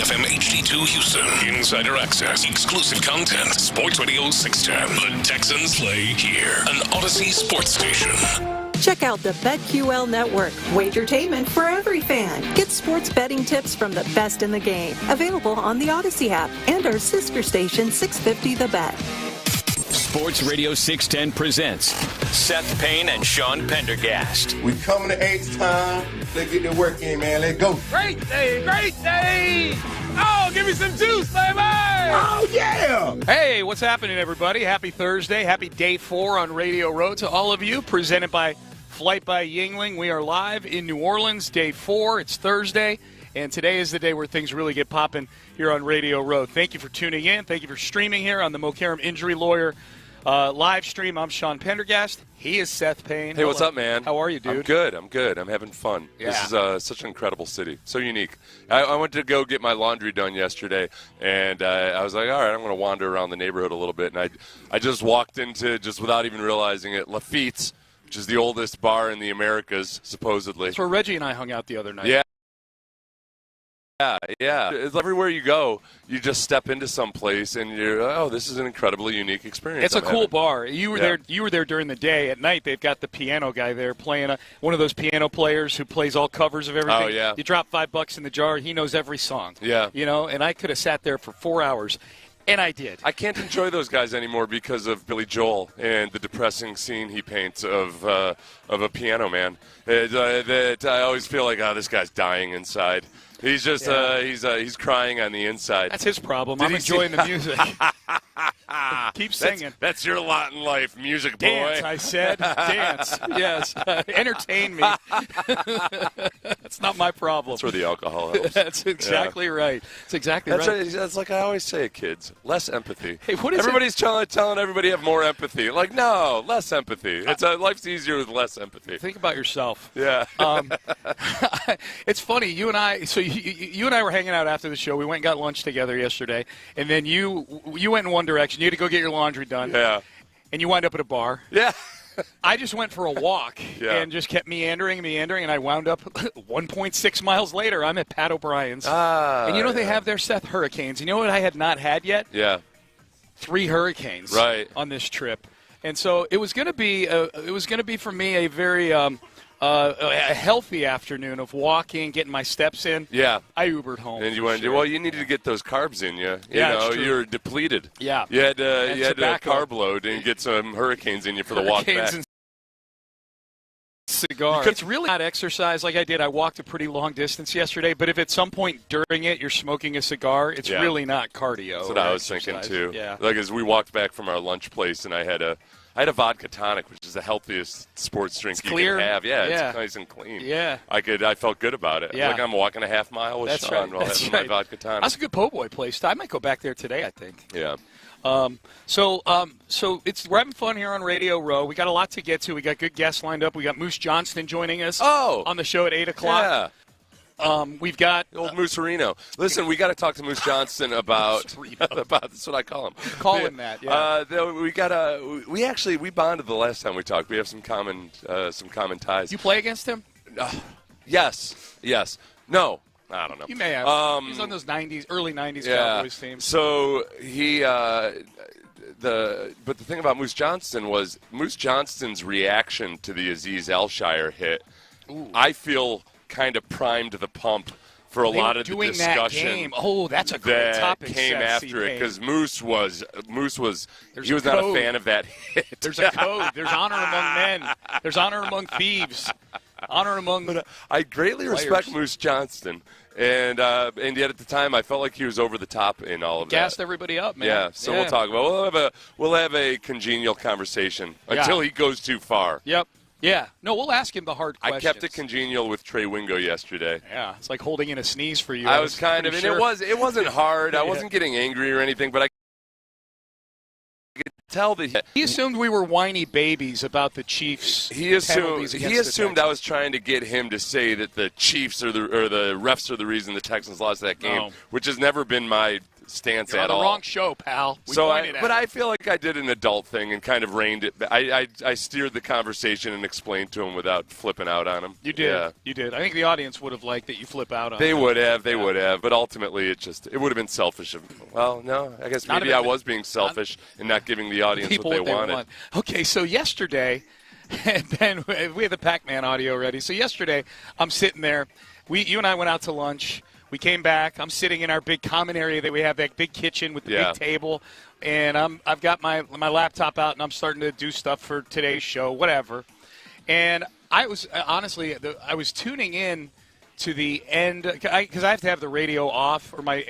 FM HD2 Houston. Insider access, exclusive content. Sports Radio 610. The Texans play here. An Odyssey sports station. Check out the BetQL Network, wagertainment for every fan. Get sports betting tips from the best in the game. Available on the Odyssey app and our sister station 650 The Bet. Sports Radio 610 presents Seth Payne and Sean Pendergast. We coming to H-Town. Let's get the work in, man. Let's go. Great day, great day. Oh, give me some juice, baby. Oh, yeah. Hey, what's happening, everybody? Happy Thursday. Happy day 4 on Radio Row to all of you. Presented by Flight by Yingling. We are live in New Orleans, day 4. It's Thursday, and today is the day where things really get popping here on Radio Row. Thank you for tuning in. Thank you for streaming here on the Mokaram Injury Lawyer live stream. I'm Sean Pendergast. He is Seth Payne. Hey, what's up, man? How are you, dude? I'm good. I'm having fun. Yeah. This is such an incredible city. So unique. I went to go get my laundry done yesterday, and I was like, all right, I'm going to wander around the neighborhood a little bit. And I just walked into, just without even realizing it, Lafitte's, which is the oldest bar in the Americas, supposedly. That's where Reggie and I hung out the other night. Yeah. Yeah. It's everywhere you go, you just step into some place and you're, this is an incredibly unique experience. It's a cool bar. You were there. You were there during the day. At night, they've got the piano guy there playing one of those piano players who plays all covers of everything. Oh, yeah. You drop $5 in the jar, he knows every song. Yeah. You know, and I could have sat there for 4 hours. And I did. I can't enjoy those guys anymore because of Billy Joel and the depressing scene he paints of a piano man. That I always feel like, this guy's dying inside. He's just he's crying on the inside. That's his problem. I'm enjoying the music. Keep singing. That's your lot in life, music boy. Dance, I said. Dance. Yes. Entertain me. That's not my problem. That's where the alcohol helps. That's exactly right. That's exactly right. That's like I always say, kids. Less empathy. Hey, what is Everybody's telling everybody have more empathy. Like, no, less empathy. Life's easier with less empathy. Think about yourself. Yeah. It's funny. You and I. So you and I were hanging out after the show. We went and got lunch together yesterday, and then you went in one direction. You had to go get your laundry done. Yeah. And you wind up at a bar. Yeah. I just went for a walk and just kept meandering, and I wound up 1.6 miles later. I'm at Pat O'Brien's. And you know what they have there, Seth? Hurricanes. You know what I had not had yet? Yeah. 3 hurricanes on this trip. And so it was going to be for me a very a healthy afternoon of walking, getting my steps in. Yeah. I Ubered home. And you went, well, you needed to get those carbs in you. You're depleted. Yeah. You had to carb load and get some hurricanes in you for the walk back. And cigar. It's really not exercise like I did. I walked a pretty long distance yesterday, but if at some point during it you're smoking a cigar, it's really not cardio. That's what I was thinking, too. Yeah. Like, as we walked back from our lunch place, and I had a vodka tonic, which is the healthiest sports drink you can have. Yeah, it's nice and clean. Yeah. I felt good about it. Yeah. Like I'm walking a half mile with Sean while having my vodka tonic. That's a good po' boy place. I might go back there today, I think. Yeah. So we're having fun here on Radio Row. We got a lot to get to. We got good guests lined up. We got Moose Johnston joining us on the show at 8 o'clock. Yeah. We've got old Mooserino. Listen, we got to talk to Moose Johnston about that's what I call him. Call him that. Yeah. We bonded the last time we talked. We have some common ties. You play against him? Yes. No. I don't know. You may have. He's on those early 90s Cowboys teams. So he but the thing about Moose Johnston was Moose Johnston's reaction to the Aziz Alshire hit. Ooh. I feel kind of primed the pump for a lot of the discussion. That game. Oh, that's a great topic. That came after it because Moose was not a fan of that hit. There's a code. There's honor among men. There's honor among thieves. Honor among But I greatly respect Moose Johnston. And yet at the time, I felt like he was over the top in all of that. Gassed everybody up, man. Yeah, so we'll talk about we'll have a congenial conversation until he goes too far. Yep. Yeah. No, we'll ask him the hard questions. I kept it congenial with Trey Wingo yesterday. Yeah, it's like holding in a sneeze for you. I was kind of, and it wasn't hard. I wasn't getting angry or anything, but I could tell that he assumed we were whiny babies about the Chiefs. He assumed I was trying to get him to say that the Chiefs or the refs are the reason the Texans lost that game, which has never been my stance You're at on all. the wrong show, pal. But I feel like I did an adult thing and kind of reined it. I steered the conversation and explained to him without flipping out on him. You did. Yeah. You did. I think the audience would have liked that you flip out on They them. would have. They would have. But ultimately, it would have been selfish. Well, no, I guess maybe I was being selfish and not giving the audience people what they wanted. Want. Okay, so yesterday, and then we had the Pac-Man audio ready. So yesterday, I'm sitting there. You and I went out to lunch. We came back. I'm sitting in our big common area that we have, that big kitchen with the big table, and I've got my laptop out, and I'm starting to do stuff for today's show, whatever. And I was honestly, I was tuning in to the end because I have to have the radio off, or my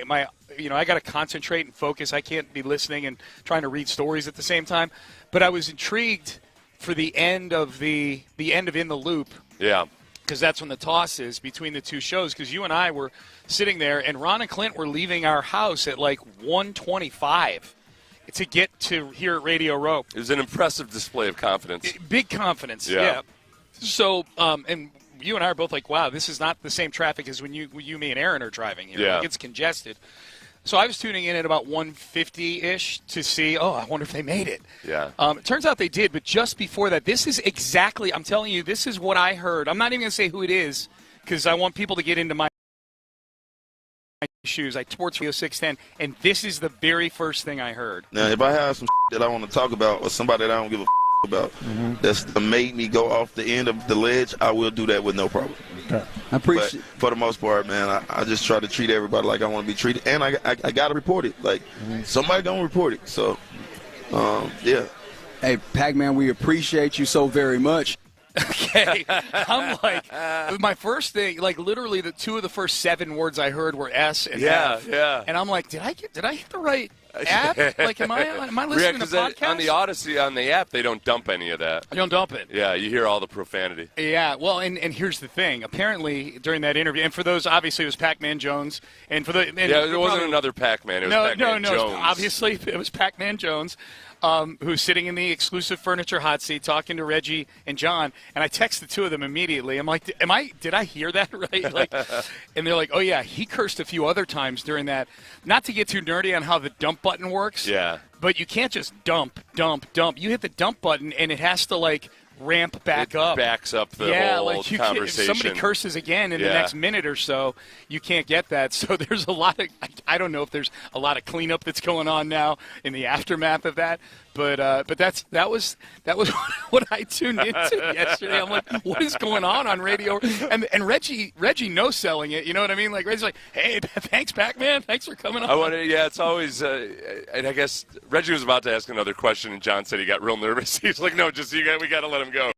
I got to concentrate and focus. I can't be listening and trying to read stories at the same time. But I was intrigued for the end of In the Loop. Yeah. Because that's when the toss is between the two shows. Because you and I were sitting there, and Ron and Clint were leaving our house at like 1:25 to get to here at Radio Row. It was an impressive display of confidence. Big confidence, yeah. So, and you and I are both like, wow, this is not the same traffic as when you, me, and Aaron are driving here. Yeah. Like, it's congested. So I was tuning in at about 1:50-ish to see, I wonder if they made it. Yeah. It turns out they did, but just before that, this is exactly, I'm telling you, this is what I heard. I'm not even going to say who it is because I want people to get into my shoes. I SportsRadio 610, and this is the very first thing I heard. Now, if I have some that I want to talk about or somebody that I don't give a about that's made me go off the end of the ledge, I will do that with no problem. Okay. I appreciate. But for the most part, man, I just try to treat everybody like I want to be treated, and I got to report it. Like somebody gonna report it. So, yeah. Hey, Pac-Man, we appreciate you so very much. Okay, I'm like, my first thing, like literally the two of the first 7 words I heard were S and F. Yeah. And I'm like, did I hit the right app? Like, am I listening to podcasts? On the Odyssey, on the app, they don't dump any of that. I don't dump it. Yeah, you hear all the profanity. Yeah, well, and here's the thing. Apparently, during that interview, and for those, obviously, it was Pac-Man Jones. And for the it wasn't another Pac-Man. It was Pac-Man Jones. Obviously, it was Pac-Man Jones. Who's sitting in the exclusive furniture hot seat talking to Reggie and John, and I text the two of them immediately. I'm like, did I hear that right? Like, and they're like, oh yeah, he cursed a few other times during that. Not to get too nerdy on how the dump button works. Yeah. But you can't just dump. You hit the dump button, and it has to like ramp back up. Backs up the whole conversation. If somebody curses again in the next minute or so, you can't get that. So there's a lot of, I don't know if there's a lot of cleanup that's going on now in the aftermath of that. But that was what I tuned into yesterday. I'm like, what is going on radio? And Reggie no selling it. You know what I mean? Like Reggie's like, hey, thanks Pac-Man, thanks for coming on. It's always. And I guess Reggie was about to ask another question, and John said he got real nervous. He's like, no, we got to let him go.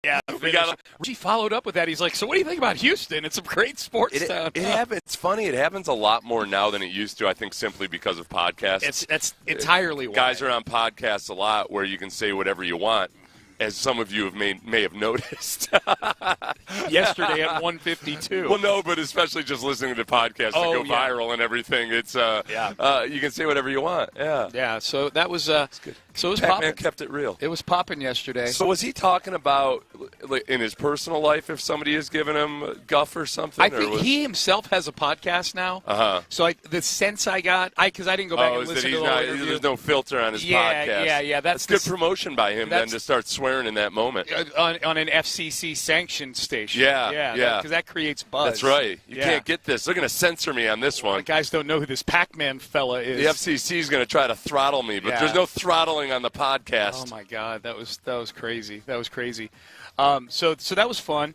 Yeah, Reggie followed up with that. He's like, so what do you think about Houston? It's a great sports town. It's funny. It happens a lot more now than it used to, I think, simply because of podcasts. That's entirely why. Guys are on podcasts a lot where you can say whatever you want, as some of you may have noticed. Yesterday at 1:52. Well, no, but especially just listening to podcasts that go viral and everything. It's you can say whatever you want. Yeah. Yeah, so that was good. So it was Pac-Man popping. kept it real. It was popping yesterday. So was he talking about in his personal life if somebody is giving him guff or something? I think he himself has a podcast now. Uh-huh. So the sense I got, because I didn't go back and listen to the whole interview. There's no filter on his podcast. Yeah. That's good promotion by him then to start swearing in that moment. On an FCC sanctioned station. Yeah. Because that creates buzz. That's right. You can't get this. They're going to censor me on this one. The guys don't know who this Pac-Man fella is. The FCC is going to try to throttle me, but there's no throttling on the podcast. Oh my God, that was crazy. That was crazy. So that was fun.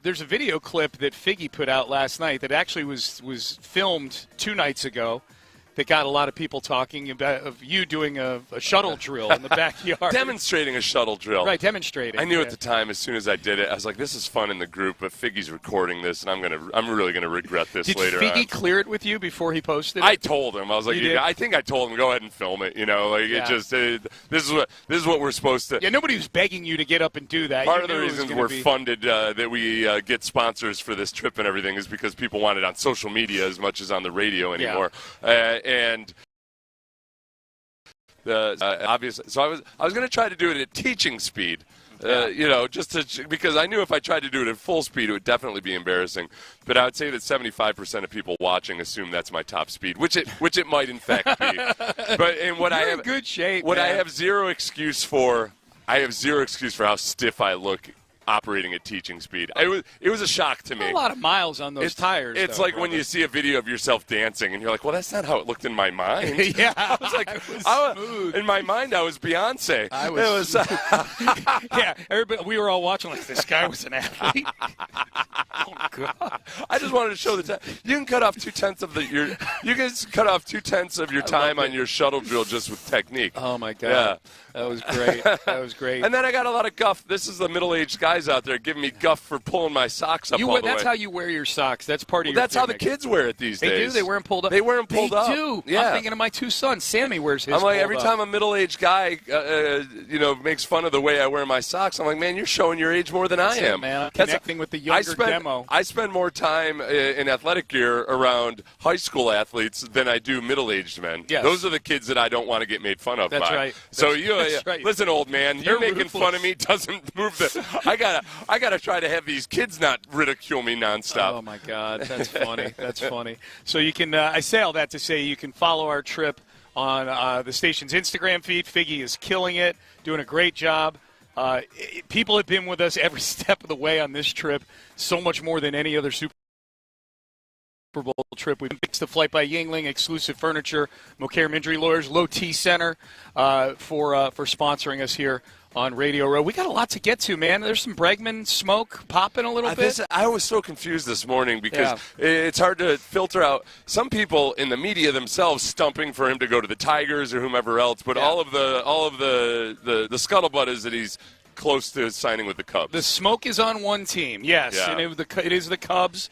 There's a video clip that Figgy put out last night that actually was filmed 2 nights ago. That got a lot of people talking about of you doing a shuttle drill in the backyard. Demonstrating a shuttle drill. Right, demonstrating. I knew at the time, as soon as I did it, I was like, this is fun in the group, but Figgy's recording this, and I'm really going to regret this later Did Figgy on. clear it with you before he posted it? I told him. I was like, I think I told him, go ahead and film it. You know, like it just this is what we're supposed to. Yeah, nobody was begging you to get up and do that. Part of the reasons we're funded that we get sponsors for this trip and everything is because people want it on social media as much as on the radio anymore. And obviously, so I was going to try to do it at teaching speed, because I knew if I tried to do it at full speed, it would definitely be embarrassing. But I would say that 75% of people watching assume that's my top speed, which it might in fact be. But You're in good shape. What man. I have zero excuse for how stiff I look operating at teaching speed. It was a shock to me. A lot of miles on those tires. It's like when you see a video of yourself dancing and you're like, well, that's not how it looked in my mind. Yeah, I was like, smooth. In my mind, I was Beyonce. Yeah, everybody. We were all watching like this guy was an athlete. Oh God! I just wanted to show the time. You can cut off 2/10 of your time on your shuttle drill just with technique. Oh my God! Yeah. That was great. That was great. And then I got a lot of guff. This is the middle-aged guys out there giving me guff for pulling my socks up all the way. That's how you wear your socks. That's part of your That's gimmick. how the kids wear it these days. They do. They wear them pulled up. They wear them pulled up. They do. Yeah. I'm thinking of my two sons. Sammy wears his I'm like, pulled every up. time a middle-aged guy, makes fun of the way I wear my socks, I'm like, man, you're showing your age more than I am. Man, I'm connecting with the younger demo. I spend more time in athletic gear around high school athletes than I do middle-aged men. Yes. Those are the kids that I don't want to get made fun of That's by. right. That's right. Listen, old man, They're you making ruthless. fun of me doesn't move the. I gotta try to have these kids not ridicule me nonstop. Oh my God, that's funny. That's funny. So you can. I say all that to say you can follow our trip on the station's Instagram feed. Figgy is killing it, doing a great job. People have been with us every step of the way on this trip, so much more than any other Super Bowl trip. We've fixed the Flight by Yingling, exclusive furniture, Mocair Injury Lawyers, Low T Center for sponsoring us here on Radio Row. We got a lot to get to, man. There's some Bregman smoke popping a little bit. I was so confused this morning because it's hard to filter out some people in the media themselves stumping for him to go to the Tigers or whomever else, but all of the scuttlebutt is that he's close to signing with the Cubs. The smoke is on one team, yes, and it is the Cubs.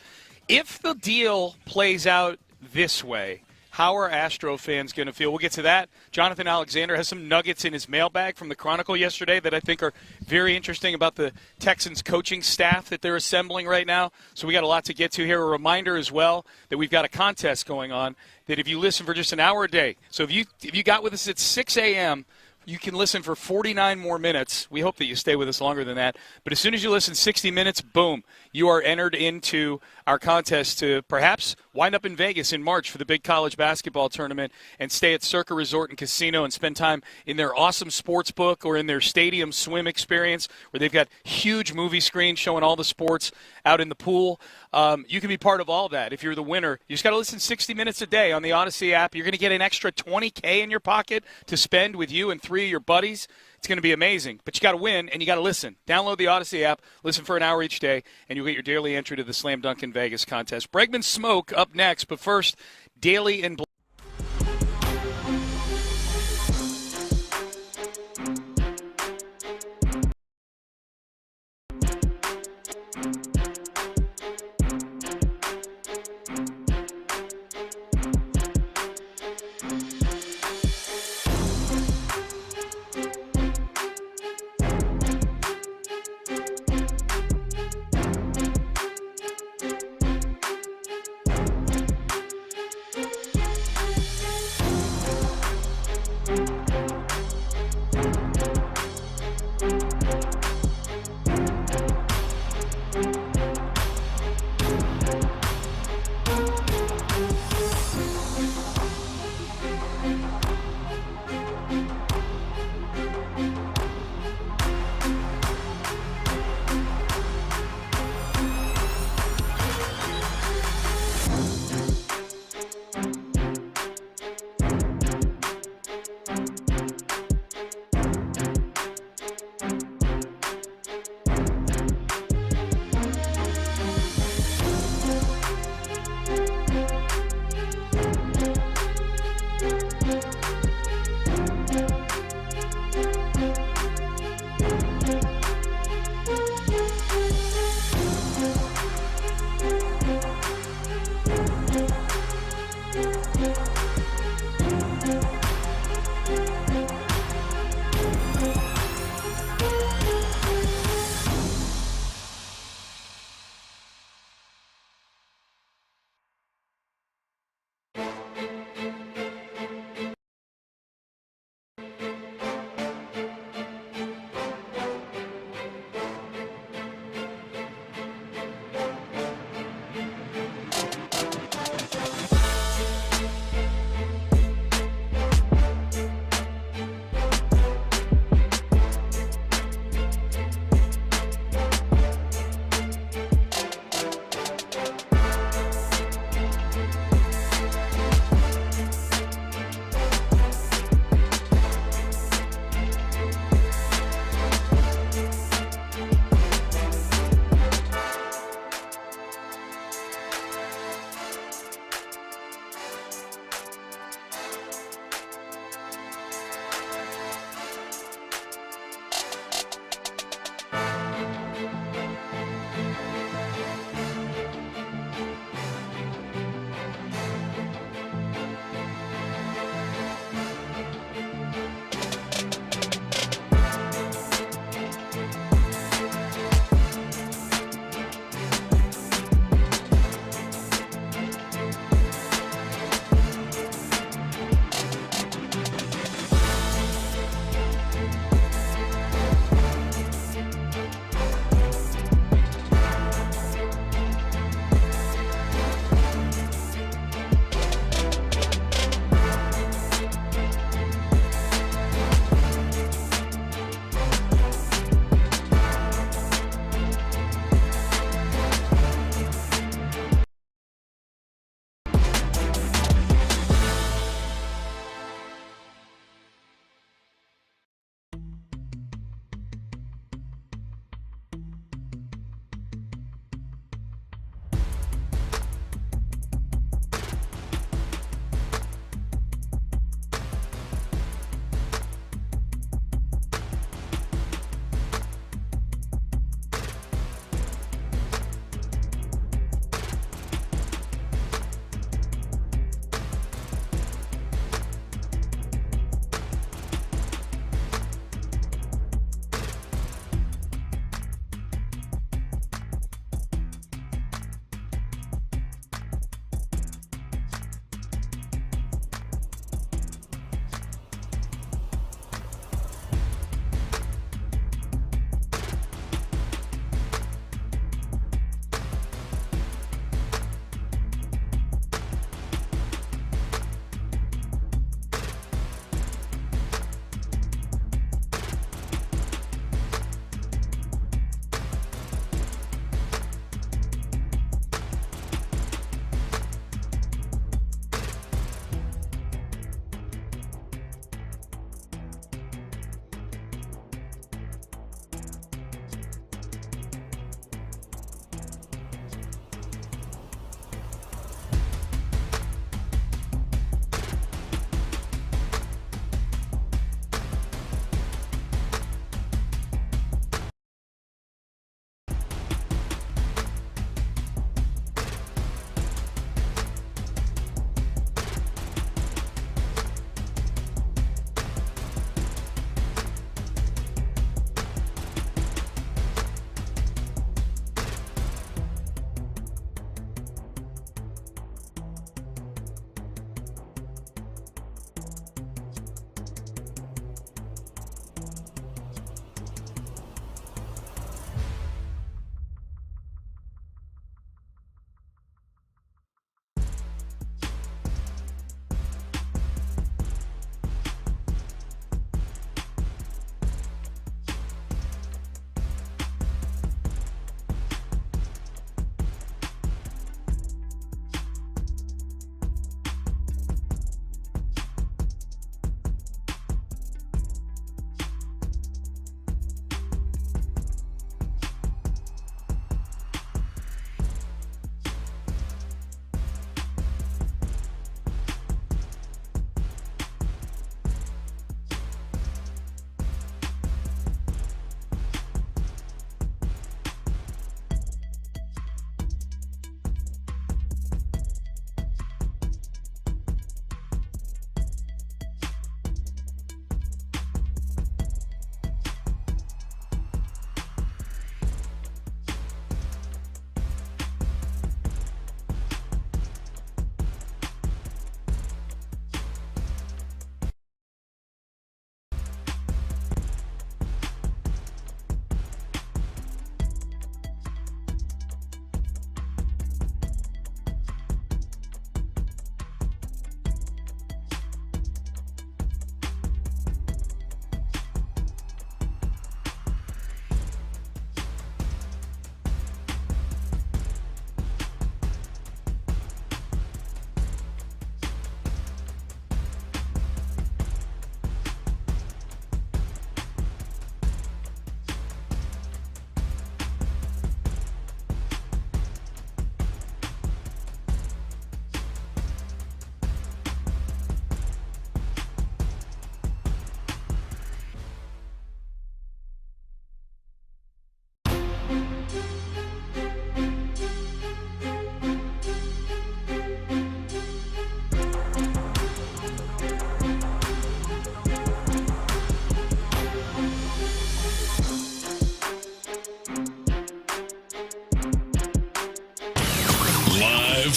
If the deal plays out this way, how are Astro fans going to feel? We'll get to that. Jonathan Alexander has some nuggets in his mailbag from the Chronicle yesterday that I think are very interesting about the Texans coaching staff that they're assembling right now. So we got a lot to get to here. A reminder as well that we've got a contest going on that if you listen for just an hour a day, so if you got with us at 6 a.m., you can listen for 49 more minutes. We hope that you stay with us longer than that. But as soon as you listen 60 minutes, boom, you are entered into our contest to perhaps wind up in Vegas in March for the big college basketball tournament and stay at Circa Resort and Casino and spend time in their awesome sports book or in their stadium swim experience where they've got huge movie screens showing all the sports out in the pool. You can be part of all that. If you're the winner, you just got to listen 60 minutes a day on the Odyssey app. You're going to get an extra $20K in your pocket to spend with you and 3 of your buddies. It's going to be amazing. But you got to win, and you got to listen. Download the Odyssey app, listen for an hour each day, and you'll get your daily entry to the Slam Dunk in Vegas contest. Bregman Smoke up next, but first, Daily and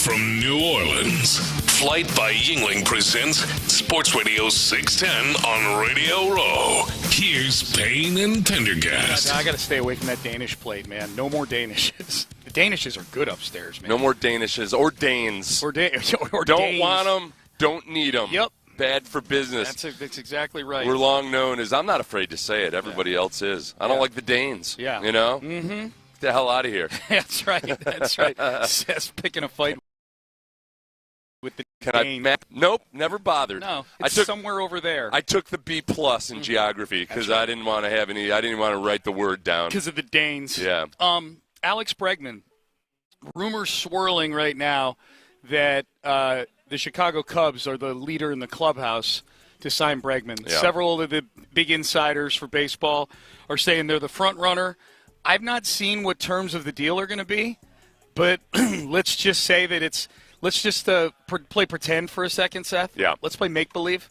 from New Orleans, Flight by Yingling presents Sports Radio 610 on Radio Row. Here's Payne and Pendergast. I got to stay away from that Danish plate, man. No more Danishes. The Danishes are good upstairs, man. No more Danishes or Danes. Or don't Danes. want them, don't need them. Yep. Bad for business. That's exactly right. We're long known as, I'm not afraid to say it, everybody else is. I don't like the Danes. Yeah. You know? Mm-hmm. Get the hell out of here. That's right. That's right. Seth's picking a fight with the Danes. Nope, never bothered. No, it's somewhere over there. I took the B+ in geography because I didn't want to have any. I didn't want to write the word down because of the Danes. Yeah. Alex Bregman. Rumors swirling right now that the Chicago Cubs are the leader in the clubhouse to sign Bregman. Yeah. Several of the big insiders for baseball are saying they're the front runner. I've not seen what terms of the deal are going to be, but let's just say that let's just play pretend for a second, Seth. Yeah. Let's play make-believe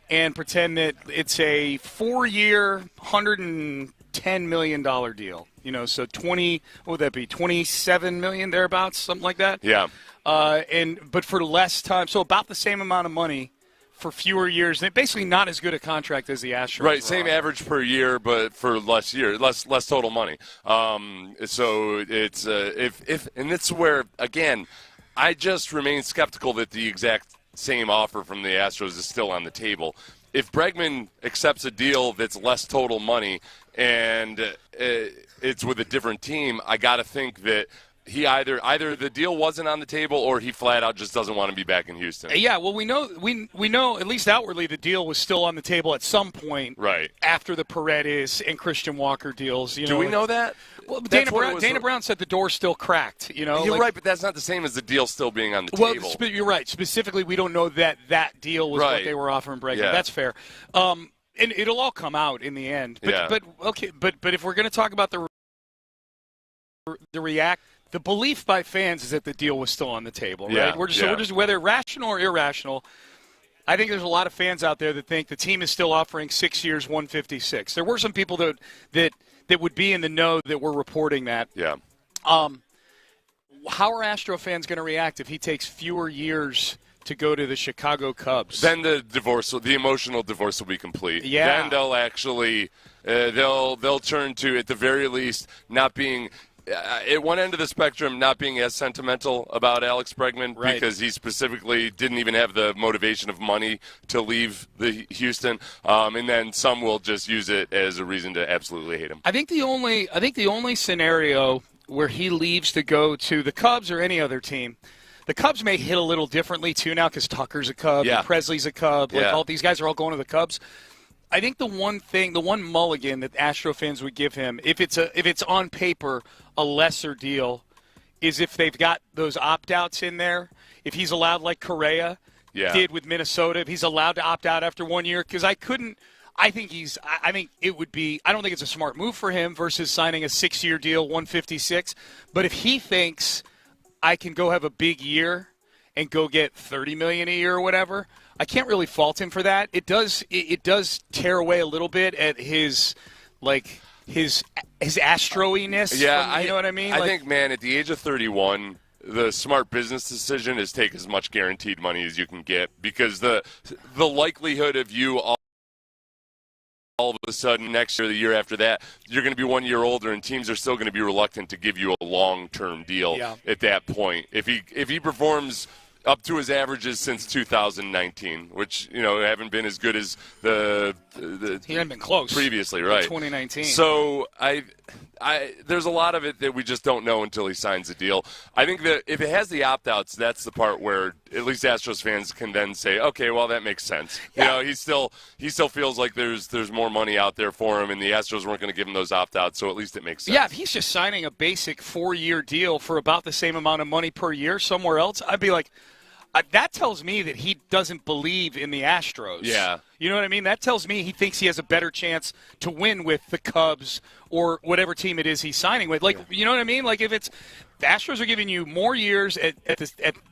and pretend that it's a 4-year, $110 million deal. You know, so what would that be, $27 million thereabouts, something like that? Yeah. But for less time, so about the same amount of money for fewer years. And basically not as good a contract as the Astros. Right, same average per year, but for less total money. So it's and it's where, again, I just remain skeptical that the exact same offer from the Astros is still on the table. If Bregman accepts a deal that's less total money and it's with a different team, I got to think that he either the deal wasn't on the table or he flat out just doesn't want to be back in Houston. Yeah, well, we know at least outwardly the deal was still on the table at some point. Right. After the Paredes and Christian Walker deals. Do we know that? Well, Dana Brown said the door's still cracked. You know, you're right, but that's not the same as the deal still being on the table. Well, you're right. Specifically, we don't know that deal was what they were offering Bregman. Yeah. That's fair. And it'll all come out in the end. But if we're going to talk about the belief by fans is that the deal was still on the table, right? Yeah, We're just whether rational or irrational. I think there's a lot of fans out there that think the team is still offering 6 years, 156. There were some people that would be in the know that were reporting that. Yeah. How are Astro fans going to react if he takes fewer years to go to the Chicago Cubs? Then the emotional divorce will be complete. Yeah. Then they'll actually they'll turn to, at the very least, not being at one end of the spectrum, not being as sentimental about Alex Bregman, right, because he specifically didn't even have the motivation of money to leave the Houston, and then some will just use it as a reason to absolutely hate him. I think the only scenario where he leaves to go to the Cubs or any other team, the Cubs may hit a little differently too now because Tucker's a Cub, and Presley's a Cub. Like all these guys are all going to the Cubs. I think the one mulligan that Astro fans would give him, if it's on paper a lesser deal, is if they've got those opt-outs in there. If he's allowed, like Correa did with Minnesota, if he's allowed to opt out after 1 year, because I think it would be, I don't think it's a smart move for him versus signing a 6-year deal, 156. But if he thinks I can go have a big year and go get $30 million a year or whatever, I can't really fault him for that. It does tear away a little bit at his Astro-iness. Yeah, you know what I mean? I think, man, at the age of 31, the smart business decision is take as much guaranteed money as you can get, because the likelihood of you all of a sudden next year, the year after that, you're going to be 1 year older, and teams are still going to be reluctant to give you a long-term deal at that point. If he performs up to his averages since 2019, which, you know, haven't been as good as the he hadn't been close previously, right? 2019. So there's a lot of it that we just don't know until he signs the deal. I think that if it has the opt-outs, that's the part where at least Astros fans can then say, okay, well, that makes sense. Yeah. You know, he still feels like there's more money out there for him, and the Astros weren't going to give him those opt-outs, so at least it makes sense. Yeah, if he's just signing a basic 4-year deal for about the same amount of money per year somewhere else, I'd be like, that tells me that he doesn't believe in the Astros. Yeah. You know what I mean? That tells me he thinks he has a better chance to win with the Cubs or whatever team it is he's signing with. Like, you know what I mean? Like, if it's the Astros are giving you more years at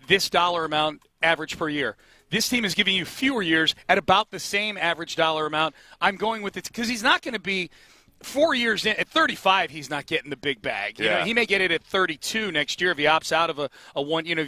this dollar amount average per year. This team is giving you fewer years at about the same average dollar amount. I'm going with it because he's not going to be 4 years in, at 35, he's not getting the big bag. You know, he may get it at 32 next year if he opts out of if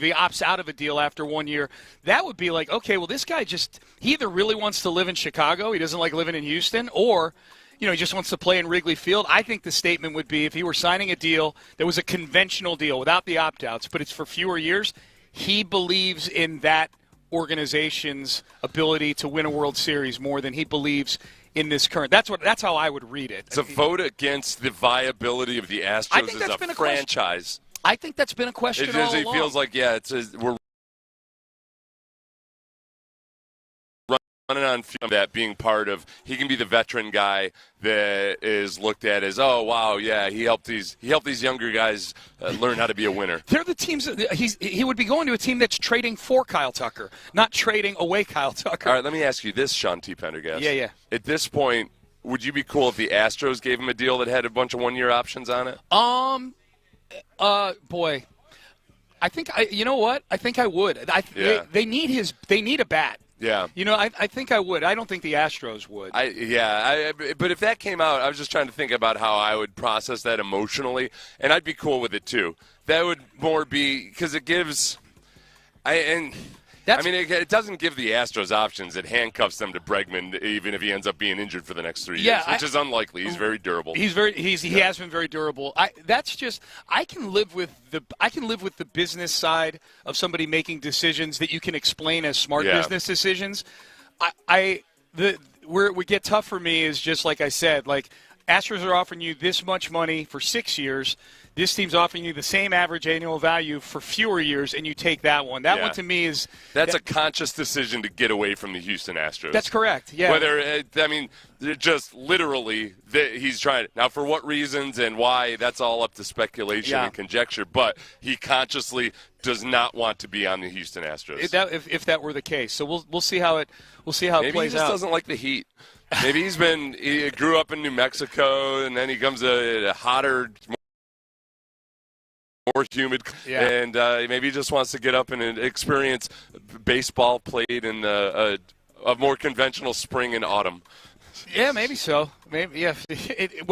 he opts out of a deal after 1 year. That would be like, okay, well, this guy he either really wants to live in Chicago, he doesn't like living in Houston, or he just wants to play in Wrigley Field. I think the statement would be if he were signing a deal that was a conventional deal without the opt-outs, but it's for fewer years, he believes in that organization's ability to win a World Series more than he believes in this current. That's how I would read it. It's a vote against the viability of the Astros as a franchise. I think that's been a question all along. It feels like, we're running on that being part of. He can be the veteran guy that is looked at as, oh wow, yeah, he helped these younger guys learn how to be a winner. They're the teams that he would be going to a team that's trading for Kyle Tucker, not trading away Kyle Tucker. All right, let me ask you this, Sean T. Pendergast. Yeah. At this point, would you be cool if the Astros gave him a deal that had a bunch of 1-year options on it? Boy, I think you know what? I think I would. They need a bat. Yeah. I think I would. I don't think the Astros would. But if that came out, I was just trying to think about how I would process that emotionally, and I'd be cool with it too. That would more be because it gives it doesn't give the Astros options. It handcuffs them to Bregman, even if he ends up being injured for the next 3 years, which is unlikely. He's very durable. He has been very durable. I can live with the business side of somebody making decisions that you can explain as smart business decisions. Where it would get tough for me is just like I said, like Astros are offering you this much money for 6 years. This team's offering you the same average annual value for fewer years, and you take that one. That one to me is – That's a conscious decision to get away from the Houston Astros. That's correct, yeah. Just literally he's trying – now, for what reasons and why, that's all up to speculation and conjecture, but he consciously does not want to be on the Houston Astros. If that were the case. So we'll see how it plays out. Maybe he just doesn't like the heat. Maybe he grew up in New Mexico, and then he comes to a hotter – more humid, and maybe he just wants to get up and experience baseball played in a more conventional spring and autumn. Yeah, maybe so. Maybe, yeah. It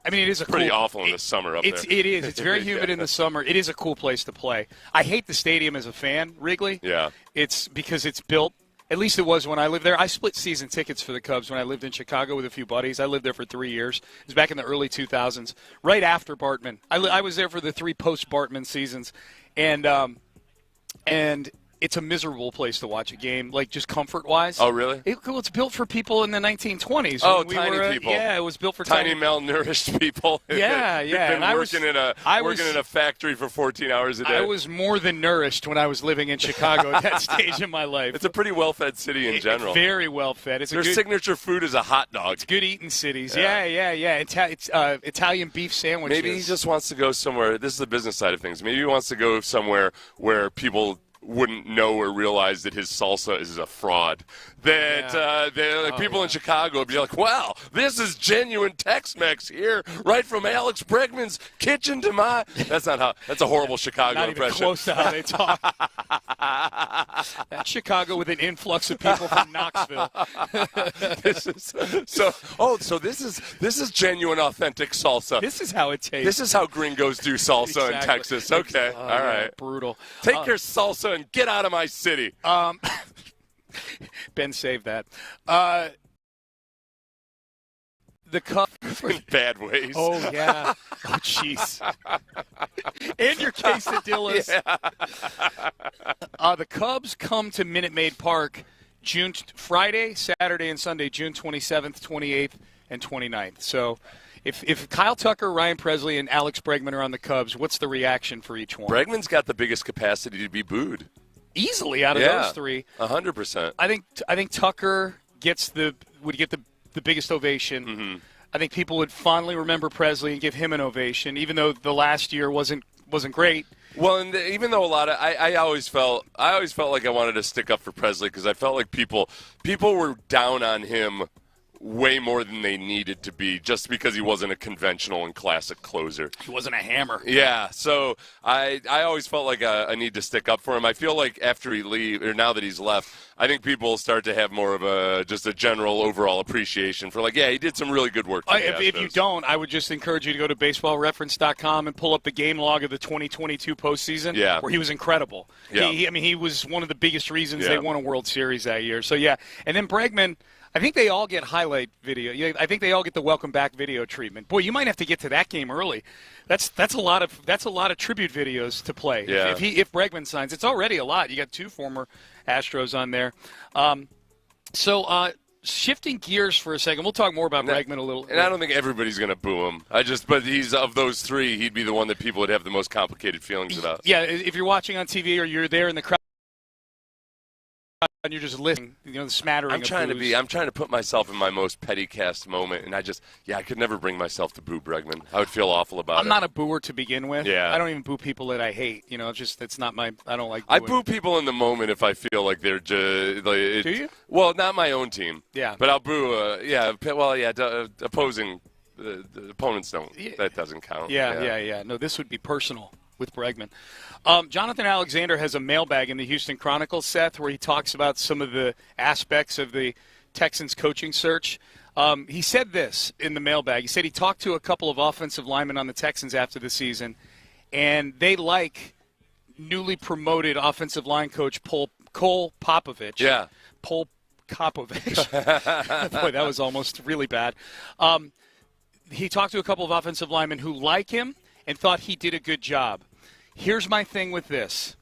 is pretty awful in the summer up there. It is. It's very humid in the summer. It is a cool place to play. I hate the stadium as a fan, Wrigley. Yeah. It's because it's built. At least it was when I lived there. I split season tickets for the Cubs when I lived in Chicago with a few buddies. I lived there for 3 years. It was back in the early 2000s, right after Bartman. I was there for the 3 post-Bartman seasons, and it's a miserable place to watch a game, like just comfort-wise. Oh, really? It's built for people in the 1920s. Oh, tiny people. Yeah, it was built for tiny malnourished people. Yeah. Been working in a factory for 14 hours a day. I was more than nourished when I was living in Chicago at that stage in my life. It's a pretty well-fed city in general. Very well-fed. Their signature food is a hot dog. It's good eating cities. Yeah. It's Italian beef sandwiches. Maybe he just wants to go somewhere. This is the business side of things. Maybe he wants to go somewhere where people wouldn't know or realize that his salsa is a fraud. People in Chicago would be like, wow, this is genuine Tex-Mex here, right from Alex Bregman's kitchen to my... That's a horrible Chicago not impression. Not even close to how they talk. That's Chicago with an influx of people from Knoxville. This is genuine, authentic salsa. This is how it tastes. This is how gringos do salsa in Texas. Okay, all right. Brutal. Take your salsa and get out of my city. Ben saved that. The Cubs in bad ways. Oh yeah. Oh jeez. And your quesadillas. The Cubs come to Minute Maid Park Friday, Saturday, and Sunday, June 27th, 28th, and 29th. So, if Kyle Tucker, Ryan Presley, and Alex Bregman are on the Cubs, what's the reaction for each one? Bregman's got the biggest capacity to be booed. Easily out of those three. 100%. I think Tucker would get the biggest ovation. Mm-hmm. I think people would fondly remember Presley and give him an ovation, even though the last year wasn't great. Well, and even though I always felt like I wanted to stick up for Presley because I felt like people were down on him way more than they needed to be just because he wasn't a conventional and classic closer. He wasn't a hammer. Yeah, so I always felt like I need to stick up for him. I feel like after now that he's left, I think people will start to have more of just a general overall appreciation for he did some really good work. If you don't, I would just encourage you to go to baseballreference.com and pull up the game log of the 2022 postseason, where he was incredible. Yeah. He was one of the biggest reasons they won a World Series that year. So and then Bregman. I think they all get highlight video. I think they all get the welcome back video treatment. Boy, you might have to get to that game early. That's a lot of tribute videos to play. Yeah. If Bregman signs, it's already a lot. You got 2 former Astros on there. Shifting gears for a second, we'll talk more about Bregman a little. And I don't think everybody's going to boo him. But he's of those 3, he'd be the one that people would have the most complicated feelings about. Yeah, if you're watching on TV or you're there in the crowd. And you're just listening, the smattering. I'm trying to put myself in my most petty cast moment, and I could never bring myself to boo Bregman. I would feel awful about it. I'm not a booer to begin with. Yeah. I don't even boo people that I hate. It's not my. I don't like. I boo people in the moment if I feel like they're just. Do you? Well, not my own team. Yeah. But I'll boo. Opposing. The opponents don't. Yeah. That doesn't count. Yeah. No, this would be personal with Bregman. Jonathan Alexander has a mailbag in the Houston Chronicle, Seth, where he talks about some of the aspects of the Texans coaching search. He said this in the mailbag. He said he talked to a couple of offensive linemen on the Texans after the season, and they like newly promoted offensive line coach Cole Popovich. Yeah. Cole Popovich. Boy, that was almost really bad. He talked to a couple of offensive linemen who like him and thought he did a good job. Here's my thing with this.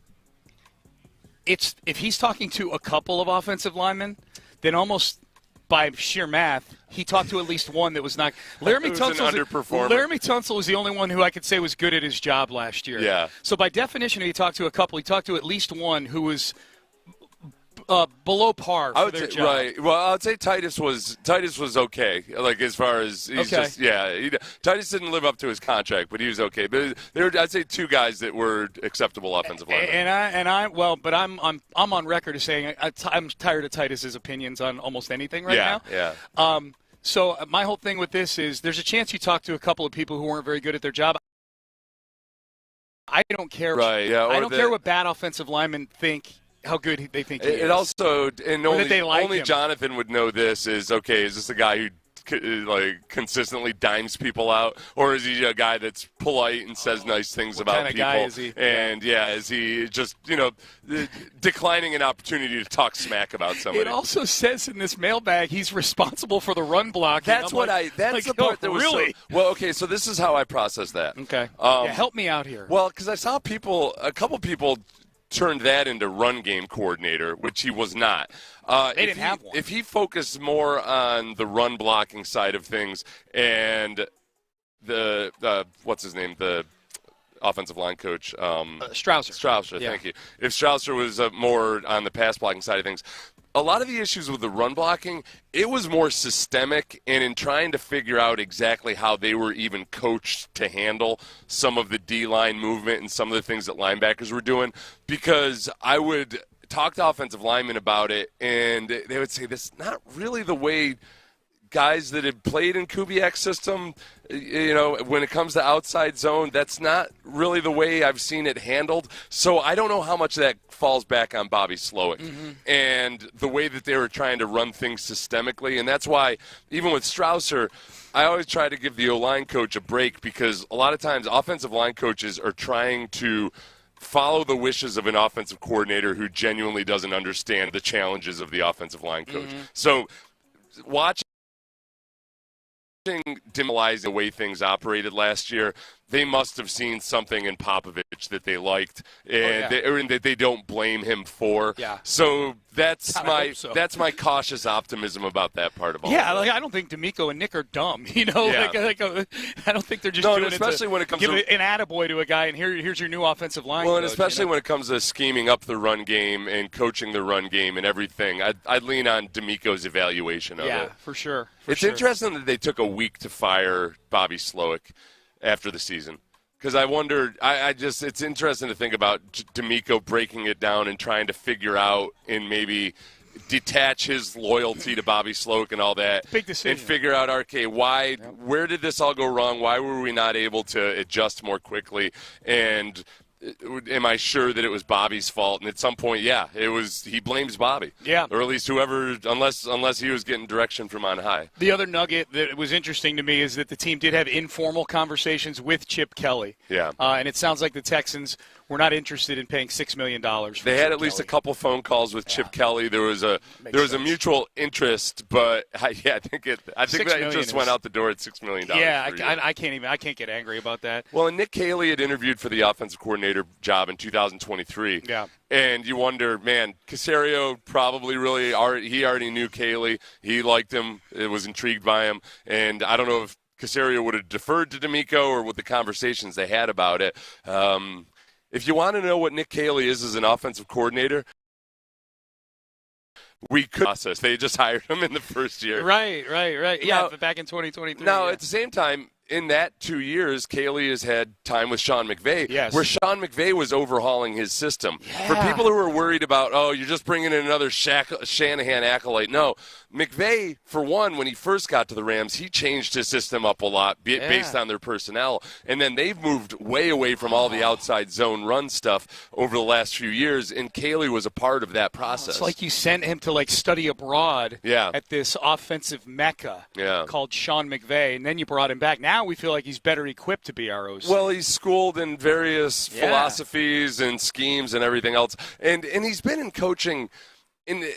If he's talking to a couple of offensive linemen, then almost by sheer math, he talked to at least one that was not. Laramie Tunsil was the only one who I could say was good at his job last year. Yeah. So by definition, he talked to a couple. He talked to at least one who was below par for their job. Right. Well, I'd say Titus was okay. As far as he's just Titus didn't live up to his contract, but he was okay. But there were, I'd say, 2 guys that were acceptable offensive linemen. But I'm on record as saying I'm tired of Titus's opinions on almost anything now. Yeah. So my whole thing with this is there's a chance you talk to a couple of people who weren't very good at their job. I don't care. Right. Yeah. I don't care what bad offensive linemen think. How good they think he is. It also, and only him. Jonathan would know this, is this a guy who consistently dimes people out, or is he a guy that's polite and says nice things about people? What kind of guy is he? And is he just declining an opportunity to talk smack about somebody? It also says in this mailbag he's responsible for the run blocking. That's the part that was really. So this is how I process that. Okay. Help me out here. Well, because I saw a couple people turned that into run game coordinator, which he was not. They didn't have one. If he focused more on the run blocking side of things and the what's his name, the offensive line coach, Strausser, thank you. If Strausser was more on the pass blocking side of things, a lot of the issues with the run blocking, it was more systemic, and in trying to figure out exactly how they were even coached to handle some of the D-line movement and some of the things that linebackers were doing, because I would talk to offensive linemen about it, and they would say, this is not really the way guys that have played in Kubiak's system, when it comes to outside zone, that's not really the way I've seen it handled. So I don't know how much of that falls back on Bobby Slowick and the way that they were trying to run things systemically. And that's why, even with Strausser, I always try to give the O-line coach a break, because a lot of times offensive line coaches are trying to follow the wishes of an offensive coordinator who genuinely doesn't understand the challenges of the offensive line coach. So watching demoralizing the way things operated last year, they must have seen something in Popovich that they liked, and that they don't blame him for. Yeah. So that's my cautious optimism about that part of all. Yeah, I don't think D'Amico and Nick are dumb. I don't think they're just doing especially when it comes give to an attaboy to a guy, and here's your new offensive line. Well, and especially when it comes to scheming up the run game and coaching the run game and everything, I'd lean on D'Amico's evaluation of it. Yeah, for sure. It's interesting that they took a week to fire Bobby Slowick after the season, because I wondered, it's interesting to think about D'Amico breaking it down and trying to figure out and maybe detach his loyalty to Bobby Slowick and all that. Big decision. And figure out, where did this all go wrong? Why were we not able to adjust more quickly? And am I sure that it was Bobby's fault? And at some point, yeah, it was. He blames Bobby. Yeah. Or at least whoever, unless he was getting direction from on high. The other nugget that was interesting to me is that the team did have informal conversations with Chip Kelly. Yeah. And it sounds like the Texans were not interested in paying $6 million for They had Chip at least Kelly. a couple phone calls with Chip Kelly. There was a mutual interest, but I think that interest went out the door at $6 million. Yeah, I can't get angry about that. Well, and Nick Caley had interviewed for the offensive coordinator job in 2023. Yeah. And you wonder, man, Caserio probably he already knew Caley. He liked him. It was intrigued by him. And I don't know if Caserio would have deferred to D'Amico or with the conversations they had about it. If you want to know what Nick Caley is as an offensive coordinator, we could process. They just hired him in the first year. Right. Yeah, Now, but back in 2023. Now, yeah. at the same time, in that 2 years, Caley has had time with Sean McVay, Yes. where Sean McVay was overhauling his system. Yeah. For people who are worried about, you're just bringing in another Shanahan acolyte. No, McVay, for one, when he first got to the Rams, he changed his system up a lot based on their personnel. And then they've moved way away from all the outside zone run stuff over the last few years, and Caley was a part of that process. It's like you sent him to study abroad at this offensive mecca called Sean McVay, and then you brought him back. Now we feel like he's better equipped to be our OC. Well, he's schooled in various philosophies and schemes and everything else, and he's been in coaching in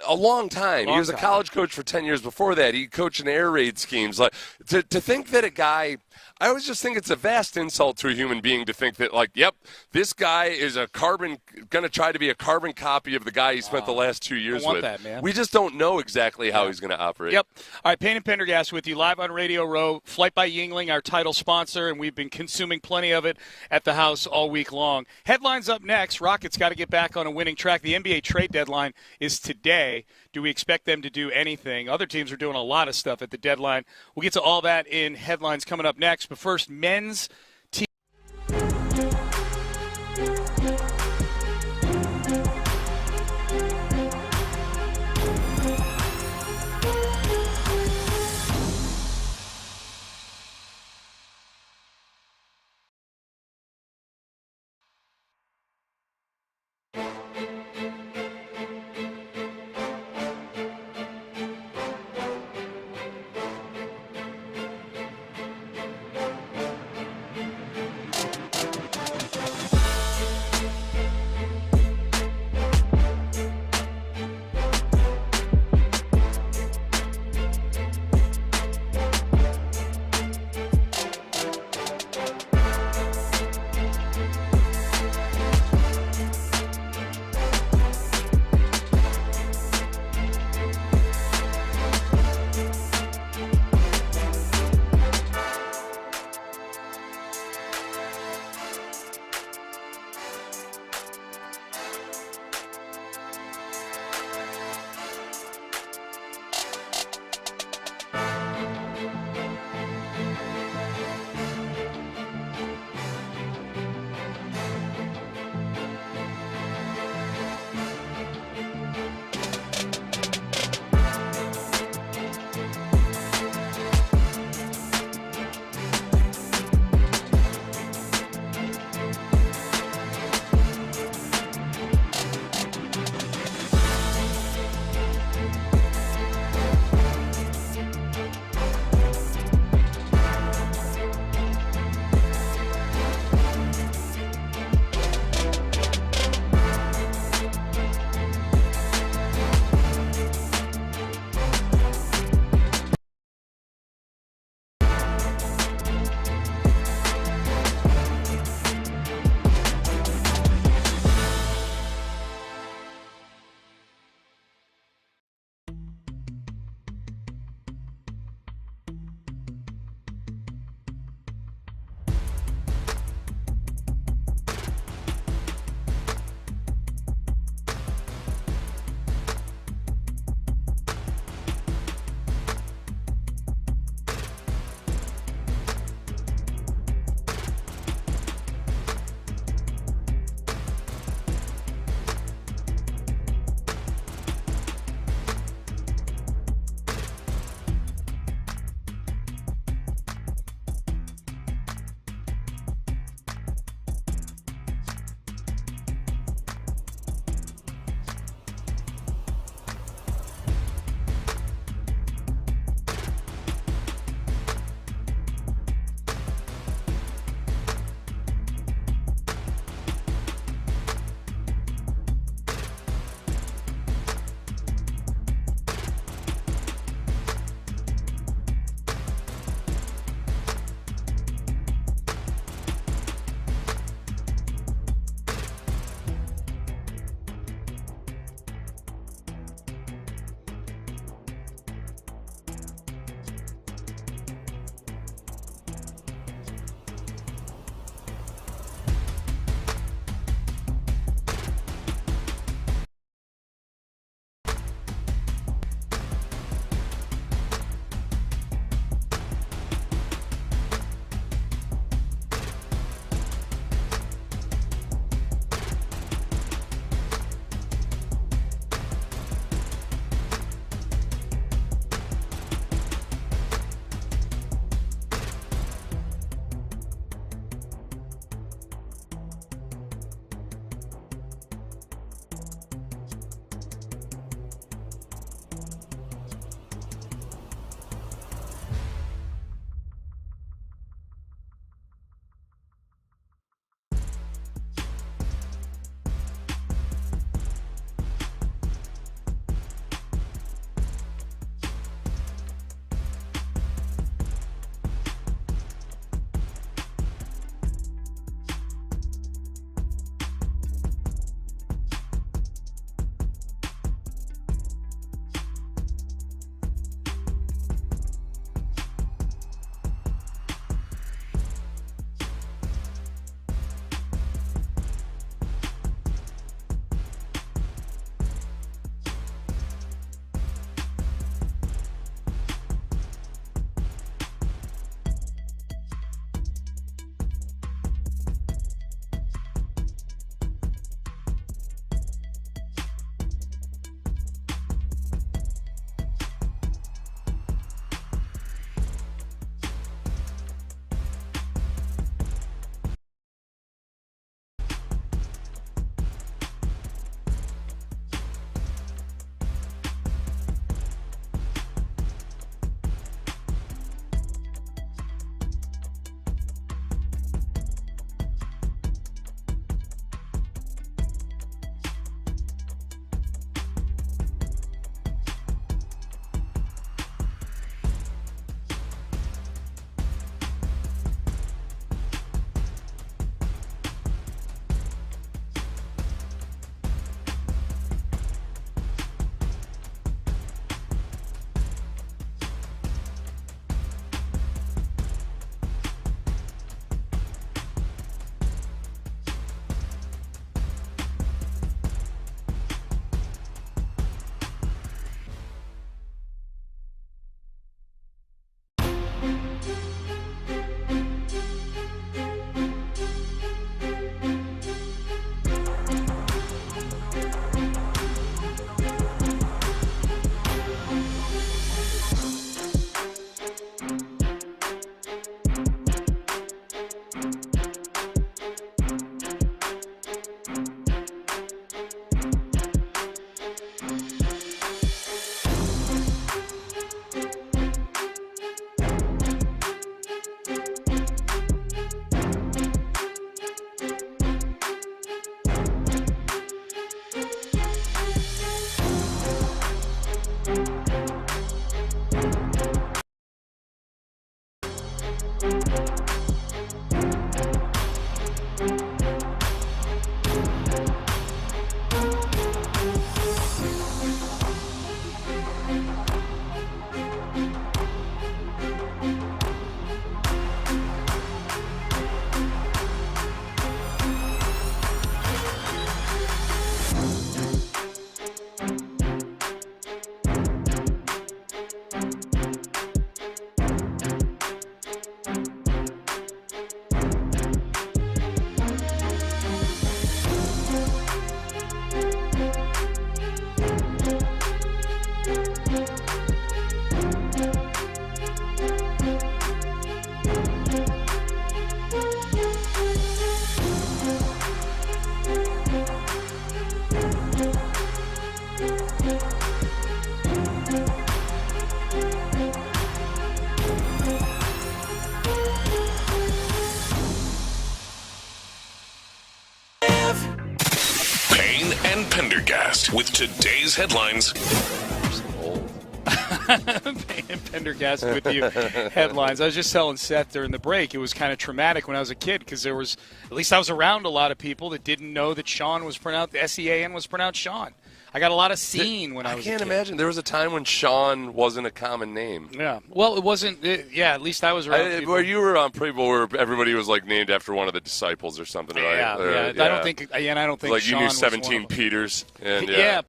a long time. He was a college coach for 10 years before that. He coached in air raid schemes. Like to think that a guy. I always just think it's a vast insult to a human being to think that, this guy is going to try to be a carbon copy of the guy he spent the last 2 years with. That, man. We just don't know exactly how he's going to operate. Yep. All right, Payne and Pendergast with you live on Radio Row. Flight by Yingling, our title sponsor, and we've been consuming plenty of it at the house all week long. Headlines up next. Rockets got to get back on a winning track. The NBA trade deadline is today. Do we expect them to do anything? Other teams are doing a lot of stuff at the deadline. We'll get to all that in headlines coming up next. But first, men's team. Payne and Pendergast with today's headlines. Payne and Pendergast with you. Headlines. I was just telling Seth during the break, it was kind of traumatic when I was a kid because there was, at least I was around a lot of people that didn't know that Sean was pronounced, S-E-A-N was pronounced Sean. I got a lot of scene when I was a kid. I can't imagine. There was a time when Sean wasn't a common name. Yeah. Well, it wasn't. At least I was around people. Where you were around people where everybody was like named after one of the disciples or something, right? Yeah. I don't think. And I don't think. Like Sean you knew was 17 Peters. And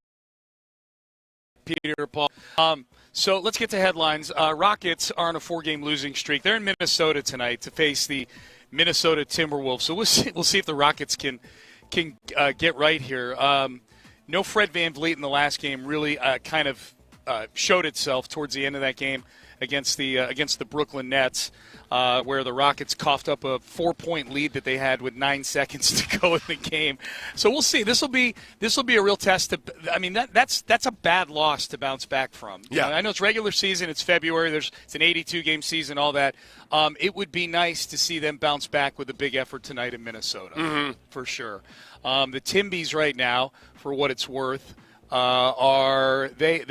Peter, Paul. So let's get to headlines. Rockets are on a 4-game losing streak. They're in Minnesota tonight to face the Minnesota Timberwolves. So we'll see if the Rockets can get right here. No Fred VanVleet in the last game really kind of showed itself towards the end of that game against the Brooklyn Nets, where the Rockets coughed up a 4-point lead that they had with 9 seconds to go in the game. So we'll see. This will be a real test. That's a bad loss to bounce back from. Yeah, I know it's regular season. It's February. It's an 82-game season. All that. It would be nice to see them bounce back with a big effort tonight in Minnesota, for sure. The Timbies right now, for what it's worth, are the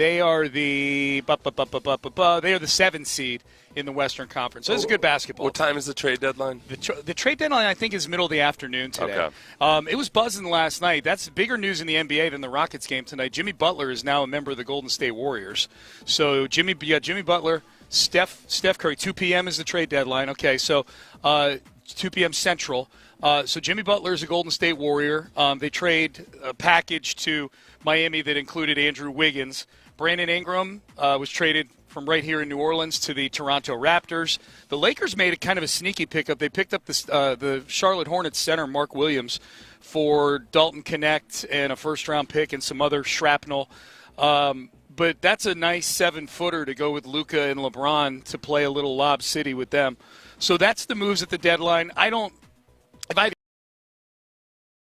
7th seed in the Western Conference. So this is good basketball. What time is the trade deadline? The trade deadline, I think, is middle of the afternoon today. Okay. It was buzzing last night. That's bigger news in the NBA than the Rockets game tonight. Jimmy Butler is now a member of the Golden State Warriors. So Jimmy Butler, Steph Curry. 2 p.m. is the trade deadline. Okay, so 2 p.m. Central. So Jimmy Butler is a Golden State Warrior. They trade a package to Miami that included Andrew Wiggins. Brandon Ingram was traded from right here in New Orleans to the Toronto Raptors. The Lakers made a kind of a sneaky pickup. They picked up the Charlotte Hornets center, Mark Williams, for Dalton Connect and a first-round pick and some other shrapnel. But that's a nice 7-footer to go with Luka and LeBron to play a little Lob City with them. So that's the moves at the deadline. If I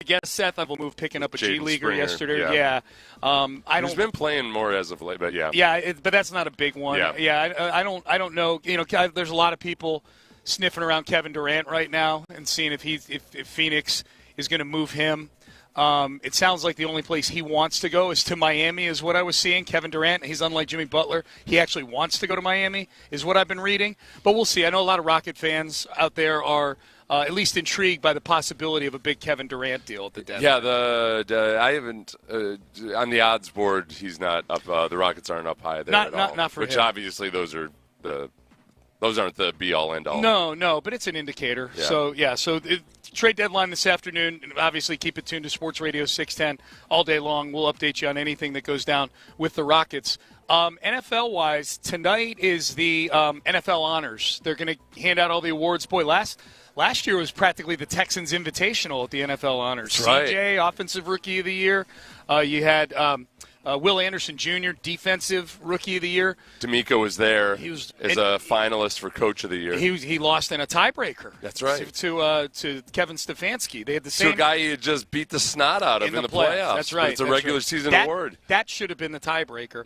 guess, Seth, I will move picking up a Jaden G-Leaguer Springer, yesterday. yeah. He's been playing more as of late, but yeah. Yeah, but that's not a big one. Yeah. I don't know. There's a lot of people sniffing around Kevin Durant right now and seeing if Phoenix is going to move him. It sounds like the only place he wants to go is to Miami, is what I was seeing. Kevin Durant, he's unlike Jimmy Butler. He actually wants to go to Miami, is what I've been reading. But we'll see. I know a lot of Rocket fans out there are at least intrigued by the possibility of a big Kevin Durant deal at the deadline. Yeah, I haven't on the odds board. He's not up. The Rockets aren't up high there at all. Not for which him. Obviously those aren't the be all end all. No, but it's an indicator. Yeah. So trade deadline this afternoon. Obviously, keep it tuned to Sports Radio 610 all day long. We'll update you on anything that goes down with the Rockets. NFL-wise, tonight is the NFL Honors. They're going to hand out all the awards. Boy, last year was practically the Texans Invitational at the NFL Honors. That's right. CJ, Offensive Rookie of the Year. You had Will Anderson Jr., Defensive Rookie of the Year. D'Amico was there as a finalist for Coach of the Year. He lost in a tiebreaker. That's right. To Kevin Stefanski. They had the same. To a guy he had just beat the snot out of in the playoffs. That's right. But it's a regular season award. That should have been the tiebreaker.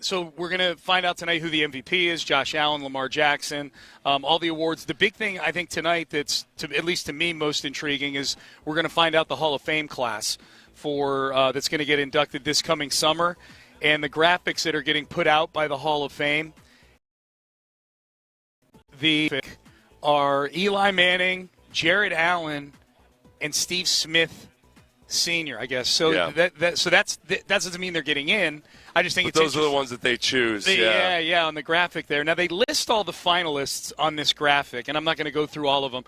So we're going to find out tonight who the MVP is: Josh Allen, Lamar Jackson, all the awards. The big thing I think tonight that's, at least to me, most intriguing is we're going to find out the Hall of Fame class that's going to get inducted this coming summer, and the graphics that are getting put out by the Hall of Fame are Eli Manning, Jared Allen, and Steve Smith Sr., I guess. So that doesn't mean they're getting in. I just think those are the ones that they choose. Yeah, on the graphic there. Now, they list all the finalists on this graphic, and I'm not going to go through all of them.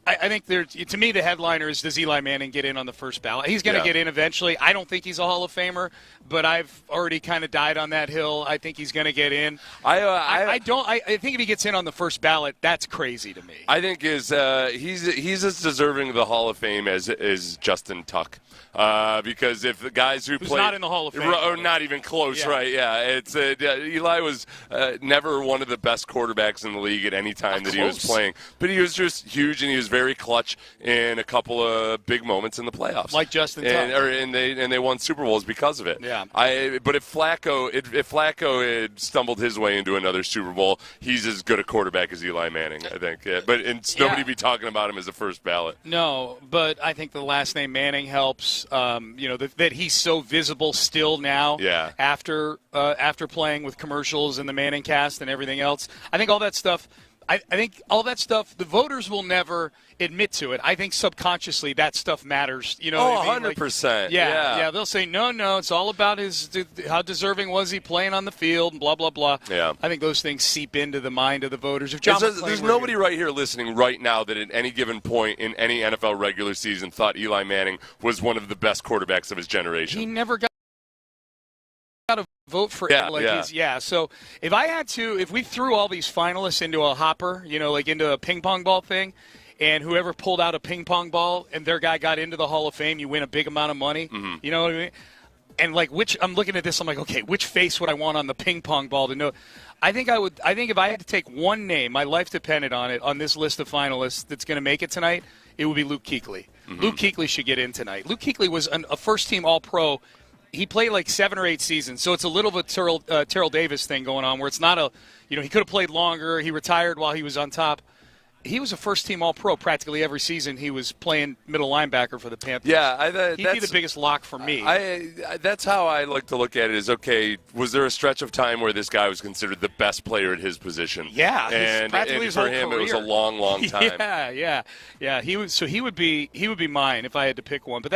I think to me, the headliner is, does Eli Manning get in on the first ballot? He's going to get in eventually. I don't think he's a Hall of Famer, but I've already kind of died on that hill. I think he's going to get in. I think if he gets in on the first ballot, that's crazy to me. I think he's as deserving of the Hall of Fame as Justin Tuck. Because if the guys who's not in the Hall of Fame, or not even close, right? Yeah, it's Eli was never one of the best quarterbacks in the league at any time that he was playing, but he was just huge and he was very clutch in a couple of big moments in the playoffs, like Justin Tuck. And they won Super Bowls because of it. Yeah. But if Flacco had stumbled his way into another Super Bowl, he's as good a quarterback as Eli Manning, I think. Yeah. But nobody be talking about him as a first ballot. No, but I think the last name Manning helps. That he's so visible still now. Yeah. After playing with commercials and the Manning cast and everything else, I think all that stuff. I think all that stuff, the voters will never admit to it. I think subconsciously that stuff matters. 100%. Yeah. They'll say, no, it's all about how deserving was he playing on the field and blah, blah, blah. Yeah. I think those things seep into the mind of the voters. There's nobody right here listening right now that at any given point in any NFL regular season thought Eli Manning was one of the best quarterbacks of his generation. He never got a vote for it. So if we threw all these finalists into a hopper, into a ping pong ball thing, and whoever pulled out a ping pong ball and their guy got into the Hall of Fame, you win a big amount of money. Mm-hmm. You know what I mean? And like I'm looking at this, I'm like, okay, which face would I want on the ping pong ball to know? I think if I had to take one name, my life depended on it, on this list of finalists that's going to make it tonight, it would be Luke Kuechly. Mm-hmm. Luke Kuechly should get in tonight. Luke Kuechly was a first-team All-Pro. He played like 7 or 8 seasons, so it's a little bit Terrell Davis thing going on where it's not he could have played longer. He retired while he was on top. He was a first-team All-Pro practically every season. He was playing middle linebacker for the Panthers. Yeah, he'd be the biggest lock for me. That's how I like to look at it. Is okay. Was there a stretch of time where this guy was considered the best player at his position? Yeah, and for him career. It was a long, long time. Yeah. He would be mine if I had to pick one. But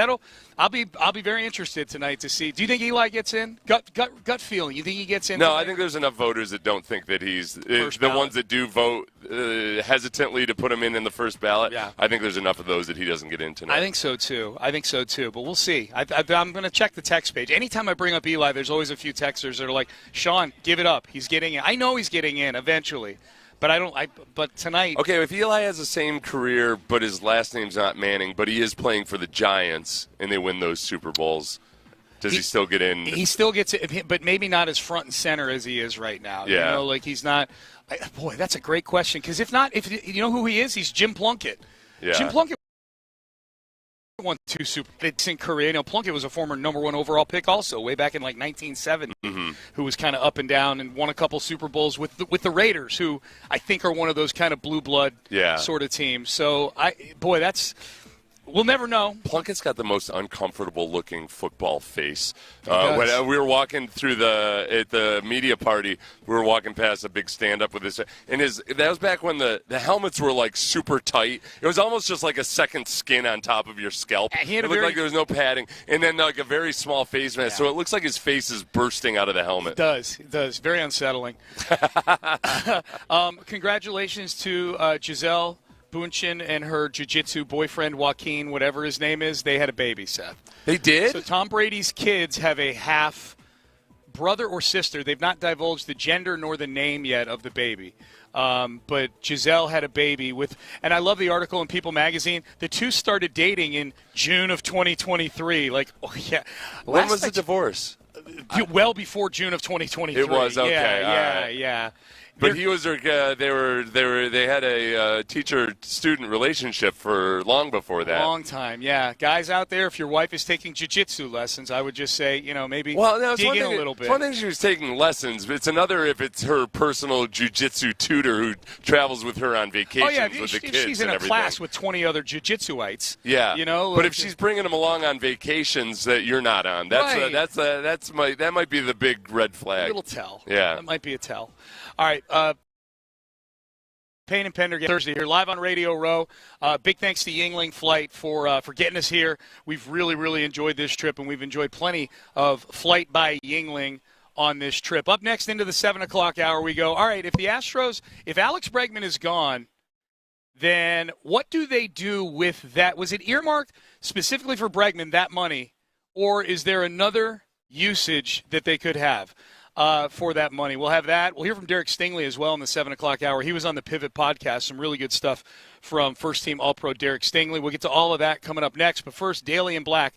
I'll be very interested tonight to see. Do you think Eli gets in? Gut feeling. You think he gets in? No, tonight? I think there's enough voters that don't think that he's First the ballot. ones that do vote hesitantly to put him in the first ballot. Yeah. I think there's enough of those that he doesn't get in tonight. I think so too. But we'll see. I'm going to check the text page. Anytime I bring up Eli, there's always a few texters that are like, Sean, give it up. He's getting in. I know he's getting in eventually. But But tonight. Okay, if Eli has the same career, but his last name's not Manning, but he is playing for the Giants, and they win those Super Bowls, does he still get in? He still gets it, but maybe not as front and center as he is right now. Yeah. He's not. Boy, that's a great question. Because if you know who he is, he's Jim Plunkett. Yeah. Jim Plunkett won 2 Super Bowls in career. Plunkett was a former number 1 overall pick also, way back in like 1970, who was kind of up and down and won a couple Super Bowls with the Raiders, who I think are one of those kind of blue blood sort of teams. So, we'll never know. Plunkett's got the most uncomfortable looking football face. When we were walking through at the media party, we were walking past a big stand-up with this. And that was back when the helmets were like super tight. It was almost just like a second skin on top of your scalp. It looked like there was no padding. And then like a very small face mask. So it looks like his face is bursting out of the helmet. It does. Very unsettling. Congratulations to Giselle Bündchen and her jiu-jitsu boyfriend, Joaquin, whatever his name is. They had a baby, Seth. They did? So Tom Brady's kids have a half brother or sister. They've not divulged the gender nor the name yet of the baby. But Giselle had a baby and I love the article in People Magazine. The two started dating in June of 2023. Like, oh yeah. When was the divorce? Well before June of 2023. It was, okay. Yeah. But he was they had a teacher-student relationship for long before that. Long time, yeah. Guys out there, if your wife is taking jiu-jitsu lessons, I would just say, maybe dig in a little bit. It's one thing she was taking lessons, but it's another if it's her personal jiu-jitsu tutor who travels with her on vacations with the kids. If she's in and a everything. class with 20 other jiu-jitsuites. Yeah. But if she's bringing them along on vacations that you're not on, that might be the big red flag. Little tell. Yeah. That might be a tell. All right, Payne and Pendergast Thursday here, live on Radio Row. Big thanks to Yingling Flight for getting us here. We've really, really enjoyed this trip, and we've enjoyed plenty of Flight by Yingling on this trip. Up next into the 7 o'clock hour we go, all right, if Alex Bregman is gone, then what do they do with that? Was it earmarked specifically for Bregman, that money, or is there another usage that they could have for that money? We'll have that. We'll hear from Derek Stingley as well in the 7 o'clock hour. He was on the Pivot podcast. Some really good stuff from first-team All-Pro Derek Stingley. We'll get to all of that coming up next. But first, Daily in Black.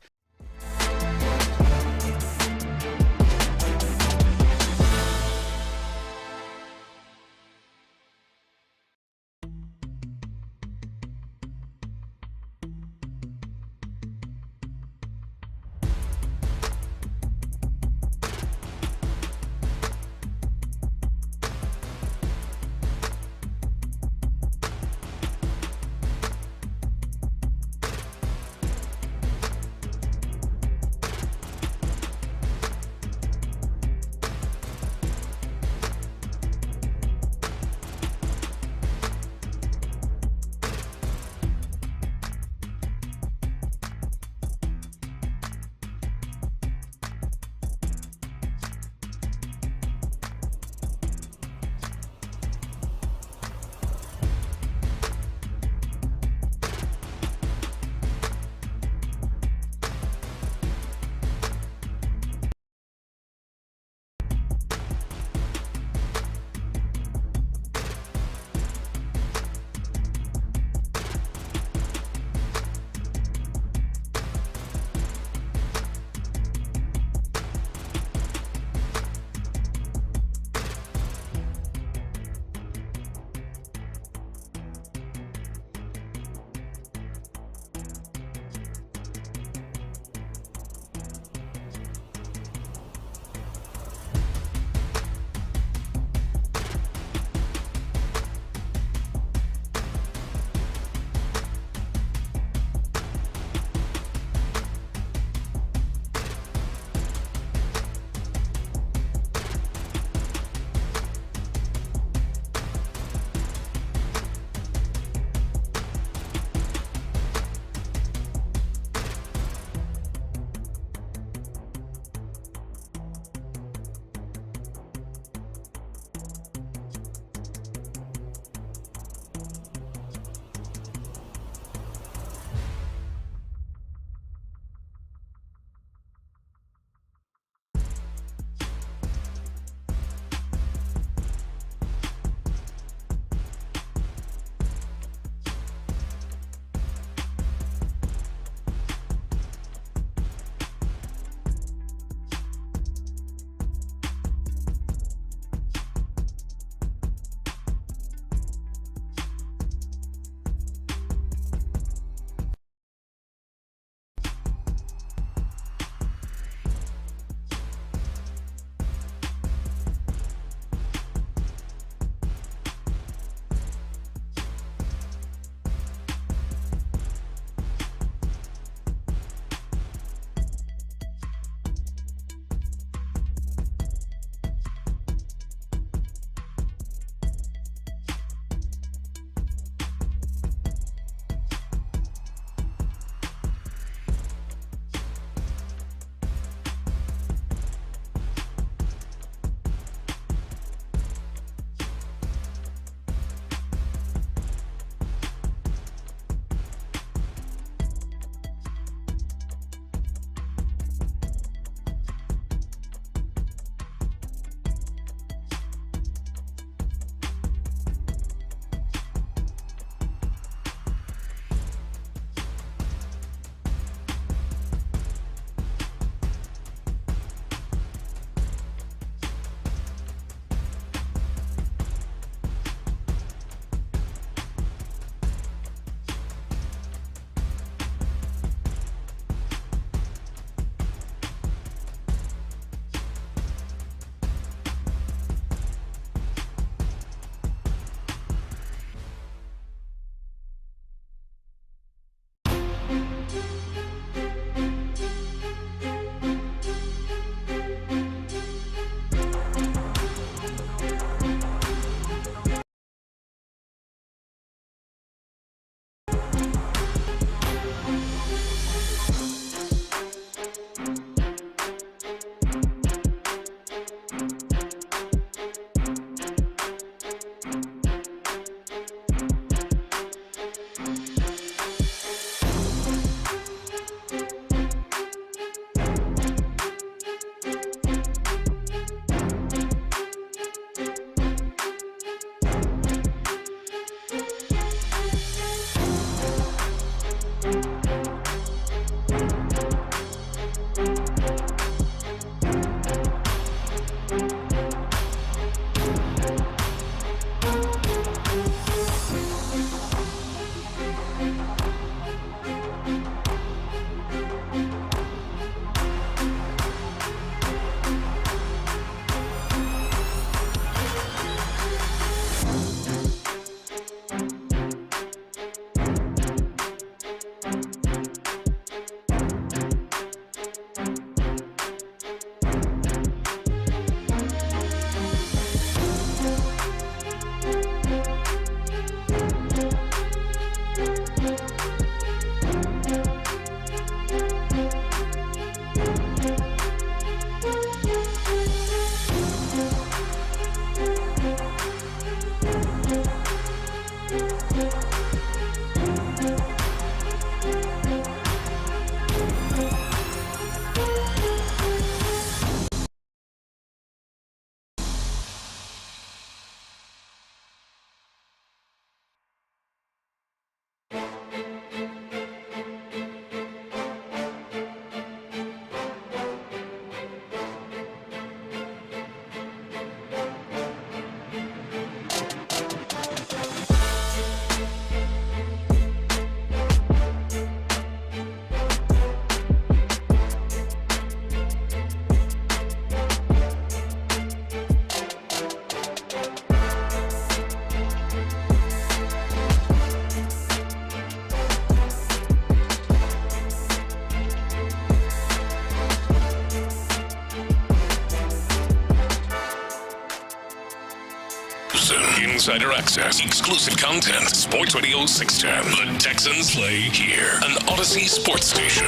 season. Insider access, exclusive content. Sports Radio 610. The Texans play here. An Odyssey sports station.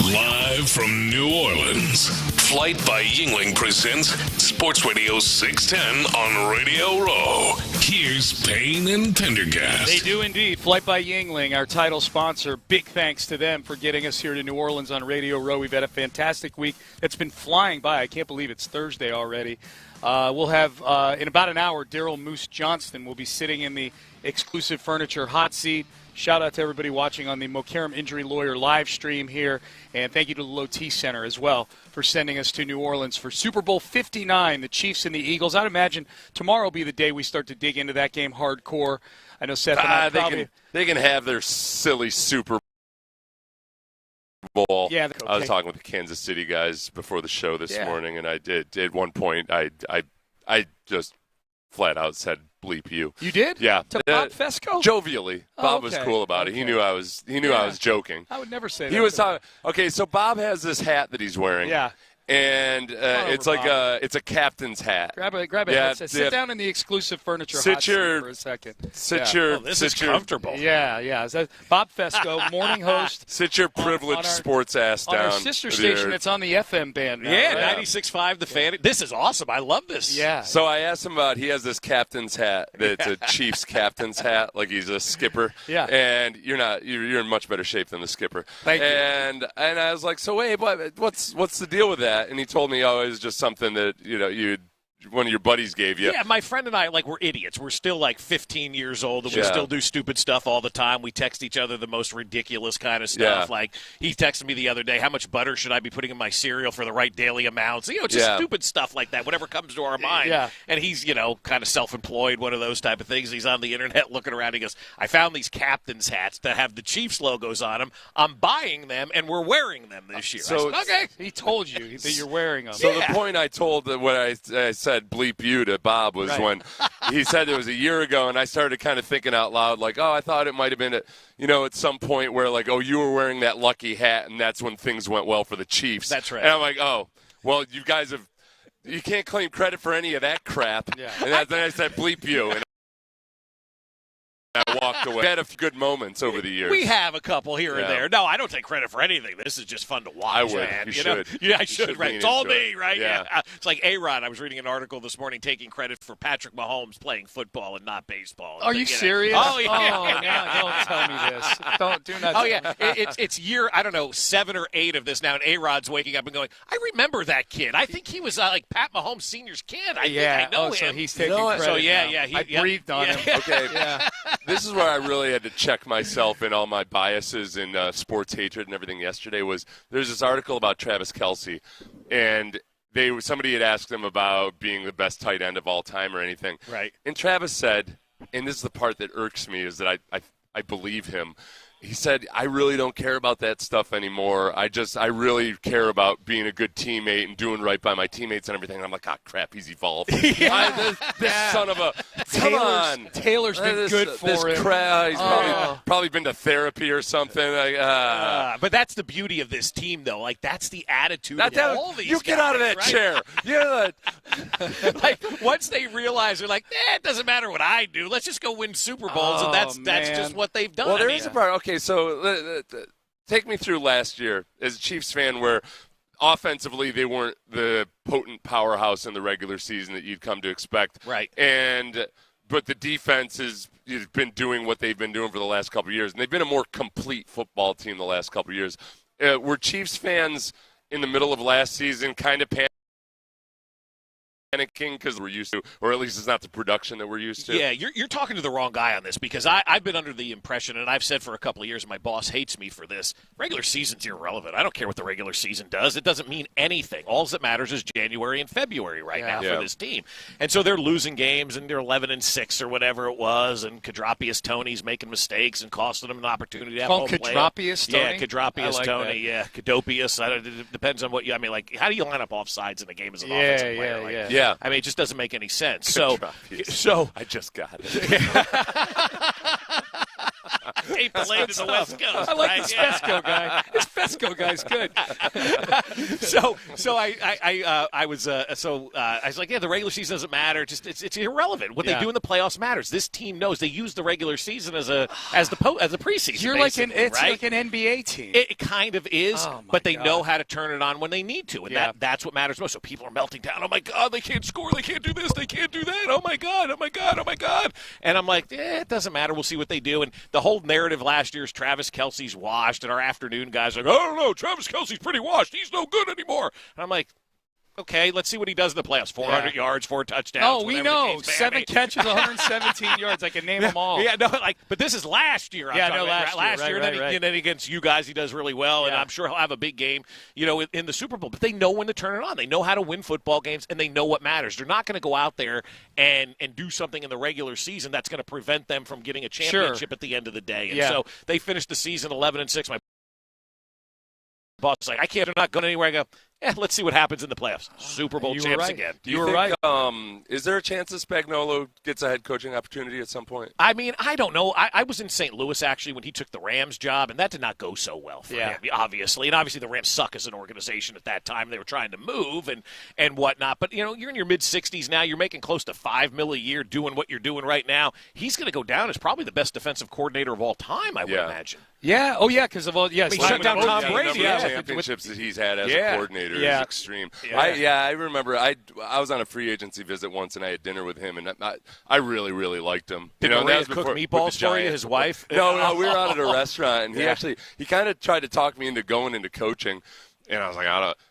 Live from New Orleans, Flight by Yingling presents Sports Radio 610 on Radio Row. Here's Payne and Pendergast. They do indeed. Flight by Yingling, our title sponsor. Big thanks to them for getting us here to New Orleans on Radio Row. We've had a fantastic week. It's been flying by. I can't believe it's Thursday already. We'll have, in about an hour, Daryl Moose Johnston will be sitting in the exclusive furniture hot seat. Shout out to everybody watching on the Mokaram Injury Lawyer live stream here. And thank you to the Lotte Center as well for sending us to New Orleans for Super Bowl 59, the Chiefs and the Eagles. I'd imagine tomorrow will be the day we start to dig into that game hardcore. I know Seth and I probably... They can have their silly Super Bowl. Yeah, I was talking with the Kansas City guys before the show this morning, and I did at one point, I just flat out said, bleep you. You did? Yeah. To Bob Fesco? Jovially. Bob was cool about it. He knew I was joking. I would never say that. He was talking. Okay, so Bob has this hat that he's wearing. Yeah. And it's like it's a captain's hat. Grab it. Yeah, Sit down in the exclusive furniture hot seat for a second. This is comfortable. Yeah. Bob Fesco, morning host. Sit your privileged sports ass down. On our sister station, it's on the FM band now. Yeah, 96.5 The Fan. This is awesome. I love this. Yeah. So I asked him about, he has this captain's hat that's a Chiefs captain's hat, like he's a skipper. Yeah. And you're in much better shape than the skipper. Thank you. And I was like, so wait, what's the deal with that? And he told me, it was just something that, one of your buddies gave you. Yeah, my friend and I, we're idiots. We're still 15 years old, and we still do stupid stuff all the time. We text each other the most ridiculous kind of stuff. Yeah. He texted me the other day, how much butter should I be putting in my cereal for the right daily amounts? Just stupid stuff like that, whatever comes to our mind. Yeah. And he's, kind of self-employed, one of those type of things. He's on the internet looking around. He goes, I found these captain's hats that have the Chiefs logos on them. I'm buying them, and we're wearing them this year. So I said, okay. He told you that you're wearing them. So the point I told, when I said bleep you to Bob, was when he said it was a year ago, and I started kind of thinking out loud, I thought it might have been at some point where you were wearing that lucky hat, and that's when things went well for the Chiefs. That's right. And I'm like, well, you guys you can't claim credit for any of that crap. Yeah. And then I said bleep you, and I walked away. We had a few good moments over the years. We have a couple here and there. No, I don't take credit for anything. This is just fun to watch. I would. Man. You should. Yeah, I should. Right. It's all me, it. right? Yeah. It's like A-Rod. I was reading an article this morning taking credit for Patrick Mahomes playing football and not baseball. Are you serious? Oh, yeah. Oh, yeah. Don't tell me this. Do not. Oh, yeah. It's year, 7 or 8 of this now, and A-Rod's waking up and going, I remember that kid. I think he was Pat Mahomes Sr.'s kid. I know him. So he's taking credit. So, yeah. I breathed on him. Okay. Yeah. This is where I really had to check myself and all my biases and sports hatred and everything yesterday. There's this article about Travis Kelce, and somebody had asked him about being the best tight end of all time or anything. Right. And Travis said, and this is the part that irks me, is that I believe him. He said, I really don't care about that stuff anymore. I really care about being a good teammate and doing right by my teammates and everything. And I'm like, crap, he's evolved. This son of a – come on. Taylor's been good for him. He's probably been to therapy or something. But that's the beauty of this team, though. That's the attitude of all these You get guys, out of that right? chair. You're once they realize, they're like, it doesn't matter what I do. Let's just go win Super Bowls, and that's just what they've done. Well, there is a part. Okay, so take me through last year as a Chiefs fan where offensively they weren't the potent powerhouse in the regular season that you'd come to expect. Right. But the defense has been doing what they've been doing for the last couple of years, and they've been a more complete football team the last couple of years. Were Chiefs fans in the middle of last season kind of panicking because we're used to, or at least it's not the production that we're used to? Yeah, you're talking to the wrong guy on this, because I've been under the impression, and I've said for a couple of years, and my boss hates me for this, regular season's irrelevant. I don't care what the regular season does. It doesn't mean anything. All that matters is January and February now for this team. And so they're losing games, and they're 11-6 or whatever it was, and Kadropius Tony's making mistakes and costing them an opportunity to have home Kadropius Tony? Yeah, Kadropius like Tony, that. yeah. Kadopius. It depends on what you – how do you line up offsides in a game as an offensive player? Yeah. I mean, it just doesn't make any sense. So So I just got it. Tape delayed to the West Coast. I like right? this Fesco guy. This Fesco guy's good. I was like, yeah, the regular season doesn't matter. Just it's irrelevant. What they do in the playoffs matters. This team knows they use the regular season as a preseason. You're like an NBA team. It kind of is, but they God. know how to turn it on when they need to, and that's what matters most. So people are melting down. Oh my God, they can't score. They can't do this. They can't do that. Oh my God. Oh my God. Oh my God. And I'm like, it doesn't matter. We'll see what they do. And the whole narrative last year is Travis Kelce's washed, and our afternoon guys are like, I don't know, Travis Kelce's pretty washed. He's no good anymore. And I'm like, okay, let's see what he does in the playoffs. 400 yards, 4 touchdowns. Oh, we know. 7 catches, 117 yards. I can name them all. Yeah, no, but this is last year. Last year. Right. And then against you guys, he does really well, and I'm sure he'll have a big game, in the Super Bowl. But they know when to turn it on. They know how to win football games, and they know what matters. They're not going to go out there and do something in the regular season that's going to prevent them from getting a championship at the end of the day. And so they finished the season 11-6. My boss is like, they're not going anywhere. I go, let's see what happens in the playoffs. Super Bowl champs again. You were right. Is there a chance that Spagnuolo gets a head coaching opportunity at some point? I mean, I don't know. I was in St. Louis, actually, when he took the Rams job, and that did not go so well for him, obviously. And obviously the Rams suck as an organization at that time. They were trying to move and whatnot. But, you're in your mid-60s now. You're making close to $5 million a year doing what you're doing right now. He's going to go down as probably the best defensive coordinator of all time, I would imagine. Yeah. Oh, yeah, because of all – he shut down Tom Brady. The championships that he's had as a coordinator is extreme. I remember I was on a free agency visit once, and I had dinner with him, and I really, really liked him. Did Maria cook meatballs for you, his wife? No, we were out at a restaurant, and he kind of tried to talk me into going into coaching. And I was like,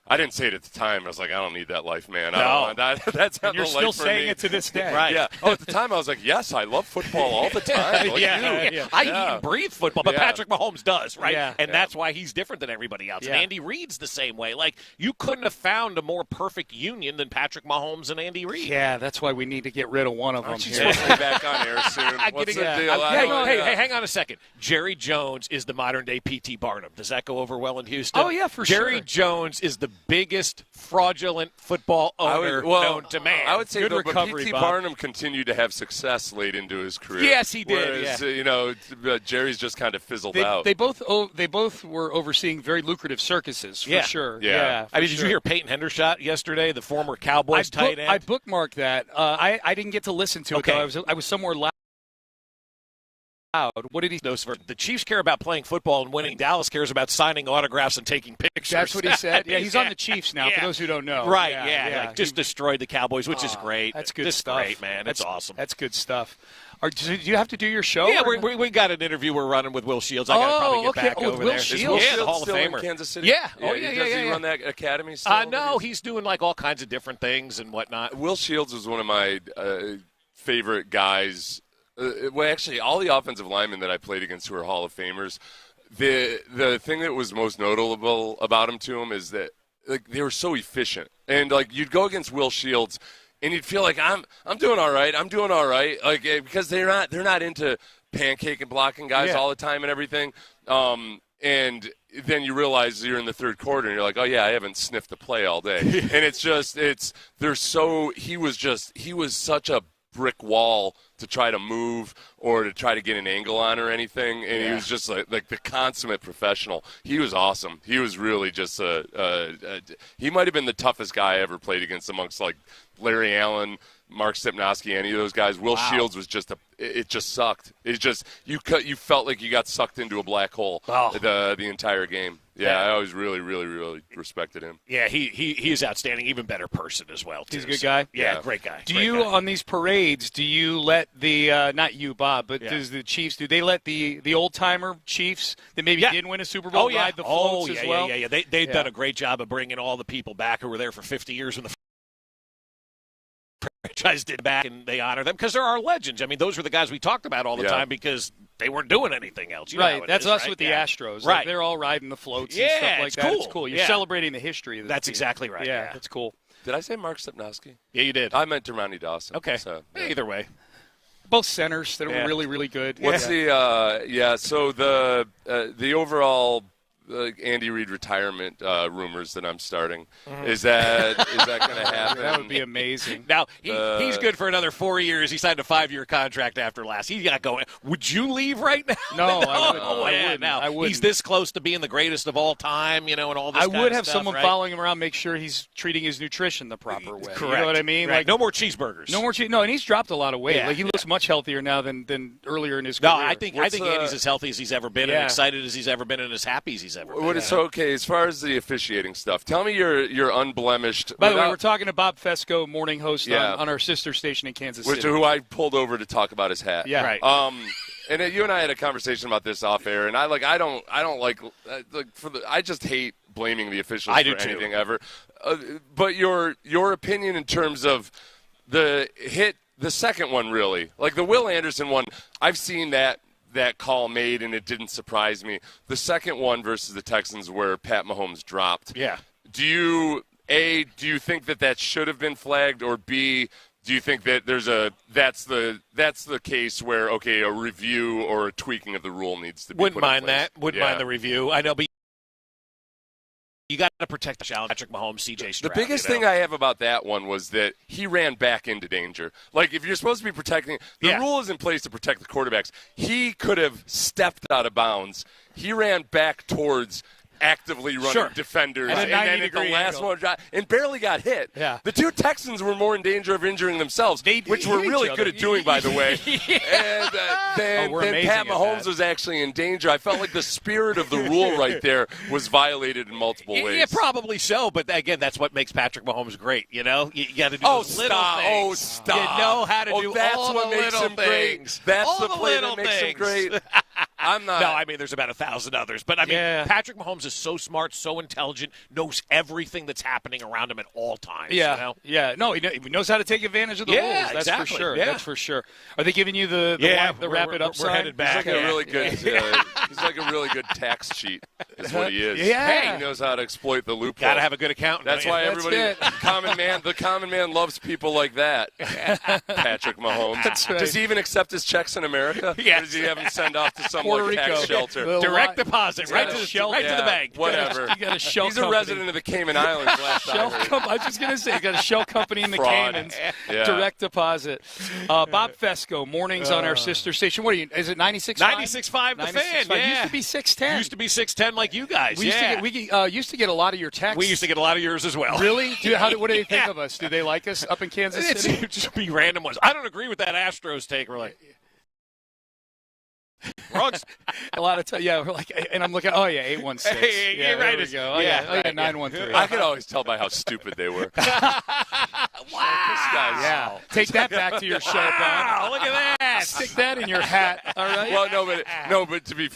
I didn't say it at the time. I was like, I don't need that life, man. I don't want that. That's not the life for me. You're still saying it to this day. Right. Yeah. Oh, at the time, I was like, yes, I love football all the time. Like I eat and breathe football, but Patrick Mahomes does, right? Yeah. And that's why he's different than everybody else. And Andy Reid's the same way. Like, you couldn't have found a more perfect union than Patrick Mahomes and Andy Reid. Yeah, that's why we need to get rid of one of them. Aren't you supposed to be back on air soon? What's the deal? Hey, hang on a second. Jerry Jones is the modern-day P.T. Barnum. Does that go over well in Houston? Oh, yeah, for sure. Jerry Jones is the biggest fraudulent football owner known to man. I would say, Good recovery, but P.T. Bob. Barnum continued to have success late into his career. Yes, he did. Whereas, Jerry's just kind of fizzled out. They both were overseeing very lucrative circuses, for sure. Yeah. I mean, did you hear Payton Hendershot yesterday, the former Cowboys tight end? I bookmarked that. I didn't get to listen to it, though. I was somewhere loud. What did he know? The Chiefs care about playing football and winning. Dallas cares about signing autographs and taking pictures. That's what he said. Yeah, he's on the Chiefs now, for those who don't know. Right, Like, just destroyed the Cowboys, which is great. That's good Just stuff. great, man. That's awesome. That's good stuff. Do you have to do your show? Yeah, we got an interview we're running with Will Shields. I got to probably get back over Will there. Shields? Is Will Shields the Hall still of in Famer. Kansas City? Yeah. Does he run that academy still? No, he's doing like all kinds of different things and whatnot. Will Shields was one of my favorite guys. Well, actually, all the offensive linemen that I played against who are Hall of Famers, the thing that was most notable about him is that they were so efficient. And you'd go against Will Shields, and you'd feel like I'm doing all right. I'm doing all right, because they're not into pancake and blocking guys all the time and everything. And then you realize you're in the third quarter, and you're like, oh yeah, I haven't sniffed the play all day. And he was such a brick wall to try to move or to try to get an angle on or anything, and he was just like the consummate professional. He was awesome. He was really just he might have been the toughest guy I ever played against amongst Larry Allen, Mark Stepnoski, any of those guys. Will Shields was it just sucked. It just you felt like you got sucked into a black hole the entire game. Yeah, I always really, really, really respected him. Yeah, he is outstanding. Even better person as well, too. He's a good guy? Yeah, great guy. On these parades, do you let the, not you, Bob, but does the Chiefs, do they let the old-timer Chiefs that maybe didn't win a Super Bowl ride the floats as well? Yeah. They've done a great job of bringing all the people back who were there for 50 years when the franchise did back, and they honor them because they're our legends. I mean, those were the guys we talked about all the time because they weren't doing anything else. You know how it That's is, us right? with the Astros. Right. They're all riding the floats and stuff like that. Cool. It's cool. You're celebrating the history of the That's team. exactly right. Yeah, that's cool. Did I say Mark Stepnoski? Yeah, you did. I meant Ronnie Dawson. Okay. So, either way. Both centers that were really, really good. What's so the overall Andy Reid retirement rumors that I'm starting. Is that going to happen? That would be amazing. Now, he's good for another 4 years. He signed a 5-year contract after last. He's not going. Would you leave right now? No, I wouldn't. Now, I wouldn't. he's this close to being the greatest of all time, and all this I kind would of have stuff, someone right? following him around, make sure he's treating his nutrition the proper way. Correct. You know what I mean? Right. Like no more cheeseburgers. No more No, and he's dropped a lot of weight. Yeah, Like he looks much healthier now than earlier in his No, career. I think Andy's as healthy as he's ever been, and excited as he's ever been, and as happy as he's ever been. So, okay, as far as the officiating stuff, tell me you're unblemished. By the way, we're talking to Bob Fesco, morning host Yeah. on our sister station in Kansas City. who I pulled over to talk about his hat. Yeah. Right. And you and I had a conversation about this off air, and I just hate blaming the officials for anything ever. But your opinion in terms of the second one, really, like the Will Anderson one, I've seen that call made, and it didn't surprise me. The second one versus the Texans, where Pat Mahomes dropped. Yeah. Do you think that should have been flagged, or B, do you think that that's the case where, okay, a review or a tweaking of the rule needs to be Wouldn't put in mind place? that. Wouldn't mind the review. I know, but you got to protect the child, Patrick Mahomes, C.J. Stroud. The biggest thing I have about that one was that he ran back into danger. Like, if you're supposed to be protecting – the rule is in place to protect the quarterbacks. He could have stepped out of bounds. He ran back towards – actively running defenders, and then at the last one, and barely got hit. Yeah. The two Texans were more in danger of injuring themselves, which we're really good at doing, by the way. And then Pat Mahomes was actually in danger. I felt like the spirit of the rule right there was violated in multiple ways. Yeah, probably so. But again, that's what makes Patrick Mahomes great. You got to do those little things. Oh, stop! You know how to do that's all what the makes little him things. Great. That's all the play that makes him great. I'm not. No, I mean, there's about 1,000 others. But, I mean, Patrick Mahomes is so smart, so intelligent, knows everything that's happening around him at all times. Yeah. You know? Yeah. No, he knows how to take advantage of the rules. That's exactly. for sure. Yeah. That's for sure. Are they giving you the rapid up We're headed back. He's like a really good. He's like a really good tax cheat. Is what he is. Yeah. He knows how to exploit the loophole. Got to have a good accountant. That's why everybody, the common man loves people like that. Patrick Mahomes. That's right. Does he even accept his checks in America? Yes. Or does he have them send off to some Puerto like, tax Rico. shelter? Direct deposit, right to the bank. Whatever. You got a shell He's a company. resident of the Cayman Islands. Last I heard. I was just going to say, you got a shell company in the Fraud. Caymans. Yeah. Direct deposit. Bob Fesco, mornings on our sister station. What are you? Is it 96.5? 96.5 The Fan, yeah. Used to be 610. Used to be 610 like you guys. We used to get a lot of your texts. We used to get a lot of yours as well. Really? What do they think of us? Do they like us up in Kansas City? It'd just be random ones. I don't agree with that Astros take. We're like, wrong. A lot of times, we're like, and I'm looking, 816. Hey, yeah, right. There we go. Oh, yeah, 913. I could always tell by how stupid they were. Wow. Yeah. Take that back to your show, Bob. Wow, look at that. Stick that in your hat, all right? Well, but to be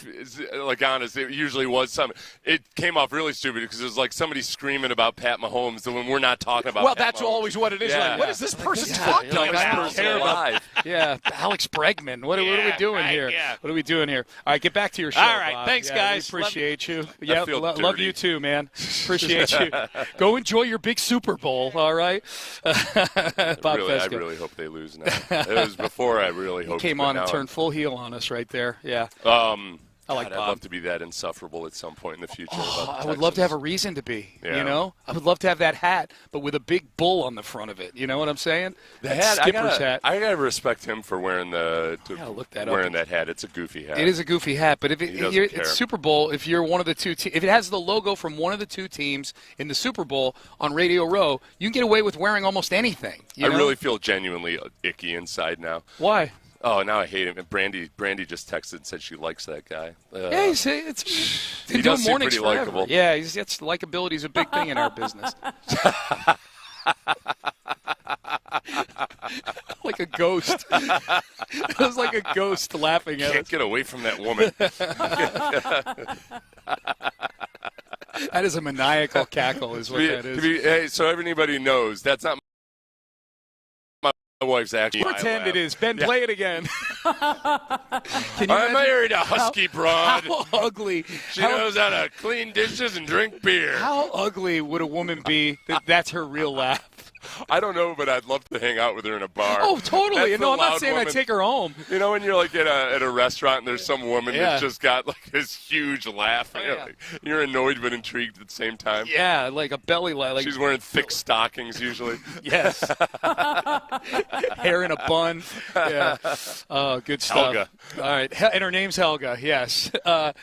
honest, it usually was something. It came off really stupid because it was like somebody screaming about Pat Mahomes when we're not talking about. Well, Pat that's Mahomes. always what it is. Yeah. Like, what is this person Yeah. talking Like, about? This person alive. Yeah, Alex Bregman. What are we doing right, here? yeah. What are we doing here? All right, get back to your show. All right, Bob. thanks, Yeah, guys. We appreciate you. I feel love dirty. you too, man. Appreciate you. Go enjoy your big Super Bowl. All right, Bob I Fesco. really hope they lose now. It was before I really hoped. Came but on now and turned full heel on us right there. Yeah. I like I'd Bob. love to be that insufferable at some point in the future. I would love to have a reason to be. Yeah. You know, I would love to have that hat, but with a big bull on the front of it. You know what I'm saying? The That hat. skipper's hat. I gotta respect him for wearing look that up. wearing that hat. It's a goofy hat. It is a goofy hat, but if He doesn't care. it's Super Bowl, if you're one of the two if it has the logo from one of the two teams in the Super Bowl on Radio Row, you can get away with wearing almost anything. I really feel genuinely icky inside now. Why? Oh, now I hate him. And Brandy just texted and said she likes that guy. Yeah, he's he doing does seem mornings pretty forever. likable. Yeah, that's likability is a big thing in our business. Like a ghost. It was like a ghost laughing at Can't us. get away from that woman. That is a maniacal cackle, is what that is. Hey, so everybody knows that's not my wife's actually. Pretend it is. Ben, play it again. I married a husky broad. How ugly. She knows how to clean dishes and drink beer. How ugly would a woman be that that's her real laugh? I don't know, but I'd love to hang out with her in a bar. Oh, totally. That's No, the I'm not loud saying woman. I take her home. You know, when you're like at a restaurant and there's some woman that's just got like this huge laugh. And you're annoyed but intrigued at the same time. Yeah, like a belly laugh. Like, she's wearing thick stockings usually. Yes. Hair in a bun. Yeah. Oh, good stuff. Helga. All right. And her name's Helga, yes. All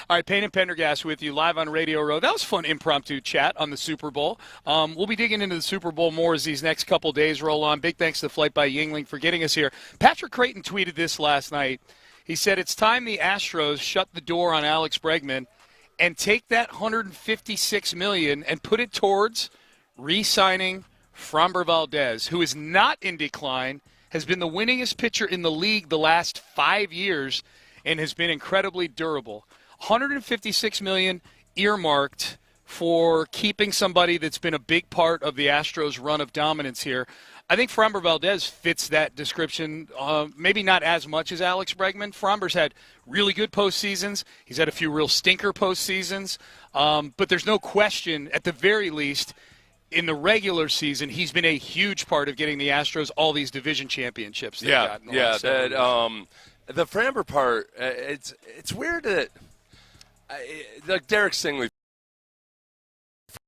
right, Payne and Pendergast with you live on Radio Row. That was fun impromptu chat on the Super Bowl. We'll be digging into the Super Bowl more as these next couple days roll on. Big thanks to Flight by Yingling for getting us here. Patrick Creighton tweeted this last night. He said, it's time the Astros shut the door on Alex Bregman and take that $156 million and put it towards re-signing Framber Valdez, who is not in decline, has been the winningest pitcher in the league the last 5 years, and has been incredibly durable. $156 million earmarked for keeping somebody that's been a big part of the Astros' run of dominance here. I think Framber Valdez fits that description, maybe not as much as Alex Bregman. Framber's had really good postseasons. He's had a few real stinker postseasons. But there's no question, at the very least, in the regular season, he's been a huge part of getting the Astros all these division championships. The Framber part, it's weird that like Derek Singley,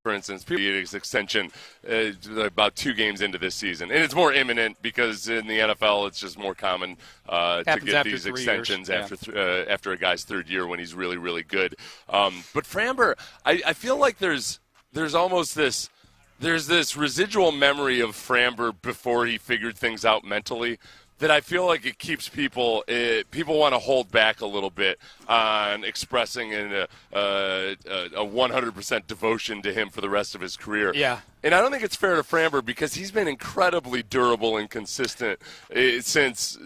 for instance, people get his extension about 2 games into this season. And it's more imminent because in the NFL it's just more common to get these extensions after a guy's 3rd year when he's really, really good. But Framber, I feel like there's almost this residual memory of Framber before he figured things out mentally that I feel like it keeps people want to hold back a little bit on expressing a 100% devotion to him for the rest of his career. Yeah. And I don't think it's fair to Framber because he's been incredibly durable and consistent since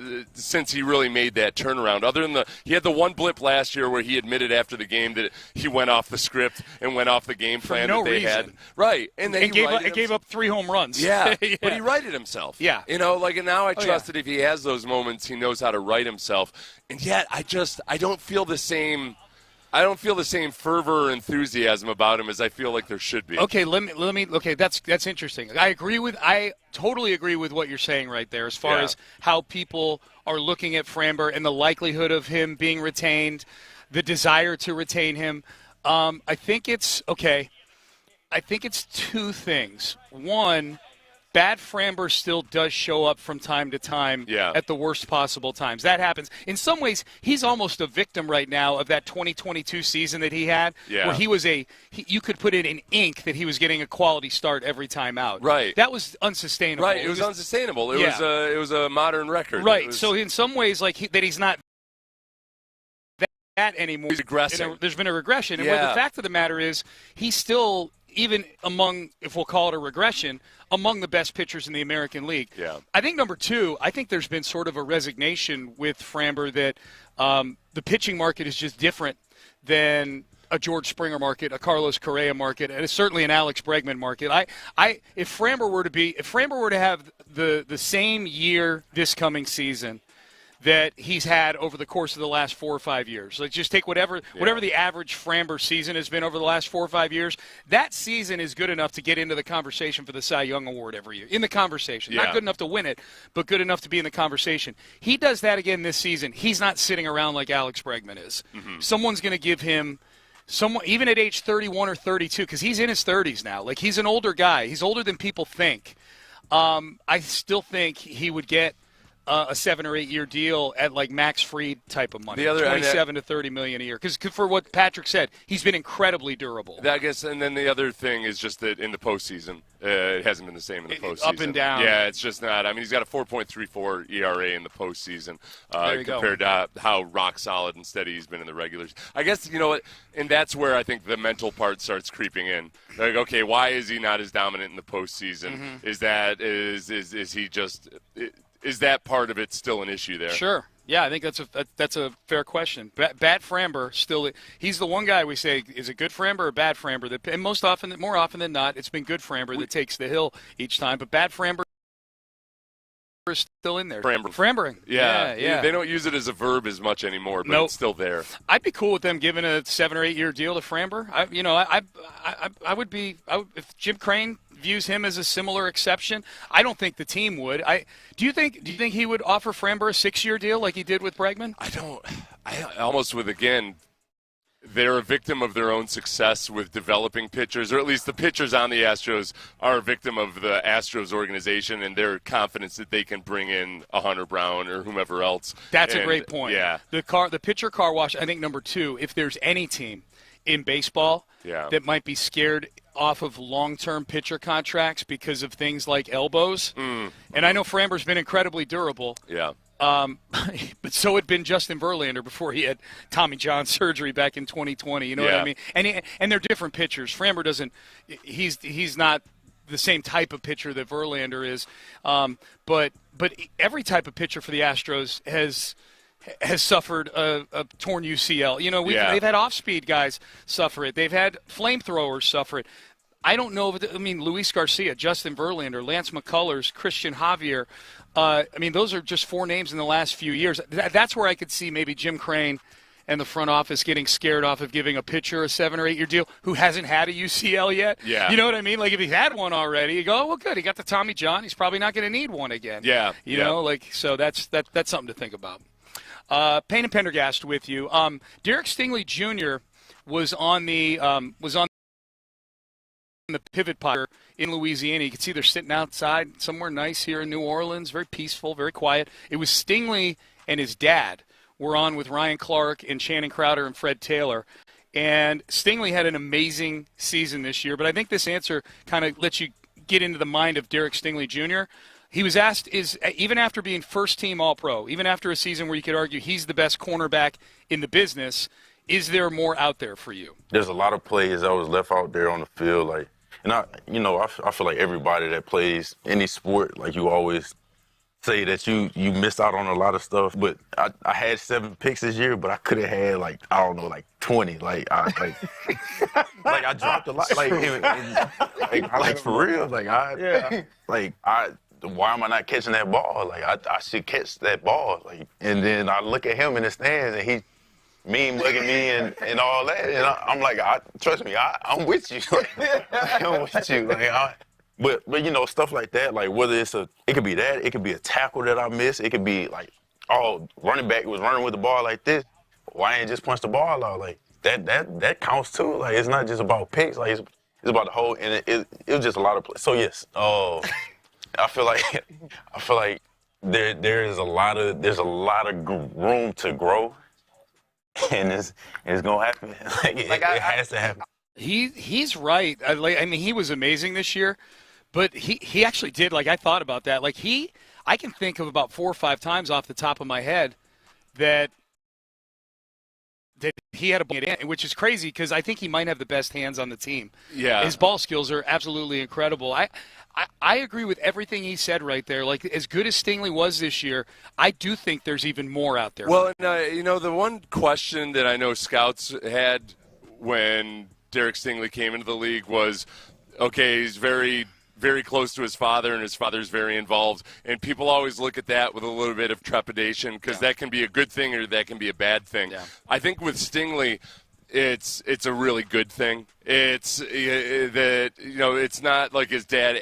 he really made that turnaround. Other than he had the one blip last year where he admitted after the game that he went off the script and went off the game plan that they had. Right. And then he gave up 3 home runs. Yeah. But he righted himself. Yeah. You know, and now I trust that if he has those moments, he knows how to right himself. And yet I don't feel the same fervor or enthusiasm about him as I feel like there should be. Okay, let me. Okay, that's interesting. I totally agree with what you're saying right there, as far as how people are looking at Framber and the likelihood of him being retained, the desire to retain him. I think it's 2 things. One, bad Framber still does show up from time to time at the worst possible times. That happens. In some ways, he's almost a victim right now of that 2022 season that he had, where he was you could put it in ink that he was getting a quality start every time out. Right. That was unsustainable. Right. It was unsustainable. It was a modern record. Right. So in some ways, that he's not that anymore. He's regressing. There's been a regression. And the fact of the matter is, he's still, even among, if we'll call it a regression, among the best pitchers in the American League. Yeah. I think number 2, I think there's been sort of a resignation with Framber that the pitching market is just different than a George Springer market, a Carlos Correa market, and it's certainly an Alex Bregman market. If Framber were to have the same year this coming season that he's had over the course of the last 4 or 5 years. Like, just take whatever the average Framber season has been over the last 4 or 5 years. That season is good enough to get into the conversation for the Cy Young Award every year. In the conversation. Not good enough to win it, but good enough to be in the conversation. He does that again this season. He's not sitting around like Alex Bregman is. Mm-hmm. Someone's going to give him even at age 31 or 32, because he's in his 30s now. Like, he's an older guy. He's older than people think. I still think he would get a 7 or 8 year deal at like Max Fried type of money, 27 to 30 million a year. Because for what Patrick said, he's been incredibly durable. I guess, and then the other thing is just that in the postseason, it hasn't been the same in the postseason. Up and down. Yeah, it's just not. I mean, he's got a 4.34 ERA in the postseason compared to how rock solid and steady he's been in the regulars. I guess, you know what, and that's where I think the mental part starts creeping in. Like, okay, why is he not as dominant in the postseason? Mm-hmm. Is he just? Is that part of it still an issue there? Sure. Yeah, I think that's a fair question. Bad Framber still. He's the one guy we say, is it good Framber or bad Framber? And more often than not, it's been good Framber that takes the hill each time. But bad Framber is still in there. Frambering. Yeah. They don't use it as a verb as much anymore, but it's still there. I'd be cool with them giving a 7 or 8 year deal to Framber. I would be. If Jim Crane views him as a similar exception. I don't think the team would. Do you think he would offer Framber a 6-year deal like he did with Bregman? I almost with, again, they're a victim of their own success with developing pitchers, or at least the pitchers on the Astros are a victim of the Astros organization and their confidence that they can bring in a Hunter Brown or whomever else. That's a great point. Yeah. The pitcher car wash, I think, number 2, if there's any team in baseball that might be scared off of long-term pitcher contracts because of things like elbows. And I know Framber's been incredibly durable. Yeah. But so had been Justin Verlander before he had Tommy John surgery back in 2020. You know what I mean? And they're different pitchers. Framber doesn't. He's not the same type of pitcher that Verlander is. But every type of pitcher for the Astros has suffered a torn UCL. You know, they've had off-speed guys suffer it. They've had flamethrowers suffer it. I don't know. Luis Garcia, Justin Verlander, Lance McCullers, Christian Javier. Those are just 4 names in the last few years. That's where I could see maybe Jim Crane and the front office getting scared off of giving a pitcher a 7 or 8 year deal who hasn't had a UCL yet. Yeah. You know what I mean? Like if he had one already, you go, oh, well, good. He got the Tommy John. He's probably not going to need one again. Yeah. You know, so that's something to think about. Payne and Pendergast with you. Derek Stingley Jr. was on the pivot putter in Louisiana. You can see they're sitting outside somewhere nice here in New Orleans, very peaceful, very quiet. It was Stingley and his dad were on with Ryan Clark and Shannon Crowder and Fred Taylor. And Stingley had an amazing season this year, but I think this answer kind of lets you get into the mind of Derek Stingley Jr. He was asked, even after being first-team All-Pro, even after a season where you could argue he's the best cornerback in the business, is there more out there for you? There's a lot of plays that was left out there on the field, and I feel like everybody that plays any sport, like you always say that you missed out on a lot of stuff. But I had 7 picks this year, but I could have had 20. I dropped a lot. For real. Why am I not catching that ball? I should catch that ball. And then I look at him in the stands and he mugging me and all that, and I'm like, trust me, I'm with you. I'm with you. But stuff like that, whether it could be that, it could be a tackle that I missed, it could be running back was running with the ball like this. Why ain't just punch the ball out? That counts too. It's not just about picks. It's about the whole, and it was just a lot of plays. So yes, I feel like there's a lot of room to grow. And it's gonna happen. It has to happen. He's right. He was amazing this year, but he actually did. I thought about that. I can think of about 4 or 5 times off the top of my head that he had a ball in, which is crazy because I think he might have the best hands on the team. Yeah, his ball skills are absolutely incredible. I agree with everything he said right there. As good as Stingley was this year, I do think there's even more out there. Well, the one question that I know scouts had when Derek Stingley came into the league was, okay, he's very, very close to his father, and his father's very involved. And people always look at that with a little bit of trepidation because that can be a good thing or that can be a bad thing. Yeah. I think with Stingley, it's a really good thing. It's that it's not like his dad.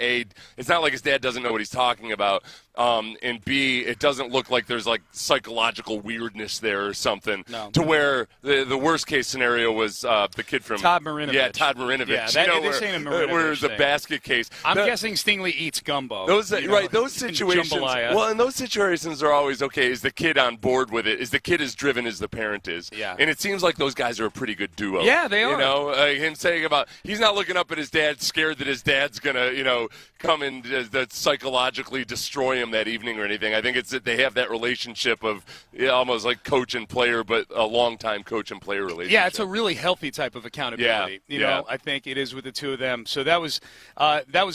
It's not like his dad doesn't know what he's talking about. And B, it doesn't look like there's psychological weirdness there or something. No. To where the worst case scenario was the kid from Todd Marinovich. Yeah, Todd Marinovich. Yeah, this ain't a Marinovich where the thing. basket case. I'm guessing Stingley eats gumbo. Those situations. Jambalaya. Well, and those situations are always okay. Is the kid on board with it? Is the kid as driven as the parent is? Yeah. And it seems like those guys are a pretty good duo. Yeah, they are. Him saying about he's not looking up at his dad, scared that his dad's gonna come and psychologically destroy him that evening or anything. I think it's that they have that relationship of almost like coach and player, but a long-time coach and player relationship. Yeah, it's a really healthy type of accountability. Yeah. I think it is with the two of them. So that was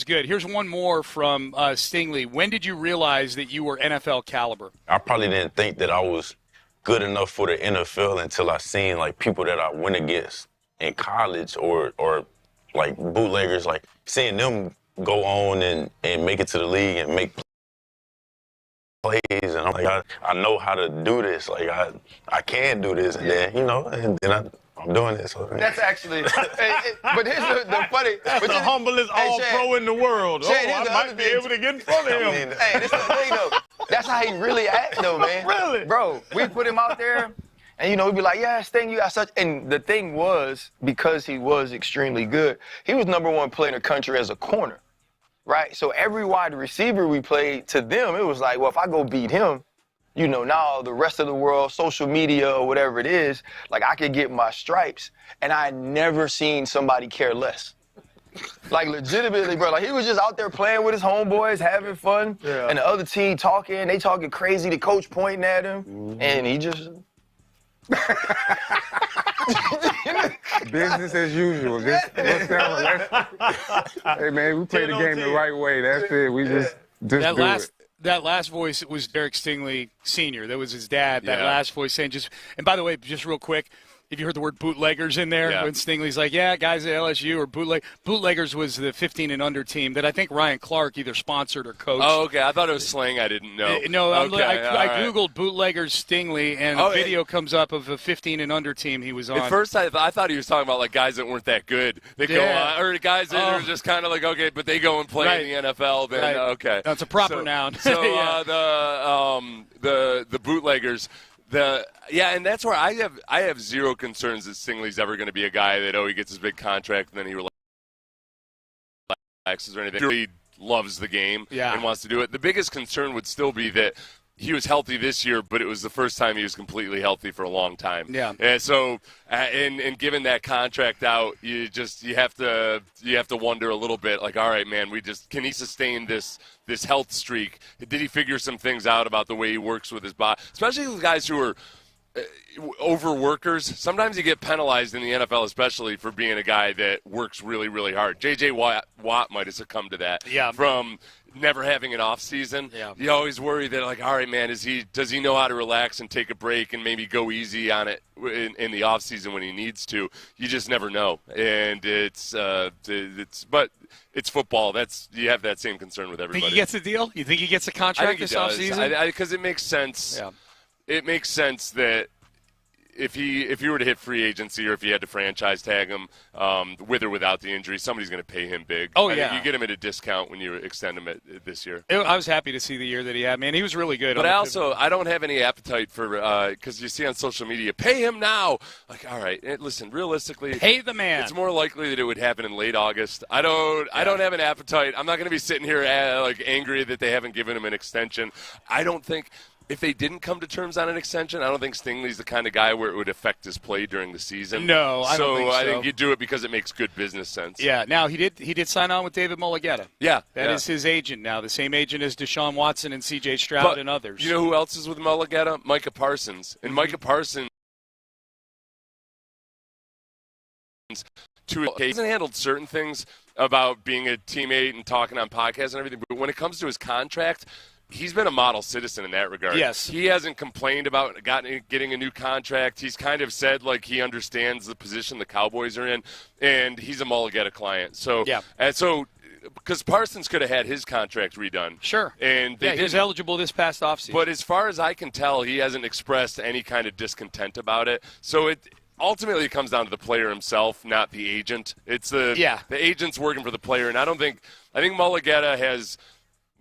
good. Here's one more from Stingley. When did you realize that you were NFL caliber? I probably didn't think that I was good enough for the NFL until I seen people that I went against in college or bootleggers, seeing them go on and make it to the league and make plays, and I'm I know how to do this. I can do this, and then I'm doing this. That's actually, but here's the funny. That's the humblest all-pro in the world. I might be able to get in front of him. Hey, this is the thing, though. That's how he really acts, though, man. Really? Bro, we put him out there, and, we'd be like, yeah, Sting, you got such. And the thing was, because he was extremely good, he was #1 player in the country as a corner, right? So every wide receiver we played, to them, it was like, well, if I go beat him, now the rest of the world, social media or whatever it is, like I could get my stripes. And I never seen somebody care less. Like legitimately, bro. Like he was just out there playing with his homeboys, having fun. Yeah. And the other team they talking crazy, the coach pointing at him. Mm-hmm. And he just... Business as usual. Just hey man, we play the game the right way. That's it. We just do it. That last voice was Derek Stingley Sr. That was his dad. That last voice saying and by the way, just real quick, if you heard the word bootleggers in there, when Stingley's like, yeah, guys at LSU or bootleggers was the 15 and under team that I think Ryan Clark either sponsored or coached. Oh, okay. I thought it was slang. I didn't know. No, okay, I Googled bootleggers Stingley, and a video comes up of a 15 and under team he was on. At first, I thought he was talking about like guys that weren't that good. They go or guys that are just kind of like, okay, but they go and play in the NFL. Then okay, that's a proper noun. So the bootleggers. And that's where I have zero concerns that Stingley's ever going to be a guy that he gets his big contract and then he relaxes or anything. He really loves the game and wants to do it. The biggest concern would still be that he was healthy this year, but it was the first time he was completely healthy for a long time. Yeah. And so, and given that contract out, you have to wonder a little bit, like, all right, man, can he sustain this health streak? Did he figure some things out about the way he works with his body, especially with guys who are overworkers? Sometimes you get penalized in the NFL, especially for being a guy that works really, really hard. J.J. Watt might have succumbed to that from never having an off season. Yeah. You always worry that, like, all right, man, does he know how to relax and take a break and maybe go easy on it in the off season when he needs to? You just never know, and but it's football. You have that same concern with everybody. Think he gets a deal? You think he gets a contract this off season? Because it makes sense. Yeah. It makes sense that if he were to hit free agency or if you had to franchise tag him with or without the injury, somebody's going to pay him big. Oh, yeah. You get him at a discount when you extend him this year. I was happy to see the year that he had, man. He was really good. But I don't have any appetite for because you see on social media, pay him now. Like, all right, listen, realistically, pay the man. It's more likely that it would happen in late August. I don't have an appetite. I'm not going to be sitting here like angry that they haven't given him an extension. I don't think. If they didn't come to terms on an extension, I don't think Stingley's the kind of guy where it would affect his play during the season. No, I don't think so. I think you do it because it makes good business sense. Yeah. Now he did sign on with David Mulligetta. Yeah, that is his agent now, the same agent as Deshaun Watson and C.J. Stroud and others. You know who else is with Mulligetta? Micah Parsons. And Micah Parsons he hasn't handled certain things about being a teammate and talking on podcasts and everything, but when it comes to his contract, he's been a model citizen in that regard. Yes. He hasn't complained about getting a new contract. He's kind of said, like, he understands the position the Cowboys are in, and he's a Mulligetta client. So, because Parsons could have had his contract redone. Sure. And he was eligible this past offseason. But as far as I can tell, he hasn't expressed any kind of discontent about it. So ultimately, it comes down to the player himself, not the agent. It's the agent's working for the player, and I think Mulligetta has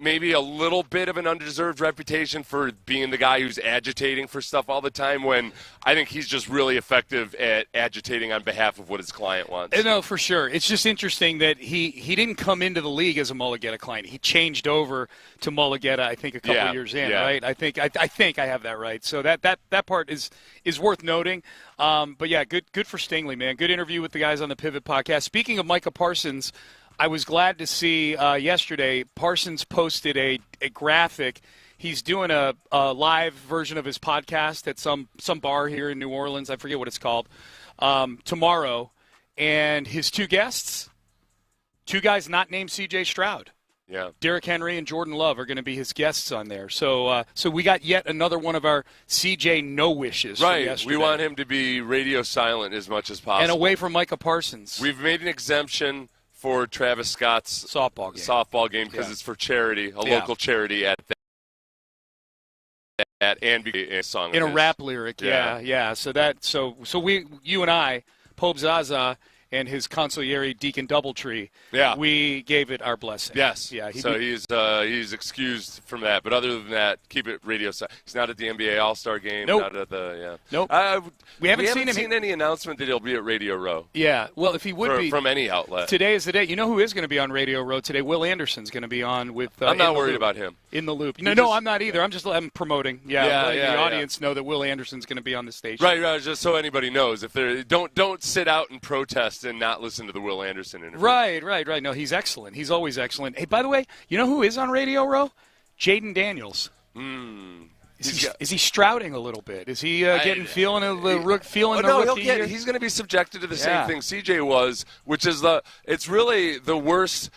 maybe a little bit of an undeserved reputation for being the guy who's agitating for stuff all the time, when I think he's just really effective at agitating on behalf of what his client wants. No, for sure. It's just interesting that he didn't come into the league as a Mulligetta client. He changed over to Mulligetta, I think, a couple years in, right? I think I have that right. So that part is worth noting. But yeah, good for Stingley, man. Good interview with the guys on the Pivot podcast. Speaking of Micah Parsons, I was glad to see yesterday Parsons posted a graphic. He's doing a live version of his podcast at some bar here in New Orleans. I forget what it's called, tomorrow. And his two guests, two guys not named C.J. Stroud. Yeah. Derrick Henry and Jordan Love are going to be his guests on there. So we got yet another one of our C.J. no-wishes from yesterday. We want him to be radio silent as much as possible. And away from Micah Parsons. We've made an exemption for Travis Scott's softball game, because it's for charity, a local charity at that. at that and be a song in of a his. rap lyric. Yeah. So you and I, Pope Zaza and his consigliere Deacon Doubletree, we gave it our blessing. Yes. Yeah. He's excused from that, but other than that, keep it radio. He's not at the NBA All-Star game. Nope. Not at the Nope. We haven't seen any announcement that he'll be at Radio Row. Yeah. Well, if he would be from any outlet. Today is the day. You know who is going to be on Radio Row today? Will Anderson's going to be on with. I'm not worried about him. In the loop. No, I'm not either. I'm promoting. Letting the audience know that Will Anderson's going to be on the station. Right. Just so anybody knows, if they don't sit out and protest and not listen to the Will Anderson interview. Right. No, he's excellent. He's always excellent. Hey, by the way, you know who is on Radio Row? Jaden Daniels. Is he strouting a little bit? Is he feeling the rookie year? He's going to be subjected to the same thing CJ was, which is it's really the worst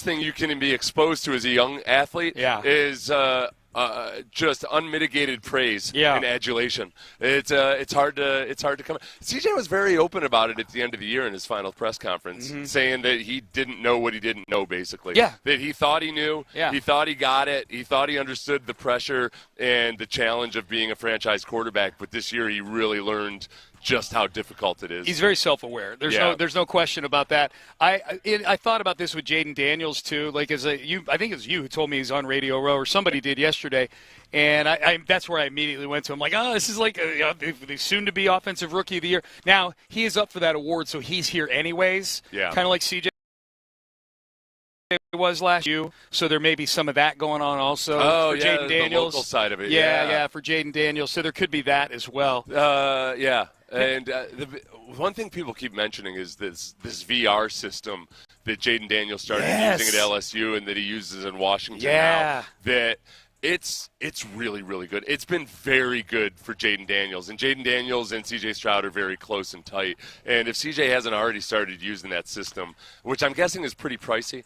thing you can be exposed to as a young athlete is just unmitigated praise and adulation. It's hard to come. CJ was very open about it at the end of the year in his final press conference, saying that he didn't know what he didn't know, basically. Yeah. That he thought he knew. Yeah. He thought he got it. He thought he understood the pressure and the challenge of being a franchise quarterback. But this year he really learned just how difficult it is. He's very self-aware. There's no question about that. I thought about this with Jaden Daniels too. Like I think it was you who told me he's on Radio Row, or somebody did yesterday, and that's where I immediately went to him. Like, this is like the soon-to-be offensive rookie of the year. Now he is up for that award, so he's here anyways. Yeah, kind of like CJ was last year, so there may be some of that going on also for Jaden Daniels. The local side of it. Yeah, for Jaden Daniels. So there could be that as well. Yeah. And the one thing people keep mentioning is this VR system that Jaden Daniels started using at LSU and that he uses in Washington now. That it's really, really good. It's been very good for Jaden Daniels. And Jaden Daniels and C.J. Stroud are very close and tight. And if C.J. hasn't already started using that system, which I'm guessing is pretty pricey,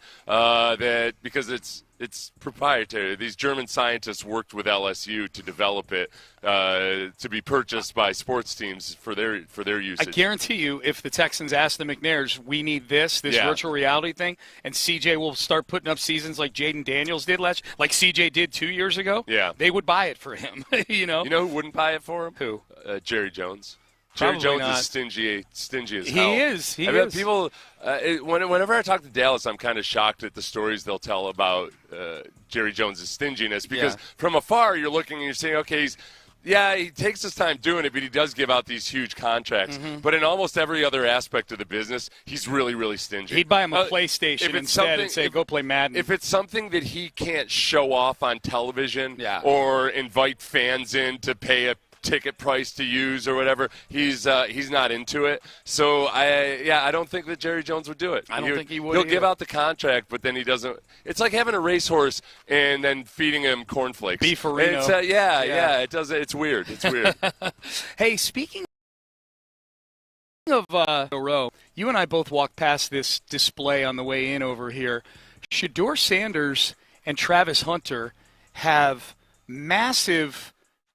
because it's proprietary. These German scientists worked with LSU to develop it to be purchased by sports teams for their usage. I guarantee you, if the Texans ask the McNairs, we need this virtual reality thing, and CJ will start putting up seasons like Jaden Daniels did like CJ did 2 years ago, they would buy it for him. You know who wouldn't buy it for him? Who? Jerry Jones. Probably Jerry Jones not. is stingy as hell. He is. People, whenever I talk to Dallas, I'm kind of shocked at the stories they'll tell about Jerry Jones' stinginess, because from afar you're looking and you're saying, okay, he takes his time doing it, but he does give out these huge contracts. But in almost every other aspect of the business, he's really, really stingy. He'd buy him a PlayStation instead and say, go play Madden. If it's something that he can't show off on television or invite fans in to pay a ticket price to use or whatever, he's not into it. So I don't think that Jerry Jones would do it. I don't think he would. He'll give out the contract, but then he doesn't. It's like having a racehorse and then feeding him cornflakes. Beefarino. It does. It's weird. It's weird. Hey, speaking of row, you and I both walked past this display on the way in over here. Shedeur Sanders and Travis Hunter have massive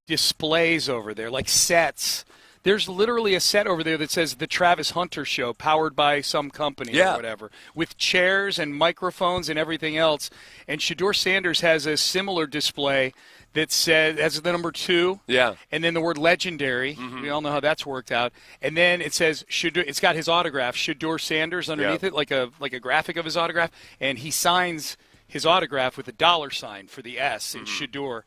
displays over there, like sets. There's literally a set over there that says the Travis Hunter Show, powered by some company or whatever, with chairs and microphones and everything else. And Shedeur Sanders has a similar display that has the number 2, and then the word legendary. We all know how that's worked out. And then it says it's got his autograph, Shedeur Sanders, underneath it, like a graphic of his autograph, and he signs his autograph with a $sign for the S in Shedeur.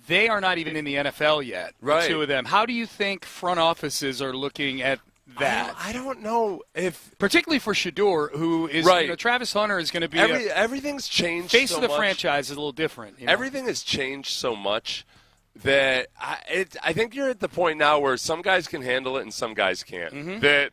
They are not even in the NFL yet, the two of them. How do you think front offices are looking at that? I don't know if, particularly for Shedeur, who is Travis Hunter is going to be everything's changed. Face so of the much. Franchise is a little different. Everything has changed so much that I think you're at the point now where some guys can handle it and some guys can't. That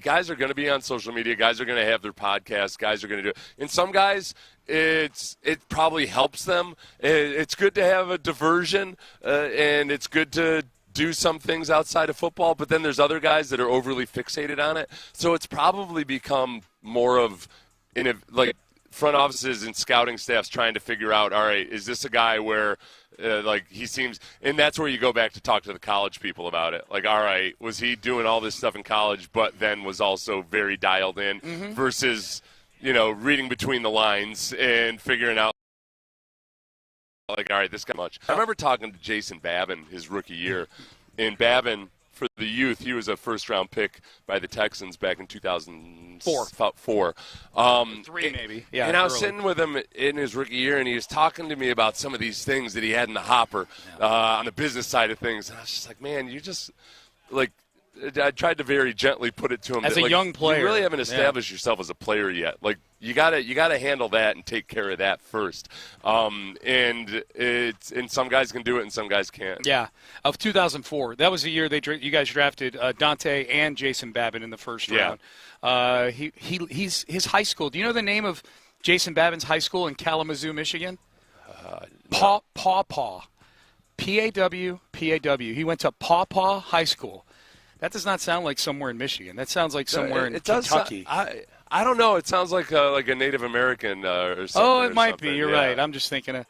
guys are gonna be on social media, guys are gonna have their podcasts, guys are gonna do it. And some guys, it probably helps them. It's good to have a diversion, and it's good to do some things outside of football, but then there's other guys that are overly fixated on it. So it's probably become more of front offices and scouting staffs trying to figure out, all right, is this a guy where he seems, and that's where you go back to talk to the college people about it. Like, all right, was he doing all this stuff in college, but then was also very dialed in versus, reading between the lines and figuring out like, all right, this guy much. I remember talking to Jason Babin his rookie year. In Babin, for the youth, he was a first-round pick by the Texans back in 2004. 3 maybe. Yeah. And I was sitting with him in his rookie year, and he was talking to me about some of these things that he had in the hopper on the business side of things. And I was just like, man, you just, like, I tried to very gently put it to him. As that, a young player. You really haven't established yourself as a player yet. Like, you gotta handle that and take care of that first. And some guys can do it and some guys can't. Yeah, of 2004, that was the year you guys drafted Dante and Jason Babin in the first round. His high school. Do you know the name of Jason Babin's high school in Kalamazoo, Michigan? No. Paw. P-A-W. He went to Paw High School. That does not sound like somewhere in Michigan. That sounds like somewhere in Kentucky. I don't know. It sounds like a Native American or something. Oh, it might be. You're right. I'm just thinking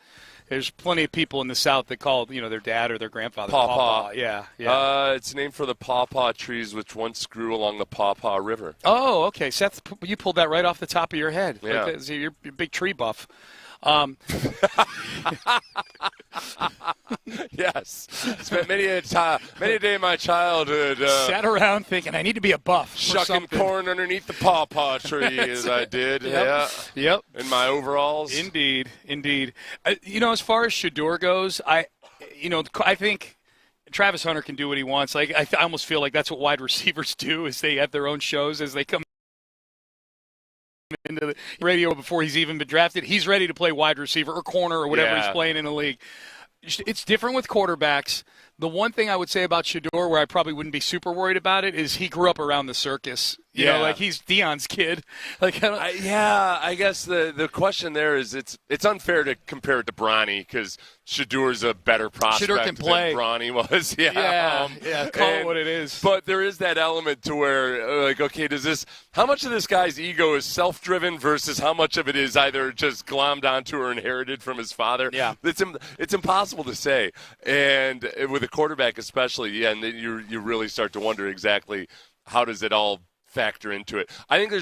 there's plenty of people in the South that call their dad or their grandfather Pawpaw. Yeah. It's named for the pawpaw trees which once grew along the Pawpaw River. Oh, okay. Seth, you pulled that right off the top of your head. Yeah. Like, you're a big tree buff. Yes. Spent many a day of my childhood sat around thinking I need to be a buff. Shucking corn underneath the pawpaw tree as I did. Yep. In my overalls. Indeed. As far as Shedeur goes, I think Travis Hunter can do what he wants. Like I almost feel like that's what wide receivers do, is they have their own shows as they come into the radio before he's even been drafted. He's ready to play wide receiver or corner or whatever he's playing in the league. It's different with quarterbacks. The one thing I would say about Shedeur, where I probably wouldn't be super worried about it, is he grew up around the circus. You know, like he's Dion's kid. Like, I guess the question there is it's unfair to compare it to Bronny because Shedeur's a better prospect Shedeur can play. than Bronny was. Call it what it is. But there is that element to where, okay, how much of this guy's ego is self-driven versus how much of it is either just glommed onto or inherited from his father? Yeah. It's impossible to say. And with a quarterback especially, and then you really start to wonder exactly how does it all factor into it. I think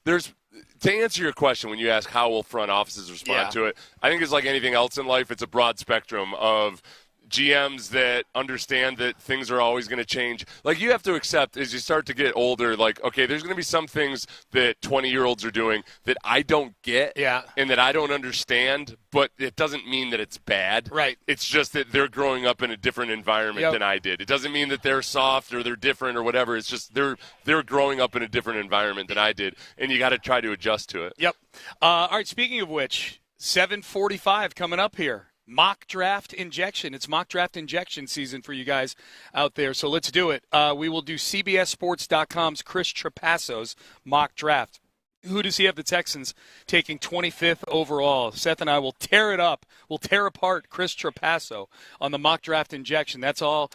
there's to answer your question when you ask how will front offices respond to it, I think it's like anything else in life. It's a broad spectrum of GMs that understand that things are always going to change. Like, you have to accept as you start to get older, like, okay, there's going to be some things that 20-year-olds are doing that I don't get and that I don't understand, but it doesn't mean that it's bad. Right. It's just that they're growing up in a different environment than I did. It doesn't mean that they're soft or they're different or whatever. It's just they're growing up in a different environment than I did, and you got to try to adjust to it. Yep. All right, speaking of which, 7:45 coming up here. Mock draft injection. It's mock draft injection season for you guys out there, so let's do it. We will do CBSSports.com's Chris Trapasso's mock draft. Who does he have the Texans taking 25th overall? Seth and I will tear it up. We'll tear apart Chris Trapasso on the mock draft injection. That's all.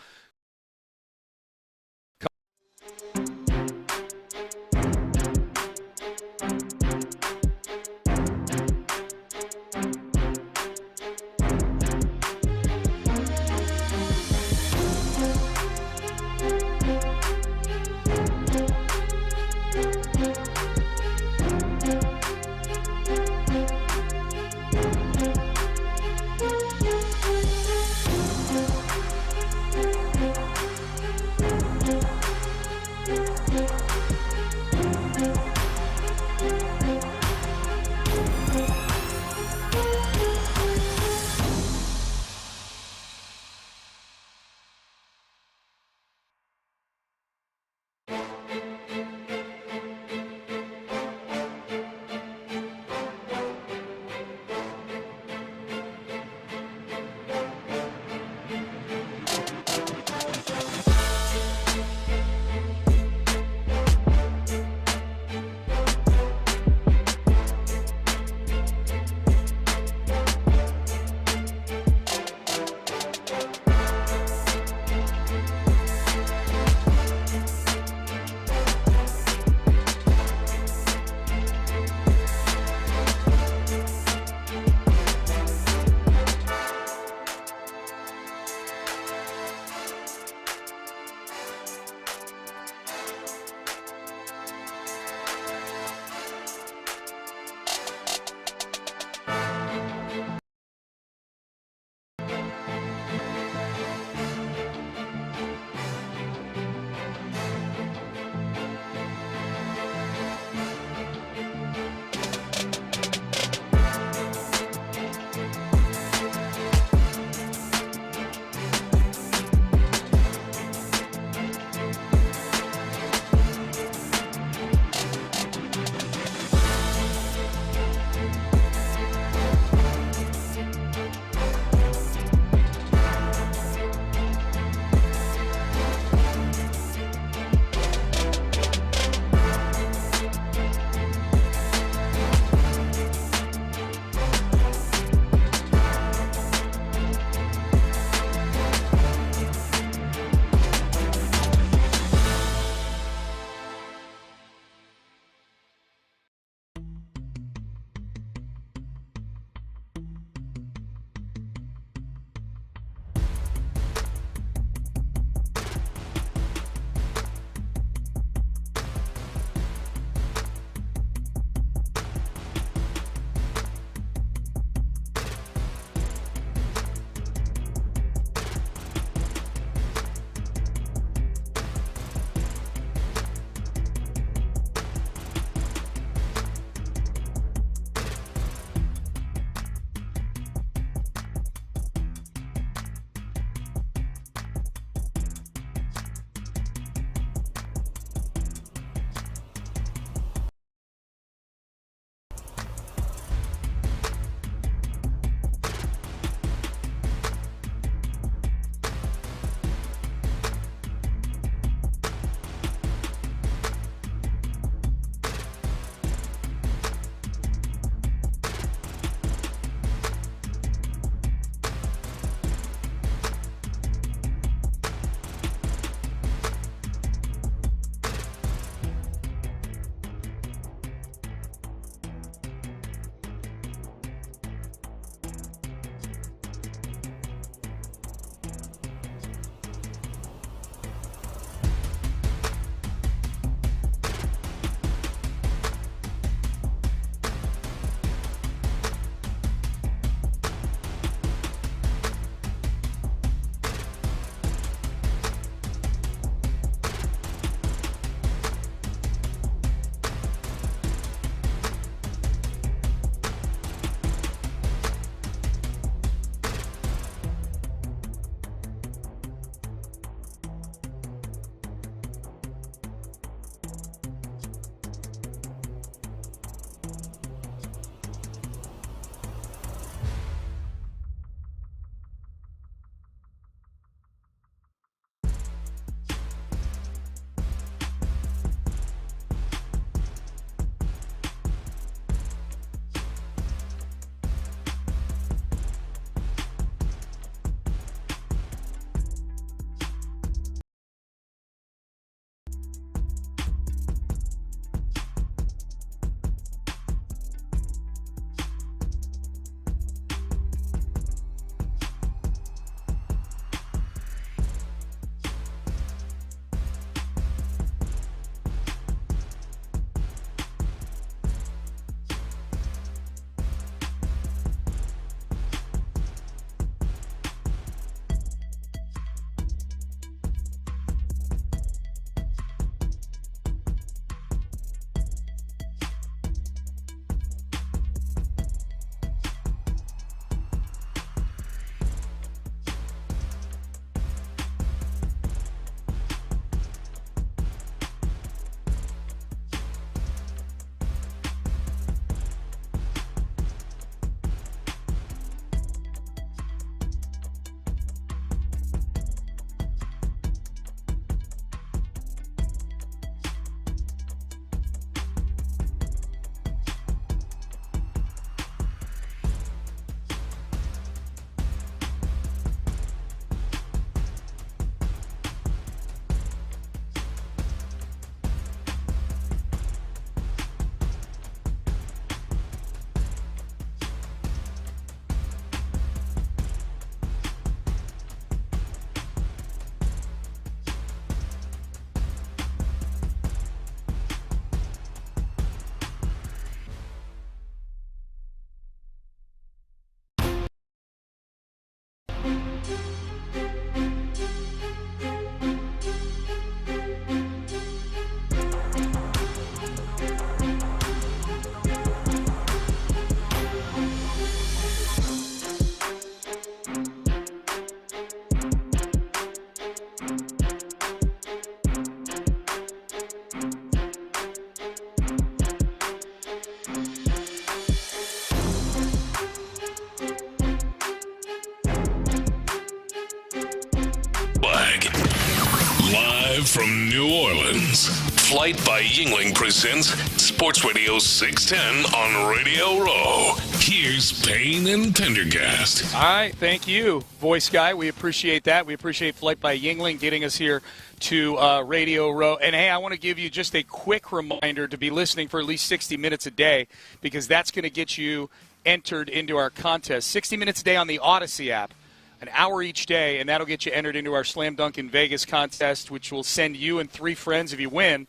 Live from New Orleans, Flight by Yingling presents Sports Radio 610 on Radio Row. Here's Payne and Pendergast. All right, thank you, voice guy. We appreciate that. We appreciate Flight by Yingling getting us here to Radio Row. And, hey, I want to give you just a quick reminder to be listening for at least 60 minutes a day, because that's going to get you entered into our contest. 60 minutes a day on the Odyssey app. An hour each day, and that'll get you entered into our Slam Dunk in Vegas contest, which will send you and 3 friends, if you win,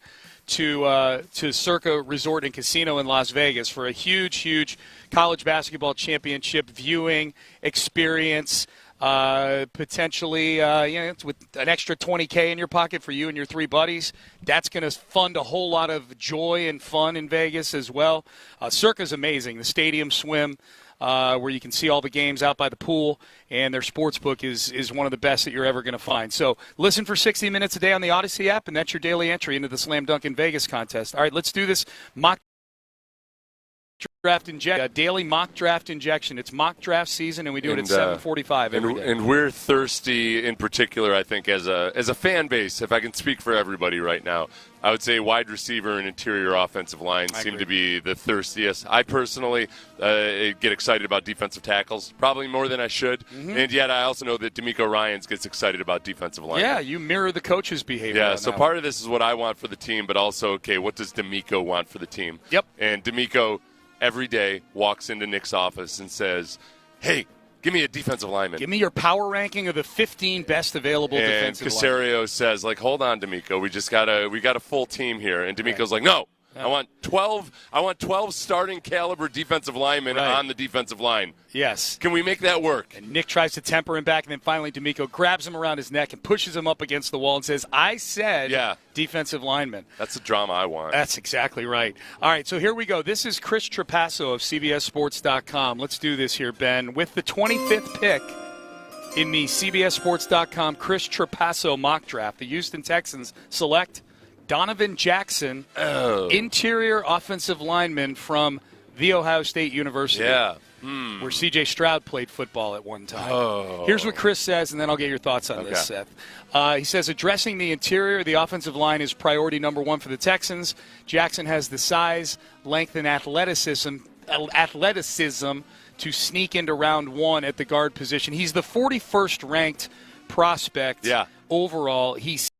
to Circa Resort and Casino in Las Vegas for a huge college basketball championship viewing experience. Potentially, with an extra $20K in your pocket for you and your 3 buddies. That's going to fund a whole lot of joy and fun in Vegas as well. Circa's amazing. The stadium swim, where you can see all the games out by the pool, and their sports book is one of the best that you're ever going to find. So listen for 60 minutes a day on the Odyssey app, and that's your daily entry into the Slam Dunk in Vegas contest. All right, let's do this mock draft daily mock draft injection. It's mock draft season, and we do it at 7:45 every day. And we're thirsty, in particular, I think, as a fan base. If I can speak for everybody right now, I would say wide receiver and interior offensive line seem to be the thirstiest. I personally get excited about defensive tackles, probably more than I should. Mm-hmm. And yet I also know that D'Amico Ryans gets excited about defensive line. Yeah, you mirror the coach's behavior. Yeah, so part of this is what I want for the team, but also, okay, what does D'Amico want for the team? Yep. And D'Amico every day walks into Nick's office and says, hey, give me a defensive lineman. Give me your power ranking of the 15 best available defensive linemen. And Caserio says, hold on, D'Amico, we got a full team here. And D'Amico's like, no. I want 12 starting caliber defensive linemen on the defensive line. Yes. Can we make that work? And Nick tries to temper him back, and then finally D'Amico grabs him around his neck and pushes him up against the wall and says, I said defensive lineman. That's the drama I want. That's exactly right. All right, so here we go. This is Chris Trapasso of CBSSports.com. Let's do this here, Ben. With the 25th pick in the CBSSports.com Chris Trapasso mock draft, the Houston Texans select Donovan Jackson, interior offensive lineman from The Ohio State University, where C.J. Stroud played football at one time. Here's what Chris says, and then I'll get your thoughts on this, Seth. He says, addressing the interior, the offensive line is priority number 1 for the Texans. Jackson has the size, length, and athleticism to sneak into round 1 at the guard position. He's the 41st ranked prospect overall. He's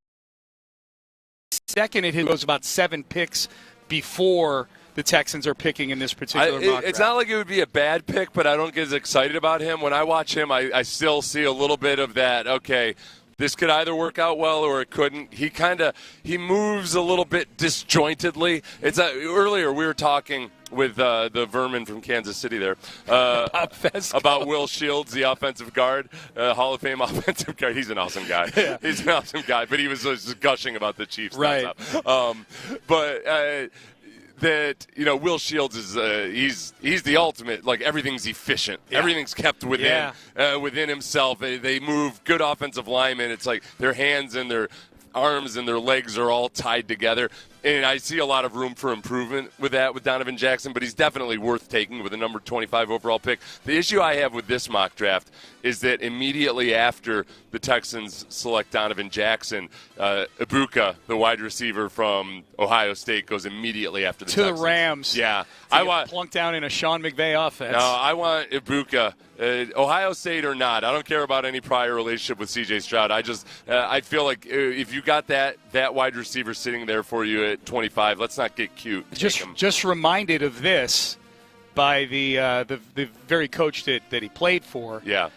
second at his goes about 7 picks before the Texans are picking in this particular mock draft. It's not like it would be a bad pick, but I don't get as excited about him. When I watch him, I still see a little bit of that, okay, this could either work out well or it couldn't. He moves a little bit disjointedly. Earlier we were talking with the Vermin from Kansas City there about Will Shields, the offensive guard, Hall of Fame offensive guard. He's an awesome guy. Yeah. He's an awesome guy, but he was just gushing about the Chiefs. Right. That Will Shields is he's the ultimate, everything's efficient. Everything's kept within himself. They move good offensive linemen. It's like their hands and their arms and their legs are all tied together. And I see a lot of room for improvement with that with Donovan Jackson, but he's definitely worth taking with a number 25 overall pick. The issue I have with this mock draft is that immediately after the Texans select Donovan Jackson, Ibuka, the wide receiver from Ohio State, goes immediately after the Texans. To the Rams. Yeah. I want plunked down in a Sean McVay offense. No, I want Ibuka. Ohio State or not, I don't care about any prior relationship with C.J. Stroud. I feel like if you got that wide receiver sitting there for you at 25, let's not get cute. Just reminded of this by the very coach that he played for. Yeah.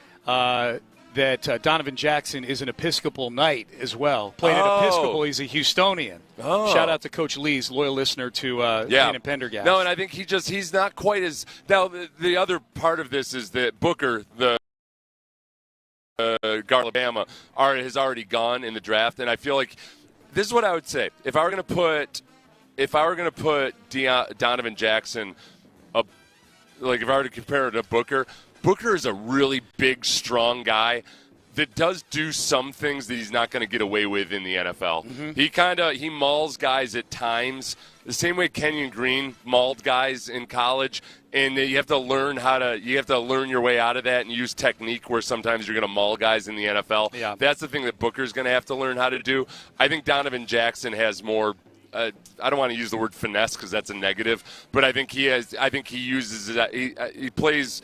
That Donovan Jackson is an Episcopal Knight as well. Played at Episcopal. He's a Houstonian. Shout out to Coach Lee's loyal listener to Payne and Pendergast. No, and I think he's not quite as – now, the other part of this is that Booker, the guard Alabama, has already gone in the draft, and I feel like this is what I would say. If I were going to put Donovan Jackson, if I were to compare it to Booker is a really big, strong guy, that does do some things that he's not going to get away with in the NFL. He mauls guys at times, the same way Kenyon Green mauled guys in college, and you have to learn your way out of that and use technique where sometimes you're going to maul guys in the NFL. Yeah. That's the thing that Booker's going to have to learn how to do. I think Donovan Jackson has more. I don't want to use the word finesse because that's a negative, but I think he plays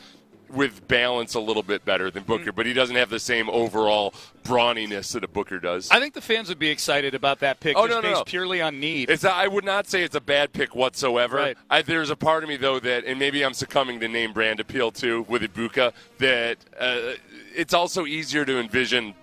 with balance a little bit better than Booker, but he doesn't have the same overall brawniness that a Booker does. I think the fans would be excited about that pick based purely on need. I would not say it's a bad pick whatsoever. Right. There's a part of me, though, that, and maybe I'm succumbing to name brand appeal, too, with Ibuka, that it's also easier to envision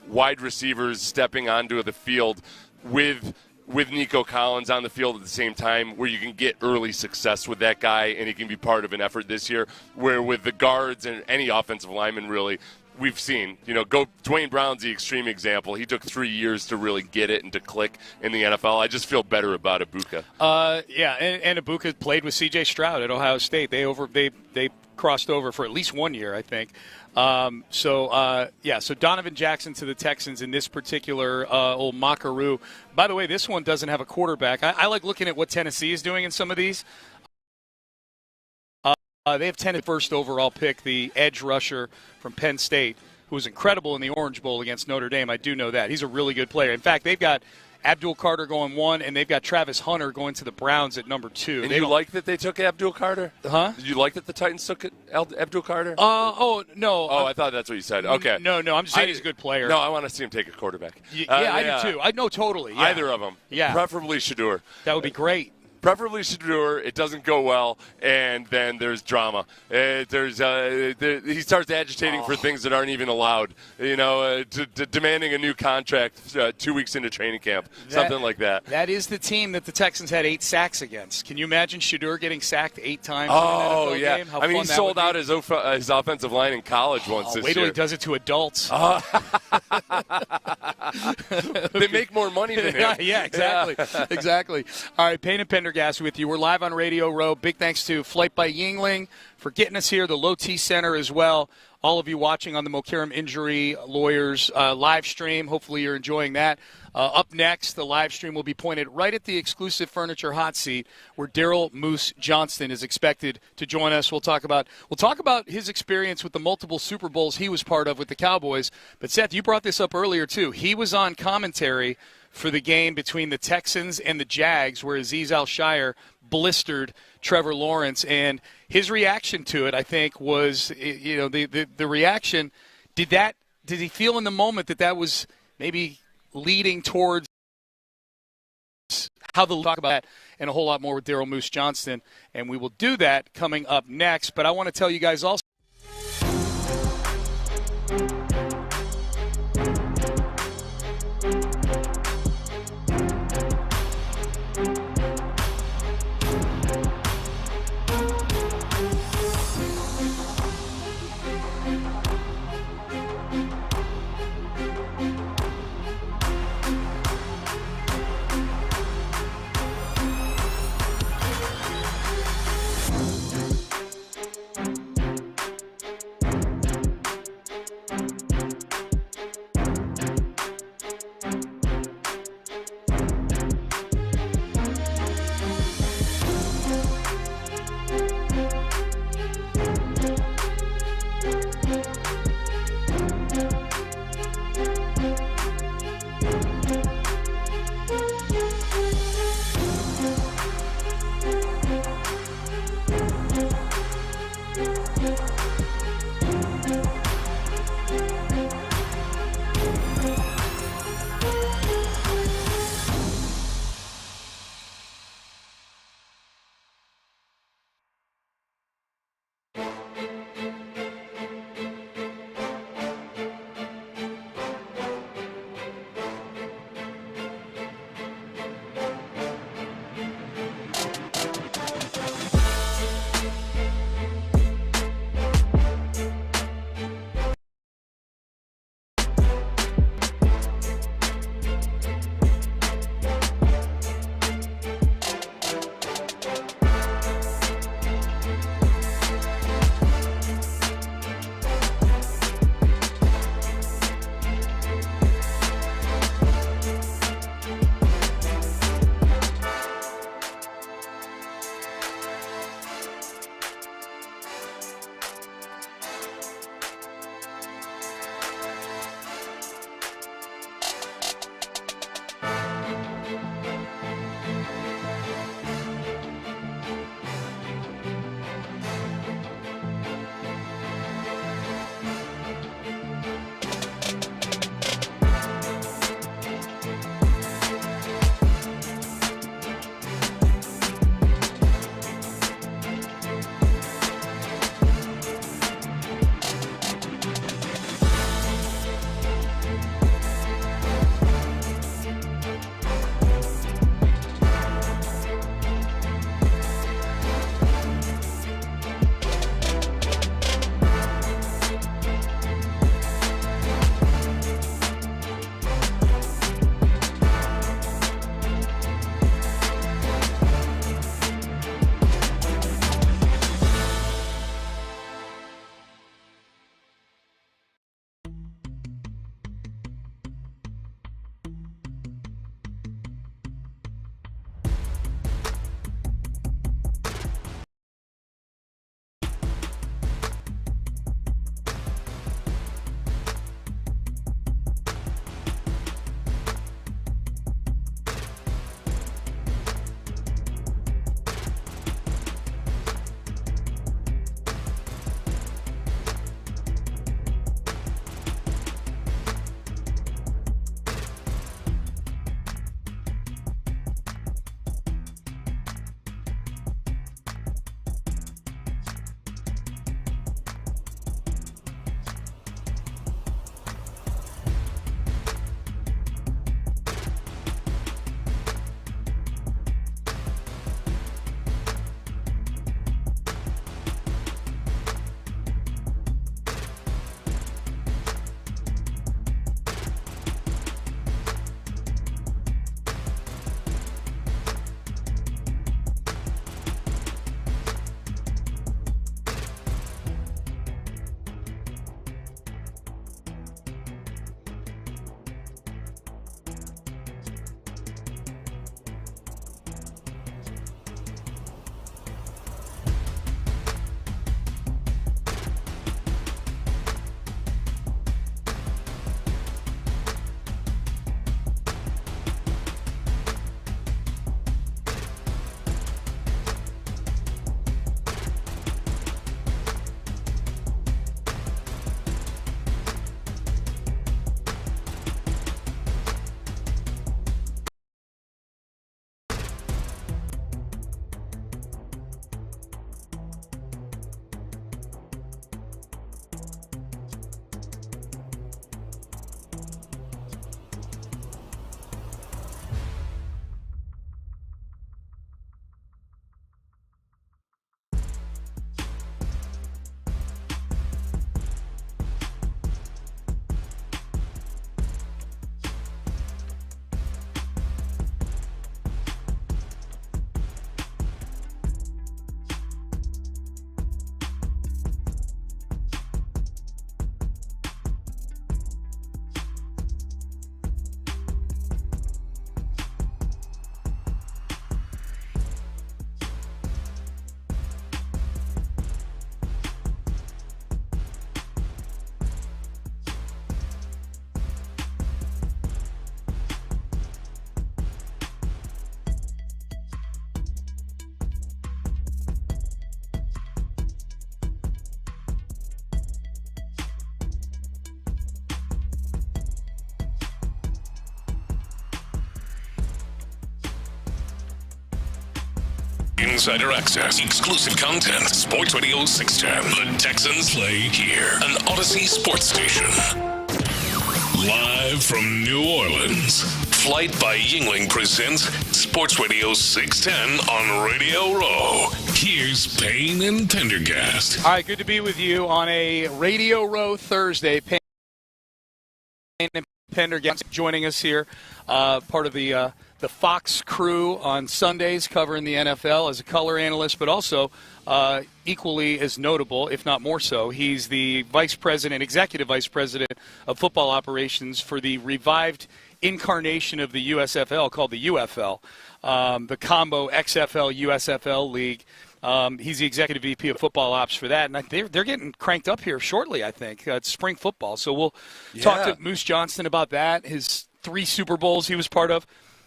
wide receivers stepping onto the field with Nico Collins on the field at the same time, where you can get early success with that guy and he can be part of an effort this year, where with the guards and any offensive lineman really, we've seen, Dwayne Brown's the extreme example. He took 3 years to really get it and to click in the NFL. I just feel better about Ibuka. And Ibuka played with C.J. Stroud at Ohio State. They crossed over for at least 1 year, I think. So Donovan Jackson to the Texans in this particular old Makaru. By the way, this one doesn't have a quarterback. I like looking at what Tennessee is doing in some of these. They have 10th first overall pick, the edge rusher from Penn State, who was incredible in the Orange Bowl against Notre Dame. I do know that. He's a really good player. In fact, they've got Abdul Carter going 1, and they've got Travis Hunter going to the Browns at number 2. And you like that they took Abdul Carter? Huh? Did you like that the Titans took Abdul Carter? No. Oh, I thought that's what you said. Okay. No, I'm just saying he's a good player. No, I want to see him take a quarterback. I do too. I know totally. Yeah. Either of them. Yeah. Preferably Shedeur. That would be great. Preferably Shedeur. It doesn't go well, and then there's drama. He starts agitating for things that aren't even allowed. Demanding a new contract 2 weeks into training camp, something like that. That is the team that the Texans had 8 sacks against. Can you imagine Shedeur getting sacked 8 times? Oh, in an NFL yeah. game? How he fun that sold would out be. his offensive line in college once this wait till year. he does it to adults. They make more money than him. Yeah, exactly. Exactly. All right, Payne and Pendergast with you. We're live on Radio Row. Big thanks to Flight by Yingling for getting us here, the Low T Center as well. All of you watching on the Mokaram Injury Lawyers live stream. Hopefully you're enjoying that. Up next, the live stream will be pointed right at the exclusive furniture hot seat where Daryl Moose Johnston is expected to join us. We'll talk about his experience with the multiple Super Bowls he was part of with the Cowboys. But Seth, you brought this up earlier too. He was on commentary for the game between the Texans and the Jags where Azeez Al-Shire blistered Trevor Lawrence, and his reaction to it, I think, was, the reaction. Did he feel in the moment that was maybe leading towards how they'll talk about that and a whole lot more with Daryl Moose Johnston, and we will do that coming up next. But I want to tell you guys also. Insider access, exclusive content. Sports Radio 610. The Texans play here. An Odyssey sports station. Live from New Orleans, Flight by Yingling presents Sports Radio 610 on Radio Row. Here's Payne and Pendergast. All right, good to be with you on a Radio Row Thursday. Payne and Pendergast joining us here, part of the Fox crew on Sundays covering the NFL as a color analyst, but also equally as notable, if not more so, he's the executive vice president of football operations for the revived incarnation of the USFL called the UFL, the combo XFL USFL league. He's the executive VP of football ops for that, and they're getting cranked up here shortly, I think. It's spring football, so we'll talk to Moose Johnston about that, his 3 Super Bowls he was part of.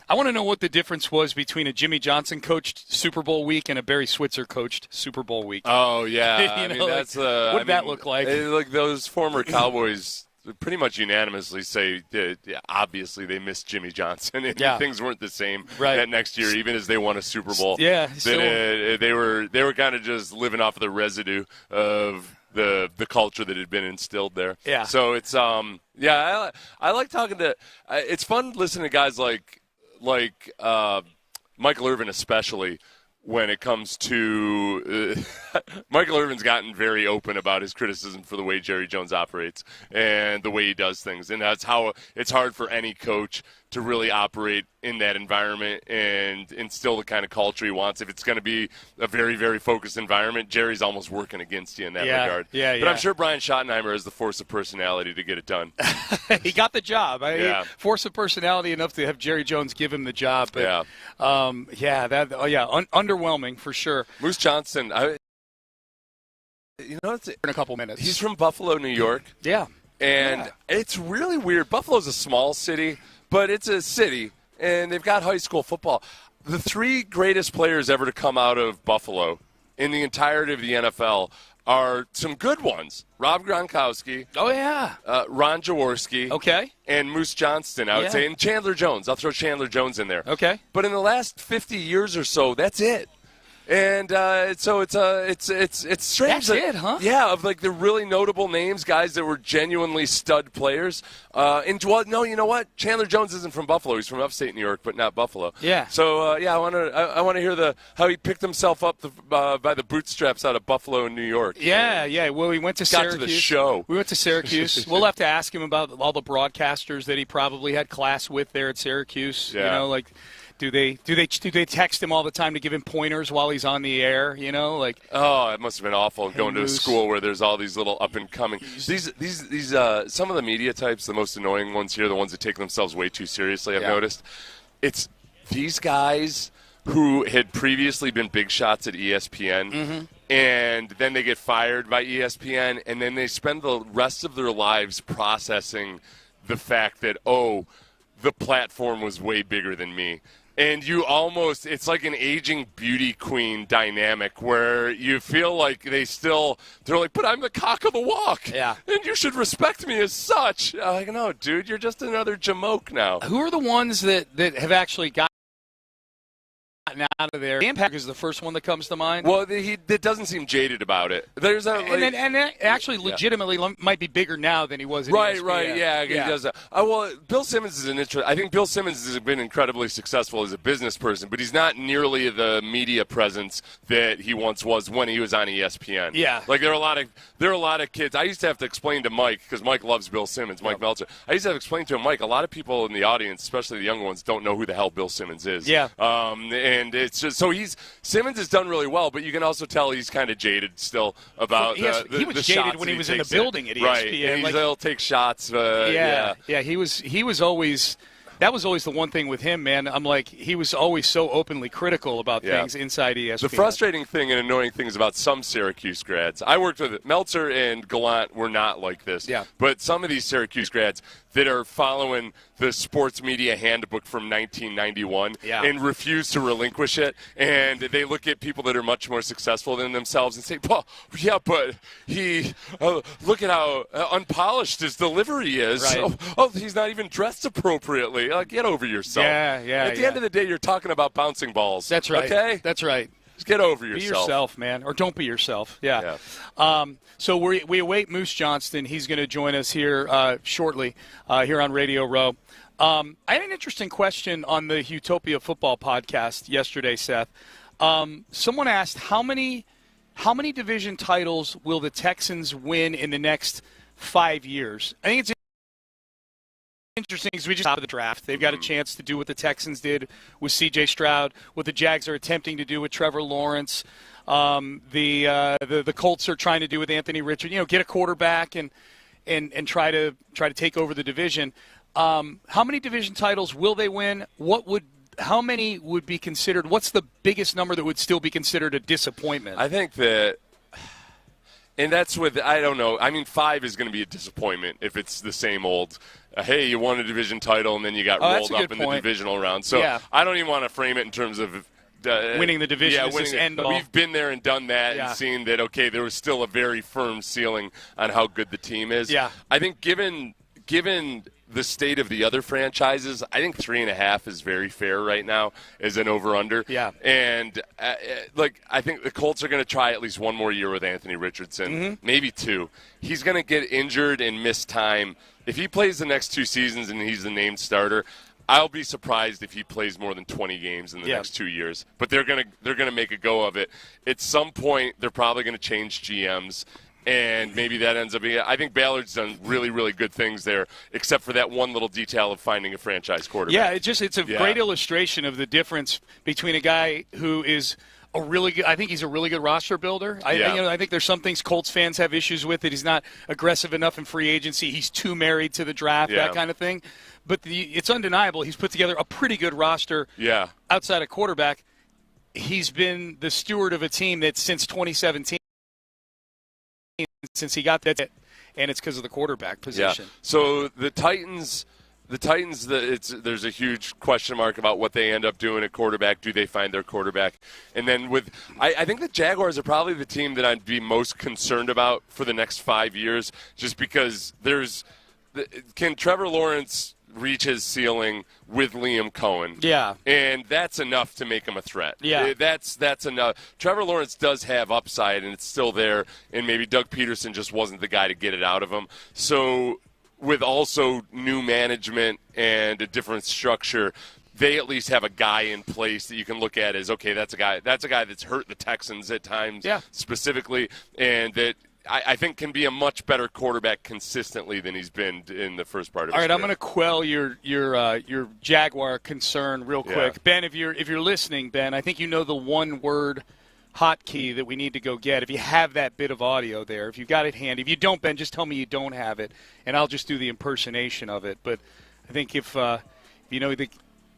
I want to know what the difference was between a Jimmy Johnson coached Super Bowl week and a Barry Switzer coached Super Bowl week. Oh, yeah. What did that look like? Like those former Cowboys pretty much unanimously say that, obviously they missed Jimmy Johnson and things weren't the same that next year, even as they won a Super Bowl. Yeah. They were kind of just living off of the residue of the culture that had been instilled there. Yeah. So it's I like talking to it's fun listening to guys like Michael Irvin, especially when it comes to Michael Irvin's gotten very open about his criticism for the way Jerry Jones operates and the way he does things. And that's how it's hard for any coach to really operate in that environment and instill the kind of culture he wants. If it's going to be a very, very focused environment, Jerry's almost working against you in that regard. But I'm sure Brian Schottenheimer has the force of personality to get it done. He got the job. Force of personality enough to have Jerry Jones give him the job. But, underwhelming for sure. Moose Johnston, in a couple minutes. He's from Buffalo, New York. Yeah. And it's really weird. Buffalo's a small city, but it's a city, and they've got high school football. The 3 greatest players ever to come out of Buffalo in the entirety of the NFL are some good ones. Rob Gronkowski. Oh, yeah. Ron Jaworski. Okay. And Moose Johnston, I would say. And Chandler Jones. I'll throw Chandler Jones in there. Okay. But in the last 50 years or so, that's it. And so it's strange. That's it, huh? Yeah, of like the really notable names, guys that were genuinely stud players. No, you know what? Chandler Jones isn't from Buffalo. He's from upstate New York, but not Buffalo. Yeah. So I want to hear how he picked himself up by the bootstraps out of Buffalo, New York. Yeah. Well, we went to Syracuse. Got to the show. We went to Syracuse. We'll have to ask him about all the broadcasters that he probably had class with there at Syracuse. Yeah. You know, like. Do they text him all the time to give him pointers while he's on the air? You know, like it must have been awful going to a school where there's all these little up and coming. These some of the media types, the most annoying ones here, the ones that take themselves way too seriously. I've noticed it's these guys who had previously been big shots at ESPN, and then they get fired by ESPN, and then they spend the rest of their lives processing the fact that the platform was way bigger than me. And it's like an aging beauty queen dynamic where you feel like they're like, but I'm the cock of the walk. Yeah. And you should respect me as such. I'm like, no, dude, you're just another jamoke now. Who are the ones that have actually gotten out of there? Impact is the first one that comes to mind. Well, it doesn't seem jaded about it. There's actually legitimately might be bigger now than he was at ESPN. Right, yeah. He does that. Bill Simmons is I think Bill Simmons has been incredibly successful as a business person, but he's not nearly the media presence that he once was when he was on ESPN. Yeah. Like there are a lot of kids. I used to have to explain to Mike, because Mike loves Bill Simmons, Mike Meltzer. I used to have to explain to him, Mike, a lot of people in the audience, especially the younger ones, don't know who the hell Bill Simmons is. Yeah. And it's just so Simmons has done really well, but you can also tell he's kind of jaded still about he was jaded when he was in the building at ESPN. Right, and he'll take shots. He was always. That was always the one thing with him, man. I'm like, he was always so openly critical about things inside ESPN. The frustrating thing and annoying things about some Syracuse grads, I worked with Meltzer and Gallant were not like this. Yeah. But some of these Syracuse grads that are following the sports media handbook from 1991 and refuse to relinquish it, and they look at people that are much more successful than themselves and say, well, yeah, but he, look at how unpolished his delivery is. Right. He's not even dressed appropriately. Get over yourself. Yeah. At the end of the day, you're talking about bouncing balls. That's right. Okay? That's right. Just get over yourself. Be yourself, man, or don't be yourself. Yeah. So we await Moose Johnston. He's going to join us here shortly here on Radio Row. I had an interesting question on the Utopia Football podcast yesterday, Seth. Someone asked how many division titles will the Texans win in the next 5 years? I think it's interesting because we just top of the draft. They've got a chance to do what the Texans did with C.J. Stroud, what the Jags are attempting to do with Trevor Lawrence. The Colts are trying to do with Anthony Richard. Get a quarterback and try to take over the division. How many division titles will they win? How many would be considered? What's the biggest number that would still be considered a disappointment? I think that. And that's with, I don't know. I mean, 5 is going to be a disappointment if it's the same old, hey, you won a division title and then you got rolled up in the divisional round. So I don't even want to frame it in terms of winning the division. We've been there and done that and seen that, okay, there was still a very firm ceiling on how good the team is. Yeah. I think given the state of the other franchises, I think 3.5 is very fair right now as an over-under. Yeah. And, I think the Colts are going to try at least one more year with Anthony Richardson, maybe 2. He's going to get injured and miss time. If he plays the next 2 seasons and he's the named starter, I'll be surprised if he plays more than 20 games in the next 2 years. But they're gonna make a go of it. At some point, they're probably going to change GMs. And maybe that ends up being – I think Ballard's done really, really good things there, except for that one little detail of finding a franchise quarterback. Yeah, it's a great illustration of the difference between a guy who is a really good – I think he's a really good roster builder. I think there's some things Colts fans have issues with, that he's not aggressive enough in free agency. He's too married to the draft, that kind of thing. But it's undeniable he's put together a pretty good roster outside of quarterback. He's been the steward of a team that since 2017 – since he got that, and it's because of the quarterback position. Yeah. So the Titans, there's a huge question mark about what they end up doing at quarterback. Do they find their quarterback? And then I think the Jaguars are probably the team that I'd be most concerned about for the next 5 years, just because can Trevor Lawrence reach his ceiling with Liam Cohen? Yeah. And that's enough to make him a threat. Yeah. That's enough. Trevor Lawrence does have upside, and it's still there, and maybe Doug Peterson just wasn't the guy to get it out of him. So with also new management and a different structure, they at least have a guy in place that you can look at as, okay, that's a guy that's hurt the Texans at times specifically, and that I think can be a much better quarterback consistently than he's been in the first part of his career. All right, I'm going to quell your Jaguar concern real quick. Yeah. Ben, if you're listening, Ben, I think you know the one-word hotkey that we need to go get. If you have that bit of audio there, if you've got it handy. If you don't, Ben, just tell me you don't have it, and I'll just do the impersonation of it. But I think if you know the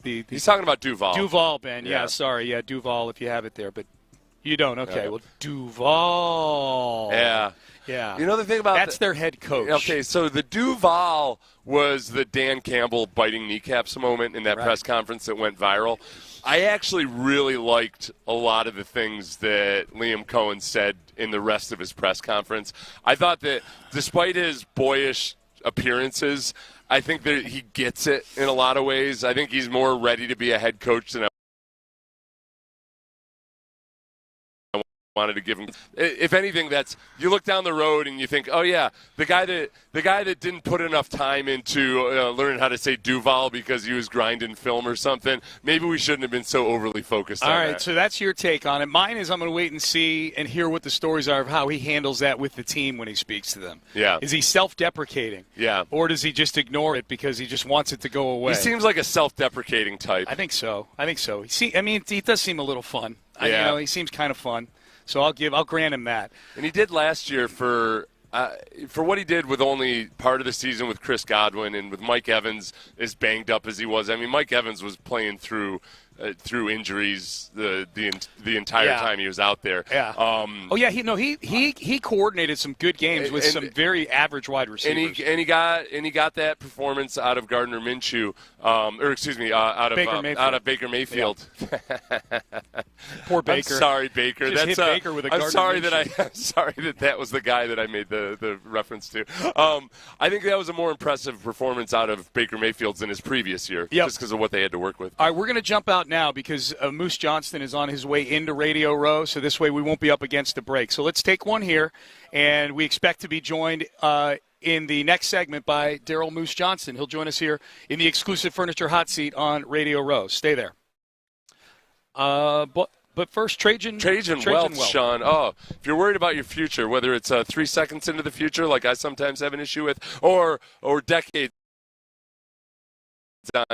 he's talking about Duval. Duval, Ben. Yeah, sorry. Yeah, Duval, if you have it there. But you don't? Okay. Well, Duval. Yeah. Yeah. You know the thing about that's their head coach. Okay, so the Duval was the Dan Campbell biting kneecaps moment in that press conference that went viral. I actually really liked a lot of the things that Liam Cohen said in the rest of his press conference. I thought that despite his boyish appearances, I think that he gets it in a lot of ways. I think he's more ready to be a head coach than I wanted to give him. If anything, that's you look down the road and you think, oh yeah, the guy that didn't put enough time into learning how to say Duval because he was grinding film or something. Maybe we shouldn't have been so overly focused on that. All right, so that's your take on it. Mine is I'm going to wait and see and hear what the stories are of how he handles that with the team when he speaks to them. Yeah. Is he self-deprecating? Yeah. Or does he just ignore it because he just wants it to go away? He seems like a self-deprecating type. I think so. He does seem a little fun. Yeah. He seems kind of fun. So I'll grant him that. And he did last year for what he did with only part of the season with Chris Godwin and with Mike Evans as banged up as he was. I mean, Mike Evans was playing through injuries the entire time he was out there. Yeah. He coordinated some good games with some very average wide receivers. And he got that performance out of Gardner Minshew, out of Baker Mayfield. Yeah. Poor Baker. I'm sorry, Baker. Just hit Baker with a Gardner Minshew. I'm sorry that was the guy that I made the reference to. I think that was a more impressive performance out of Baker Mayfield than his previous year, just because of what they had to work with. All right, we're going to jump out now because Moose Johnston is on his way into Radio Row, so this way we won't be up against the break. So let's take one here, and we expect to be joined in the next segment by Daryl Moose Johnston. He'll join us here in the exclusive Furniture Hot Seat on Radio Row. Stay there. But first, Trajan Wealth, Sean. Oh, if you're worried about your future, whether it's 3 seconds into the future, like I sometimes have an issue with, or decades on.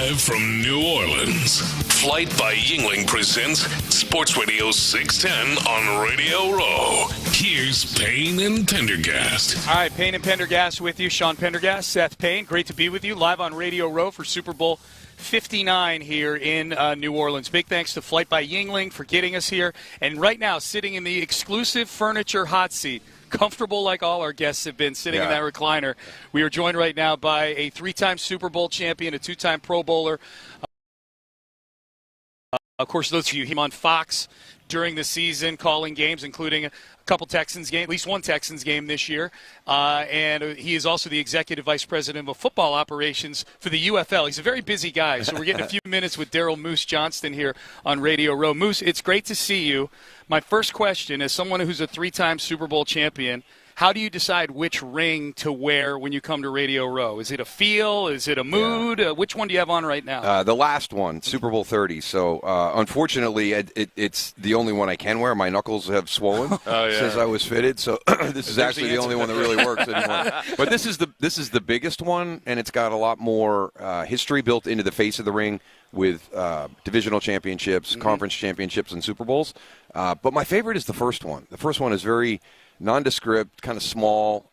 Live from New Orleans, Flight by Yingling presents Sports Radio 610 on Radio Row. Here's Payne and Pendergast. All right, Payne and Pendergast with you. Sean Pendergast, Seth Payne. Great to be with you live on Radio Row for Super Bowl 59 here in New Orleans. Big thanks to Flight by Yingling for getting us here. And right now, sitting in the exclusive furniture hot seat, comfortable like all our guests have been sitting in that recliner. We are joined right now by a 3-time Super Bowl champion, a 2-time Pro Bowler. Of course, those of you, him on Fox during the season, calling games, including a couple Texans game, at least one Texans game this year. And he is also the executive vice president of football operations for the UFL. He's a very busy guy, so we're getting a few minutes with Daryl Moose Johnston here on Radio Row. Moose, it's great to see you. My first question, as someone who's a 3-time Super Bowl champion, how do you decide which ring to wear when you come to Radio Row? Is it a feel? Is it a mood? Which one do you have on right now? The last one, Super Bowl 30. So, unfortunately, it's the only one I can wear. My knuckles have swollen since I was fitted. So, this is actually the only one that really works anymore. But this is the biggest one, and it's got a lot more history built into the face of the ring with divisional championships, conference championships, and Super Bowls. But my favorite is the first one. The first one is very nondescript, kind of small,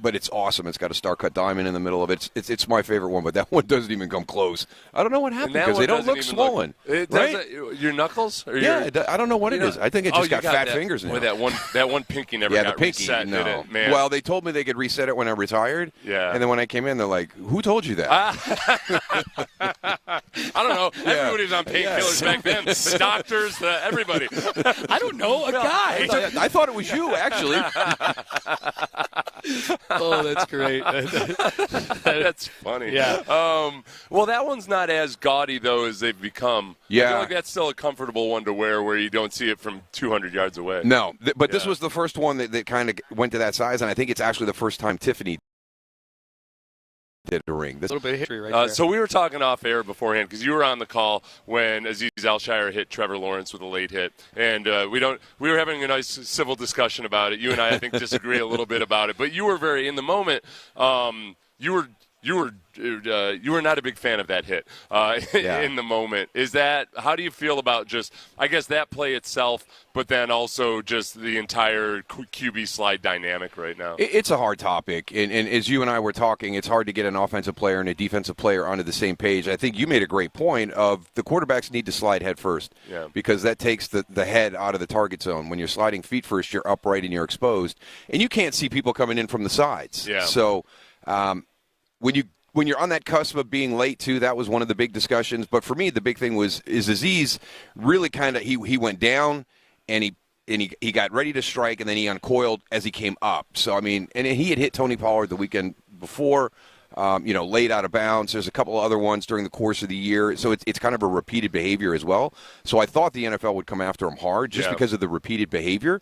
but it's awesome. It's got a star-cut diamond in the middle of it. It's my favorite one, but that one doesn't even come close. I don't know what happened because they don't look swollen. Your knuckles? Or I don't know what it is. I think it just got fat fingers now. That one pinky never got reset, did it? Man. Well, they told me they could reset it when I retired. Yeah. And then when I came in, they're like, who told you that? I don't know. Everybody was on painkillers back then. The doctors, everybody. I don't know. A guy. I thought it was you, actually. Oh, that's great. That's funny. Yeah. Well, that one's not as gaudy, though, as they've become. Yeah. I feel like that's still a comfortable one to wear where you don't see it from 200 yards away. No, but this was the first one that kind of went to that size, and I think it's actually the first time Tiffany did a ring. A little bit of history right there. So we were talking off air beforehand because you were on the call when Aziz Al-Shire hit Trevor Lawrence with a late hit, and we were having a nice civil discussion about it. You and I think, disagree a little bit about it, but you were very in the moment. You were not a big fan of that hit in the moment. How do you feel about just, I guess, that play itself, but then also just the entire QB slide dynamic right now? It's a hard topic, and as you and I were talking, it's hard to get an offensive player and a defensive player onto the same page. I think you made a great point of the quarterbacks need to slide head first because that takes the head out of the target zone. When you're sliding feet first, you're upright and you're exposed, and you can't see people coming in from the sides. Yeah. So when you're on that cusp of being late too, that was one of the big discussions. But for me, the big thing is Aziz really kind of he went down and he got ready to strike and then he uncoiled as he came up. So I mean, and he had hit Tony Pollard the weekend before, late out of bounds. There's a couple of other ones during the course of the year. So it's kind of a repeated behavior as well. So I thought the NFL would come after him hard just because of the repeated behavior.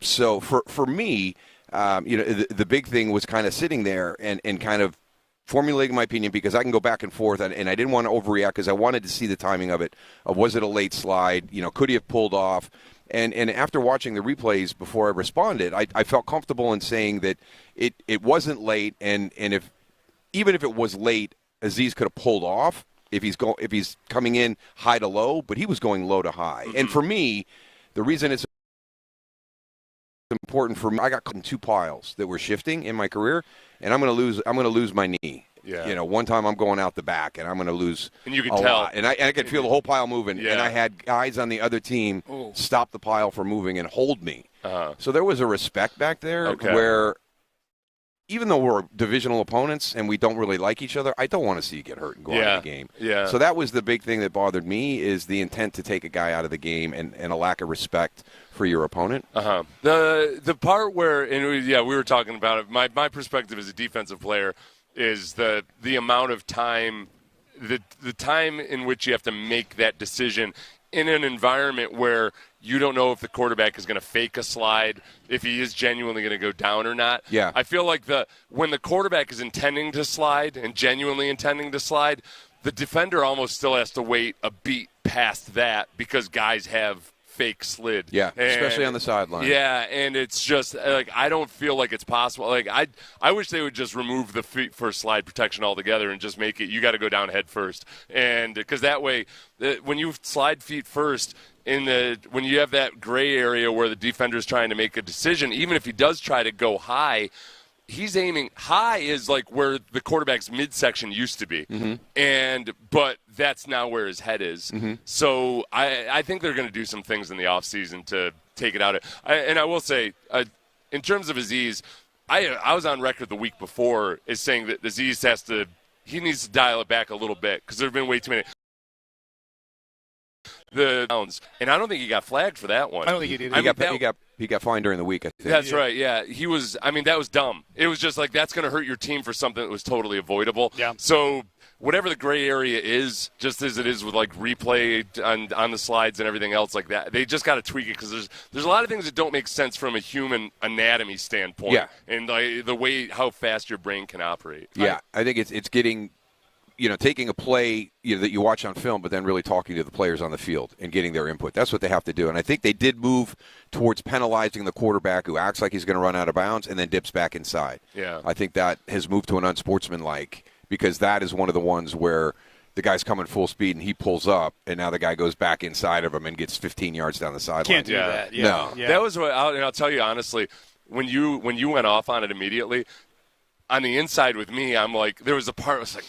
So for me, the big thing was kind of sitting there and kind of formulating my opinion because I can go back and forth, and I didn't want to overreact because I wanted to see the timing of it. Was it a late slide? Could he have pulled off? And after watching the replays before I responded, I felt comfortable in saying that it wasn't late, and even if it was late, Aziz could have pulled off if he's coming in high to low, but he was going low to high. Mm-hmm. And for me, the reason it's important for me, I got caught in 2 piles that were shifting in my career, and I'm going to lose my knee. Yeah. One time I'm going out the back, and I'm going to lose. And you can tell, lot. And I could feel the whole pile moving. Yeah. And I had guys on the other team stop the pile from moving and hold me. Uh-huh. So there was a respect back there where, even though we're divisional opponents and we don't really like each other, I don't want to see you get hurt and go out of the game. Yeah. So that was the big thing that bothered me is the intent to take a guy out of the game and a lack of respect for your opponent. Uh-huh. The part where, we were talking about it. My perspective as a defensive player is the amount of time, the time in which you have to make that decision in an environment where you don't know if the quarterback is going to fake a slide, if he is genuinely going to go down or not. Yeah. I feel like when the quarterback is intending to slide and genuinely intending to slide, the defender almost still has to wait a beat past that because guys have fake slid. Yeah, And, especially on the sideline. Yeah, and it's just like I don't feel like it's possible. Like I wish they would just remove the feet first slide protection altogether and just make it you got to go down head first, and because that way when you slide feet first. When you have that gray area where the defender's trying to make a decision, even if he does try to go high, he's aiming high is like where the quarterback's midsection used to be, but that's now where his head is. So I think they're going to do some things in the offseason to take it out. And I will say, in terms of Azeez, I was on record the week before as saying that Azeez he needs to dial it back a little bit because there have been way too many. And I don't think he got flagged for that one. I don't think he did. He got fined during the week, I think. That's right, yeah. He was, that was dumb. It was just like, that's going to hurt your team for something that was totally avoidable. Yeah. So whatever the gray area is, just as it is with like replay on the slides and everything else like that, they just got to tweak it because there's a lot of things that don't make sense from a human anatomy standpoint. Yeah. And the way, how fast your brain can operate. Yeah, I think it's getting – taking a play that you watch on film, but then really talking to the players on the field and getting their input. That's what they have to do. And I think they did move towards penalizing the quarterback who acts like he's going to run out of bounds and then dips back inside. Yeah. I think that has moved to an unsportsmanlike because that is one of the ones where the guy's coming full speed and he pulls up, and now the guy goes back inside of him and gets 15 yards down the sideline. Can't do that. Yeah. No. Yeah. That was what I'll tell you honestly, when you went off on it immediately, on the inside with me, I'm like, there was a part I was like,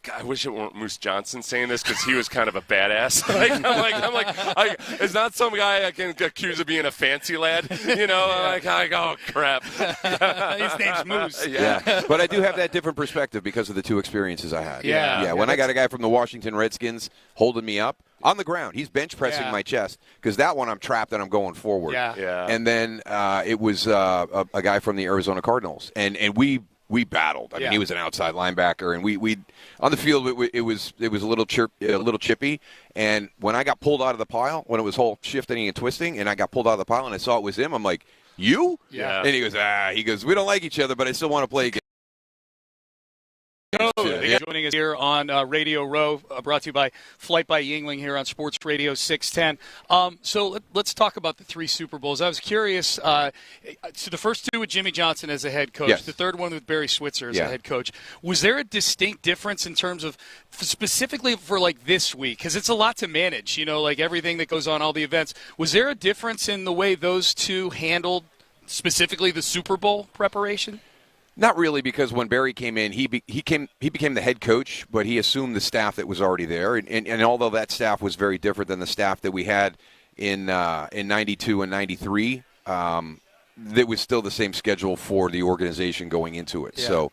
God, I wish it weren't Moose Johnson saying this because he was kind of a badass. I'm like, it's not some guy I can accuse of being a fancy lad. Oh, crap. His name's Moose. Yeah. But I do have that different perspective because of the two experiences I had. Yeah. When I got a guy from the Washington Redskins holding me up on the ground, he's bench pressing my chest because that one I'm trapped and I'm going forward. Yeah. And then it was a guy from the Arizona Cardinals, and we battled. I mean, he was an outside linebacker, and we on the field it was a little chippy. And when I got pulled out of the pile, when it was whole shifting and twisting, and I got pulled out of the pile, and I saw it was him, I'm like, "You?" Yeah. And he goes, "We don't like each other, but I still want to play again." Joining us here on Radio Row, brought to you by Flight by Yingling here on Sports Radio 610. So let's talk about the 3 Super Bowls. I was curious. So the first 2 with Jimmy Johnson as a head coach. Yes. The third one with Barry Switzer as a head coach. Was there a distinct difference in terms of specifically for like this week? Because it's a lot to manage, like everything that goes on, all the events. Was there a difference in the way those 2 handled specifically the Super Bowl preparation? Not really, because when Barry came in, he became the head coach, but he assumed the staff that was already there. And although that staff was very different than the staff that we had in 92 and 93, that was still the same schedule for the organization going into it. Yeah. So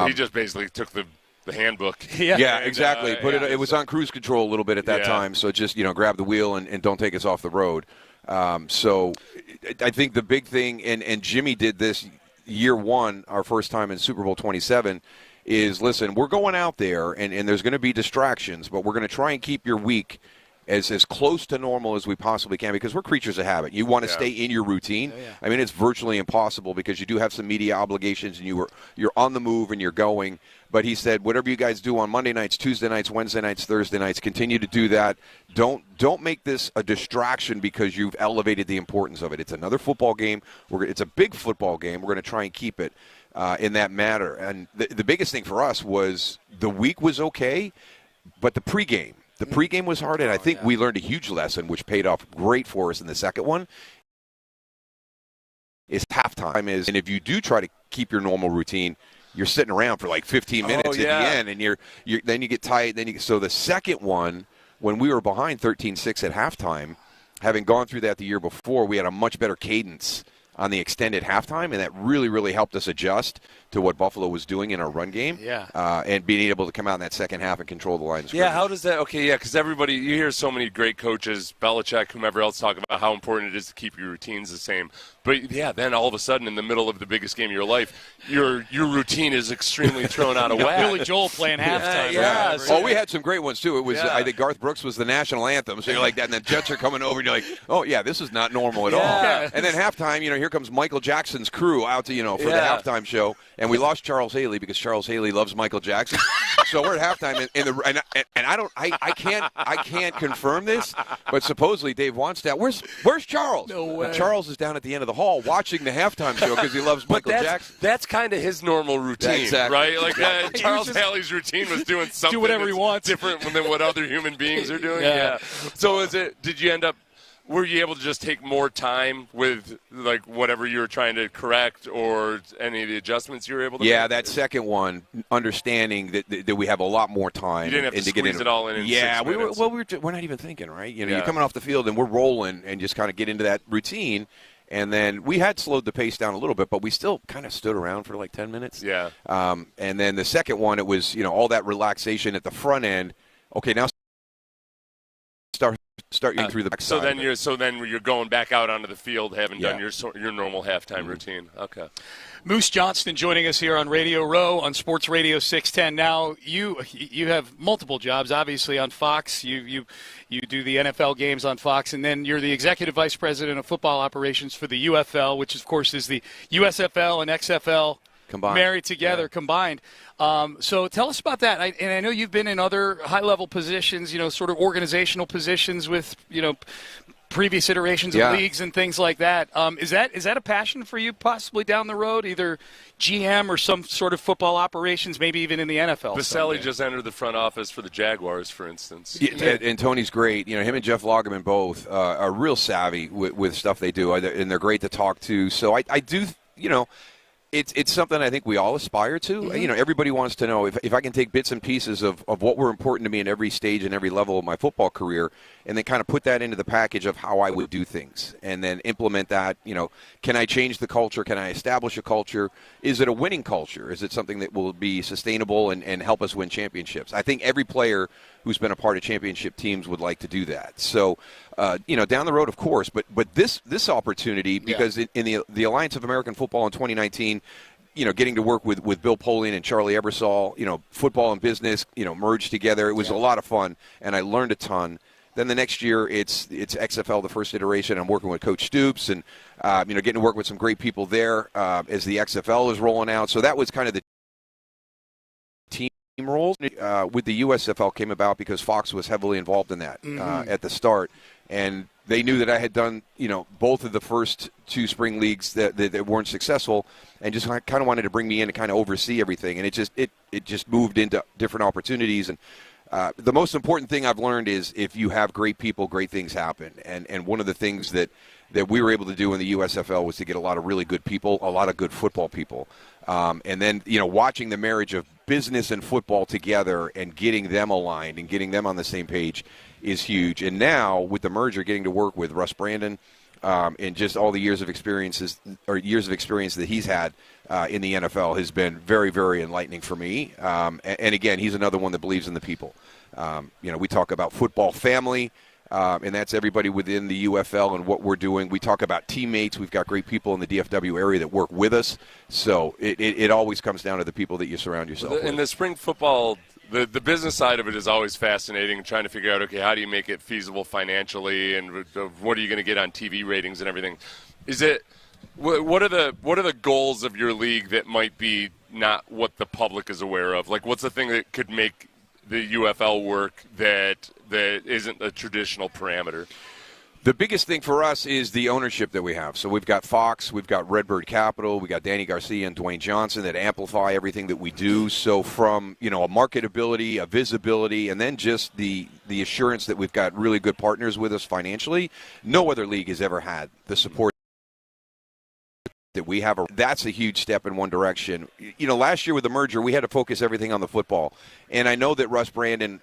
he just basically took the handbook. Yeah, exactly. It was on cruise control a little bit at that time, so just grab the wheel and don't take us off the road. So I think the big thing, and Jimmy did this year one, our first time in Super Bowl 27, is listen, we're going out there and there's going to be distractions, but we're going to try and keep your week as close to normal as we possibly can because we're creatures of habit. You want to stay in your routine. I mean, it's virtually impossible because you do have some media obligations and you're on the move and you're going. But he said, whatever you guys do on Monday nights, Tuesday nights, Wednesday nights, Thursday nights, continue to do that. Don't make this a distraction because you've elevated the importance of it. It's another football game. It's a big football game. We're going to try and keep it in that matter. And the biggest thing for us was the week was okay, but the pregame. The pregame was hard, and I think we learned a huge lesson, which paid off great for us in the second one. Is halftime and if you do try to keep your normal routine, you're sitting around for like 15 minutes at the end, and then you get tight. So the second one, when we were behind 13-6 at halftime, having gone through that the year before, we had a much better cadence on the extended halftime, and that really, really helped us adjust to what Buffalo was doing in our run game. And being able to come out in that second half and control the line of scrimmage. Yeah, how does that – okay, yeah, because everybody – you hear so many great coaches, Belichick, whomever else, talk about how important it is to keep your routines the same. But, yeah, then all of a sudden in the middle of the biggest game of your life, your routine is extremely thrown out of whack. Billy Joel playing halftime. So we had some great ones, too. It was I think Garth Brooks was the national anthem. So you're like that, and the Jets are coming over, and you're like, oh, yeah, this is not normal at all. And then halftime, here comes Michael Jackson's crew out to, for the halftime show, and we lost Charles Haley because Charles Haley loves Michael Jackson. So we're at halftime, and I can't confirm this, but supposedly Dave Wanstow, where's Charles? No way. Charles is down at the end of the hall watching the halftime show because he loves Michael Jackson. That's kind of his normal routine, exactly. right? Like Charles Haley's routine was doing something whatever he wants, different than what other human beings are doing. Yeah. So did you end up? Were you able to just take more time with like whatever you were trying to correct or any of the adjustments you were able to make? Yeah, that second one, understanding that we have a lot more time. You didn't have to squeeze it all in 6 minutes. We're not even thinking, right? You're coming off the field and we're rolling and just kind of get into that routine. And then we had slowed the pace down a little bit, but we still kind of stood around for like 10 minutes. Yeah. And then the second one, it was, all that relaxation at the front end. Okay, now start getting through the back so side. Then you're going back out onto the field, having done your normal halftime routine. Okay. Moose Johnston joining us here on Radio Row on Sports Radio 610. Now you have multiple jobs, obviously on Fox. You do the NFL games on Fox, and then you're the executive vice president of football operations for the UFL, which of course is the USFL and XFL combined. Married together, combined. So tell us about that. I know you've been in other high-level positions, sort of organizational positions with, previous iterations of leagues and things like that. Is that a passion for you possibly down the road, either GM or some sort of football operations, maybe even in the NFL? Baselli just entered the front office for the Jaguars, for instance. Yeah, and Tony's great. Him and Jeff Lagerman both are real savvy with stuff they do, and they're great to talk to. So I do, It's something I think we all aspire to. Mm-hmm. Everybody wants to know if I can take bits and pieces of what were important to me in every stage and every level of my football career and then kind of put that into the package of how I would do things and then implement that. Can I change the culture? Can I establish a culture? Is it a winning culture? Is it something that will be sustainable and help us win championships? I think every player who's been a part of championship teams would like to do that. So, down the road, of course, but this opportunity, because in the Alliance of American Football in 2019, getting to work with Bill Polian and Charlie Ebersol, football and business, merged together. It was a lot of fun, and I learned a ton. Then the next year, it's XFL, the first iteration. I'm working with Coach Stoops and, getting to work with some great people there as the XFL is rolling out. So that was kind of the team roles. With the USFL came about because Fox was heavily involved in that at the start. And they knew that I had done, both of the first two spring leagues that weren't successful, and just kind of wanted to bring me in to kind of oversee everything. And it just moved into different opportunities. And the most important thing I've learned is if you have great people, great things happen. And one of the things that we were able to do in the USFL was to get a lot of really good people, a lot of good football people. And then, watching the marriage of business and football together and getting them aligned and getting them on the same page is huge. And now with the merger, getting to work with Russ Brandon and just all the years of experience that he's had in the NFL has been very, very enlightening for me. And again, he's another one that believes in the people. We talk about football family. And that's everybody within the UFL and what we're doing. We talk about teammates. We've got great people in the DFW area that work with us. So it always comes down to the people that you surround yourself with. In the spring football, the business side of it is always fascinating, trying to figure out, okay, how do you make it feasible financially and what are you going to get on TV ratings and everything? What are the goals of your league that might be not what the public is aware of? Like, what's the thing that could make the UFL work that isn't a traditional parameter? The biggest thing for us is the ownership that we have. So we've got Fox, we've got Redbird Capital, we got Danny Garcia and Dwayne Johnson that amplify everything that we do. So from, a marketability, a visibility, and then just the assurance that we've got really good partners with us financially, no other league has ever had the support that we have. That's a huge step in one direction. Last year with the merger, we had to focus everything on the football. And I know that Russ Brandon,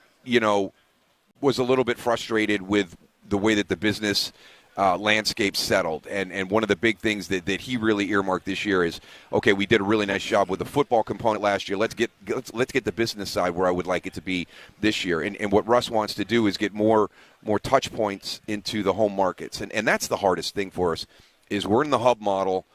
was a little bit frustrated with the way that the business landscape settled. And one of the big things that he really earmarked this year is, okay, we did a really nice job with the football component last year. Let's get the business side where I would like it to be this year. And what Russ wants to do is get more touch points into the home markets. And that's the hardest thing for us is we're in the hub model.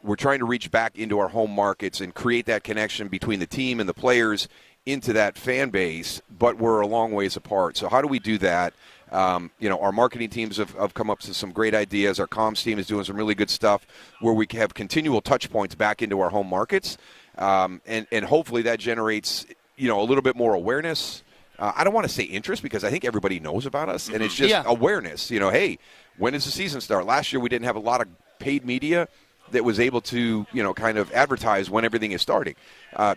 We're trying to reach back into our home markets and create that connection between the team and the players into that fan base, but we're a long ways apart. So how do we do that? Our marketing teams have come up with some great ideas. Our comms team is doing some really good stuff where we have continual touch points back into our home markets. And hopefully that generates, a little bit more awareness. I don't want to say interest because I think everybody knows about us, and it's just awareness. Hey, when does the season start? Last year we didn't have a lot of paid media that was able to, kind of advertise when everything is starting.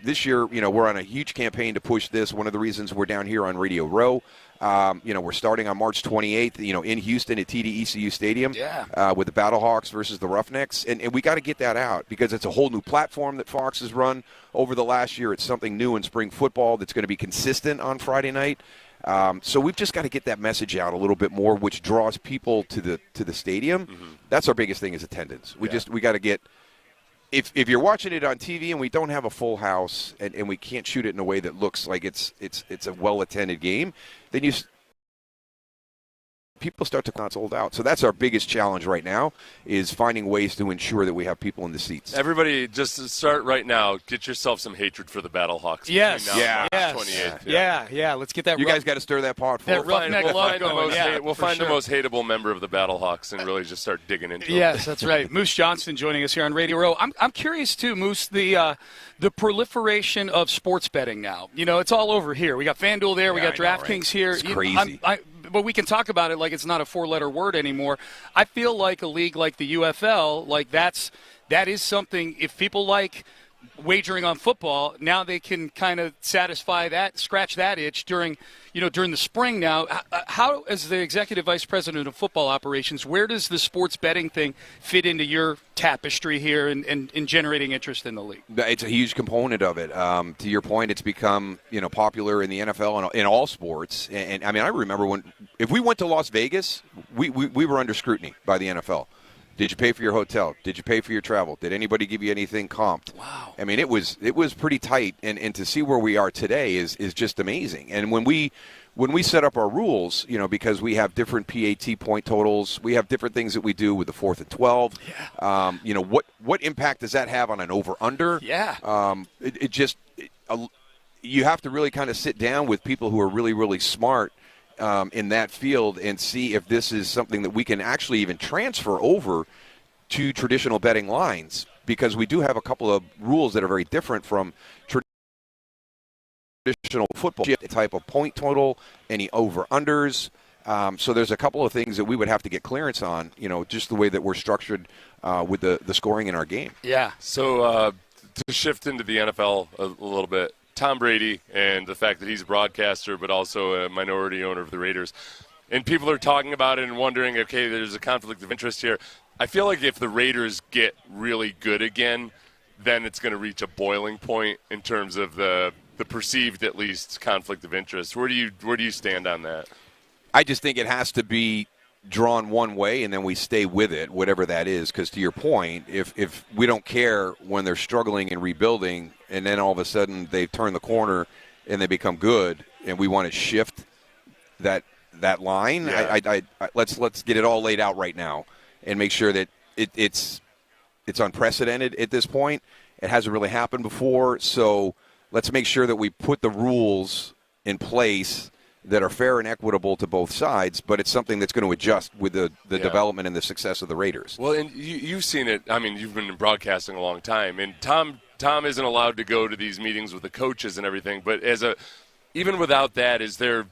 This year, we're on a huge campaign to push this. One of the reasons we're down here on Radio Row, we're starting on March 28th, in Houston at TD ECU Stadium with the Battlehawks versus the Roughnecks. And we got to get that out because it's a whole new platform that Fox has run over the last year. It's something new in spring football that's going to be consistent on Friday night. So we've just got to get that message out a little bit more, which draws people to the stadium. Mm-hmm. That's our biggest thing is attendance. We got to get. If you're watching it on TV and we don't have a full house and we can't shoot it in a way that looks like it's a well-attended game, then people start to not sold out. So that's our biggest challenge right now is finding ways to ensure that we have people in the seats. Everybody, just to start right now, get yourself some hatred for the Battlehawks. Yes. Yes. 28th. Yeah. Let's get that. You guys got to stir that pot. We'll find the most hateable member of the Battlehawks and really just start digging into it. Yes, that's right. Moose Johnston joining us here on Radio Row. I'm curious too, Moose, the proliferation of sports betting now. It's all over here. We got FanDuel there. We got DraftKings here. It's crazy. But we can talk about it like it's not a four-letter word anymore. I feel like a league like the UFL, that is something. If people like wagering on football, now they can kind of scratch that itch during the spring. Now, how, as the executive vice president of football operations, where does the sports betting thing fit into your tapestry here and in generating interest in the league? It's a huge component of it. To your point, it's become popular in the NFL and in all sports. And I mean, I remember if we went to Las Vegas, we were under scrutiny by the NFL. Did you pay for your hotel? Did you pay for your travel? Did anybody give you anything comped? Wow. I mean, it was pretty tight, and to see where we are today is just amazing. And when we set up our rules, because we have different PAT point totals, we have different things that we do with the 4th and 12. Yeah. What impact does that have on an over/under? Yeah. You have to really kind of sit down with people who are really, really smart in that field and see if this is something that we can actually even transfer over to traditional betting lines, because we do have a couple of rules that are very different from traditional football type of point total, any over-unders. So there's a couple of things that we would have to get clearance on, just the way that we're structured with the scoring in our game. Yeah. So to shift into the NFL a little bit, Tom Brady and the fact that he's a broadcaster but also a minority owner of the Raiders. And people are talking about it and wondering, okay, there's a conflict of interest here. I feel like if the Raiders get really good again, then it's going to reach a boiling point in terms of the perceived, at least, conflict of interest. Where do you stand on that? I just think it has to be drawn one way, and then we stay with it, whatever that is. Because to your point, if we don't care when they're struggling and rebuilding, and then all of a sudden they turn the corner and they become good, and we want to shift that line, let's get it all laid out right now and make sure that it's unprecedented at this point. It hasn't really happened before, so let's make sure that we put the rules in place that are fair and equitable to both sides, but it's something that's going to adjust with the development and the success of the Raiders. Well, and you've seen it. I mean, you've been in broadcasting a long time, and Tom isn't allowed to go to these meetings with the coaches and everything, but even without that, is there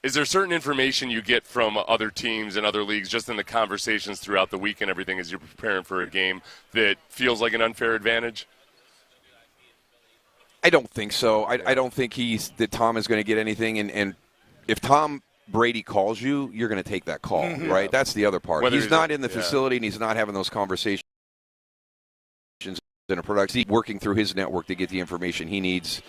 certain information you get from other teams and other leagues just in the conversations throughout the week and everything as you're preparing for a game that feels like an unfair advantage? I don't think so. I don't think that Tom is going to get anything, and if Tom Brady calls you, you're going to take that call, right? That's the other part. He's not in the facility, and he's not having those conversations in a product. He's working through his network to get the information he needs,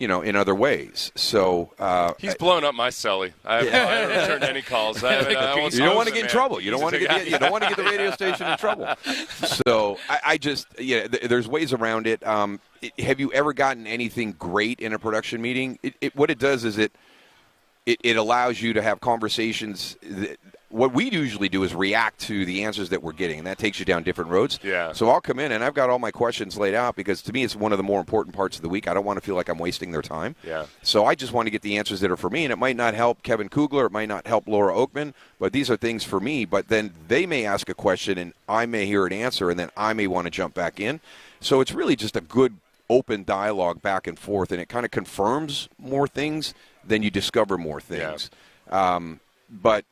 in other ways. So he's blown up my celly. I haven't returned any calls. You don't want to get in trouble. You don't want to get the radio station in trouble. So there's ways around it. Have you ever gotten anything great in a production meeting? What it does is it allows you to have conversations. what we usually do is react to the answers that we're getting, and that takes you down different roads. Yeah. So I'll come in, and I've got all my questions laid out because, to me, it's one of the more important parts of the week. I don't want to feel like I'm wasting their time. Yeah. So I just want to get the answers that are for me, and it might not help Kevin Kugler, it might not help Laura Oakman, but these are things for me. But then they may ask a question, and I may hear an answer, and then I may want to jump back in. So it's really just a good open dialogue back and forth, and it kind of confirms more things than you discover more things. Yeah. But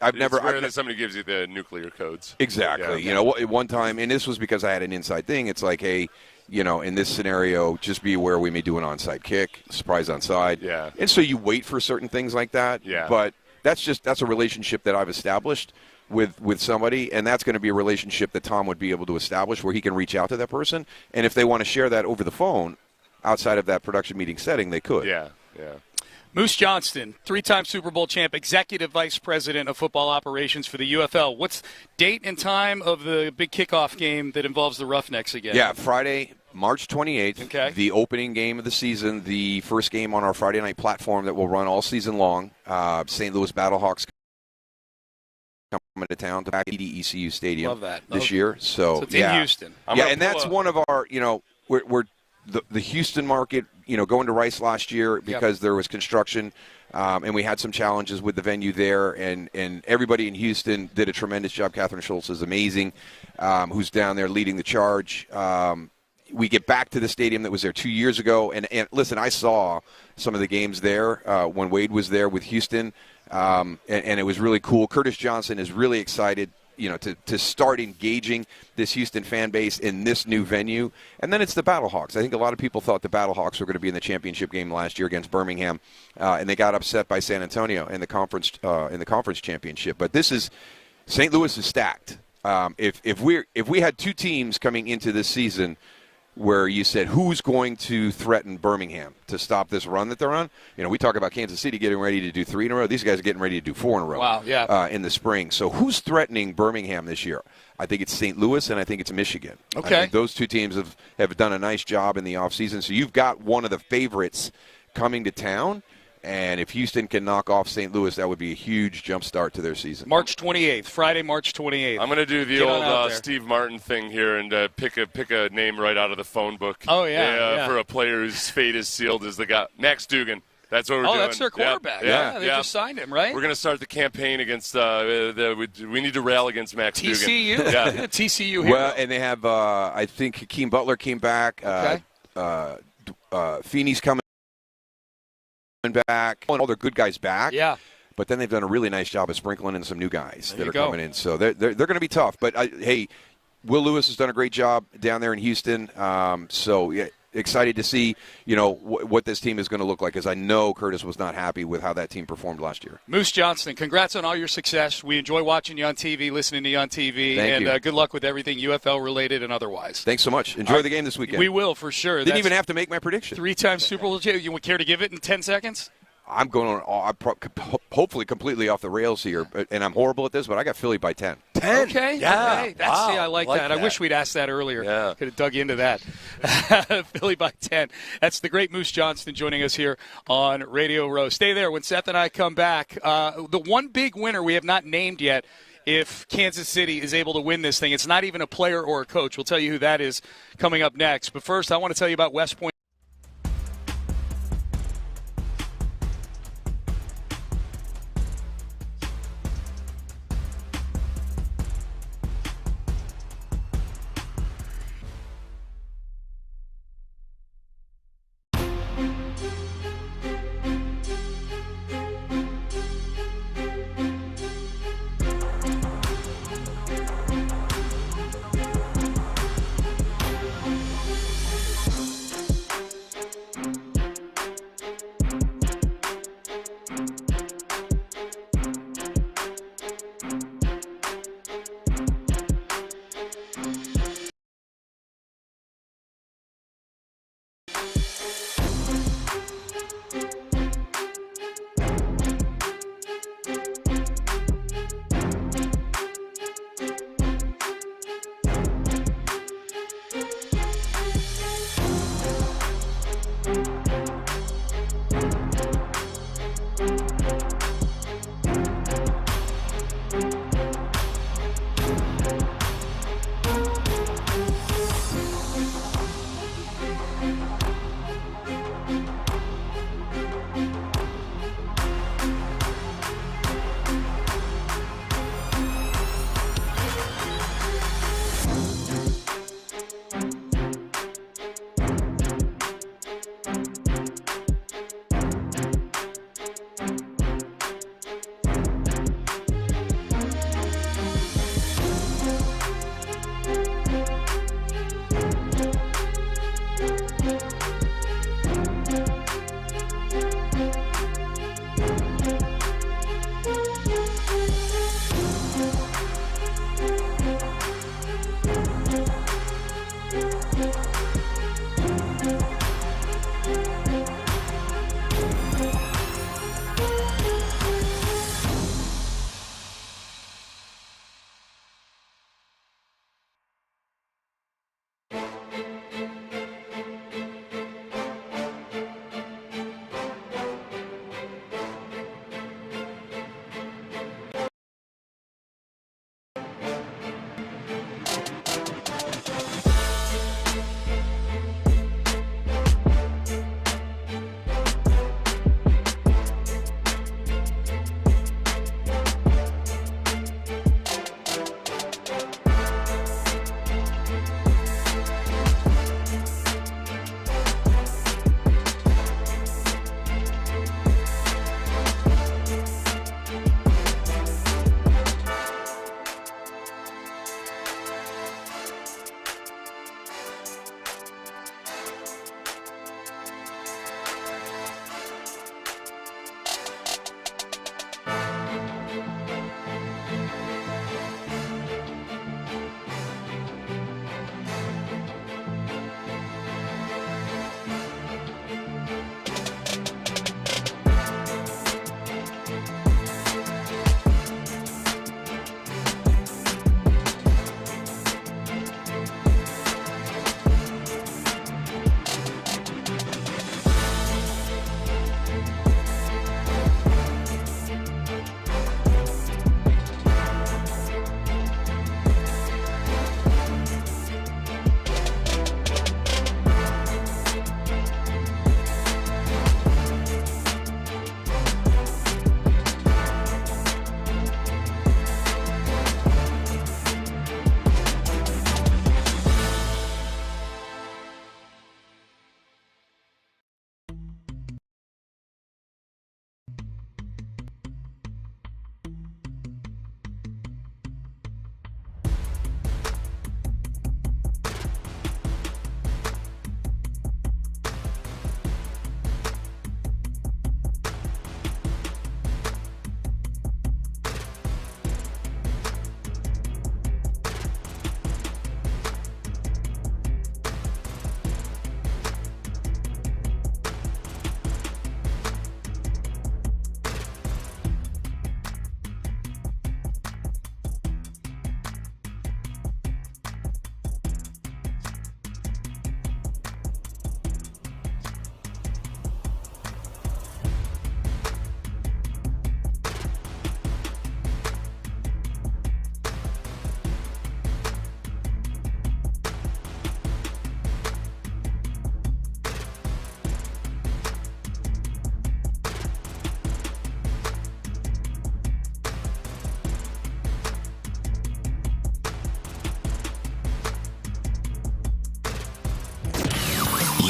I've It's never. rare that somebody gives you the nuclear codes. Exactly. Yeah. One time, and this was because I had an inside thing. It's like, hey, in this scenario, just be aware we may do an onside kick, surprise onside. Yeah. And so you wait for certain things like that. Yeah. But that's a relationship that I've established with somebody, and that's going to be a relationship that Tom would be able to establish where he can reach out to that person. And if they want to share that over the phone, outside of that production meeting setting, they could. Yeah. Moose Johnston, 3-time Super Bowl champ, executive vice president of football operations for the UFL. What's date and time of the big kickoff game that involves the Roughnecks again? Yeah, Friday, March 28th, okay. The opening game of the season, the first game on our Friday night platform that will run all season long. St. Louis Battlehawks coming to town to back ECU Stadium. Love that. This year. So it's in Houston. And that's one of our, we're the Houston market, going to Rice last year because there was construction, and we had some challenges with the venue there, and everybody in Houston did a tremendous job. Catherine Schultz is amazing, who's down there leading the charge. We get back to the stadium that was there 2 years ago, and listen, I saw some of the games there when Wade was there with Houston, and it was really cool. Curtis Johnson is really excited to start engaging this Houston fan base in this new venue. And then it's the Battlehawks. I think a lot of people thought the Battlehawks were going to be in the championship game last year against Birmingham, and they got upset by San Antonio in the conference championship. But this is St. Louis is stacked. If we had two teams coming into this season where you said who's going to threaten Birmingham to stop this run that they're on, we talk about Kansas City getting ready to do 3 in a row. These guys are getting ready to do 4 in a row. Wow, yeah. In the spring. So who's threatening Birmingham this year? I think it's St. Louis, and I think it's Michigan. Okay. I think those two teams have done a nice job in the offseason. So you've got one of the favorites coming to town. And if Houston can knock off St. Louis, that would be a huge jump start to their season. March 28th, Friday, March 28th. I'm going to do the old Steve Martin thing here and pick a name right out of the phone book. Oh, yeah. For a player whose fate is sealed as the guy. Max Dugan. That's what we're doing. Oh, that's their quarterback. Yep. They just signed him, right? We're going to start the campaign against we need to rail against Max TCU. Dugan. Yeah. TCU here. Well, and they have, I think Hakeem Butler came back. Okay. Feeney's coming back. All their good guys back. Yeah. But then they've done a really nice job of sprinkling in some new guys There that you are go. coming in. So they're going to be tough. But, hey, Will Lewis has done a great job down there in Houston. Excited to see, what this team is going to look like, because I know Curtis was not happy with how that team performed last year. Moose Johnston, congrats on all your success. We enjoy watching you on TV, listening to you on TV, Thank you. Good luck with everything UFL-related and otherwise. Thanks so much. Enjoy the game this weekend. We will, for sure. Didn't even have to make my prediction. 3-time Super Bowl champion. You would care to give it in 10 seconds? I'm going on, hopefully completely off the rails here, and I'm horrible at this, but I got Philly by 10. 10? Okay. Yeah. Okay. Wow. I like that. I wish we'd asked that earlier. Yeah. Could have dug into that. Philly by 10. That's the great Moose Johnston joining us here on Radio Row. Stay there when Seth and I come back. The one big winner we have not named yet, if Kansas City is able to win this thing, it's not even a player or a coach. We'll tell you who that is coming up next. But first, I want to tell you about West Point.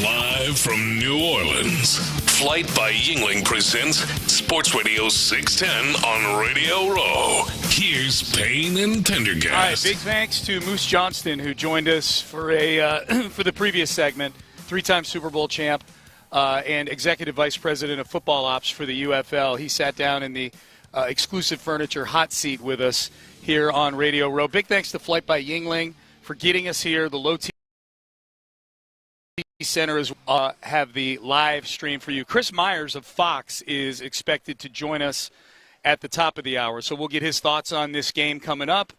Live from New Orleans, Flight by Yingling presents Sports Radio 610 on Radio Row. Here's Payne and Pendergast. All right, big thanks to Moose Johnston, who joined us for for the previous segment. Three-time Super Bowl champ and executive vice president of football ops for the UFL. He sat down in the exclusive furniture hot seat with us here on Radio Row. Big thanks to Flight by Yingling for getting us here. The Low T Center is have the live stream for you. Chris Myers of Fox is expected to join us at the top of the hour, so we'll get his thoughts on this game coming up,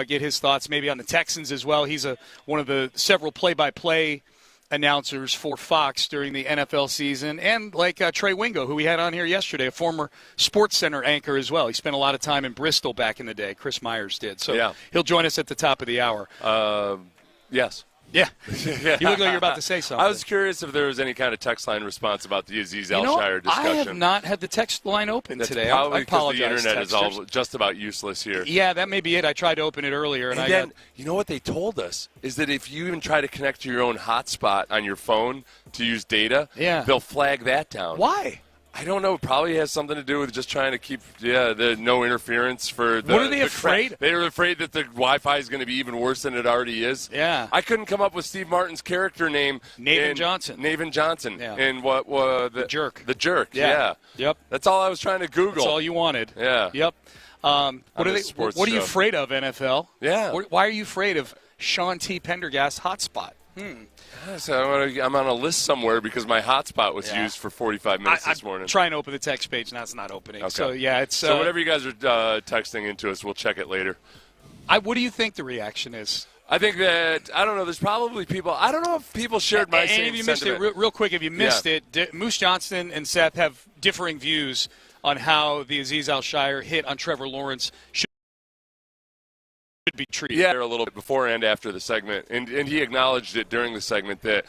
get his thoughts maybe on the Texans as well. He's one of the several play-by-play announcers for Fox during the NFL season, and like Trey Wingo, who we had on here yesterday, a former Sports Center anchor as well. He spent a lot of time in Bristol back in the day. Chris Myers did. So He'll join us at the top of the hour. Yes. Yeah. You look like you're about to say something. I was curious if there was any kind of text line response about the Aziz Al-Shire discussion. I have not had the text line open today. Probably I apologize. because the internet is all just about useless here. Yeah, that may be it. I tried to open it earlier. And then, you know what they told us? Is that if you even try to connect to your own hotspot on your phone to use data, they'll flag that down. Why? I don't know. It probably has something to do with just trying to keep the no interference for the. What are they afraid? They're afraid that the Wi-Fi is going to be even worse than it already is. Yeah. I couldn't come up with Steve Martin's character name. Naven Johnson. Yeah. And what the jerk. The jerk. Yeah. Yep. That's all I was trying to Google. That's all you wanted. Yeah. Yep. What are you afraid of, NFL? Yeah. Why are you afraid of Sean T. Pendergast hotspot? So I'm on a list somewhere because my hotspot was used for 45 minutes this morning. I'm trying to open the text page, and it's not opening. Okay. So, it's... So whatever you guys are texting into us, we'll check it later. What do you think the reaction is? I think that, I don't know, there's probably people, I don't know if people shared my same sentiment. And if you missed it, real quick, if you missed it, Moose Johnston and Seth have differing views on how the Aziz Al-Shire hit on Trevor Lawrence should be treated. Yeah, a little bit before and after the segment, and he acknowledged it during the segment that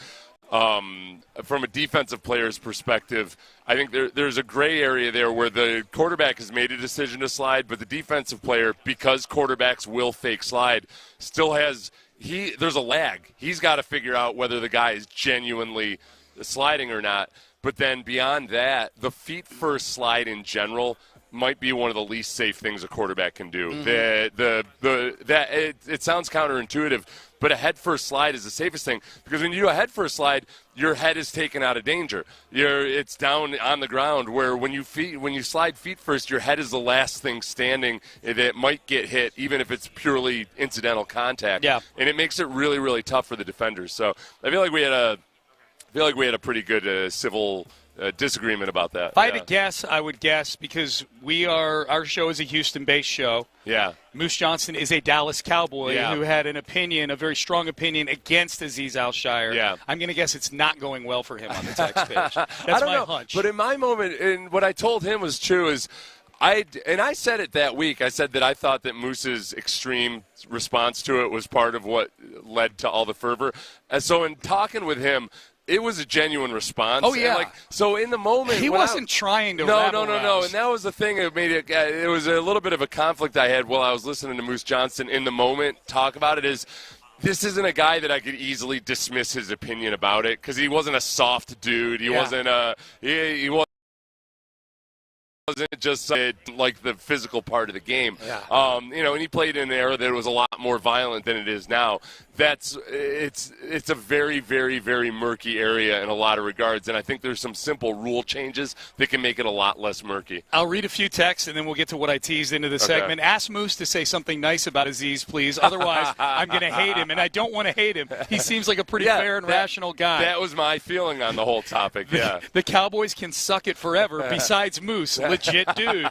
from a defensive player's perspective, I think there's a gray area there where the quarterback has made a decision to slide, but the defensive player, because quarterbacks will fake slide, still has there's a lag. He's got to figure out whether the guy is genuinely sliding or not. But then beyond that, the feet first slide in general might be one of the least safe things a quarterback can do. Mm-hmm. It sounds counterintuitive, but a head-first slide is the safest thing because when you do a head-first slide, your head is taken out of danger. It's down on the ground. Where when you slide feet first, your head is the last thing standing that might get hit, even if it's purely incidental contact. Yeah, and it makes it really, really tough for the defenders. So I feel like we had a pretty good civil disagreement about that. If I had to guess, I would guess because our show is a Houston-based show. Yeah. Moose Johnston is a Dallas Cowboy who had a very strong opinion against Aziz Al-Shire. Yeah. I'm going to guess it's not going well for him on the text page. That's I don't know, hunch. But in my moment, and what I told him was true is, I said it that week. I said that I thought that Moose's extreme response to it was part of what led to all the fervor. And so in talking with him, it was a genuine response. Oh, yeah. And so in the moment, he wasn't trying to No. rouse. And that was the thing that made it. It was a little bit of a conflict I had while I was listening to Moose Johnston in the moment talk about it. This isn't a guy that I could easily dismiss his opinion about it because he wasn't a soft dude. He wasn't he wasn't just like the physical part of the game. Yeah. And he played in an era that was a lot more violent than it is now. It's a very, very, very murky area in a lot of regards, and I think there's some simple rule changes that can make it a lot less murky. I'll read a few texts, and then we'll get to what I teased into the segment. Ask Moose to say something nice about Aziz, please. Otherwise, I'm going to hate him, and I don't want to hate him. He seems like a pretty fair and rational guy. That was my feeling on the whole topic, The Cowboys can suck it forever, besides Moose. Legit dude.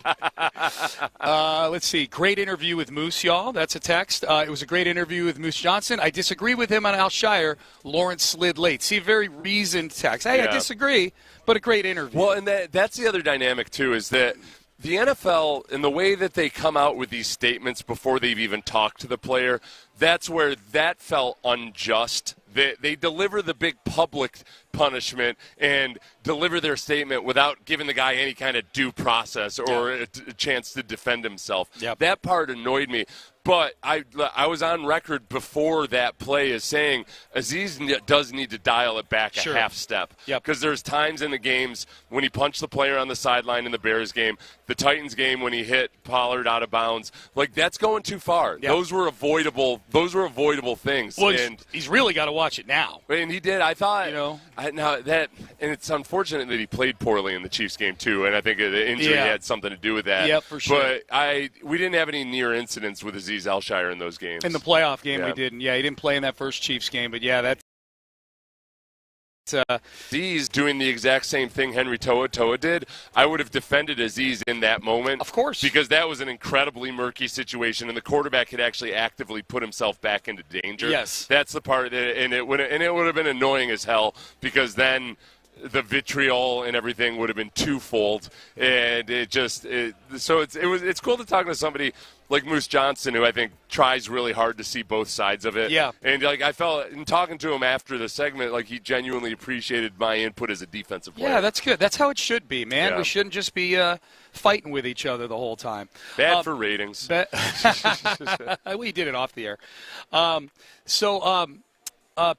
Let's see. Great interview with Moose, y'all. That's a text. It was a great interview with Moose Johnston. I disagree with him on Al-Shire. Lawrence slid late. See, very reasoned text. Hey, I disagree, but a great interview. Well, and that's the other dynamic, too, is that the NFL, in the way that they come out with these statements before they've even talked to the player, that's where that felt unjust. They deliver the big public punishment and deliver their statement without giving the guy any kind of due process or a chance to defend himself. Yep. That part annoyed me. But I was on record before that play as saying Aziz does need to dial it back a half step. Because there's times in the games when he punched the player on the sideline in the Bears game, the Titans game when he hit Pollard out of bounds. Like, that's going too far. Yep. Those were avoidable things. Well, and he's really got to watch it now. And he did. I thought, and it's unfortunate that he played poorly in the Chiefs game too, and I think the injury had something to do with that. Yeah, for sure. But we didn't have any near incidents with Aziz Alshire in those games. In the playoff game, we didn't. Yeah, he didn't play in that first Chiefs game, but that's. Aziz doing the exact same thing Henry Toa did. I would have defended Aziz in that moment. Of course. Because that was an incredibly murky situation, and the quarterback had actually actively put himself back into danger. Yes. That's the part, and it would have been annoying as hell, because then the vitriol and everything would have been twofold, and so it's cool to talk to somebody like Moose Johnson, who I think tries really hard to see both sides of it. Yeah. And I felt in talking to him after the segment, like he genuinely appreciated my input as a defensive player. Yeah, that's good. That's how it should be, man. Yeah. We shouldn't just be fighting with each other the whole time. Bad for ratings. We did it off the air.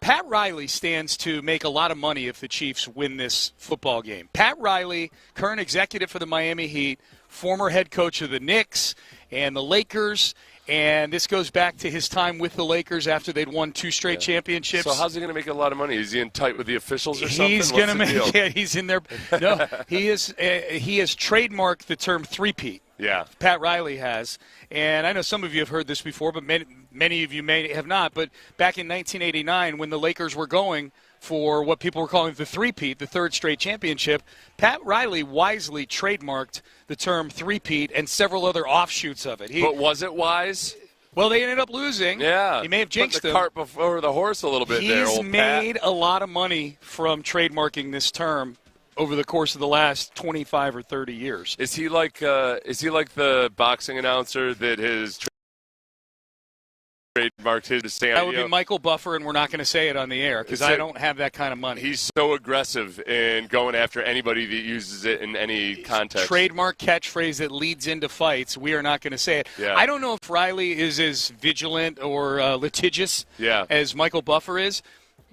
Pat Riley stands to make a lot of money if the Chiefs win this football game. Pat Riley, current executive for the Miami Heat, former head coach of the Knicks and the Lakers, and this goes back to his time with the Lakers after they'd won 2 straight championships. So how's he going to make a lot of money? Is he in tight with the officials or something? He's going to make. Yeah, he's in there. No, he is. He has trademarked the term three-peat. Yeah, Pat Riley has, and I know some of you have heard this before, but many of you may have not. But back in 1989, when the Lakers were going for what people were calling the three-peat, the third straight championship, Pat Riley wisely trademarked the term three-peat and several other offshoots of it. But was it wise? Well, they ended up losing. Yeah. He may have jinxed the them. cart before the horse a little bit there, He's old made Pat. a lot of money from trademarking this term over the course of the last 25 or 30 years. Is he like the boxing announcer that has trademarked his Sam? That would be Michael Buffer, and we're not going to say it on the air because I don't have that kind of money. He's so aggressive in going after anybody that uses it in any context. Trademark catchphrase that leads into fights. We are not going to say it. Yeah. I don't know if Riley is as vigilant or litigious as Michael Buffer is.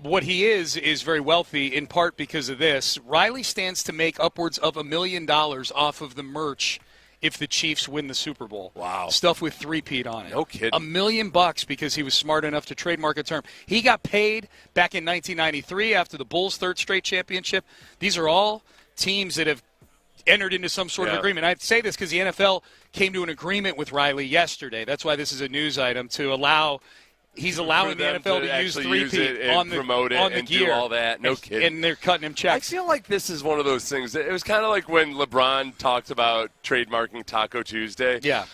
What he is very wealthy, in part because of this. Riley stands to make upwards of $1 million off of the merch if the Chiefs win the Super Bowl. Wow. Stuff with three-peat on it. No kidding. $1 million because he was smart enough to trademark a term. He got paid back in 1993 after the Bulls' third straight championship. These are all teams that have entered into some sort of agreement. I say this because the NFL came to an agreement with Riley yesterday. That's why this is a news item, to allow – he's allowing the NFL to use three-peat on the promote it on the and gear. do all that. No kidding. And they're cutting him checks. I feel like this is one of those things. It was kind of like when LeBron talked about trademarking Taco Tuesday. Yeah.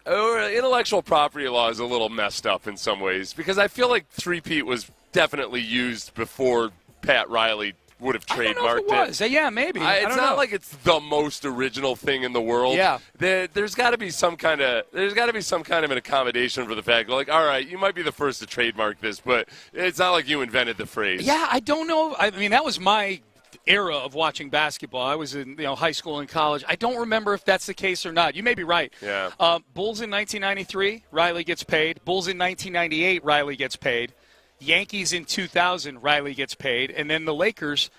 Intellectual property law is a little messed up in some ways, because I feel like three-peat was definitely used before Pat Riley would have trademarked I don't know if it was. Yeah, maybe. It's not like it's the most original thing in the world. Yeah. There's got to be some kind of an accommodation for the fact, like, all right, you might be the first to trademark this, but it's not like you invented the phrase. Yeah, I don't know. I mean, that was my era of watching basketball. I was in high school and college. I don't remember if that's the case or not. You may be right. Yeah. Bulls in 1993, Riley gets paid. Bulls in 1998, Riley gets paid. Yankees in 2000, Riley gets paid. And then the Lakers,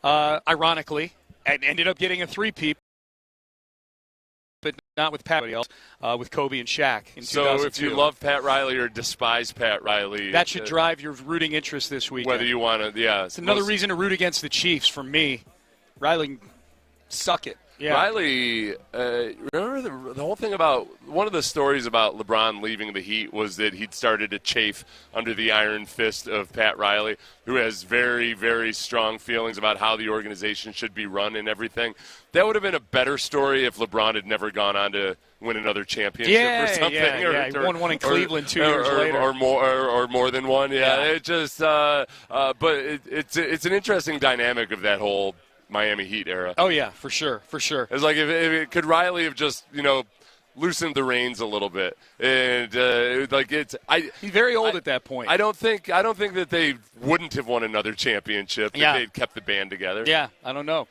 ironically, ended up getting a three-peat, but not with Pat, else, with Kobe and Shaq in 2002. So if you love Pat Riley or despise Pat Riley, that should drive your rooting interest this weekend. Whether you want to, yeah. It's another reason to root against the Chiefs for me. Riley, suck it. Yeah. Riley, remember the whole thing about one of the stories about LeBron leaving the Heat was that he'd started to chafe under the iron fist of Pat Riley, who has very, very strong feelings about how the organization should be run and everything. That would have been a better story if LeBron had never gone on to win another championship or something. Yeah. He won one in Cleveland 2 years later. Or more than one. Yeah. It just, but it's an interesting dynamic of that whole Miami Heat era. Oh, yeah, for sure. It's like if could Riley have just, loosened the reins a little bit, and he's very old at that point. I don't think that they wouldn't have won another championship if they'd kept the band together. Yeah, I don't know.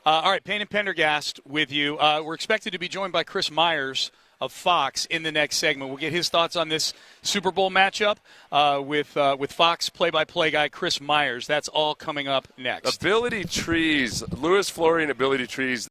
All right, Payne and Pendergast with you. We're expected to be joined by Chris Myers of Fox in the next segment. We'll get his thoughts on this Super Bowl matchup with Fox play-by-play guy Chris Myers. That's all coming up next. Ability trees. Louis Florian ability trees.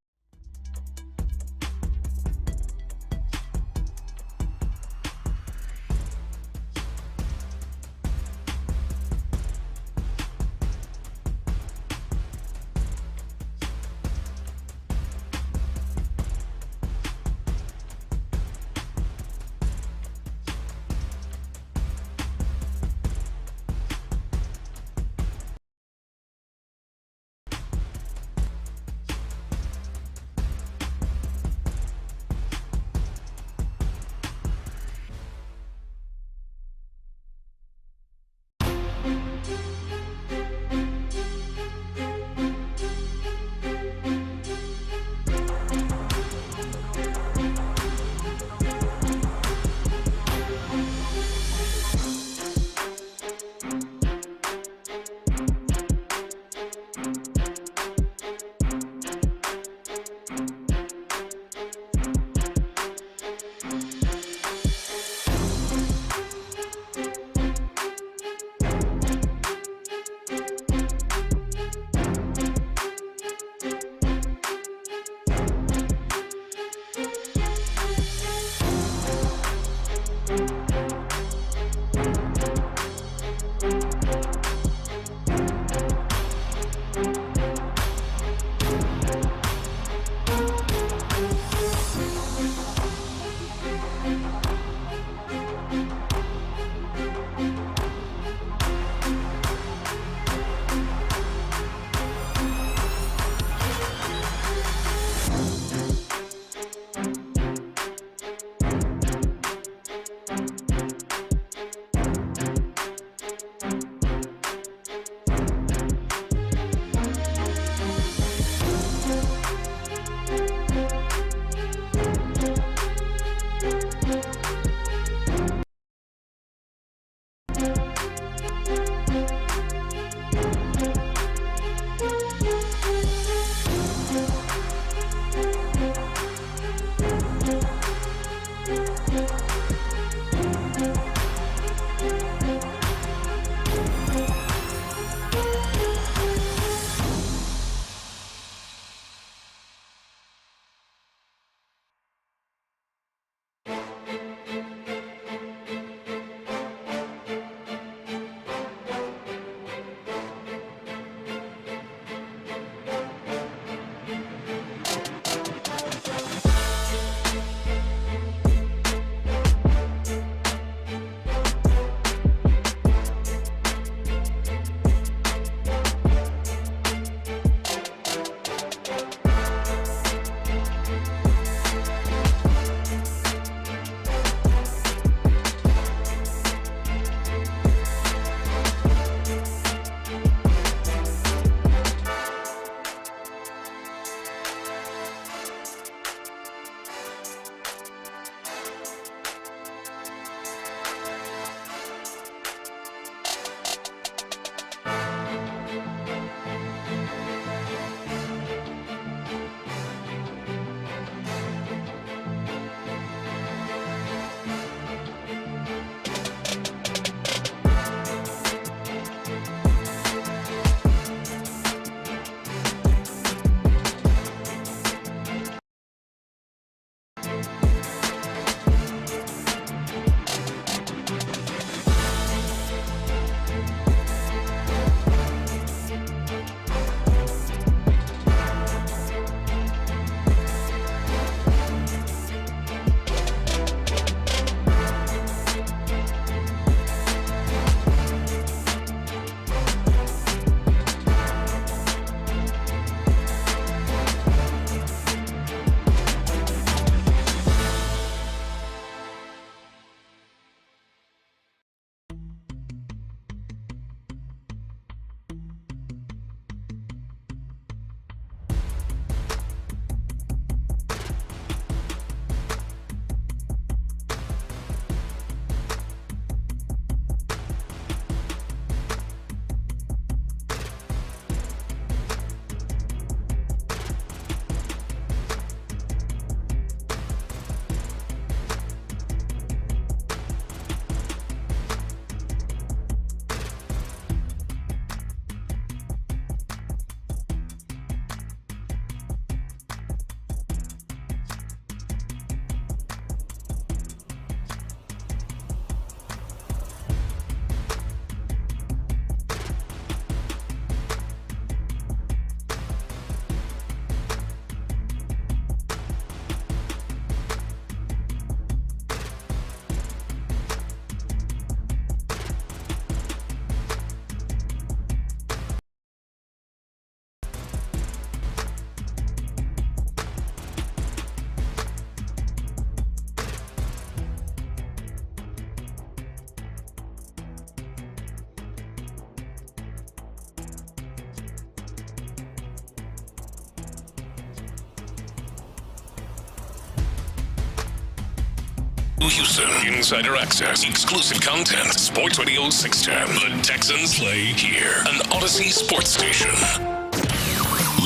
Houston, insider access, exclusive content. Sports Radio 610. The Texans play here. An Odyssey sports station.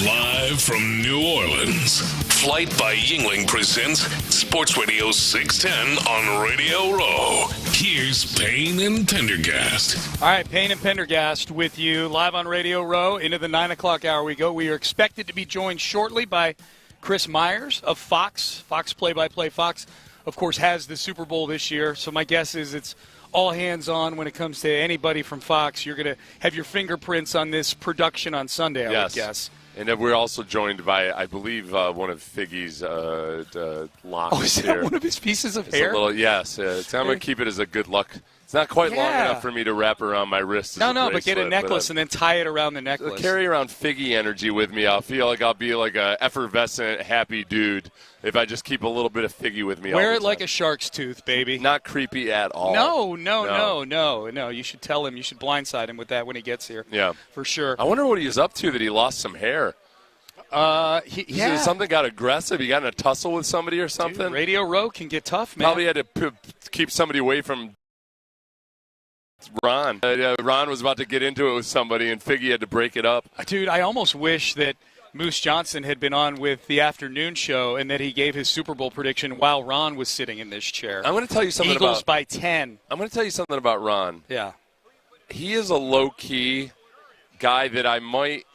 Live from New Orleans, Flight by Yingling presents Sports Radio 610 on Radio Row. Here's Payne and Pendergast. All right, Payne and Pendergast with you live on Radio Row. Into the 9 o'clock hour we go. We are expected to be joined shortly by Chris Myers of Fox play-by-play. Fox, of course, has the Super Bowl this year, so my guess is it's all hands on when it comes to anybody from Fox. You're going to have your fingerprints on this production on Sunday, I would guess. And we're also joined by, I believe, one of Figgy's locks. Oh, is that here. One of his pieces of It's hair? Yes. I'm going to keep it as a good luck. It's not quite long enough for me to wrap around my wrist. But get a necklace and then tie it around the necklace. Carry around Figgy energy with me. I'll feel like I'll be like a effervescent, happy dude if I just keep a little bit of Figgy with me. Wear it like a shark's tooth, baby. Not creepy at all. No. You should tell him. You should blindside him with that when he gets here. Yeah, for sure. I wonder what he was up to that he lost some hair. Something got aggressive. He got in a tussle with somebody or something. Dude, Radio Row can get tough, man. Probably had to keep somebody away from Ron. Ron was about to get into it with somebody, and Figgy had to break it up. Dude, I almost wish that Moose Johnson had been on with the afternoon show and that he gave his Super Bowl prediction while Ron was sitting in this chair. I'm going to tell you something Eagles by 10. I'm going to tell you something about Ron. Yeah. He is a low-key guy that I might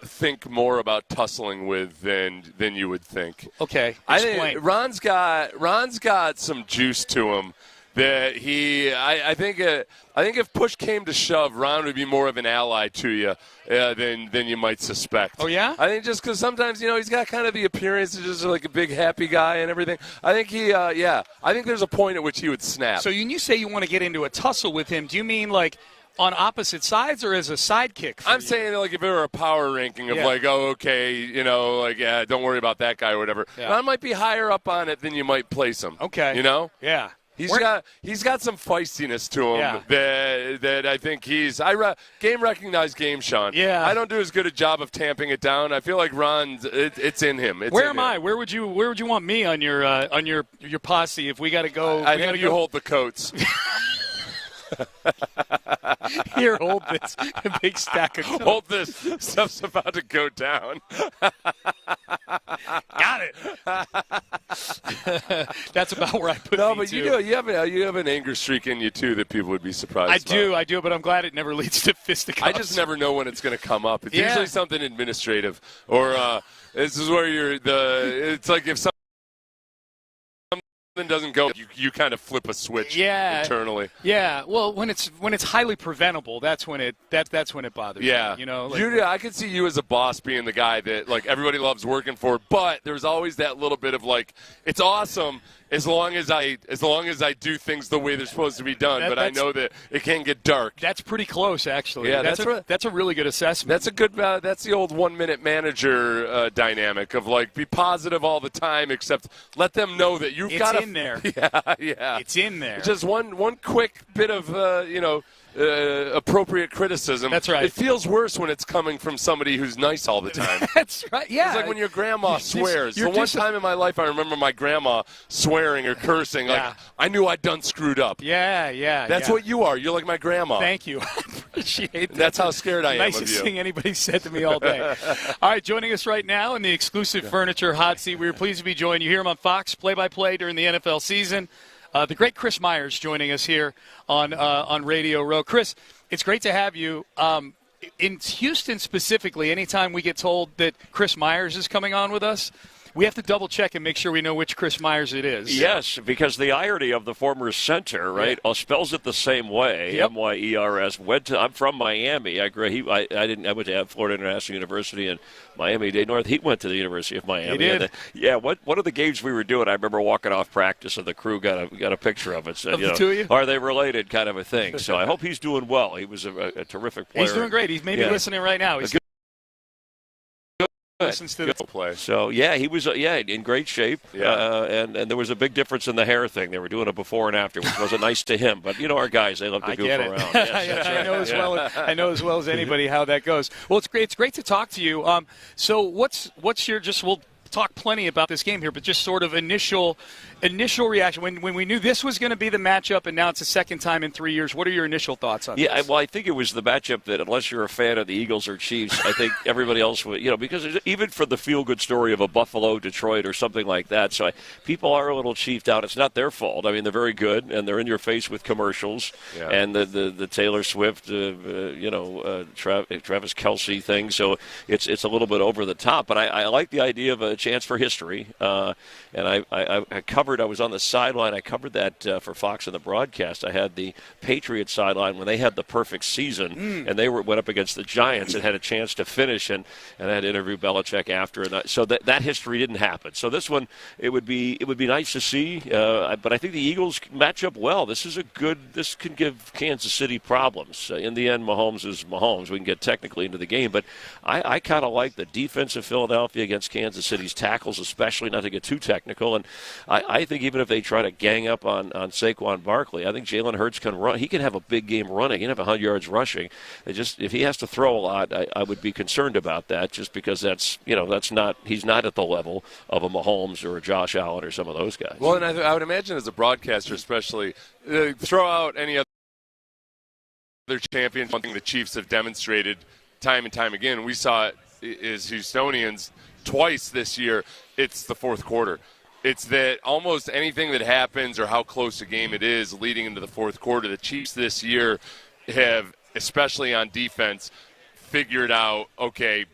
think more about tussling with than you would think. Okay, I think Ron's got some juice to him that I think if push came to shove, Ron would be more of an ally to you than you might suspect. Oh yeah, I think just because sometimes he's got kind of the appearance of just like a big happy guy and everything. I think I think there's a point at which he would snap. So when you say you want to get into a tussle with him, do you mean like on opposite sides or as a sidekick? I'm saying like if it were a power ranking of don't worry about that guy or whatever. Yeah. Ron might be higher up on it than you might place him. Okay. Yeah. He's got some feistiness to him that I think game recognized game, Sean. Yeah. I don't do as good a job of tamping it down. I feel like Ron's it's in him. Where am I? Where would you want me on your posse if we got to go? I think you hold the coats. Here, hold this. A big stack of coats. Hold this. Stuff's about to go down. Got it. That's about where I put it. No, but you have an anger streak in you, too, that people would be surprised I do, but I'm glad it never leads to fisticuffs. I just never know when it's going to come up. It's usually something administrative. Or this is where it's like if something doesn't go, you kind of flip a switch internally. Yeah, well, when it's highly preventable, that's when it bothers me. I could see you as a boss being the guy that like everybody loves working for, but there's always that little bit of like it's awesome as long as I do things the way they're supposed to be done. But I know that it can get dark. That's pretty close, actually. Yeah, that's a really good assessment. That's a good. That's the old 1 minute manager dynamic of like be positive all the time, except let them know that you've got in there. Yeah, it's in there. Just one quick bit of appropriate criticism. That's right. It feels worse when it's coming from somebody who's nice all the time. That's right. Yeah. It's like when your grandma swears. The one time in my life I remember my grandma swearing or cursing. Like I knew I'd done screwed up. Yeah. That's what you are. You're like my grandma. Thank you. I appreciate that. That's how scared I am of you. Nicest thing anybody said to me all day. All right, joining us right now in the exclusive Furniture Hot Seat. We were pleased to be joined. You hear him on Fox play-by-play during the NFL season. The great Chris Myers joining us here on Radio Row. Chris, it's great to have you. In Houston specifically, anytime we get told that Chris Myers is coming on with us, we have to double check and make sure we know which Chris Myers it is. Yes, because the irony of the former center, right, spells it the same way. Yep. Myers. I'm from Miami. I went to Florida International University in Miami-Dade North. He went to the University of Miami. He did. One of the games we were doing, I remember walking off practice, and the crew got a picture of it. Said, of the two of you? Are they related, kind of a thing. So I hope he's doing well. He was a terrific player. He's doing great. He's maybe listening right now. He's listens to the play. So he was in great shape. And there was a big difference in the hair thing. They were doing a before and after, which wasn't nice to him. But our guys, they love to goof around. Yes, I know as well as anybody how that goes. Well, it's great to talk to you. So what's your talk plenty about this game here, but just sort of initial reaction when we knew this was going to be the matchup, and now it's the second time in 3 years. What are your initial thoughts on this? Yeah, well, I think it was the matchup that, unless you're a fan of the Eagles or Chiefs, I think everybody else would, because even for the feel-good story of a Buffalo, Detroit, or something like that, so people are a little chiefed out. It's not their fault. I mean, they're very good, and they're in your face with commercials, and the Taylor Swift, Travis Kelce thing, so it's a little bit over the top, but I like the idea of a chance for history, and I was on the sideline. I covered that for Fox in the broadcast. I had the Patriots sideline when they had the perfect season, and they went up against the Giants and had a chance to finish, and I had to interview Belichick after, and so that history didn't happen. So this one, it would be nice to see, but I think the Eagles match up well. This can give Kansas City problems. In the end, Mahomes is Mahomes. We can get technically into the game, but I kind of like the defense of Philadelphia against Kansas City's tackles, especially, not to get too technical. And I think even if they try to gang up on Saquon Barkley, I think Jalen Hurts can run. He can have a big game running. He can have 100 yards rushing. If he has to throw a lot, I would be concerned about that, just because he's not at the level of a Mahomes or a Josh Allen or some of those guys. Well, and I would imagine as a broadcaster especially, throw out any other champions. One thing the Chiefs have demonstrated time and time again, we saw it as Houstonians twice this year, it's the fourth quarter. It's that almost anything that happens or how close a game it is leading into the fourth quarter, the Chiefs this year have, especially on defense, figured out, okay,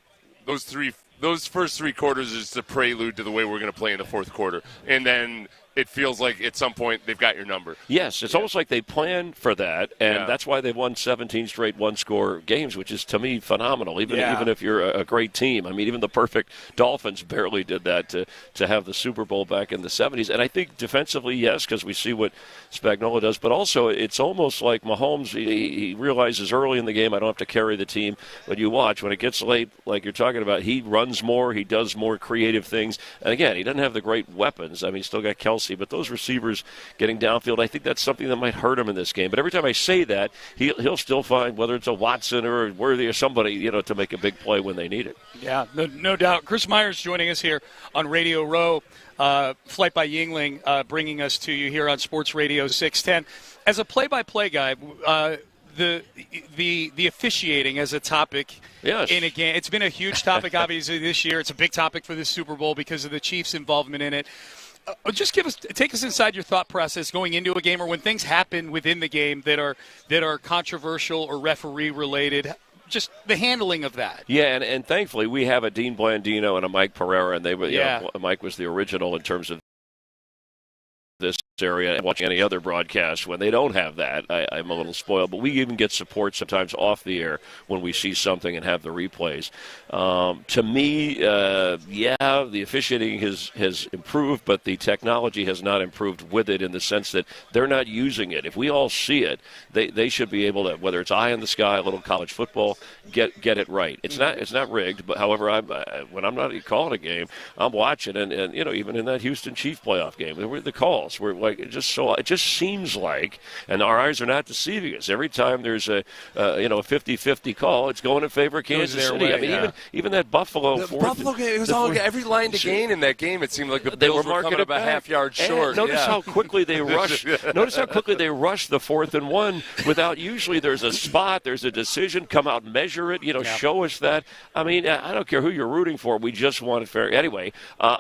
those first three quarters is just a prelude to the way we're going to play in the fourth quarter. And then it feels like at some point they've got your number. Yes, it's almost like they planned for that, and that's why they've won 17 straight one-score games, which is, to me, phenomenal, even if you're a great team. I mean, even the perfect Dolphins barely did that to have the Super Bowl back in the 70s. And I think defensively, yes, because we see what Spagnuolo does, but also it's almost like Mahomes, he realizes early in the game, I don't have to carry the team. When you watch, when it gets late, like you're talking about, he runs more, he does more creative things. And again, he doesn't have the great weapons. I mean, he's still got Kelce, but those receivers getting downfield, I think that's something that might hurt him in this game. But every time I say that, he'll still find, whether it's a Watson or a Worthy or somebody, to make a big play when they need it. Yeah, no doubt. Chris Myers joining us here on Radio Row, Flight by Yingling, bringing us to you here on Sports Radio 610. As a play-by-play guy, the officiating as a topic in a game, it's been a huge topic obviously this year. It's a big topic for the Super Bowl because of the Chiefs' involvement in it. Just take us inside your thought process going into a game, or when things happen within the game that are controversial or referee related. Just the handling of that. Yeah, and thankfully we have a Dean Blandino and a Mike Pereira, and they were Mike was the original in terms of this area, and watching any other broadcast when they don't have that, I'm a little spoiled. But we even get support sometimes off the air when we see something and have the replays. To me, the officiating has improved, but the technology has not improved with it, in the sense that they're not using it. If we all see it, they should be able to, whether it's eye in the sky, a little college football, get it right. It's not rigged, but however, when I'm not calling a game, I'm watching, and even in that Houston Chiefs playoff game, the calls were like, it just seems like, and our eyes are not deceiving us. Every time there's a 50-50 call, it's going in favor of Kansas City. Way, I mean, even that Buffalo game, it was all every line to gain in that game. It seemed like the Bills were coming up a half yard short. Notice how quickly they rush. Notice how quickly they rush the 4th and 1 without usually there's a spot, there's a decision, come out and measure it. Show us that. I mean, I don't care who you're rooting for. We just want it fair anyway.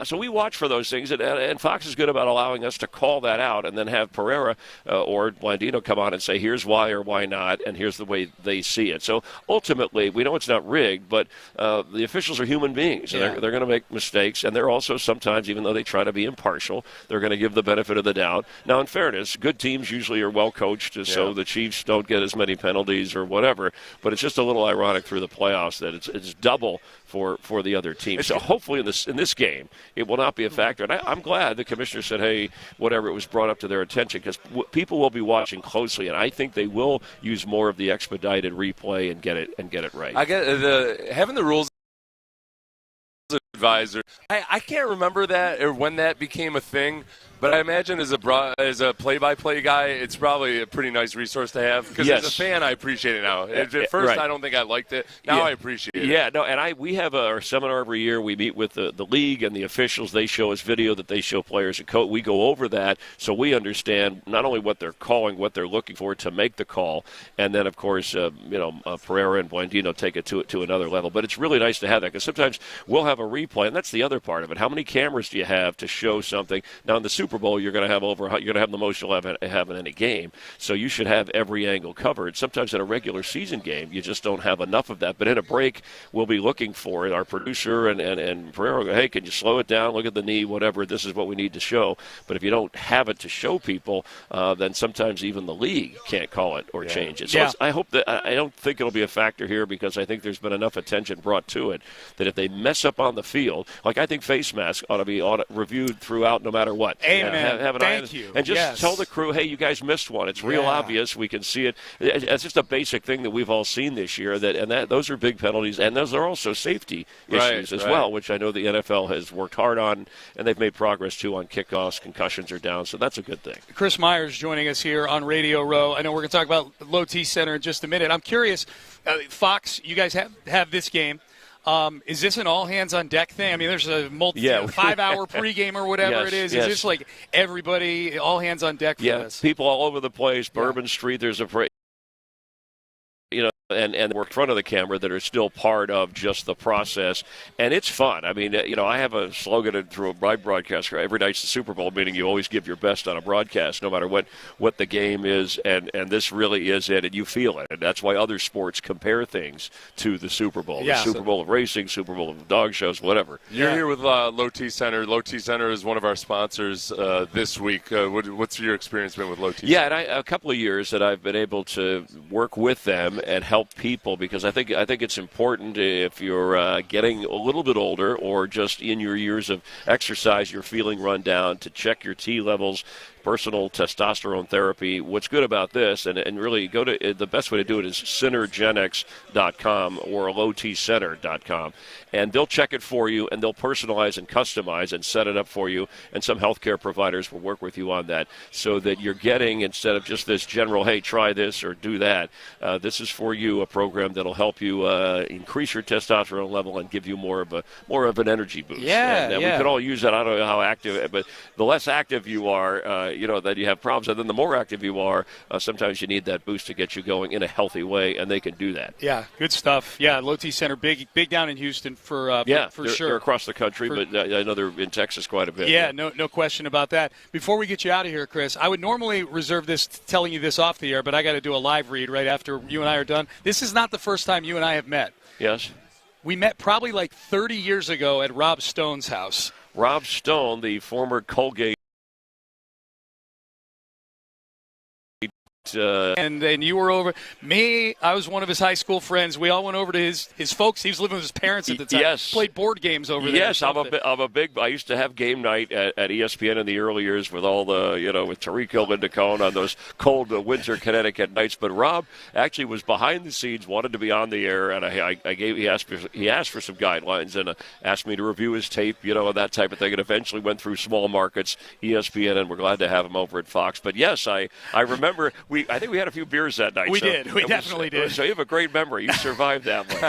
So we watch for those things, and Fox is good about allowing us to call that out, and then have Pereira or Blandino come on and say, here's why or why not, and here's the way they see it. So ultimately, we know it's not rigged, but the officials are human beings, and they're going to make mistakes, and they're also sometimes, even though they try to be impartial, they're going to give the benefit of the doubt. Now, in fairness, good teams usually are well coached, so the Chiefs don't get as many penalties or whatever, but it's just a little ironic through the playoffs that it's double for the other team. So hopefully in this game, it will not be a factor. And I'm glad the commissioner said, hey, whatever, it was brought up to their attention, because people will be watching closely, and I think they will use more of the expedited replay and get it right. I get having the rules advisor. I can't remember that or when that became a thing. But I imagine as a play-by-play guy, it's probably a pretty nice resource to have. Because as a fan, I appreciate it now. At first, I don't think I liked it. Now I appreciate it. Yeah, no, and we have our seminar every year. We meet with the league and the officials. They show us video that they show players and coach. We go over that so we understand not only what they're calling, what they're looking for to make the call, and then of course, Pereira and Blandino take it to another level. But it's really nice to have that because sometimes we'll have a replay, and that's the other part of it. How many cameras do you have to show something? Now in the Super Bowl, you're going to have the most you'll have in any game. So you should have every angle covered. Sometimes in a regular season game, you just don't have enough of that. But in a break, we'll be looking for it. Our producer and Pereira will go, hey, can you slow it down? Look at the knee, whatever. This is what we need to show. But if you don't have it to show people, then sometimes even the league can't call it or change it. So I hope that I don't think it'll be a factor here because I think there's been enough attention brought to it that if they mess up on the field, like I think face masks ought to be reviewed throughout no matter what. Amen. Have an Thank you. And just tell the crew, hey, you guys missed one. It's real obvious. We can see it. It's just a basic thing that we've all seen this year. Those are big penalties, and those are also safety issues as well, which I know the NFL has worked hard on, and they've made progress too on kickoffs. Concussions are down, so that's a good thing. Chris Myers joining us here on Radio Row. I know we're going to talk about Low T Center in just a minute. I'm curious, Fox, you guys have this game. Is this an all-hands-on-deck thing? I mean, there's a 5-hour pregame or whatever it is. Is this like everybody all-hands-on-deck for this? People all over the place. Bourbon Street, there's a and we're in front of the camera that are still part of just the process. And it's fun. I mean, I have a slogan through my broadcast. Every night's the Super Bowl, meaning you always give your best on a broadcast, no matter what the game is. And this really is it, and you feel it. And that's why other sports compare things to the Super Bowl. The Super Bowl of racing, Super Bowl of dog shows, whatever. You're here with Low T Center. Low T Center is one of our sponsors this week. What's your experience been with Low T Center? Yeah, and a couple of years that I've been able to work with them and help people because I think it's important if you're getting a little bit older or just in your years of exercise, you're feeling run down, to check your T levels. Personal testosterone therapy. What's good about this, and really go to the best way to do it is Synergenics.com or lowtcenter.com, and they'll check it for you, and they'll personalize and customize and set it up for you, and some healthcare providers will work with you on that so that you're getting, instead of just this general, hey, try this or do that, this is for you, a program that'll help you increase your testosterone level and give you more of an energy boost. We could all use that. I don't know how active, but the less active you are, that you have problems, and then the more active you are, sometimes you need that boost to get you going in a healthy way, and they can do that. Yeah, good stuff. Yeah, Low T Center, big down in Houston for sure. They're across the country, but I know they're in Texas quite a bit. Yeah, no question about that. Before we get you out of here, Chris, I would normally reserve this, telling you this off the air, but I got to do a live read right after you and I are done. This is not the first time you and I have met. Yes. We met probably like 30 years ago at Rob Stone's house. Rob Stone, the former Colgate. And you were over. I was one of his high school friends. We all went over to his folks. He was living with his parents at the time. Yes. Played board games over there. Yes, I'm a big. I used to have game night at ESPN in the early years with all the with Tariq Hill and Dacone on those cold winter Connecticut nights. But Rob actually was behind the scenes, wanted to be on the air, and he asked for some guidelines and asked me to review his tape, and that type of thing. And eventually went through small markets, ESPN, and we're glad to have him over at Fox. But yes, I remember. I think we had a few beers that night. We definitely did. So you have a great memory. You survived that one. So.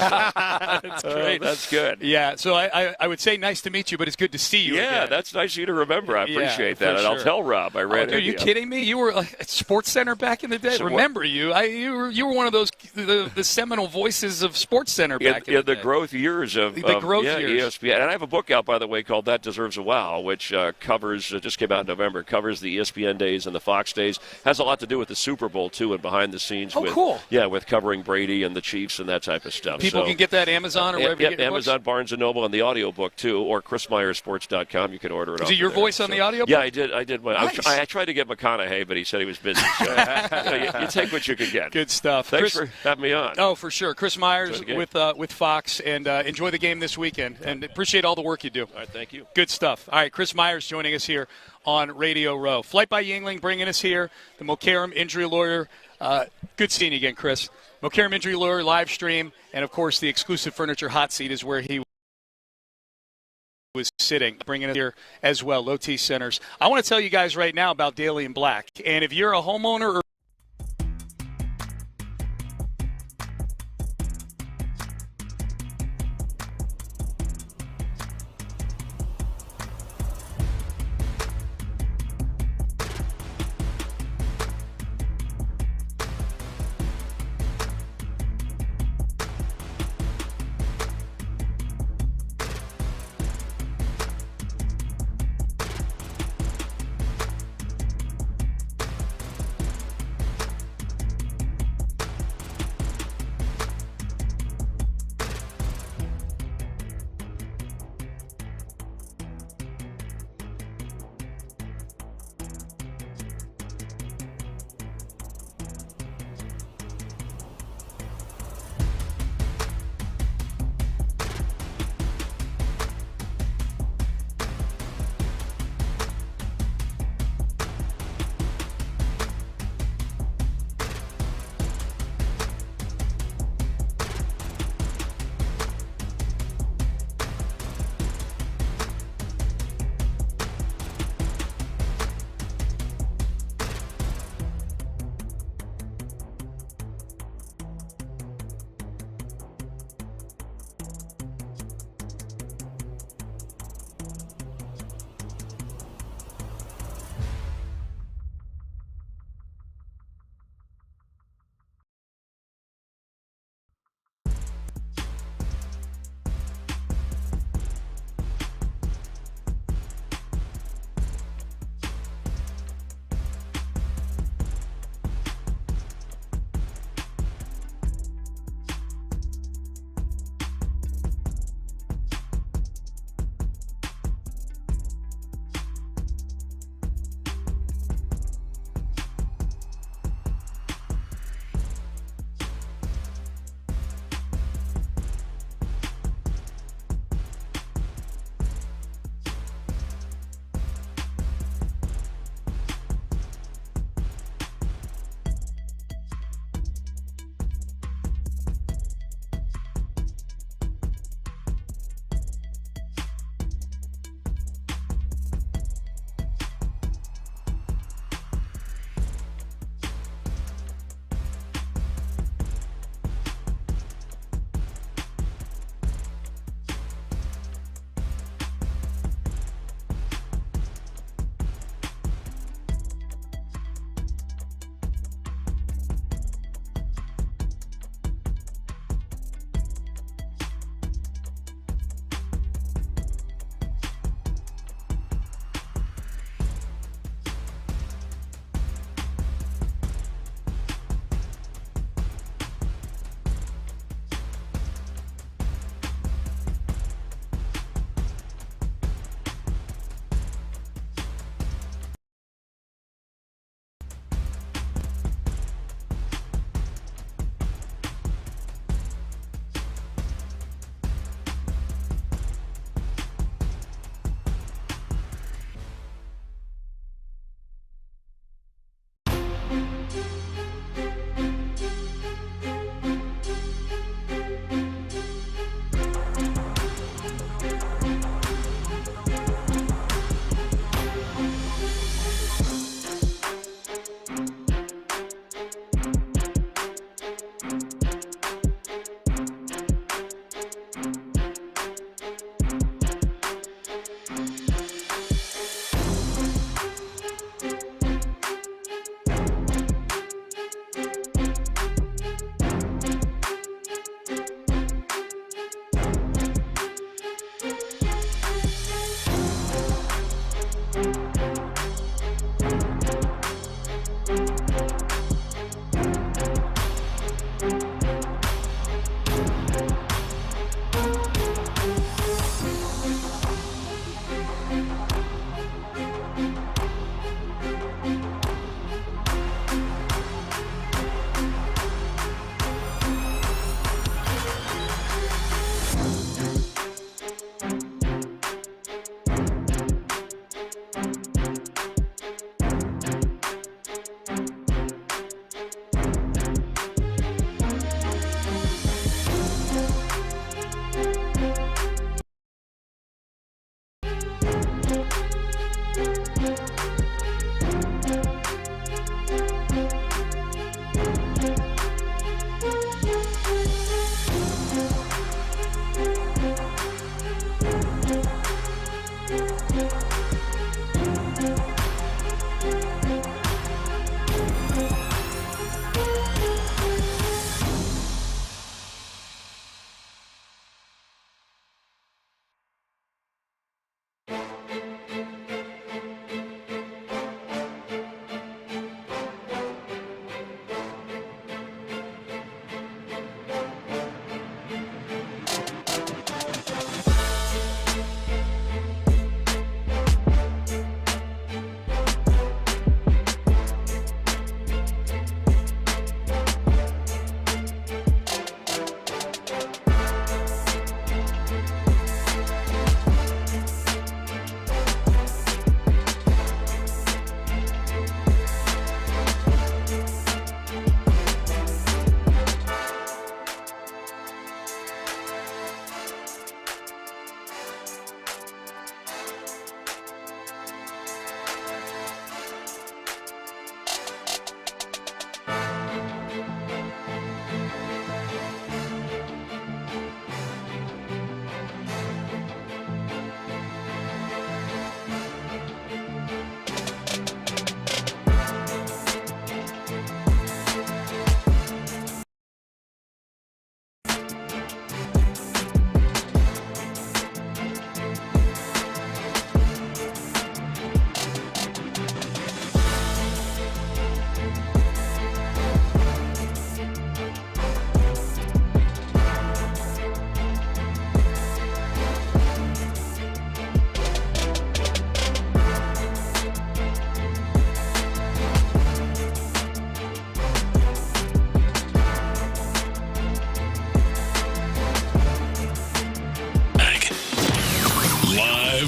That's great. That's good. Yeah, so I would say nice to meet you, but it's good to see you again. That's nice of you to remember. I appreciate that. And I'll tell Rob. I ran into you. Are you kidding me? You were at Sports Center back in the day. Remember you. You were one of those the seminal voices of Sports Center back in the day. The growth years of years. ESPN. And I have a book out, by the way, called That Deserves a Wow, which covers, just came out in November, covers the ESPN days and the Fox days. Has a lot to do with the Super Bowl, too, and behind the scenes cool. with covering Brady and the Chiefs and that type of stuff. People can get that Amazon or wherever you get your Amazon, books? Barnes & Noble, and the audio book, too, or ChrisMyersSports.com. You can order it. Is it your voice on the audio book? Yeah, I did. Nice. I tried to get McConaughey, but he said he was busy. So you take what you can get. Good stuff. Thanks for having me on. Oh, for sure. Chris Myers with Fox, and enjoy the game this weekend, and appreciate all the work you do. All right, thank you. Good stuff. All right, Chris Myers joining us here on Radio Row. Flight by Yingling bringing us here, the Mokaram injury lawyer. Good seeing you again, Chris. Mokaram injury lawyer live stream, and of course the exclusive furniture hot seat is where he is sitting, bringing it here as well, Low T Centers. I want to tell you guys right now about Daily and Black. And if you're a homeowner or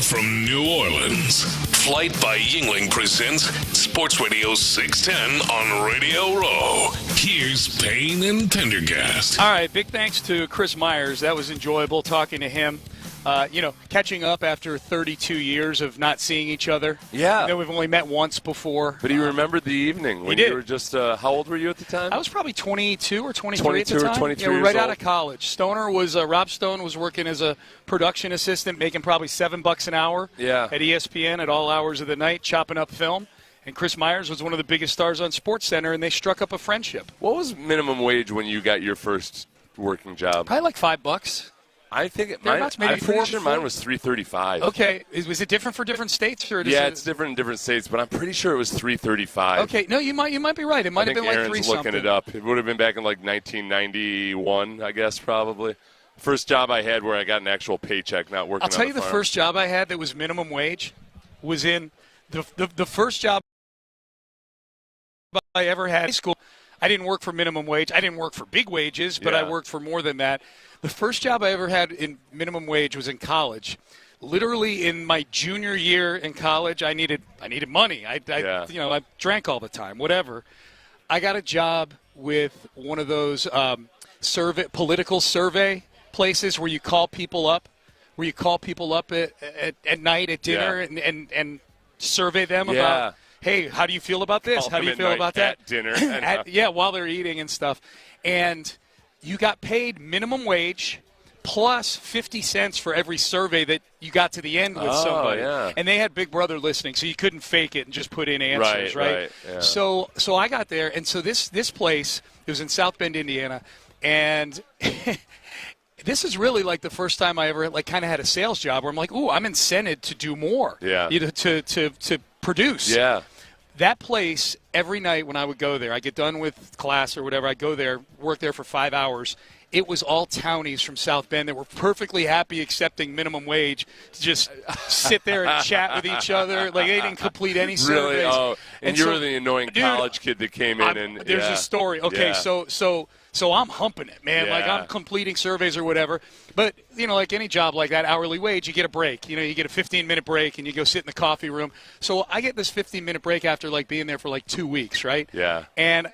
from New Orleans, Flight by Yingling presents Sports Radio 610 on Radio Row. Here's Payne and Pendergast. All right, big thanks to Chris Myers. That was enjoyable talking to him. Catching up after 32 years of not seeing each other. Yeah. We've only met once before. But he remembered the evening when you were just, how old were you at the time? I was probably 22 or 23 at the time. 22 or 23 years right old. out of college. Stoner was, Rob Stone was working as a production assistant, making probably $7 an hour at ESPN at all hours of the night, chopping up film. And Chris Myers was one of the biggest stars on SportsCenter, and they struck up a friendship. What was minimum wage when you got your first working job? Probably like $5. I think I'm pretty sure mine was $3.35. Okay, was it different for different states, or it's different in different states, but I'm pretty sure it was $3.35. Okay, no, you might be right. It might have been like Aaron's $3 something. looking it up. It would have been back in like 1991, I guess, probably. First job I had where I got an actual paycheck, not working. I'll tell you, the farm. first job I had that was minimum wage was in the first job I ever had in high school. I didn't work for minimum wage. I didn't work for big wages, but I worked for more than that. The first job I ever had in minimum wage was in college. Literally in my junior year in college, I needed money. I drank all the time, whatever. I got a job with one of those political survey places where you call people up, at night at dinner and survey them about, hey, how do you feel about this? How do you feel about that? At dinner. While they're eating and stuff. And you got paid minimum wage plus 50 cents for every survey that you got to the end with somebody. Yeah. And they had Big Brother listening, so you couldn't fake it and just put in answers, right? Yeah. So I got there, and so this place, it was in South Bend, Indiana, and this is really like the first time I ever like kind of had a sales job where I'm like, ooh, I'm incented to do more. Yeah. To produce. Yeah. That place, every night when I would go there, I get done with class or whatever, I go there, work there for 5 hours. It was all townies from South Bend that were perfectly happy accepting minimum wage to just sit there and chat with each other. Like, they didn't complete any surveys. Really? Oh, and you were the annoying college kid that came in. And there's a story. Okay, so I'm humping it, man. Like, I'm completing surveys or whatever. But, like any job like that, hourly wage, you get a break. You get a 15-minute break, and you go sit in the coffee room. So I get this 15-minute break after, like, being there for, like, 2 weeks, right? Yeah. And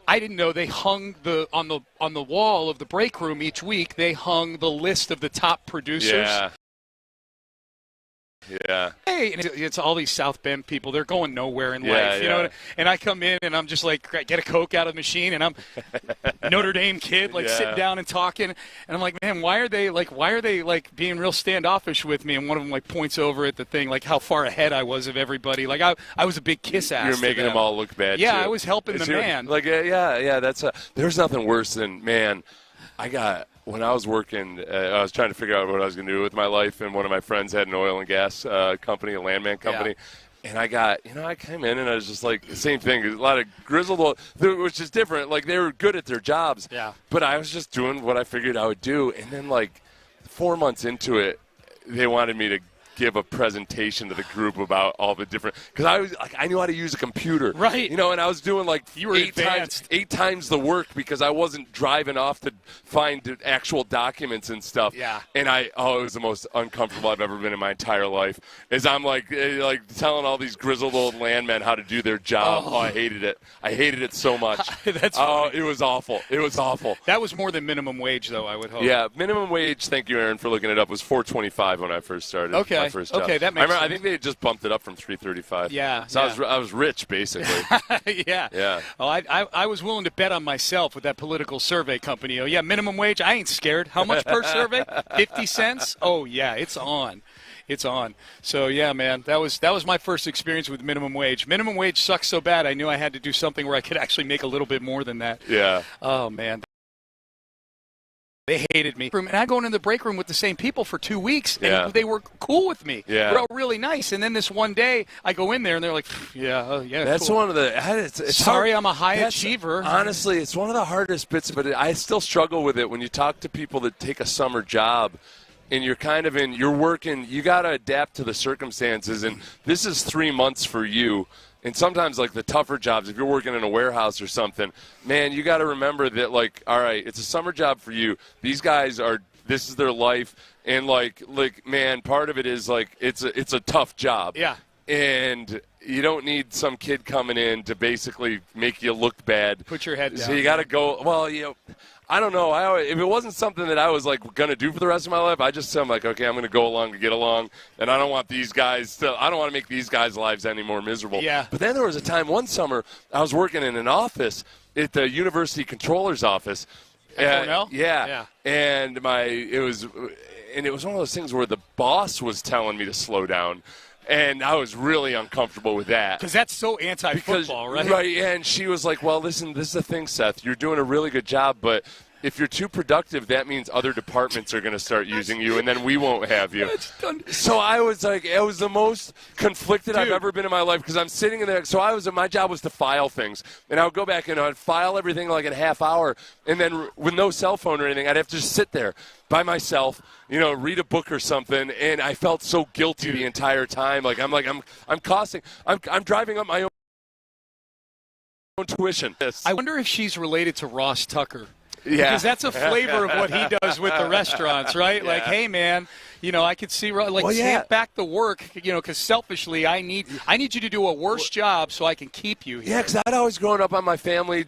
I didn't know they hung on the wall of the break room each week. They hung the list of the top producers. Yeah. Hey, and it's all these South Bend people. They're going nowhere in life, you know. And I come in and I'm just like, get a Coke out of the machine, and I'm Notre Dame kid, sitting down and talking. And I'm like, man, why are they being real standoffish with me? And one of them points over at the thing, like how far ahead I was of everybody. Like I was a big kiss ass. You're making them all look bad. Yeah, too. I was helping the man. That's there's nothing worse than when I was working, I was trying to figure out what I was going to do with my life, and one of my friends had an oil and gas company, a landman company. Yeah. And I came in and I was just like, the same thing. A lot of grizzled, which is different. Like, they were good at their jobs. Yeah. But I was just doing what I figured I would do. And then, 4 months into it, they wanted me to give a presentation to the group about all the different, because I knew how to use a computer, right? And I was doing you were eight times the work because I wasn't driving off to find actual documents and stuff. Yeah. And it was the most uncomfortable I've ever been in my entire life. Is I'm like telling all these grizzled old landmen how to do their job. Oh, I hated it. I hated it so much. That's funny. It was awful. It was awful. That was more than minimum wage, though, I would hope. Yeah, minimum wage. Thank you, Aaron, for looking it up. Was $4.25 when I first started. Okay. My first job. Okay, that makes sense. I think they had just bumped it up from $3.35. Yeah. So I was rich, basically. Yeah. Yeah. Oh, I was willing to bet on myself with that political survey company. Oh, yeah, minimum wage, I ain't scared. How much per survey? 50 cents? Oh, yeah, it's on. It's on. So, yeah, man, that was my first experience with minimum wage. Minimum wage sucks so bad, I knew I had to do something where I could actually make a little bit more than that. Yeah. Oh, man. They hated me. And I go into the break room with the same people for 2 weeks, and they were cool with me. Yeah. They're all really nice. And then this one day, I go in there, and they're like, yeah. That's cool. one of the it's sorry, hard. I'm a high achiever. Honestly, it's one of the hardest bits, but I still struggle with it when you talk to people that take a summer job. And you're working, you got to adapt to the circumstances. And this is 3 months for you. And sometimes, the tougher jobs, if you're working in a warehouse or something, man, you got to remember that, all right, it's a summer job for you. These guys this is their life, and like man, part of it is like it's a tough job. Yeah. And you don't need some kid coming in to basically make you look bad. Put your head down. So you got to go. Well, I don't know. If it wasn't something that I was like going to do for the rest of my life, I just said, I'm like, okay, I'm going to go along to get along, and I don't want these guys I don't want to make these guys' lives any more miserable. Yeah. But then there was a time one summer I was working in an office at the university controller's office. At Cornell? Yeah. And it was one of those things where the boss was telling me to slow down. And I was really uncomfortable with that. Because that's so anti-football, right? Right, and she was like, well, listen, this is the thing, Seth. You're doing a really good job, but if you're too productive, that means other departments are going to start using you, and then we won't have you. So I was like, it was the most conflicted I've ever been in my life because I'm sitting in there. So my job was to file things, and I would go back and I'd file everything like in a half hour, and then with no cell phone or anything, I'd have to just sit there by myself, read a book or something, and I felt so guilty the entire time. I'm driving up my own tuition. I wonder if she's related to Ross Tucker. Yeah. Because that's a flavor of what he does with the restaurants, right? Yeah. Like, hey, man, I could see, stamp back the work, because selfishly I need you to do a worse job so I can keep you here. Yeah, because I'd always grown up on my family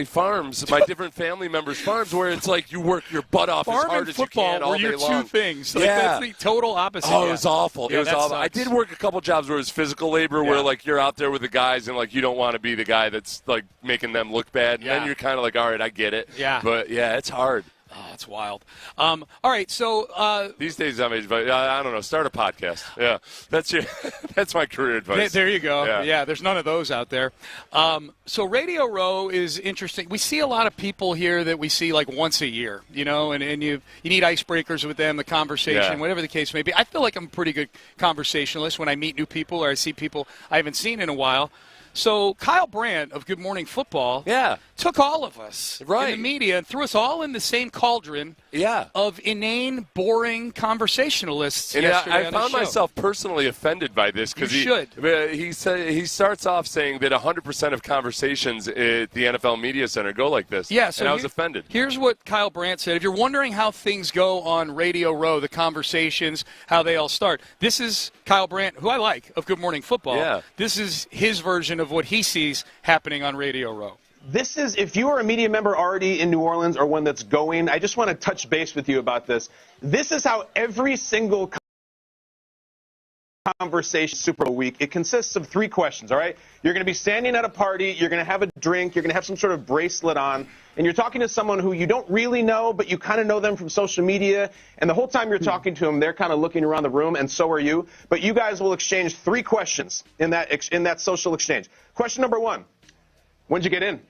farms, my different family members' farms, where it's like you work your butt off as hard as you can all day long. Farm and football were your two things. That's the total opposite. Oh, it was awful. Yeah, it was awful. Sucks. I did work a couple jobs where it was physical labor, where you're out there with the guys and you don't want to be the guy that's making them look bad. And then you're kind of like, all right, I get it. Yeah. But it's hard. Oh, it's wild. All right, so these days I don't know. Start a podcast. Yeah, that's my career advice. There you go. Yeah, there's none of those out there. So Radio Row is interesting. We see a lot of people here that we see once a year, and you need icebreakers with them, the conversation, whatever the case may be. I feel like I'm a pretty good conversationalist when I meet new people or I see people I haven't seen in a while. So Kyle Brandt of Good Morning Football took all of us in the media and threw us all in the same cauldron of inane, boring conversationalists yesterday I found myself personally offended by this because he starts off saying that 100% of conversations at the NFL Media Center go like this. Yeah, so and I was offended. Here's what Kyle Brandt said. If you're wondering how things go on Radio Row, the conversations, how they all start, this is Kyle Brandt, who I like, of Good Morning Football. Yeah. This is his version of what he sees happening on Radio Row. This is, if you are a media member already in New Orleans or one that's going, I just want to touch base with you about this. This is how every single conversation Super Bowl week, it consists of 3 questions, all right? You're going to be standing at a party, you're going to have a drink, you're going to have some sort of bracelet on, and you're talking to someone who you don't really know, but you kind of know them from social media, and the whole time you're talking to them, they're kind of looking around the room, and so are you. But you guys will exchange 3 questions in that social exchange. Question number 1, when'd you get in?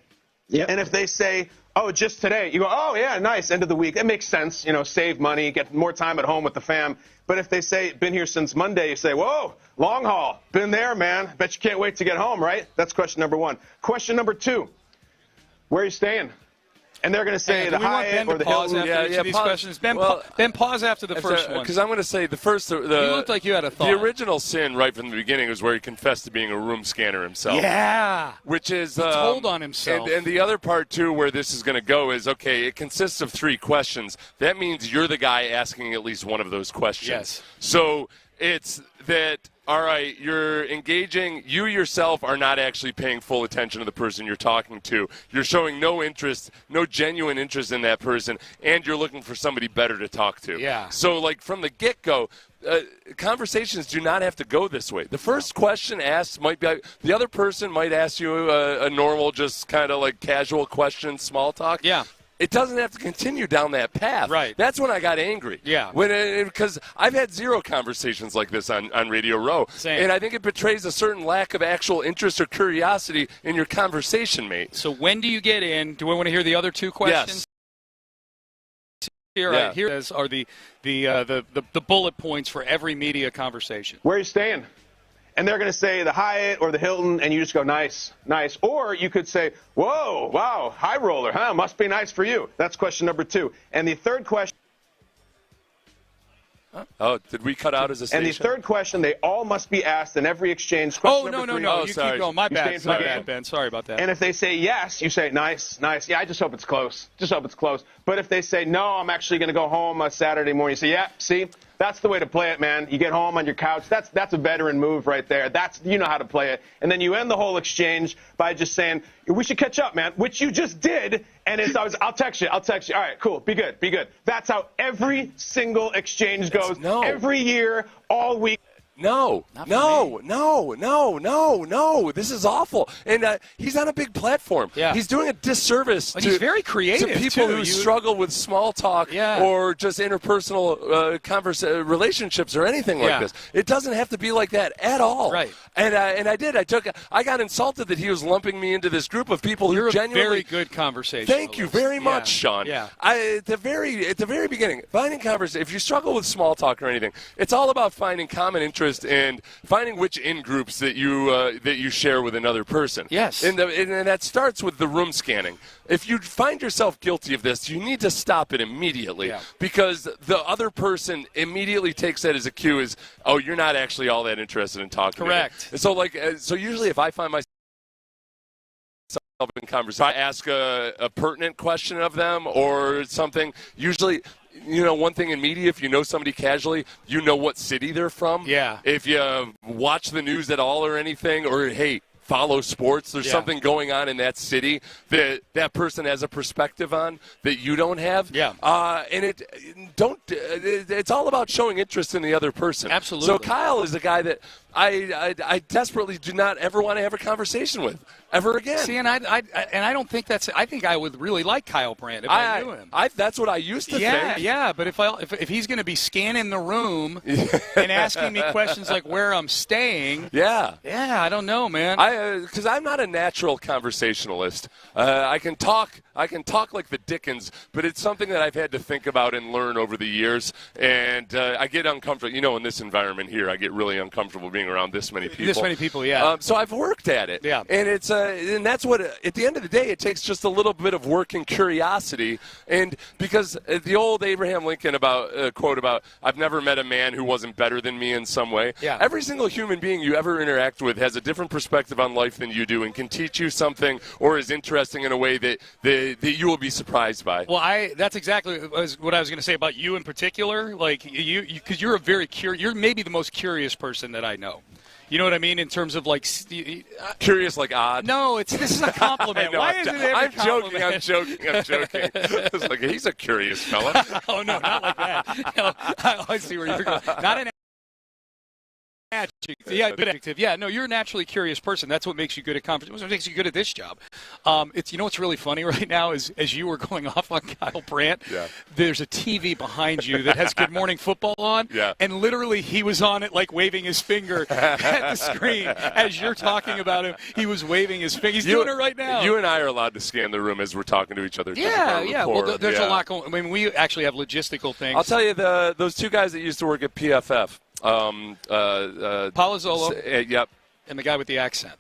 Yep. And if they say, oh, just today, you go, oh, yeah, nice, end of the week. That makes sense, save money, get more time at home with the fam. But if they say, been here since Monday, you say, whoa, long haul, been there, man. Bet you can't wait to get home, right? That's question number 1. Question number 2, where are you staying? And they're going to say the Hyatt or the Hilton. These questions. Ben, pause after the first one. Because I'm going to say the first. You looked like you had a thought. The original sin right from the beginning was where he confessed to being a room scanner himself. Yeah. Which is. He told on himself. And the other part, too, where this is going to go is, okay, it consists of 3 questions. That means you're the guy asking at least one of those questions. Yes. So it's that. All right, you're engaging. You yourself are not actually paying full attention to the person you're talking to. You're showing no interest, no genuine interest in that person, and you're looking for somebody better to talk to. Yeah. So, from the get-go, conversations do not have to go this way. The first question asked might be the other person might ask you a normal, just kind of casual question, small talk. Yeah. It doesn't have to continue down that path. Right. That's when I got angry. Yeah. Because I've had 0 conversations like this on Radio Row. Same. And I think it betrays a certain lack of actual interest or curiosity in your conversation, mate. So when do you get in? Do we want to hear the other 2 questions? Yes. Here are the bullet points for every media conversation. Where are you staying? And they're going to say the Hyatt or the Hilton, and you just go, nice, nice. Or you could say, whoa, wow, high roller, huh? Must be nice for you. That's question number 2. And the third question. Oh, did we cut out as a station? And the third question, they all must be asked in every exchange. Question No. three. You keep going. My bad, Ben. Sorry about that. And if they say yes, you say, nice. Yeah, I just hope it's close. But if they say, no, I'm actually going to go home Saturday morning, you say, yeah, see, that's the way to play it, man. You get home on your couch. That's a veteran move right there. You know how to play it. And then you end the whole exchange by just saying, we should catch up, man, which you just did. And it's always, I'll text you. All right, cool. Be good. That's how every single exchange goes. Every year, all week. No. This is awful. And he's on a big platform. Yeah. He's doing a disservice he's very creative, to people too. who struggle with small talk or just interpersonal relationships or anything like this. It doesn't have to be like that at all. Right. And I got insulted that he was lumping me into this group of people You're who genuinely. You're a very good conversationalist. Thank you very much, Sean. Yeah. At the very beginning, finding conversation. If you struggle with small talk or anything, it's all about finding common interest and finding which in-groups that you share with another person. Yes. And that starts with the room scanning. If you find yourself guilty of this, you need to stop it immediately because the other person immediately takes that as a cue as, oh, you're not actually all that interested in talking Correct. to me. So usually if I find myself in conversation, I ask a pertinent question of them or something, usually – one thing in media, if you know somebody casually, you know what city they're from. Yeah. If you watch the news at all or anything, or, hey, follow sports, there's something going on in that city that person has a perspective on that you don't have. Yeah. And it's all about showing interest in the other person. Absolutely. So Kyle is a guy that I desperately do not ever want to have a conversation with ever again. See, and I don't think that's. I think I would really like Kyle Brandt if I knew him. That's what I used to think. Yeah. But if he's going to be scanning the room and asking me questions like where I'm staying, I don't know, man. Because I'm not a natural conversationalist. I can talk like the Dickens, but it's something that I've had to think about and learn over the years. And I get uncomfortable. In this environment here, I get really uncomfortable being around this many people. Yeah. So I've worked at it. Yeah. And it's and that's what at the end of the day it takes just a little bit of work and curiosity. And because the old Abraham Lincoln quote about I've never met a man who wasn't better than me in some way. Yeah. Every single human being you ever interact with has a different perspective on life than you do and can teach you something or is interesting in a way that you will be surprised by. Well, that's exactly what I was going to say about you in particular. Like you because you're a very you're maybe the most curious person that I know. You know what I mean in terms of like curious, like odd. No, this is a compliment. Why is it every compliment? I'm joking. It's like he's a curious fella. Oh no, not like that. No, I see where you're going. Not an adjective. Yeah, good adjective. Yeah, no, you're a naturally curious person. That's what makes you good at conversation. That's what makes you good at this job. It's what's really funny right now is as you were going off on Kyle Brandt, there's a TV behind you that has Good Morning Football on, and literally he was on it like waving his finger at the screen as you're talking about him. He was waving his finger. He's doing it right now. You and I are allowed to scan the room as we're talking to each other. Yeah. Well, there's a lot going. I mean, we actually have logistical things. I'll tell you those two guys that used to work at PFF. Palazzolo. Yep. And the guy with the accent.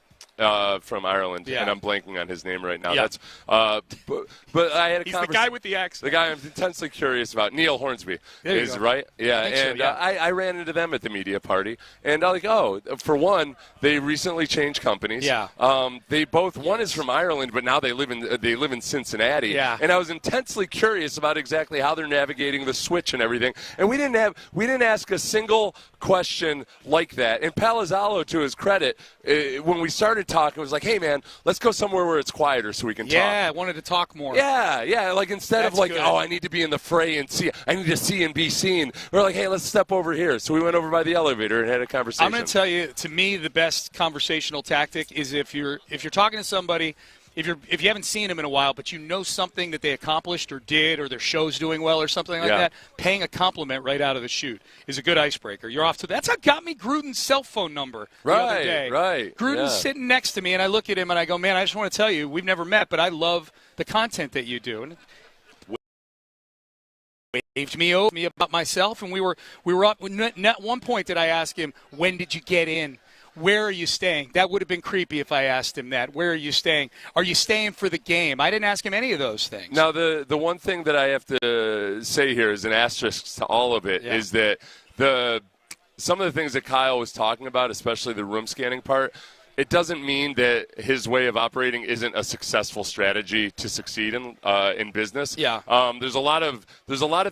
From Ireland, and I'm blanking on his name right now. Yeah. That's but I had a He's the guy with the accent. The guy I'm intensely curious about, Neil Hornsby, is go. right. Yeah, and so, I ran into them at the media party, and I'm like, for one, they recently changed companies. Yeah. They both one is from Ireland, but now they live in Cincinnati. Yeah. And I was intensely curious about exactly how they're navigating the switch and everything. And we didn't ask a single question like that. And Palazzolo, to his credit, when we started talking, was like, hey man, let's go somewhere where it's quieter so we can talk. Yeah, I wanted to talk more. Yeah, like instead of like, good. I need to be in the fray and I need to see and be seen. We're like, hey, let's step over here. So we went over by the elevator and had a conversation. I'm going to tell you, to me, the best conversational tactic is if you're talking to somebody, if you haven't seen them in a while, but you know something that they accomplished or did, or their show's doing well or something like that, paying a compliment right out of the chute is a good icebreaker. You're off to that's how got me Gruden's cell phone number the other day. Right. Gruden's sitting next to me, and I look at him and I go, man, I just want to tell you, we've never met, but I love the content that you do. And waved me about myself, and we were up. At one point did I ask him, when did you get in? Where are you staying? That would have been creepy if I asked him that. Where are you staying? Are you staying for the game? I didn't ask him any of those things. Now, the one thing that I have to say here is an asterisk to all of it is that some of the things that Kyle was talking about, especially the room scanning part, it doesn't mean that his way of operating isn't a successful strategy to succeed in business. Yeah. There's a lot of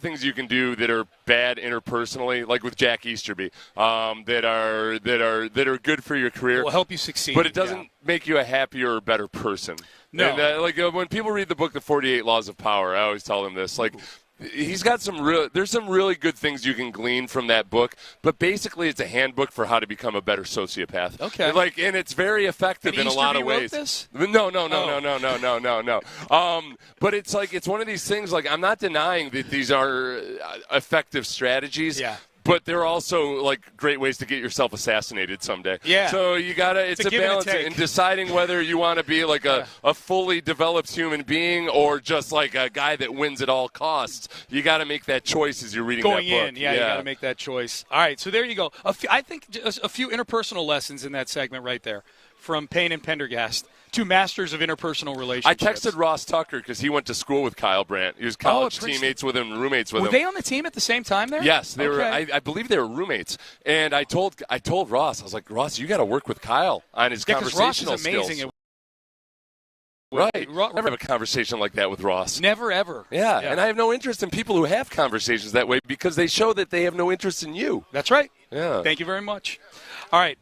things you can do that are bad interpersonally, like with Jack Easterby, that are good for your career. Will help you succeed. But it doesn't make you a happier or better person. No. And, when people read the book, The 48 Laws of Power, I always tell them this, he's got there's some really good things you can glean from that book, but basically it's a handbook for how to become a better sociopath. Okay. And it's very effective in a lot of ways. This? No. But it's one of these things, I'm not denying that these are effective strategies. Yeah. But they're also great ways to get yourself assassinated someday. Yeah. So you gotta. It's a balance in deciding whether you want to be a fully developed human being or just a guy that wins at all costs. You got to make that choice as you're reading Going that book. in, you got to make that choice. All right, so there you go. I think a few interpersonal lessons in that segment right there from Payne and Pendergast. Two masters of interpersonal relationships. I texted Ross Tucker because he went to school with Kyle Brandt. He was college teammates with him, roommates with him. Were they on the team at the same time there? Yes, they were. I believe they were roommates. And I told Ross, I was like, Ross, you got to work with Kyle on his conversational Ross is amazing skills. Right. Never have a conversation like that with Ross. Never, ever. Yeah, and I have no interest in people who have conversations that way because they show that they have no interest in you. That's right. Yeah. Thank you very much. All right.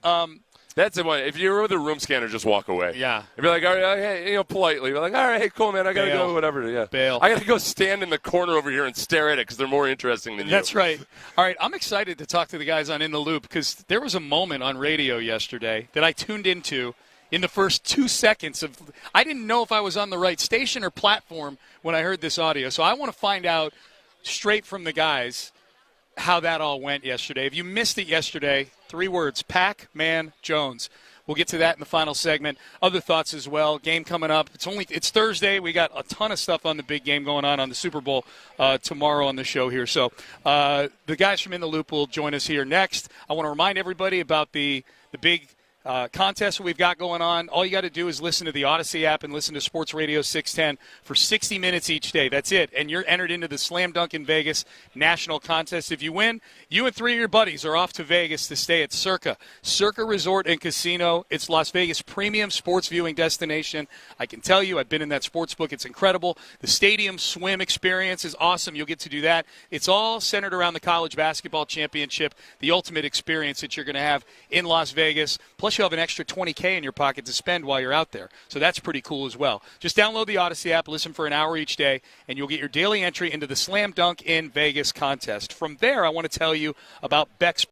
That's the one. If you're with a room scanner, just walk away. Yeah. And be like, all right, hey, politely. Be like, all right, hey, cool, man. I got to go, whatever. Yeah. Bail. I got to go stand in the corner over here and stare at it because they're more interesting than you. That's right. All right, I'm excited to talk to the guys on In the Loop because there was a moment on radio yesterday that I tuned into in the first 2 seconds of – I didn't know if I was on the right station or platform when I heard this audio. So I want to find out straight from the guys how that all went yesterday. If you missed it yesterday, 3 words, Pac-Man Jones. We'll get to that in the final segment. Other thoughts as well. Game coming up. It's Thursday. We got a ton of stuff on the big game going on the Super Bowl tomorrow on the show here. So the guys from In the Loop will join us here next. I want to remind everybody about the big contest we've got going on. All you got to do is listen to the Odyssey app and listen to Sports Radio 610 for 60 minutes each day. That's it. And you're entered into the Slam Dunk in Vegas National Contest. If you win, you and 3 of your buddies are off to Vegas to stay at Circa Resort and Casino. It's Las Vegas' premium sports viewing destination. I can tell you, I've been in that sports book. It's incredible. The stadium swim experience is awesome. You'll get to do that. It's all centered around the college basketball championship, the ultimate experience that you're going to have in Las Vegas. Plus, you'll have an extra $20K in your pocket to spend while you're out there. So that's pretty cool as well. Just download the Odyssey app, listen for an hour each day, and you'll get your daily entry into the Slam Dunk in Vegas contest. From there, I want to tell you about Beck's.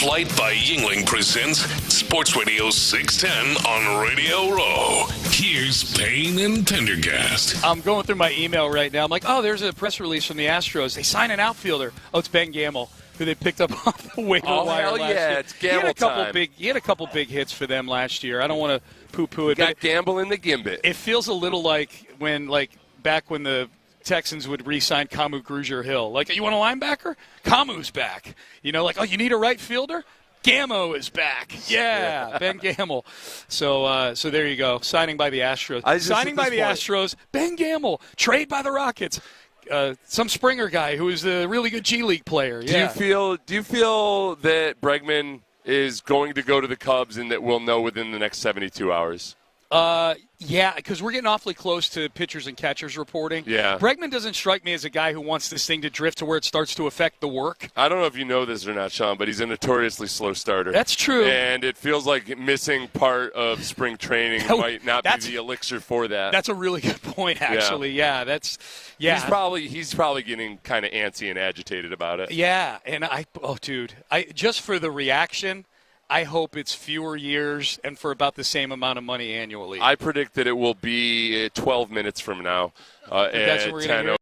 Flight by Yingling presents Sports Radio 610 on Radio Row. Here's Payne and Pendergast. I'm going through my email right now. I'm like, oh, there's a press release from the Astros. They signed an outfielder. Oh, it's Ben Gamel, who they picked up off the waiver wire hell last yeah, year. it's Gamble time. He had a couple big hits for them last year. I don't want to poo-poo it. Got Gamble in the Gambit. It feels a little like back when the Texans would re-sign Kamu Grugier-Hill. Like, you want a linebacker? Kamu's back. You know, like, oh, you need a right fielder? Gammo is back. Yeah, Ben Gamel. So there you go. Signing by the Astros. Astros, Ben Gamel. Trade by the Rockets. Some Springer guy who is a really good G League player. Yeah. Do you feel that Bregman is going to go to the Cubs and that we'll know within the next 72 hours? Yeah, because we're getting awfully close to pitchers and catchers reporting. Yeah. Bregman doesn't strike me as a guy who wants this thing to drift to where it starts to affect the work. I don't know if you know this or not, Sean, but he's a notoriously slow starter. That's true. And it feels like missing part of spring training might not be the elixir for that. That's a really good point, actually. Yeah, He's probably getting kind of antsy and agitated about it. Yeah, and just for the reaction, I hope it's fewer years and for about the same amount of money annually. I predict that it will be 12 minutes from now that's what we're gonna hear?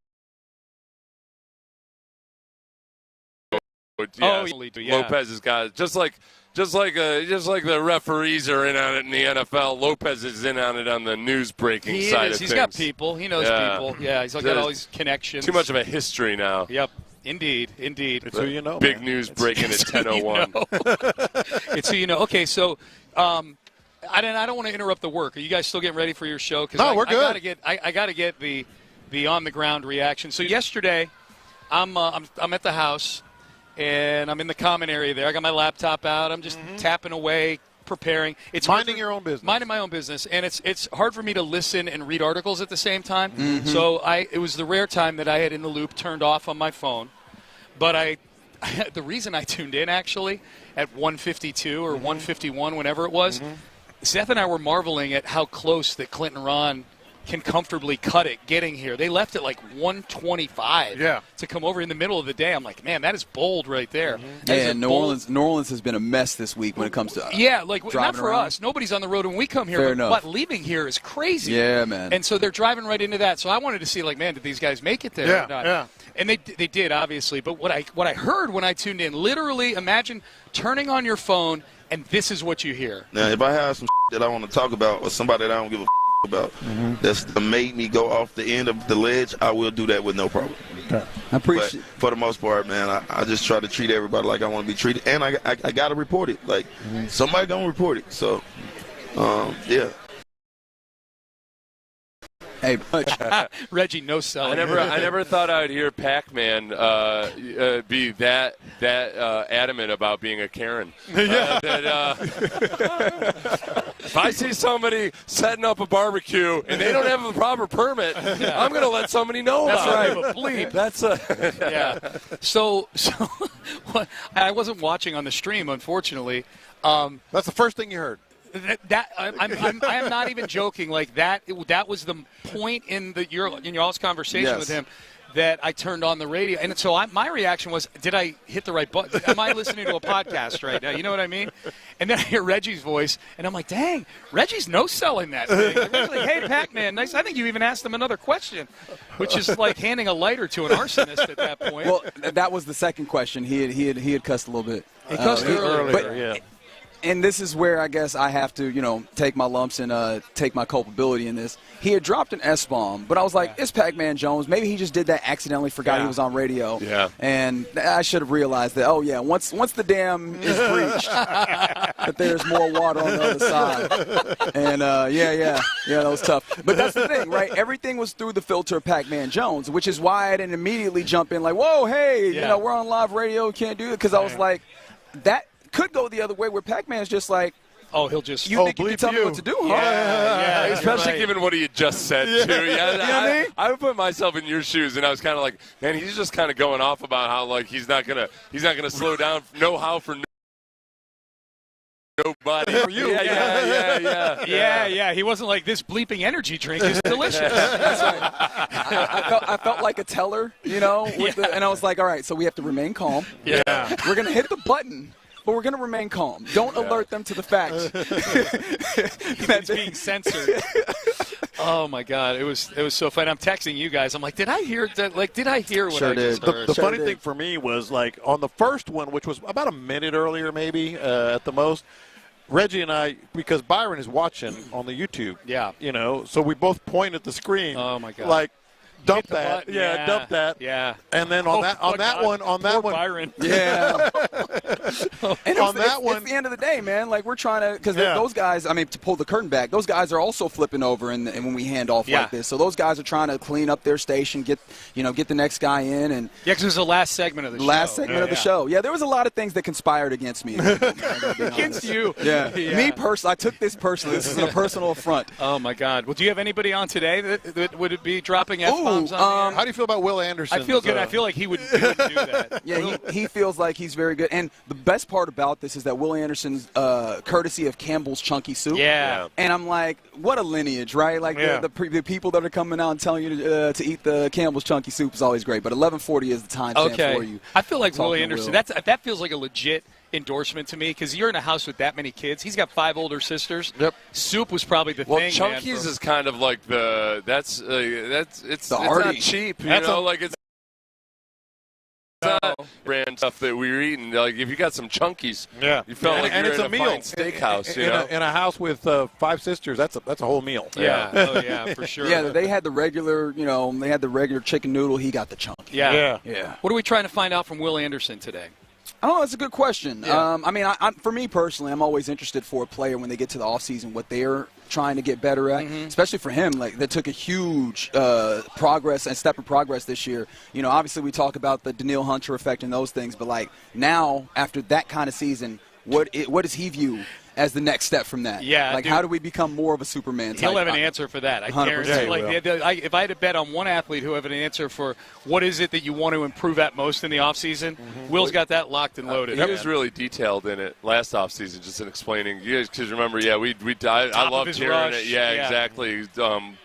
Lopez has got just like the referees are in on it in the NFL. Lopez is in on it on the news breaking side of things. He's got people. He knows people. Yeah, he's got all these connections. Too much of a history now. Yep. Indeed. It's who you know. Big man. news breaking at 10:01. It's who you know. Okay, so I don't want to interrupt the work. Are you guys still getting ready for your show? No, we're good. I got to get the on the ground reaction. So yesterday, I'm at the house and I'm in the common area there. I got my laptop out. I'm just tapping away, preparing. It's minding your own business. Minding my own business, and it's hard for me to listen and read articles at the same time. Mm-hmm. So it was the rare time that I had In the Loop turned off on my phone. But the reason I tuned in actually at 1:52 or 1:51, whenever it was, Seth and I were marveling at how close that Clinton Ron can comfortably cut it getting here. They left at like 1:25 to come over in the middle of the day. I'm like, man, that is bold right there. And New Orleans has been a mess this week when it comes to not for around. us. Nobody's on the road when we come here. Fair enough. But leaving here is crazy. Yeah, man. And so they're driving right into that. So I wanted to see, like, man, did these guys make it there or not? Yeah. And they did, obviously. But what I heard when I tuned in, literally imagine turning on your phone and this is what you hear. Now, if I have some that I want to talk about or somebody that I don't give a about that's made me go off the end of the ledge, I will do that with no problem. I appreciate. But for the most part, man, I just try to treat everybody like I want to be treated, and I got to report it. Like somebody gonna report it. So, yeah. Hey, Reggie, no selling. I never thought I'd hear Pac-Man be that adamant about being a Karen. If I see somebody setting up a barbecue and they don't have a proper permit, I'm going to let somebody know about it. That's right. Bleep. So I wasn't watching on the stream, unfortunately. That's the first thing you heard. I am not even joking. Like that was the point in y'all's conversation with him that I turned on the radio, and so my reaction was, did I hit the right button? Am I listening to a podcast right now? You know what I mean? And then I hear Reggie's voice, and I'm like, dang, Reggie's no-selling that thing. Like, hey, Pac-Man, nice. I think you even asked him another question, which is like handing a lighter to an arsonist at that point. Well, that was the second question. He had cussed a little bit. He cussed earlier, And this is where I guess I have to, take my lumps and take my culpability in this. He had dropped an S-bomb, but I was like, it's Pac-Man Jones. Maybe he just did that accidentally, forgot he was on radio. Yeah. And I should have realized that, once the dam is breached, that there's more water on the other side. And, that was tough. But that's the thing, right? Everything was through the filter of Pac-Man Jones, which is why I didn't immediately jump in like, whoa, hey, we're on live radio, can't do it. Because I was like, that could go the other way where Pac-Man's just like, he'll just you think you can tell me what to do, huh? Yeah, especially given what he had just said too. Yeah, you know what I mean? I would put myself in your shoes, and I was kind of like, man, he's just kind of going off about how like he's not gonna slow down. Know how for nobody. For you. Yeah. He wasn't like, this bleeping energy drink is delicious. That's right. I felt like a teller, and I was like, all right, so we have to remain calm. Yeah. We're going to hit the button, but we're going to remain calm. Don't alert them to the fact. It's being censored. Oh, my God. It was so fun. I'm texting you guys. I'm like, did I hear that? Like, did I hear what I just heard? The funny thing for me was, like, on the first one, which was about a minute earlier maybe at the most, Reggie and I, because Byron is watching on the YouTube. Yeah. So we both point at the screen. Oh, my God. Like, dump Hit the that. button. Yeah, dump that. Yeah. And then on that one, Byron. Yeah. And it's the end of the day, man. Like, we're trying to, because those guys, I mean, to pull the curtain back, those guys are also flipping over and when we hand off like this. So those guys are trying to clean up their station, get the next guy in. And because it was the last segment of the show. Last segment of the show. Yeah, there was a lot of things that conspired against me. Against you. Yeah. Me personally, I took this personally. This is a personal affront. Oh, my God. Well, do you have anybody on today that would it be dropping F-bombs on how do you feel about Will Anderson? I feel good. I feel like he would do that. Yeah, he feels like he's very good. And the best part about this is that Will Anderson's courtesy of Campbell's Chunky Soup. Yeah. And I'm like, what a lineage, right? Like the people that are coming out and telling you to eat the Campbell's Chunky Soup is always great. But 11:40 is the time stamp for you. I feel like Will Anderson. That feels like a legit endorsement to me because you're in a house with that many kids. He's got 5 older sisters. Yep. Soup was probably the thing. Well, Chunky's is kind of like it's not cheap. It's not brand stuff that we were eating. Like if you got some Chunkies, you felt like you're in a fine steakhouse. In a house with 5 sisters, that's a whole meal. Yeah. Oh yeah, for sure. Yeah, they had the regular, they had the regular chicken noodle. He got the chunky. Yeah. What are we trying to find out from Will Anderson today? Oh, that's a good question. Yeah. I mean, for me personally, I'm always interested for a player when they get to the offseason what they're trying to get better at, especially for him. Like, that took a huge step of progress this year. Obviously we talk about the Daniil Hunter effect and those things, but, like, now after that kind of season, what does he view as the next step from that? Yeah, like, how do we become more of a Superman type? He'll have an answer for that. I guarantee. If I had to bet on one athlete who have an answer for what is it that you want to improve at most in the offseason, Will's got that locked and loaded. He was really detailed in it last offseason, just in explaining. Because remember, I loved hearing it. Yeah, exactly.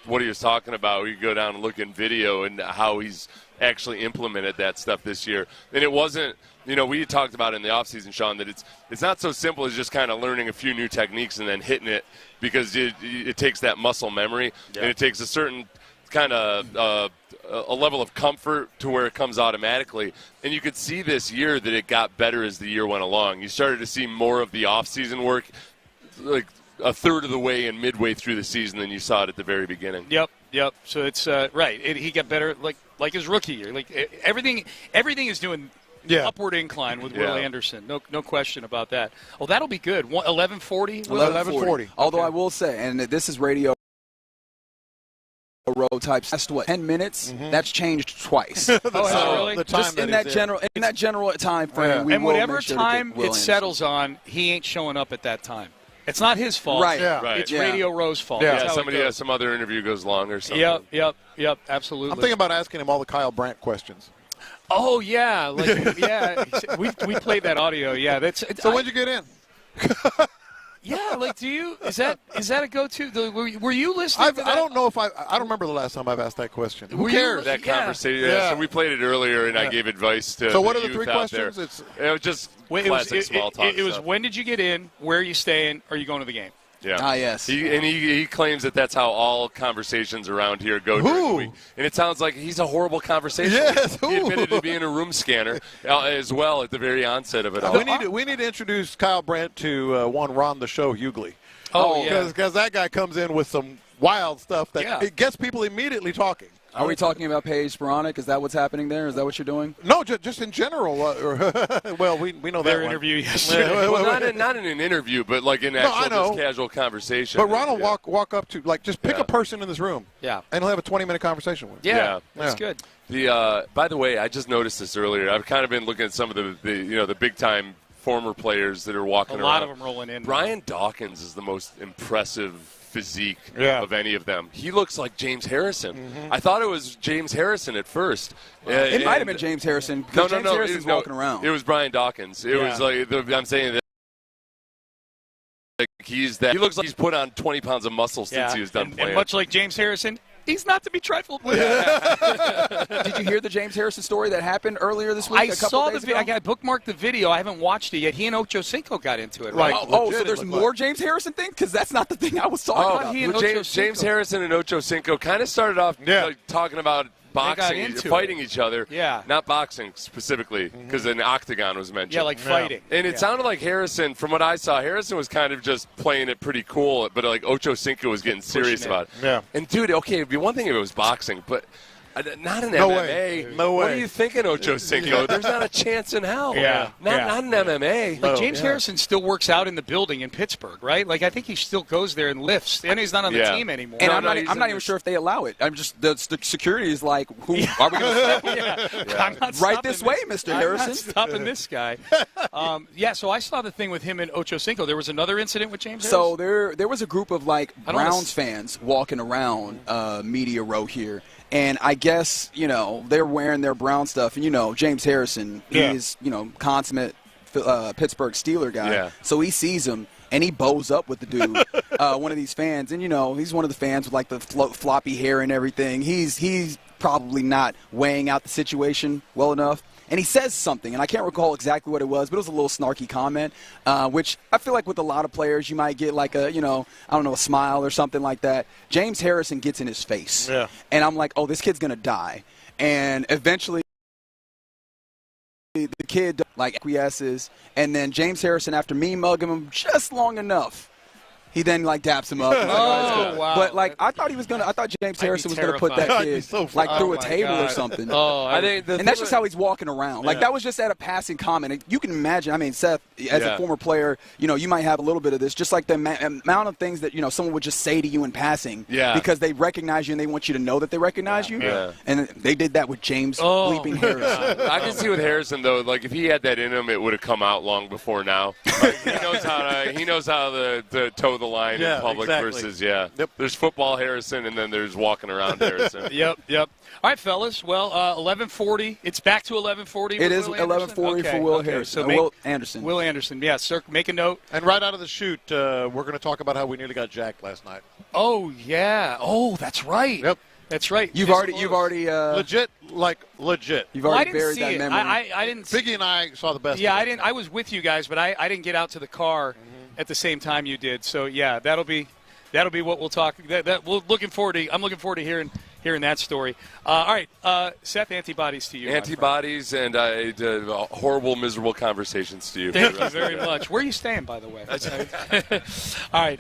What he was talking about, we go down and look in video and how he's actually implemented that stuff this year. And it wasn't. We talked about in the offseason, Sean, that it's not so simple as just kind of learning a few new techniques and then hitting it, because it takes that muscle memory and it takes a certain kind of a level of comfort to where it comes automatically. And you could see this year that it got better as the year went along. You started to see more of the offseason work, like a third of the way and midway through the season than you saw it at the very beginning. Yep. So it's right. He got better like his rookie year. Like everything is doing. Upward incline with Will Anderson. No question about that. Oh, that'll be good. 11:40? 11:40. Although I will say, and this is Radio Row type, last 10 minutes, that's changed twice. Really? The time just in that general time frame. And whatever time it settles on, he ain't showing up at that time. It's not his fault. Right. It's Radio Row's fault. Yeah, some other interview goes long or something. Yep, absolutely. I'm thinking about asking him all the Kyle Brandt questions. Oh yeah, we played that audio. Yeah, so when'd you get in? Yeah, is that a go-to? Were you listening? I don't know if I don't remember the last time I've asked that question. Who cares? That conversation. Yeah. So we played it earlier, and I gave advice to. So what are the youth 3 out questions? It was just classic small talk. It was when did you get in? Where are you staying? Are you going to the game? Yeah. Yes. He claims that's how all conversations around here go during the week. And it sounds like he's a horrible conversationalist. Yes. He admitted to being a room scanner as well at the very onset of it all. We need to introduce Kyle Brandt to one Ron the Show Hughley. Because that guy comes in with some wild stuff that it gets people immediately talking. Are we talking about Paige Sporonic? Is that what's happening there? Is that what you're doing? No, just in general. Well, we know their that interview yesterday. Not in an interview, but like in actual just casual conversation. But Ron will walk up to just pick a person in this room. Yeah. And he'll have a 20-minute conversation with him. Yeah. That's good. By the way, I just noticed this earlier. I've kind of been looking at some of the big time former players that are walking around. A lot of them rolling in. Brian Dawkins is the most impressive physique of any of them. He looks like James Harrison. I thought it was James Harrison at first. It might have been James Harrison because James Harrison's walking around. It was Brian Dawkins. It was like I'm saying that. He looks like he's put on 20 pounds of muscle since he was done playing. And much like James Harrison, he's not to be trifled with. Did you hear the James Harrison story that happened earlier this week? I saw the video. I bookmarked the video. I haven't watched it yet. He and Ocho Cinco got into it. Right? So there's more James Harrison thing? Because that's not the thing I was talking about. James Harrison and Ocho Cinco kind of started off talking about boxing, fighting each other. Yeah. Not boxing specifically, because an octagon was mentioned. Yeah, like fighting. And it sounded like Harrison, from what I saw, Harrison was kind of just playing it pretty cool, but like Ocho Cinco was getting serious about it. Yeah. And dude, okay, it'd be one thing if it was boxing, but Not an No MMA. way. No What way. are you thinking, Ocho Cinco? There's not a chance in hell. Yeah. Not an MMA. Like James Harrison still works out in the building in Pittsburgh, right? Like I think he still goes there and lifts. And he's not on the team anymore. And I'm not even sure if they allow it. I'm just the security is like, who are we going to stop? I'm not right this way, Mr. Harrison. I'm not stopping this guy. So I saw the thing with him and Ocho Cinco. There was another incident with James Harrison? So there was a group of like Browns fans walking around Media Row here. And I guess, they're wearing their Brown stuff. And, James Harrison, he's, consummate Pittsburgh Steeler guy. Yeah. So he sees him, and he bows up with the dude, one of these fans. And, he's one of the fans with, like, the floppy hair and everything. He's probably not weighing out the situation well enough. And he says something, and I can't recall exactly what it was, but it was a little snarky comment, which I feel like with a lot of players you might get like a, a smile or something like that. James Harrison gets in his face. Yeah. And I'm like, oh, this kid's going to die. And eventually the kid, acquiesces, and then James Harrison, after me mugging him just long enough, he then daps him up. Wow! But I thought James Harrison was going to put that kid through a table or something. I think and that's just how he's walking around. That was just at a passing comment. And you can imagine. I mean, Seth, as a former player, you might have a little bit of this. Just like the amount of things that someone would just say to you in passing, because they recognize you and they want you to know that they recognize you. Yeah. And they did that with James bleeping Harrison. I can see with Harrison though, if he had that in him, it would have come out long before now. He knows how to toe the line in public versus There's football Harrison and then there's walking around Harrison. Yep. All right, fellas. Well, 11:40. It's back to 11:40. It is 11:40 for Will Harrison. So Will Anderson. Will Anderson. Yeah, sir. Make a note. And right out of the chute, we're going to talk about how we nearly got jacked last night. Oh yeah. Oh, that's right. Yep. That's right. You've already legit. You've already buried that memory. I didn't. Biggie and I saw the best. Yeah, of it. I didn't. I was with you guys, but I didn't get out to the car at the same time you did. So yeah, that'll be what we'll talk. I'm looking forward to hearing that story. All right, Seth, antibodies to you. Antibodies and horrible, miserable conversations to you. Thank you very much. Where are you staying, by the way? All right,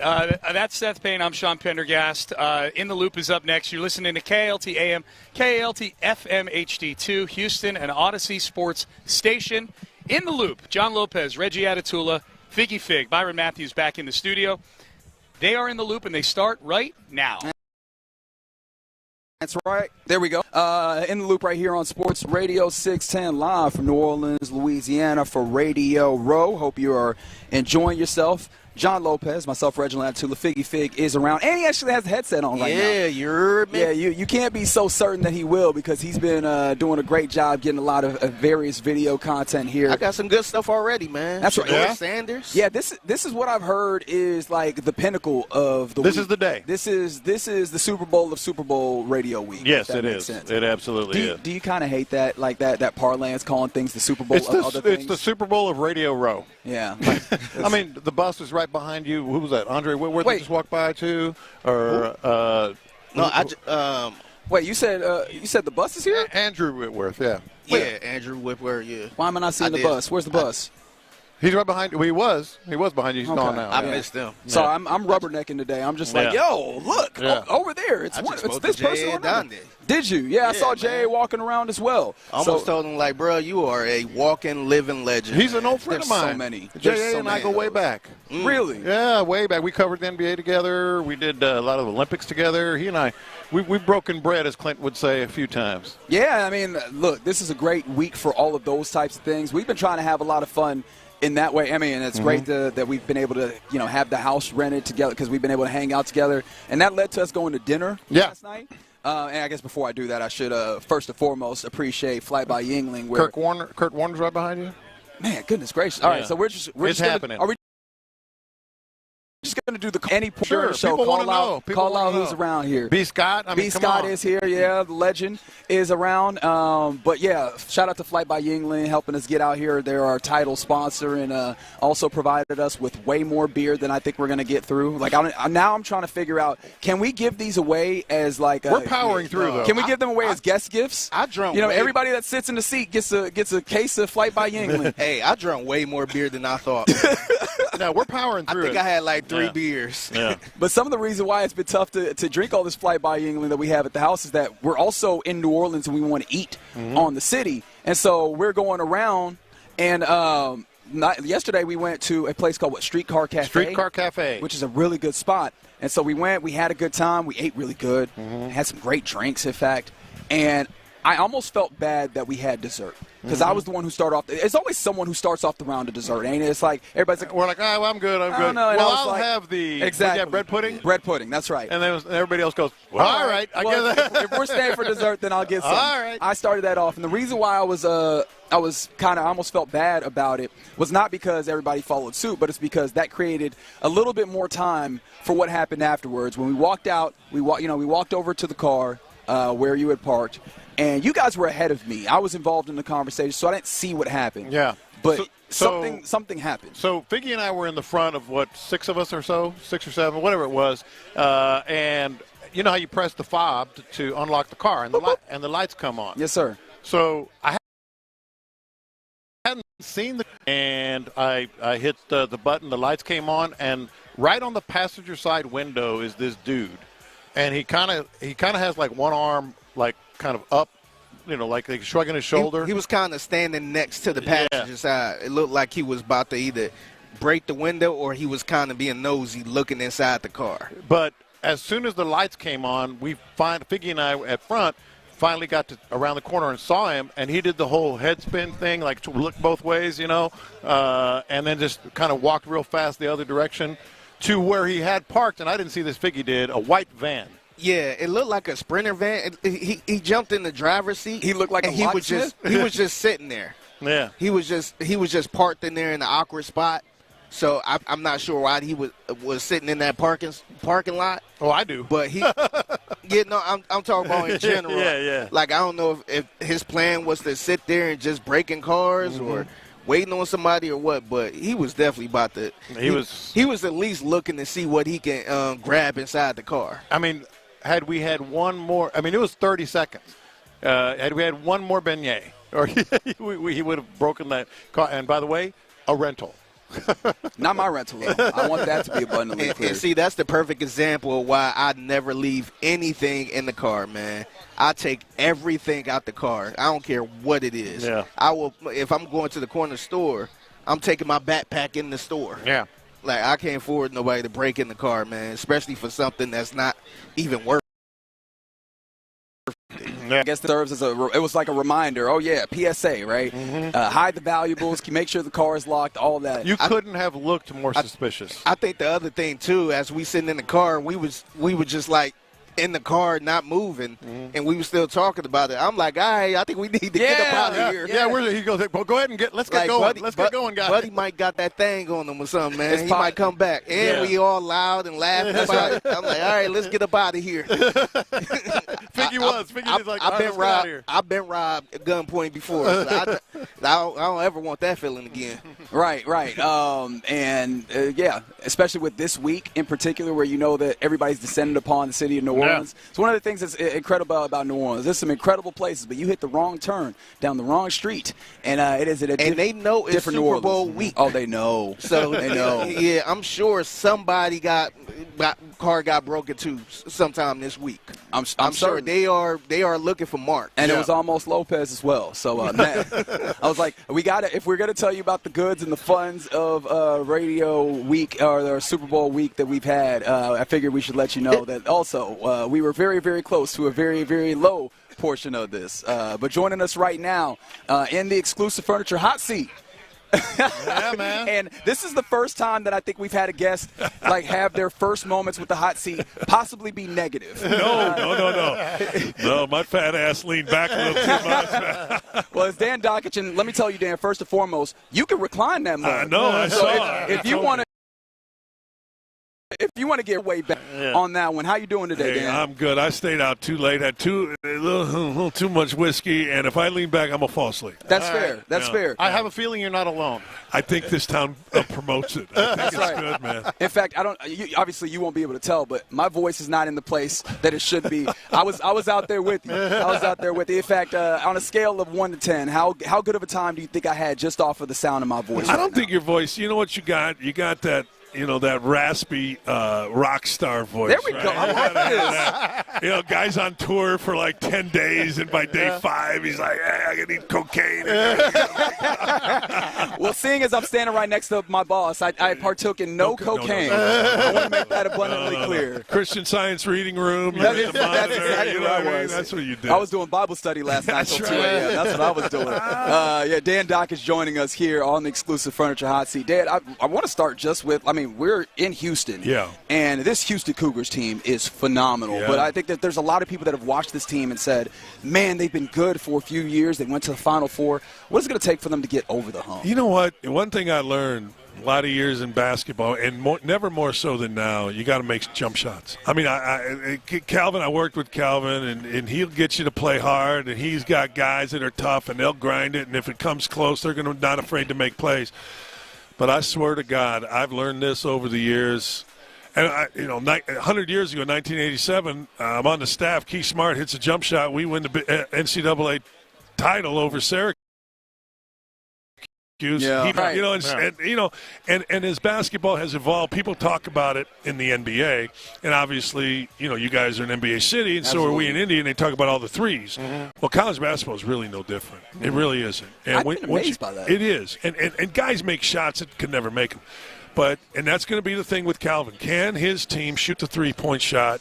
that's Seth Payne. I'm Sean Pendergast. In the Loop is up next. You're listening to KLT AM, KLT FM HD2, Houston, and Odyssey Sports Station. In the Loop, John Lopez, Reggie Atatula, Figgy Fig, Byron Matthews back in the studio. They are in the Loop, and they start right now. That's right. There we go. In the Loop right here on Sports Radio 610, live from New Orleans, Louisiana for Radio Row. Hope you are enjoying yourself. John Lopez, myself, Reginald Atatula, Figgy Fig is around, and he actually has the headset on right now. Yeah, you can't be so certain that he will because he's been doing a great job getting a lot of various video content here. I got some good stuff already, man. That's right. George Sanders. Yeah, this is what I've heard is the pinnacle of the This week. is the day. This is the Super Bowl of Super Bowl radio week. Yes, if that it makes is. sense. It absolutely is. Do you kind of hate that, that parlance calling things the Super Bowl of other things? It's the Super Bowl of Radio Row. Yeah. I mean, the bus is right behind you. Who was that? Andre Whitworth that just walked by too? Or wait, you said the bus is here? Andrew Whitworth, yeah. Yeah, Andrew Whitworth, yeah. Why am I not seeing the bus? Where's the bus? He's right behind you. Well, he was behind you. He's gone now. I missed him. So I'm rubbernecking today. I'm just yo, look, over there. It's this person over there. Did you? Yeah, I saw Jay walking around as well. I almost told him, bro, you are a walking, living legend. He's an old friend of mine. So many. Jay and I go way back. Really? Yeah, way back. We covered the NBA together. We did a lot of Olympics together. He and I, we've broken bread, as Clint would say, a few times. Yeah, I mean, look, this is a great week for all of those types of things. We've been trying to have a lot of fun in that way. I mean, it's great that we've been able to, have the house rented together because we've been able to hang out together. And that led to us going to dinner last night. And I guess before I do that, I should first and foremost appreciate Flight by Yingling. Where Kurt Warner's right behind you. Man, goodness gracious! All right, so we're just happening. Are we just going to do any portion of the show? Call out who's around here. B. Scott. B. Scott is here. Yeah, the legend is around. But yeah, shout out to Flight by Yingling helping us get out here. They're our title sponsor and also provided us with way more beer than I think we're going to get through. Now I'm trying to figure out, can we give these away as we're powering through though. Can we give them away as guest gifts? I drunk. Everybody that sits in the seat gets a case of Flight by Yingling. Hey, I drank way more beer than I thought. No, we're powering through I think I had like 3 beers. Yeah. But some of the reason why it's been tough to drink all this Flight by Yingling that we have at the house is that we're also in New Orleans and we want to eat on the city. And so we're going around and yesterday we went to a place called Streetcar Cafe. Streetcar Cafe. Which is a really good spot. And so we went, we had a good time, we ate really good, had some great drinks, in fact. And I almost felt bad that we had dessert because I was the one who started off. It's always someone who starts off the round of dessert, ain't it? It's like everybody's like, we're like, oh, well, I'm good. Well, I'll have the bread pudding. Bread pudding, that's right. And then everybody else goes, well, all right. I get that. If we're staying for dessert, then I'll get some. All right. I started that off, and the reason why I almost felt bad about it was not because everybody followed suit, but it's because that created a little bit more time for what happened afterwards. When we walked out, we walked over to the car where you had parked. And you guys were ahead of me. I was involved in the conversation, so I didn't see what happened. Yeah. But something happened. So Figgy and I were in the front of, 6 of us or so? 6 or 7, whatever it was. And you know how you press the fob to unlock the car, and the lights come on. Yes, sir. So I hadn't seen and I hit the button, the lights came on, and right on the passenger side window is this dude. And he kind of has like one arm kind of up, like shrugging his shoulder. He was kind of standing next to the passenger side. It looked like he was about to either break the window or he was kind of being nosy looking inside the car. But as soon as the lights came on, Figgy and I at front finally got around the corner and saw him, and he did the whole head spin thing, like to look both ways, and then just kind of walked real fast the other direction to where he had parked, and I didn't see this, Figgy did, a white van. Yeah, it looked like a Sprinter van. He jumped in the driver's seat. He looked like he was just sitting there. Yeah. He was just parked in there in the awkward spot. So I'm not sure why he was sitting in that parking lot. Oh, I do. But I'm talking about in general. Yeah. Like, I don't know if his plan was to sit there and just breaking cars or waiting on somebody or what, but he was definitely about to. He was at least looking to see what he can grab inside the car. I mean, had we had one more, it was 30 seconds. Had we had one more beignet, or he would have broken that car. And by the way, a rental. Not my rental, though. I want that to be abundantly clear. And see, that's the perfect example of why I never leave anything in the car, man. I take everything out the car. I don't care what it is. Yeah. I will. If I'm going to the corner store, I'm taking my backpack in the store. Yeah. Like, I can't afford nobody to break in the car, man, especially for something that's not even worth. I guess it serves as it was like a reminder. Oh, yeah, PSA, right? Hide the valuables, make sure the car is locked, all that. You couldn't have looked more suspicious. I think the other thing, too, as we sitting in the car, we were just like in the car not moving, and we were still talking about it. I'm like, all right, I think we need to get up out of here. Yeah, he goes, well, go ahead and let's get going. Let's get going, guys. Buddy might got that thing on him or something, man. He might come back. And we all loud and laughing about it. I'm like, all right, let's get up out of here. Figgy was like, I've been robbed at gunpoint before. So I don't ever want that feeling again. Right. Especially with this week in particular, where you know that everybody's descended upon the city of New Orleans. It's one of the things that's incredible about New Orleans. There's some incredible places, but you hit the wrong turn down the wrong street, and it is and they know it's Super Bowl week. Oh, they know. So they know. Yeah, I'm sure somebody car got broken too sometime this week. I'm sure they are looking for Mark. And it was almost Lopez as well. So man, I was like, if we're gonna tell you about the goods and the funds of Radio Week or the Super Bowl week that we've had, I figured we should let you know that also we were very, very close to a very, very low portion of this. But joining us right now in the exclusive furniture hot seat. Yeah, man. And this is the first time that I think we've had a guest have their first moments with the hot seat possibly be negative. No. No, my fat ass leaned back a little too much. Well, it's Dan Dockich, and let me tell you, Dan, first and foremost, you can recline that mug. I know, I saw it. If you want to if you want to get way back on that one, how you doing today, Dan? I'm good. I stayed out too late, had a little too much whiskey, and if I lean back, I'm going to fall asleep. That's fair. That's fair. I have a feeling you're not alone. I think this town promotes it. I think it's good, man. In fact, obviously you won't be able to tell, but my voice is not in the place that it should be. I was out there with you. In fact, on a scale of 1 to 10, how good of a time do you think I had just off of the sound of my voice? I don't think your voice. You know what you got? You got that. That raspy rock star voice. There we go. I like this. Guys on tour for like 10 days, and by day 5, he's like, hey, I can eat cocaine. Well, seeing as I'm standing right next to my boss, I partook in no cocaine. I want to make that abundantly clear. Christian Science reading room. That's exactly where I was. That's what you did. I was doing Bible study last night till 2 a.m. That's what I was doing. Dan Dock is joining us here on the exclusive Furniture Hot Seat. Dan, I want to start just with, we're in Houston, and this Houston Cougars team is phenomenal. But I think that there's a lot of people that have watched this team and said, man, they've been good for a few years. They went to the Final Four. What is it going to take for them to get over the hump? You know what? One thing I learned a lot of years in basketball, and never more so than now, you got to make jump shots. Calvin, I worked with Calvin, and he'll get you to play hard, and he's got guys that are tough, and they'll grind it, and if it comes close, they're not afraid to make plays. But I swear to God, I've learned this over the years. And 100 years ago, 1987, I'm on the staff. Keith Smart hits a jump shot. We win the NCAA title over Syracuse. And as basketball has evolved, people talk about it in the NBA, and obviously, you guys are an NBA city, and so are we in India, and they talk about all the threes. Mm-hmm. Well, college basketball is really no different. It really isn't. And I've been amazed by that. It is, and guys make shots that could never make them. And that's going to be the thing with Calvin. Can his team shoot the three-point shot?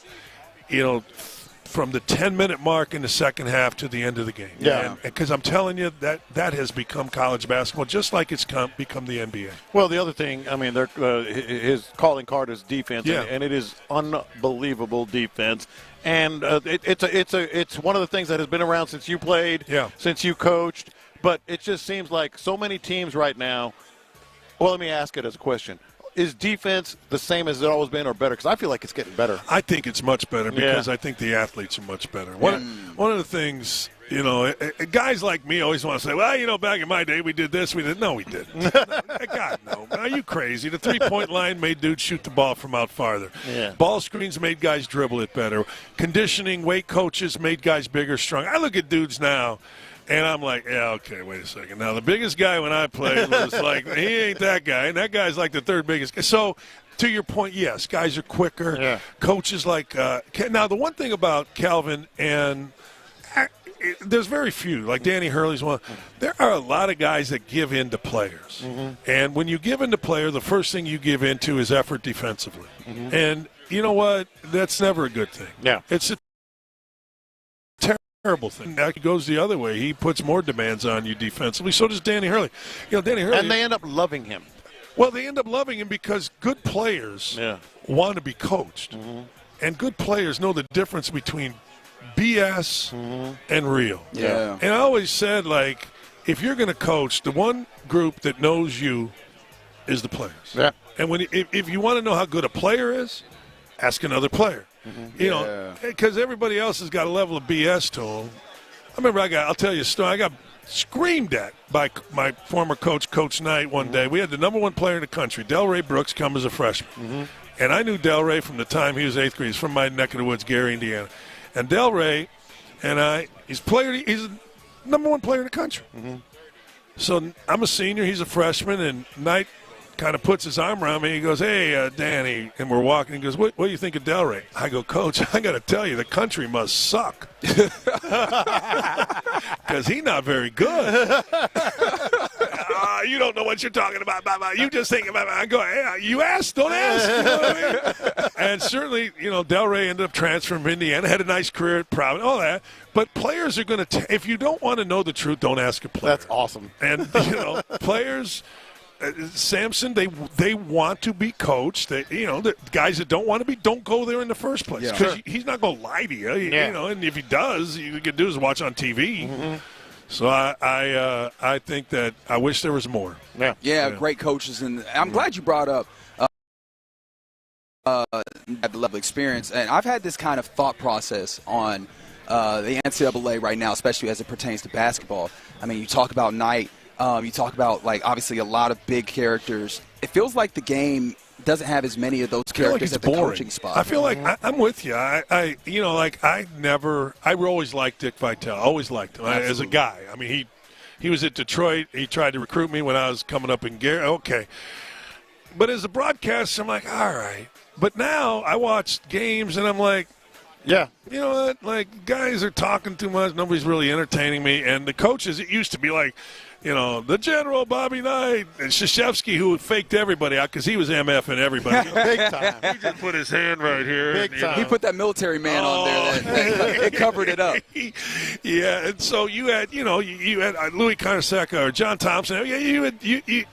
From the 10-minute mark in the second half to the end of the game. Yeah. Because I'm telling you, that has become college basketball, just like it's become the NBA. Well, the other thing, his calling card is defense, and it is unbelievable defense. And it's one of the things that has been around since you played, since you coached. But it just seems like so many teams right now. Well, let me ask it as a question. Is defense the same as it's always been or better? Because I feel like it's getting better. I think it's much better because I think the athletes are much better. One of the things, guys like me always want to say, well, back in my day we did this, we did. No, we didn't. God, no. Are you crazy? The three-point line made dudes shoot the ball from out farther. Yeah. Ball screens made guys dribble it better. Conditioning, weight coaches made guys bigger, stronger. I look at dudes now, and I'm like, okay, wait a second. Now, the biggest guy when I played was like, he ain't that guy, and that guy's like the third biggest guy. So, to your point, yes, guys are quicker. Yeah. Coaches like now, the one thing about Calvin, and there's very few, like Danny Hurley's one, there are a lot of guys that give in to players. Mm-hmm. And when you give in to player, the first thing you give into is effort defensively. Mm-hmm. And you know what? That's never a good thing. Yeah. It's a terrible thing. Now he goes the other way. He puts more demands on you defensively. So does Danny Hurley. Danny Hurley. And they end up loving him. Well, they end up loving him because good players want to be coached. Mm-hmm. And good players know the difference between BS and real. Yeah. And I always said, if you're going to coach, the one group that knows you is the players. Yeah. And if you want to know how good a player is, ask another player. Mm-hmm. Because everybody else has got a level of BS to them. I remember I'll tell you a story. I got screamed at by my former coach, Coach Knight, one day. We had the number one player in the country, Delray Brooks, come as a freshman. Mm-hmm. And I knew Delray from the time he was 8th grade. He's from my neck of the woods, Gary, Indiana. And Delray and he's a number one player in the country. Mm-hmm. So I'm a senior, he's a freshman, and Knight kind of puts his arm around me. He goes, hey, Danny, and we're walking. He goes, what do you think of Delray? I go, Coach, I got to tell you, the country must suck. Because he's not very good. You don't know what you're talking about. You just think about it. I go, hey, you ask, don't ask. You know what I mean? And certainly, Delray ended up transferring from Indiana, had a nice career at Providence, all that. But players are going to, if you don't want to know the truth, don't ask a player. That's awesome. And, players, Samson, they want to be coached. The guys that don't want to be, don't go there in the first place. Because he's not going to lie to you. And if he does, you can do is watch on TV. Mm-hmm. So I think that I wish there was more. Yeah, great coaches. And I'm glad you brought up have the level of experience, and I've had this kind of thought process on the NCAA right now, especially as it pertains to basketball. I mean, you talk about Knight, you talk about, like, obviously a lot of big characters. It feels like the game doesn't have as many of those characters at the coaching spot. I feel like I'm with you. I always liked Dick Vitale. Always liked him as a guy. I mean, he was at Detroit. He tried to recruit me when I was coming up in Gary. Okay. But as a broadcaster, I'm like, all right. But now I watch games and I'm like, yeah, you know what? Like, guys are talking too much. Nobody's really entertaining me. And the coaches, it used to be like, you know, the General Bobby Knight and Krzyzewski, who faked everybody out because he was MFing everybody. Big time. He just put his hand right here. Big time. He put that military man on there. It covered it up. Yeah, and so you had Louis Carnesecca or John Thompson. I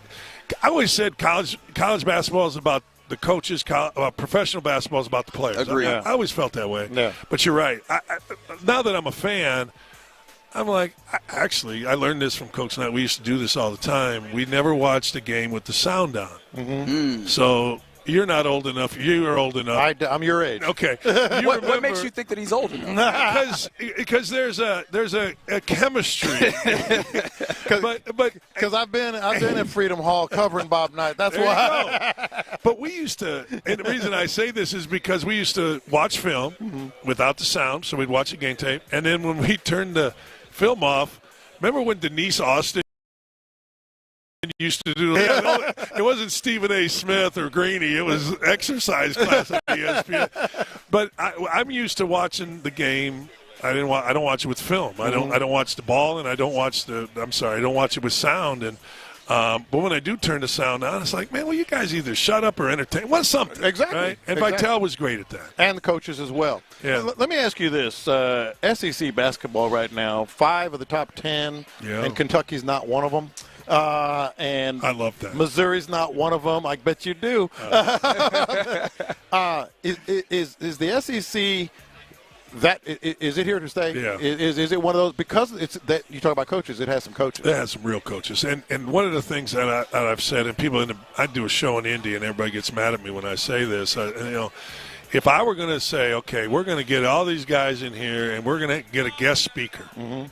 always said college basketball is about the coaches. Professional basketball is about the players. Agreed. I always felt that way. Yeah. But you're right. Now that I'm a fan, I'm like, I learned this from Coach Knight. We used to do this all the time. We never watched a game with the sound on. Mm-hmm. So you're not old enough. You are old enough. I'm your age. Okay. What makes you think that he's old enough? Because there's a chemistry. Because I've been at Freedom Hall covering Bob Knight. That's there why. You go. But we used to, and the reason I say this is because we used to watch film without the sound, so we'd watch a game tape, and then when we turned the film off, remember when Denise Austin used to do it wasn't Stephen A. Smith or Greeny, it was exercise class at ESPN. But I'm used to watching the game. I don't watch it with film. I don't watch the ball, and I don't watch it with sound. And but when I do turn the sound on, it's like, man, well, you guys either shut up or entertain. What's something? Exactly. Right? And exactly. Vitale was great at that. And the coaches as well. Yeah. Let me ask you this. SEC basketball right now, 5 of the top 10, and Kentucky's not one of them. And I love that. Missouri's not one of them. I bet you do. Is the SEC is it here to stay? Yeah. Is it one of those, because it's that you talk about coaches? It has some coaches. It has some real coaches, and one of the things that I've said, and people I do a show in Indy, and everybody gets mad at me when I say this. If I were going to say, okay, we're going to get all these guys in here, and we're going to get a guest speaker. Mm-hmm.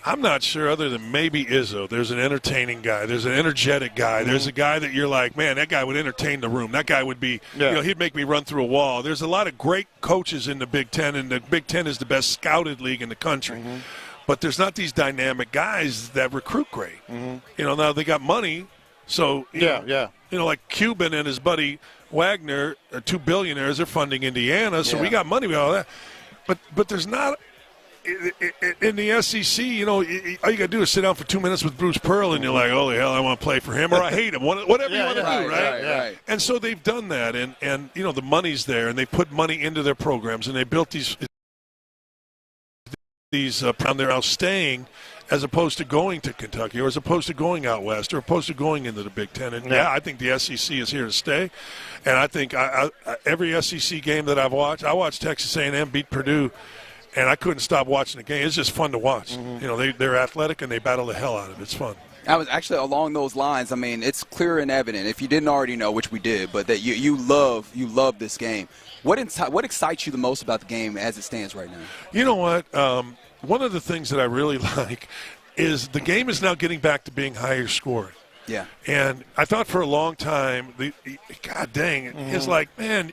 I'm not sure, other than maybe Izzo. There's an entertaining guy. There's an energetic guy. Mm-hmm. There's a guy that you're like, man, that guy would entertain the room. That guy would be, he'd make me run through a wall. There's a lot of great coaches in the Big Ten, and the Big Ten is the best scouted league in the country. Mm-hmm. But there's not these dynamic guys that recruit great. Mm-hmm. Now they got money, so like Cuban and his buddy Wagner are 2 billionaires. They're funding Indiana, so we got money with all that. But there's not. In the SEC, all you got to do is sit down for 2 minutes with Bruce Pearl, and you're like, holy hell, I want to play for him, or I hate him, whatever you want to do, right? And so they've done that, and the money's there, and they put money into their programs, and they built these they're out staying, as opposed to going to Kentucky, or as opposed to going out west, or opposed to going into the Big Ten. And I think the SEC is here to stay, and I think every SEC game that I've watched, I watched Texas A&M beat Purdue. And I couldn't stop watching the game. It's just fun to watch. Mm-hmm. They're athletic, and they battle the hell out of it. It's fun. I was actually along those lines. I mean, it's clear and evident, if you didn't already know, which we did, but that you love this game. What excites you the most about the game as it stands right now? You know what? One of the things that I really like is the game is now getting back to being higher scoring. Yeah. And I thought for a long time, God dang it, it's like, man,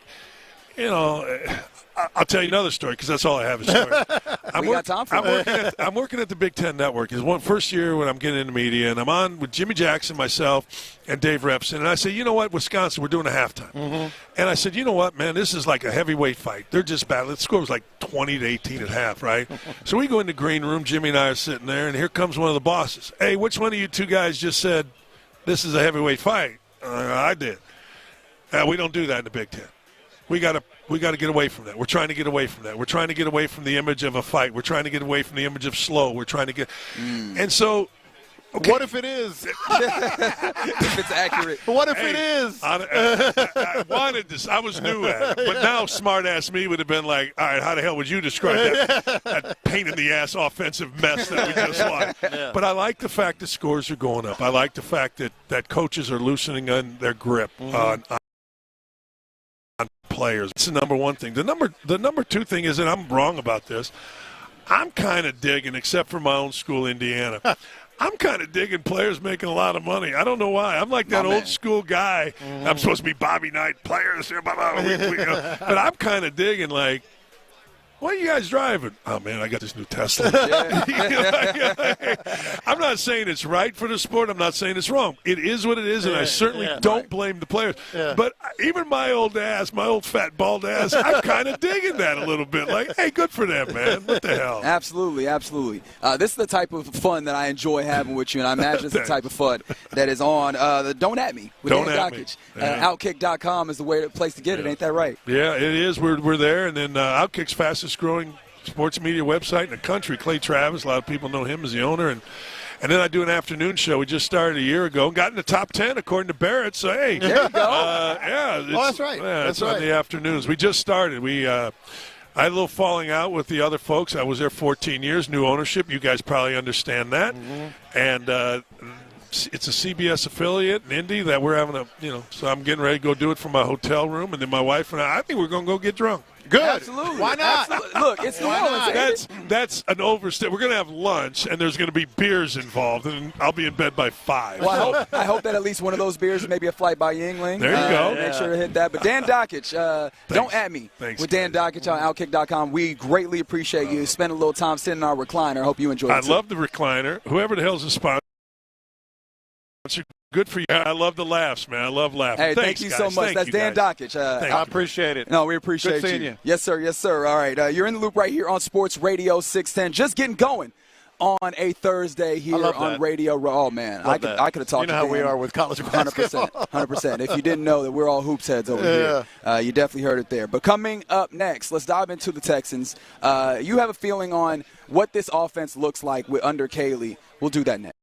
I'll tell you another story, because that's all I have is stories. I'm working at the Big Ten Network. It's first year when I'm getting into media, and I'm on with Jimmy Jackson, myself, and Dave Repson. And I said, you know what, Wisconsin, we're doing a halftime. Mm-hmm. And I said, you know what, man, this is like a heavyweight fight. They're just battling. The score was like 20-18 at half, right? So we go in the green room. Jimmy and I are sitting there, and here comes one of the bosses. Hey, which one of you two guys just said this is a heavyweight fight? I did. We don't do that in the Big Ten. We got to get away from that. We're trying to get away from that. We're trying to get away from the image of a fight. We're trying to get away from the image of slow. We're trying to get and so okay. What if it is? If it's accurate. What if it is? I wanted this. I was new at it. But now smart-ass me would have been like, all right, how the hell would you describe that pain-in-the-ass offensive mess that we just watched? Yeah. But I like the fact that scores are going up. I like the fact that coaches are loosening on their grip on players. It's the number one thing. The number two thing is, and I'm wrong about this, I'm kind of digging, except for my own school, Indiana. I'm kind of digging players making a lot of money. I don't know why. I'm like that old school guy. Mm-hmm. I'm supposed to be Bobby Knight, players. But I'm kind of digging, like, what are you guys driving? Oh, man, I got this new Tesla. I'm not saying it's right for the sport. I'm not saying it's wrong. It is what it is, and I certainly don't blame the players. Yeah. But even my old fat, bald ass, I'm kind of digging that a little bit. Like, hey, good for them, man. What the hell? Absolutely, absolutely. This is the type of fun that I enjoy having with you, and I imagine it's the type of fun that is on the Don't At Me with Dan Dockich. Outkick.com is the place to get it. Ain't that right? Yeah, it is. We're there, and then Outkick's fastest growing sports media website in the country. Clay Travis, a lot of people know him as the owner, and then I do an afternoon show. We just started a year ago, got in the top 10 according to Barrett. So hey, there you go. That's right. Yeah, it's on the afternoons. We just started. I had a little falling out with the other folks. I was there 14 years, new ownership. You guys probably understand that, and. It's a CBS affiliate in Indy that we're having so I'm getting ready to go do it from my hotel room, and then my wife and I think we're going to go get drunk. Good. Absolutely. Why not? Absolutely. Look, it's New Orleans. That's an overstep. We're going to have lunch, and there's going to be beers involved, and I'll be in bed by 5. Well, I hope that at least one of those beers is maybe a flight by Yingling. There you go. Make sure to hit that. But Dan Dockich, Don't At Me with Dan Dockich on Outkick.com. We greatly appreciate you spending a little time sitting in our recliner. I hope you enjoyed it. I love the recliner. Whoever the hell's the sponsor. Good for you. I love the laughs, man. I love laughing. Hey, thank you so much. That's Dan Dockich. I appreciate it. No, we appreciate you. Yes, sir. Yes, sir. All right. You're in the loop right here on Sports Radio 610. Just getting going on a Thursday here on Radio Row. Oh, man. I could have talked to you know how we are with college basketball. 100%. If you didn't know that we're all hoops heads over here, you definitely heard it there. But coming up next, let's dive into the Texans. You have a feeling on what this offense looks like under Caley. We'll do that next.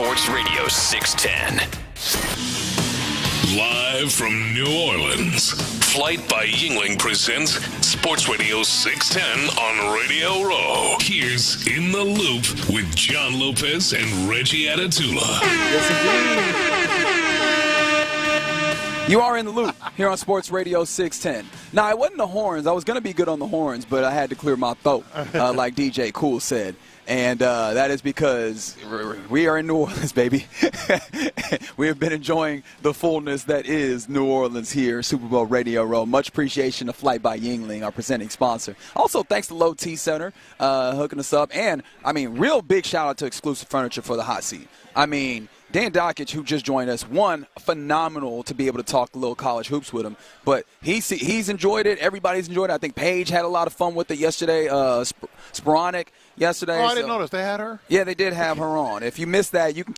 Sports Radio 610. Live from New Orleans, Flight by Yingling presents Sports Radio 610 on Radio Row. Here's In the Loop with John Lopez and Reggie Atatula. You are in the loop here on Sports Radio 610. Now, it wasn't the horns. I was going to be good on the horns, but I had to clear my throat, like DJ Cool said. And that is because we are in New Orleans, baby. We have been enjoying the fullness that is New Orleans here, Super Bowl Radio Row. Much appreciation to Flight by Yingling, our presenting sponsor. Also, thanks to Low T Center hooking us up. And, I mean, real big shout-out to Exclusive Furniture for the hot seat. I mean, Dan Dockich, who just joined us, phenomenal to be able to talk a little college hoops with him. But he's enjoyed it. Everybody's enjoyed it. I think Paige had a lot of fun with it yesterday. Sporonic yesterday. Oh, I didn't notice. They had her? Yeah, they did have her on. If you missed that, you can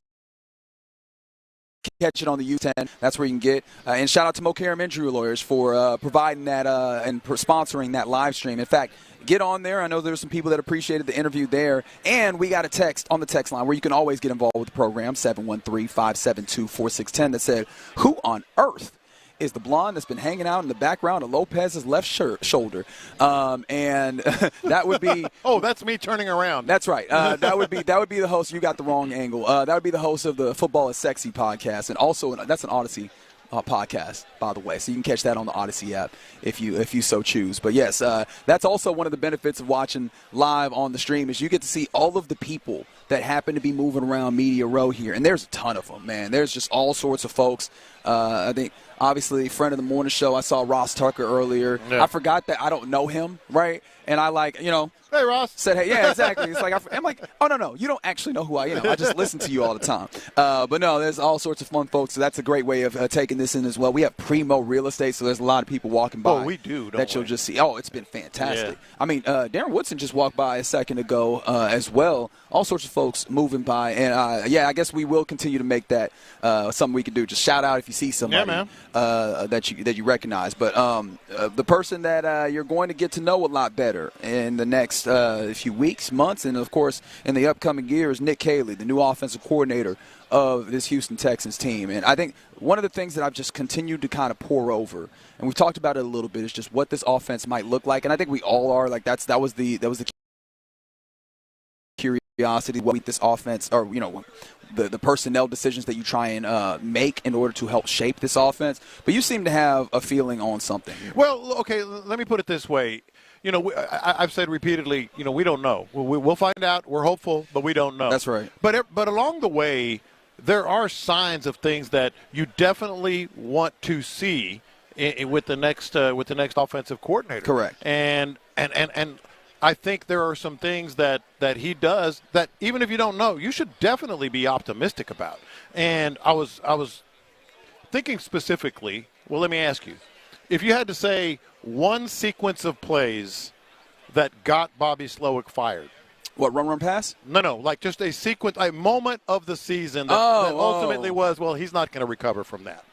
catch it on the U10. That's where you can get. And shout out to Mokaram Injury Lawyers for providing that and sponsoring that live stream. In fact, get on there. I know there's some people that appreciated the interview there. And we got a text on the text line where you can always get involved with the program, 713-572-4610, that said, who on earth is the blonde that's been hanging out in the background of Lopez's left shoulder? And that would be oh, that's me turning around. That's right. That would be the host. You got the wrong angle. That would be the host of the Football is Sexy podcast, and also that's an Odyssey podcast, by the way, so you can catch that on the Odyssey app if you so choose. But yes, that's also one of the benefits of watching live on the stream is you get to see all of the people that happen to be moving around Media Row here, and there's a ton of them, man. There's just all sorts of folks. I think obviously friend of the morning show, I saw Ross Tucker earlier. Yeah. I forgot that I don't know him, right? And I hey, Ross. Said, hey, yeah, exactly. It's like, I'm like, oh, no, you don't actually know who I am. I just listen to you all the time. But no, there's all sorts of fun folks. So that's a great way of taking this in as well. We have primo real estate, so there's a lot of people walking by. Oh, we do, don't that you'll just see. Oh, it's been fantastic. Yeah. I mean, Darren Woodson just walked by a second ago as well. All sorts of folks moving by. And, I guess we will continue to make that something we can do. Just shout out if you see somebody that you recognize. But the person that you're going to get to know a lot better in the next few weeks, months, and, of course, in the upcoming years, Nick Caley, the new offensive coordinator of this Houston Texans team. And I think one of the things that I've just continued to kind of pour over, and we've talked about it a little bit, is just what this offense might look like. And I think we all are. Like, that was the curiosity, what this offense, or, the personnel decisions that you try and make in order to help shape this offense. But you seem to have a feeling on something. Well, okay, let me put it this way. I've said repeatedly, we don't know. We'll find out. We're hopeful, but we don't know. That's right. But along the way, there are signs of things that you definitely want to see with the next offensive coordinator. Correct. And I think there are some things that he does that even if you don't know, you should definitely be optimistic about. And I was thinking specifically. Well, let me ask you. If you had to say one sequence of plays that got Bobby Slowick fired. What, run, pass? No, like just a sequence, a moment of the season that ultimately was, well, he's not going to recover from that.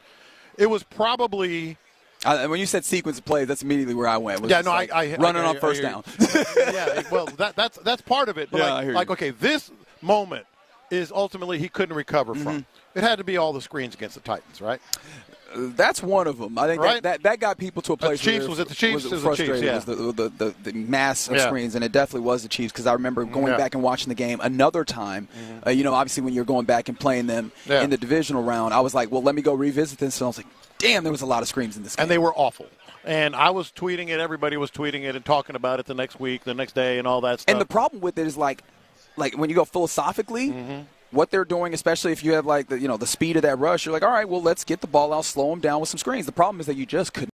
It was probably... when you said sequence of plays, that's immediately where I went. I running on first down. Yeah, well, that's part of it. But okay, this moment is ultimately he couldn't recover from. It had to be all the screens against the Titans, right? That's one of them. I think that got people to a place where was it the Chiefs? Was frustrated. Yeah. It was the mass of screens, and it definitely was the Chiefs because I remember going back and watching the game another time. Obviously when you're going back and playing them in the divisional round, I was like, well, let me go revisit this. And I was like, damn, there was a lot of screens in this game. And they were awful. And I was tweeting it. Everybody was tweeting it and talking about it the next week, the next day, and all that stuff. And the problem with it is like when you go philosophically, what they're doing, especially if you have like the speed of that rush, you're like, all right, well, let's get the ball out, slow them down with some screens. The problem is that you just could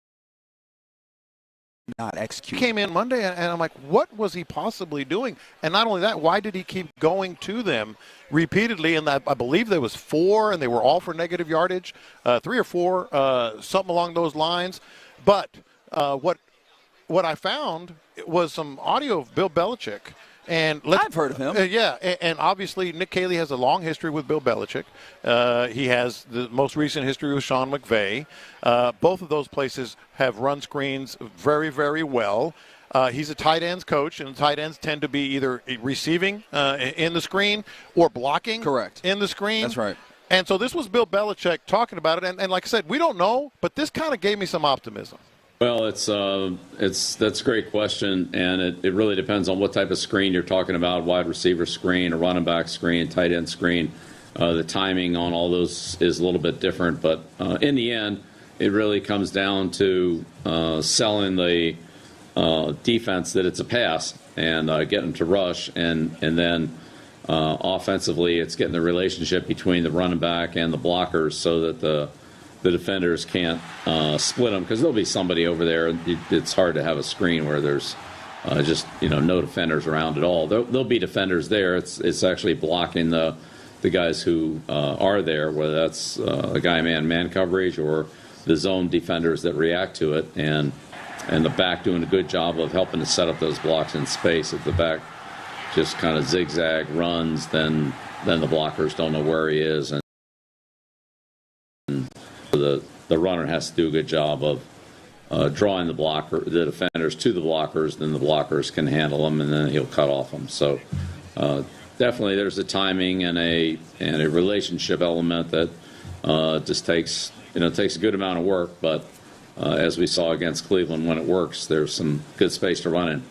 not execute. He came in Monday, and I'm like, what was he possibly doing? And not only that, why did he keep going to them repeatedly? And I believe there was 4, and they were all for negative yardage, 3 or 4, something along those lines. But what I found was some audio of Bill Belichick. And I've heard of him. And obviously Nick Caley has a long history with Bill Belichick. He has the most recent history with Sean McVay. Both of those places have run screens very, very well. He's a tight ends coach, and tight ends tend to be either receiving in the screen or blocking in the screen. That's right. And so this was Bill Belichick talking about it. And like I said, we don't know, but this kind of gave me some optimism. Well, that's a great question, and it really depends on what type of screen you're talking about, wide receiver screen, a running back screen, tight end screen. The timing on all those is a little bit different, but in the end, it really comes down to selling the defense that it's a pass and getting them to rush, and then offensively, it's getting the relationship between the running back and the blockers so that the defenders can't split them, because there'll be somebody over there. It's hard to have a screen where there's just no defenders around at all. There'll be defenders there. It's actually blocking the guys who are there, whether that's a guy man coverage or the zone defenders that react to it, and the back doing a good job of helping to set up those blocks in space. If the back just kind of zigzag runs, then the blockers don't know where he is, and the runner has to do a good job of drawing the defenders to the blockers. Then the blockers can handle them, and then he'll cut off them. So definitely, there's a timing and a relationship element that just takes a good amount of work. But as we saw against Cleveland, when it works, there's some good space to run in.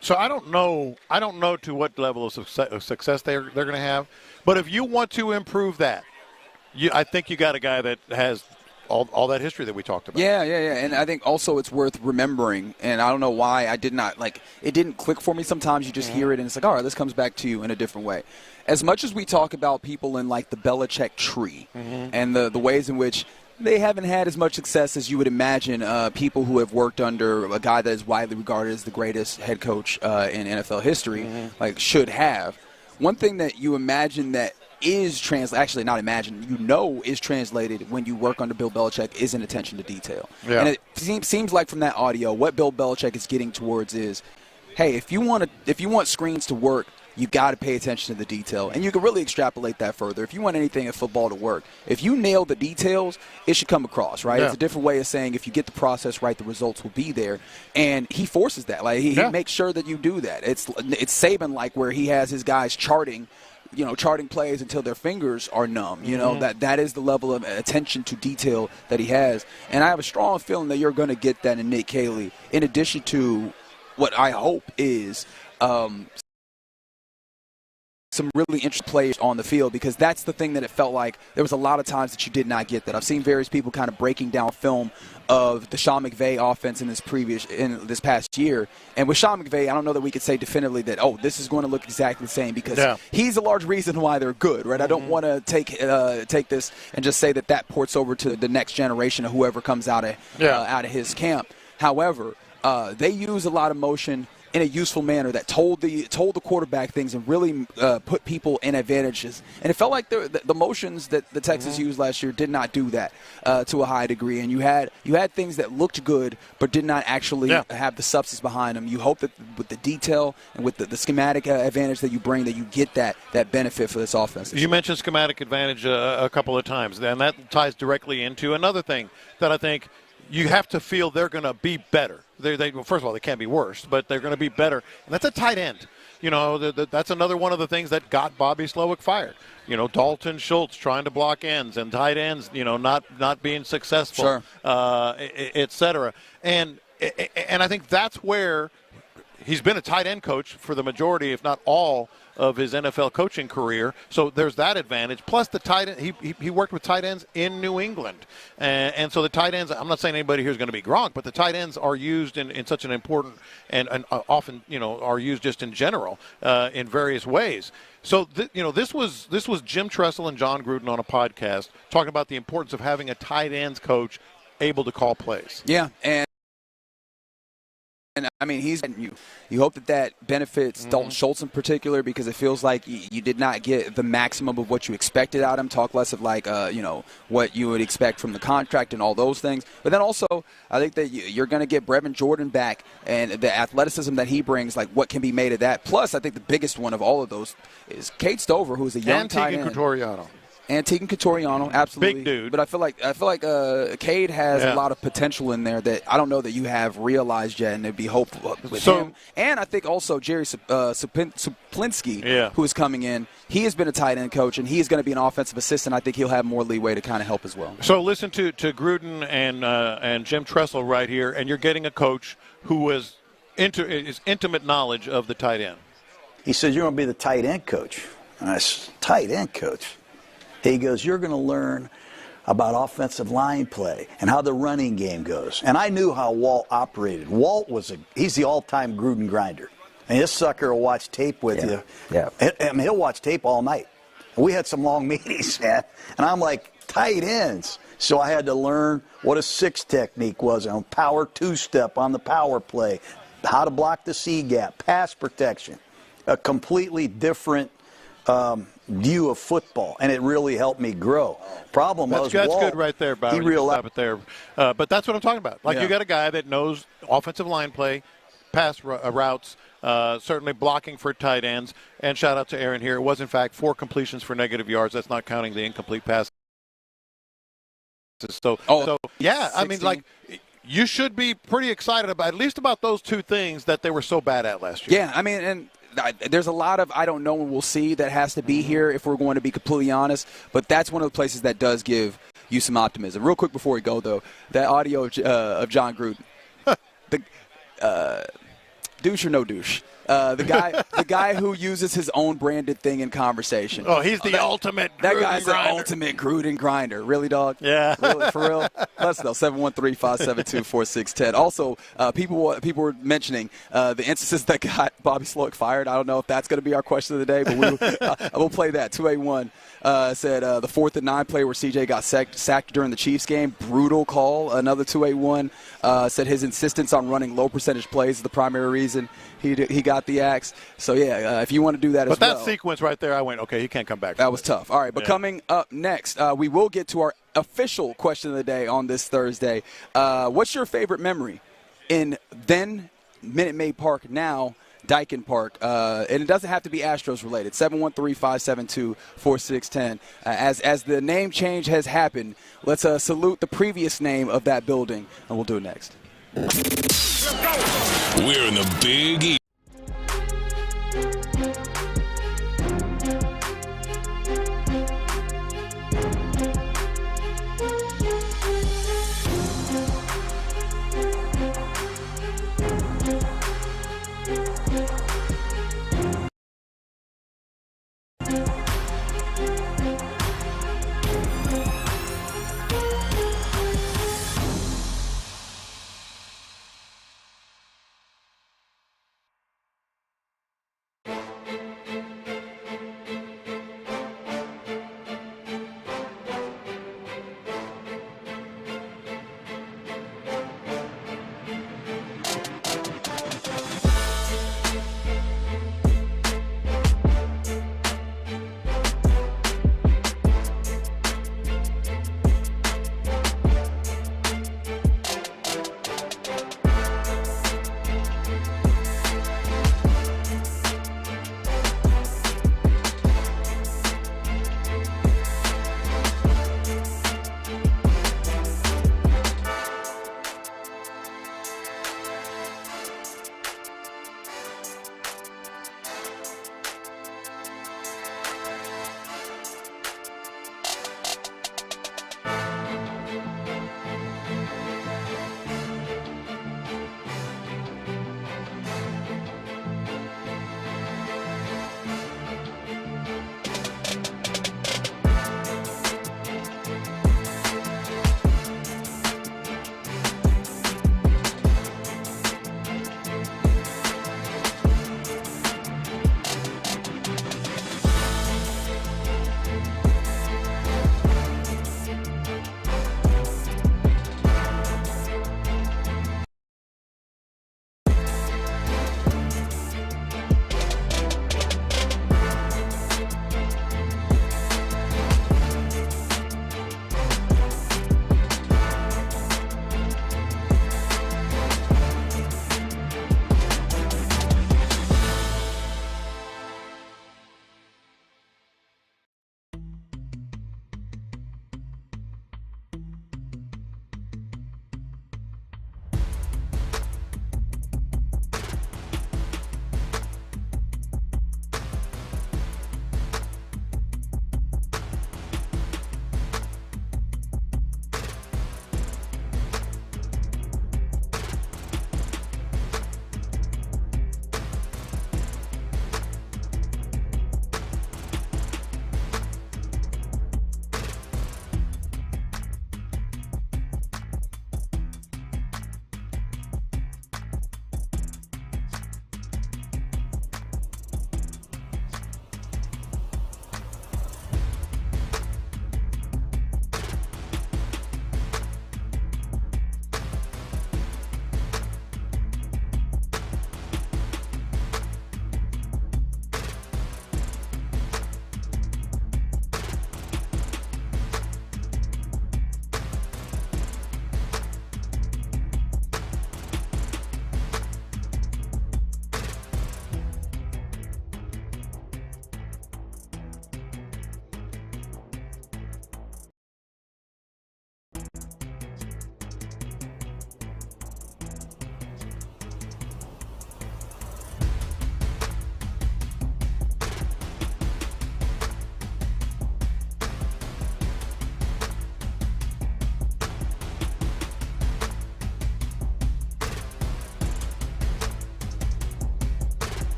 So I don't know to what level of success they're going to have. But if you want to improve that, I think you got a guy that has all that history that we talked about. Yeah. And I think also it's worth remembering, and I don't know why I did not, it didn't click for me. Sometimes you just hear it and it's like, all right, this comes back to you in a different way. As much as we talk about people in the Belichick tree and the ways in which they haven't had as much success as you would imagine people who have worked under a guy that is widely regarded as the greatest head coach in NFL history should have. One thing that you imagine that is translated when you work under Bill Belichick is an attention to detail. Yeah. And it seems like from that audio, what Bill Belichick is getting towards is, hey, if you want screens to work, you got to pay attention to the detail. And you can really extrapolate that further. If you want anything in football to work, if you nail the details, it should come across, right? Yeah. It's a different way of saying if you get the process right, the results will be there. And he forces that. He makes sure that you do that. It's Saban where he has his guys charting plays until their fingers are numb. That is the level of attention to detail that he has. And I have a strong feeling that you're going to get that in Nick Caley, in addition to what I hope is some really interesting players on the field, because that's the thing that it felt like there was a lot of times that you did not get that. I've seen various people kind of breaking down film of the Sean McVay offense in this past year. And with Sean McVay, I don't know that we could say definitively that, this is going to look exactly the same, because he's a large reason why they're good, right? I don't want to take this and just say that ports over to the next generation of whoever comes out of his camp. However, they use a lot of motion in a useful manner that told the quarterback things and really put people in advantages. And it felt like the motions that the Texans used last year did not do that to a high degree. And you had things that looked good but did not actually have the substance behind them. You hope that with the detail and with the schematic advantage that you bring, that you get that benefit for this offense. You mentioned schematic advantage a couple of times, and that ties directly into another thing that I think you have to feel they're going to be better. Well, first of all, they can't be worse, but they're going to be better. And that's a tight end. That's another one of the things that got Bobby Slowick fired. Dalton Schultz trying to block ends and tight ends, not being successful, et cetera. And I think that's where he's been a tight end coach for the majority, if not all, of his NFL coaching career. So there's that advantage. Plus the tight end, he worked with tight ends in New England. And so the tight ends, I'm not saying anybody here is going to be Gronk, but the tight ends are used in such an important and often, are used just in general in various ways. So, this was Jim Tressel and John Gruden on a podcast talking about the importance of having a tight ends coach able to call plays. Yeah, and I mean, you hope that benefits Dalton Schultz in particular, because it feels like you did not get the maximum of what you expected out of him. Talk less of what you would expect from the contract and all those things. But then also, I think that you're going to get Brevin Jordan back, and the athleticism that he brings, what can be made of that. Plus, I think the biggest one of all of those is Kate Stover, who's a young tight end. Cotoriano. And Tegan Cotoriano, absolutely. Big dude. But I feel like Cade has a lot of potential in there that I don't know that you have realized yet, and it'd be hopeful with him. And I think also Jerry Saplinski, who is coming in, he has been a tight end coach, and he's going to be an offensive assistant. I think he'll have more leeway to kind of help as well. So listen to Gruden and Jim Tressel right here, and you're getting a coach who is intimate knowledge of the tight end. He says, you're going to be the tight end coach. And I said, tight end coach? He goes, you're going to learn about offensive line play and how the running game goes. And I knew how Walt operated. Walt he's the all-time Gruden grinder. And this sucker will watch tape with you. Yeah. I mean, he'll watch tape all night. We had some long meetings, man. And I'm like, tight ends. So I had to learn what a 6 technique was, and power 2-step on the power play, how to block the C gap, pass protection, a completely different view of football, and it really helped me grow. Problem was, that's Walt, good right there, Bob. he realized. Stop it there. But that's what I'm talking about. Like, you got a guy that knows offensive line play, pass routes, certainly blocking for tight ends. And shout out to Aaron here. It was, in fact, 4 completions for negative yards. That's not counting the incomplete passes. So yeah, 16. I mean, like, you should be pretty excited about, at least about those 2 things that they were so bad at last year. Yeah, I mean, and there's a lot of I don't know and we'll see that has to be here if we're going to be completely honest. But that's one of the places that does give you some optimism. Real quick before we go, though, that audio of John Gruden. Douche or no douche? The guy who uses his own branded thing in conversation. Oh, he's the ultimate Gruden That guy's grinder. the ultimate Gruden grinder. Really, dog? Yeah. Really, for real? Let's know. 713-572-4610. Also, people were mentioning the instances that got Bobby Slowick fired. I don't know if that's going to be our question of the day, but we'll play that. 281 said the 4th and 9 play where CJ got sacked during the Chiefs game. Brutal call. Another 281 said his insistence on running low percentage plays is the primary reason he got the axe. So, yeah, if you want to do that as well. But that sequence right there, I went, okay, he can't come back. That was tough. All right, but coming up next, we will get to our official question of the day on this Thursday. What's your favorite memory in then Minute Maid Park, now Daikin Park? And it doesn't have to be Astros related. 713-572-4610. As the name change has happened, let's salute the previous name of that building, and we'll do it next. We're in the Big E.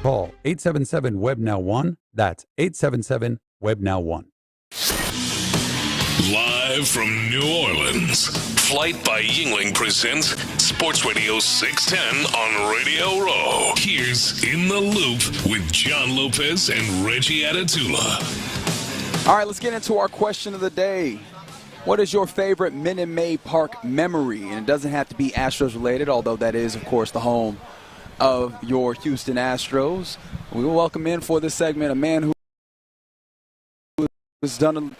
Call 877-WEB-NOW1. That's 877-WEB-NOW1. Live from New Orleans, Flight by Yingling presents Sports Radio 610 on Radio Row. Here's In the Loop with John Lopez and Reggie Atatula. All right, let's get into our question of the day. What is your favorite Minute Maid Park memory? And it doesn't have to be Astros related, although that is, of course, the home of your Houston Astros. We will welcome in for this segment a man who has done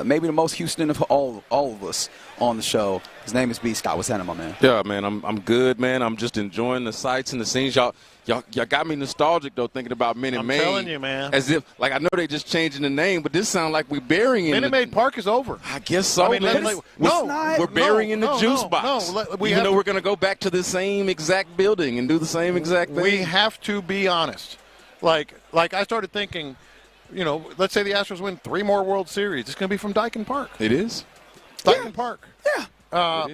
maybe the most Houston of all of us on the show. His name is B. Scott. What's happening, my man? Yeah, man, I'm good, man. I'm just enjoying the sights and the scenes. Y'all got me nostalgic, though, thinking about Minute Maid. I'm telling you, man. As if, like, I know they just changing the name, but this sounds like we're burying Minute Maid Park is over. I guess so, man. We're burying in the juice box. Even though we're going to go back to the same exact building and do the same exact thing. We have to be honest. Like I started thinking, you know, let's say the Astros win 3 more World Series. It's going to be from Dyken Park. It is? Dyken Park. Yeah.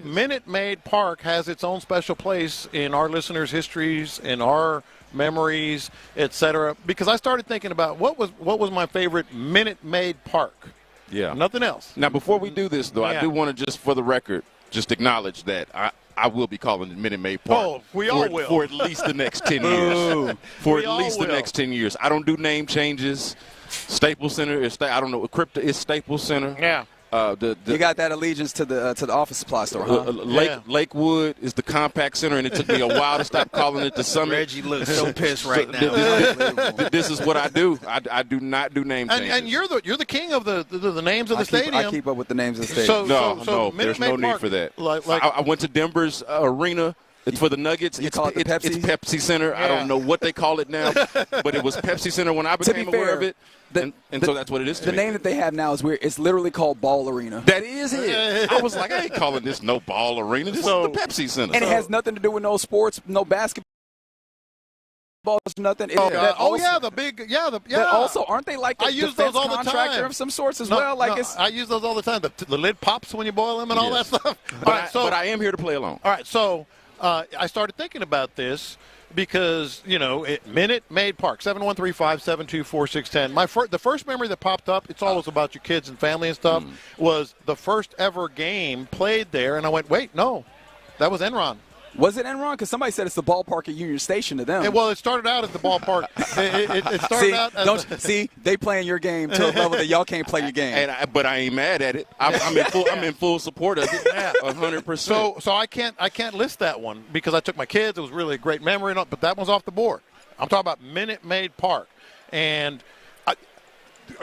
Minute Maid Park has its own special place in our listeners' histories, in our memories, etc. Because I started thinking about what was my favorite Minute Maid Park. Yeah. Nothing else. Now, before we do this, though, Yeah. I do want to just, for the record, just acknowledge that I will be calling it Minute Maid Park. Oh, we all will. For at least the next 10 years. For at least the next 10 years. I don't do name changes. Staples Center is, I don't know, Crypto is Staples Center. Yeah. You got that allegiance to the office supply store, huh? Lakewood is the Compact Center, and it took me a while to stop calling it the Summit. Reggie looks so pissed right now. This is what I do. I do not do name changes. And you're the king of the names of the stadium. I keep up with the names of the stadium. No, there's no need for that. I went to Denver's arena. It's for the Nuggets. You call it the Pepsi? It's Pepsi Center. Yeah. I don't know what they call it now, but it was Pepsi Center when I became aware of it. And so that's what it is to the me. name that they have now is weird. It's literally called Ball Arena. That is it. I was like, I ain't calling this no Ball Arena. This is the Pepsi Center. And it has nothing to do with no sports, no basketball, nothing. That also, aren't they like I a use defense those all the contractor time. of some sorts as well? I use those all the time. The lid pops when you boil them and all that stuff. But I am here to play along. All right, so I started thinking about this because, you know, Minute Maid Park, 713-572-4610. The first memory that popped up, it's always about your kids and family and stuff, was the first ever game played there. And I went, wait, no, that was Enron. Was it Enron? Because somebody said it's the ballpark at Union Station to them. Well, it started out at the ballpark. It started out as they playing your game to a level that y'all can't play your game. But I ain't mad at it. I'm in full support of it. 100%. So I can't list that one because I took my kids. It was really a great memory, but that one's off the board. I'm talking about Minute Maid Park, and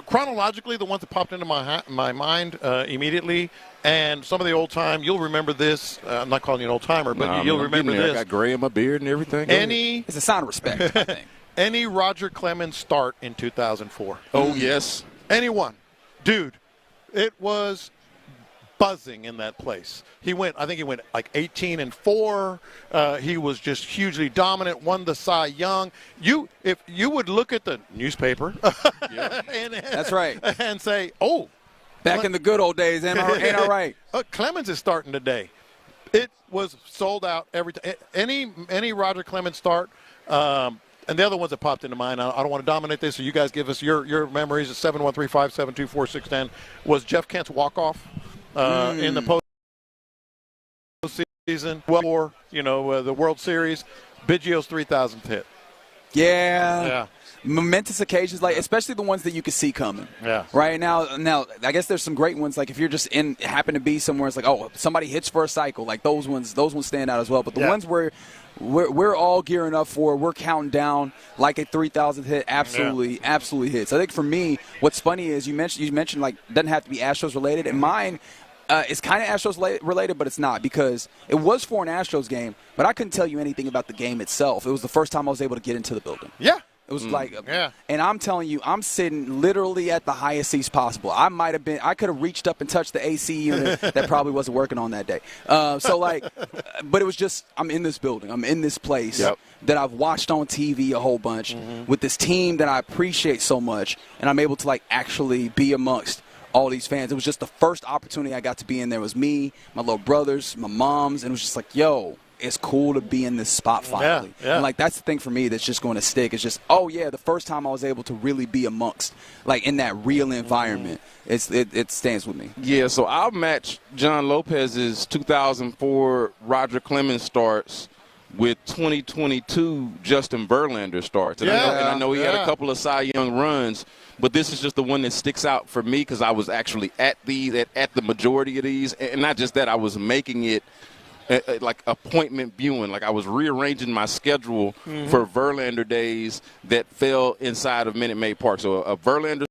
chronologically, the ones that popped into my mind immediately, and some of the old time, you'll remember this. I'm not calling you an old timer, but you'll remember this. I got gray in my beard and everything. It's a sign of respect, I think. Any Roger Clemens start in 2004? Oh, yes. Anyone. Dude, it was buzzing in that place. I think he went like 18-4. He was just hugely dominant, won the Cy Young. If you would look at the newspaper That's right. And say, oh, back in the good old days, ain't all right. Clemens is starting today. It was sold out every time. Any Roger Clemens start. And the other ones that popped into mind, I don't want to dominate this, so you guys give us your memories at 713-572-4610, was Jeff Kent's walk-off in the postseason, or the World Series, Biggio's 3,000th hit. Yeah. Momentous occasions, especially the ones that you could see coming. Yeah. Right now, I guess there's some great ones. Like if you're just happen to be somewhere, it's like, oh, somebody hits for a cycle. Like those ones stand out as well. But the ones where we're all gearing up for, we're counting down like a 3,000th hit, absolutely hits. I think for me, what's funny is you mentioned like doesn't have to be Astros related, and mine. It's kind of Astros related, but it's not, because it was for an Astros game, but I couldn't tell you anything about the game itself. It was the first time I was able to get into the building. Yeah. It was and I'm telling you, I'm sitting literally at the highest seats possible. I could have reached up and touched the AC unit that probably wasn't working on that day. But it was just, I'm in this building. I'm in this place that I've watched on TV a whole bunch with this team that I appreciate so much, and I'm able to actually be amongst all these fans. It was just the first opportunity I got to be in there. It was me, my little brothers, my moms, and it was just like, yo, it's cool to be in this spot finally. Yeah. And that's the thing for me that's just going to stick. It's just, the first time I was able to really be amongst, in that real environment. It stands with me. Yeah, so I'll match John Lopez's 2004 Roger Clemens starts with 2022 Justin Verlander starts. And I know he had a couple of Cy Young runs, but this is just the one that sticks out for me because I was actually at the majority of these. And not just that, I was making it like appointment viewing. Like I was rearranging my schedule for Verlander days that fell inside of Minute Maid Park. So a Verlander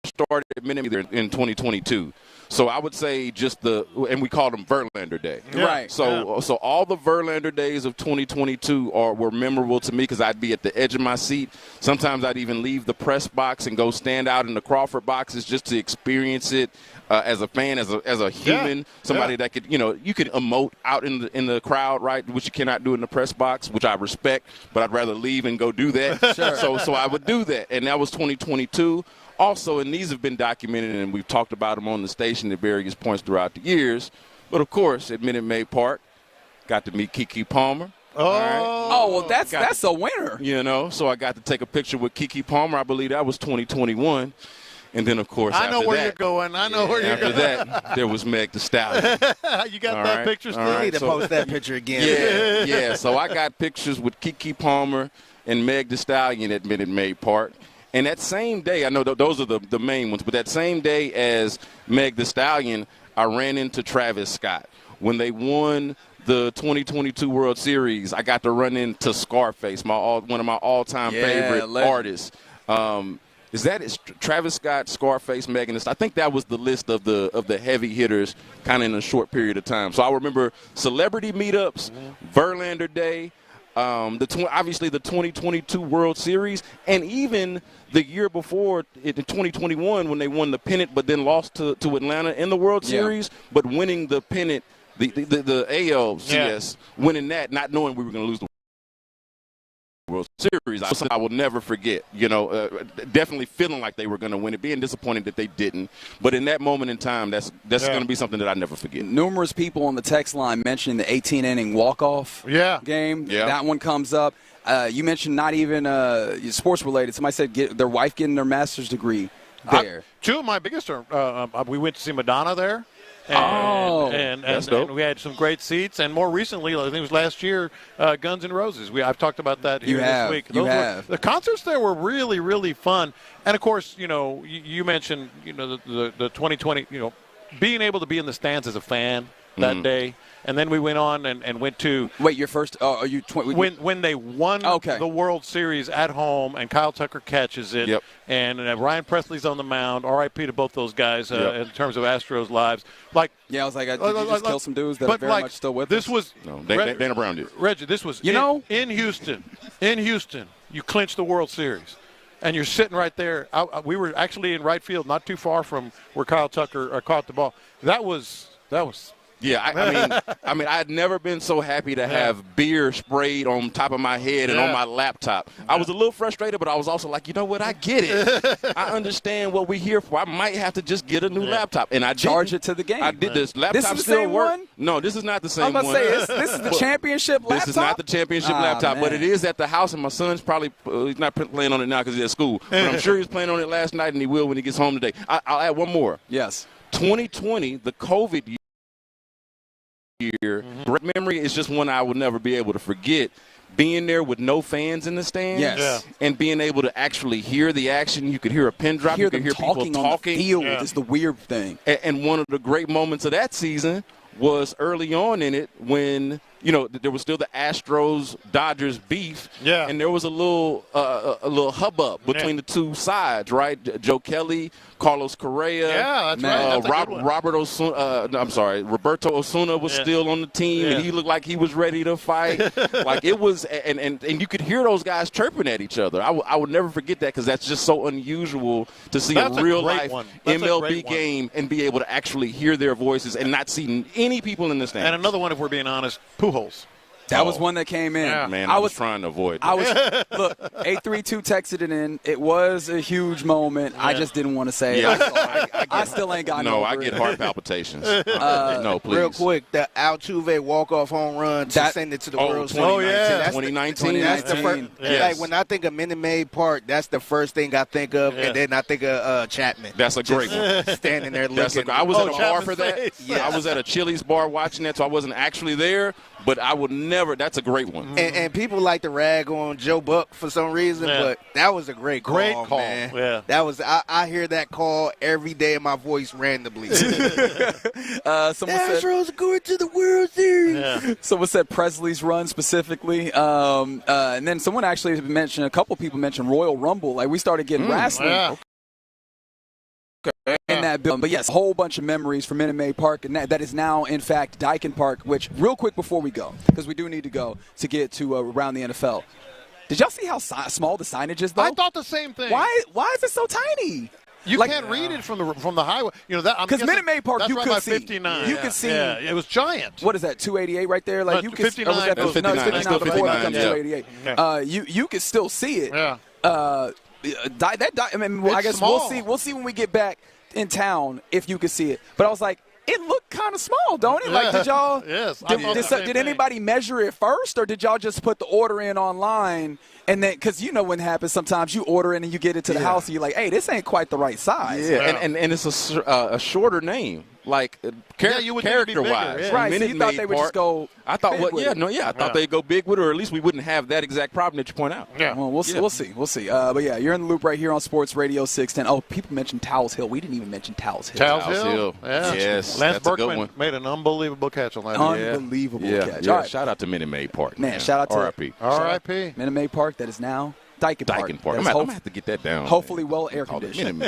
started at Minute Maid in 2022. So I would say and we called them Verlander Day. Yeah. Right. So all the Verlander days of 2022 were memorable to me because I'd be at the edge of my seat. Sometimes I'd even leave the press box and go stand out in the Crawford boxes just to experience it as a fan, as a human, somebody that could, you can emote out in the crowd, right, which you cannot do in the press box, which I respect, but I'd rather leave and go do that. Sure. So I would do that, and that was 2022. Also, and these have been documented, and we've talked about them on the station at various points throughout the years. But, of course, at Minute Maid Park, got to meet Keke Palmer. Well, that's a winner. So I got to take a picture with Keke Palmer. I believe that was 2021. And then, of course, I know where you're going. After that, there was Meg Thee Stallion. You got that picture still? You need to post that picture again. Yeah. So I got pictures with Keke Palmer and Meg Thee Stallion at Minute Maid Park. And that same day, I know those are the main ones, but that same day as Meg Thee Stallion, I ran into Travis Scott. When they won the 2022 World Series, I got to run into Scarface, one of my all-time favorite artists. Is Travis Scott, Scarface, Megan Thee Stallion? I think that was the list of the heavy hitters kind of in a short period of time. So I remember celebrity meetups, Verlander Day, obviously the 2022 World Series, and even the year before in 2021 when they won the pennant but then lost to Atlanta in the World Series, but winning the pennant, the ALCS, winning that, not knowing we were going to lose the World Series. I will never forget, definitely feeling like they were going to win it, being disappointed that they didn't. But in that moment in time, that's going to be something that I never forget. Numerous people on the text line mentioning the 18-inning walk-off game. Yeah. That one comes up. You mentioned not even sports-related. Somebody said their wife getting their master's degree there. Two of my biggest we went to see Madonna there. And we had some great seats. And more recently, I think it was last year, Guns N' Roses. I've talked about that here this week. The concerts there were really, really fun. And, of course, you mentioned, the 2020, being able to be in the stands as a fan that day. And then we went on and went to – Wait, your first when they won the World Series at home and Kyle Tucker catches it and Ryan Presley's on the mound, R.I.P. to both those guys in terms of Astros lives. I was like, did you just kill some dudes that are very much still with us? Dana Brown did. Reggie, this was in Houston. In Houston, you clinched the World Series. And you're sitting right there. We were actually in right field, not too far from where Kyle Tucker caught the ball. That was Yeah, I mean, I'd never been so happy to have beer sprayed on top of my head and on my laptop. I was a little frustrated, but I was also like, you know what? I get it. I understand what we're here for. I might have to just get a new laptop, and I charge it to the game. I did this. Laptop this is the still same work. one? No, this is not the same one. I was about to say this is the championship laptop. This is not the championship laptop, but it is at the house, and my son's probably he's not playing on it now because he's at school. But I'm sure he was playing on it last night, and he will when he gets home today. I'll add one more. Yes. 2020, the COVID year. Great memory is just one I will never be able to forget. Being there with no fans in the stands, and being able to actually hear the action. You could hear a pin drop. You could hear people talking on the field is the weird thing. And one of the great moments of that season was early on in it when there was still the Astros-Dodgers beef, and there was a little hubbub between the two sides, right? Joe Kelly, Carlos Correa, that's right. Roberto Osuna was still on the team, and he looked like he was ready to fight. Like it was, and you could hear those guys chirping at each other. I would never forget that because that's just so unusual to see a real-life MLB game and be able to actually hear their voices and not see any people in the stands. And another one, if we're being honest, Pujols. That was one that came in. Yeah. Man, I was trying to avoid that. Look, 832 texted it in. It was a huge moment. I just didn't want to say it. I still ain't got no. I get heart palpitations. No, please. Real quick, the Altuve walk-off home run to send it to the World Series. 2019. That's the first. Like when I think of Minute Maid Park, that's the first thing I think of, and then I think of Chapman. That's a great one. Standing there looking. I was at a bar for that. I was at a Chili's bar watching that, so I wasn't actually there. But I would never. That's a great one. And people like to rag on Joe Buck for some reason, but that was a great call, man. Yeah. That was. I hear that call every day in my voice randomly. Astros are going to the World Series. Yeah. Someone said Presley's run specifically, and then someone actually mentioned. A couple people mentioned Royal Rumble. Like we started getting wrestling. Yeah. In that building. But yes, a whole bunch of memories from Minute Maid Park, and that is now, in fact, Dyken Park, which, real quick before we go, because we do need to go to get to around the NFL. Did y'all see how small the signage is, though? I thought the same thing. Why is it so tiny? You can't read it from the highway. Because Minute Maid Park, you could see. 59. You could see. Yeah, it was giant. What is that, 288 right there? Like you could 59. No, it's 59 before it becomes 288. Yeah. You could still see it. Yeah. I guess small. we'll see when we get back in town if you could see it. But I was like, it looked kind of small, don't it? Like, did y'all? Yes. Did anybody measure it first, or did y'all just put the order in online? And then, because when it happens, sometimes you order it and you get it to the house, and you're like, hey, this ain't quite the right size. Yeah, and it's a shorter name. Like character-wise, right? So you thought they would just go. I thought, I thought they'd go big with it, or at least we wouldn't have that exact problem that you point out. Yeah, well, we'll see. But yeah, you're in the loop right here on Sports Radio 610. Oh, people mentioned Towels Hill. We didn't even mention Towels Hill. Towels Hill. Yeah. Yes, Lance that's Berkman a good one. made an unbelievable catch on that. Unbelievable catch. Yeah. All right. Shout out to Minute Maid Park. Man, shout out to R.I.P. Minute Maid Park. That is now Dyken Park. I'm going to have to get that down. Hopefully well air conditioned.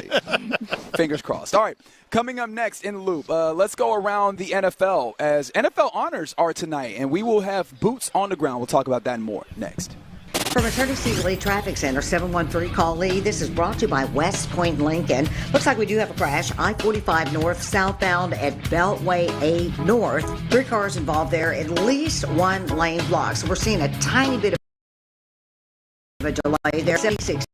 Fingers crossed. All right. Coming up next in Loop, let's go around the NFL as NFL honors are tonight, and we will have boots on the ground. We'll talk about that and more next. From Attorney Steve Lee Traffic Center, 713-CALL-LEE. This is brought to you by West Point Lincoln. Looks like we do have a crash. I-45 North, southbound at Beltway A North. 3 cars involved there, at least 1 lane blocked. So we're seeing a tiny bit of a delay there. 76.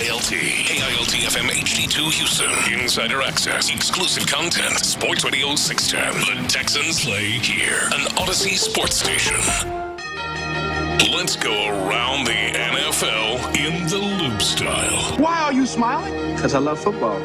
KILT. KILT FM HD2 Houston. Insider access. Exclusive content. Sports Radio 610. The Texans play here. An Odyssey sports station. Let's go around the NFL in the Loop style. Why are you smiling? Because I love football.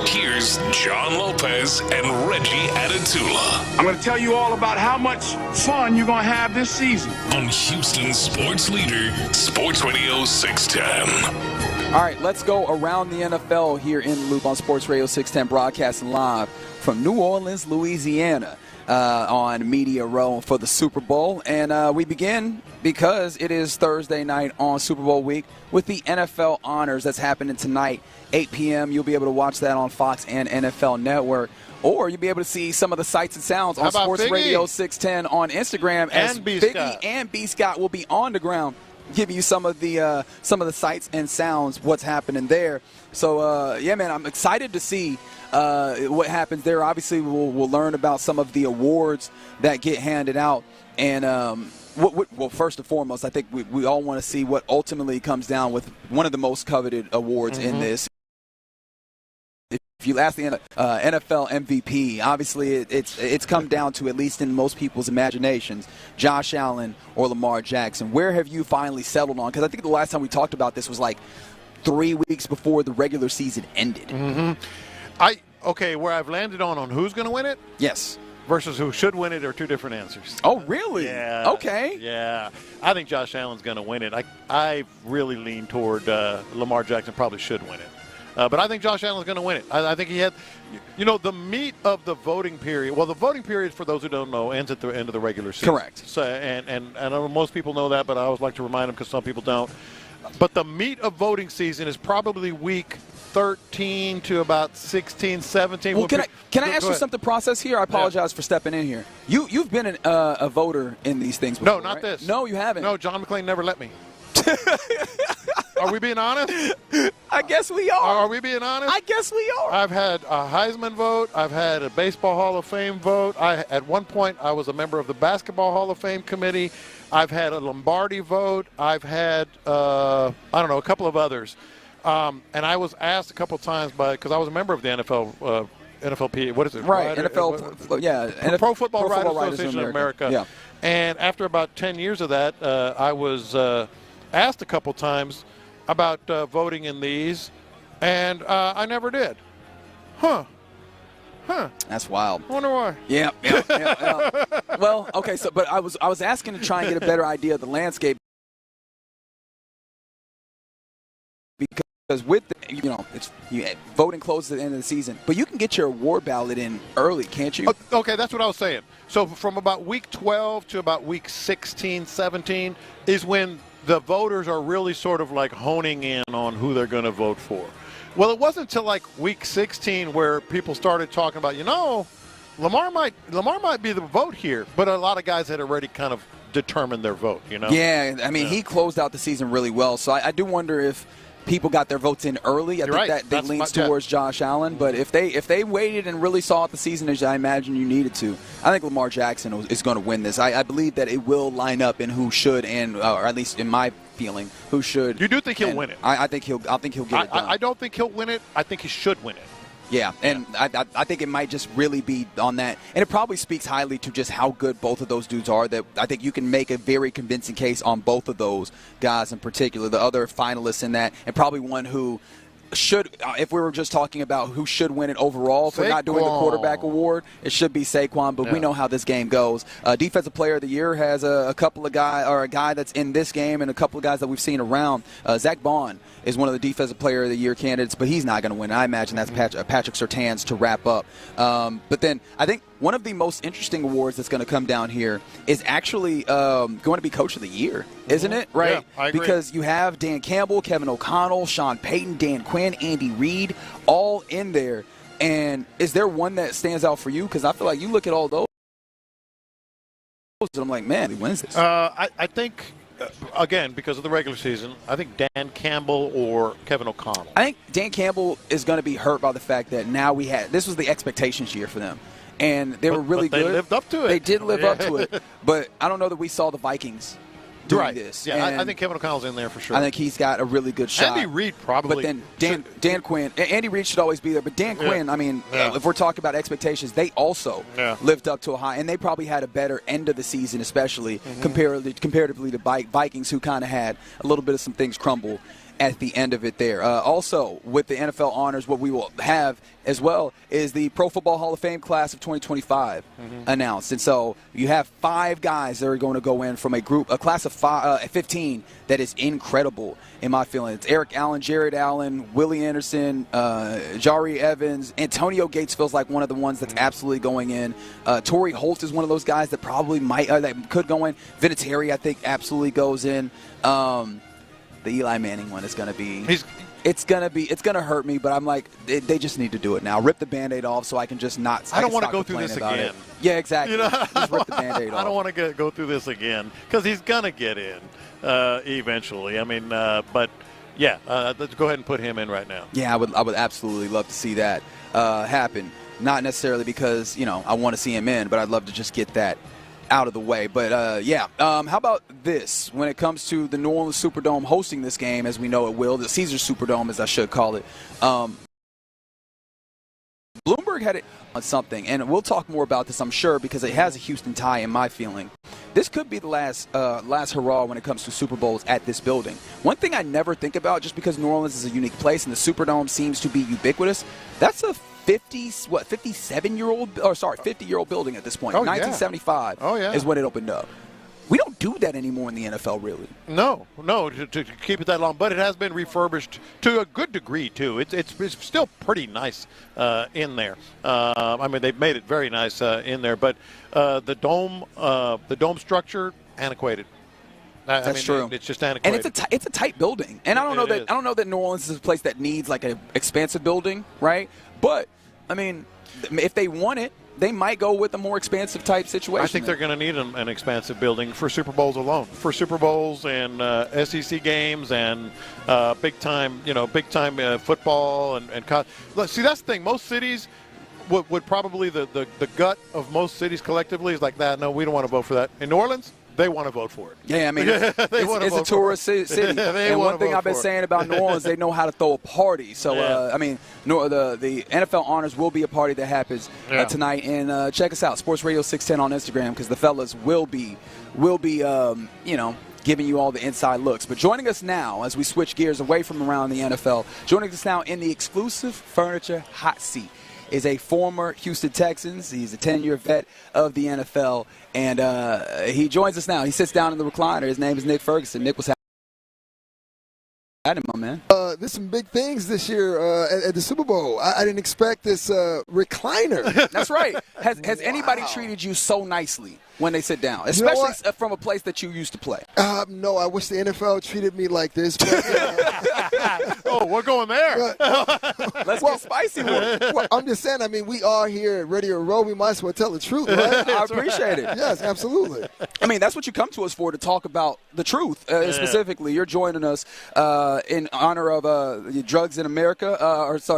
Here's John Lopez and Reggie Adetula. I'm going to tell you all about how much fun you're going to have this season. On Houston sports leader, Sports Radio 610. All right, let's go around the NFL here in the Loop on Sports Radio 610, broadcasting live from New Orleans, Louisiana. On Media Row for the Super Bowl. And we begin because it is Thursday night on Super Bowl week with the NFL Honors that's happening tonight, 8 p.m. You'll be able to watch that on Fox and NFL Network. Or you'll be able to see some of the sights and sounds on Sports Radio 610 on Instagram as Biggie and B. Scott will be on the ground giving you some of the sights and sounds, what's happening there. So, yeah, man, I'm excited to see what happens there. Obviously, we'll learn about some of the awards that get handed out. And, well, first and foremost, I think we all want to see what ultimately comes down with one of the most coveted awards in this. If you ask the NFL MVP, obviously it's come down to, at least in most people's imaginations, Josh Allen or Lamar Jackson. Where have you finally settled on? Because I think the last time we talked about this was like 3 weeks before the regular season ended. Where I've landed on who's going to win it? Yes. Versus who should win it are two different answers. Oh, really? Yeah. Okay. Yeah. I think Josh Allen's going to win it. I really lean toward Lamar Jackson probably should win it. But I think Josh Allen's going to win it. I think he had, the meat of the voting period. Well, the voting period, for those who don't know, ends at the end of the regular season. Correct. So, and I know most people know that, but I always like to remind them because some people don't. But the meat of voting season is probably week 13 to about 16, 17. Well, can I ask you something process here? I apologize for stepping in here. You've been a voter in these things before, No, not right? this. No, you haven't. No, John McClain never let me. Are we being honest? I guess we are. Are we being honest? I guess we are. I've had a Heisman vote. I've had a Baseball Hall of Fame vote. At one point, I was a member of the Basketball Hall of Fame committee. I've had a Lombardi vote. I've had, a couple of others. And I was asked a couple of times because I was a member of the NFL, NFLP, what is it? Right, NFL, Pro Football Writers Association of America. Yeah. And after about 10 years of that, I was asked a couple times about voting in these, and I never did. Huh. That's wild. I wonder why. Yeah. Well, okay, but I was asking to try and get a better idea of the landscape because with voting closes at the end of the season, but you can get your award ballot in early, can't you? Okay, that's what I was saying. So from about week 12 to about week 16, 17 is when the voters are really sort of like honing in on who they're going to vote for. Well, it wasn't until like week 16 where people started talking about, Lamar might be the vote here, but a lot of guys had already kind of determined their vote, Yeah, I mean, he closed out the season really well, so I do wonder if people got their votes in early. I think that leans towards Josh Allen, but if they waited and really saw out the season as I imagine you needed to, I think Lamar Jackson is going to win this. I believe that it will line up in who should, or at least in my feeling, who should. You do think he'll win it? I think he'll get it done. I don't think he'll win it. I think he should win it. Yeah, and I think it might just really be on that. And it probably speaks highly to just how good both of those dudes are, that I think you can make a very convincing case on both of those guys in particular, the other finalists in that, and probably one who should, if we were just talking about who should win it overall, if we're not doing the quarterback award, it should be Saquon, but we know how this game goes. Defensive Player of the Year has a couple of guys, or a guy that's in this game and a couple of guys that we've seen around. Zach Bond is one of the Defensive Player of the Year candidates, but he's not going to win. I imagine that's Patrick Surtain's to wrap up. But then I think one of the most interesting awards that's going to come down here is actually going to be Coach of the Year, isn't it? Right? Yeah, I agree. Because you have Dan Campbell, Kevin O'Connell, Sean Payton, Dan Quinn, Andy Reid, all in there. And is there one that stands out for you? Because I feel like you look at all those, and I'm like, man, he wins this. I think, again, because of the regular season, I think Dan Campbell or Kevin O'Connell. I think Dan Campbell is going to be hurt by the fact that now this was the expectations year for them. And they were really good. They lived up to it. They did live up to it. But I don't know that we saw the Vikings doing this. Yeah, And I think Kevin O'Connell's in there for sure. I think he's got a really good shot. Andy Reid probably. But then Dan Quinn, Andy Reid should always be there. But Dan Quinn, I mean, if we're talking about expectations, they also lived up to a high, and they probably had a better end of the season, especially comparatively to Vikings, who kind of had a little bit of some things crumble at the end of it there. Also, with the NFL honors, what we will have as well is the Pro Football Hall of Fame class of 2025 announced. And so you have 5 guys that are going to go in from a class of 15 that is incredible in my feeling. It's Eric Allen, Jared Allen, Willie Anderson, Jari Evans. Antonio Gates feels like one of the ones that's absolutely going in. Torrey Holt is one of those guys that probably that could go in. Vinatieri, I think, absolutely goes in. The Eli Manning one is going to be. It's going to hurt me, but I'm like, they just need to do it now. Rip the Band-Aid off so I can just not. I don't want to go through this again. Yeah, exactly. You know? Just rip the Band-Aid off. I don't want to go through this again because he's going to get in eventually. I mean, but yeah, let's go ahead and put him in right now. Yeah, I would absolutely love to see that happen. Not necessarily because I want to see him in, but I'd love to just get that out of the way. But how about this when it comes to the New Orleans Superdome hosting this game, as we know it will, the Caesars Superdome, as I should call it. Bloomberg had it on something, and we'll talk more about this, I'm sure, because it has a Houston tie in my feeling. This could be the last hurrah when it comes to Super Bowls at this building. One thing I never think about, just because New Orleans is a unique place and the Superdome seems to be ubiquitous, that's a 50-year-old building at this point. 1975 is when it opened up. We don't do that anymore in the NFL, really. No, to keep it that long. But it has been refurbished to a good degree, too. It's still pretty nice in there. I mean, they've made it very nice in there. But the dome structure, antiquated. That's true. It's just antiquated. And it's a tight building. And I don't know that New Orleans is a place that needs like an expansive building, right? But I mean, if they want it, they might go with a more expansive type situation. I think they're going to need an expansive building for Super Bowls alone. For Super Bowls and SEC games and big time football and see, that's the thing. Most cities would probably the gut of most cities collectively is like that. No, we don't want to vote for that. In New Orleans, they want to vote for it. Yeah, I mean, it's a tourist city. And one thing I've been saying about New Orleans, they know how to throw a party. So, I mean, the NFL Honors will be a party that happens tonight. And check us out, Sports Radio 610 on Instagram, because the fellas will be giving you all the inside looks. But joining us now, as we switch gears away from around the NFL, joining us now in the exclusive Furniture Hot Seat is a former Houston Texans. He's a 10-year vet of the NFL, and he joins us now. He sits down in the recliner. His name is Nick Ferguson. Nick, what's happening, my man? There's some big things this year at the Super Bowl. I didn't expect this recliner. That's right. Has anybody treated you so nicely when they sit down, especially from a place that you used to play? No, I wish the NFL treated me like this. But, oh, we're going there. Let's get spicy with it. Well, I'm just saying, I mean, we are here at Radio Row. We might as well tell the truth, right? I appreciate it. Yes, absolutely. I mean, that's what you come to us for, to talk about the truth. Specifically, you're joining us in honor of drugs in America.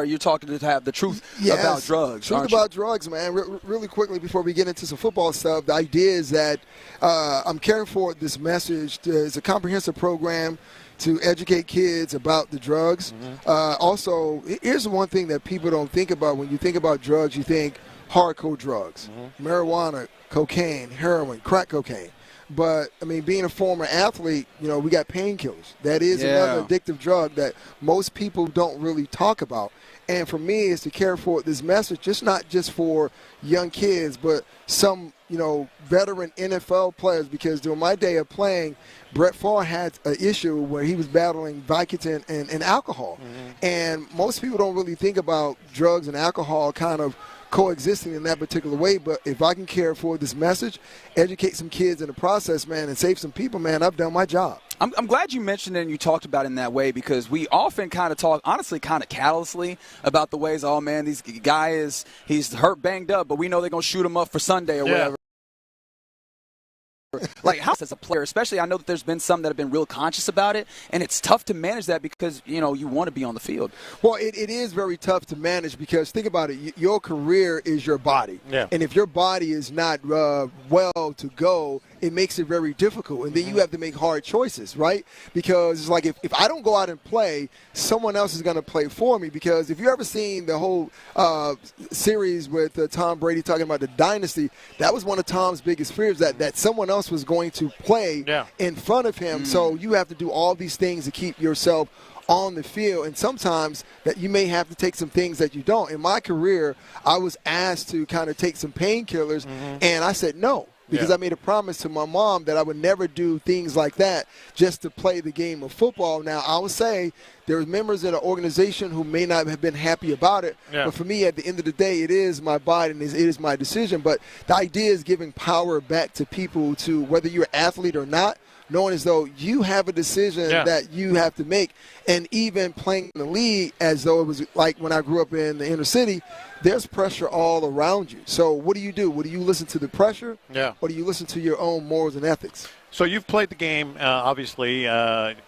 You're talking to have the truth about drugs. Truth about drugs, man. Really quickly before we get into some football stuff, the idea is that I'm caring for this message. It's a comprehensive program to educate kids about the drugs. Also, here's one thing that people don't think about. When you think about drugs, you think hardcore drugs, marijuana, cocaine, heroin, crack cocaine. But, I mean, being a former athlete, we got painkillers. That is another addictive drug that most people don't really talk about. And for me, is to care for this message, just not just for young kids, but some, veteran NFL players. Because during my day of playing, Brett Favre had an issue where he was battling Vicodin and alcohol. And most people don't really think about drugs and alcohol kind of coexisting in that particular way. But if I can care for this message, educate some kids in the process, man, and save some people, man, I've done my job. I'm glad you mentioned it and you talked about it in that way, because we often kind of talk, honestly, kind of callously about the ways, oh, man, this guy he's hurt, banged up, but we know they're going to shoot him up for Sunday or whatever. Like, how as a player, especially, I know that there's been some that have been real conscious about it, and it's tough to manage that because, you want to be on the field. Well, it is very tough to manage because, think about it, your career is your body. Yeah. And if your body is not well to go, it makes it very difficult. And then you have to make hard choices, right? Because it's like if I don't go out and play, someone else is going to play for me. Because if you ever seen the whole series with Tom Brady talking about the dynasty, that was one of Tom's biggest fears, that someone else was going to play in front of him. So you have to do all these things to keep yourself on the field, and sometimes that you may have to take some things that you don't. In my career, I was asked to kind of take some painkillers, and I said no, because I made a promise to my mom that I would never do things like that just to play the game of football. Now, I would say there are members of the organization who may not have been happy about it, but for me, at the end of the day, it is my body and it is my decision. But the idea is giving power back to people, to whether you're an athlete or not, knowing as though you have a decision that you have to make. And even playing in the league as though it was like when I grew up in the inner city, there's pressure all around you. So what do you do? Do you listen to the pressure? Or do you listen to your own morals and ethics? So you've played the game, obviously,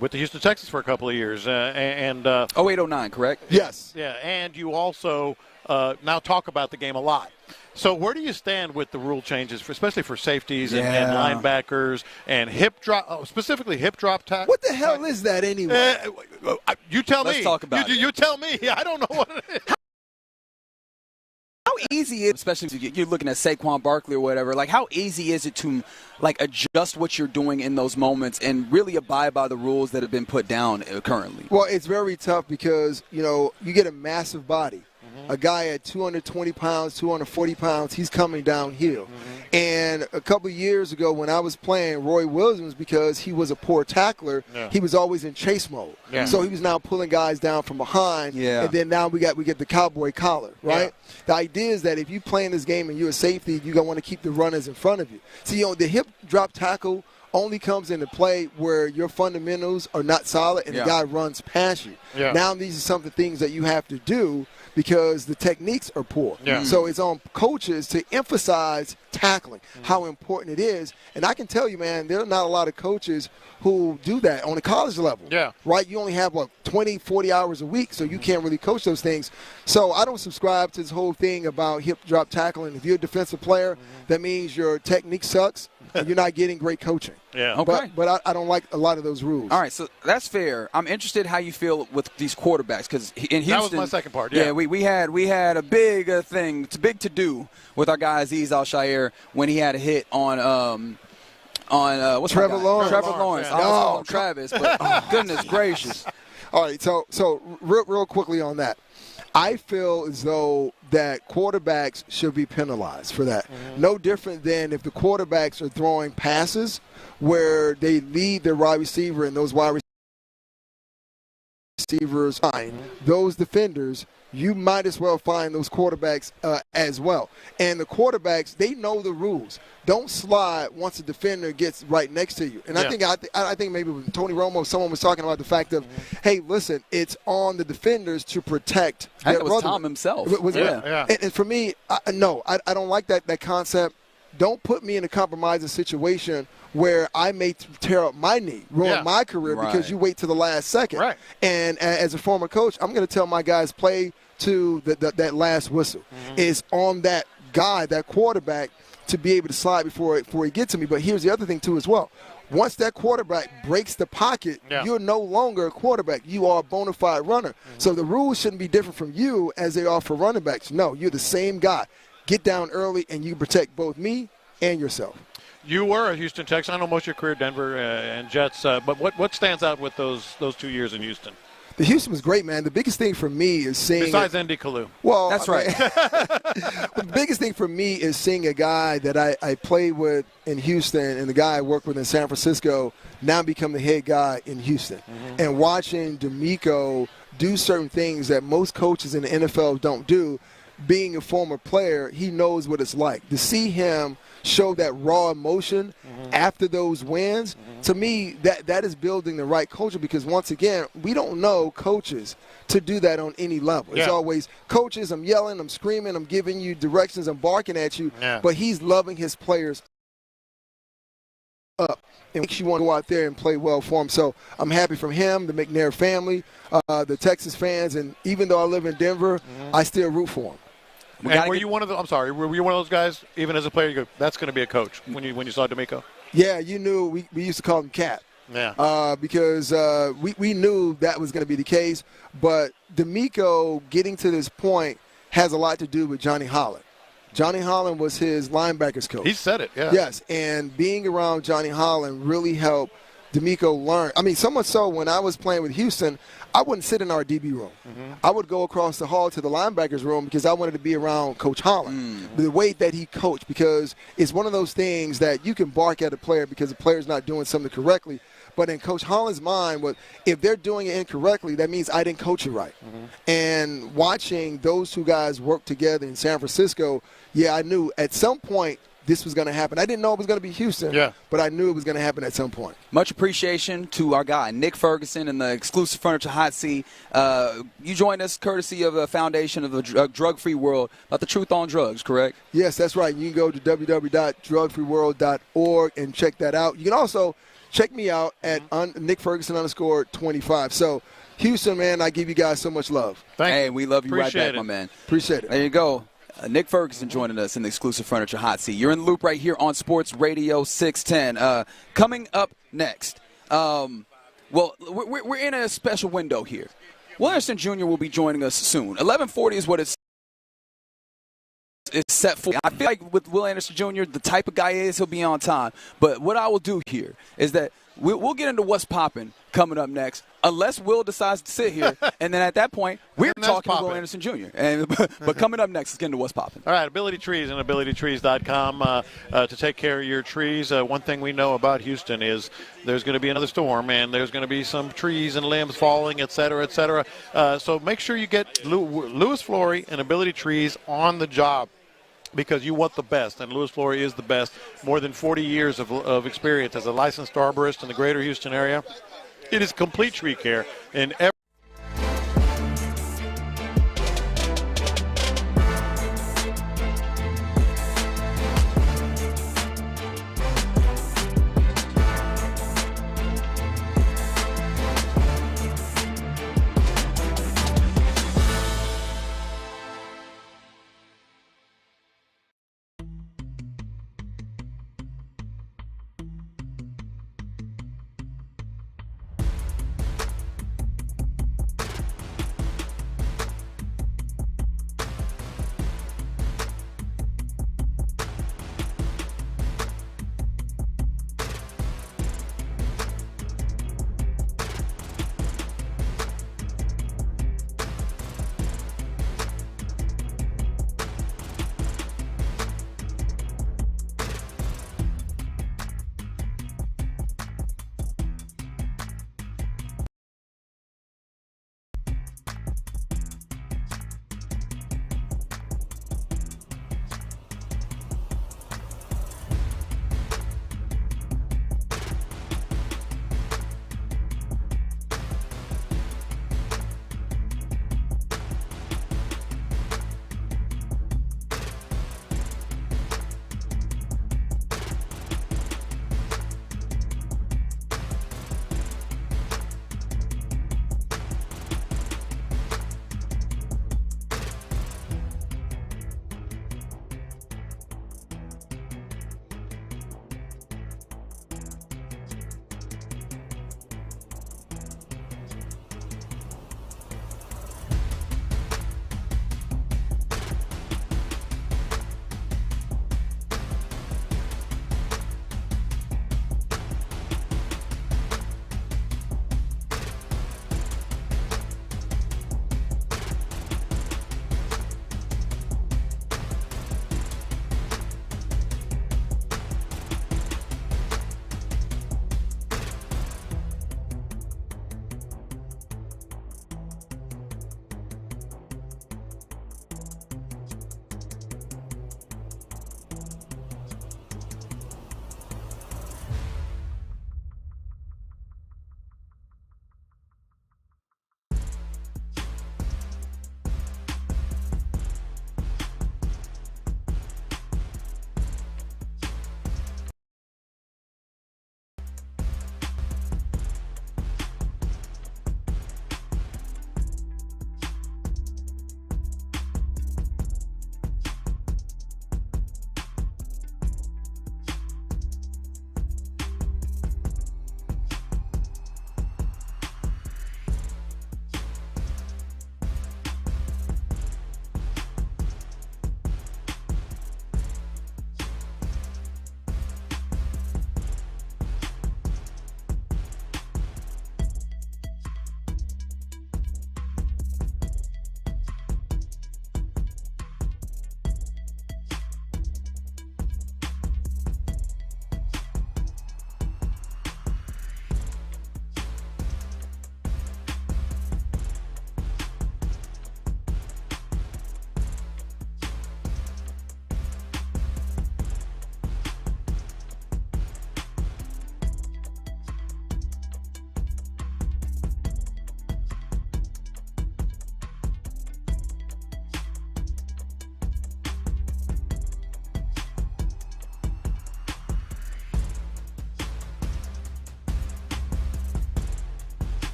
with the Houston Texans for a couple of years. 08-09, correct? Yes. Yeah, and you also now talk about the game a lot. So where do you stand with the rule changes, especially for safeties and linebackers and hip drop, specifically hip drop tackle? What the hell is that anyway? You tell me. Let's talk about it. You tell me. I don't know what it is. How easy is it, especially if you're looking at Saquon Barkley or whatever, like how easy is it to like adjust what you're doing in those moments and really abide by the rules that have been put down currently? Well, it's very tough because, you get a massive body. A guy at 220 pounds, 240 pounds, he's coming downhill. And a couple of years ago when I was playing, Roy Williams, because he was a poor tackler, he was always in chase mode. So he was now pulling guys down from behind. And then now we get the cowboy collar, right? The idea is that if you play in this game and you're a safety, you're going to want to keep the runners in front of you. See, the hip drop tackle only comes into play where your fundamentals are not solid and the guy runs past you. Now these are some of the things that you have to do because the techniques are poor. So it's on coaches to emphasize tackling, how important it is. And I can tell you, man, there are not a lot of coaches who do that on the college level. Right? You only have, 20, 40 hours a week, so you can't really coach those things. So I don't subscribe to this whole thing about hip drop tackling. If you're a defensive player, that means your technique sucks and you're not getting great coaching. Okay. But I don't like a lot of those rules. All right, so that's fair. I'm interested how you feel with these quarterbacks because in Houston, that was my second part. We had a big thing. It's a big to do with our guy Azeez Al-Shaair when he had a hit on what's Trevor Lawrence. Trevor Lawrence. I was calling Travis, but goodness gracious. All right, so real quickly on that. I feel as though that quarterbacks should be penalized for that. No different than if the quarterbacks are throwing passes where they lead their wide receiver and those wide receivers find those defenders, you might as well find those quarterbacks as well. And the quarterbacks, they know the rules. Don't slide once the defender gets right next to you. And I think maybe with Tony Romo, someone was talking about the fact of, hey, listen, it's on the defenders to protect their brother. I think it was Tom himself. And for me, I don't like that concept. Don't put me in a compromising situation where I may tear up my knee, ruin my career because you wait to the last second. And as a former coach, I'm going to tell my guys play to that last whistle. It's on that guy, that quarterback, to be able to slide before he gets to me. But here's the other thing, too, as well. Once that quarterback breaks the pocket, you're no longer a quarterback. You are a bona fide runner. So the rules shouldn't be different from you as they are for running backs. No, you're the same guy. Get down early, and you protect both me and yourself. You were a Houston Texan. I know most of your career, Denver and Jets. But what stands out with those 2 years in Houston? The Houston was great, man. The biggest thing for me is seeing – besides Andy Kalu. Well, that's right. The biggest thing for me is seeing a guy that I played with in Houston and the guy I worked with in San Francisco now become the head guy in Houston. And watching DeMeco do certain things that most coaches in the NFL don't do, being a former player, he knows what it's like. To see him show that raw emotion after those wins, to me, that is building the right culture because, once again, we don't know coaches to do that on any level. It's always, coaches, I'm yelling, I'm screaming, I'm giving you directions, I'm barking at you, but he's loving his players up and makes you want to go out there and play well for him. So I'm happy from him, the McNair family, the Texas fans, and even though I live in Denver, I still root for him. And were you one of those? I'm sorry. Were you one of those guys, even as a player, you go, "That's going to be a coach"? When you saw DeMeco? Yeah, you knew. We used to call him Cat. Yeah. Because we knew that was going to be the case. But D'Amico getting to this point has a lot to do with Johnny Holland. Johnny Holland was his linebackers coach. He said it, yeah. Yes, and being around Johnny Holland really helped D'Amico learn. I mean, so much so when I was playing with Houston, I wouldn't sit in our DB room. I would go across the hall to the linebackers room because I wanted to be around Coach Holland, the way that he coached, because it's one of those things that you can bark at a player because the player's not doing something correctly. But in Coach Holland's mind, if they're doing it incorrectly, that means I didn't coach it right. And watching those two guys work together in San Francisco, I knew at some point this was going to happen. I didn't know it was going to be Houston, but I knew it was going to happen at some point. Much appreciation to our guy, Nick Ferguson, and the exclusive Furniture Hot Seat. You joined us courtesy of a foundation of the drug-free world about the truth on drugs, correct? Yes, that's right. You can go to www.drugfreeworld.org and check that out. You can also check me out at NickFerguson_25. So, Houston, man, I give you guys so much love. Hey, we love you right back, my man. Appreciate it. There you go. Nick Ferguson joining us in the exclusive Furniture Hot Seat. You're in the loop right here on Sports Radio 610. Coming up next, we're in a special window here. Will Anderson Jr. will be joining us soon. 11:40 is what it's set for. I feel like with Will Anderson Jr., the type of guy he is, he'll be on time. But what I will do here is that we'll get into what's popping coming up next, unless Will decides to sit here. And then at that point, we're talking to Will Anderson Jr. But coming up next, let's get into what's popping. All right, Ability Trees and AbilityTrees.com to take care of your trees. One thing we know about Houston is there's going to be another storm, and there's going to be some trees and limbs falling, et cetera, et cetera. So make sure you get Louis Flory and Ability Trees on the job, because you want the best, and Louis Flory is the best. More than 40 years of experience as a licensed arborist in the greater Houston area. It is complete tree care in every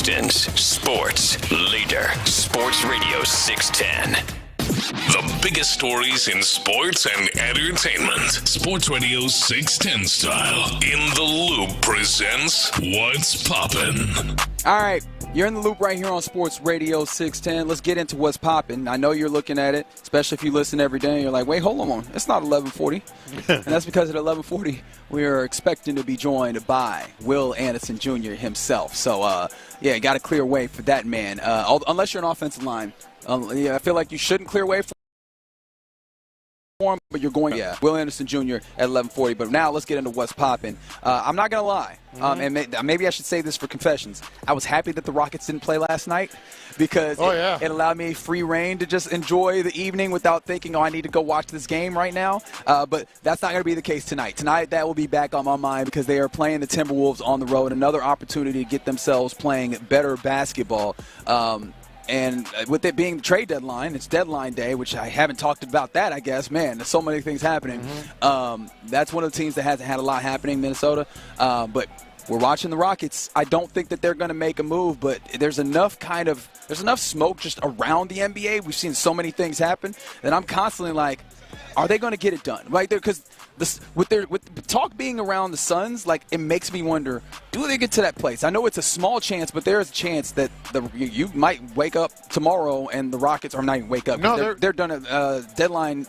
Houston's sports leader. Sports Radio 610. The biggest stories in sports and entertainment. Sports Radio 610 style. In the Loop presents What's Poppin'. All right, you're in the loop right here on Sports Radio 610. Let's get into what's popping. I know you're looking at it, especially if you listen every day. And you're like, wait, hold on. It's not 11:40. And that's because at 11:40, we are expecting to be joined by Will Anderson Jr. himself. So, yeah, got to clear way for that man. Unless you're an offensive line. Yeah, I feel like you shouldn't clear way for him, but you're going. Yeah, Will Anderson Jr. at 11:40. But now let's get into what's popping. I'm not gonna lie, and maybe I should say this for confessions. I was happy that the Rockets didn't play last night because it allowed me free reign to just enjoy the evening without thinking, I need to go watch this game right now. But that's not going to be the case tonight. Tonight, that will be back on my mind because they are playing the Timberwolves on the road. Another opportunity to get themselves playing better basketball. And with it being the trade deadline, it's deadline day, which I haven't talked about that, I guess. Man, there's so many things happening. That's one of the teams that hasn't had a lot happening, Minnesota. But we're watching the Rockets. I don't think that they're going to make a move, but there's enough smoke just around the NBA. We've seen so many things happen that I'm constantly like, are they going to get it done? Right there, because with the talk being around the Suns, like, it makes me wonder, do they get to that place? I know it's a small chance, but there is a chance that you might wake up tomorrow and the Rockets are not even wake up. No, they're done a deadline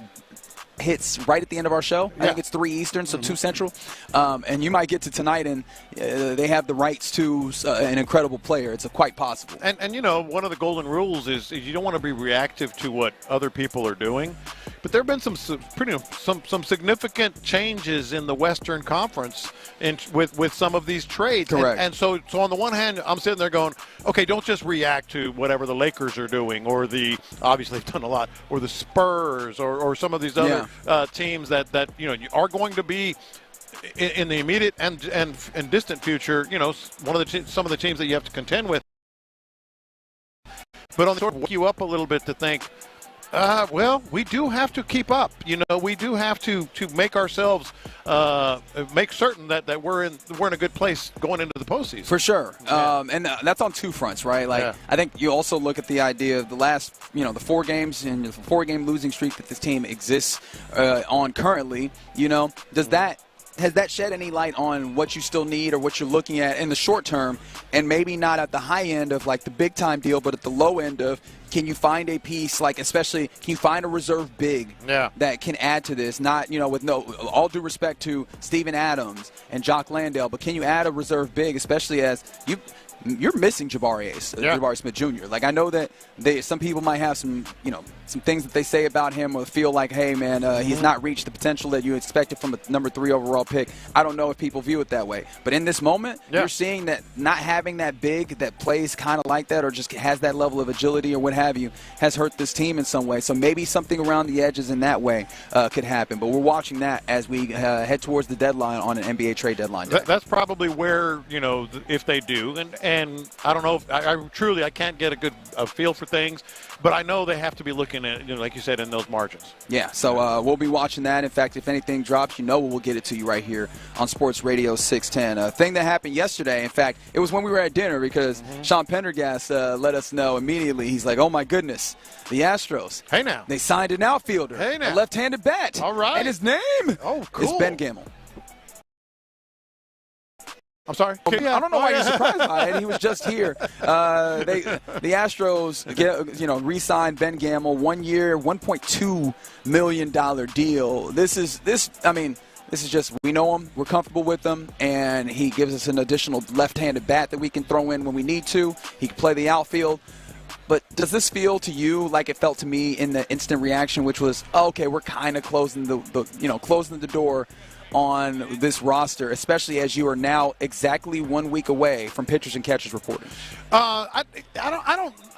hits right at the end of our show. I think it's 3 Eastern, so 2 Central. And you might get to tonight and they have the rights to an incredible player. It's quite possible. And you know, one of the golden rules is you don't want to be reactive to what other people are doing. But there have been some significant changes in the Western Conference with some of these trades. Correct. And so on the one hand, I'm sitting there going, okay, don't just react to whatever the Lakers are doing or obviously they've done a lot, or the Spurs or some of these other teams that are going to be in the immediate and distant future, some of the teams that you have to contend with. But on the sort of wake you up a little bit to think, well, we do have to keep up. We do have to make ourselves make certain that we're in a good place going into the postseason. For sure, and that's on 2 fronts, right? Like, I think you also look at the idea of the last, the 4 games and the 4-game losing streak that this team exists on currently. Has that shed any light on what you still need or what you're looking at in the short term, and maybe not at the high end of like the big time deal, but at the low end of, can you find a piece, like especially can you find a reserve big that can add to this? Not, with all due respect to Steven Adams and Jock Landale, but can you add a reserve big, especially as you're missing Jabari Smith Jr. Like, I know that some people might have some things that they say about him or feel like, hey, man, he's not reached the potential that you expected from a number 3 overall pick. I don't know if people view it that way. But in this moment, you're seeing that not having that big that plays kind of like that or just has that level of agility or what have you has hurt this team in some way. So maybe something around the edges in that way could happen. But we're watching that as we head towards the deadline on an NBA trade deadline. That's probably where, if they do. And I don't know if I can't get a feel for things, but I know they have to be looking at, like you said, in those margins. Yeah, so we'll be watching that. In fact, if anything drops, we'll get it to you right here on Sports Radio 610. A thing that happened yesterday, in fact, it was when we were at dinner because Sean Pendergast let us know immediately. He's like, oh, my goodness, the Astros. Hey, now. They signed an outfielder, a left-handed bat. All right. And his name is Ben Gamel. I'm sorry? I don't know why you're surprised by it. He was just here. The Astros re-signed Ben Gamel, 1 year, $1.2 million deal. This is just, we know him, we're comfortable with him, and he gives us an additional left-handed bat that we can throw in when we need to. He can play the outfield. But does this feel to you like it felt to me in the instant reaction, which was, okay, we're kind of closing the door on this roster, especially as you are now exactly 1 week away from pitchers and catchers reporting? I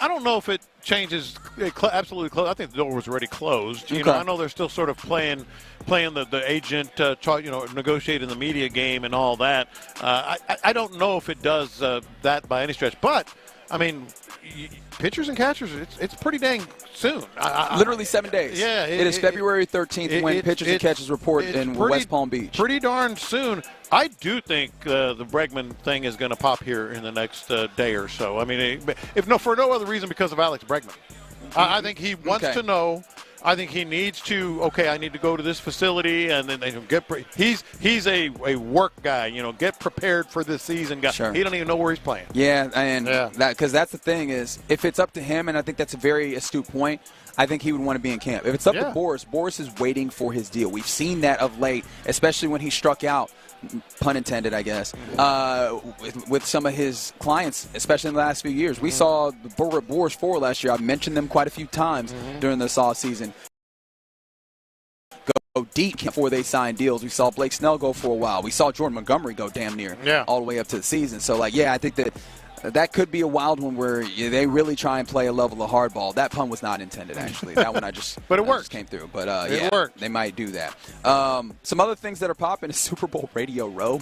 don't know if it changes absolutely close. I think the door was already closed. I know they're still sort of playing the agent, negotiating the media game and all that. I don't know if it does that by any stretch. But I mean, pitchers and catchers, it's pretty dang soon. Literally 7 days. Yeah. It is February 13th when pitchers and catches report in West Palm Beach. Pretty darn soon. I do think the Bregman thing is going to pop here in the next day or so. I mean, for no other reason because of Alex Bregman. I think he wants to know. I think he needs to. Okay, I need to go to this facility, and then they get. He's a work guy. Get prepared for this season guy. Sure. He don't even know where he's playing. Yeah, and because that's the thing is, if it's up to him, and I think that's a very astute point. I think he would want to be in camp. If it's up to Boris is waiting for his deal. We've seen that of late, especially when he struck out, pun intended, I guess, with some of his clients, especially in the last few years. We saw the Boris 4 last year. I've mentioned them quite a few times during this offseason. Go deep before they sign deals. We saw Blake Snell go for a while. We saw Jordan Montgomery go damn near all the way up to the season. So, I think that could be a wild one where they really try and play a level of hardball. That pun was not intended, actually. That one but it worked. Just came through. But it worked. They might do that. Some other things that are popping is Super Bowl Radio Row.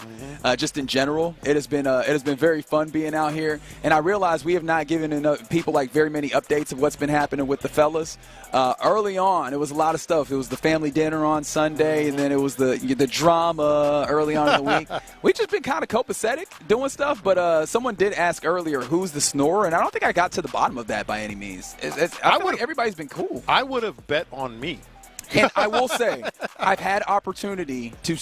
Just in general, it has been very fun being out here. And I realize we have not given people very many updates of what's been happening with the fellas. Early on, it was a lot of stuff. It was the family dinner on Sunday, and then it was the drama early on in the week. We've just been kind of copacetic doing stuff. But someone did ask earlier, who's the snorer? And I don't think I got to the bottom of that by any means. I feel like everybody's been cool. I would have bet on me. And I will say, I've had opportunity to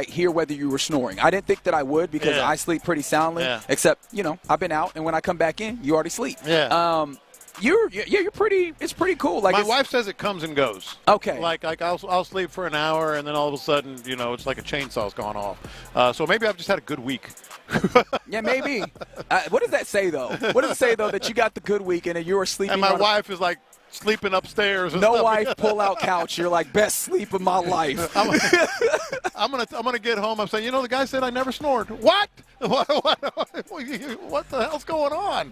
hear whether you were snoring. I didn't think that I would because I sleep pretty soundly. Except, I've been out, and when I come back in, you already sleep. You're pretty. It's pretty cool. My wife says it comes and goes. Okay. I'll sleep for an hour, and then all of a sudden, it's like a chainsaw's gone off. So maybe I've just had a good week. Yeah, maybe. What does that say though? What does it say though that you got the good week and you were sleeping? And my wife is sleeping upstairs. No wife pull out couch. You're best sleep of my life. I'm gonna get home. I'm saying, the guy said I never snored. What? What the hell's going on?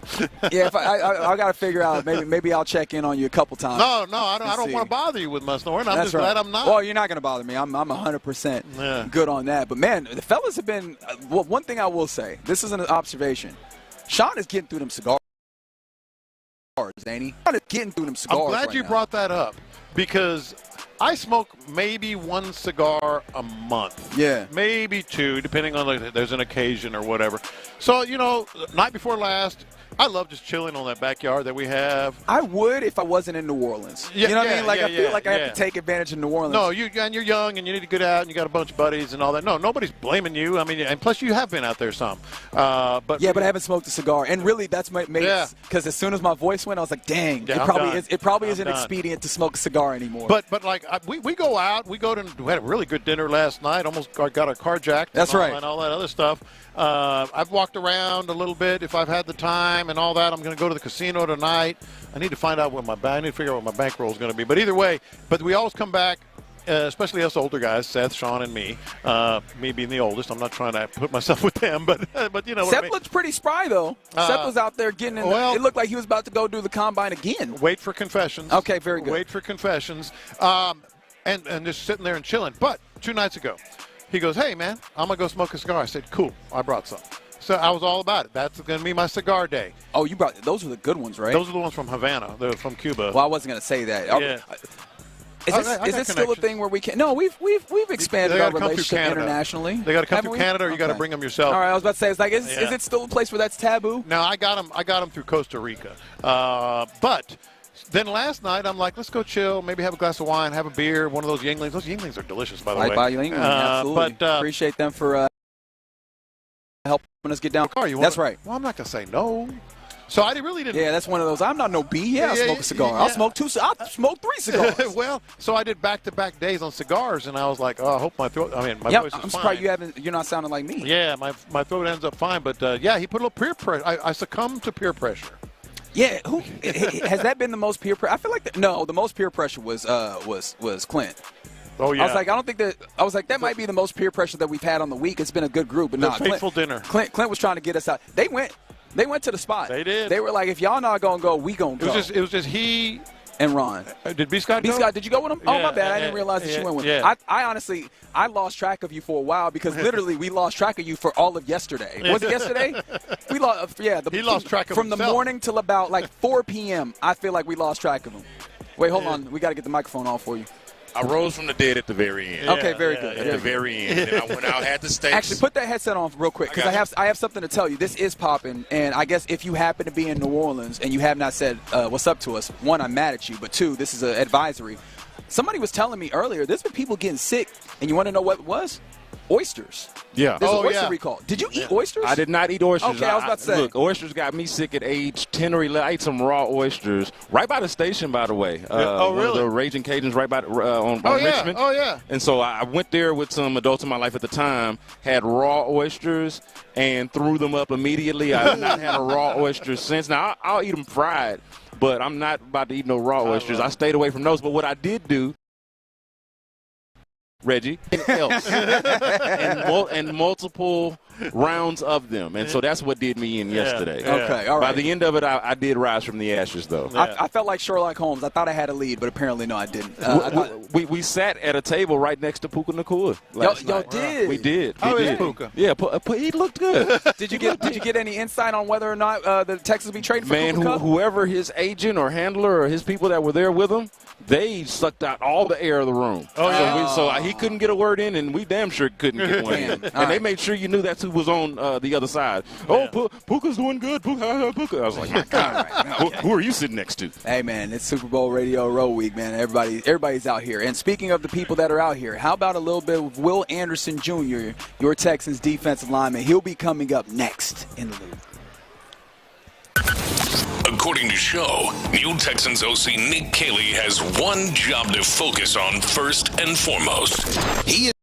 Yeah, I got to figure out. Maybe I'll check in on you a couple times. No, I don't want to bother you with my snoring. I'm just glad I'm not. Well, you're not gonna bother me. I'm 100% good on that. But man, the fellas have been. Well, one thing I will say. This is an observation. Sean is getting through them cigars. Ain't he? Getting through them cigars. I'm glad you brought that up because I smoke maybe one cigar a month. Yeah. Maybe two, depending on there's an occasion or whatever. So, night before last, I love just chilling on that backyard that we have. I would if I wasn't in New Orleans. Yeah, you know what I mean? I feel like I have to take advantage of New Orleans. No, you're young and you need to get out and you got a bunch of buddies and all that. No, nobody's blaming you. I mean, and plus you have been out there some. But I haven't smoked a cigar. And really, that's my because as soon as my voice went, I was like, dang, it probably isn't expedient to smoke a cigar anymore. But we go out. We had a really good dinner last night. Almost got a carjacked. That's right. And all that other stuff. I've walked around a little bit if I've had the time and all that. I'm going to go to the casino tonight. I need to find out I need to figure out what my bankroll is going to be. But either way, we always come back, especially us older guys, Seth, Sean, and me. Me being the oldest. I'm not trying to put myself with them, but you know what Seth I mean. looks pretty spry, though. Seth was out there getting it looked like he was about to go do the combine again. Wait for confessions. Okay, very good. Wait for confessions. And just sitting there and chilling. But 2 nights ago, he goes, hey, man, I'm going to go smoke a cigar. I said, cool, I brought some. So I was all about it. That's going to be my cigar day. Oh, you brought – those are the good ones, right? Those are the ones from Havana. They're from Cuba. Well, I wasn't going to say that. Yeah. Is this still a thing where we can – no, we've expanded our relationship internationally. They got to come through Canada or you got to bring them yourself. All right, I was about to say, is it still a place where that's taboo? No, I got them through Costa Rica. But – then last night, I'm like, let's go chill, maybe have a glass of wine, have a beer, one of those Yinglings. Those Yinglings are delicious, by the way. Yingling, absolutely. But, appreciate them for helping us get down. That's right. Well, I'm not going to say no. So I really didn't. Yeah, that's one of those. I'm not no B. I'll smoke a cigar. I'll smoke 2. I'll smoke 3 cigars. Well, so I did back-to-back days on cigars, and I was like, oh, I hope my throat. I mean, my voice is fine. I'm surprised you're not sounding like me. Yeah, my throat ends up fine, but he put a little peer pressure. I succumbed to peer pressure. Yeah, has that been the most peer pressure? I feel like the most peer pressure was Clint. Oh yeah. I was like that might be the most peer pressure that we've had on the week. It's been a good group, but not faithful dinner. Clint was trying to get us out. They went to the spot. They did. They were like, if y'all not gonna go, we gonna go. It was just he and Ron. Did B. Scott go? B. Scott, did you go with him? Oh, Yeah, my bad. I didn't realize that you went with him. I honestly, I lost track of you for a while because literally we lost track of you for all of yesterday. Was it yesterday? We lost. Yeah, he lost track of from himself. the morning till about like 4 p.m. I feel like we lost track of him. Wait, hold on. We got to get the microphone on for you. I rose from the dead at the very end. Okay, very good. At the very end. And I went out, had the steaks. Actually, put that headset on real quick because I have something to tell you. This is popping, and I guess if you happen to be in New Orleans and you have not said what's up to us, one, I'm mad at you, but two, this is an advisory. Somebody was telling me earlier there's been people getting sick, and you want to know what it was? Oysters. Yeah. There's an oyster recall. Did you eat oysters? I did not eat oysters. Okay, I was about to say. Look, oysters got me sick at age 10 or 11. I ate some raw oysters right by the station, by the way. Oh, really? One of the Raging Cajuns right by on Richmond. Oh, yeah. And so I went there with some adults in my life at the time, had raw oysters, and threw them up immediately. I have not had a raw oyster since. Now, I'll eat them fried, but I'm not about to eat no raw oysters. I stayed away from those. But what I did do, Reggie, else, and multiple rounds of them, and so that's what did me in yesterday. Okay, all right. By the end of it, I did rise from the ashes, though. I felt like Sherlock Holmes. I thought I had a lead, but apparently no, I didn't. We sat at a table right next to Puka Nacua. Y'all did. We did. How we is did. Puka? Yeah, he looked good. Did you get any insight on whether or not the Texans will be trading for Man, Cooper Kupp? whoever his agent or handler or his people that were there with him, they sucked out all the air of the room. Oh, yeah. So he couldn't get a word in, and we damn sure couldn't get one in. And they made sure you knew that's who was on the other side. Oh, Puka's doing good. Puka. I was like, my God, who are you sitting next to? Hey, man, it's Super Bowl Radio Row Week, man. Everybody's out here. And speaking of the people that are out here, how about a little bit of Will Anderson Jr., your Texans defensive lineman? He'll be coming up next in the loop. According to Show, new Texans OC Nick Caley has one job to focus on first and foremost. He is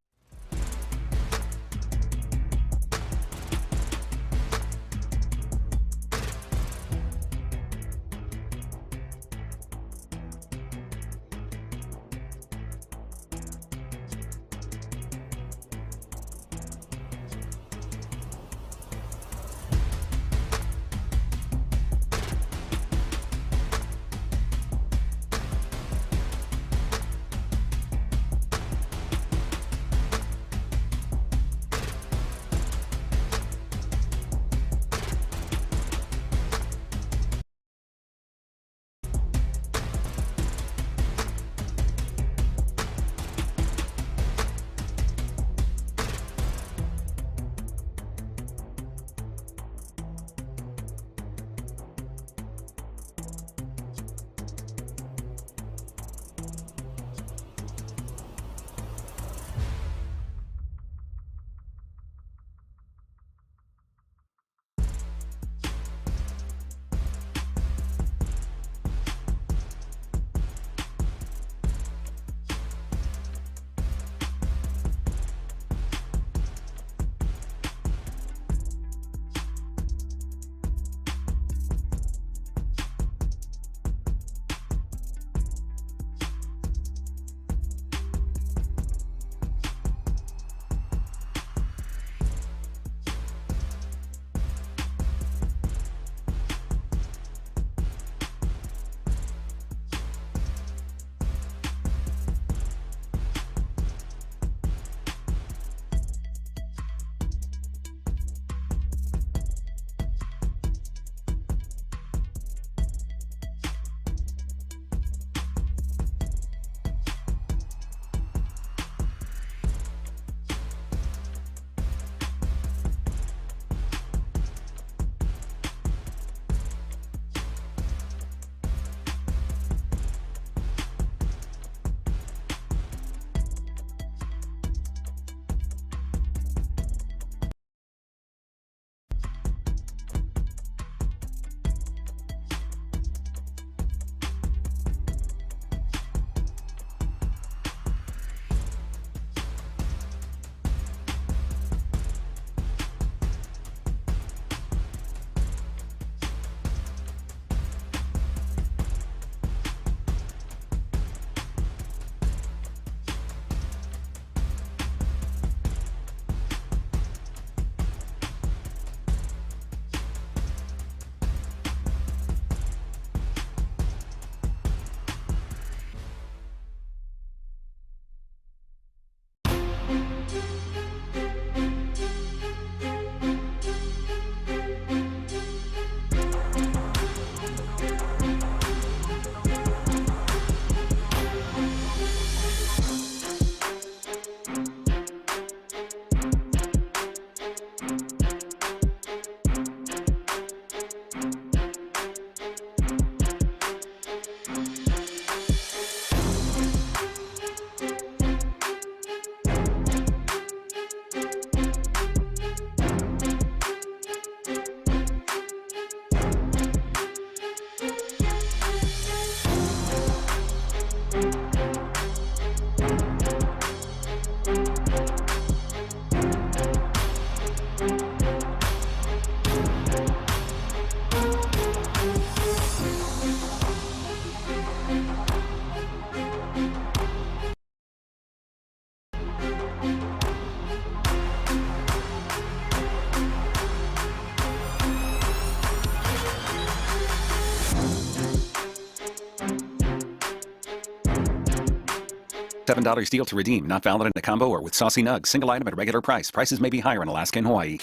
$7 deal to redeem. Not valid in a combo or with saucy nugs. Single item at regular price. Prices may be higher in Alaska and Hawaii.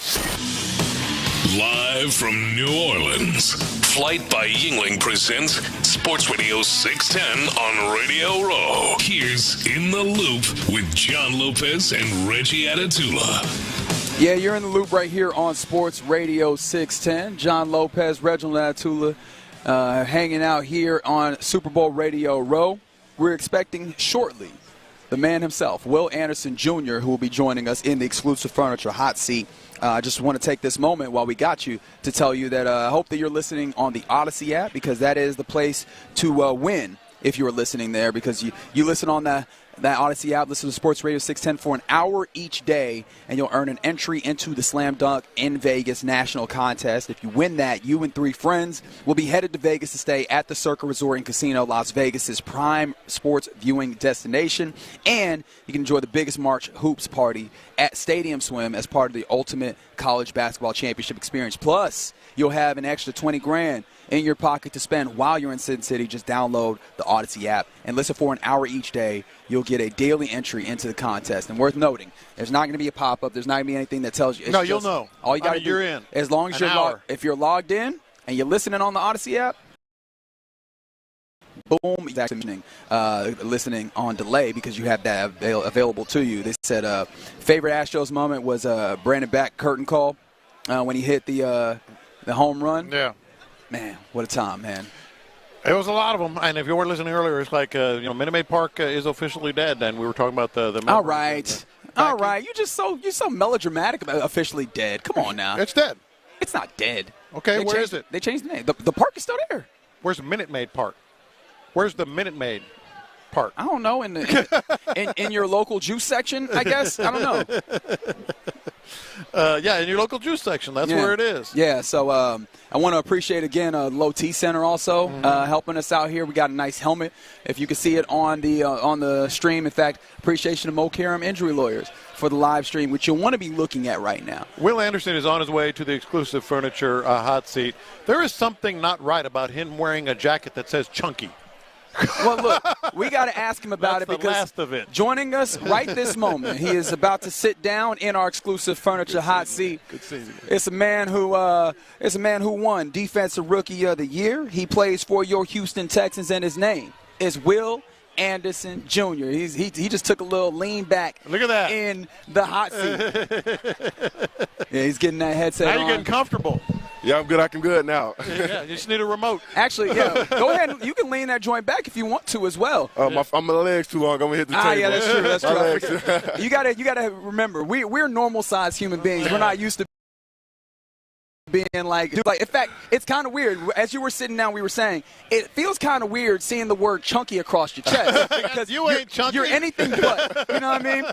Live from New Orleans, Flight by Yingling presents Sports Radio 610 on Radio Row. Here's In the Loop with John Lopez and Reggie Atatula. Yeah, you're in the loop right here on Sports Radio 610. John Lopez, Reginald Atatula, hanging out here on Super Bowl Radio Row. We're expecting shortly the man himself, Will Anderson Jr., who will be joining us in the exclusive furniture hot seat. I just want to take this moment while we got you to tell you that I hope that you're listening on the Odyssey app, because that is the place to win if you're listening there, because you listen on that Odyssey app, listen to Sports Radio 610 for an hour each day, and you'll earn an entry into the Slam Dunk in Vegas National Contest. If you win that, you and 3 friends will be headed to Vegas to stay at the Circa Resort and Casino, Las Vegas's prime sports viewing destination, and you can enjoy the biggest March Hoops party at Stadium Swim as part of the Ultimate College Basketball Championship experience. Plus, you'll have an extra $20,000 in your pocket to spend while you're in Sin City. Just download the Odyssey app and listen for an hour each day. You'll get a daily entry into the contest. And worth noting, there's not going to be a pop-up. There's not going to be anything that tells you. You'll know. All you got to do, you're in. As long as if you're logged in and you're listening on the Odyssey app, boom, listening on delay because you have that available to you. They said favorite Astros moment was Brandon Beck curtain call when he hit the home run. Yeah. Man, what a time, man. It was a lot of them. And if you weren't listening earlier, it's like, Minute Maid Park is officially dead. And we were talking about the all right. All right. You're so melodramatic about officially dead. Come on now. It's dead. It's not dead. Okay, where is it? They changed the name. The park is still there. Where's Minute Maid Park? Where's the Minute Maid Park? I don't know. In your local juice section, I guess. I don't know. In your local juice section. That's where it is. Yeah, so I want to appreciate, again, Low T Center also helping us out here. We got a nice helmet. If you can see it on the stream. In fact, appreciation to Mo Karam Injury Lawyers for the live stream, which you'll want to be looking at right now. Will Anderson is on his way to the exclusive furniture hot seat. There is something not right about him wearing a jacket that says Chunky. Well, look, we got to ask him about it because last of it. Joining us right this moment, he is about to sit down in our exclusive furniture hot seat. Good season. It's a man who won Defensive Rookie of the Year. He plays for your Houston Texans, and his name is Will Anderson Jr. He just took a little lean back. Look at that. In the hot seat. Yeah, he's getting that headset on. Now you're getting comfortable. Yeah, I'm good. I can good now. Yeah, you just need a remote. Actually, yeah. Go ahead. You can lean that joint back if you want to as well. My legs too long. I'm gonna hit the table. Yeah, that's true. That's true. You gotta remember, we're normal sized human beings. We're not used to being like, in fact, it's kind of weird. As you were sitting down, we were saying it feels kind of weird seeing the word chunky across your chest because you ain't chunky. You're anything but. You know what I mean?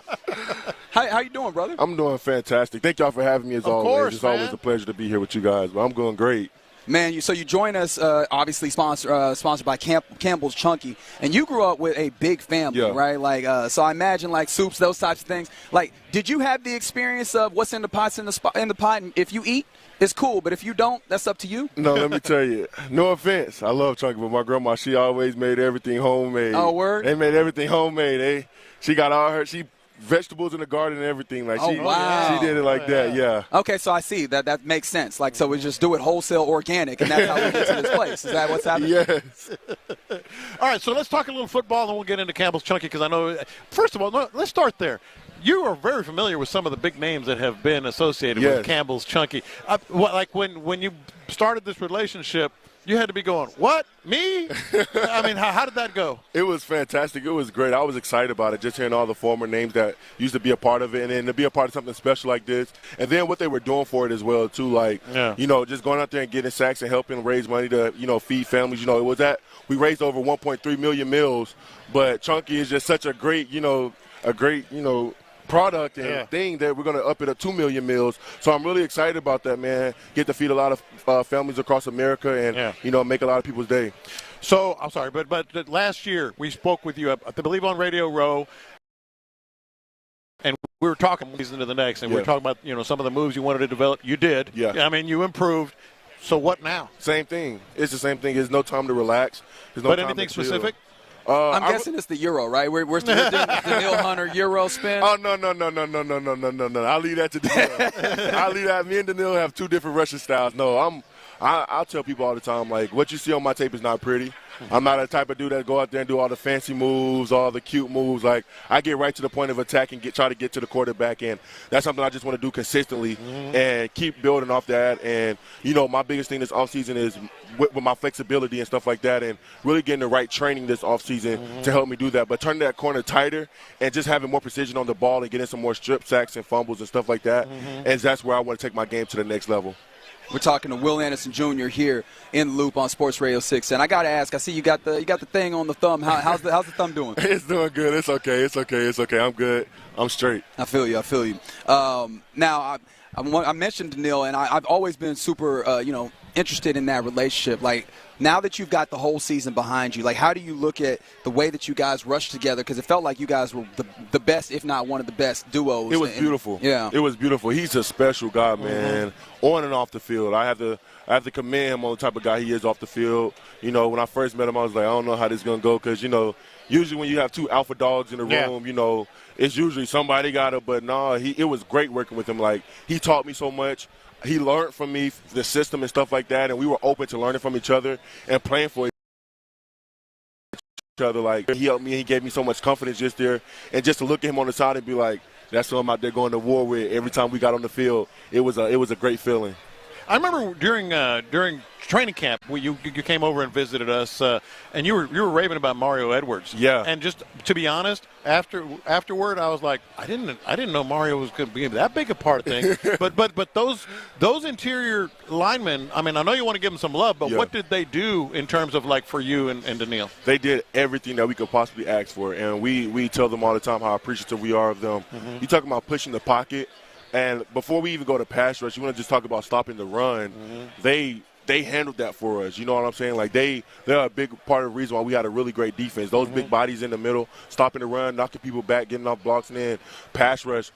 How you doing, brother? I'm doing fantastic. Thank y'all for having me as always. Course, it's always a pleasure to be here with you guys. But I'm going great. Man, so you join us, obviously sponsored by Campbell's Chunky, and you grew up with a big family, right? Like, so I imagine like soups, those types of things. Like, did you have the experience of what's in the pot's in the pot, and if you eat, it's cool, but if you don't, that's up to you? No, let me tell you. No offense, I love Chunky, but my grandma, she always made everything homemade. Oh, word? They made everything homemade. She got all she vegetables in the garden and everything. Like she did it like that. Yeah. Okay, so I see that makes sense. Like, so we just do it wholesale organic, and that's how we get to this place. Is that what's happening? Yes. All right, so let's talk a little football, and we'll get into Campbell's Chunky because I know. First of all, let's start there. You are very familiar with some of the big names that have been associated with Campbell's Chunky. Like when you started this relationship, you had to be going, what? Me? I mean, how did that go? It was fantastic. It was great. I was excited about it, just hearing all the former names that used to be a part of it, and then to be a part of something special like this. And then what they were doing for it as well, too, like, just going out there and getting sacks and helping raise money to, feed families. It was we raised over 1.3 million meals, but Chunky is just such a great, product and thing that we're going to up it at 2 million meals. So I'm really excited about that, man. Get to feed a lot of families across America and, make a lot of people's day. So, I'm sorry, but last year we spoke with you, I believe, on Radio Row, and we were talking season to the next, and we were talking about, some of the moves you wanted to develop. You did. Yeah. I mean, you improved. So what now? Same thing. It's the same thing. There's no time to relax. There's no but time anything to chill. specific? I'm guessing it's the Euro, right? We're doing the Daniil Hunter Euro spin. Oh, no. I'll leave that to Daniil. I'll leave that. Me and Daniil have two different Russian styles. No, I'll tell people all the time, like, what you see on my tape is not pretty. I'm not the type of dude that go out there and do all the fancy moves, all the cute moves. Like, I get right to the point of attack and try to get to the quarterback, and that's something I just want to do consistently and keep building off that. And, my biggest thing this offseason is with my flexibility and stuff like that, and really getting the right training this offseason to help me do that. But turning that corner tighter and just having more precision on the ball and getting some more strip sacks and fumbles and stuff like that, and that's where I want to take my game to the next level. We're talking to Will Anderson Jr. here in the Loop on Sports Radio 6. And I got to ask, I see you got the thing on the thumb. How's the thumb doing? It's doing good. It's okay. I'm good. I'm straight. I feel you. Now, I mentioned Daniil, and I've always been super, interested in that relationship. Like, now that you've got the whole season behind you, like, how do you look at the way that you guys rushed together? Because it felt like you guys were the best, if not one of the best duos. It was beautiful. Yeah. It was beautiful. He's a special guy, man, on and off the field. I have to commend him on the type of guy he is off the field. When I first met him, I was like, I don't know how this is going to go because, usually when you have two alpha dogs in the room, it's usually somebody got it. But, it was great working with him. Like, he taught me so much. He learned from me the system and stuff like that, and we were open to learning from each other and playing for each other. Like, he helped me, he gave me so much confidence just there. And just to look at him on the side and be like, that's who I'm out there going to war with every time we got on the field, it was a great feeling. I remember during training camp when you came over and visited us, and you were raving about Mario Edwards. Yeah. And just to be honest, afterward, I was like, I didn't know Mario was going to be that big a part of things. but those interior linemen, I mean, I know you want to give them some love, but what did they do in terms of like for you and Daniil? They did everything that we could possibly ask for, and we tell them all the time how appreciative we are of them. You talking about pushing the pocket. And before we even go to pass rush, you want to just talk about stopping the run. They handled that for us. You know what I'm saying? Like, they're a big part of the reason why we had a really great defense. Those big bodies in the middle, stopping the run, knocking people back, getting off blocks, and then pass rush,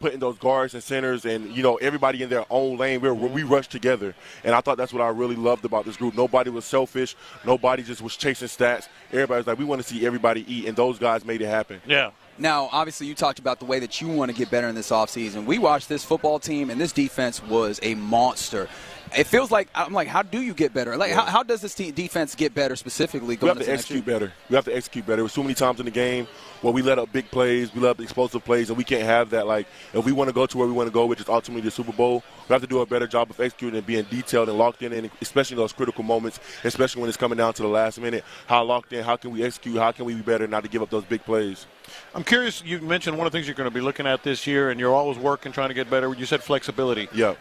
putting those guards and centers and, everybody in their own lane. We rushed together. And I thought that's what I really loved about this group. Nobody was selfish. Nobody just was chasing stats. Everybody was like, we want to see everybody eat, and those guys made it happen. Yeah. Now, obviously, you talked about the way that you want to get better in this offseason. We watched this football team, and this defense was a monster. It feels like, I'm like, how do you get better? Like, how does this defense get better specifically? We have to execute better. We have to execute better. There were so many times in the game where we let up big plays, we let up explosive plays, and we can't have that. Like, if we want to go to where we want to go, which is ultimately the Super Bowl, we have to do a better job of executing and being detailed and locked in, and especially in those critical moments, especially when it's coming down to the last minute. How locked in, how can we execute, how can we be better not to give up those big plays? I'm curious, you mentioned one of the things you're going to be looking at this year, and you're always working, trying to get better. You said flexibility. Yeah.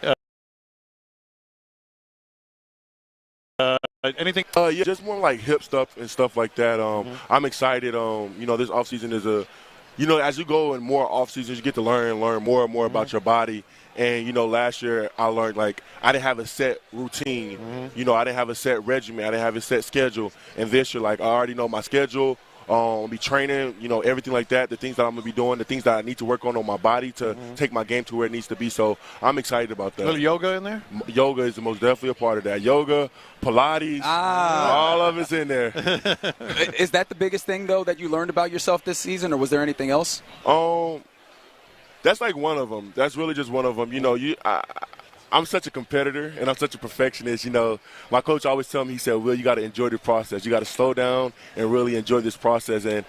Anything? Yeah, just more like hip stuff and stuff like that. I'm excited. This offseason is as you go in more off seasons, you get to learn more and more about your body. And, last year I learned, like, I didn't have a set routine. I didn't have a set regimen. I didn't have a set schedule. And this year, like, I already know my schedule. I'll be training, everything like that, the things that I'm going to be doing, the things that I need to work on my body to take my game to where it needs to be. So I'm excited about that. A little yoga in there? Yoga is the most definitely a part of that. Yoga, Pilates, all of it's in there. Is that the biggest thing, though, that you learned about yourself this season, or was there anything else? That's like one of them. That's really just one of them. I'm such a competitor, and I'm such a perfectionist. My coach always told me, he said, Will, you got to enjoy the process. You got to slow down and really enjoy this process. And,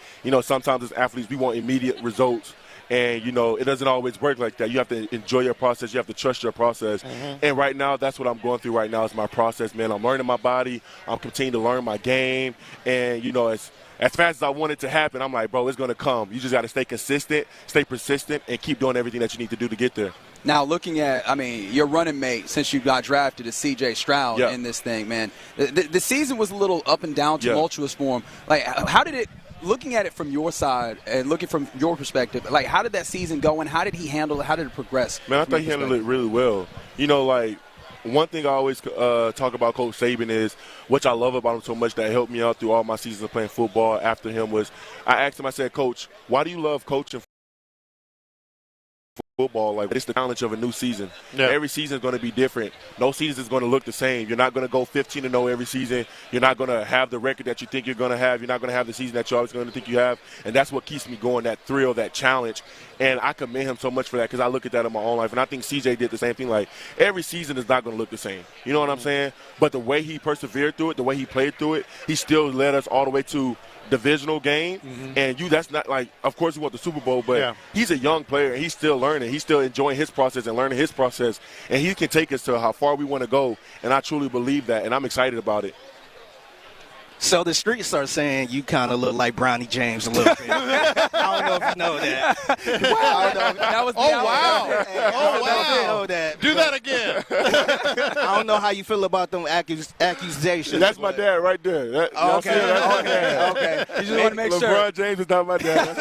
sometimes as athletes, we want immediate results. And, it doesn't always work like that. You have to enjoy your process. You have to trust your process. And right now, that's what I'm going through right now is my process, man. I'm learning my body. I'm continuing to learn my game. And, as fast as I want it to happen, I'm like, bro, it's going to come. You just got to stay consistent, stay persistent, and keep doing everything that you need to do to get there. Now, looking at, your running mate since you got drafted is C.J. Stroud in this thing, man. The season was a little up and down, tumultuous for him. Like, how did it, looking at it from your side and looking from your perspective, like, how did that season go and how did he handle it? How did it progress? Man, I thought he handled it really well. One thing I always talk about Coach Saban is, which I love about him so much that helped me out through all my seasons of playing football after him was, I asked him, I said, Coach, why do you love coaching football, like it's the challenge of a new season. Yeah. Every season is going to be different. No season is going to look the same. You're not going to go 15-0 every season. You're not going to have the record that you think you're going to have. You're not going to have the season that you're always going to think you have. And that's what keeps me going, that thrill, that challenge. And I commend him so much for that because I look at that in my own life. And I think CJ did the same thing. Like, every season is not going to look the same. You know what I'm saying? But the way he persevered through it, the way he played through it, he still led us all the way to divisional game. And that's not like, of course you want the Super Bowl, but he's a young player and he's still learning. He's still enjoying his process and learning his process. And he can take us to how far we want to go. And I truly believe that. And I'm excited about it. So the streets are saying you kind of look like Bronny James a little bit. I don't know if you know that. That was wow. Do that again. I don't know how you feel about them accusations. That's my dad right there. Okay. You just want to make sure. LeBron James is not my dad.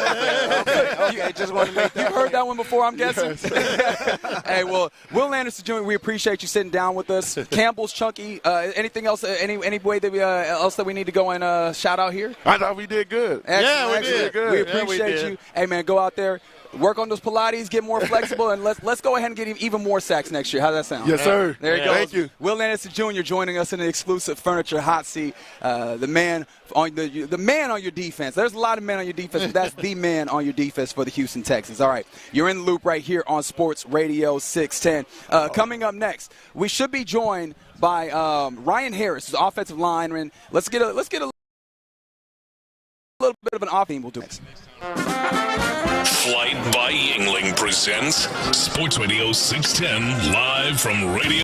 Okay. Just want to make that. You've heard that one before, I'm guessing? Yes. Hey, well, Will Anderson Jr., we appreciate you sitting down with us. Campbell's, Chunky, anything else, any way that else that we need to go and shout out here? I thought we did good. Excellent, we did good. We appreciate you. Hey, man, go out there, work on those Pilates, get more flexible, and let's go ahead and get even more sacks next year. How does that sound? Yes, sir. There you go. Thank you. Will Anderson Jr. joining us in the exclusive Furniture Hot Seat. The man on the man on your defense. There's a lot of men on your defense, but that's the man on your defense for the Houston Texans. All right, you're in the loop right here on Sports Radio 610. Coming up next, we should be joined by Ryan Harris, who's offensive lineman. Let's get a little bit of an off theme. We'll do next. Flight by Yingling presents Sports Radio 610 live from Radio.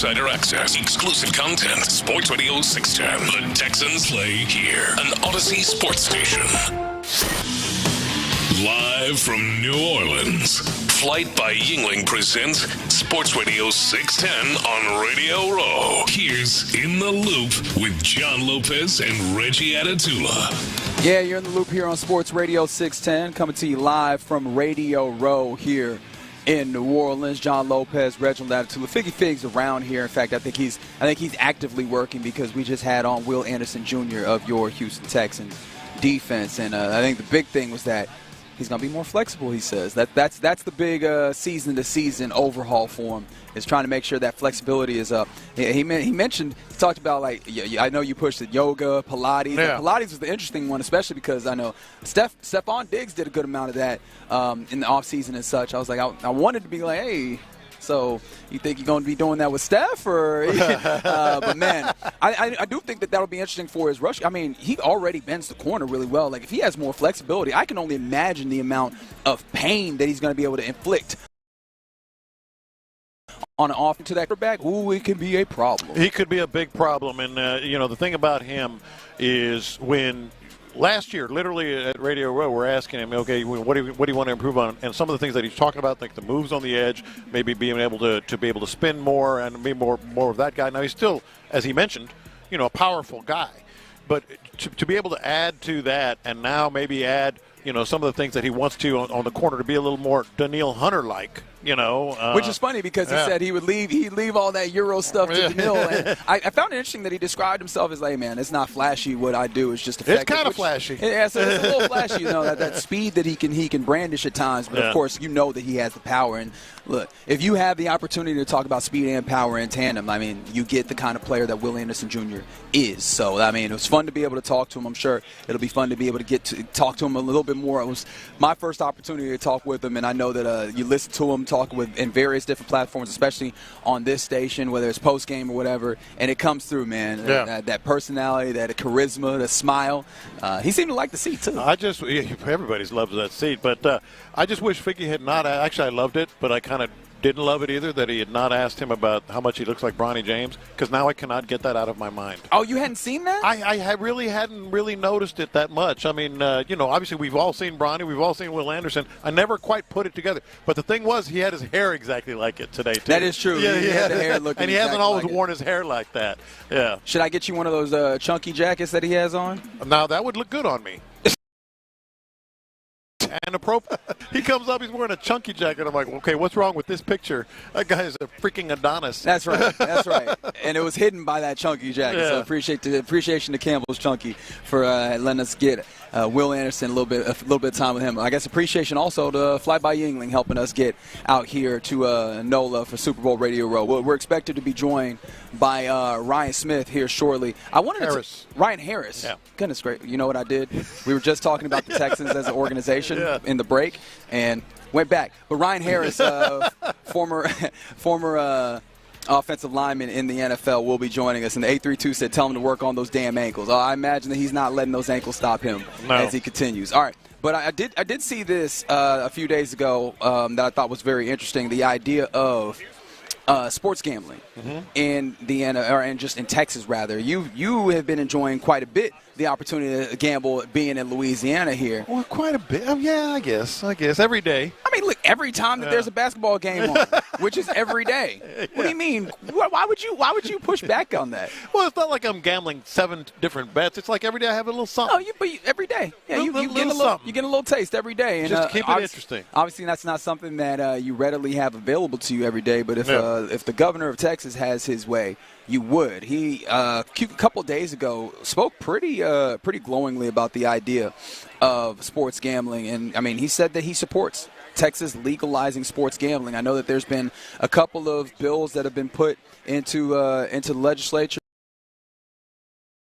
insider access, exclusive content. Sports Radio 610. The Texans play here. An Odyssey sports station. Live from New Orleans, Flight by Yingling presents Sports Radio 610 on Radio Row. Here's In the Loop with John Lopez and Reggie Atatula. Yeah, you're in the loop here on Sports Radio 610, coming to you live from Radio Row here in New Orleans. John Lopez, Reginald Atatula, Figgy Figs around here. In fact, I think he's actively working because we just had on Will Anderson Jr. of your Houston Texans defense, and I think the big thing was that he's going to be more flexible, he says. That's the big season-to-season overhaul for him, is trying to make sure that flexibility is up. He talked about, like, I know you pushed it, yoga, Pilates. Yeah. Pilates was the interesting one, especially because I know Stephon Diggs did a good amount of that in the offseason and such. I was like, I wanted to be like, hey, so you think you're going to be doing that with Steph? Or, but, man, I do think that that'll be interesting for his rush. I mean, he already bends the corner really well. Like, if he has more flexibility, I can only imagine the amount of pain that he's going to be able to inflict on an off to that quarterback. Ooh, it can be a problem. He could be a big problem. And, the thing about him is when – last year, literally at Radio Row, we're asking him, okay, what do you want to improve on? And some of the things that he's talking about, like the moves on the edge, maybe being able to be able to spin more and be more of that guy. Now, he's still, as he mentioned, a powerful guy. But to be able to add to that and now maybe add, some of the things that he wants to on the corner to be a little more Danielle Hunter-like, which is funny because he said he'd leave all that Euro stuff to Danielle. And I found it interesting that he described himself as, like, man, it's not flashy what I do. It's just effective. It's kind of flashy. Yeah, so it's a little flashy, that speed that he can brandish at times. But, of course, that he has the power. And, look, if you have the opportunity to talk about speed and power in tandem, I mean, you get the kind of player that Will Anderson Jr. is. So, I mean, it was fun to be able to talk to him. I'm sure it'll be fun to be able to get to talk to him a little bit more. It was my first opportunity to talk with him, and I know that you listen to him talk in various different platforms, especially on this station, whether it's post-game or whatever, and it comes through, man. Yeah. That personality, that charisma, the smile. He seemed to like the seat, too. Everybody's loves that seat, but I just wish Figgy had not. Actually, I loved it, but I kind of didn't love it either that he had not asked him about how much he looks like Bronny James, because now I cannot get that out of my mind. Oh, you hadn't seen that? I really hadn't really noticed it that much. I mean, obviously we've all seen Bronny, we've all seen Will Anderson. I never quite put it together. But the thing was, he had his hair exactly like it today, too. That is true. Yeah, he had the hair looking and he hasn't always worn his hair like that. Yeah. Should I get you one of those chunky jackets that he has on? Now, that would look good on me. And he comes up, he's wearing a chunky jacket. I'm like, okay, what's wrong with this picture? That guy is a freaking Adonis. That's right. And it was hidden by that chunky jacket. Yeah. So appreciation to Campbell's Chunky for letting us get Will Anderson a little bit of time with him. I guess appreciation also to Fly by Yingling helping us get out here to NOLA for Super Bowl Radio Row. We're expected to be joined by Ryan Smith here shortly. Ryan Harris. Yeah. Goodness great. You know what I did? We were just talking about the Texans as an organization in the break and went back. But Ryan Harris, former offensive lineman in the NFL, will be joining us. And the 832 said, tell him to work on those damn ankles. I imagine that he's not letting those ankles stop him as he continues. All right. But I did see this a few days ago that I thought was very interesting, the idea of sports gambling in the and just in Texas rather. You have been enjoying quite a bit the opportunity to gamble being in Louisiana here. Well, quite a bit. Yeah, I guess every day. I mean, look, every time that there's a basketball game on, which is every day. What do you mean? Why would you push back on that? Well, it's not like I'm gambling 7 different bets. It's like every day I have a little something. No, every day. Yeah, you get a little taste every day. And, just to keep it interesting. Obviously, that's not something that you readily have available to you every day. But if the governor of Texas has his way, you would. He a couple of days ago spoke pretty glowingly about the idea of sports gambling, and I mean, he said that he supports Texas legalizing sports gambling. I know that there's been a couple of bills that have been put into the legislature,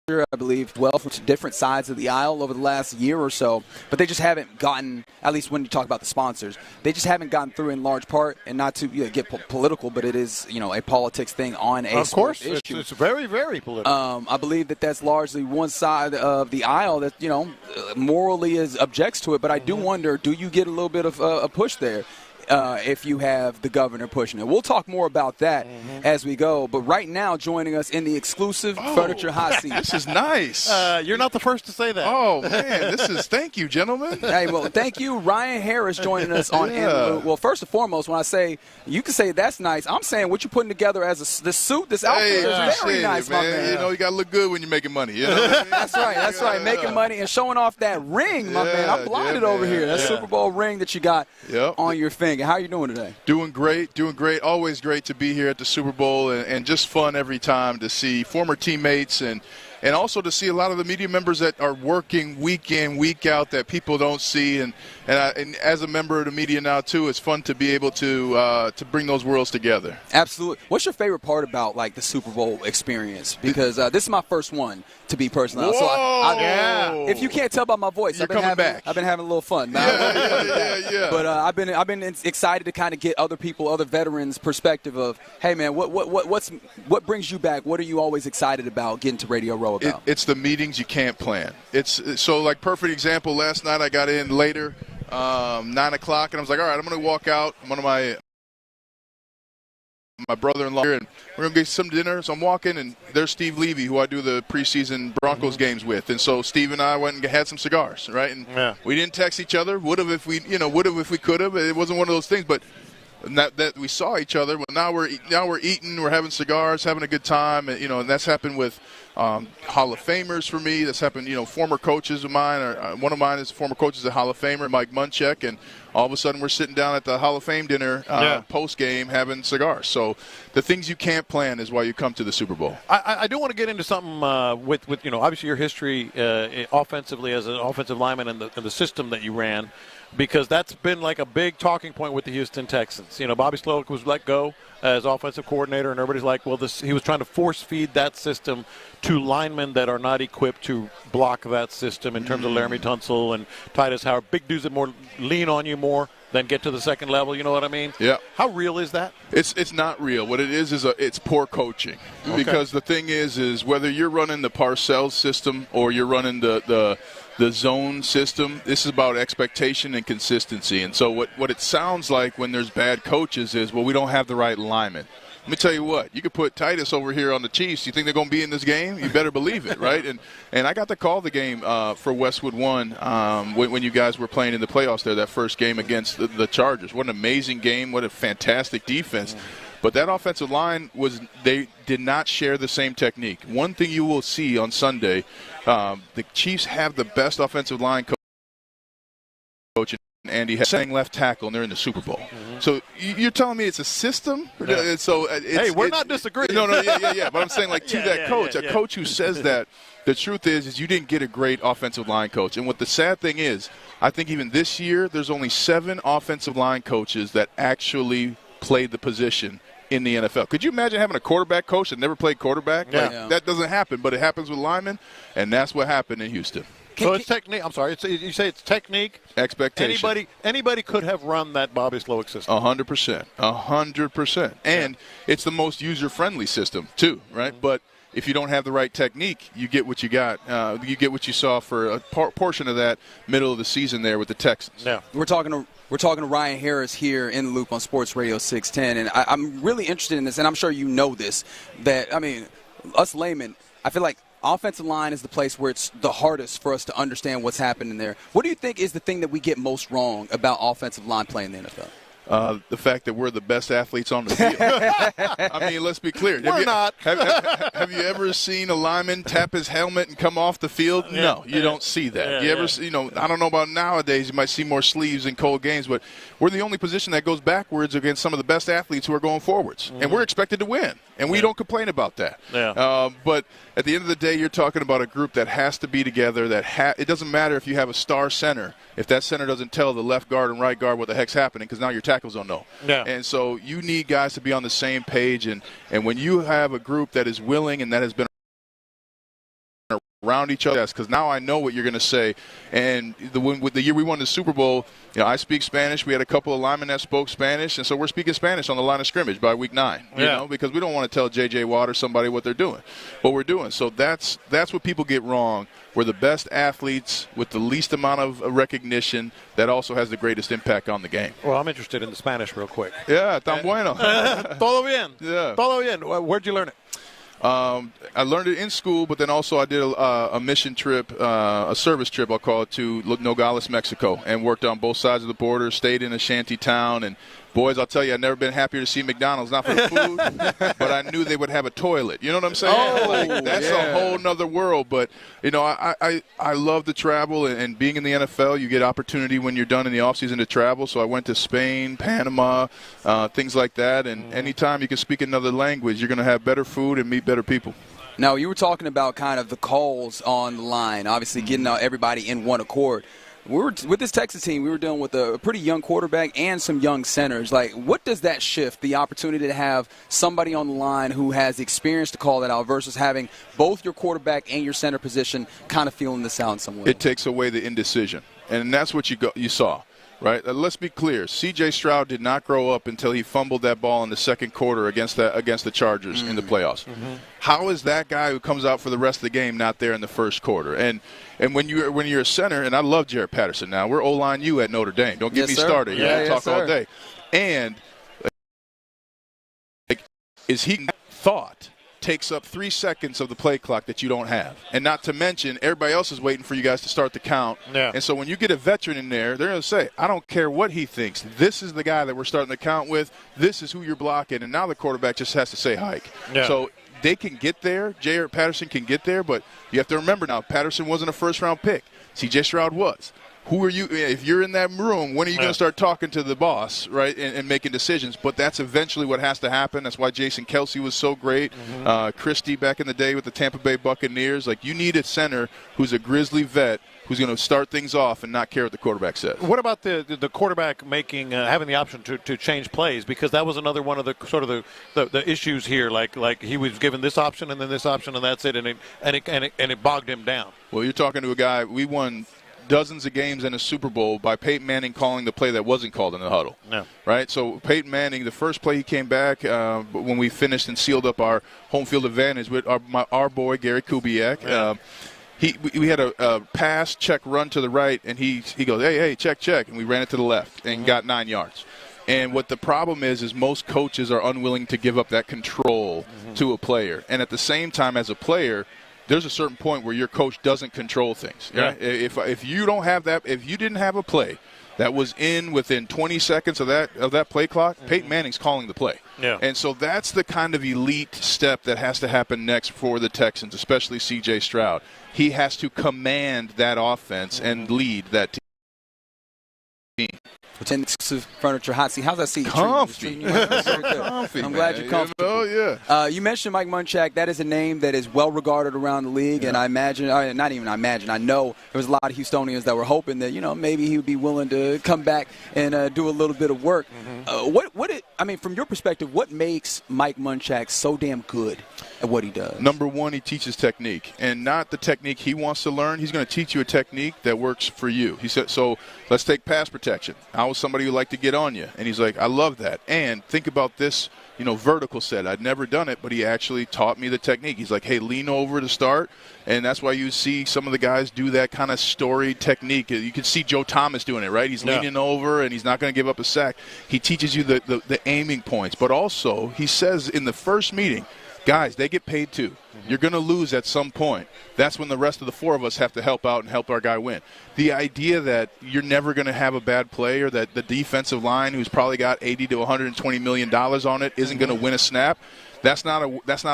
I believe, from different sides of the aisle over the last year or so, but they just haven't gotten, at least when you talk about the sponsors, they just haven't gotten through in large part, and not to get political, but it is, a politics thing on a sports issue. It's very, very political. I believe that that's largely one side of the aisle that, morally objects to it, but I do wonder, do you get a little bit of a push there? if you have the governor pushing it. We'll talk more about that as we go. But right now, joining us in the exclusive Furniture Hot Seat. This is nice. You're not the first to say that. Oh, man. Thank you, gentlemen. Hey, well, thank you. Ryan Harris joining us on In the Loop. Well, first and foremost, when I say, you can say that's nice, I'm saying what you're putting together as this suit, this outfit is very nice, my man. You know, you got to look good when you're making money. You know what I mean? That's right. Making money and showing off that ring, my man. I'm blinded over here. That Super Bowl ring that you got on your finger. How are you doing today? Doing great. Always great to be here at the Super Bowl and just fun every time to see former teammates and also to see a lot of the media members that are working week in, week out that people don't see. And as a member of the media now, too, it's fun to be able to bring those worlds together. Absolutely. What's your favorite part about, like, the Super Bowl experience? Because this is my first one, to be personal. So if you can't tell by my voice, I've been having a little fun. Yeah. But I've been excited to kind of get other people, other veterans' perspective of, hey, man, what brings you back? What are you always excited about getting to Radio Row about? It's the meetings you can't plan. So like perfect example. Last night I got in later, 9 o'clock, and I was like, all right, I'm going to walk out. One of my brother-in-law here, and we're going to get some dinner. So I'm walking, and there's Steve Levy, who I do the preseason Broncos games with. And so Steve and I went and had some cigars, right? And we didn't text each other. Would have if we could have. It wasn't one of those things, but that we saw each other. But now we're eating, we're having cigars, having a good time, and that's happened with Hall of Famers for me. That's happened, former coaches of mine. Or one of mine is former coaches at Hall of Famer, Mike Munchak, and all of a sudden we're sitting down at the Hall of Fame dinner post game having cigars. So the things you can't plan is why you come to the Super Bowl. I do want to get into something with obviously your history offensively as an offensive lineman and the system that you ran, because that's been like a big talking point with the Houston Texans. Bobby Slowick was let go as offensive coordinator, and everybody's like, well, he was trying to force feed that system to linemen that are not equipped to block that system in terms of Laramie Tunsil and Titus Howard, big dudes that more lean on you more than get to the second level. You know what I mean? Yeah. How real is that? It's not real. What it is it's poor coaching. Okay. Because the thing is whether you're running the Parcells system or you're running the zone system, this is about expectation and consistency. And so what it sounds like when there's bad coaches is, well, we don't have the right linemen. Let me tell you what, you could put Titus over here on the Chiefs. You think they're going to be in this game? You better believe it, right? And I got to call the game for Westwood One when you guys were playing in the playoffs there, that first game against the Chargers. What an amazing game. What a fantastic defense. But that offensive line they did not share the same technique. One thing you will see on Sunday, the Chiefs have the best offensive line coach. Andy has saying left tackle, and they're in the Super Bowl. So you're telling me it's a system? Yeah. So we're not disagreeing. No, yeah. But I'm saying, like, that coach, a coach who says that, the truth is you didn't get a great offensive line coach. And what the sad thing is, I think even this year, there's only 7 offensive line coaches that actually played the position in the NFL. Could you imagine having a quarterback coach that never played quarterback? That doesn't happen, but it happens with linemen, and that's what happened in Houston. So it's technique. I'm sorry. You say it's technique. Expectation. Anybody could have run that Bobby Slowick system. 100%. 100%. And it's the most user-friendly system too, right? But if you don't have the right technique, you get what you got. You get what you saw for a portion of that middle of the season there with the Texans. Yeah. We're talking to Ryan Harris here in the Loop on Sports Radio 610, and I'm really interested in this, and I'm sure you know this. Us laymen, I feel like offensive line is the place where it's the hardest for us to understand what's happening there. What do you think is the thing that we get most wrong about offensive line play in the NFL? The fact that we're the best athletes on the field. I mean, let's be clear. We're not. Have you ever seen a lineman tap his helmet and come off the field? No, you don't see that. You ever see, I don't know about nowadays, you might see more sleeves in cold games, but we're the only position that goes backwards against some of the best athletes who are going forwards. And we're expected to win. And we don't complain about that. But at the end of the day, you're talking about a group that has to be together. It doesn't matter if you have a star center. If that center doesn't tell the left guard and right guard what the heck's happening, because now your tackles don't know. And so you need guys to be on the same page. And when you have a group that is willing and that has been around each other, because now I know what you're going to say. And with the year we won the Super Bowl, I speak Spanish. We had a couple of linemen that spoke Spanish, and so we're speaking Spanish on the line of scrimmage by week 9. You know, because we don't want to tell J.J. Watt or somebody what they're doing, what we're doing. So that's what people get wrong. We're the best athletes with the least amount of recognition that also has the greatest impact on the game. Well, I'm interested in the Spanish real quick. Yeah, tan bueno. Todo bien. Yeah. Todo bien. Where'd you learn it? I learned it in school, but then also I did a mission trip, a service trip, I'll call it, to Nogales, Mexico, and worked on both sides of the border, stayed in a shanty town. And, boys, I'll tell you, I've never been happier to see McDonald's, not for the food, but I knew they would have a toilet. You know what I'm saying? Oh, that's a whole nother world. But, I love to travel, and being in the NFL, you get opportunity when you're done in the offseason to travel. So I went to Spain, Panama, things like that. And anytime you can speak another language, you're going to have better food and meet better people. Now, you were talking about kind of the calls on the line, obviously getting everybody in one accord. With this Texas team, we were dealing with a pretty young quarterback and some young centers. Like, what does that shift, the opportunity to have somebody on the line who has the experience to call that out versus having both your quarterback and your center position kind of feeling this out in some way? It takes away the indecision, and that's what you saw. Right. Let's be clear. C.J. Stroud did not grow up until he fumbled that ball in the second quarter against the Chargers in the playoffs. Mm-hmm. How is that guy who comes out for the rest of the game not there in the first quarter? And when you're a center, and I love Jared Patterson now. We're O-line U at Notre Dame. Don't get me started. Yeah, talk all day. And is he thought? Takes up 3 seconds of the play clock that you don't have. And not to mention, everybody else is waiting for you guys to start the count. Yeah. And so when you get a veteran in there, they're going to say, I don't care what he thinks. This is the guy that we're starting the count with. This is who you're blocking. And now the quarterback just has to say hike. Yeah. So they can get there. Jared Patterson can get there. But you have to remember now, Patterson wasn't a first-round pick. C.J. Stroud was. Who are you? If you're in that room, when are you going to start talking to the boss, right, and making decisions? But that's eventually what has to happen. That's why Jason Kelsey was so great. Mm-hmm. Christie back in the day with the Tampa Bay Buccaneers. Like, you need a center who's a Grizzly vet who's going to start things off and not care what the quarterback says. What about the quarterback having the option to change plays? Because that was another one of the sort of the issues here. Like he was given this option and then this option and that's it, and it bogged him down. Well, you're talking to a guy. We won dozens of games in a Super Bowl by Peyton Manning calling the play that wasn't called in the huddle. No. Right? So Peyton Manning, the first play he came back when we finished and sealed up our home field advantage with our boy Gary Kubiak. Yeah. We had a pass, check, run to the right, and he goes, hey, check, and we ran it to the left and got 9 yards. And what the problem is most coaches are unwilling to give up that control to a player. And at the same time, as a player, there's a certain point where your coach doesn't control things. Right? If you don't have that, if you didn't have a play that was within 20 seconds of that play clock, Peyton Manning's calling the play. Yeah. And so that's the kind of elite step that has to happen next for the Texans, especially C.J. Stroud. He has to command that offense and lead that team. Pretend exclusive furniture hot seat. How's that seat? Comfy. Comfy. I'm glad you're comfortable. Oh, yeah. You mentioned Mike Munchak. That is a name that is well regarded around the league, and I imagine, I know there was a lot of Houstonians that were hoping that maybe he would be willing to come back and do a little bit of work. From your perspective, what makes Mike Munchak so damn good at what he does? Number one, he teaches technique, and not the technique he wants to learn. He's going to teach you a technique that works for you. He said, so let's take pass protection. I was somebody who liked to get on you, and he's like, I love that. And think about this, vertical set. I'd never done it, but he actually taught me the technique. He's like, hey, lean over to start, and that's why you see some of the guys do that kind of story technique. You can see Joe Thomas doing it, right? He's leaning over, and he's not going to give up a sack. He teaches you the aiming points, but also he says in the first meeting, guys, they get paid too. You're going to lose at some point. That's when the rest of the four of us have to help out and help our guy win. The idea that you're never going to have a bad play or that the defensive line, who's probably got $80 to $120 million on it, isn't going to win a snap, that's not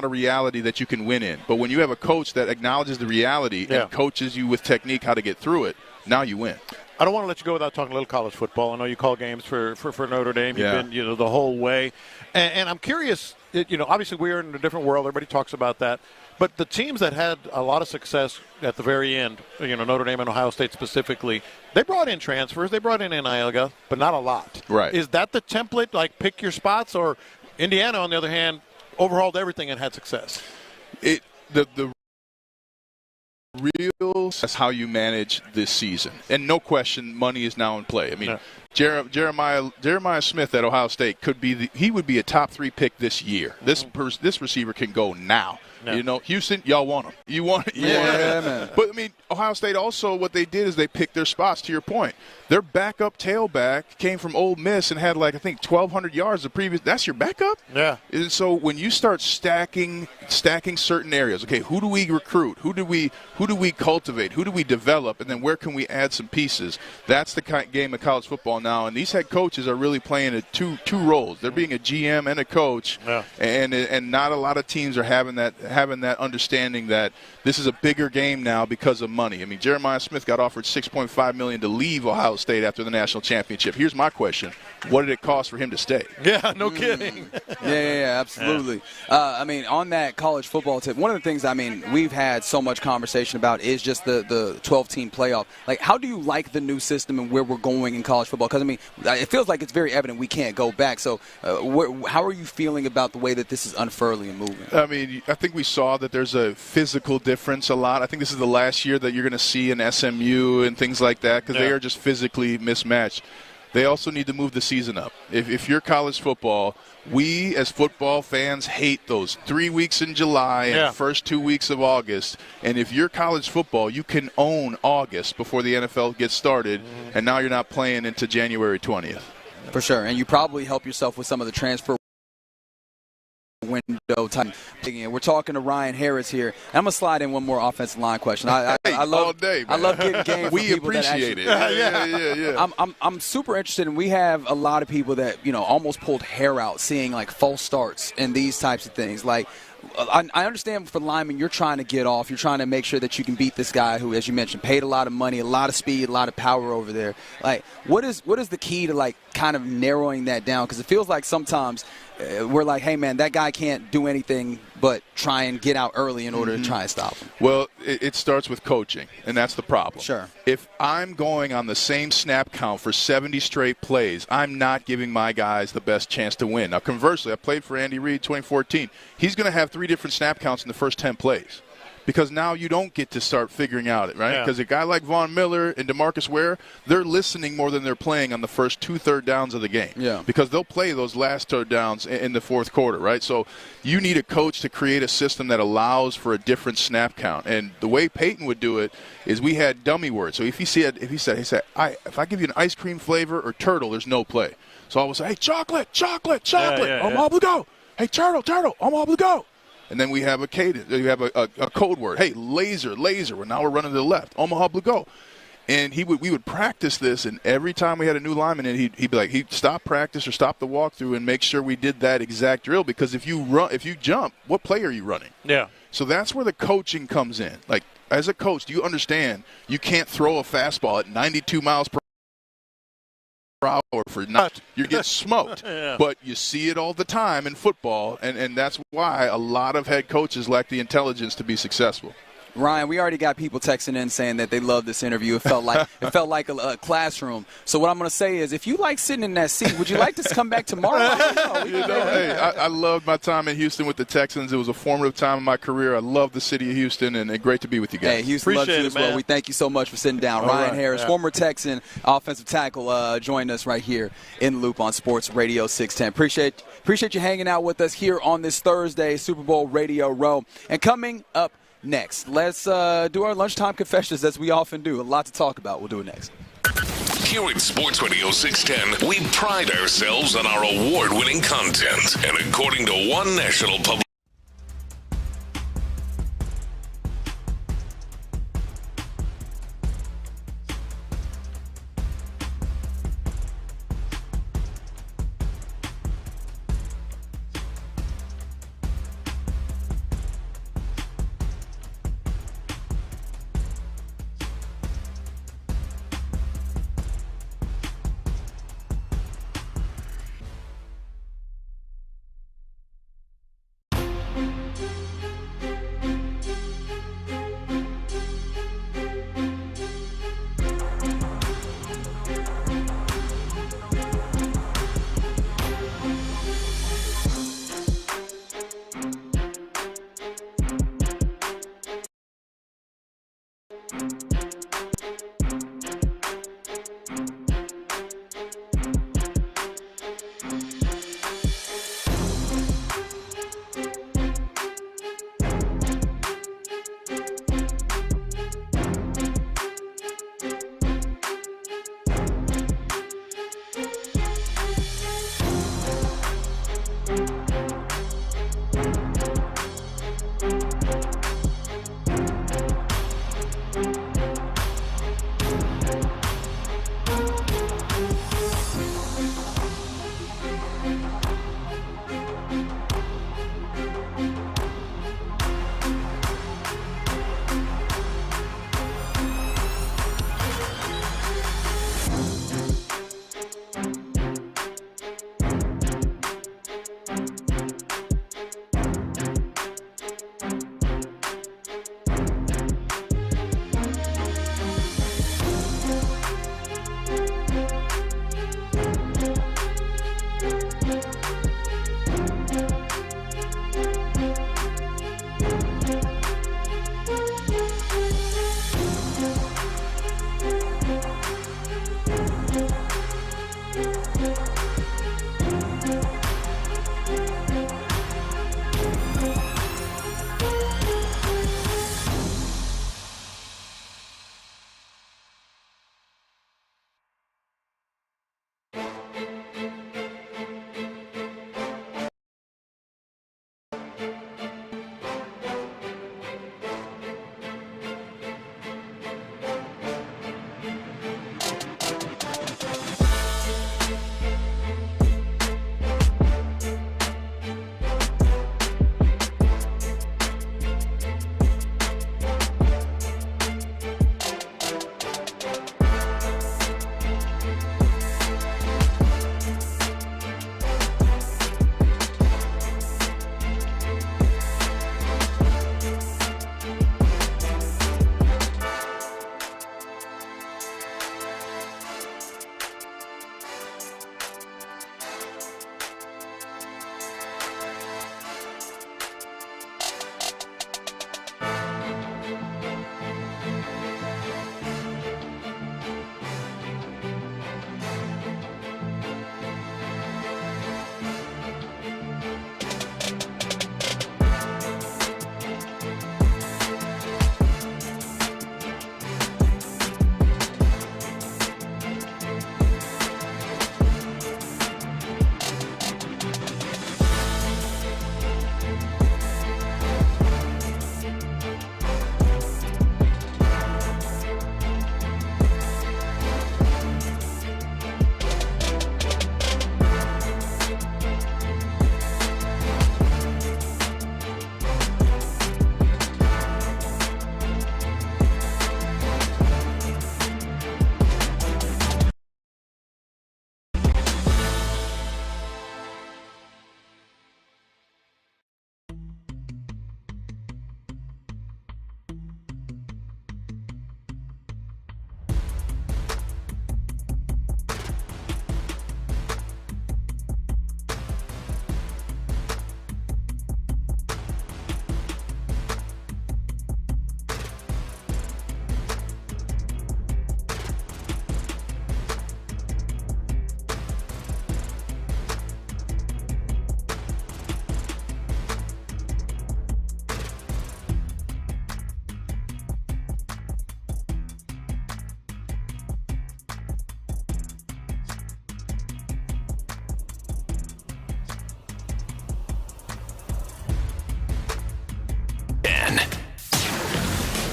a reality that you can win in. But when you have a coach that acknowledges the reality and coaches you with technique how to get through it, now you win. I don't want to let you go without talking a little college football. I know you call games for Notre Dame. You've been the whole way. And I'm curious, obviously we're in a different world. Everybody talks about that. But the teams that had a lot of success at the very end, Notre Dame and Ohio State specifically, they brought in transfers. They brought in NIL, but not a lot. Right. Is that the template, like pick your spots? Or Indiana, on the other hand, overhauled everything and had success? The That's how you manage this season. And no question, money is now in play. I mean, Jeremiah Smith at Ohio State he would be a top 3 pick this year. This receiver can go now. Yeah. You know, Houston, y'all want him. You want him. Man. But, I mean, Ohio State also, what they did is they picked their spots, to your point. Their backup tailback came from Ole Miss and had, I think, 1,200 yards the previous. That's your backup? Yeah. And so when you start stacking certain areas, okay, who do we recruit? Who do we cultivate? Who do we develop? And then where can we add some pieces? That's the kind of game of college football now. And these head coaches are really playing two roles. They're being a GM and a coach. Yeah. And not a lot of teams are having that understanding that this is a bigger game now because of money. I mean, Jeremiah Smith got offered $6.5 million to leave Ohio State after the national championship. Here's my question. What did it cost for him to stay? Yeah, no kidding. Yeah, absolutely. I mean, on that college football tip, one of the things, we've had so much conversation about is just the 12-team playoff. Like, how do you like the new system and where we're going in college football? Because, it feels like it's very evident we can't go back. So how are you feeling about the way that this is unfurling and moving? I think we saw that there's a physical difference a lot. I think this is the last year that you're going to see an SMU and things like that because they are just physically mismatched. They also need to move the season up. If you're college football, we as football fans hate those 3 weeks in July and first 2 weeks of August. And if you're college football, you can own August before the NFL gets started, and now you're not playing into January 20th. For sure, and you probably help yourself with some of the transfer window time. We're talking to Ryan Harris here. I'm gonna slide in one more offensive line question. I love all day, man. I love getting game. We appreciate it. Yeah. I'm super interested, and we have a lot of people that almost pulled hair out seeing false starts and these types of things. Like, I understand for linemen, you're trying to get off. You're trying to make sure that you can beat this guy who, as you mentioned, paid a lot of money, a lot of speed, a lot of power over there. Like, what is the key to kind of narrowing that down? Because it feels like sometimes we're like, hey, man, that guy can't do anything but try and get out early in order to try and stop him. Well, it starts with coaching, and that's the problem. Sure. If I'm going on the same snap count for 70 straight plays, I'm not giving my guys the best chance to win. Now, conversely, I played for Andy Reid 2014. He's going to have 3 different snap counts in the first 10 plays. Because now you don't get to start figuring out it, right? Because a guy like Von Miller and DeMarcus Ware, they're listening more than they're playing on the first 2 third downs of the game. Yeah. Because they'll play those last third downs in the fourth quarter, right? So you need a coach to create a system that allows for a different snap count. And the way Payton would do it is we had dummy words. So if he said, if I give you an ice cream flavor or turtle, there's no play. So I would say, hey, chocolate, I'm all to go. Hey, turtle, I'm all to go. And then we have a cadence. We have a code word. Hey, laser. Well, now we're running to the left. Omaha Blue Go. And we would practice this, and every time we had a new lineman in, he'd be like, he'd stop practice or stop the walkthrough and make sure we did that exact drill. Because if you jump, what play are you running? Yeah. So that's where the coaching comes in. Like, as a coach, do you understand you can't throw a fastball at 92 miles per hour for not you get smoked. But you see it all the time in football, and that's why a lot of head coaches lack the intelligence to be successful. Ryan, we already got people texting in saying that they love this interview. It felt like a classroom. So what I'm going to say is, if you like sitting in that seat, would you like to come back tomorrow? I loved my time in Houston with the Texans. It was a formative time in my career. I love the city of Houston, and great to be with you guys. Hey, Houston loves you as well. We thank you so much for sitting down. Ryan Harris, former Texan offensive tackle, joined us right here in the Loop on Sports Radio 610. Appreciate you hanging out with us here on this Thursday, Super Bowl Radio Row. And coming up next, let's do our lunchtime confessions as we often do. A lot to talk about. We'll do it next. Here at Sports Radio 610, we pride ourselves on our award-winning content. And according to one national public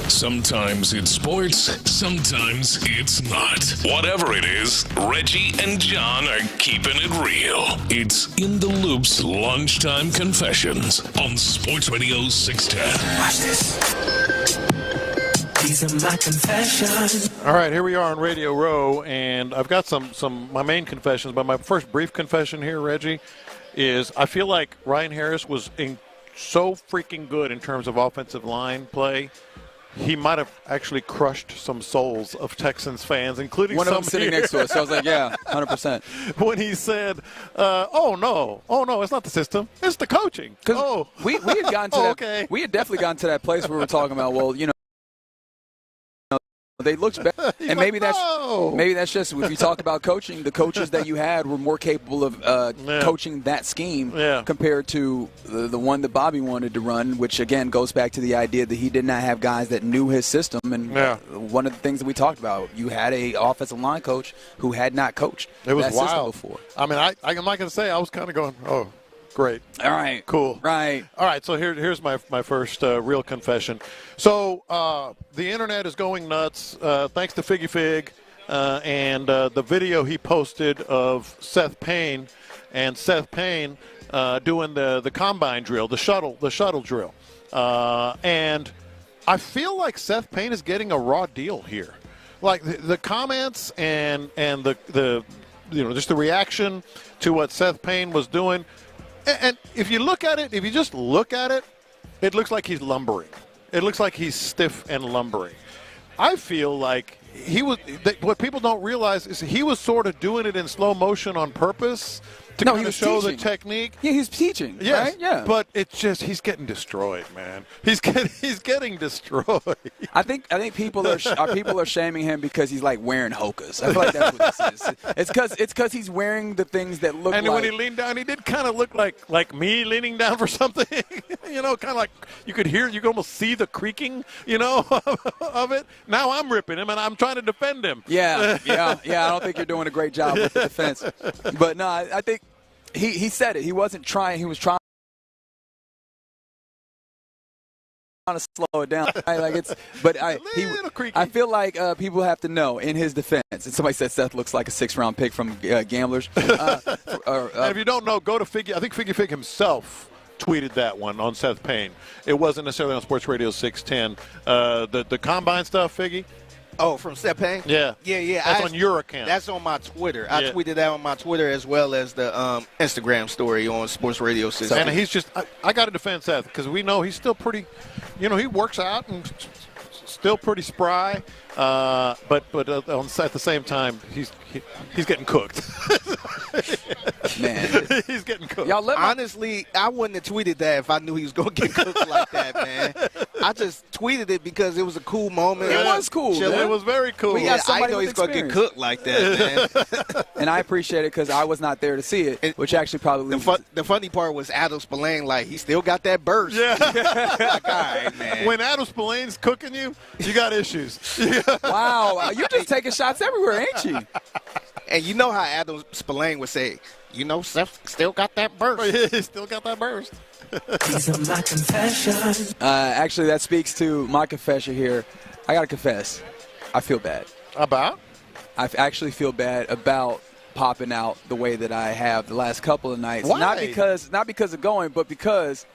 Sometimes it's sports, sometimes it's not. Whatever it is, Reggie and John are keeping it real. It's In the Loop's Lunchtime Confessions on Sports Radio 610. Watch this. These are my confessions. All right, here we are on Radio Row, and I've got some my main confessions, but my first brief confession here, Reggie, is I feel like Ryan Harris was so freaking good in terms of offensive line play. He might have actually crushed some souls of Texans fans, including one some of them sitting here. next to us. So I was like, yeah, 100%. When he said, oh, no, it's not the system. It's the coaching. Because we had gotten to that. Okay. We had definitely gotten to that place where we were talking about, well, They looked better, and maybe that's just if you talk about coaching. The coaches that you had were more capable of coaching that scheme compared to the one that Bobby wanted to run, which again goes back to the idea that he did not have guys that knew his system. And one of the things that we talked about, you had a offensive line coach who had not coached it was that wild system before. I mean, I'm not going to say I was kind of going, oh. Great. All right. Cool. Right. All right. So here's my first real confession. So the internet is going nuts thanks to Figgy Fig and the video he posted of Seth Payne and Seth Payne doing the combine drill, the shuttle drill, and I feel like Seth Payne is getting a raw deal here. Like the comments and the just the reaction to what Seth Payne was doing. And if you look at it, if you just look at it, it looks like he's lumbering. It looks like he's stiff and lumbering. I feel like what people don't realize is he was sort of doing it in slow motion on purpose to kind of show the technique. Yeah, he's teaching. Yes, right? Yeah. But it's just he's getting destroyed, man. He's getting destroyed. I think people are shaming him because he's like wearing hokas. I feel like that's what this is. It's because he's wearing the things that look. And when he leaned down, he did kind of look like me leaning down for something. Kind of like you could almost see the creaking, of it. Now I'm ripping him and I'm trying to defend him. Yeah. I don't think you're doing a great job with the defense. But no, I think. He said it. He wasn't trying. He was trying to slow it down. I feel like people have to know in his defense. And somebody said Seth looks like a 6th-round pick from Gamblers. And if you don't know, go to Figgy. I think Figgy Fig himself tweeted that one on Seth Payne. It wasn't necessarily on Sports Radio 610. The combine stuff, Figgy. Oh, from Seth Payne? Yeah. That's on your account. That's on my Twitter. I tweeted that on my Twitter as well as the Instagram story on Sports Radio 6. And he's just – I got to defend Seth because we know he's still pretty – he works out and still pretty spry. But at the same time, he's getting cooked. Man. He's getting cooked. Honestly, I wouldn't have tweeted that if I knew he was going to get cooked like that, man. I just tweeted it because it was a cool moment. It was cool. It was very cool. I know he's going to get cooked like that, man. And I appreciate it because I was not there to see it, which actually probably the funny part was Adam Spillane, he still got that burst. Yeah. All right, man. When Adam Spillane's cooking you got issues. Wow. You're just taking shots everywhere, ain't you? And you know how Adam Spillane would say, Seth still got that burst. He still got that burst. These are my confessions. Actually, that speaks to my confession here. I got to confess. I feel bad. About? I actually feel bad about popping out the way that I have the last couple of nights. Why? Not because of going, but because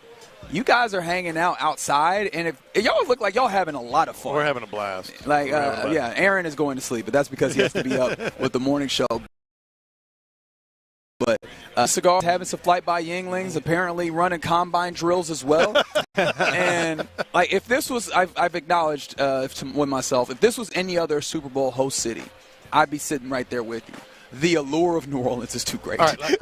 you guys are hanging out outside, and if y'all look like y'all having a lot of fun. We're having a blast. Aaron is going to sleep, but that's because he has to be up with the morning show. But Cigar's having some flight by Yinglings, apparently running combine drills as well. And if this was, I've acknowledged with myself, if this was any other Super Bowl host city, I'd be sitting right there with you. The allure of New Orleans is too great. All right,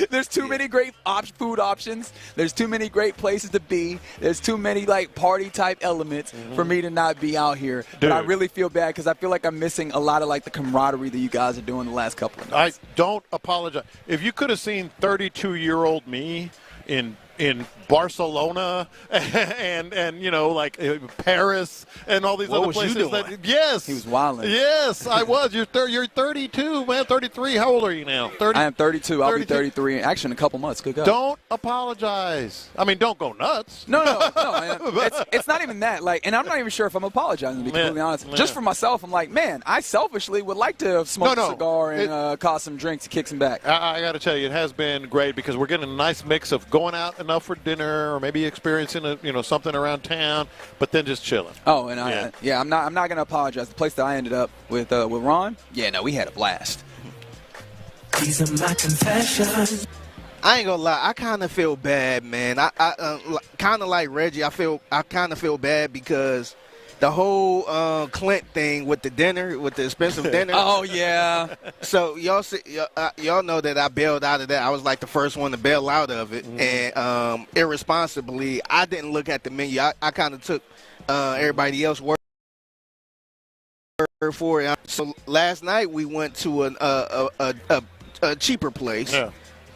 There's too many great food options. There's too many great places to be. There's too many party-type elements for me to not be out here. Dude. But I really feel bad because I feel like I'm missing a lot of the camaraderie that you guys are doing the last couple of nights. I don't apologize. If you could have seen 32-year-old me in Barcelona and Paris and all these other places. Yes. He was wilding. Yes, I was. You're 32, man, 33. How old are you now? 30? I am 32. I'll be 33. Actually, in a couple months. Good God. Don't apologize. I mean, don't go nuts. No. It's not even that. And I'm not even sure if I'm apologizing, to be completely honest. Yeah. Just for myself, I'm like, man, I selfishly would like to smoke a cigar and cause some drinks to kick some back. I got to tell you, it has been great because we're getting a nice mix of going out enough for dinner or maybe experiencing something around town, but then just chilling. Oh, and I'm not going to apologize. The place that I ended up with Ron, we had a blast. These are my confessions. I ain't gonna lie, I kind of feel bad, man. I kind of like Reggie. I kind of feel bad because the whole Clint thing with the dinner, with the expensive dinner. Oh yeah. So y'all know that I bailed out of that. I was like the first one to bail out of it, and irresponsibly, I didn't look at the menu. I kind of took everybody else's work. for it. So last night we went to a cheaper place. Yeah.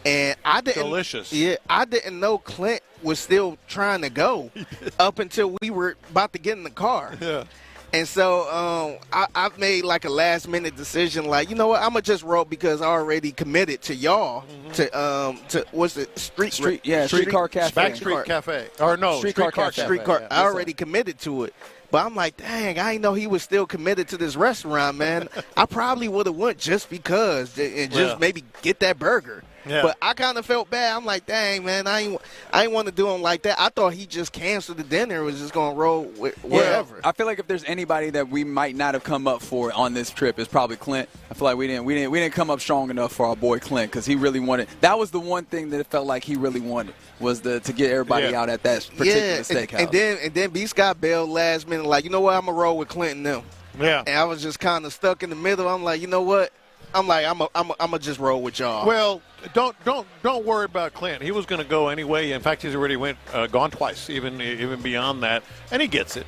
And I didn't. Delicious. Yeah, I didn't know Clint was still trying to go up until we were about to get in the car. Yeah. And so I made like a last minute decision, like, you know what, I'm gonna just roll because I already committed to y'all to what's it Streetcar Cafe. Backstreet Cafe. Or no, Streetcar. Yeah. I already committed to it. But I'm like, dang, I didn't know he was still committed to this restaurant, man. I probably would have went just because and just maybe get that burger. Yeah. But I kind of felt bad. I'm like, dang, man, I ain't want to do him like that. I thought he just canceled the dinner and was just going to roll wherever. I feel like if there's anybody that we might not have come up for on this trip, it's probably Clint. I feel like we didn't come up strong enough for our boy Clint because he really wanted. That was the one thing that it felt like he really wanted was to get everybody out at that particular steakhouse. And then B. Scott bailed last minute, like, you know what, I'm going to roll with Clint and them. Yeah. And I was just kind of stuck in the middle. I'm like, you know what? I'm gonna just roll with y'all. Well, don't worry about Clint. He was going to go anyway. In fact, he's already gone twice, even beyond that. And he gets it.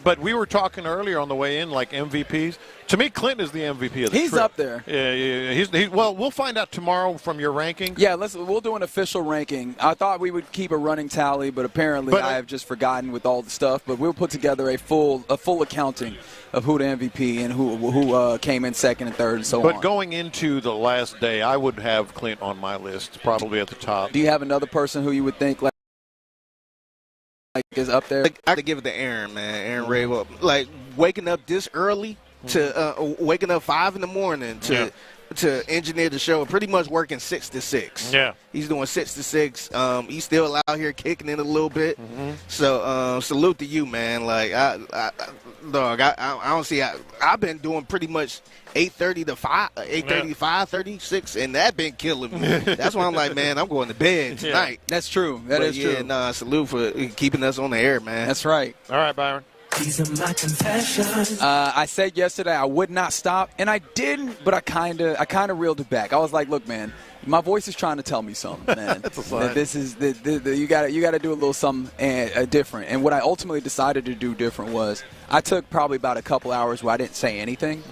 But we were talking earlier on the way in, like MVPs. To me, Clint is the MVP of the He's trip. up there. Yeah. Well, we'll find out tomorrow from your ranking. Yeah, we'll do an official ranking. I thought we would keep a running tally, but apparently I have just forgotten with all the stuff. But we'll put together a full accounting of who the MVP and who came in second and third and so on. But going into the last day, I would have Clint on my list, probably at the top. Do you have another person who you would think like is up there? I could give it to Aaron, man. Aaron Ray, like waking up this early to waking up 5 in the morning to engineer the show, pretty much working 6 to 6. Yeah, he's doing 6 to 6. He's still out here kicking it a little bit. So salute to you, man. Like I don't see. I've been doing pretty much 8:30 to 5, 8:30 to 5:36, and that been killing me. That's why I'm like, man, I'm going to bed tonight. That's true. That is true. Nah, salute for keeping us on the air, man. That's right. All right, Byron. These are my confessions. I said yesterday I would not stop, and I didn't, but I kind of reeled it back. I was like, look, man, my voice is trying to tell me something, man. That's a sign. This is you got to do a little something different. And what I ultimately decided to do different was I took probably about a couple hours where I didn't say anything.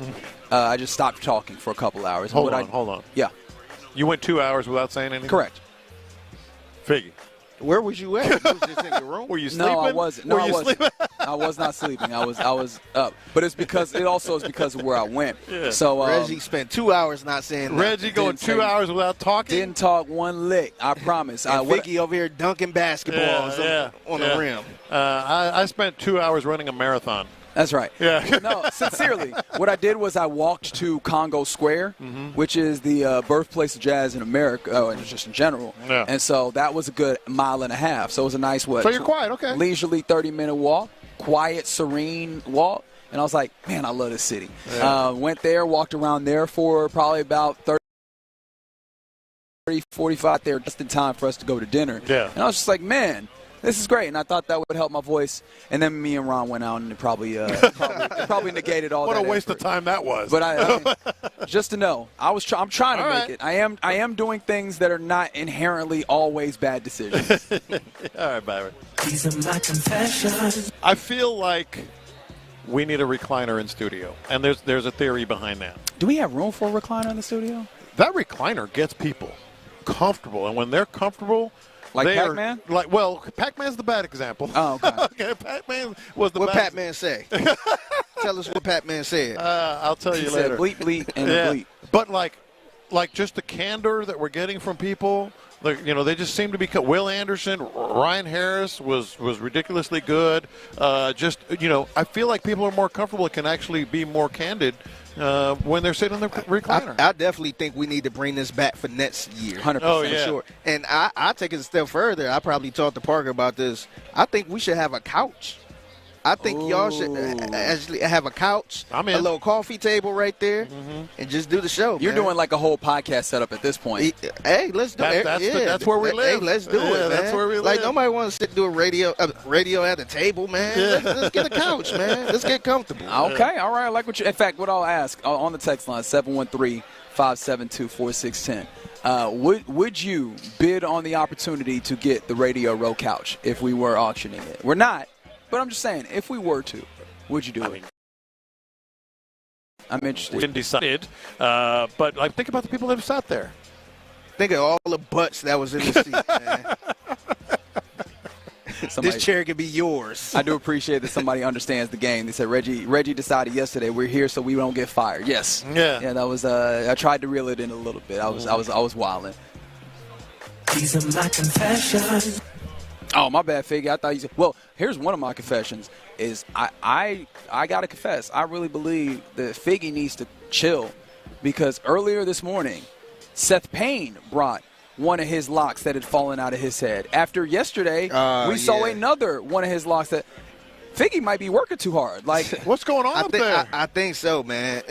I just stopped talking for a couple hours. Hold on. Yeah. You went 2 hours without saying anything? Correct. Figgy. Where was you at? You was just in your room? Were you sleeping? No, I wasn't. Were you sleeping? I was not sleeping. I was up. But it also is because of where I went. Yeah. So Reggie spent 2 hours not saying nothing. Reggie going 2 hours without talking? Didn't talk one lick. I promise. Vicky over here dunking basketballs on the rim. I spent 2 hours running a marathon. That's right. Yeah. No, sincerely, what I did was I walked to Congo Square, which is the birthplace of jazz in America, and just in general. Yeah. And so that was a good mile and a half. So it was a nice So you're quiet, okay. leisurely 30-minute walk, quiet, serene walk. And I was like, man, I love this city. Yeah. Went there, walked around there for probably about 45 there, just in time for us to go to dinner. Yeah. And I was just like, man, this is great, and I thought that would help my voice. And then me and Ron went out, and it probably negated all that. What a waste effort. of time that was. But I just to know, I'm trying to make it. I am doing things that are not inherently always bad decisions. All right, Byron. These are my confessions. I feel like we need a recliner in studio, and there's a theory behind that. Do we have room for a recliner in the studio? That recliner gets people comfortable, and when they're comfortable. Like Pac-Man? Pac-Man's the bad example. Oh, okay. Okay, Pac-Man was the What bad. Pac-Man say? Tell us what Pac-Man said. I'll tell you He later. said bleep, bleep, and bleep. But like just the candor that we're getting from people, they just seem to be. Will Anderson, Ryan Harris was ridiculously good. I feel like people are more comfortable and can actually be more candid when they're sitting in the recliner. I definitely think we need to bring this back for next year. 100% sure. And I take it a step further. I probably talked to Parker about this. I think we should have a couch. I think y'all should actually have a couch, a little coffee table right there, and just do the show. You're doing like a whole podcast setup at this point. Hey, let's do it. That's where we live. Hey, let's do it, man. That's where we live. Like nobody wants to sit and do a radio at a table, man. Yeah. Let's get a couch, man. Let's get comfortable. Okay, all right. I like what you. In fact, what I'll ask on the text line 713-572-4610. Would you bid on the opportunity to get the Radio Row couch if we were auctioning it? We're not. But I'm just saying, if we were to, would you do it? I'm interested. Been decided, but like, think about the people that have sat there. Think of all the butts that was in the seat, man. This chair could be yours. I do appreciate that somebody understands the game. They said Reggie decided yesterday we're here so we don't get fired. Yes. Yeah. Yeah. That was. I tried to reel it in a little bit. I was wilding. These are my confessions. Oh, my bad, Figgy. I thought you said. Well, here's one of my confessions. Is I gotta confess. I really believe that Figgy needs to chill, because earlier this morning, Seth Payne brought one of his locks that had fallen out of his head. After yesterday, we saw another one of his locks that Figgy might be working too hard. Like, what's going on up there? I think so, man.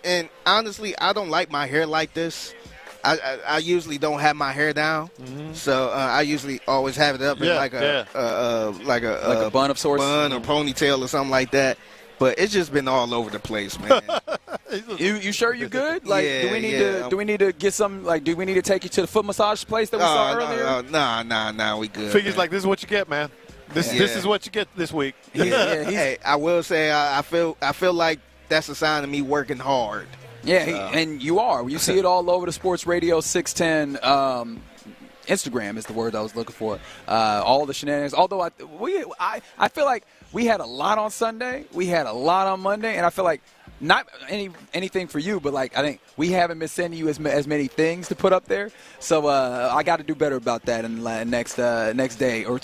And honestly, I don't like my hair like this. I usually don't have my hair down, so I usually always have it up in like a bun of sorts, bun or ponytail or something like that. But it's just been all over the place, man. You sure you good? Like, Yeah, do we need to get some? Like, do we need to take you to the foot massage place that we saw earlier? Nah, we good. Figures like, this is what you get, man. This is what you get this week. Hey, I will say I feel like that's a sign of me working hard. Yeah, and you are. You see it all over the Sports Radio 610 Instagram is the word I was looking for. All the shenanigans. Although I feel like we had a lot on Sunday, we had a lot on Monday, and I feel like not anything for you, but like I think we haven't been sending you as many things to put up there. So I got to do better about that in the next day or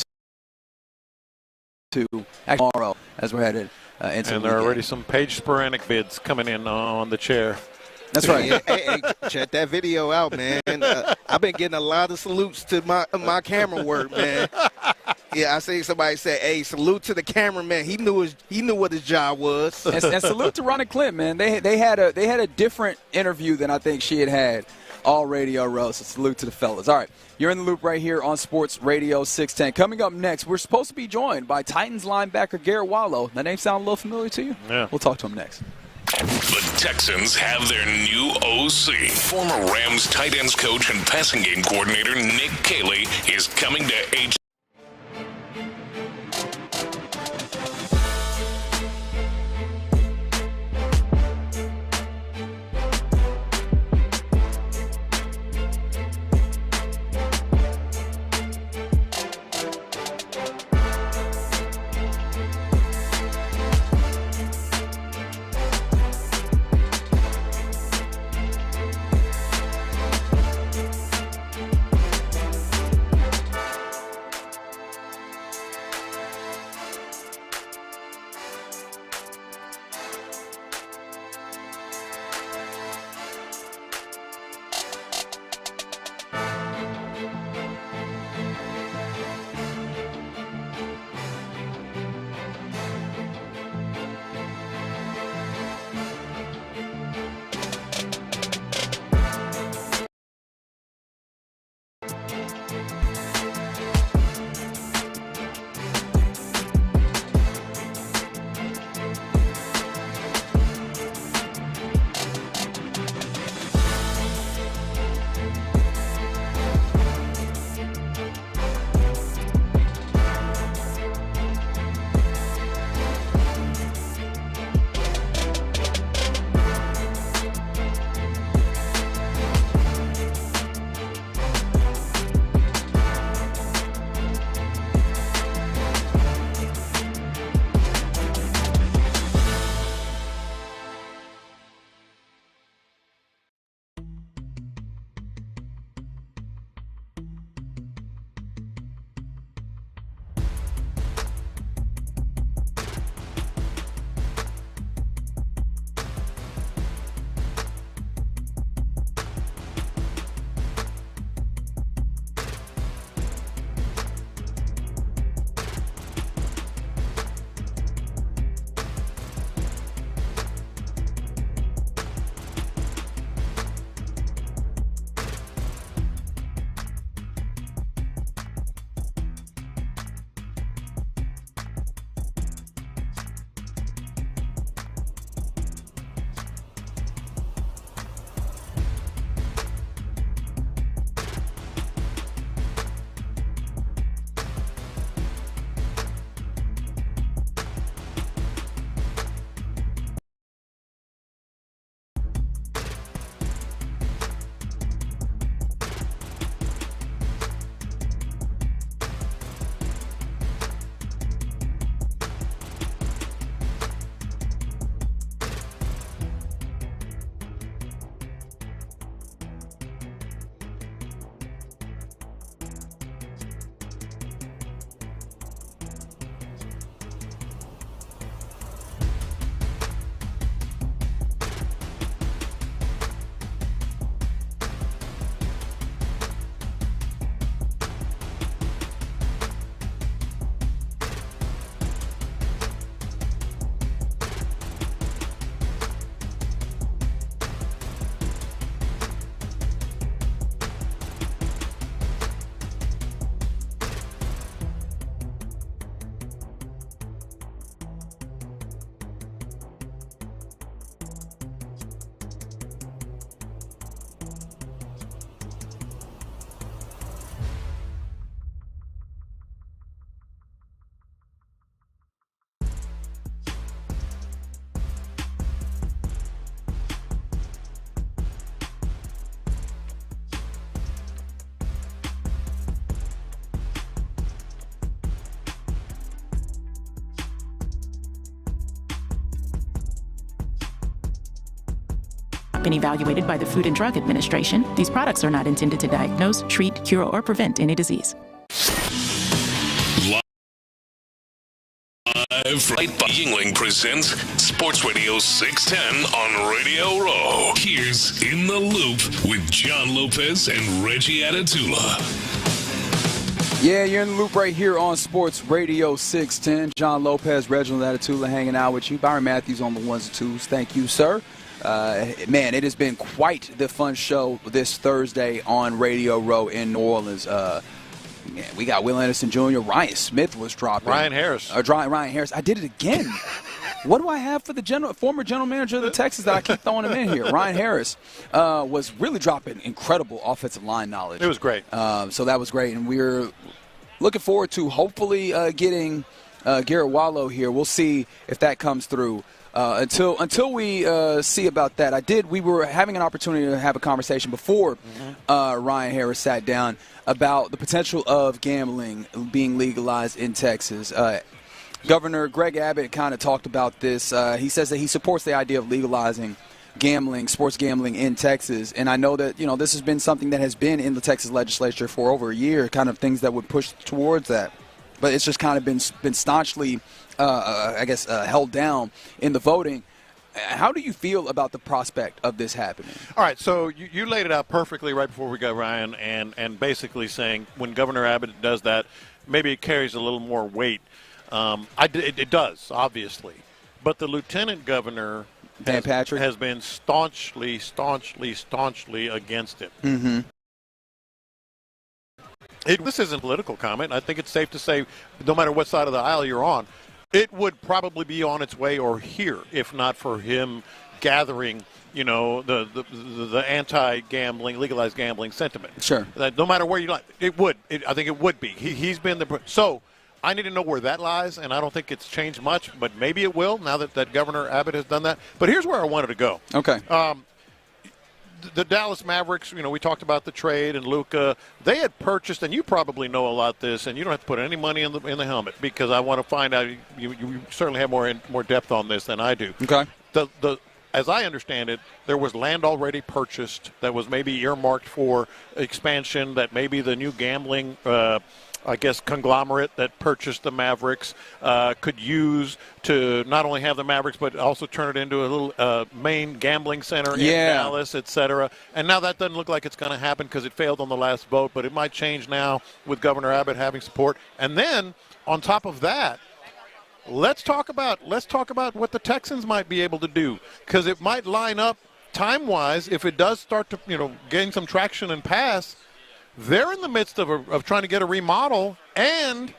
two. Actually, tomorrow as we're headed into. And there are already some Page Sporanic bids coming in on the chair. That's right. Hey, check that video out, man. I've been getting a lot of salutes to my camera work, man. Yeah, I see somebody say, "Hey, salute to the cameraman. He knew what his job was." And salute to Ron and Clint, man. They had a different interview than I think she had all Radio Row. So salute to the fellas. All right, you're in the loop right here on Sports Radio 610. Coming up next, we're supposed to be joined by Titans linebacker Garrett Wallow. That name sound a little familiar to you? Yeah. We'll talk to him next. The Texans have their new OC. Former Rams tight ends coach and passing game coordinator Nick Caley is coming to H. Been evaluated by the Food and Drug Administration. These products are not intended to diagnose, treat, cure, or prevent any disease. Live Flight by Yingling presents Sports Radio 610 on Radio Row. Here's In the Loop with John Lopez and Reggie Atatula. Yeah, you're in the loop right here on Sports Radio 610. John Lopez, Reginald Atatula hanging out with you. Byron Matthews on the ones and twos. Thank you, sir. Man, it has been quite the fun show this Thursday on Radio Row in New Orleans. We got Will Anderson Jr., Ryan Smith was dropping. Ryan Harris. Ryan Harris. I did it again. What do I have for the former general manager of the Texans that I keep throwing him in here? Ryan Harris was really dropping incredible offensive line knowledge. It was great. So that was great, and we're looking forward to hopefully getting Garrett Wallow here. We'll see if that comes through. Until we see about that, we were having an opportunity to have a conversation before Ryan Harris sat down about the potential of gambling being legalized in Texas. Governor Greg Abbott kind of talked about this. He says that he supports the idea of legalizing gambling, sports gambling in Texas. And I know that, this has been something that has been in the Texas legislature for over a year, kind of things that would push towards that. But it's just kind of been staunchly, held down in the voting. How do you feel about the prospect of this happening? All right, so you laid it out perfectly right before we got Ryan, and basically saying when Governor Abbott does that, maybe it carries a little more weight. It does, obviously. But the lieutenant governor Dan Patrick has been staunchly against it. Mm-hmm. This isn't a political comment. I think it's safe to say, no matter what side of the aisle you're on, it would probably be on its way or here if not for him gathering, the anti-gambling, legalized gambling sentiment. Sure. That no matter where you like, I think it would be. He's been so. I need to know where that lies, and I don't think it's changed much, but maybe it will now that Governor Abbott has done that. But here's where I wanted to go. Okay. The Dallas Mavericks, we talked about the trade and Luka. They had purchased, and you probably know a lot this, and you don't have to put any money in the helmet because I want to find out. You certainly have more depth on this than I do. Okay. As I understand it, there was land already purchased that was maybe earmarked for expansion. That maybe the new gambling. Conglomerate that purchased the Mavericks could use to not only have the Mavericks but also turn it into a little main gambling center in Dallas, et cetera. And now that doesn't look like it's going to happen because it failed on the last vote, but it might change now with Governor Abbott having support. And then on top of that, let's talk about what the Texans might be able to do because it might line up time-wise if it does start to gain some traction and pass. They're in the midst of trying to get a remodel and,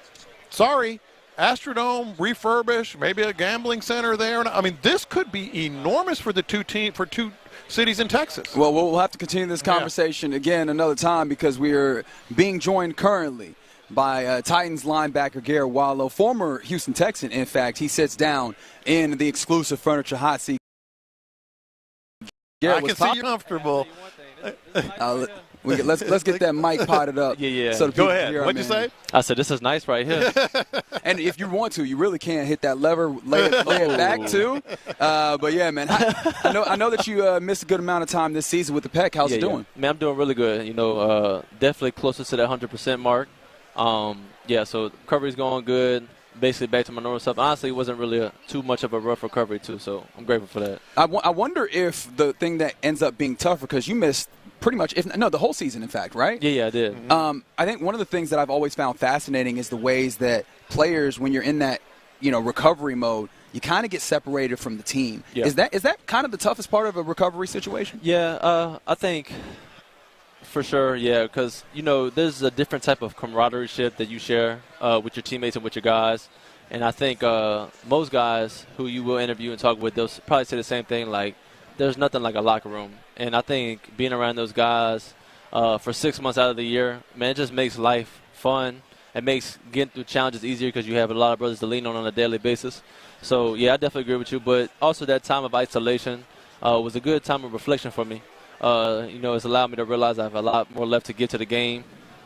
Astrodome, refurbish, maybe a gambling center there. I mean, this could be enormous for two cities in Texas. Well, we'll have to continue this conversation again another time because we are being joined currently by Titans linebacker Garrett Wallow, former Houston Texan. In fact, he sits down in the exclusive furniture hot seat. Garrett, I can see you comfortable. Let's get that mic potted up. Yeah. So go ahead. What'd you say? I said, this is nice right here. And if you want to, you really can hit that lever, lay it back too. But yeah, man, I know that you missed a good amount of time this season with the Peck. How's it doing? Man, I'm doing really good. Definitely closer to that 100% mark. So recovery's going good. Basically back to my normal stuff. Honestly, it wasn't really too much of a rough recovery too, so I'm grateful for that. I wonder if the thing that ends up being tougher because you missed pretty much, the whole season, in fact, right? Yeah, I did. I think one of the things that I've always found fascinating is the ways that players, when you're in that, recovery mode, you kind of get separated from the team. Yeah. Is that kind of the toughest part of a recovery situation? Yeah, I think for sure, yeah, because, there's a different type of camaraderie that you share with your teammates and with your guys. And I think most guys who you will interview and talk with, they'll probably say the same thing, like, there's nothing like a locker room. And I think being around those guys for 6 months out of the year, man, it just makes life fun. It makes getting through challenges easier because you have a lot of brothers to lean on a daily basis. So, yeah, I definitely agree with you. But also that time of isolation was a good time of reflection for me. It's allowed me to realize I have a lot more left to get to the game.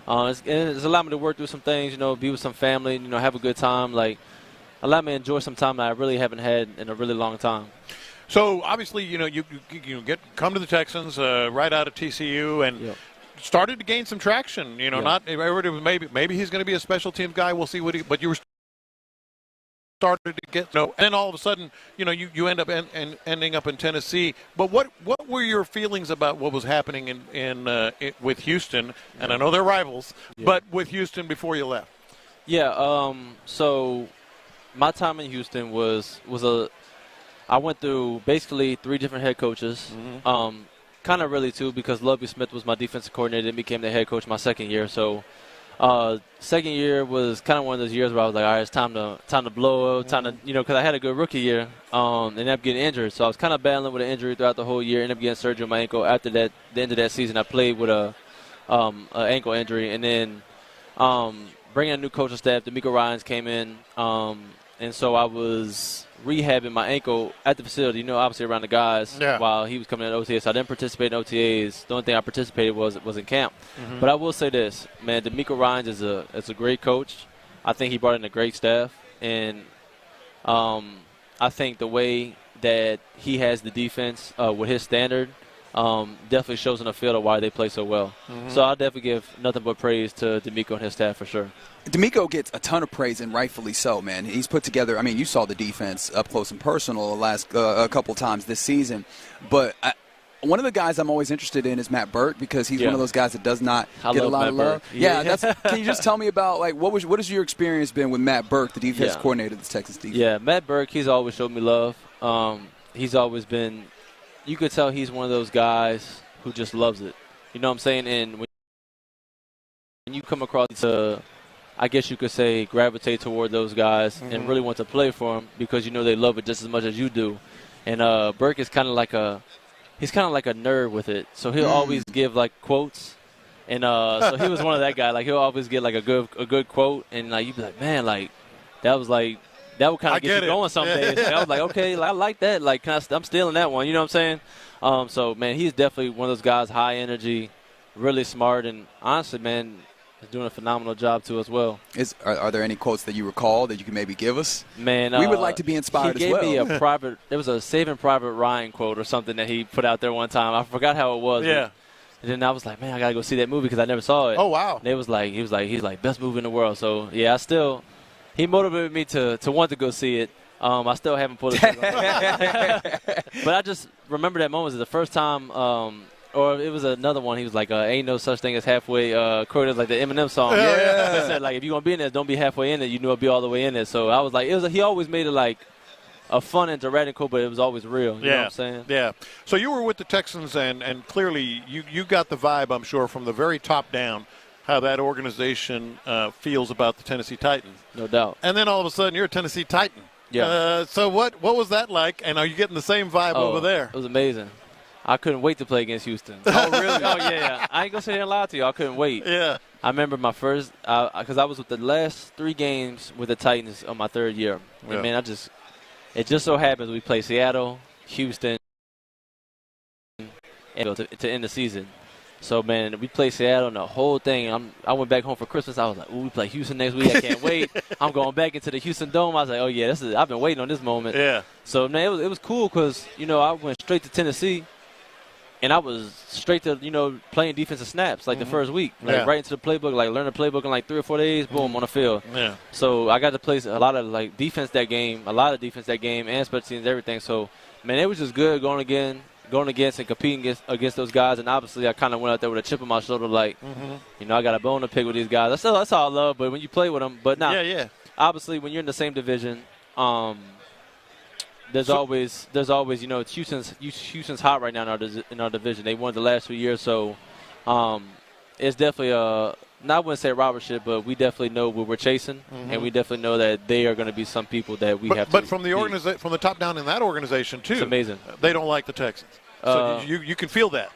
It's allowed me to work through some things, be with some family, have a good time. Like, allowed me to enjoy some time that I really haven't had in a really long time. So obviously, you come to the Texans right out of TCU and started to gain some traction. Not maybe he's going to be a special teams guy. We'll see but you were started to get and then all of a sudden, you end up ending up in Tennessee. But what were your feelings about what was happening with Houston? And I know they're rivals, but with Houston before you left. Yeah. So my time in Houston I went through basically 3 different head coaches. Kind of really 2 because Lovie Smith was my defensive coordinator and became the head coach my second year. So second year was kind of one of those years where I was like, all right, it's time to blow up, because I had a good rookie year and ended up getting injured. So I was kind of battling with an injury throughout the whole year, ended up getting surgery on my ankle. After that, the end of that season, I played with a ankle injury. And then bringing a new coaching staff, D'Amico Ryans came in, and so I was rehabbing my ankle at the facility, obviously around the guys while he was coming in OTAs. So I didn't participate in OTAs. The only thing I participated was in camp. But I will say this, man, D'Amico Ryans is a great coach. I think he brought in a great staff. And I think the way that he has the defense with his standard definitely shows in the field of why they play so well. So I'll definitely give nothing but praise to D'Amico and his staff for sure. D'Amico gets a ton of praise, and rightfully so, man. He's put together, you saw the defense up close and personal the last a couple times this season. But one of the guys I'm always interested in is Matt Burke because he's one of those guys that does not get a lot of love. Yeah, can you just tell me about, what has your experience been with Matt Burke, the defense coordinator of the Texas defense? Yeah, Matt Burke, he's always showed me love. He's always been, you could tell he's one of those guys who just loves it. You know what I'm saying? And when you come across I guess you could say, gravitate toward those guys and really want to play for them because they love it just as much as you do. And Burke is kind of like a nerd with it. So he'll always give quotes. And so he was one of that guy. He'll always get a good quote, and you'd be like, man, that would kind of get you going some days. And I was like, okay, I like that. I'm stealing that one. You know what I'm saying? So man, he's definitely one of those guys, high energy, really smart, and honestly, man, is doing a phenomenal job too as well. Are there any quotes that you recall that you can maybe give us? Man, we would like to be inspired as well. He gave me there was a Saving Private Ryan quote or something that he put out there one time. I forgot how it was. Yeah. And then I was like, man, I gotta go see that movie because I never saw it. Oh wow. And it was he's like best movie in the world. So yeah, he motivated me to want to go see it. I still haven't pulled it. But I just remember that moment. It was the first time. Or it was another one. He was like, ain't no such thing as halfway. Quoted like the Eminem song. Yeah. He said, if you're going to be in this, don't be halfway in it. You know it'll be all the way in it. So I was like, he always made it a fun interacting quote, but it was always real. You know what I'm saying? Yeah. So you were with the Texans, and clearly you got the vibe, I'm sure, from the very top down, how that organization feels about the Tennessee Titans. No doubt. And then all of a sudden you're a Tennessee Titan. Yeah. So what was that like, and are you getting the same vibe over there? It was amazing. I couldn't wait to play against Houston. Oh, really? Oh, yeah. I ain't going to sit here and lie to you. I couldn't wait. Yeah. I remember my first because I was with the last 3 games with the Titans on my 3rd year. And, man, it just so happens we play Seattle, Houston, and to end the season. So, man, we played Seattle and the whole thing. I went back home for Christmas. I was like, ooh, we play Houston next week. I can't wait. I'm going back into the Houston Dome. I was like, oh, yeah, I've been waiting on this moment. Yeah. So, man, it was cool because, I went straight to Tennessee. And I was straight to, playing defensive snaps the first week. Right into the playbook, learn the playbook in 3 or 4 days, boom, on the field. Yeah. So I got to play a lot of defense that game, and special teams, everything. So, man, it was just good going against and competing against those guys. And obviously I kind of went out there with a chip on my shoulder I got a bone to pick with these guys. That's all I love, but when you play with them. But obviously when you're in the same division, There's always it's Houston's hot right now in our division. They won the last 2 years, so it's definitely I wouldn't say a robber ship, but we definitely know what we're chasing, and we definitely know that they are going to be some people that we have to. But from the from the top down in that organization too, it's amazing. They don't like the Texans, so you can feel that.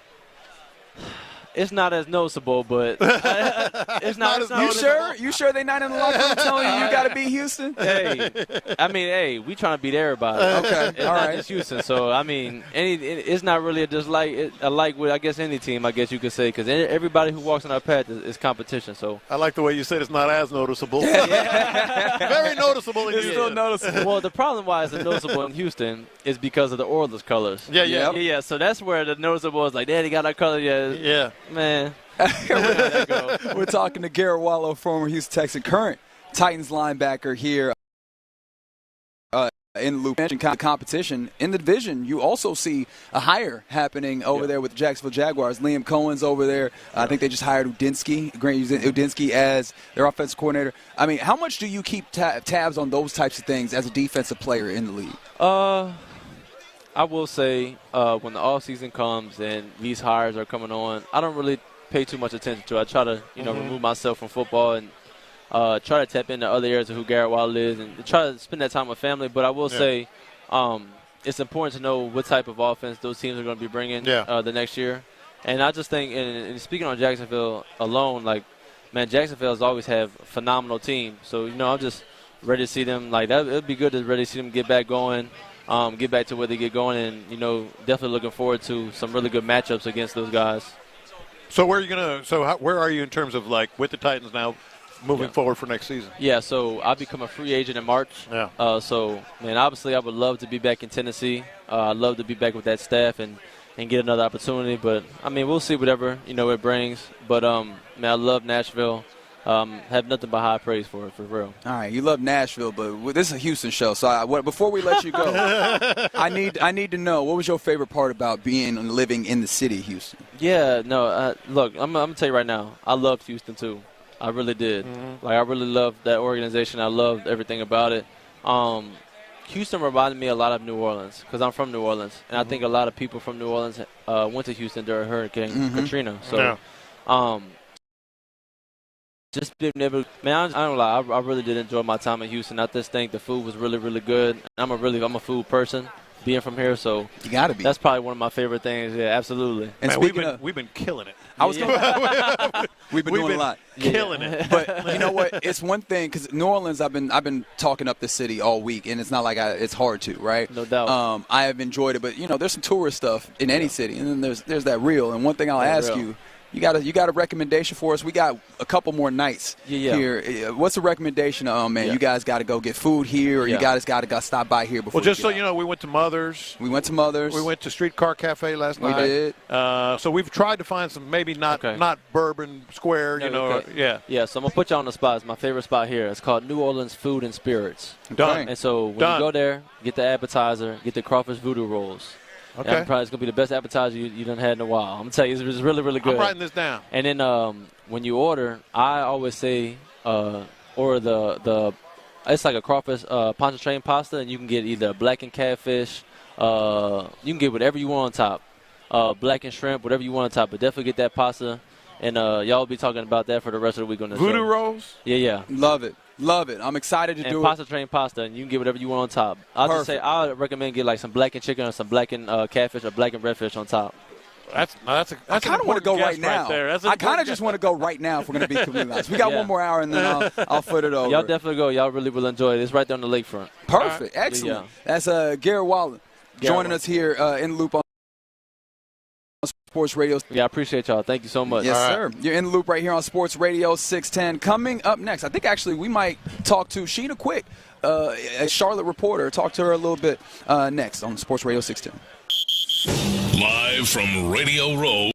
It's not as noticeable, but it's not as noticeable. You sure they not in the locker room telling you got to beat Houston? Hey, we trying to beat everybody. Okay, it's not just Houston. So I mean, it's not really a dislike. Like with I guess any team, I guess you could say, because everybody who walks on our path is competition. So I like the way you said it's not as noticeable. Very noticeable in Houston. Still noticeable. Well, the problem why it's noticeable in Houston is because of the Oilers colors. Yeah. So that's where the noticeable is like, they got our color. Yeah. Man. We're talking to Garrett Wallow, former Houston Texan, current Titans linebacker here in the loop. Mentioned competition in the division. You also see a hire happening over there with the Jacksonville Jaguars. Liam Cohen's over there. I think they just hired Udinsky as their offensive coordinator. I mean, how much do you keep tabs on those types of things as a defensive player in the league? I will say when the offseason comes and these hires are coming on, I don't really pay too much attention to it. I try to, remove myself from football and try to tap into other areas of who Garrett Wallow is and try to spend that time with family. But I will say it's important to know what type of offense those teams are going to be bringing the next year. And I just think, and speaking on Jacksonville alone, Jacksonville has always have a phenomenal team. So, I'm just ready to see them. It would be good to ready to see them get back going, get back to where they get going, and, definitely looking forward to some really good matchups against those guys. So where are you in terms of with the Titans now moving forward for next season? Yeah, so I'll become a free agent in March. Yeah. Obviously I would love to be back in Tennessee. I'd love to be back with that staff and get another opportunity. But, we'll see whatever, it brings. But, I love Nashville. Have nothing but high praise for it, for real. All right, you love Nashville, but this is a Houston show. So before we let you go, I need to know, what was your favorite part about living in the city of Houston? Yeah, no, look, I'm going to tell you right now, I loved Houston too. I really did. Mm-hmm. I really loved that organization. I loved everything about it. Houston reminded me a lot of New Orleans because I'm from New Orleans, and I think a lot of people from New Orleans went to Houston during Hurricane Katrina. So, just being able, I don't lie, I really did enjoy my time in Houston. I just think the food was really, really good. I'm a food person, being from here, so you gotta be. That's probably one of my favorite things. Yeah, absolutely. And we've been killing it. We've been doing a lot, killing it. But you know what? It's one thing because New Orleans, I've been talking up the city all week, and it's not like it's hard to, right? No doubt. I have enjoyed it, but there's some tourist stuff in any city, and then there's that real. And one thing I'll ask you. You got a recommendation for us? We got a couple more nights here. What's the recommendation? You guys got to go get food here, or you guys got to stop by here before. Well, just so you know, we went to Mother's. We went to Streetcar Cafe last night. We did. So we've tried to find some maybe not Bourbon Square, Yeah, so I'm going to put you on the spot. It's my favorite spot here. It's called New Orleans Food and Spirits. Done. And so when you go there, get the appetizer, get the crawfish voodoo rolls. Okay. That's probably going to be the best appetizer you done had in a while. I'm going to tell you, it's really, really good. I'm writing this down. And then when you order, I always say order the it's like a crawfish pontchartrain pasta, and you can get either blackened catfish. You can get whatever you want on top. Blackened shrimp, whatever you want on top. But definitely get that pasta. And y'all will be talking about that for the rest of the week on the show. Voodoo rolls? Yeah. Love it. I'm excited to do it. And pontchartrain pasta, and you can get whatever you want on top. I would recommend get some blackened chicken or some blackened catfish or blackened redfish on top. I kind of want to go right now. I kind of just want to go right now if we're going to be completely honest. We got one more hour, and then I'll foot it over. Y'all definitely go. Y'all really will enjoy it. It's right there on the lakefront. Perfect. Right. Excellent. That's Garrett Wallow joining us here in the loop on Sports Radio. Yeah, I appreciate y'all. Thank you so much. Yes, sir. You're in the loop right here on Sports Radio 610. Coming up next, I think actually we might talk to Sheena Quick, a Charlotte reporter. Talk to her a little bit next on Sports Radio 610. Live from Radio Row.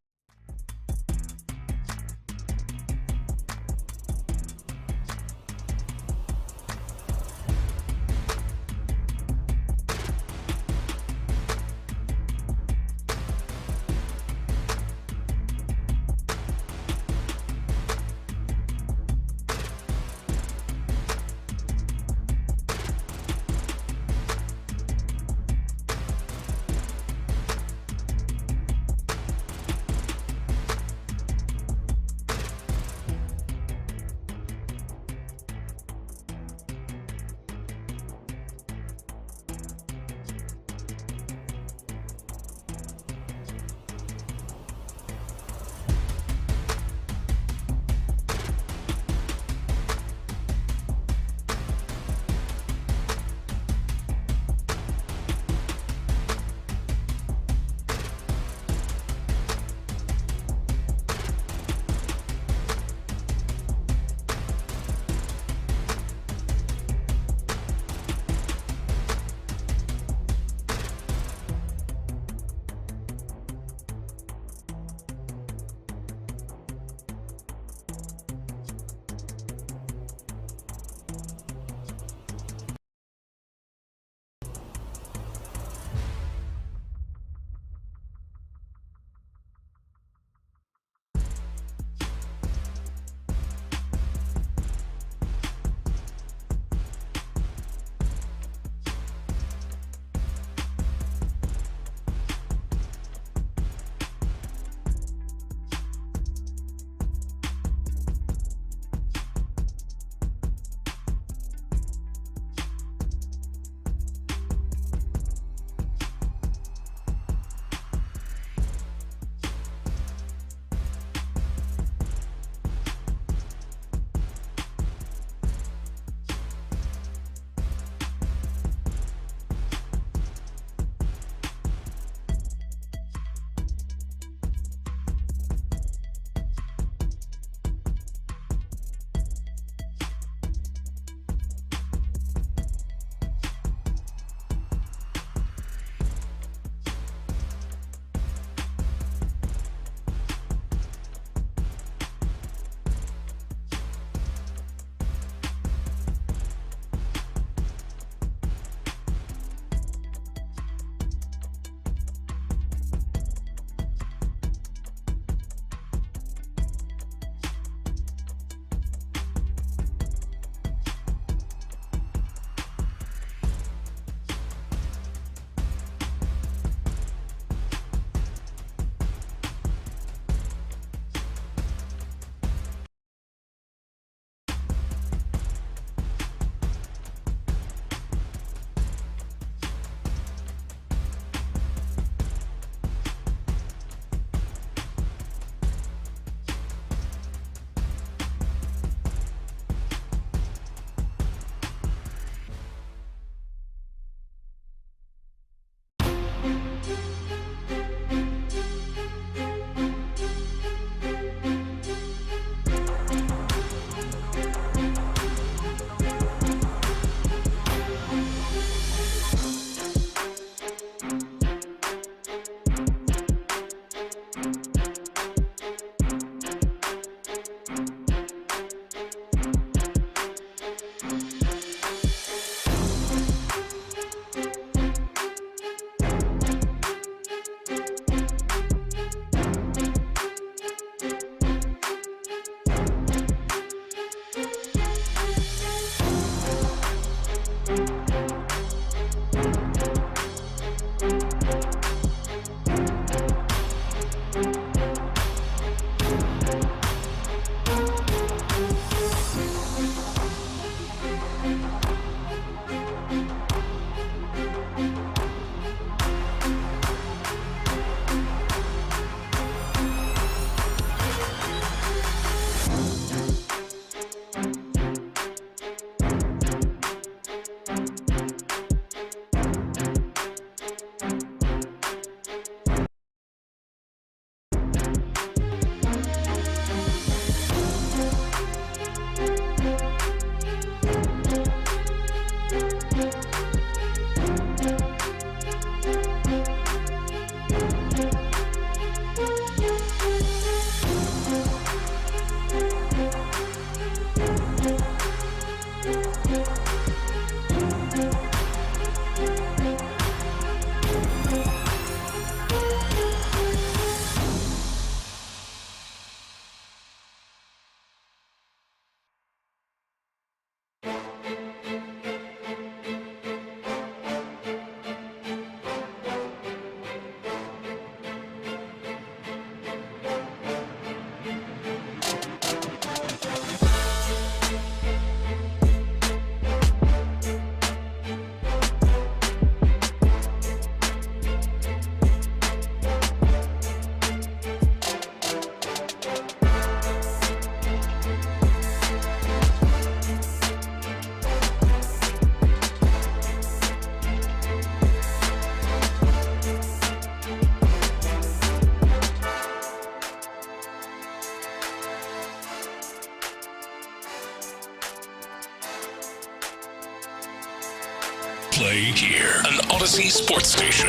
Odyssey Sports Station.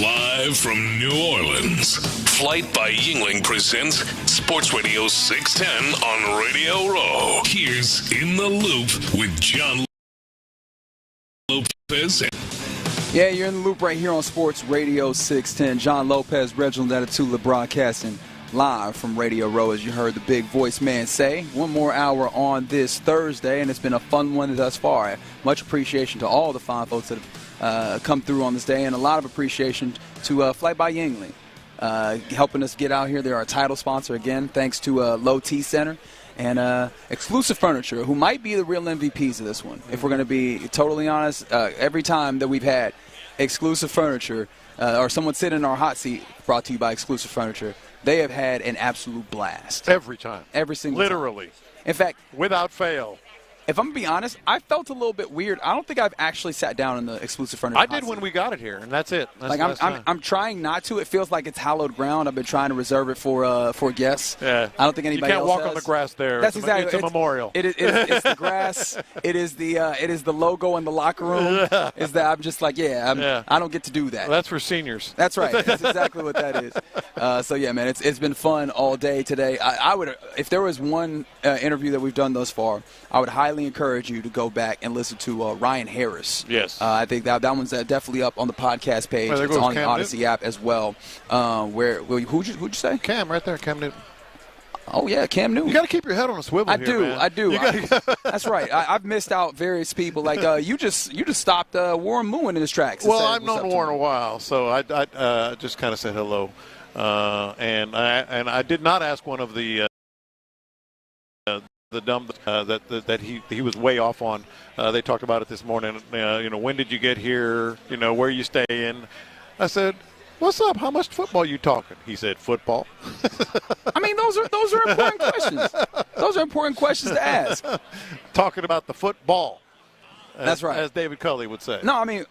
Live from New Orleans, Flight by Yingling presents Sports Radio 610 on Radio Row. Here's In the Loop with John Lopez. Yeah, you're in the loop right here on Sports Radio 610. John Lopez, Reginald Atatula broadcasting live from Radio Row, as you heard the big voice man say. One more hour on this Thursday, and it's been a fun one thus far. Much appreciation to all the fine folks that have come through on this day, and a lot of appreciation to Flight by Yingling, helping us get out here. They're our title sponsor again, thanks to Low T Center and Exclusive Furniture, who might be the real MVPs of this one. If we're going to be totally honest, every time that we've had Exclusive Furniture or someone sit in our hot seat brought to you by Exclusive Furniture, they have had an absolute blast. Every time. Every single Literally. time. In fact, without fail. If I'm going to be honest, I felt a little bit weird. I don't think I've actually sat down in the Exclusive Furniture. I did when we got it here, and that's it. That's I'm trying not to. It feels like it's hallowed ground. I've been trying to reserve it for guests. Yeah. I don't think anybody else You can't walk has. on the grass there. That's exactly. It's a memorial. It's the grass. It is the logo in the locker room. Yeah. Is that I'm just like, I don't get to do that. Well, that's for seniors. That's right. That's exactly what that is. So yeah, man, it's been fun all day today. I would, if there was one interview that we've done thus far, I would highly encourage you to go back and listen to Ryan Harris. Yes. I think that one's definitely up on the podcast page. Well, it's on the Cam Odyssey Newton. app as well. Who'd you say? Cam, right there, Cam Newton. Oh, yeah, Cam Newton. You got to keep your head on a swivel here, man. I do. That's right. I've missed out various people. Like, you just stopped Warren Moon in his tracks. Well, I've known Warren a while, so I just kind of said hello. And I did not ask one of the dumb that he was way off on. They talked about it this morning. When did you get here? Where you staying? I said, "What's up? How much football you talking?" He said, "Football." I mean, those are important questions. Those are important questions to ask. Talking about the football. That's right, as David Culley would say. No, I mean,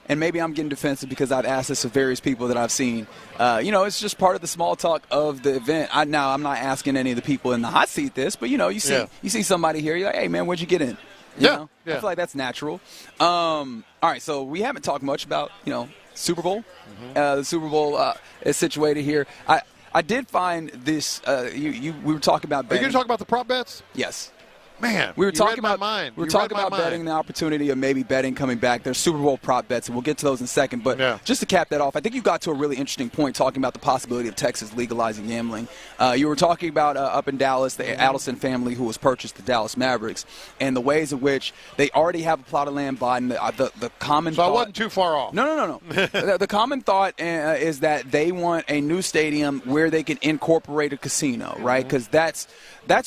and maybe I'm getting defensive because I've asked this of various people that I've seen. It's just part of the small talk of the event. I'm not asking any of the people in the hot seat this, but you see somebody here, you're like, hey man, where'd you get in? You know? I feel like that's natural. All right, so we haven't talked much about Super Bowl. The Super Bowl is situated here. I did find this. We were talking about betting. Are you going to talk about the prop bets? Yes. Man, we were talking about betting, the opportunity of maybe betting coming back. There's Super Bowl prop bets, and we'll get to those in a second. But just to cap that off, I think you got to a really interesting point talking about the possibility of Texas legalizing gambling. You were talking about up in Dallas, the Adelson family who has purchased the Dallas Mavericks, and the ways in which they already have a plot of land buying the common so thought. I wasn't too far off. No. The common thought is that they want a new stadium where they can incorporate a casino, right? Because that's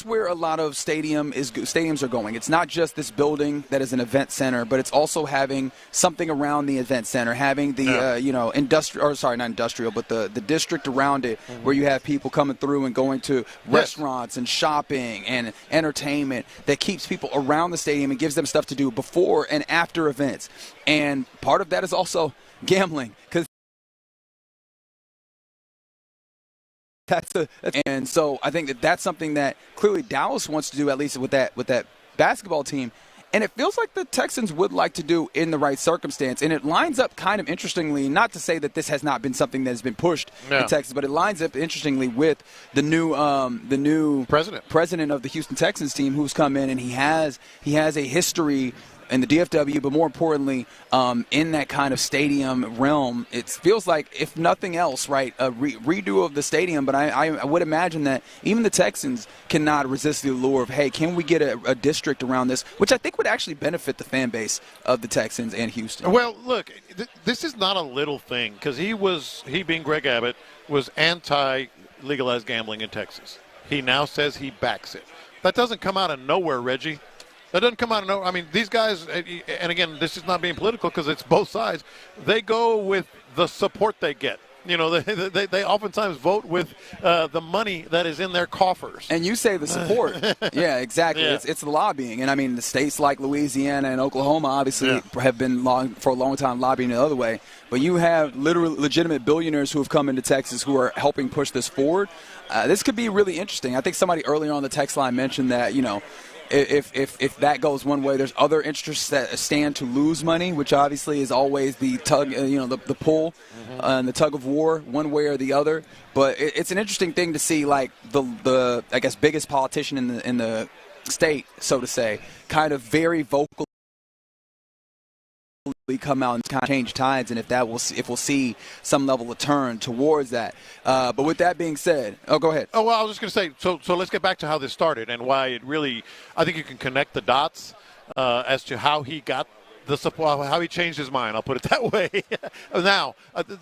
where a lot of stadiums are going. It's not just this building that is an event center, but it's also having something around the event center, having the the district around it, where you have people coming through and going to restaurants and shopping and entertainment that keeps people around the stadium and gives them stuff to do before and after events. And part of that is also gambling, because and so I think that's something that clearly Dallas wants to do, at least with that basketball team. And it feels like the Texans would like to do in the right circumstance. And it lines up kind of interestingly, not to say that this has not been something that has been pushed in Texas, but it lines up interestingly with the new president of the Houston Texans team, who's come in, and he has a history in the DFW, but more importantly, in that kind of stadium realm. It feels like, if nothing else, right, a redo of the stadium. But I would imagine that even the Texans cannot resist the allure of, hey, can we get a district around this, which I think would actually benefit the fan base of the Texans and Houston. Well, look, this is not a little thing, because he being Greg Abbott, was anti-legalized gambling in Texas. He now says he backs it. That doesn't come out of nowhere, Reggie. That doesn't come out of nowhere. I mean, these guys, and again, this is not being political because it's both sides, they go with the support they get. They oftentimes vote with the money that is in their coffers. And you say the support. Yeah, exactly. Yeah. It's the lobbying. And, I mean, the states like Louisiana and Oklahoma obviously have been for a long time lobbying the other way. But you have literally legitimate billionaires who have come into Texas who are helping push this forward. This could be really interesting. I think somebody earlier on the text line mentioned that, if that goes one way, there's other interests that stand to lose money, which obviously is always the tug, the pull and the tug of war, one way or the other. But it's an interesting thing to see, like the I guess biggest politician in the state, so to say, kind of very vocal. Come out and kind of change tides, and if we'll see some level of turn towards that. But with that being said, go ahead. Oh, well, I was just going to say, so let's get back to how this started and why it really, I think you can connect the dots as to how he got the support, how he changed his mind. I'll put it that way. Now,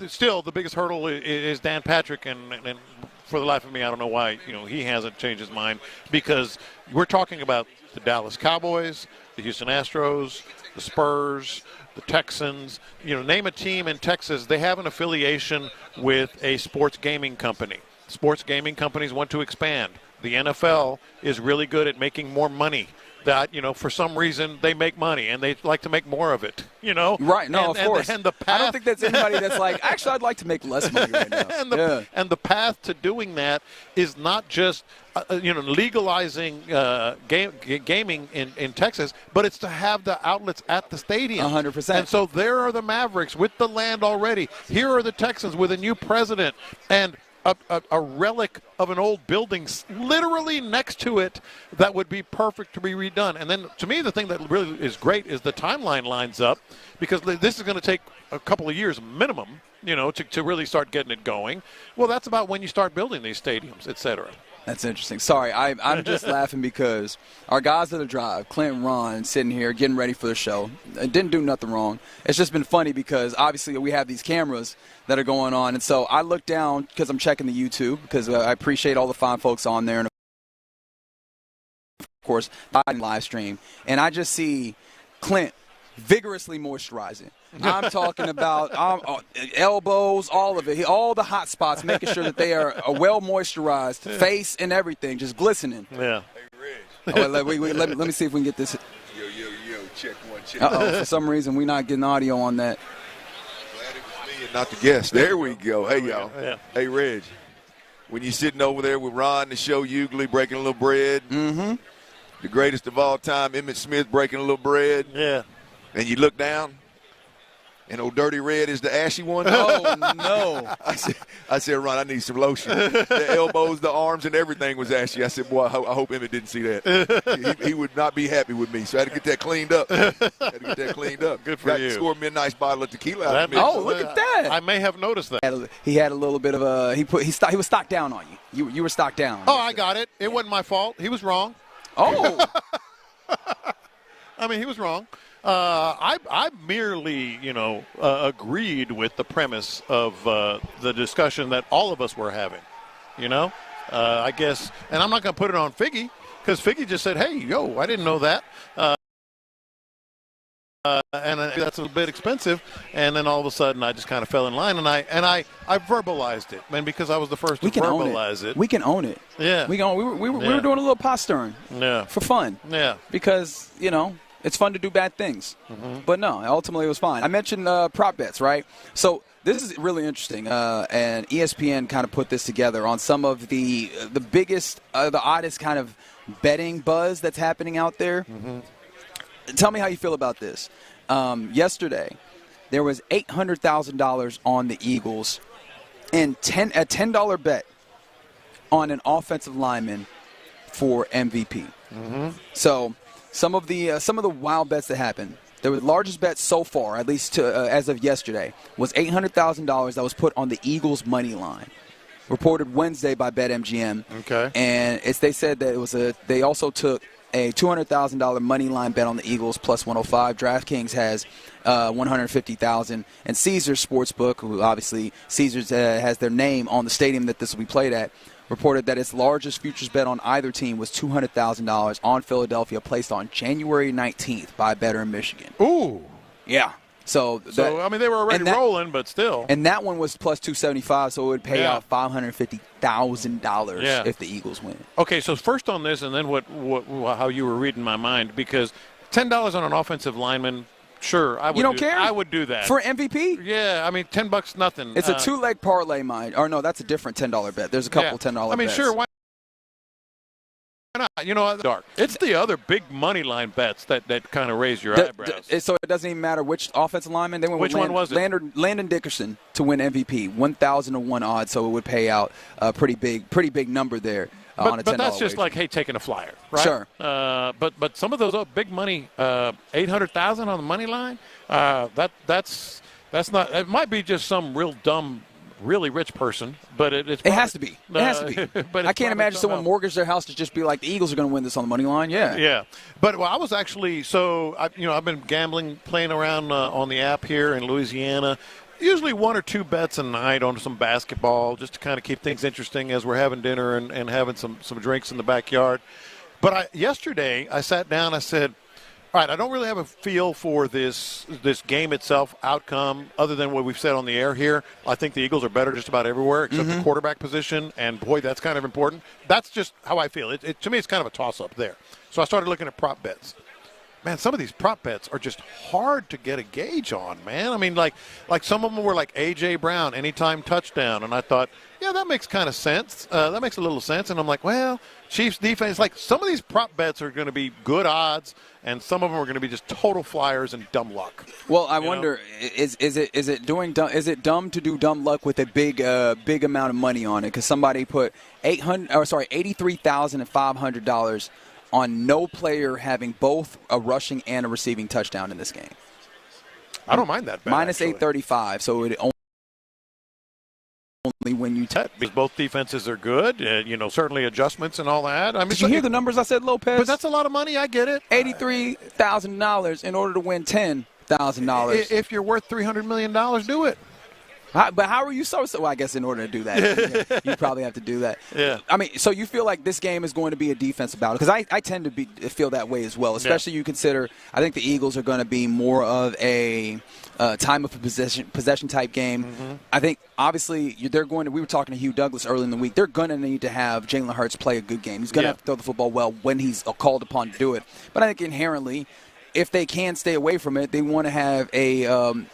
still, the biggest hurdle is Dan Patrick, and for the life of me, I don't know why he hasn't changed his mind, because we're talking about the Dallas Cowboys, the Houston Astros, the Spurs, the Texans, name a team in Texas. They have an affiliation with a sports gaming company. Sports gaming companies want to expand. The NFL is really good at making more money. That, for some reason they make money and they like to make more of it, Right, no, of course. And the path, I don't think that's anybody that's like, actually, I'd like to make less money right now. And the path to doing that is not just, legalizing gaming in Texas, but it's to have the outlets at the stadium. 100%. And so there are the Mavericks with the land already. Here are the Texans with a new president and a relic of an old building literally next to it that would be perfect to be redone. And then, to me, the thing that really is great is the timeline lines up, because this is going to take a couple of years minimum, to really start getting it going. Well, that's about when you start building these stadiums, et cetera. That's interesting. Sorry, I'm just laughing because our guys at the drive, Clint and Ron, sitting here getting ready for the show, didn't do nothing wrong. It's just been funny because obviously we have these cameras that are going on, and so I look down because I'm checking the YouTube, because I appreciate all the fine folks on there, and of course, live stream, and I just see Clint vigorously moisturizing. I'm talking about elbows, all of it, all the hot spots, making sure that they are well moisturized, face and everything, just glistening. Yeah. Let me see if we can get this. Yo, check one, check. For some reason, we're not getting audio on that. Glad it was me and not the guest. There we go. Hey, y'all. Yeah. Hey, Reg, when you're sitting over there with Ron, the show Hughley, breaking a little bread, the greatest of all time, Emmitt Smith breaking a little bread, and you look down, and old Dirty Red is the ashy one. Oh, no. I said, Ron, I need some lotion. The elbows, the arms, and everything was ashy. I said, boy, I hope Emmitt didn't see that. He would not be happy with me. So I had to get that cleaned up. Good for you. Score me a nice bottle of tequila out of me. Oh, look at that. I may have noticed that. He had a little bit of a – he was stocked down on you. You were stocked down. Oh, I got it. It wasn't my fault. He was wrong. Oh. I mean, he was wrong. I merely, agreed with the premise of the discussion that all of us were having, I guess. And I'm not going to put it on Figgy, because Figgy just said, hey, I didn't know that. And that's a bit expensive. And then all of a sudden I just kind of fell in line, and I verbalized it. And because I was the first to verbalize it. We can own it. Yeah. We were doing a little posturing for fun. Yeah. Because, it's fun to do bad things. But no, ultimately it was fine. I mentioned prop bets, right? So this is really interesting. And ESPN kind of put this together on some of the biggest, the oddest kind of betting buzz that's happening out there. Tell me how you feel about this. Yesterday, there was $800,000 on the Eagles and a $10 bet on an offensive lineman for MVP. So some of the wild bets that happened. The largest bet so far, at least as of yesterday, was $800,000 that was put on the Eagles money line. Reported Wednesday by BetMGM. Okay. And they said that they also took a $200,000 money line bet on the Eagles plus 105. DraftKings has $150,000, and Caesars Sportsbook, who obviously Caesars has their name on the stadium that this will be played at, reported that its largest futures bet on either team was $200,000 on Philadelphia, placed on January 19th by Better in Michigan. Ooh. Yeah. So they were already rolling, but still. And that one was plus 275, so it would pay out $550,000 if the Eagles win. Okay, so first on this, and then how you were reading my mind, because $10 on an offensive lineman. Sure, I would. You don't care? I would do that for MVP. Yeah, I mean, $10, nothing. It's a two-leg parlay, mind. Or no, that's a different $10 bet. There's a couple $10 bets. I mean, sure. Why not? You know, dark. It's the other big money line bets that – kind of raise your eyebrows. So it doesn't even matter which offensive lineman. They went Which with one was it? Landon Dickerson to win MVP, 1,001 odds, so it would pay out a pretty big number there. On a $10 but that's just wager. like, hey, taking a flyer, right? Sure. But some of those big money, $800,000 on the money line, that's not. It might be just some real dumb, really rich person, but it has to be. It has to be. But I can't imagine someone mortgage their house to just be like, the Eagles are going to win this on the money line. Yeah. Yeah. But I was actually I've been gambling, playing around on the app here in Louisiana. Usually 1 or 2 bets a night on some basketball, just to kind of keep things interesting as we're having dinner and having some drinks in the backyard. But yesterday I sat down, I said, all right, I don't really have a feel for this game itself outcome other than what we've said on the air here. I think the Eagles are better just about everywhere except the quarterback position, and boy, that's kind of important. That's just how I feel. To me, it's kind of a toss-up there. So I started looking at prop bets. Man, some of these prop bets are just hard to get a gauge on, man. I mean, like some of them were like A.J. Brown, anytime touchdown. And I thought, yeah, that makes kind of sense. That makes a little sense. And I'm like, well, Chiefs defense, like some of these prop bets are going to be good odds, and some of them are going to be just total flyers and dumb luck. Well, I wonder, is it dumb to do dumb luck with a big amount of money on it? Because somebody put $83,500 on no player having both a rushing and a receiving touchdown in this game. I don't mind that bet. Minus 835, so it only when you because both defenses are good, certainly adjustments and all that. I mean, did you hear the numbers I said, Lopez? But that's a lot of money. I get it. $83,000 in order to win $10,000. If you're worth $300 million, do it. But how are you so? Well, I guess in order to do that, you probably have to do that. Yeah. I mean, so you feel like this game is going to be a defensive battle? Because I tend to feel that way as well, especially you consider I think the Eagles are going to be more of a time of possession type game. Mm-hmm. I think, obviously, they're going to – we were talking to Hugh Douglas early in the week. They're going to need to have Jalen Hurts play a good game. He's going to have to throw the football well when he's called upon to do it. But I think inherently, if they can stay away from it, they want to have a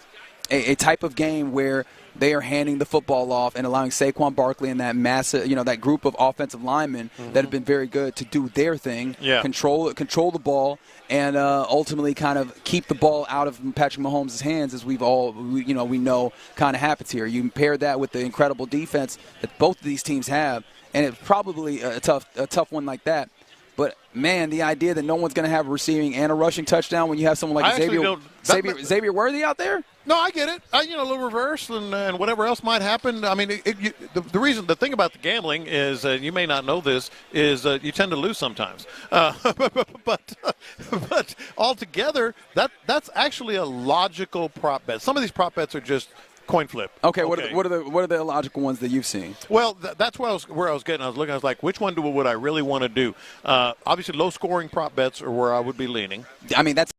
type of game where – they are handing the football off and allowing Saquon Barkley and that massive, that group of offensive linemen that have been very good to do their thing, control the ball, and ultimately kind of keep the ball out of Patrick Mahomes' hands, as we know kind of happens here. You pair that with the incredible defense that both of these teams have, and it's probably a tough one like that. But, man, the idea that no one's going to have a receiving and a rushing touchdown when you have someone like Xavier Worthy out there? No, I get it. A little reverse and whatever else might happen. I mean, the thing about the gambling is, you may not know this, is you tend to lose sometimes. But altogether, that's actually a logical prop bet. Some of these prop bets are just coin flip. Okay. What are the illogical ones that you've seen? Well, that's where I was getting. I was looking. I was like, which one would I really want to do? Obviously, low scoring prop bets are where I would be leaning. I mean, that's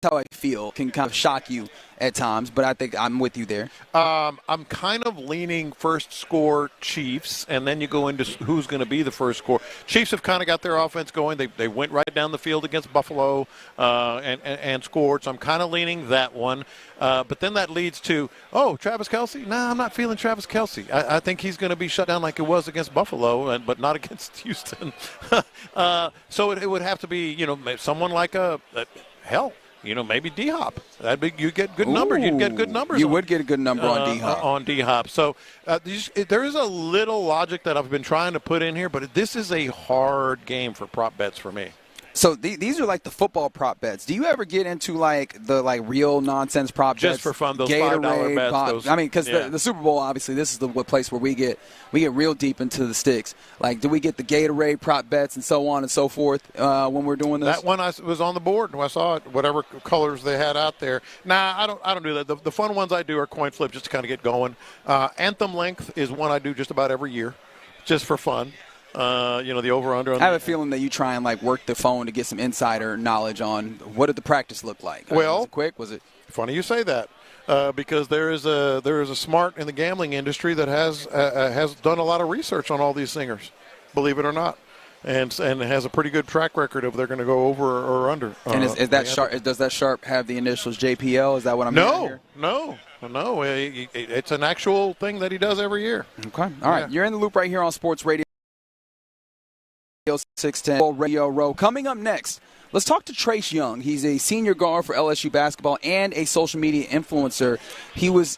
how I feel. Can kind of shock you at times, but I think I'm with you there. I'm kind of leaning first score Chiefs, and then you go into who's going to be the first score. Chiefs have kind of got their offense going. They went right down the field against Buffalo and scored, so I'm kind of leaning that one. But then that leads to, Travis Kelce? Nah, I'm not feeling Travis Kelce. I think he's going to be shut down like it was against Buffalo, but not against Houston. So it would have to be, someone like maybe D-Hop. You get good numbers. You'd get good numbers. You would get a good number on D-Hop. On D-Hop. So there is a little logic that I've been trying to put in here, but this is a hard game for prop bets for me. So these are like the football prop bets. Do you ever get into the real nonsense prop bets? Just for fun, those $5 bets. Because the Super Bowl, obviously, this is the place where we get real deep into the sticks. Like, do we get the Gatorade prop bets and so on and so forth when we're doing this? That one was on the board, and I saw it, whatever colors they had out there. Nah, I don't do that. The fun ones I do are coin flip just to kind of get going. Anthem length is one I do just about every year, just for fun. The over-under. I have a feeling that you try and work the phone to get some insider knowledge on what did the practice look like. Was it quick? Was it funny you say that? Because there is a smart in the gambling industry that has done a lot of research on all these singers, believe it or not, and has a pretty good track record of they're going to go over or under. And is that sharp? Does that sharp have the initials JPL? Is that what I'm hearing here? No. It's an actual thing that he does every year. Okay. All right. You're in the loop right here on Sports Radio. 610 Radio Row. Coming up next, let's talk to Trace Young. He's a senior guard for LSU basketball and a social media influencer. He was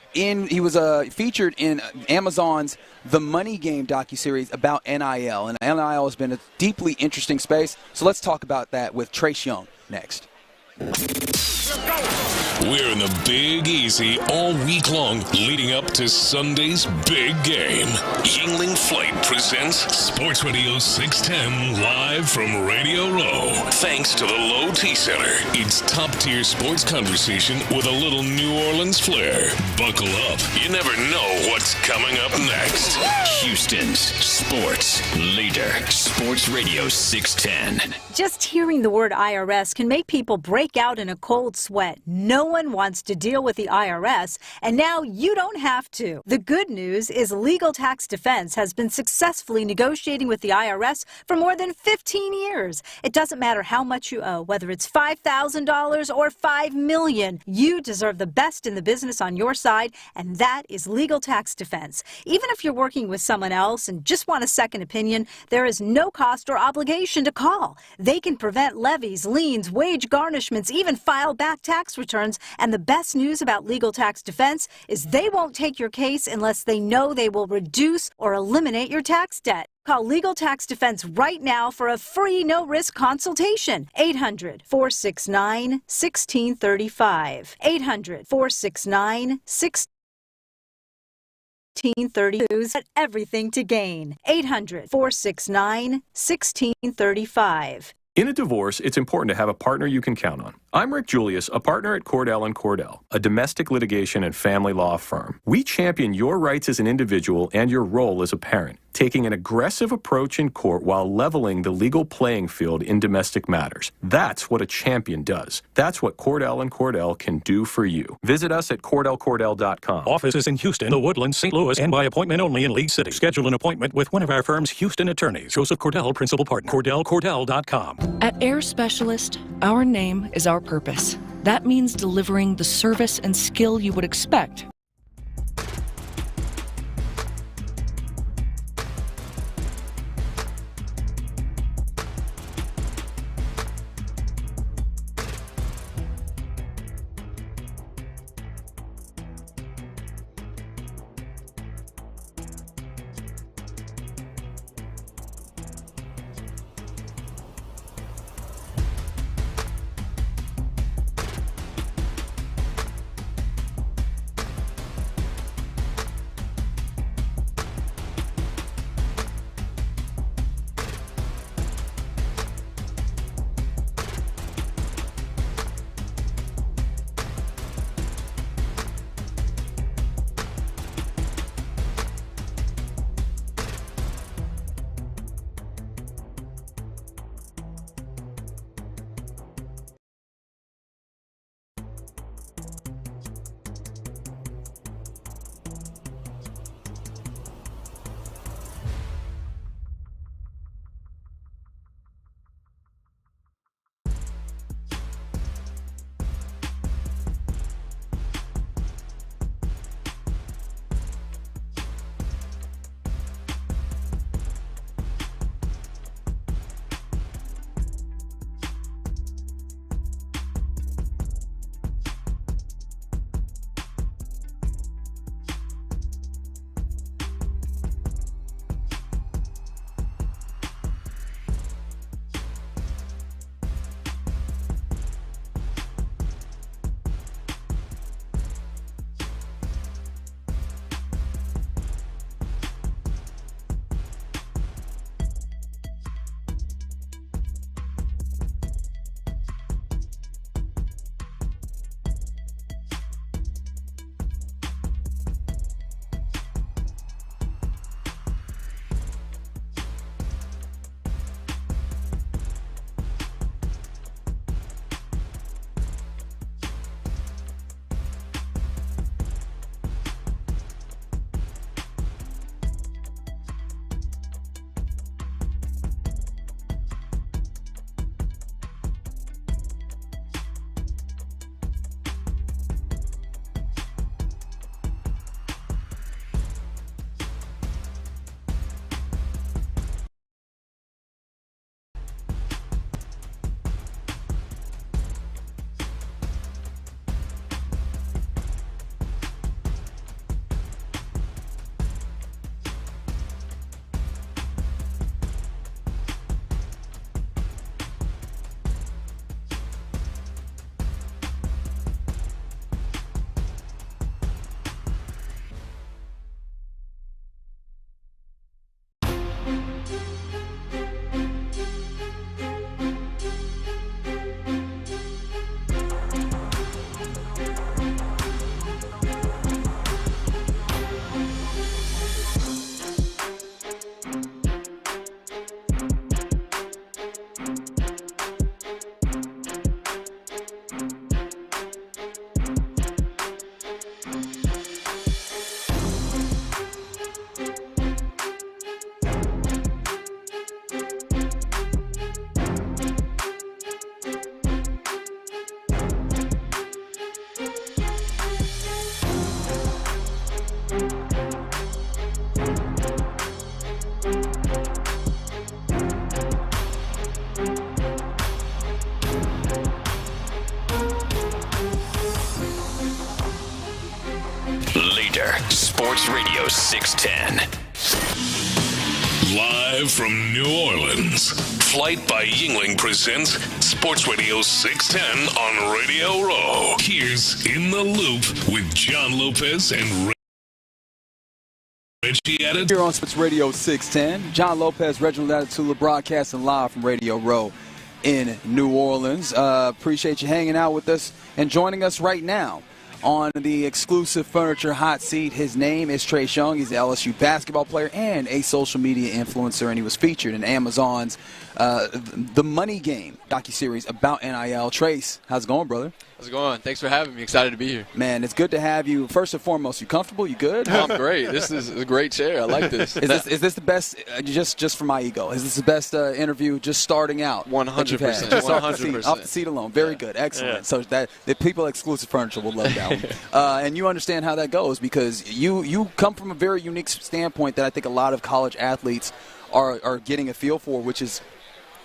featured in Amazon's The Money Game docuseries about NIL, and NIL has been a deeply interesting space. So let's talk about that with Trace Young next. We're in the Big Easy all week long leading up to Sunday's big game. Yingling Flight presents Sports Radio 610 live from Radio Row. Thanks to the Low T Center. It's top-tier sports conversation with a little New Orleans flair. Buckle up. You never know what's coming up next. Houston's sports leader. Sports Radio 610. Just hearing the word IRS can make people break out in a cold sweat. No one wants to deal with the IRS, and now you don't have to. The good news is Legal Tax Defense has been successfully negotiating with the IRS for more than 15 years. It doesn't matter how much you owe, whether it's $5,000 or $5 million. You deserve the best in the business on your side, and that is Legal Tax Defense. Even if you're working with someone else and just want a second opinion, there is no cost or obligation to call. They can prevent levies, liens, wage garnishments, even file back tax returns. And the best news about Legal Tax Defense is they won't take your case unless they know they will reduce or eliminate your tax debt. Call Legal Tax Defense right now for a free no-risk consultation. 800-469-1635. 800-469-1635. Everything to gain. 800-469-1635. In a divorce, it's important to have a partner you can count on. I'm Rick Julius, a partner at Cordell & Cordell, a domestic litigation and family law firm. We champion your rights as an individual and your role as a parent, taking an aggressive approach in court while leveling the legal playing field in domestic matters. That's what a champion does. That's what Cordell & Cordell can do for you. Visit us at CordellCordell.com. Offices in Houston, The Woodlands, St. Louis, and by appointment only in League City. Schedule an appointment with one of our firm's Houston attorneys. Joseph Cordell, Principal Partner. CordellCordell.com. At Air Specialist, our name is our purpose. That means delivering the service and skill you would expect. Sports Radio 610. Live from New Orleans, Flight by Yingling presents Sports Radio 610 on Radio Row. Here's In the Loop with John Lopez and Reggie Attitula. Here on Sports Radio 610, John Lopez, Reginald Attitula, broadcasting live from Radio Row in New Orleans. Appreciate you hanging out with us and joining us right now on the exclusive Furniture Hot Seat. His name is Trace Young. He's an LSU basketball player and a social media influencer, and he was featured in Amazon's The Money Game docuseries about NIL. Trace, how's it going, brother? How's it going? Thanks for having me. Excited to be here. Man, it's good to have you. First and foremost, you comfortable? You good? Oh, I'm great. This is a great chair. I like this. Is this the best, just for my ego, is this the best interview just starting out? 100%. Just 100%. off the seat alone. Very good. Excellent. Yeah. So that the people at Exclusive Furniture will love that one. And you understand how that goes because you come from a very unique standpoint that I think a lot of college athletes are getting a feel for, which is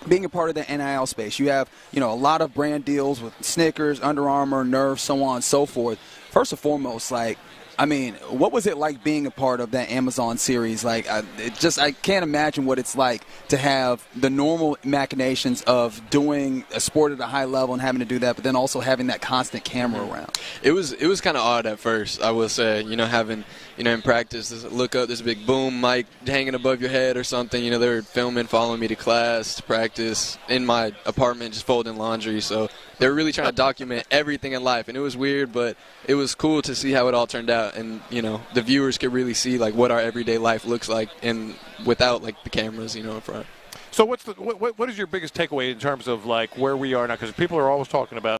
being a part of the NIL space. You have, a lot of brand deals with Snickers, Under Armour, Nerf, so on and so forth. First and foremost, what was it like being a part of that Amazon series? I can't imagine what it's like to have the normal machinations of doing a sport at a high level and having to do that, but then also having that constant camera around. It was kind of odd at first, I will say. Having, in practice, look up, there's a big boom mic hanging above your head or something. They were filming, following me to class, to practice, in my apartment, just folding laundry. So they were really trying to document everything in life, and it was weird, but it was cool to see how it all turned out. And the viewers could really see what our everyday life looks like, and without the cameras, in front. So what is your biggest takeaway in terms of where we are now? Because people are always talking about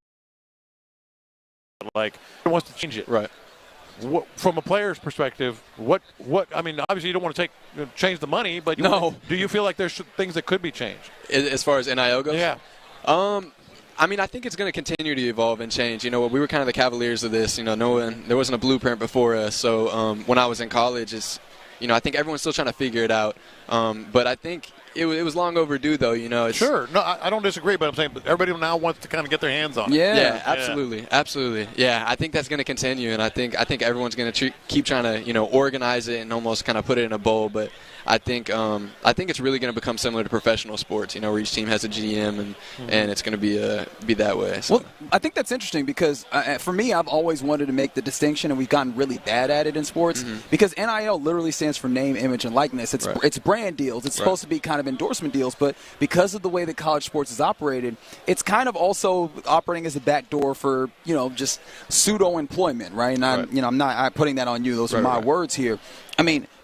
who wants to change it, right? From a player's perspective, obviously you don't want to change the money, but do you feel like there's things that could be changed as far as NIL goes? Yeah. I think it's going to continue to evolve and change. We were kind of the cavaliers of this. There wasn't a blueprint before us. So when I was in college, I think everyone's still trying to figure it out. But I think it was long overdue, though. Sure. No, I don't disagree, but I'm saying everybody now wants to kind of get their hands on it. Yeah, absolutely. Absolutely. Yeah, I think that's going to continue, and I think everyone's going to keep trying to, organize it and almost kind of put it in a bowl. But I think it's really going to become similar to professional sports, where each team has a GM and it's going to be that way. So. Well, I think that's interesting because for me, I've always wanted to make the distinction, and we've gotten really bad at it in sports because NIL literally stands for name, image, and likeness. It's brand deals. It's supposed to be kind of endorsement deals, but because of the way that college sports is operated, it's kind of also operating as a backdoor for just pseudo employment, right? And I'm not putting that on you. Those are my words here.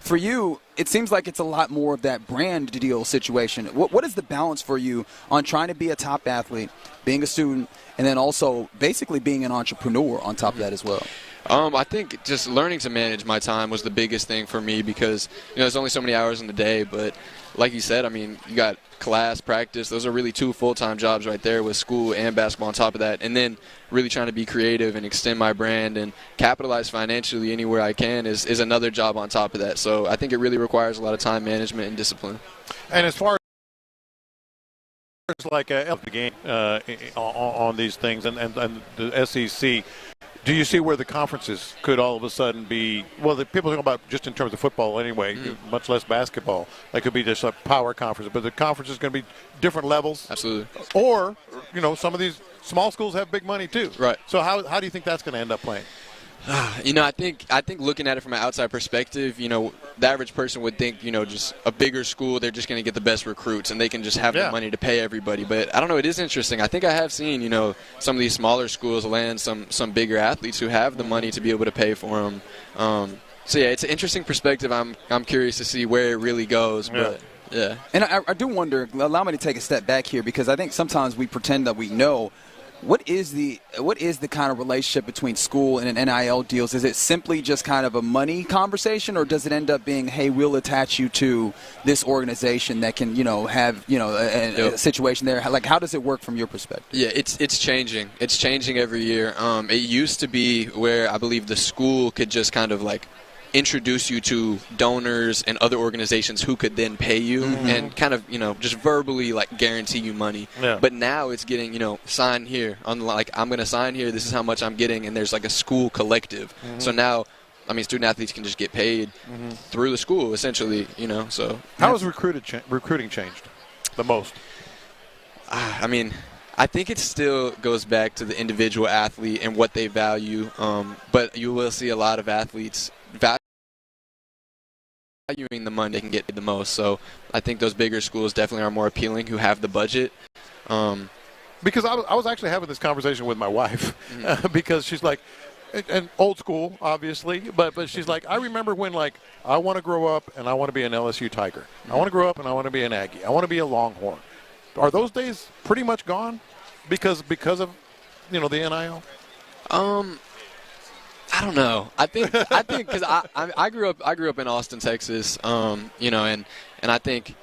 For you, it seems like it's a lot more of that brand deal situation. What is the balance for you on trying to be a top athlete, being a student, and then also basically being an entrepreneur on top of that as well? I think just learning to manage my time was the biggest thing for me because, there's only so many hours in the day. But like you said, you got class, practice. Those are really two full-time jobs right there with school and basketball on top of that. And then really trying to be creative and extend my brand and capitalize financially anywhere I can is another job on top of that. So I think it really requires a lot of time management and discipline. And as far as the game on these things and the SEC, do you see where the conferences could all of a sudden be? Well, the people talking about just in terms of football anyway, much less basketball. That could be just a power conference, but the conference is going to be different levels. Absolutely. Or some of these small schools have big money too. Right. So how do you think that's going to end up playing? I think looking at it from an outside perspective, the average person would think, just a bigger school, they're just going to get the best recruits and they can just have the money to pay everybody. But I don't know, it is interesting. I think I have seen, some of these smaller schools land some bigger athletes who have the money to be able to pay for them. So yeah, it's an interesting perspective. I'm curious to see where it really goes. But yeah. And I do wonder, allow me to take a step back here because I think sometimes we pretend that we know. What is the kind of relationship between school and an NIL deals? Is it simply just kind of a money conversation, or does it end up being, hey, we'll attach you to this organization that can, have, a situation there? How does it work from your perspective? Yeah, it's changing. It's changing every year. It used to be where I believe the school could just kind of introduce you to donors and other organizations who could then pay you and kind of, just verbally guarantee you money. Yeah. But now it's getting, sign here. I'm going to sign here. This is how much I'm getting. And there's a school collective. So now student athletes can just get paid through the school, essentially, so. How has recruiting changed the most? I think it still goes back to the individual athlete and what they value, but you will see a lot of athletes valuing the money they can get the most. So I think those bigger schools definitely are more appealing who have the budget. Because I was actually having this conversation with my wife because she's like, and old school, obviously, but she's like, I remember when, like, I want to grow up and I want to be an LSU Tiger. I want to grow up and I want to be an Aggie. I want to be a Longhorn. Are those days pretty much gone because of, the NIL? I don't know. I think because I grew up in Austin, Texas, and I think,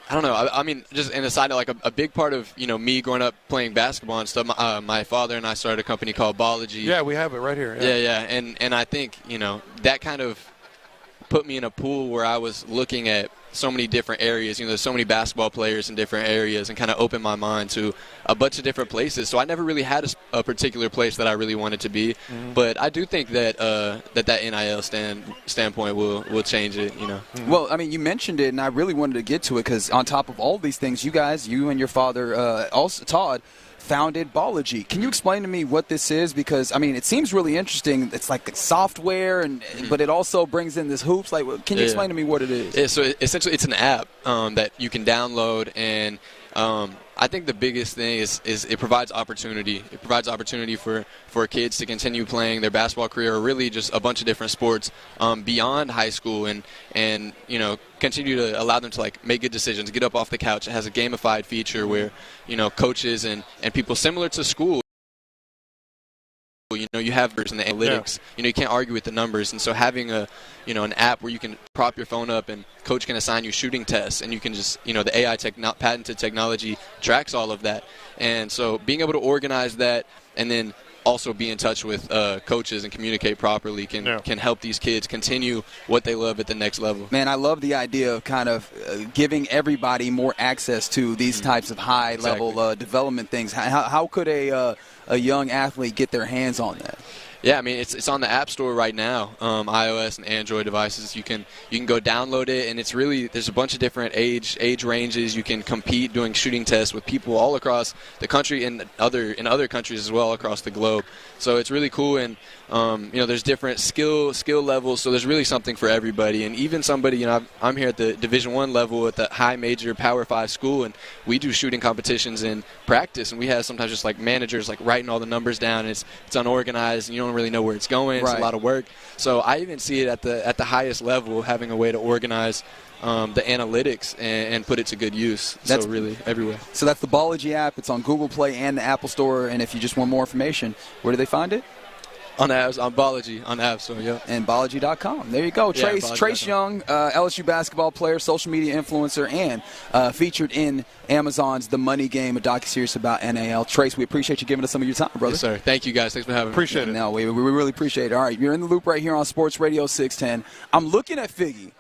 I don't know. Just an aside, like a big part of me growing up playing basketball and stuff. My father and I started a company called Bology. Yeah, we have it right here. Yeah. And I think that kind of put me in a pool where I was looking at so many different areas. There's so many basketball players in different areas, and kind of opened my mind to a bunch of different places. So I never really had a particular place that I really wanted to be. But I do think that that NIL standpoint will change it. Well, you mentioned it, and I really wanted to get to it because on top of all these things, you and your father, also Todd, founded Bology. Can you explain to me what this is? Because it seems really interesting. It's like software, but it also brings in this hoops. Like, can you explain to me what it is? Yeah, so essentially, it's an app that you can download, and I think the biggest thing is it provides opportunity. It provides opportunity for kids to continue playing their basketball career, or really just a bunch of different sports beyond high school, and continue to allow them to make good decisions, get up off the couch. It has a gamified feature where coaches and people similar to school. You have in the analytics. You can't argue with the numbers, and so having an app where you can prop your phone up and coach can assign you shooting tests, and you can just the AI patented technology tracks all of that, and so being able to organize that and then also be in touch with coaches and communicate properly can help these kids continue what they love at the next level. Man, I love the idea of kind of giving everybody more access to these types of high-level development things. How could a young athlete get their hands on that? Yeah, it's on the App Store right now, iOS and Android devices. You can go download it, and it's really, there's a bunch of different age ranges. You can compete doing shooting tests with people all across the country and in other countries as well across the globe. So it's really cool, and there's different skill levels. So there's really something for everybody, and even somebody, I'm here at the Division I level at the high major Power 5 school, and we do shooting competitions in practice, and we have sometimes just managers writing all the numbers down, and it's unorganized, and you don't really know where it's going. It's a lot of work. So I even see it at the highest level, having a way to organize the analytics and put it to good use. That's so really everywhere. So that's the Bology app. It's on Google Play and the Apple Store. And if you just want more information, where do they find it? On Bology, on the App Store, yeah. And Bology.com. There you go. Trace Young, LSU basketball player, social media influencer, and featured in Amazon's The Money Game, a docuseries about NIL. Trace, we appreciate you giving us some of your time, brother. Yes, sir. Thank you, guys. Thanks for having me. Appreciate it. No, we really appreciate it. All right, you're in the loop right here on Sports Radio 610. I'm looking at Figgy,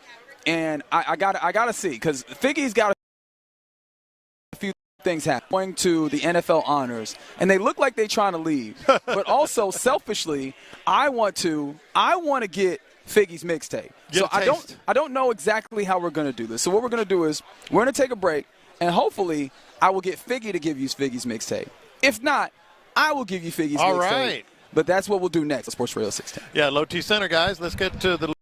and I gotta see, because Figgy's got a few things happen. Going to the NFL honors, and they look like they're trying to leave. But also, selfishly, I want to get Figgy's mixtape. So I don't know exactly how we're going to do this. So what we're going to do is we're going to take a break, and hopefully I will get Figgy to give you Figgy's mixtape. If not, I will give you Figgy's mixtape. All right. But that's what we'll do next on Sports Radio 610. Yeah, Low T Center, guys. Let's get to the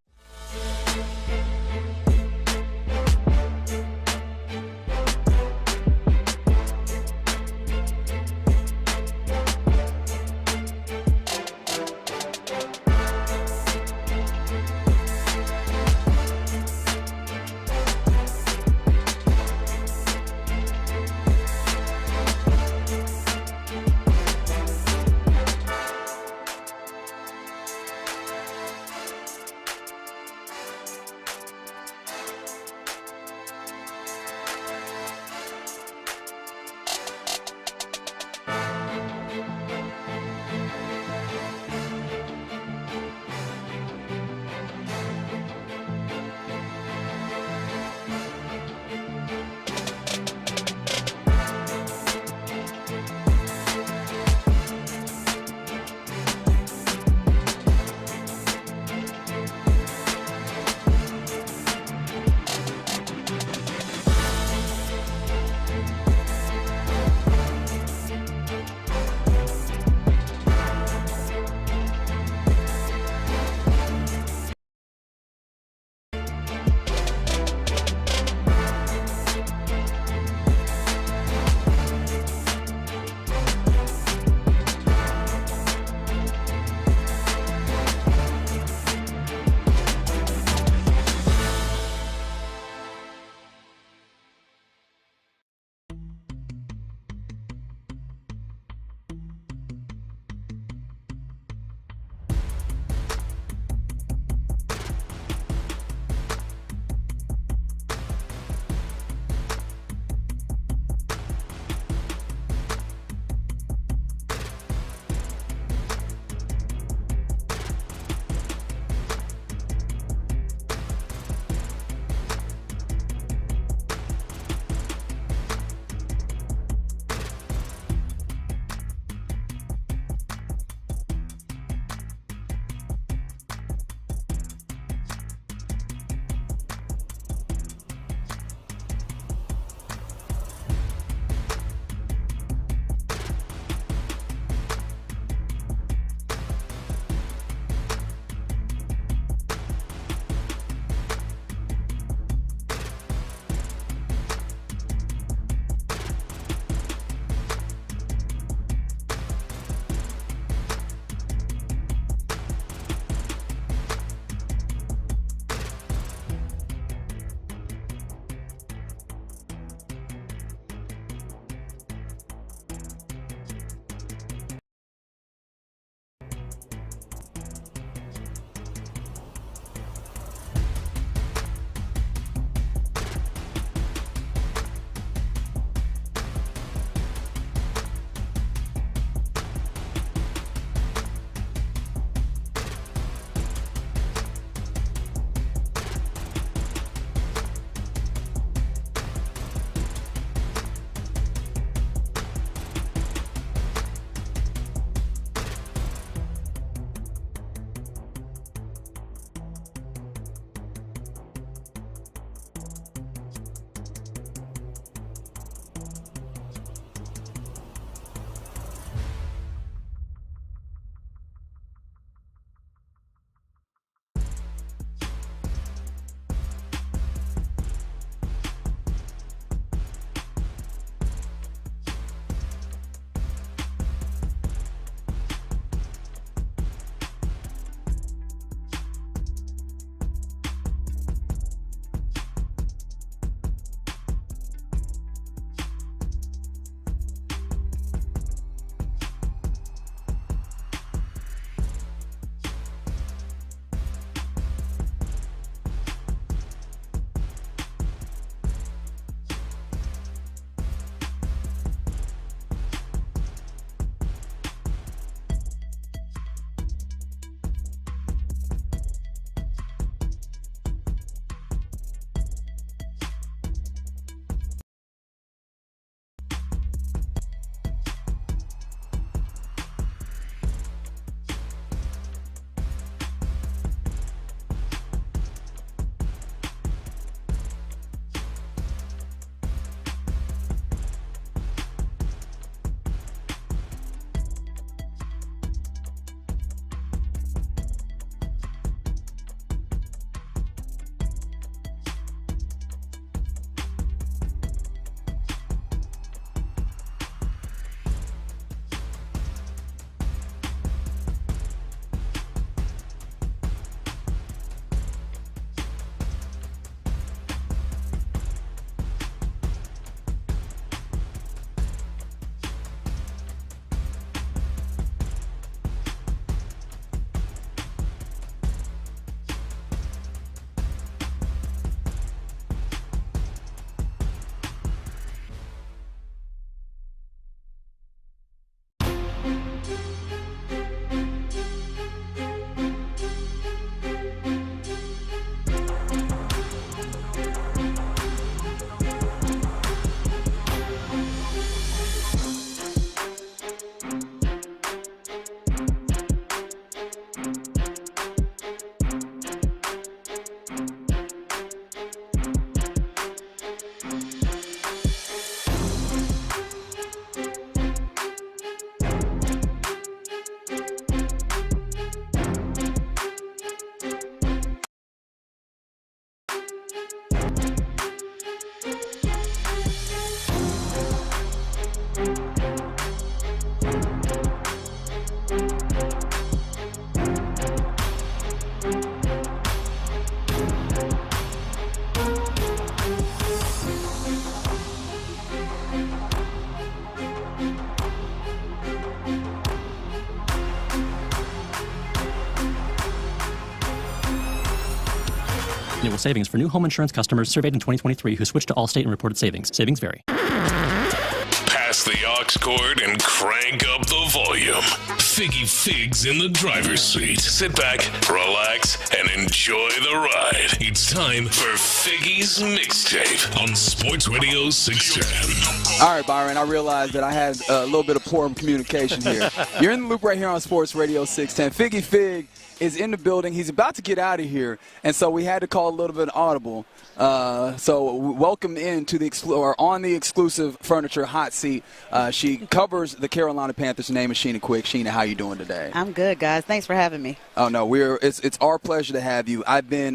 Annual savings for new home insurance customers surveyed in 2023 who switched to Allstate and reported savings. Savings vary. Pass the aux cord and crank up the volume. Figgy Figs in the driver's seat. Sit back, relax, and enjoy the ride. It's time for Figgy's Mixtape on Sports Radio 610. All right, Byron, I realized that I had a little bit of poor communication here. You're in the loop right here on Sports Radio 610. Figgy Fig is in the building. He's about to get out of here, and so we had to call a little bit audible. So welcome in to on the exclusive furniture hot seat. She covers the Carolina Panthers. Her name is Sheena Quick. Sheena, how you doing today? I'm good, guys. Thanks for having me. Oh no, it's our pleasure to have you. I've been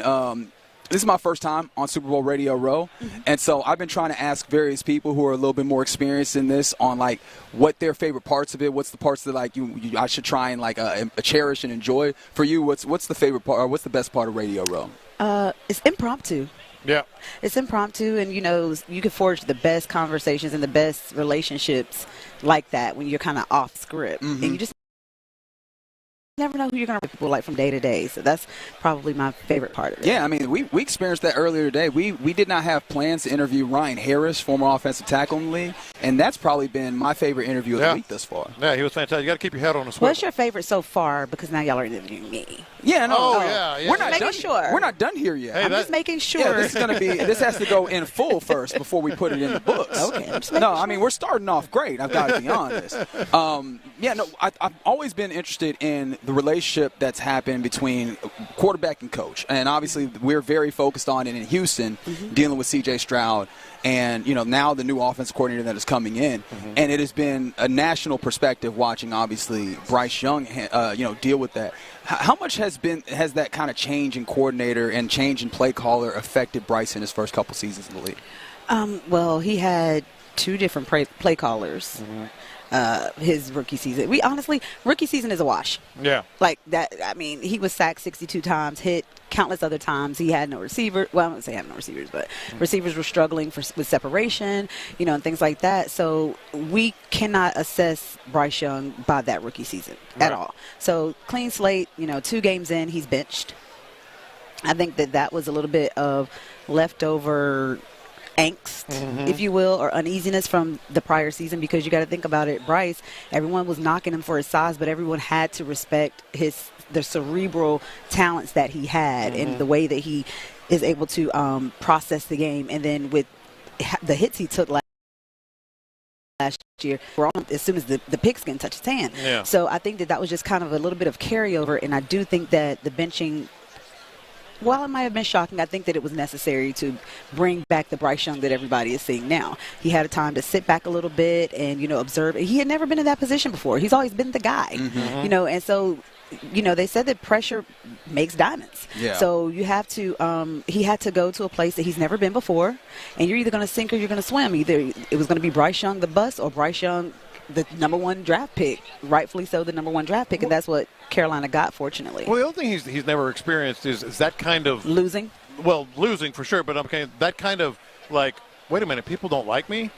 this is my first time on Super Bowl Radio Row, and so I've been trying to ask various people who are a little bit more experienced in this on like what their favorite parts of it. What's the parts that like I should try and like cherish and enjoy? For you, what's the favorite part? Or what's the best part of Radio Row? It's impromptu. Yeah. It's impromptu, and, you can forge the best conversations and the best relationships like that when you're kind of off script. And you just never know who you're going to people like from day to day. So that's probably my favorite part of it. Yeah, I mean, we experienced that earlier today. We did not have plans to interview Ryan Harris, former offensive tackle in the league, and that's probably been my favorite interview of the week thus far. Yeah, he was fantastic. You got to keep your head on a swivel. What's your favorite so far? Because now y'all are interviewing me. Yeah, no. Yeah. We're not done. Sure. We're not done here yet. Hey, I'm just making sure. Yeah, this has to go in full first before we put it in the books. Okay. I'm just making sure. I mean, we're starting off great. I've got to be honest. I've always been interested in the relationship that's happened between quarterback and coach, and obviously we're very focused on it in Houston, dealing with C.J. Stroud, and now the new offensive coordinator that is coming in, and it has been a national perspective watching obviously Bryce Young, deal with that. How much has that kind of change in coordinator and change in play caller affected Bryce in his first couple seasons in the league? Well, he had two different play callers. His rookie season. Rookie season is a wash. Yeah. Like that, I mean, he was sacked 62 times, hit countless other times. He had no receiver. Well, I wouldn't say he had no receivers, but receivers were struggling with separation, and things like that. So we cannot assess Bryce Young by that rookie season at all. So clean slate, 2 games in, he's benched. I think that was a little bit of leftover angst, if you will, or uneasiness from the prior season, because you got to think about it. Bryce, everyone was knocking him for his size, but everyone had to respect the cerebral talents that he had and the way that he is able to process the game. And then with the hits he took last year, as soon as the pigskin touched his hand. Yeah. So I think that was just kind of a little bit of carryover, and I do think that the benching, while it might have been shocking, I think that it was necessary to bring back the Bryce Young that everybody is seeing now. He had a time to sit back a little bit and, observe. He had never been in that position before. He's always been the guy, and so, they said that pressure makes diamonds. Yeah. So you have to, he had to go to a place that he's never been before, and you're either going to sink or you're going to swim. Either it was going to be Bryce Young, the bus, or Bryce Young, the number 1 draft pick, rightfully so, the number 1 draft pick, and that's what Carolina got, fortunately. Well, the other thing he's never experienced is that kind of losing. Well, losing for sure, but that kind of like, wait a minute, people don't like me,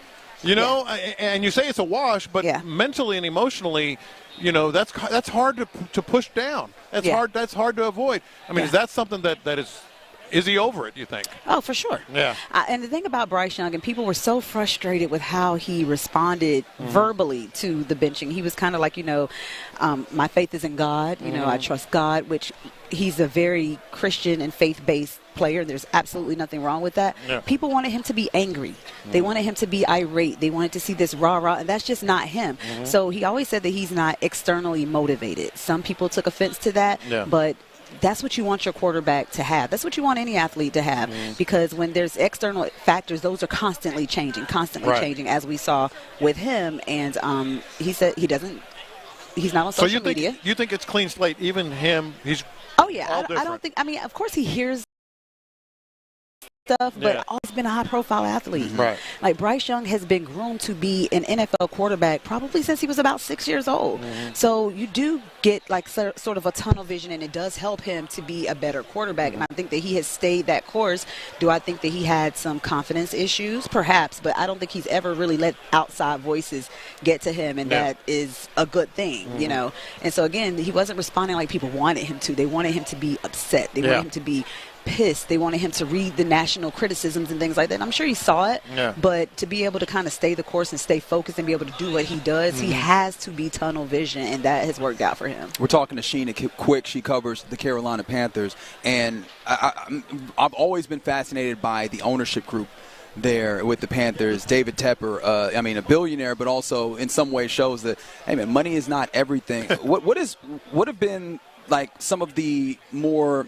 and you say it's a wash, but mentally and emotionally, that's hard to push down. That's hard. That's hard to avoid. I mean, is that something that is he over it, you think? Oh, for sure. Yeah. And the thing about Bryce Young, and people were so frustrated with how he responded verbally to the benching. He was kind of like, my faith is in God. I trust God, which he's a very Christian and faith-based player. There's absolutely nothing wrong with that. Yeah. People wanted him to be angry. They wanted him to be irate. They wanted to see this rah-rah, and that's just not him. So he always said that he's not externally motivated. Some people took offense to that, but that's what you want your quarterback to have. That's what you want any athlete to have, because when there's external factors, those are constantly changing, as we saw with him. And he said he's not on social media. You think it's clean slate, even him? He's I don't think. I mean, of course he hears stuff, but always been a high-profile athlete. Right. Like Bryce Young has been groomed to be an NFL quarterback probably since he was about 6 years old. So you do get like sort of a tunnel vision, and it does help him to be a better quarterback. And I think that he has stayed that course. Do I think that he had some confidence issues? Perhaps, but I don't think he's ever really let outside voices get to him, and that is a good thing, And so again, he wasn't responding like people wanted him to. They wanted him to be upset. They wanted him to be pissed. They wanted him to read the national criticisms and things like that. And I'm sure he saw it, but to be able to kind of stay the course and stay focused and be able to do what he does, he has to be tunnel vision, and that has worked out for him. We're talking to Sheena Quick. She covers the Carolina Panthers, and I've always been fascinated by the ownership group there with the Panthers. David Tepper, a billionaire, but also in some ways shows that, hey man, money is not everything. What have been like some of the more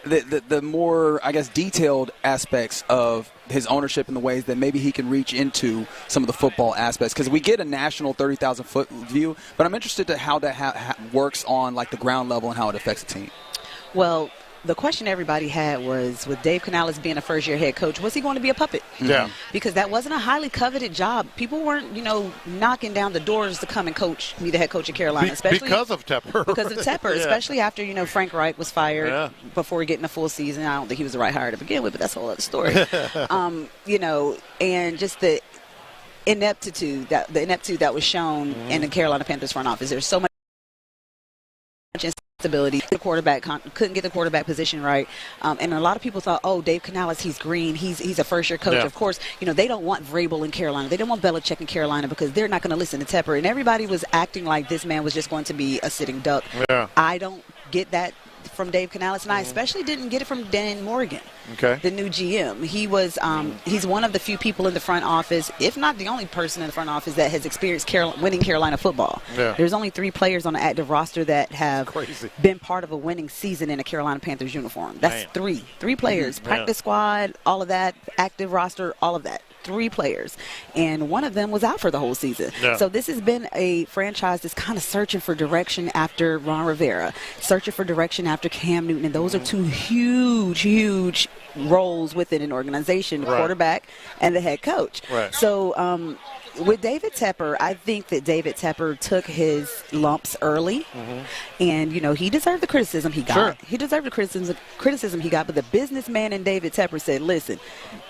the more, I guess, detailed aspects of his ownership in the ways that maybe he can reach into some of the football aspects? Because we get a national 30,000-foot view, but I'm interested to how that works on like the ground level and how it affects the team. Well, the question everybody had was, with Dave Canales being a first-year head coach, was he going to be a puppet? Yeah. Because that wasn't a highly coveted job. People weren't, knocking down the doors to come and be the head coach of Carolina. Especially because of Tepper. Because of Tepper, especially after, Frank Reich was fired before getting a full season. I don't think he was the right hire to begin with, but that's a whole other story. And just the ineptitude that was shown in the Carolina Panthers front office. There's so much instability. The quarterback couldn't get the quarterback position right, and a lot of people thought, "Oh, Dave Canales, he's green. He's a first-year coach." Of course, they don't want Vrabel in Carolina. They don't want Belichick in Carolina because they're not going to listen to Tepper. And everybody was acting like this man was just going to be a sitting duck. Yeah. I don't get that from Dave Canales, and I especially didn't get it from Dan Morgan, the new GM. He was he's one of the few people in the front office, if not the only person in the front office, that has experienced winning Carolina football. There's only 3 players on the active roster that have been part of a winning season in a Carolina Panthers uniform. That's 3 players, practice squad, all of that, active roster, all of that. 3 players, and one of them was out for the whole season. So this has been a franchise that's kind of searching for direction after Ron Rivera, searching for direction after Cam Newton, and those are 2 huge roles within an organization, the quarterback and the head coach. So with David Tepper, I think that David Tepper took his lumps early, and he deserved the criticism he got. He deserved the criticism he got, but the businessman in David Tepper said, "Listen,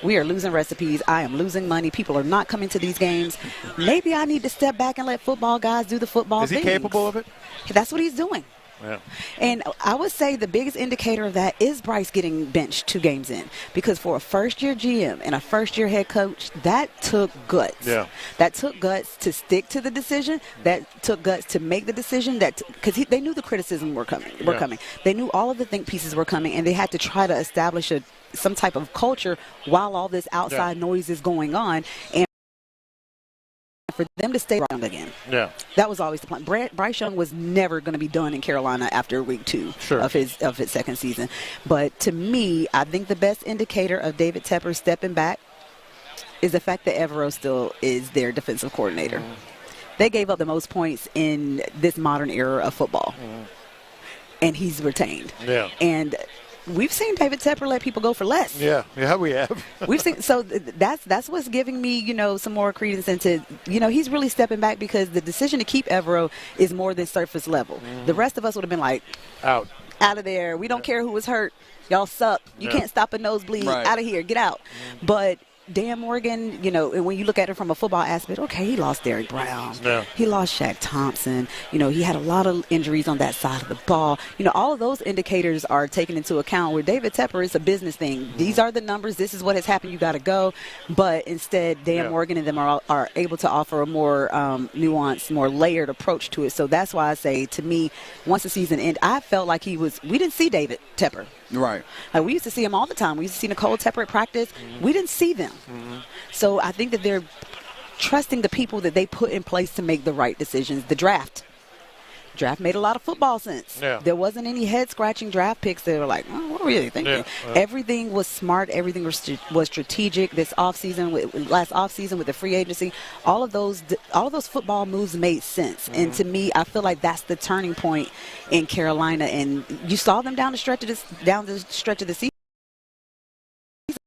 we are losing recipes. I am losing money. People are not coming to these games. Maybe I need to step back and let football guys do the football things." Is he capable of it? That's what he's doing. Yeah. And I would say the biggest indicator of that is Bryce getting benched 2 games in, because for a first-year GM and a first-year head coach, that took guts. That took guts to stick to the decision. That took guts to make the decision. Because they knew the criticism were coming. They knew all of the think pieces were coming, and they had to try to establish some type of culture while all this outside noise is going on. And for them to stay around again. That was always the plan. Bryce Young was never going to be done in Carolina after week 2 of his second season. But to me, I think the best indicator of David Tepper stepping back is the fact that Evero still is their defensive coordinator. They gave up the most points in this modern era of football. And he's retained. And we've seen David Tepper let people go for less. Yeah, we have. We've seen, so that's what's giving me, some more credence into, he's really stepping back, because the decision to keep Evero is more than surface level. The rest of us would have been like, out of there. We don't care who was hurt. Y'all suck. You can't stop a nosebleed. Out of here. Get out. But Dan Morgan, and when you look at it from a football aspect, okay, he lost Derrick Brown. He lost Shaq Thompson. He had a lot of injuries on that side of the ball. All of those indicators are taken into account, where David Tepper is a business thing. These are the numbers. This is what has happened. You got to go. But instead, Dan Morgan and them are able to offer a more nuanced, more layered approach to it. So that's why I say, to me, once the season ended, I felt like we didn't see David Tepper. Right. Like, we used to see him all the time. We used to see Nicole Tepper at practice. We didn't see them. So I think that they're trusting the people that they put in place to make the right decisions. The draft made a lot of football sense. There wasn't any head-scratching draft picks that were like, oh, what were you thinking? Everything was smart. Everything was strategic. Last offseason with the free agency, all of those football moves made sense. And to me, I feel like that's the turning point in Carolina. And you saw them down the stretch of the season.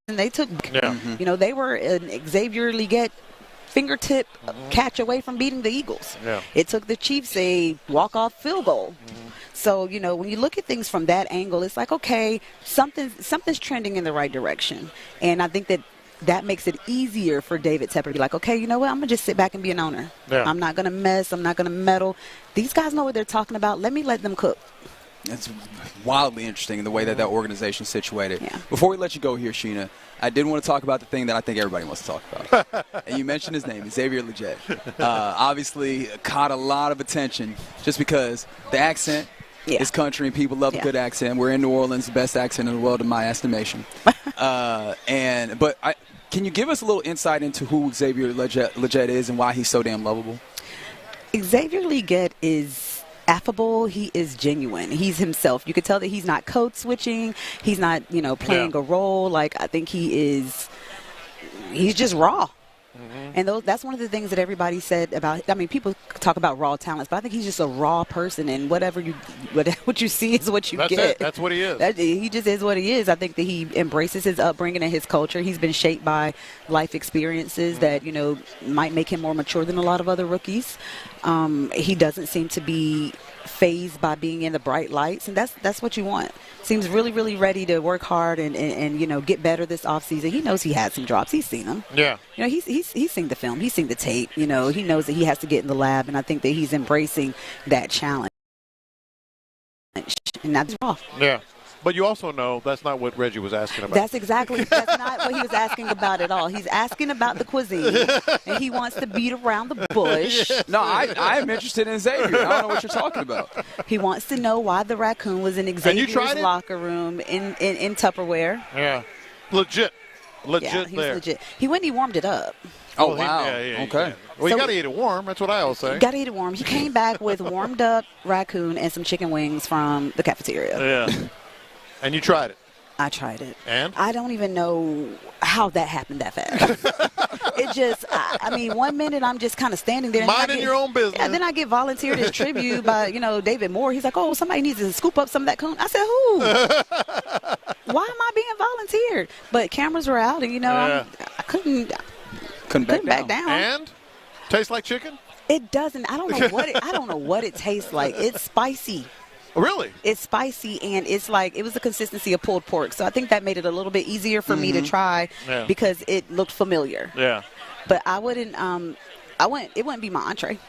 They took, they were an Xavier Legette fingertip catch away from beating the Eagles. It took the Chiefs a walk-off field goal. So, when you look at things from that angle, it's like, okay, something's trending in the right direction. And I think that makes it easier for David Tepper to be like, okay, you know what, I'm going to just sit back and be an owner. I'm not going to mess. I'm not going to meddle. These guys know what they're talking about. Let me let them cook. it's wildly interesting in the way that organization is situated. Yeah. Before we let you go here, Sheena, I did want to talk about the thing that I think everybody wants to talk about. And you mentioned his name, Xavier Legette. Obviously caught a lot of attention just because the accent is country and people love a good accent. We're in New Orleans, the best accent in the world in my estimation. Can you give us a little insight into who Xavier Legette is and why he's so damn lovable? Xavier Legette is affable. He is genuine. He's himself. You could tell that he's not code switching. He's not, playing a role. Like, I think he's just raw. And that's one of the things that everybody said about. I mean, people talk about raw talents, but I think he's just a raw person, and what you see is what you get. That's what he is. He just is what he is. I think that he embraces his upbringing and his culture. He's been shaped by life experiences that might make him more mature than a lot of other rookies. He doesn't seem to be fazed by being in the bright lights, and that's what you want. Seems really, really ready to work hard and get better this offseason. He knows he had some drops. He's seen them. Yeah. He's seen the film. He's seen the tape. He knows that he has to get in the lab, and I think that he's embracing that challenge. And that's raw. Yeah. But you also know that's not what Reggie was asking about. That's not what he was asking about at all. He's asking about the cuisine, and he wants to beat around the bush. No, I am interested in Xavier. I don't know what you're talking about. He wants to know why the raccoon was in Xavier's locker room in Tupperware. Yeah. Legit yeah, he was legit. He went and he warmed it up. Oh, wow. Okay. Well, you got to eat it warm. That's what I always say. Got to eat it warm. He came back with warmed up raccoon and some chicken wings from the cafeteria. Yeah. And you tried it? I tried it. And? I don't even know how that happened that fast. It just, I mean, 1 minute I'm just kind of standing there. Minding your own business. Yeah, then I get volunteered as tribute by, David Moore. He's like, oh, somebody needs to scoop up some of that coon. I said, who? Why am I being volunteered? But cameras were out, and, I couldn't back down. And? Tastes like chicken? It doesn't. I don't know what it tastes like. It's spicy. Really? It's spicy, and it's like it was the consistency of pulled pork. So I think that made it a little bit easier for me to try because it looked familiar. Yeah. But I wouldn't. It wouldn't be my entree.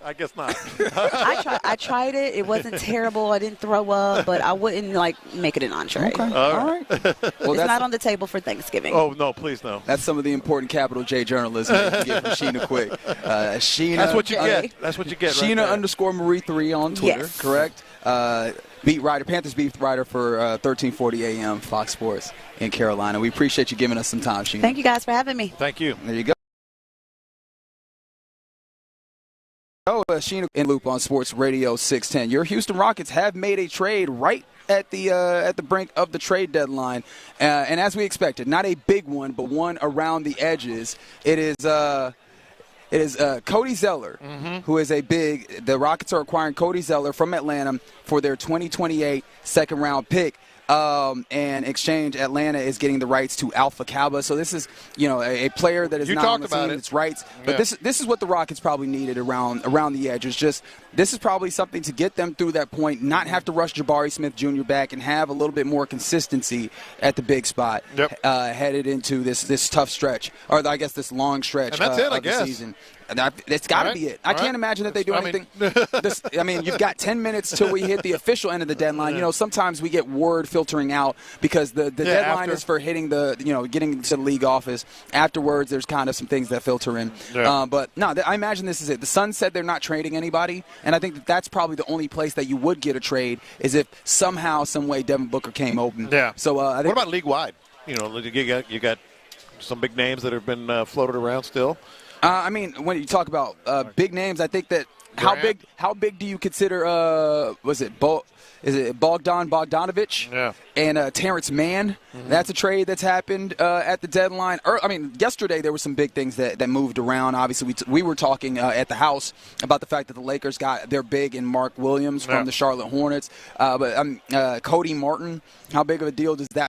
I guess not. I tried it. It wasn't terrible. I didn't throw up, but I wouldn't make it an entree. Okay. All right. Well, it's not on the table for Thanksgiving. Oh no, please no. That's some of the important capital J journalism that you get from Sheena Quick. Sheena. That's what you get. That's what you get. Sheena _Marie3 on Twitter. Yes. Correct. Beat writer, Panthers beat writer for 1340 AM Fox Sports in Carolina. We appreciate you giving us some time, Sheena. Thank you guys for having me. Thank you. There you go. Sheena in loop on Sports Radio 610. Your Houston Rockets have made a trade right at the brink of the trade deadline, and as we expected, not a big one, but one around the edges. It is Cody Zeller, who is a big. The Rockets are acquiring Cody Zeller from Atlanta for their 2028 second-round pick. And exchange, Atlanta is getting the rights to Alpha Kaba. So this is, a player that is not on the team, its rights. But this is what the Rockets probably needed around the edges. Just this is probably something to get them through that point, not have to rush Jabari Smith Jr. back, and have a little bit more consistency at the big spot headed into this tough stretch, or I guess this long stretch and that's it, of the season. It's got to be it. I can't imagine that they do anything. You've got 10 minutes till we hit the official end of the deadline. Sometimes we get word filtering out because the deadline is for hitting getting to the league office. Afterwards, there's kind of some things that filter in. Yeah. But no, I imagine this is it. The Suns said they're not trading anybody, and I think that's probably the only place that you would get a trade is if somehow, some way, Devin Booker came open. Yeah. So I think, what about league wide? You got some big names that have been floated around still. When you talk about big names, I think that how big do you consider? Is it Bogdan Bogdanovic and Terrence Mann? That's a trade that's happened at the deadline. Yesterday there were some big things that moved around. Obviously, we were talking at the house about the fact that the Lakers got their big in Mark Williams from the Charlotte Hornets. But Cody Martin, how big of a deal does that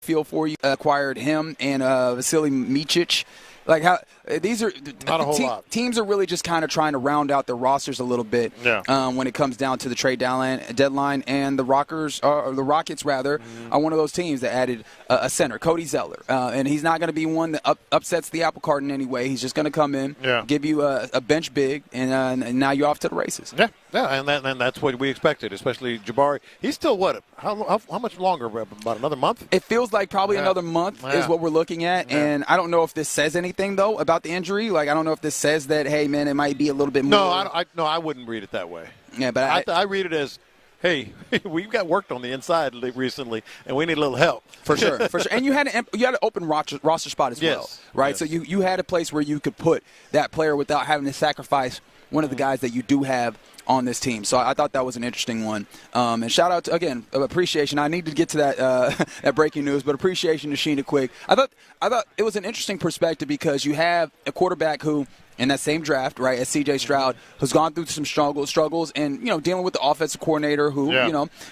feel for you? Acquired him and Vasily Micic. Like how these are not a whole lot. Teams are really just kind of trying to round out their rosters a little bit when it comes down to the trade deadline. And the Rockets are one of those teams that added a center, Cody Zeller, and he's not going to be one that upsets the apple cart in any way. He's just going to come in, give you a bench big, and now you're off to the races. Yeah. Yeah, and that's what we expected, especially Jabari. He's still what? How much longer? About another month? It feels like probably another month is what we're looking at. Yeah. And I don't know if this says anything, though, about the injury. Like, I don't know if this says that, hey, man, it might be a little bit more. No, I wouldn't read it that way. Yeah, but I read it as, hey, we've got worked on the inside recently, and we need a little help. For sure. And you had an open roster spot as well, right? Yes. So you had a place where you could put that player without having to sacrifice one of the guys that you do have on this team. So I thought that was an interesting one. And shout out to, again, appreciation. I need to get to that breaking news, but appreciation to Sheena Quick. I thought it was an interesting perspective because you have a quarterback who, in that same draft, right, as C.J. Stroud, who's gone through some struggles and, dealing with the offensive coordinator who,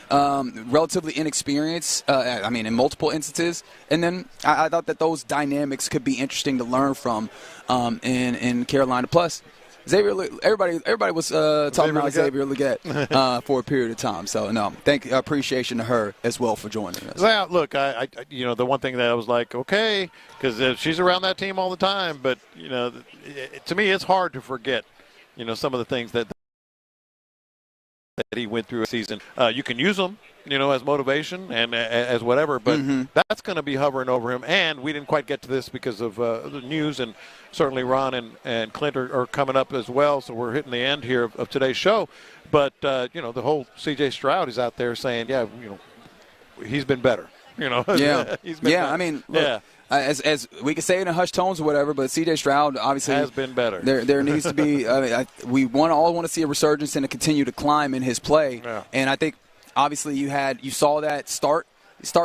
relatively inexperienced, in multiple instances. And then I thought that those dynamics could be interesting to learn from in Carolina. Plus, Xavier, everybody was talking about Xavier Legette for a period of time. So, no, appreciation to her as well for joining us. Well, look, I the one thing that I was like, okay, because she's around that team all the time. But, to me, it's hard to forget, some of the things that he went through a season. You can use them, as motivation and as whatever, but that's going to be hovering over him. And we didn't quite get to this because of the news, and certainly Ron and Clint are coming up as well, so we're hitting the end here of today's show. But, the whole C.J. Stroud is out there saying, he's been better. He's been better. Look, as we can say it in hushed tones or whatever, but C.J. Stroud obviously has been better. There needs to be. We all want to see a resurgence and a continue to climb in his play. Yeah. And I think obviously you saw that start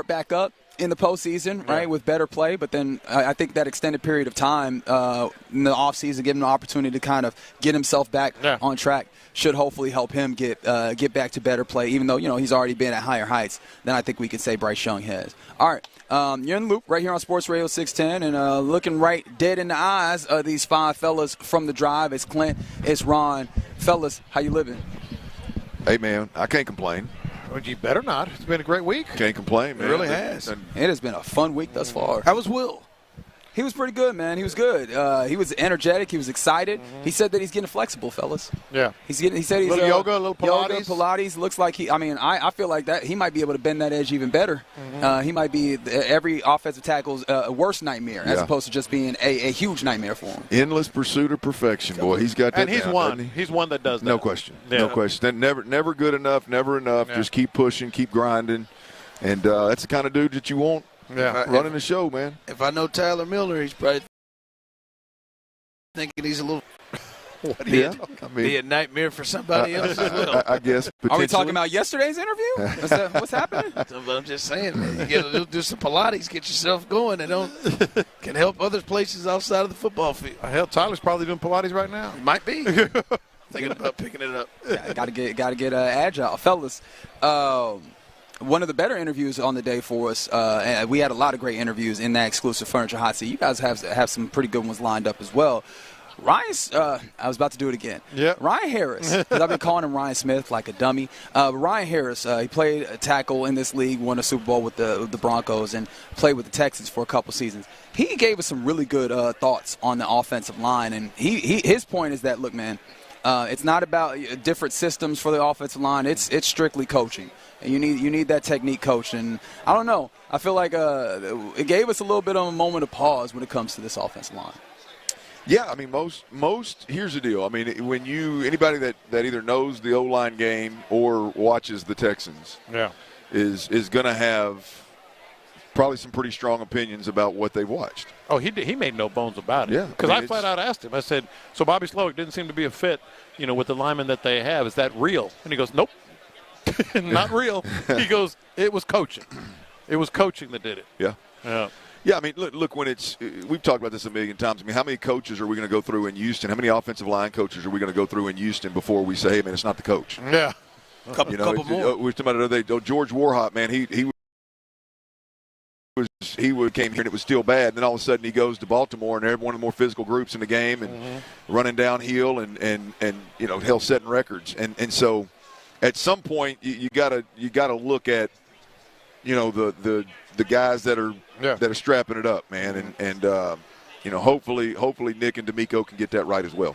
back up in the postseason, right, with better play. But then I think that extended period of time in the offseason, give him the opportunity to kind of get himself back on track, should hopefully help him get back to better play, even though, he's already been at higher heights than I think we could say Bryce Young has. All right, you're in the loop right here on Sports Radio 610, and looking right dead in the eyes of these five fellas from the drive. It's Clint, it's Ron. Fellas, how you living? Hey, man, I can't complain. Well, you better not. It's been a great week. Can't complain, man. It really has. It has been a fun week thus far. How was Will? He was pretty good, man. He was good. He was energetic. He was excited. He said that he's getting flexible, fellas. Yeah. He said he's a little yoga, a little Pilates. Yoga, Pilates. Looks like I feel like that he might be able to bend that edge even better. He might be every offensive tackle's worst nightmare, as opposed to just being a huge nightmare for him. Endless pursuit of perfection, boy. He's got that. And he's one. He's one that does that. No question. Yeah. No question. Never good enough. Never enough. Yeah. Just keep pushing, keep grinding, and that's the kind of dude that you want. Yeah. Running the show, man. If I know Tyler Miller, he's probably thinking he's a little be a nightmare for somebody else as well. I guess. Are we talking about yesterday's interview? Is that what's happening? But I'm just saying, man, you got to do some Pilates, get yourself going. It can help other places outside of the football field. Hell, Tyler's probably doing Pilates right now. He might be. Thinking about picking it up. Yeah, got to get agile, fellas. One of the better interviews on the day for us, and we had a lot of great interviews in that exclusive Furniture Hot Seat. You guys have some pretty good ones lined up as well. Ryan's, I was about to do it again. Yeah. Ryan Harris, because I've been calling him Ryan Smith like a dummy. Ryan Harris, he played a tackle in this league, won a Super Bowl with the Broncos, and played with the Texans for a couple seasons. He gave us some really good thoughts on the offensive line, and his point is that, look, man, it's not about different systems for the offensive line. It's strictly coaching. And you need that technique coach. And I don't know. I feel like it gave us a little bit of a moment of pause when it comes to this offensive line. Yeah, I mean, most. Here's the deal. I mean, when anybody that either knows the O-line game or watches the Texans, is going to have probably some pretty strong opinions about what they've watched. Oh, he made no bones about it. Yeah, because I flat out asked him. I said, "So Bobby Slowick didn't seem to be a fit, with the linemen that they have. Is that real?" And he goes, "Nope, not real." He goes, "It was coaching. It was coaching that did it." Yeah. Yeah. Yeah, I mean, look. When we've talked about this a million times. I mean, how many coaches are we going to go through in Houston? How many offensive line coaches are we going to go through in Houston before we say, "Hey, man, it's not the coach"? Yeah, couple more. We're talking about George Warhop, man. He came here and it was still bad. And then all of a sudden he goes to Baltimore and they're one of the more physical groups in the game and running downhill and hell, setting records. And so at some point you gotta look at the guys that are strapping it up, man, and hopefully Nick and D'Amico can get that right as well.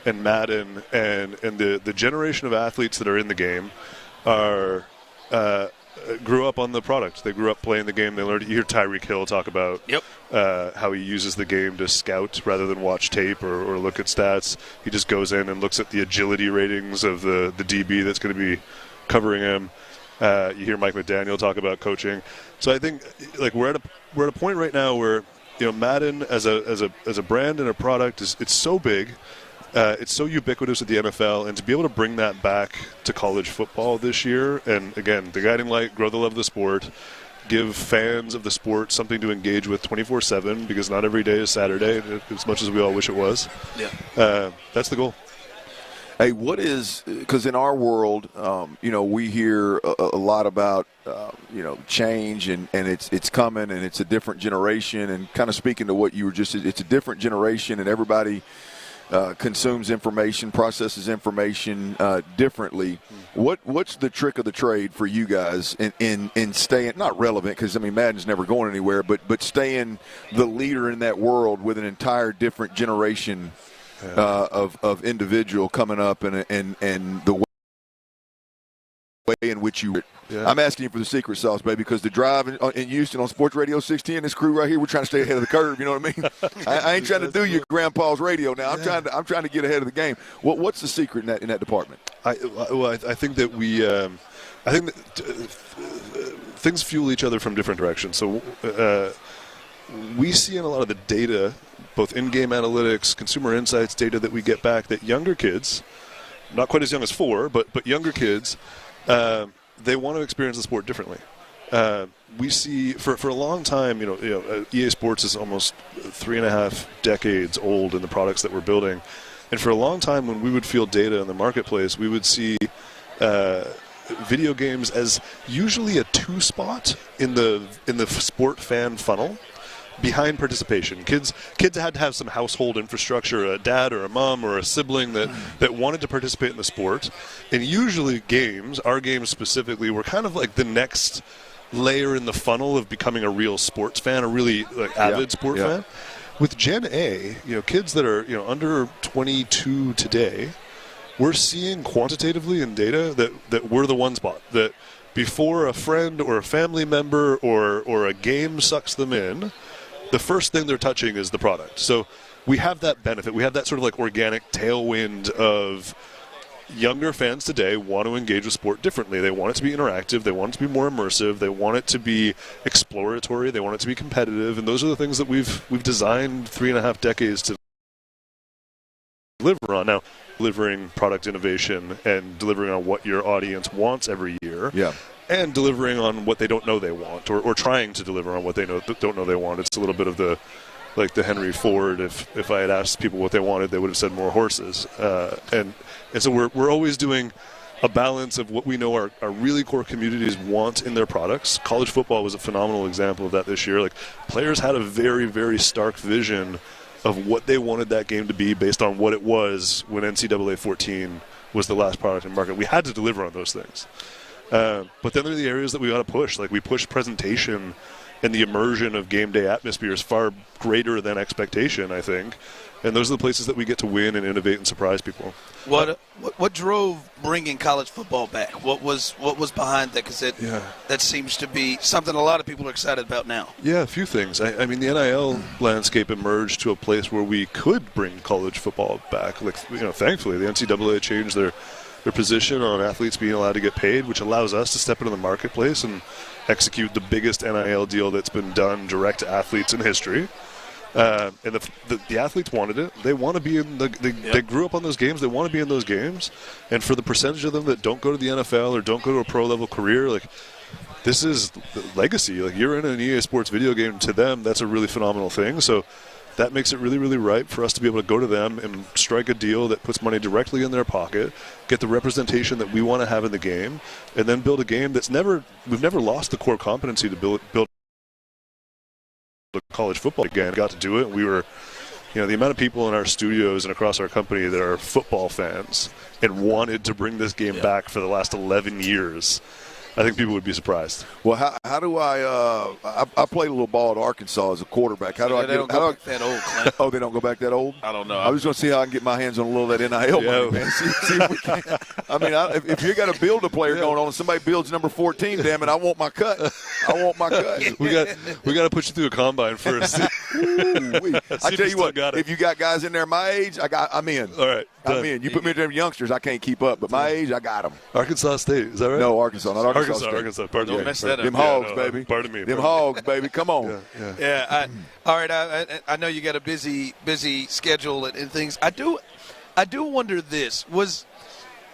and Madden and the generation of athletes that are in the game are grew up on the product. They grew up playing the game. They learned. You hear Tyreek Hill talk about how he uses the game to scout rather than watch tape or look at stats. He just goes in and looks at the agility ratings of the DB that's going to be covering him. You hear Mike McDaniel talk about coaching. So I think like we're at a point right now where Madden as a brand and a product it's so big. It's so ubiquitous at the NFL, and to be able to bring that back to college football this year, and again, the guiding light, grow the love of the sport, give fans of the sport something to engage with 24/7, because not every day is Saturday, as much as we all wish it was. Yeah, that's the goal. Hey, because in our world, we hear a lot about, change and it's coming and it's a different generation, and kind of speaking to what you were just, it's a different generation and everybody consumes information, processes information differently. What's the trick of the trade for you guys in staying, not relevant, because, Madden's never going anywhere, but staying the leader in that world with an entire different generation of individual coming up and the way in which you I'm asking you for the secret sauce, baby, because the drive in Houston on Sports Radio 610, this crew right here, we're trying to stay ahead of the curve, you know what I mean? I ain't trying to do your grandpa's radio now. I'm trying to get ahead of the game. What's the secret in that department? I think that things fuel each other from different directions. So we see in a lot of the data, both in-game analytics, consumer insights data that we get back, that younger kids, not quite as young as 4, but younger kids, they want to experience the sport differently. We see for a long time, EA Sports is almost 3.5 decades old in the products that we're building, and for a long time, when we would field data in the marketplace, we would see video games as usually a 2 spot in the sport fan funnel. Behind participation. Kids had to have some household infrastructure, a dad or a mom or a sibling that wanted to participate in the sport. And usually our games specifically, were kind of like the next layer in the funnel of becoming a real sports fan, a really avid sport fan. With Gen A, kids that are under 22 today, we're seeing quantitatively in data that we're the 1 spot. That before a friend or a family member or a game sucks them in, the first thing they're touching is the product. So we have that benefit. We have that sort of organic tailwind of younger fans today want to engage with sport differently. They want it to be interactive. They want it to be more immersive. They want it to be exploratory. They want it to be competitive. And those are the things that we've designed 3.5 decades to deliver on. Now, delivering product innovation and delivering on what your audience wants every year. Yeah. And delivering on what they don't know they want, or trying to deliver on what they don't know they want. It's a little bit of the Henry Ford. If I had asked people what they wanted, they would have said more horses. And so we're always doing a balance of what we know our really core communities want in their products. College football was a phenomenal example of that this year. Players had a very, very stark vision of what they wanted that game to be based on what it was when NCAA 14 was the last product in market. We had to deliver on those things. But then there are the areas that we ought to push. We push presentation and the immersion of game day atmosphere is far greater than expectation, I think. And those are the places that we get to win and innovate and surprise people. What drove bringing college football back? What was behind that? Because that seems to be something a lot of people are excited about now. Yeah, a few things. The NIL landscape emerged to a place where we could bring college football back. Thankfully, the NCAA changed their position on athletes being allowed to get paid, which allows us to step into the marketplace and execute the biggest NIL deal that's been done direct to athletes in history. And the athletes wanted it. They want to be in they grew up on those games. They want to be in those games. And for the percentage of them that don't go to the NFL or don't go to a pro level career, this is legacy. You're in an EA Sports video game. To them, that's a really phenomenal thing. So that makes it really, really ripe for us to be able to go to them and strike a deal that puts money directly in their pocket, get the representation that we want to have in the game, and then build a game that's we've never lost the core competency to build college football again. Got to do it. We were, the amount of people in our studios and across our company that are football fans and wanted to bring this game back for the last 11 years. I think people would be surprised. Well, how do I played a little ball at Arkansas as a quarterback. How do I They don't get go back that old, Clint. Oh, they don't go back that old? I don't know. I was going to see how I can get my hands on a little of that NIL money, man. See if we can. I mean, if you got a build a player going on and somebody builds number 14, damn it, I want my cut. I want my cut. We got to put you through a combine first. I tell you what, if you got guys in there my age, I'm in. All right. I'm in. You put me in there youngsters, I can't keep up. But my age, I got them. Arkansas State, is that right? No, Arkansas, not Arkansas State. Arkansas. Pardon me. Mess that up. Them Hogs, baby. Pardon me. Them Hogs, baby. Come on. Yeah. All right. I know you got a busy schedule and things. I do wonder this was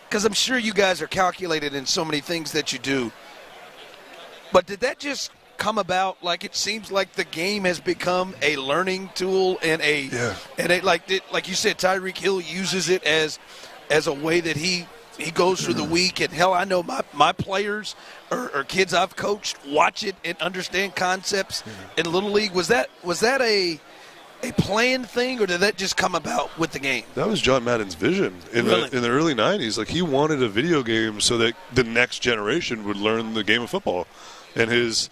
because I'm sure you guys are calculated in so many things that you do. But did that just come about? Like it seems like the game has become a learning tool and like you said, Tyreek Hill uses it as a way that he goes through the week. And hell, I know my players or kids I've coached watch it and understand concepts in Little League. Was that a planned thing, or did that just come about with the game? That was John Madden's vision in the early 90s. Like, he wanted a video game so that the next generation would learn the game of football. And the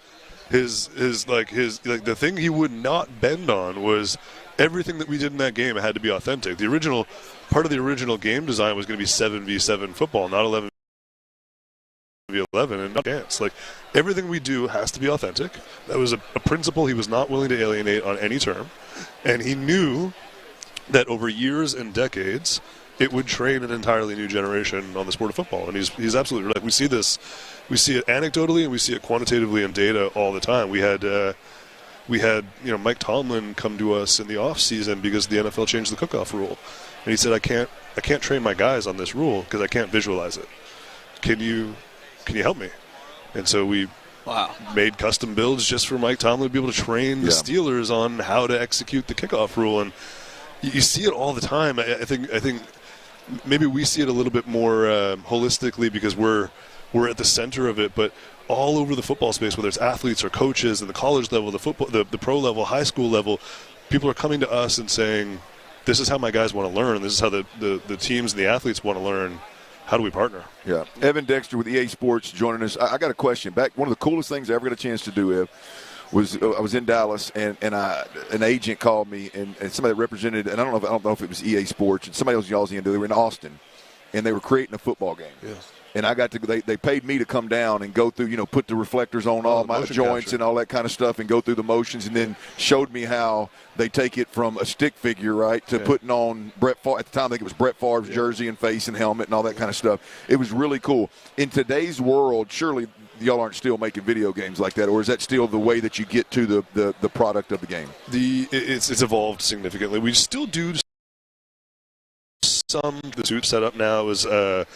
thing he would not bend on was everything that we did in that game had to be authentic. The original part of the original game design was going to be 7v7 football, not 11v11, and not dance. Like, everything we do has to be authentic. That was a principle he was not willing to alienate on any term. And he knew that over years and decades, it would train an entirely new generation on the sport of football. And he's absolutely right. We see it anecdotally and we see it quantitatively in data all the time. We had Mike Tomlin come to us in the off season because the NFL changed the cook-off rule, and he said, I can't train my guys on this rule because I can't visualize it. Can you help me? And so we made custom builds just for Mike Tomlin to be able to train the Steelers on how to execute the kickoff rule. And you see it all the time. I think maybe we see it a little bit more holistically because we're at the center of it, but all over the football space, whether it's athletes or coaches at the college level, the pro level, high school level, people are coming to us and saying, this is how my guys want to learn. This is how the teams and the athletes want to learn. How do we partner? Yeah. Evan Dexter with EA Sports joining us. I got a question. One of the coolest things I ever got a chance to do, Ev, was I was in Dallas, and an agent called me, and somebody that represented, and I don't know if it was EA Sports, and somebody else y'all's in. They were in Austin, and they were creating a football game. Yes. And I got to. They paid me to come down and go through, put the reflectors on all my joints and all that kind of stuff, and go through the motions, and then showed me how they take it from a stick figure, right, to putting on Brett Favre. At the time, I think it was Brett Favre's jersey and face and helmet and all that kind of stuff. It was really cool. In today's world, surely y'all aren't still making video games like that, or is that still the way that you get to the product of the game? It's evolved significantly. We still do. The suit setup now is, the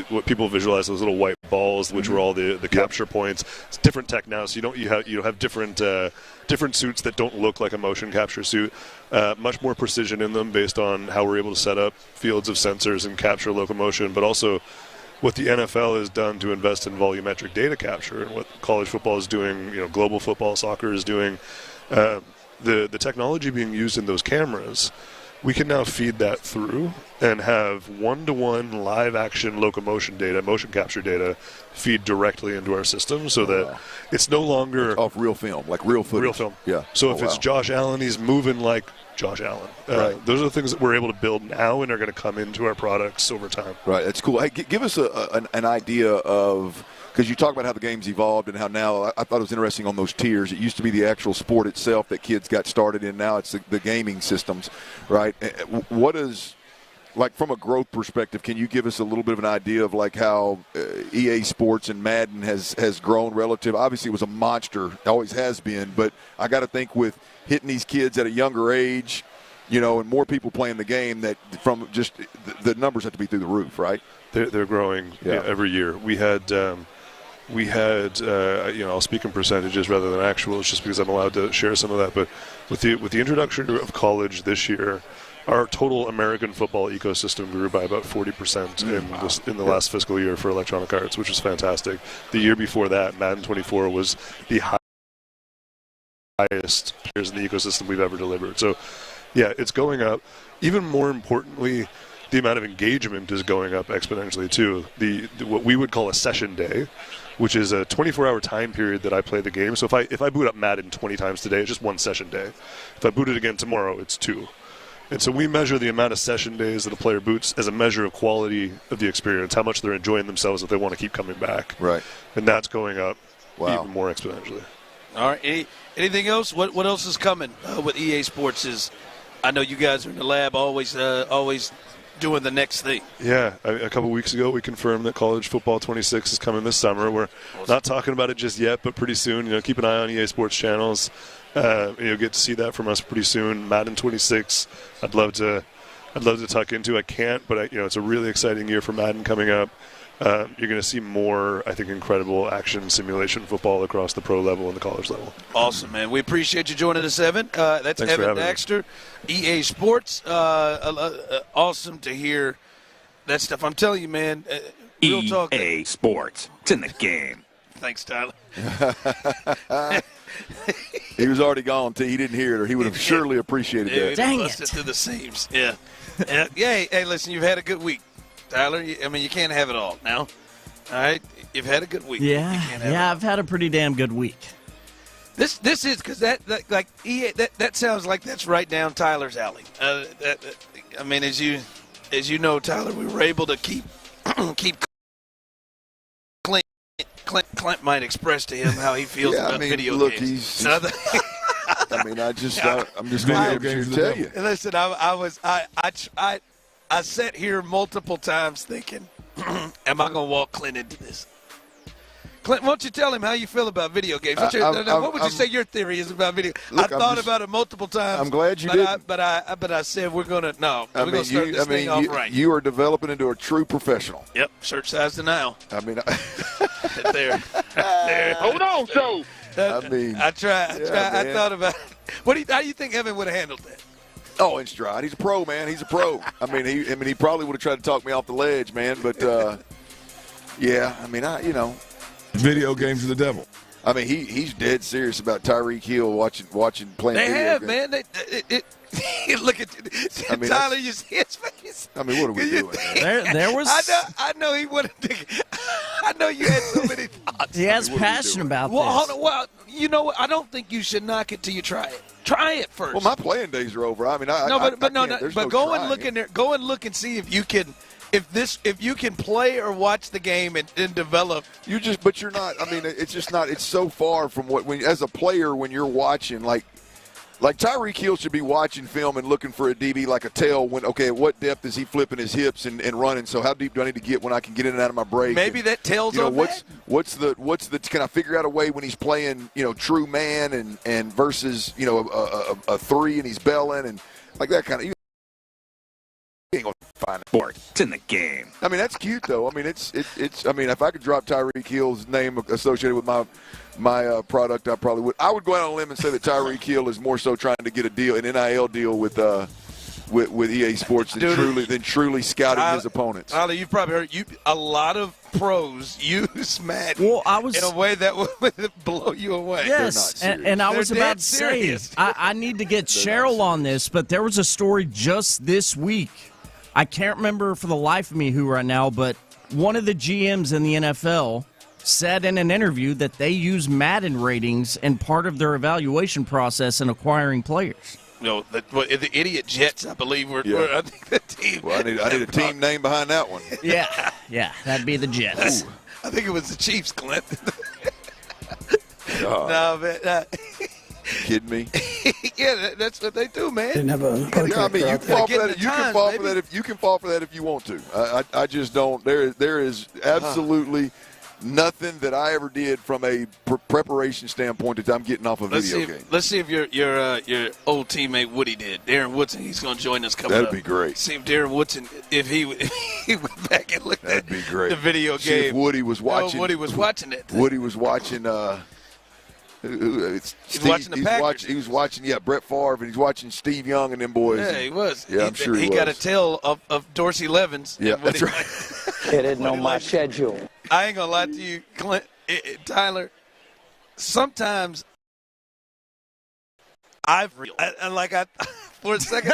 what people visualize, those little white balls, which were all the capture points. It's different tech now, so you have different suits that don't look like a motion capture suit. Much more precision in them based on how we're able to set up fields of sensors and capture locomotion, but also what the NFL has done to invest in volumetric data capture, and what college football is doing, global football, soccer is doing. The technology being used in those cameras, we can now feed that through and have one-to-one live action locomotion data, motion capture data, feed directly into our system so that it's no longer off real film, like real footage. Real film. Yeah. So if it's Josh Allen, he's moving like Josh Allen. Right. Those are the things that we're able to build now and are going to come into our products over time. Right. That's cool. Hey, give us an idea of, because you talk about how the game's evolved and how now, I thought it was interesting on those tiers. It used to be the actual sport itself that kids got started in. Now it's the gaming systems, right? What is, like, from a growth perspective, can you give us a little bit of an idea of like how EA Sports and Madden has grown relative? Obviously, it was a monster, always has been, but I got to think with hitting these kids at a younger age, and more people playing the game, that from just the numbers have to be through the roof, right? They're growing every year. We had I'll speak in percentages rather than actuals, just because I'm allowed to share some of that. But with the introduction of college this year, our total American football ecosystem grew by about 40% in the last fiscal year for Electronic Arts, which was fantastic. The year before that, Madden 24 was the highest players in the ecosystem we've ever delivered. So, yeah, it's going up. Even more importantly, the amount of engagement is going up exponentially too. The what we would call a session day, which is a 24-hour time period that I play the game. So if I boot up Madden 20 times today, it's just one session day. If I boot it again tomorrow, it's 2. And so we measure the amount of session days that a player boots as a measure of quality of the experience, how much they're enjoying themselves, if they want to keep coming back. Right. And that's going up even more exponentially. All right. Anything else? What else is coming with EA Sports? I know you guys are in the lab always doing the next thing. Yeah. A couple weeks ago, we confirmed that College Football 26 is coming this summer. We're not talking about it just yet, but pretty soon. Keep an eye on EA Sports channels. You'll get to see that from us pretty soon. Madden 26, I'd love to tuck into. I can't, but it's a really exciting year for Madden coming up. You're going to see more, I think, incredible action simulation football across the pro level and the college level. Awesome, man. We appreciate you joining us, Evan. That's Thanks Evan Daxter, EA Sports. Awesome to hear that stuff. I'm telling you, man. Real talk. EA Sports. It's in the game. Thanks, Tyler. He was already gone, T. He didn't hear it, or he would have surely appreciated that. Dang it. Busted through the seams. Yeah. Hey, listen, you've had a good week, Tyler. You can't have it all now. All right? You've had a good week. Yeah, I've had a pretty damn good week. This is because that sounds like that's right down Tyler's alley. As you know, Tyler, we were able to keep Clint might express to him how he feels about video games. I'm just going to tell you. Listen, I sat here multiple times thinking, am I going to walk Clint into this? Clint, why don't you tell him how you feel about video games? What would you say your theory is about video? I thought about it multiple times. I'm glad you did. But I said we're going to start this thing off right. You are developing into a true professional. Yep, shirt size denial. There. Hold on, so. I tried. I thought about it. How do you think Evan would have handled that? Oh, in stride. He's a pro, man. He's a pro. He probably would have tried to talk me off the ledge, man. But video games are the devil. He's dead serious about Tyreek Hill watching playing. They video have, games. man. Look at Tyler. You see his face. What are we doing? There was. I know he wouldn't. I know you had so many thoughts. He has passion about this. Well, you know what? I don't think you should knock it till you try it. Try it first. Well, my playing days are over. Go and look in there. Go and look and see if you can. If you can play or watch the game and develop. But you're not. It's just not. It's so far from as a player when you're watching like Tyreek Hill should be watching film and looking for a DB like a tail at what depth is he flipping his hips and running? So how deep do I need to get when I can get in and out of my break? Maybe that tail's on what's the can I figure out a way when he's playing true man and versus a 3 and he's belling and like that kind of. Ain't gonna find sport. It's in the game. That's cute though. It's. If I could drop Tyreek Hill's name associated with my product, I probably would. I would go out on a limb and say that Tyreek Hill is more so trying to get an NIL deal with EA Sports than truly scouting his opponents. Tyler, you've probably heard a lot of pros use Madden in a way that would blow you away. Yes, and I was about to say, I need to get Cheryl on this, but there was a story just this week. I can't remember for the life of me who right now, but one of the GMs in the NFL said in an interview that they use Madden ratings in part of their evaluation process in acquiring players. No, the idiot Jets, I believe, were I think the team. Well, I need a team name behind that one. Yeah, that'd be the Jets. I think it was the Chiefs, Clint. No, man. Kidding me? Yeah, that's what they do, man. You can fall for that. You can fall for that if you want to. I just don't. There is absolutely nothing that I ever did from a preparation standpoint that I'm getting off a video game. Let's see if your old teammate Woody did. Darren Woodson, he's going to join us coming up. That'd be great. See if Darren Woodson, if he went back and looked at the video game. See if Woody was watching. Woody was watching it. Woody was watching. He's watching the Packers. He was watching, Brett Favre, and he's watching Steve Young and them boys. Yeah, he was. Yeah, I'm sure he was. Got a tale of Dorsey Levens. Yeah, that's right. It isn't on my schedule. I ain't going to lie to you, Clint, Tyler. Sometimes for a second.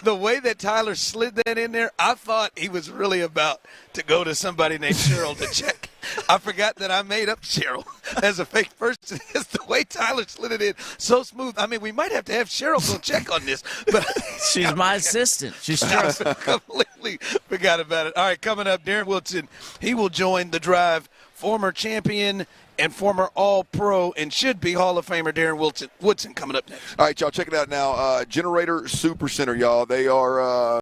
The way that Tyler slid that in there, I thought he was really about to go to somebody named Cheryl to check. I forgot that I made up Cheryl as a fake person. It's the way Tyler slid it in, so smooth. I mean, we might have to have Cheryl go check on this. But she's my assistant. She's trusted. Completely forgot about it. All right, coming up, Darren Woodson. He will join the drive. Former champion and former All-Pro and should be Hall of Famer Darren Woodson coming up next. All right, y'all, check it out now. Generator Super Center, y'all. They are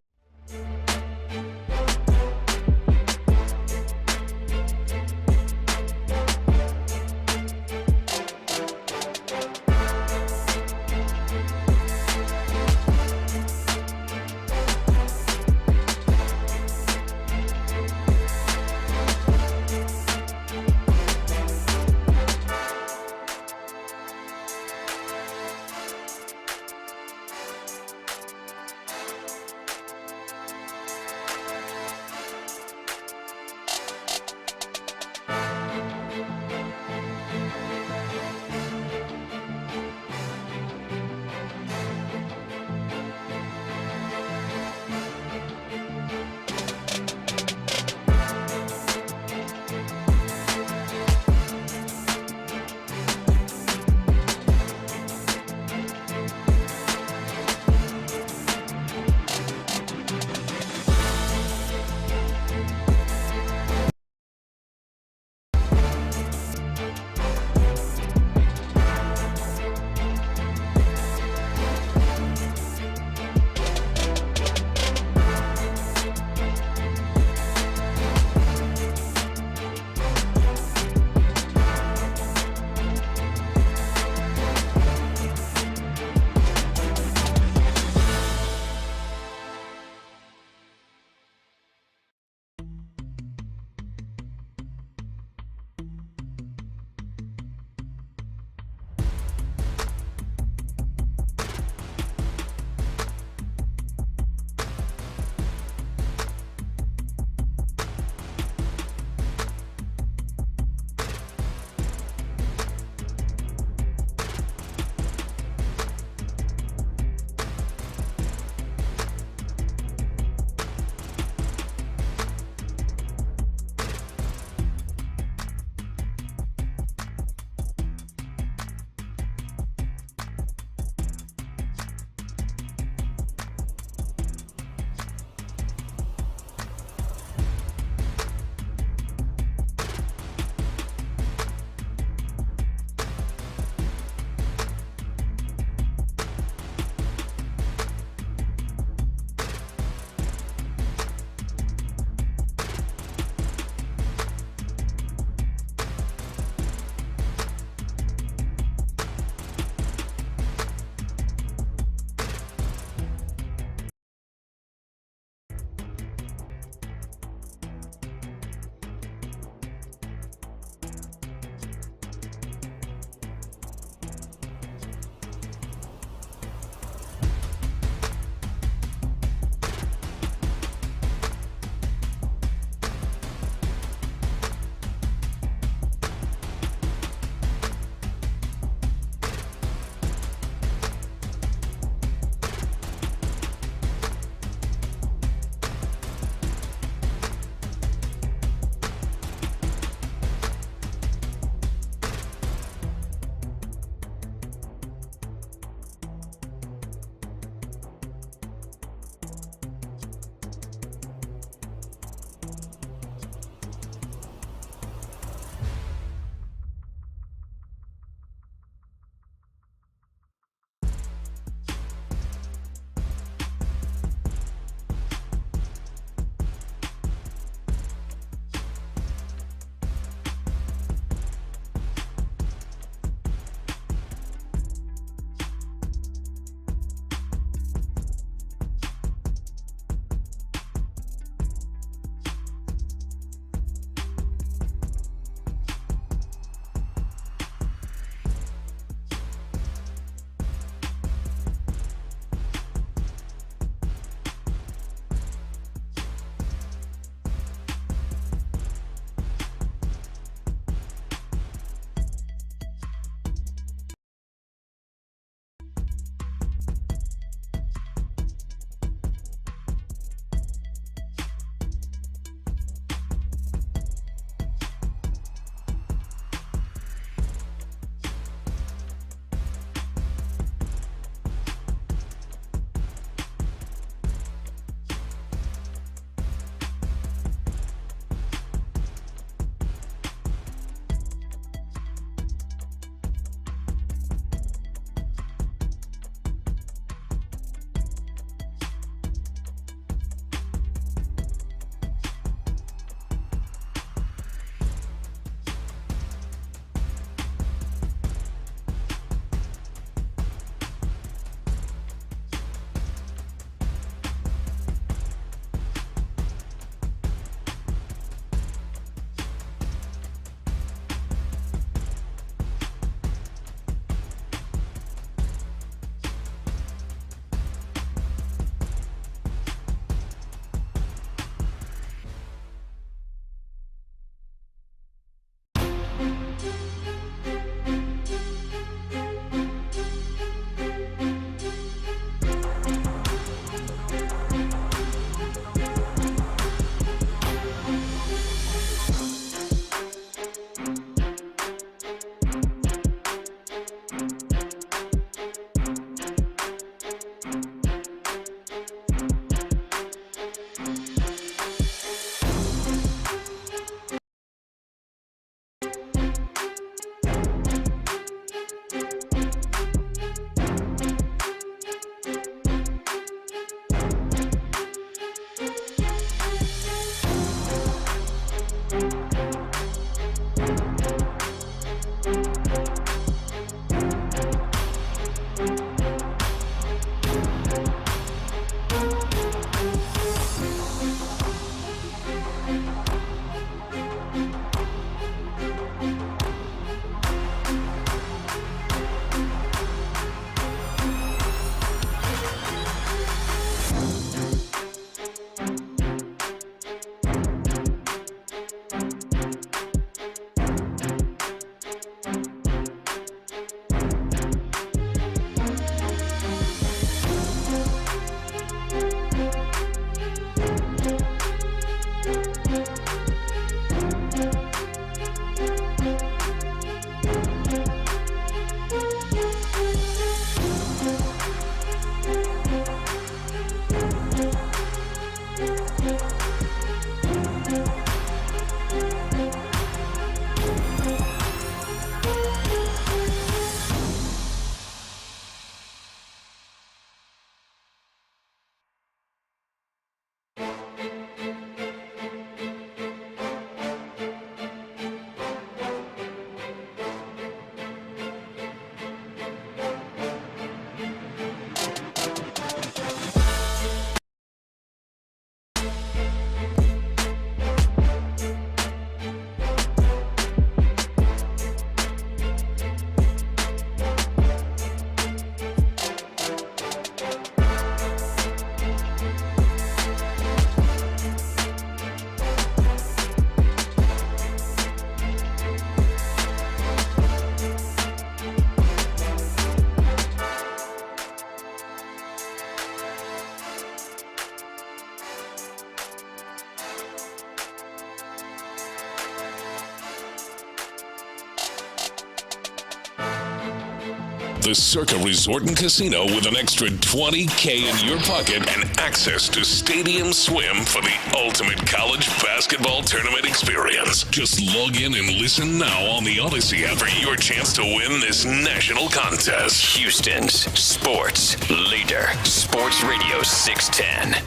the Circa Resort and Casino with an extra $20K in your pocket and access to Stadium Swim for the ultimate college basketball tournament experience. Just log in and listen now on the Odyssey app for your chance to win this national contest. Houston's sports leader, Sports Radio 610.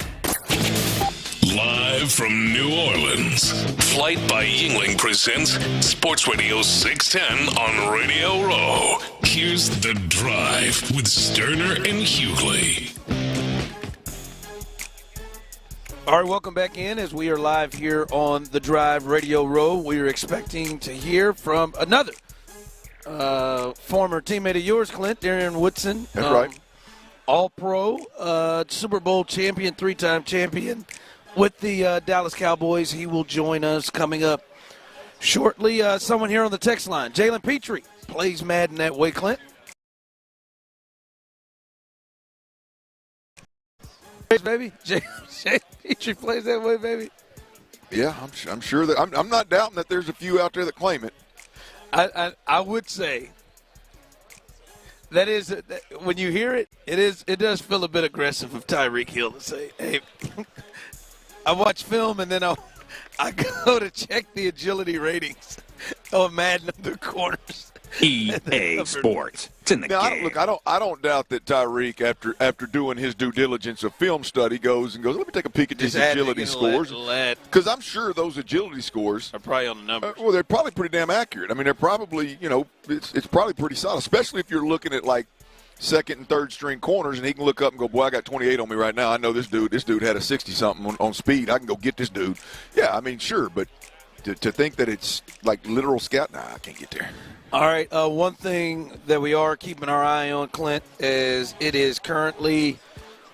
Live from New Orleans, Flight by Yingling presents Sports Radio 610 on Radio Row. Here's The Drive with Stoerner and Hughley. All right, welcome back in as we are live here on The Drive Radio Row. We are expecting to hear from another former teammate of yours, Clint, Darren Woodson. That's right. All-Pro, Super Bowl champion, three-time champion with the Dallas Cowboys. He will join us coming up shortly. Someone here on the text line, Jalen Petrie, plays Madden that way, Clint. Baby, Jalen Petrie plays that way, baby. Yeah, I'm sure that I'm not doubting that there's a few out there that claim it. I would say that is when you hear it, it does feel a bit aggressive of Tyreek Hill to say, "Hey, I watch film and then I go to check the agility ratings on Madden of the corners." EA Sports. It's in the game. Look, I don't doubt that Tyreek, after doing his due diligence of film study, goes, let me take a peek at these agility scores. Because I'm sure those agility scores are probably on the numbers. Well, they're probably pretty damn accurate. I mean, they're probably, it's probably pretty solid, especially if you're looking at like second and third string corners, and he can look up and go, boy, I got 28 on me right now. I know this dude had a 60-something on speed. I can go get this dude. Yeah, I mean, sure, but to think that it's like literal scout, I can't get there. All right, one thing that we are keeping our eye on, Clint, is it is currently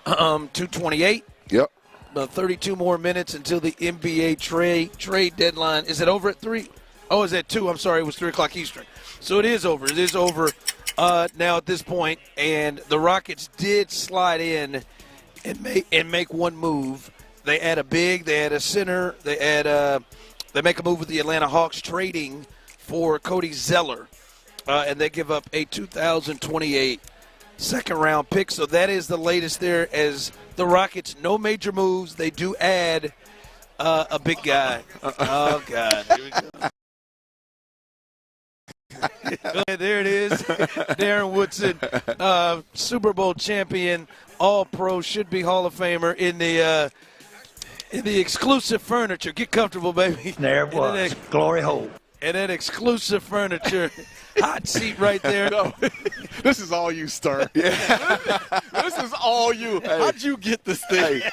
2:28. Yep. About 32 more minutes until the NBA trade deadline. Is it over at 3? Oh, is it 2? I'm sorry, it was 3 o'clock Eastern. So it is over. It is over now at this point, and the Rockets did slide in and make one move. They add a big, they add a center, they make a move with the Atlanta Hawks trading for Cody Zeller, and they give up a 2028 second-round pick. So that is the latest there as the Rockets, no major moves. They do add a big guy. Oh, God. Here we go. There it is. Darren Woodson, Super Bowl champion, All-Pro, should be Hall of Famer in the exclusive furniture. Get comfortable, baby. There it was. Glory hole. And that exclusive furniture, hot seat right there. No, this is all you, Stern. Yeah. This is all you. Hey. How'd you get this thing? Hey.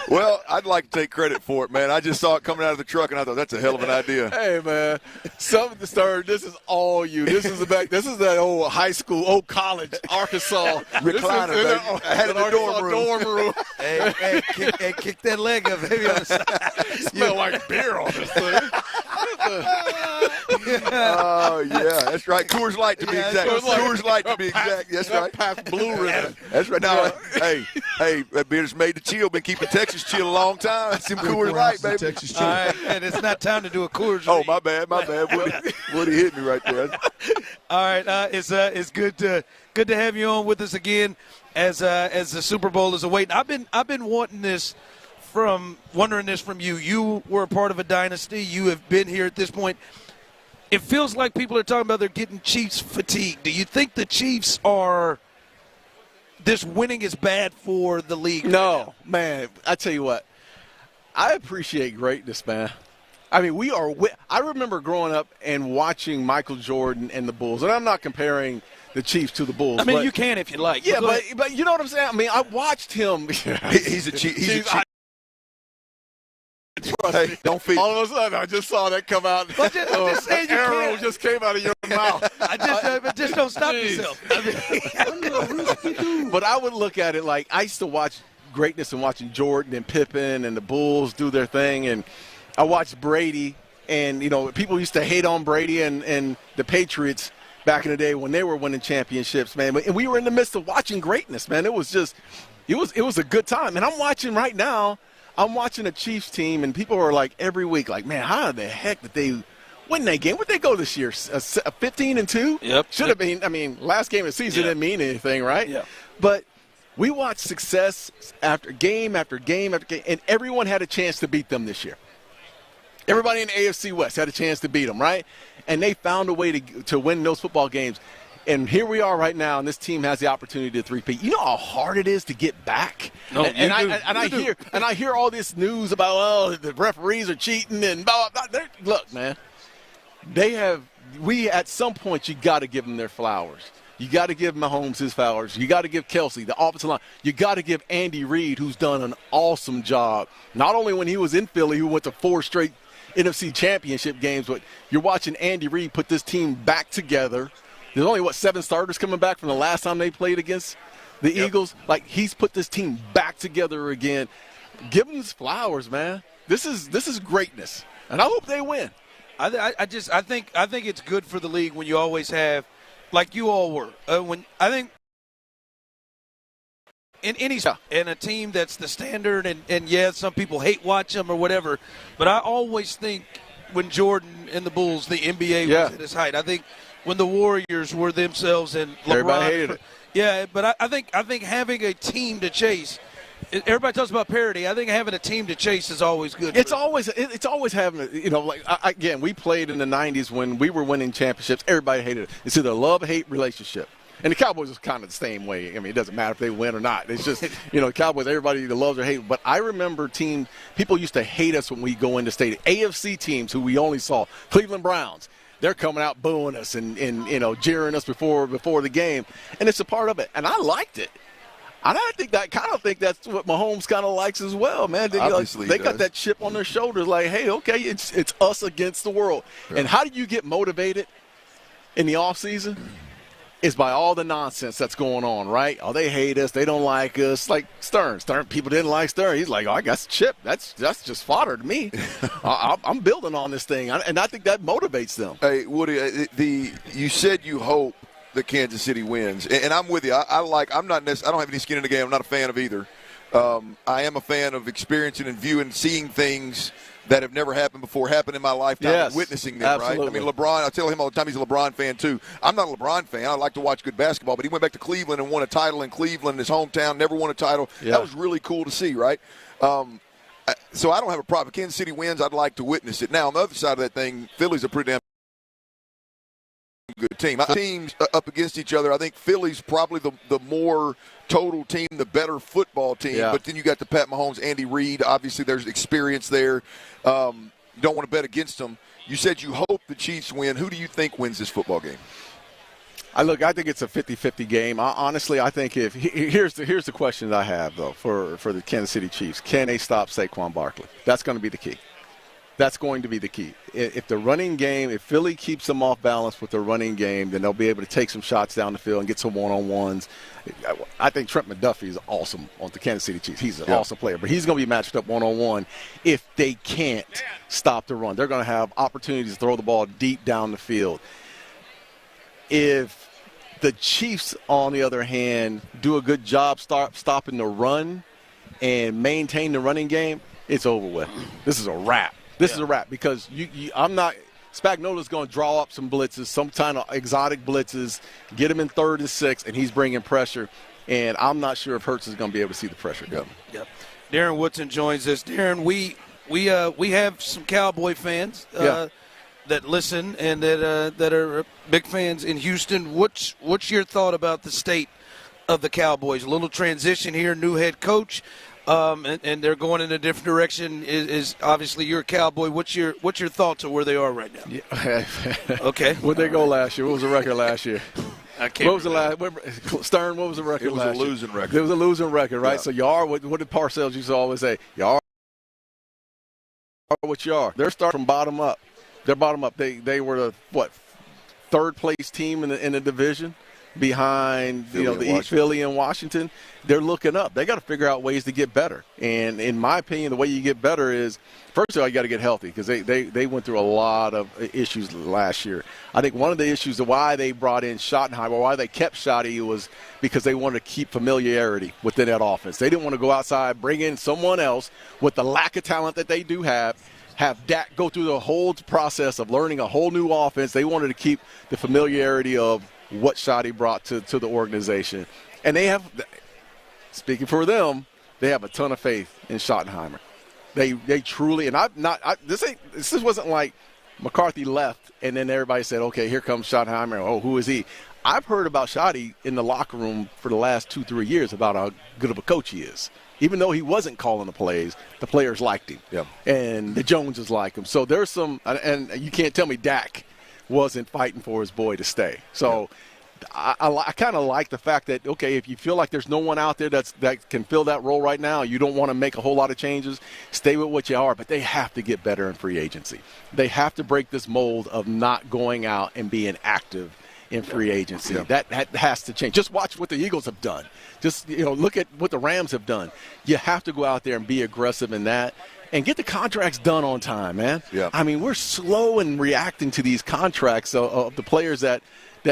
Well, I'd like to take credit for it, man. I just saw it coming out of the truck, and I thought, that's a hell of an idea. Hey, man. Stern, this is all you. This is that old high school, old college, Arkansas. Recliner, baby. I had it in the dorm room. Hey, kick that leg up, baby, on the side. Smell like beer on this thing. Oh, yeah. That's right. Coors Light to be exact. Coors Light to be exact. That's right. Pabst Blue Ribbon. That's right. Now, hey, that beer's made to chill. Been keeping Texas chill a long time. Some Coors Light, baby. Texas chill. All right, and it's not time to do a Coors. Oh, my bad. Woody hit me right there. All right, it's good to have you on with us again as the Super Bowl is awaiting. I've been wondering this from you. You were a part of a dynasty. You have been here at this point. It feels like people are talking about they're getting Chiefs fatigue. Do you think the Chiefs are – this winning is bad for the league? No, man. I tell you what. I appreciate greatness, man. I mean, I remember growing up and watching Michael Jordan and the Bulls, and I'm not comparing the Chiefs to the Bulls. I mean, you can if you like. Yeah, but you know what I'm saying? I mean, I watched him. He's a Chief. Hey, don't feed. All of a sudden, I just saw that come out. I'm just saying you arrow just came out of your mouth. Just don't stop yourself. But I would look at it like I used to watch greatness and watching Jordan and Pippen and the Bulls do their thing, and I watched Brady, and people used to hate on Brady and the Patriots back in the day when they were winning championships, man. And we were in the midst of watching greatness, man. It was a good time, and I'm watching right now. I'm watching a Chiefs team, and people are like every week, like, man, how the heck did they win that game. Where'd they go this year? 15-2? Yep. Should have been. I mean, last game of the season didn't mean anything, right? Yeah. But we watched success after game after game after game, and everyone had a chance to beat them this year. Everybody in the AFC West had a chance to beat them, right? And they found a way to win those football games. And here we are right now, and this team has the opportunity to three-peat. You know how hard it is to get back? No, I hear all this news about, the referees are cheating and blah, blah, blah. Look, man, at some point, you got to give them their flowers. You got to give Mahomes his flowers. You got to give Kelsey, the offensive line. You got to give Andy Reid, who's done an awesome job. Not only when he was in Philly, who went to 4 straight NFC championship games, but you're watching Andy Reid put this team back together. There's only, 7 starters coming back from the last time they played against the Eagles? Like, he's put this team back together again. Give him his flowers, man. This is greatness, and I hope they win. I think it's good for the league when you always have, like you all were. I think in any and a team that's the standard, and some people hate watch them or whatever, but I always think when Jordan and the Bulls, the NBA was at its height. I think when the Warriors were themselves and LeBron, everybody hated it. Yeah, but I think having a team to chase. Everybody talks about parity. I think having a team to chase is always good. It's always having, again, we played in the 90s when we were winning championships. Everybody hated it. It's either a love-hate relationship. And the Cowboys is kind of the same way. I mean, it doesn't matter if they win or not. It's just, the Cowboys, everybody either loves or hates. But I remember people used to hate us when we go into stadium. AFC teams who we only saw, Cleveland Browns, they're coming out booing us and jeering us before the game. And it's a part of it. And I liked it. And I think that's what Mahomes kind of likes as well, man. They got that chip on their shoulders, like, hey, okay, it's us against the world. Yeah. And how do you get motivated in the offseason? It's by all the nonsense that's going on, right? Oh, they hate us, they don't like us. Like Stern, people didn't like Stern. He's like, oh, I got the chip. That's just fodder to me. I'm building on this thing, and I think that motivates them. Hey, Woody, you said you hope that Kansas City wins, and I'm with you. I don't have any skin in the game. I'm not a fan of either. I am a fan of experiencing and viewing, seeing things that have never happened before happen in my lifetime, and witnessing them, absolutely. Right? I mean, LeBron, I tell him all the time he's a LeBron fan too. I'm not a LeBron fan. I like to watch good basketball, but he went back to Cleveland and won a title in Cleveland, his hometown, never won a title. Yeah. That was really cool to see, right? So I don't have a problem. If Kansas City wins, I'd like to witness it. Now, on the other side of that thing, Philly's a pretty damn good team. Teams up against each other, I think Philly's probably the more total team, the better football team. Yeah. But then you got the Pat Mahomes, Andy Reid. Obviously, there's experience there. You don't want to bet against them. You said you hope the Chiefs win. Who do you think wins this football game? I think it's a 50-50 game. Honestly, I think here's the question that I have, though, for the Kansas City Chiefs. Can they stop Saquon Barkley? That's going to be the key. That's going to be the key. If the running game, if Philly keeps them off balance with the running game, then they'll be able to take some shots down the field and get some one-on-ones. I think Trent McDuffie is awesome on the Kansas City Chiefs. He's an awesome player, but he's going to be matched up one-on-one if they can't stop the run. They're going to have opportunities to throw the ball deep down the field. If the Chiefs, on the other hand, do a good job stopping the run and maintain the running game, it's over with. This is a wrap. This is a wrap because Spagnuolo's going to draw up some blitzes, some kind of exotic blitzes, get him in 3rd and 6, and he's bringing pressure. And I'm not sure if Hurts is going to be able to see the pressure coming. Yep. Darren Woodson joins us. Darren, we have some Cowboy fans that listen and that are big fans in Houston. What's your thought about the state of the Cowboys? A little transition here, new head coach. And they're going in a different direction. Is obviously you're a Cowboy. What's your thoughts of where they are right now? Yeah. Okay. Where'd they go last year? What was the record last year? I can't. What was the last? Stern. What was the record? It was last a losing year? record. It was a losing record, right? Yeah. So you are what did Parcells used to always say? You are what you are. They're starting from bottom up. They're bottom up. They were the 3rd place team in the division. Behind Philly and Washington, they're looking up. They got to figure out ways to get better. And in my opinion, the way you get better is, first of all, you got to get healthy because they went through a lot of issues last year. I think one of the issues of why they brought in Schottenheimer, why they kept Schotty, was because they wanted to keep familiarity within that offense. They didn't want to go outside, bring in someone else with the lack of talent that they do have, have Dak go through the whole process of learning a whole new offense. They wanted to keep the familiarity of what Shotty brought to the organization. And they have, speaking for them, they have a ton of faith in Schottenheimer. They truly, and this wasn't like McCarthy left and then everybody said, okay, here comes Schottenheimer. Oh, who is he? I've heard about Shotty in the locker room for the last 2-3 years about how good of a coach he is. Even though he wasn't calling the plays, the players liked him. Yeah. And the Joneses like him. So there's some, and you can't tell me Dak wasn't fighting for his boy to stay. So I kind of like the fact that, okay, if you feel like there's no one out there that can fill that role right now, you don't want to make a whole lot of changes, stay with what you are. But they have to get better in free agency. They have to break this mold of not going out and being active in free agency. That has to change. Just watch what the Eagles have done. Just look at what the Rams have done. You have to go out there and be aggressive in that and get the contracts done on time, man. Yeah. I mean, we're slow in reacting to these contracts of the players that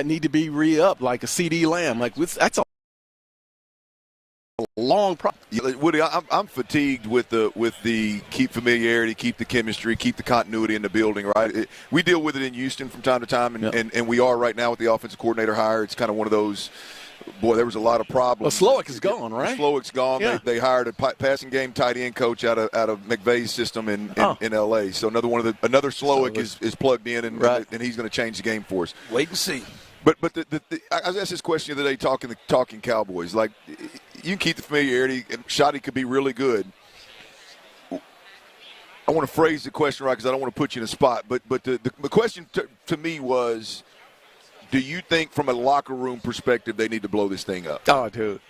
need to be re-upped, like a CD Lamb. Like that's a long process. Woody, I'm fatigued with the keep familiarity, keep the chemistry, keep the continuity in the building, right? We deal with it in Houston from time to time, and we are right now with the offensive coordinator hire. It's kind of one of those, boy, there was a lot of problems. Well, Slowick is gone, right? Slowick's gone. Yeah. They hired a passing game tight end coach out of McVay's system in L.A. So another Slowick is plugged in, and he's going to change the game for us. Wait and see. But I was asked this question the other day talking Cowboys. Like, you can keep the familiarity, and Shotty could be really good. I want to phrase the question right because I don't want to put you in a spot. But the question to me was, do you think from a locker room perspective they need to blow this thing up? Oh, dude.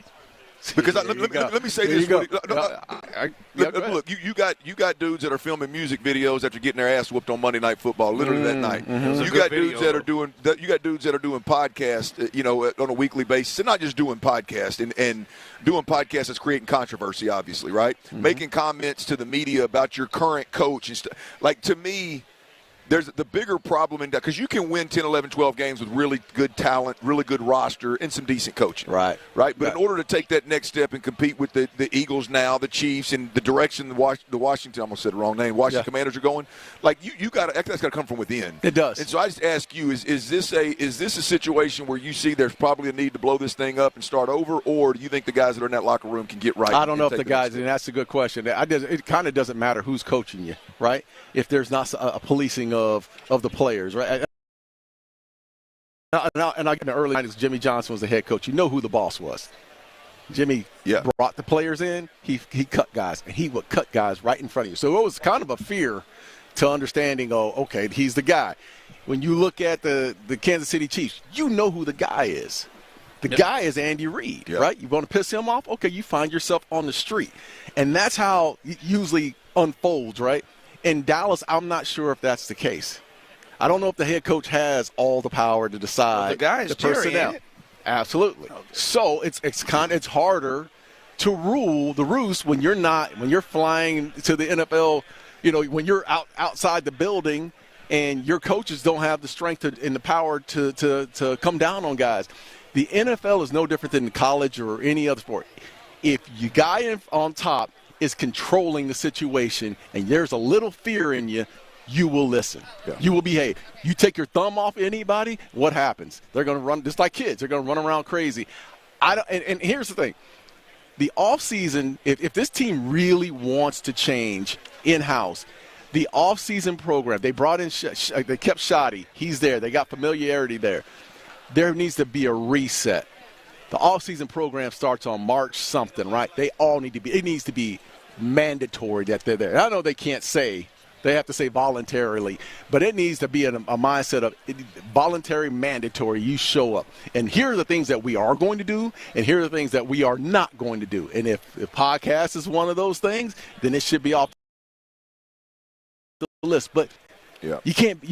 Because let me say this. Look, you got dudes that are filming music videos after getting their ass whooped on Monday Night Football, literally that night. Mm-hmm. You got dudes that are doing podcasts, on a weekly basis, and not just doing podcasts and doing podcasts that's creating controversy, obviously, right? Mm-hmm. Making comments to the media about your current coach and stuff. Like, to me, there's the bigger problem in that because you can win 10, 11, 12 games with really good talent, really good roster, and some decent coaching. Right. But in order to take that next step and compete with the Eagles now, the Chiefs, and the direction the Washington, I almost said the wrong name, Washington Commanders are going, like that's got to come from within. It does. And so I just ask you, is this a situation where you see there's probably a need to blow this thing up and start over, or do you think the guys that are in that locker room can get right? I don't know if the guys, and that's a good question. It kind of doesn't matter who's coaching you, right? If there's not a policing of the players, right? And I in the early 90s, Jimmy Johnson was the head coach. You know who the boss was. Jimmy brought the players in. He cut guys, and he would cut guys right in front of you. So it was kind of a fear to understanding, okay, he's the guy. When you look at the Kansas City Chiefs, you know who the guy is. The guy is Andy Reid, right? You want to piss him off? Okay, you find yourself on the street. And that's how it usually unfolds, right? In Dallas, I'm not sure if that's the case. I don't know if the head coach has all the power to decide the personnel. Absolutely. Okay. So it's harder to rule the roost when you're flying to the NFL, when you're outside the building and your coaches don't have the strength and the power to come down on guys. The NFL is no different than college or any other sport. If you guy on top is controlling the situation and there's a little fear in you, you will listen. Yeah. You will behave. You take your thumb off anybody, what happens? They're going to run just like kids. They're going to run around crazy. And here's the thing. The offseason, if this team really wants to change in-house, the offseason program, they brought in they kept Shotty. He's there. They got familiarity there. There needs to be a reset. The offseason program starts on March something, right? They all need to be – it needs to be mandatory that they're there. And I know they can't say – they have to say voluntarily, but it needs to be a mindset of voluntary, mandatory. You show up. And here are the things that we are going to do, and here are the things that we are not going to do. And if podcast is one of those things, then it should be off the list. But you can't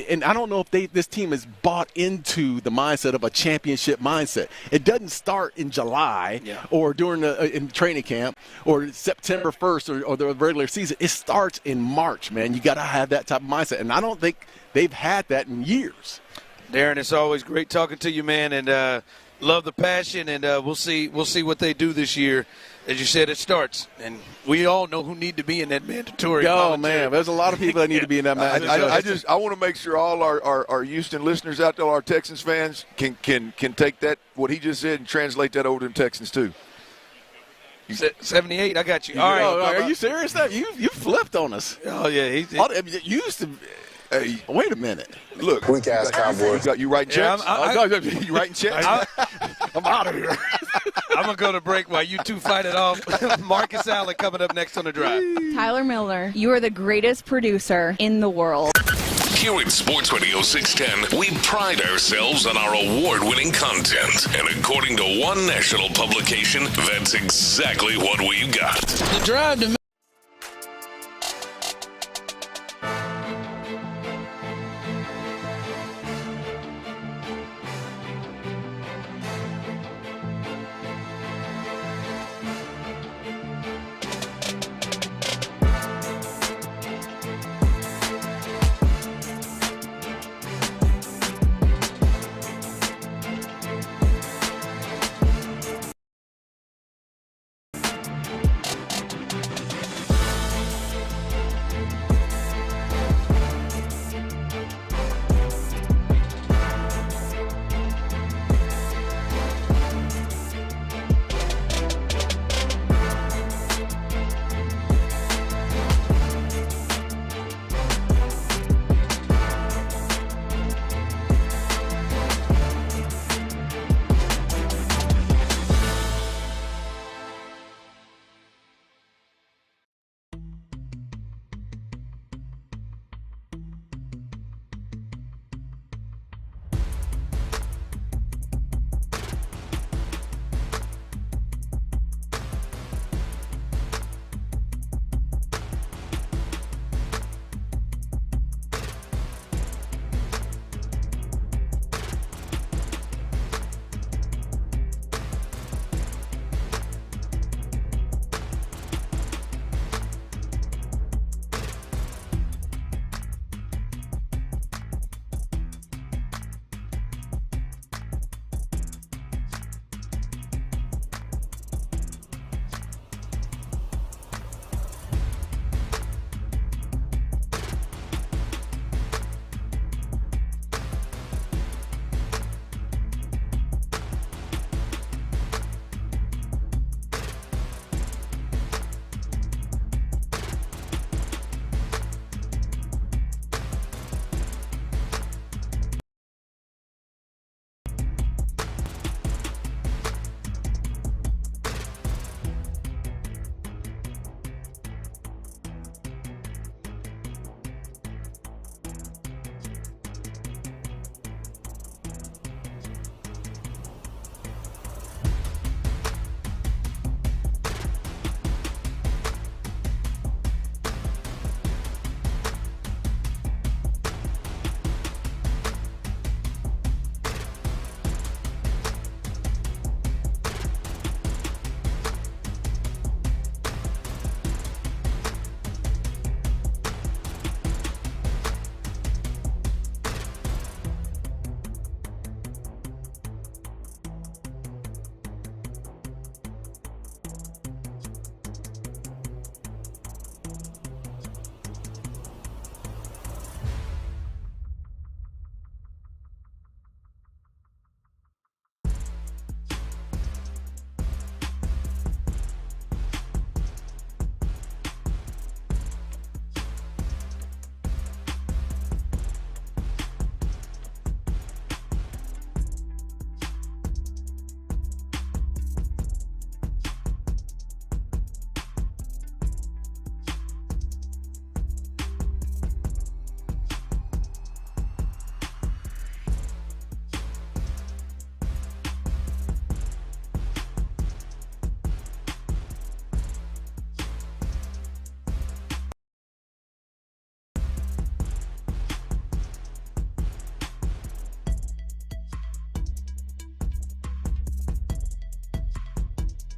and I don't know if this team has bought into the mindset of a championship mindset. It doesn't start in July or during in training camp or September 1st or the regular season. It starts in March, man. You got to have that type of mindset, and I don't think they've had that in years. Darren, it's always great talking to you, man, and Love the passion, and we'll see what they do this year. As you said, it starts, and we all know who need to be in that mandatory. Oh man, there's a lot of people that need to be in that mandatory. I want to make sure all our Houston listeners out there, our Texans fans, can take that what he just said and translate that over to them Texans too. 78, I got you. All right, are you serious? You flipped on us. Oh yeah, you used to. Hey, wait a minute. Look, weak ass Cowboys. You writing checks? You writing checks? I'm out of here. I'm going to go to break while you two fight it off. Marcus Allen coming up next on the drive. Tyler Miller, you are the greatest producer in the world. Here at Sports Radio 610, we pride ourselves on our award-winning content. And according to one national publication, that's exactly what we've got. The drive to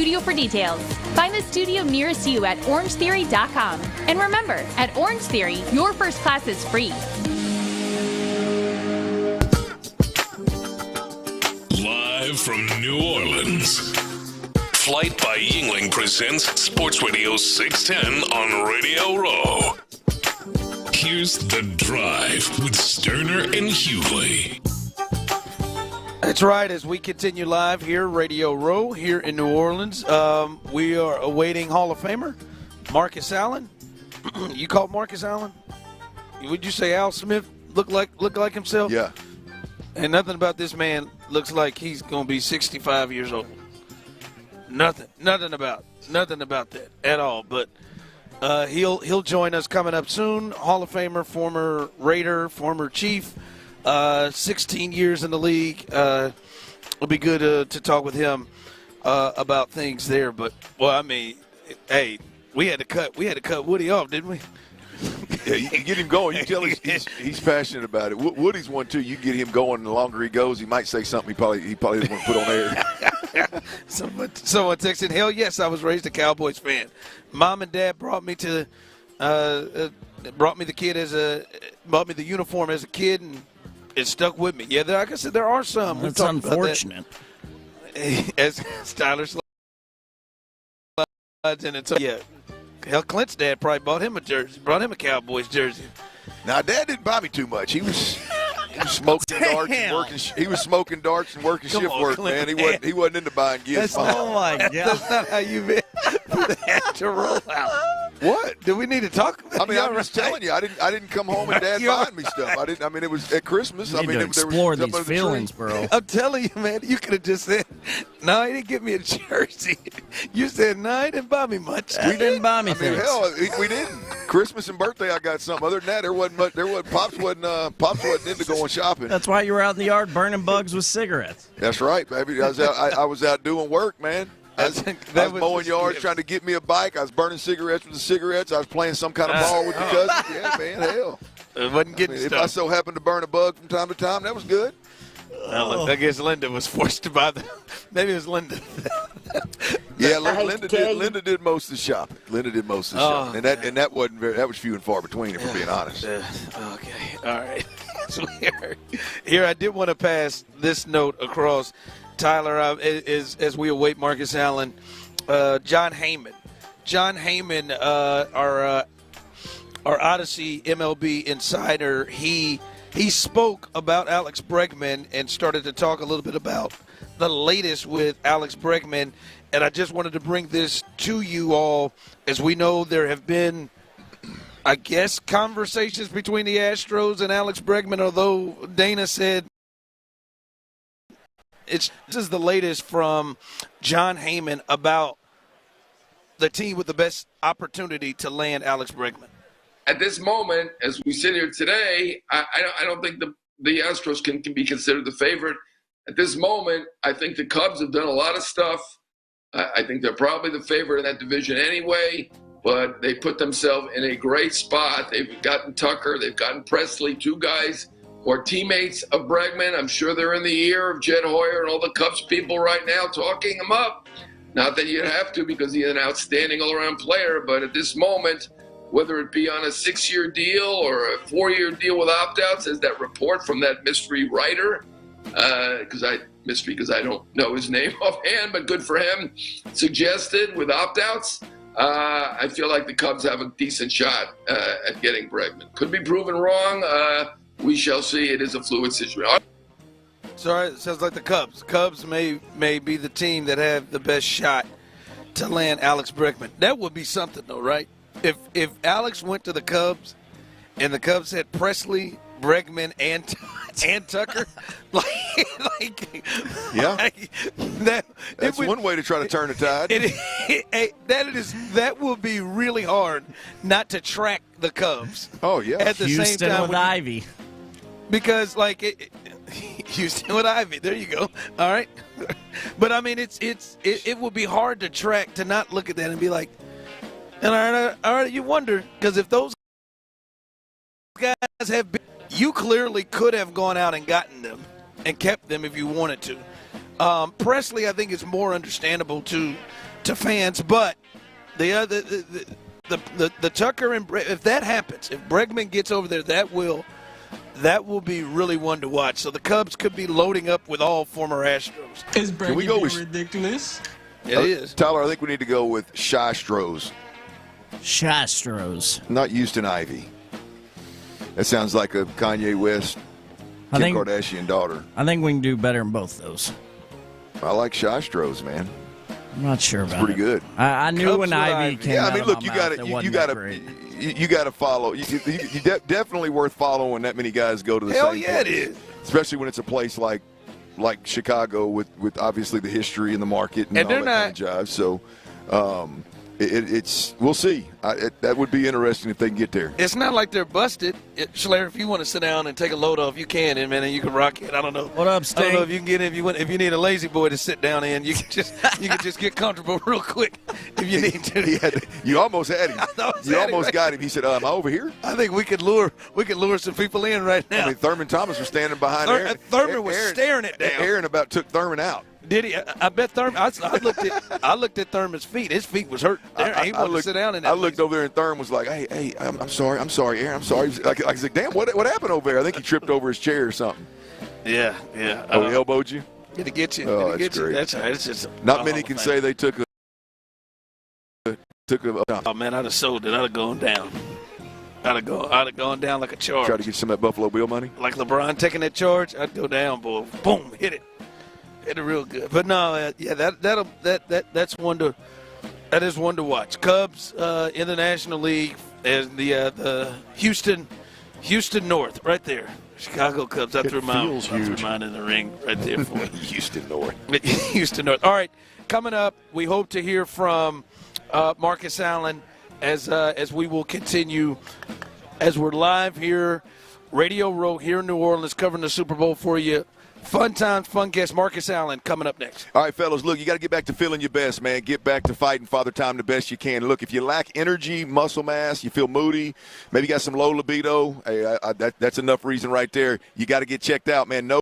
Studio for details. Find the studio nearest you at orangetheory.com. And remember, at Orange Theory, your first class is free. Live Live from New Orleans. Flight by Yingling presents Sports Radio 610 on Radio Row. Here's The Drive with Stoerner and Hughley. That's right. As we continue live here, Radio Row, here in New Orleans, we are awaiting Hall of Famer Marcus Allen. You called Marcus Allen? Would you say Al Smith look like himself? Yeah. And nothing about this man looks like he's going to be 65 years old. Nothing about that at all. But he'll join us coming up soon. Hall of Famer, former Raider, former Chief, 16 years in the league. It'll be good to talk with him about things there. But well, I mean, hey, we had to cut Woody off, didn't we? Yeah, you can get him going. You tell he's passionate about it. Woody's one too. You get him going, and the longer he goes, he might say something he probably doesn't want to put on air. Someone texted, hell yes, I was raised a Cowboys fan. Mom and Dad brought me the uniform as a kid, and it stuck with me. Yeah, like I said, there are some. That's unfortunate. As Tyler slides in, and yeah. Hell, Clint's dad probably bought him a Cowboys jersey. Now, Dad didn't buy me too much. He was smoking darts and working. He was smoking darts and working shift work, Clint, man. He wasn't into buying gifts. Oh my God, that's not how you had to roll out. What? Do we need to talk about? I mean, I'm just telling you, I didn't come home and Dad buying me stuff. I didn't. I mean, it was at Christmas. You need to explore these feelings, bro. I'm telling you, man. You could have just said, "No, he didn't give me a jersey." You said, "No, he didn't buy me much." We didn't buy me things. Hell, we didn't. Christmas and birthday, I got something. Other than that, there wasn't much. Pops wasn't into going shopping. That's why you were out in the yard burning bugs with cigarettes. That's right, baby. I was out doing work, man. I was mowing yards trying to get me a bike. I was burning cigarettes with the cigarettes. I was playing some kind of ball with the cousins. Yeah, man, hell. It wasn't getting If I so happened to burn a bug from time to time, that was good. I guess Linda was forced to buy maybe it was Linda. Yeah, Linda did most of the shopping. And that wasn't that was few and far between, if we're being honest. Okay, all right. So here, I did want to pass this note across. Tyler, as we await Marcus Allen, John Heyman. John Heyman, our Odyssey MLB insider, he spoke about Alex Bregman and started to talk a little bit about the latest with Alex Bregman. And I just wanted to bring this to you all. As we know, there have been, I guess, conversations between the Astros and Alex Bregman, although Dana said, this is the latest from John Heyman about the team with the best opportunity to land Alex Bregman. At this moment, as we sit here today, I don't think the Astros can be considered the favorite. At this moment, I think the Cubs have done a lot of stuff. I think they're probably the favorite in that division anyway, but they put themselves in a great spot. They've gotten Tucker. They've gotten Presley, two guys who are teammates of Bregman. I'm sure they're in the ear of Jed Hoyer and all the Cubs people right now talking him up. Not that you'd have to because he's an outstanding all-around player, but at this moment, whether it be on a 6-year deal or a 4-year deal with opt-outs, as that report from that mystery writer, because I don't know his name offhand, but good for him, suggested with opt-outs, I feel like the Cubs have a decent shot at getting Bregman. Could be proven wrong. We shall see. It is a fluid situation. Sorry, it sounds like the Cubs. Cubs may be the team that have the best shot to land Alex Bregman. That would be something, though, right? If Alex went to the Cubs and the Cubs had Presley, Bregman, and Tucker, that's one way to try to turn the tide. That would be really hard not to track the Cubs. Oh yeah, at the Houston same time with Ivy. Because Houston with Ivy, there you go. All right, but I mean it would be hard to track, to not look at that and be like, and all right, you wonder, because if those guys have been, you clearly could have gone out and gotten them and kept them if you wanted to. Presley, I think, is more understandable to fans, but the Tucker and if that happens, if Bregman gets over there, that will be really one to watch. So the Cubs could be loading up with all former Astros. Is Brady ridiculous? It is. Tyler, I think we need to go with Shastros. Shastros. Not Houston Ivy. That sounds like a Kanye West, Kim Kardashian daughter. I think we can do better in both those. I like Shastros, man. I'm not sure about it. It's pretty good. I knew when Ivy came out. Yeah, I mean, look, you got to follow. You definitely worth following. That many guys go to the Hell same yeah, place. it is. Especially when it's a place like Chicago with obviously the history and the market and all that kind of jive. So it's we'll see. That would be interesting if they can get there. It's not like they're busted. Schler, if you want to sit down and take a load off, you can, and man, you can rock it. I don't know. What up, Sting? I don't know if you can get in. If you need a lazy boy to sit down in, you can just get comfortable real quick if you need to. You almost had him. You almost got him. He said, "Am I over here?" I think we could lure some people in right now. I mean, Thurman Thomas was standing behind Aaron. Thurman was staring it down. Aaron about took Thurman out. Did he? I bet Thurman. I looked at Thurman's feet. His feet was hurt. He wanted to sit down in that. I looked over there, and Thurman was like, "Hey, I'm sorry, Aaron, I'm sorry." I was like, "Damn, what happened over there?" I think he tripped over his chair or something. Yeah. Oh, he elbowed you? Did he get you? Oh, that's great. That's all right. It's just not many can say they took a. Oh man, I'd have sold it. I'd have gone down. I'd have gone down like a charge. Try to get some of that Buffalo Bill money. Like LeBron taking that charge, I'd go down, boy. Boom, hit it real good. But no, that's one to. That is one to watch. Cubs in the National League as the Houston North right there. Chicago Cubs. I threw mine in the ring right there for you. Houston North. Houston North. All right, coming up, we hope to hear from Marcus Allen as we will continue as we're live here, Radio Row here in New Orleans, covering the Super Bowl for you. Fun times, fun guest, Marcus Allen coming up next. All right, fellas, look, you got to get back to feeling your best, man. Get back to fighting Father Time the best you can. Look, if you lack energy, muscle mass, you feel moody, maybe you got some low libido, hey, that's enough reason right there. You got to get checked out, man. No.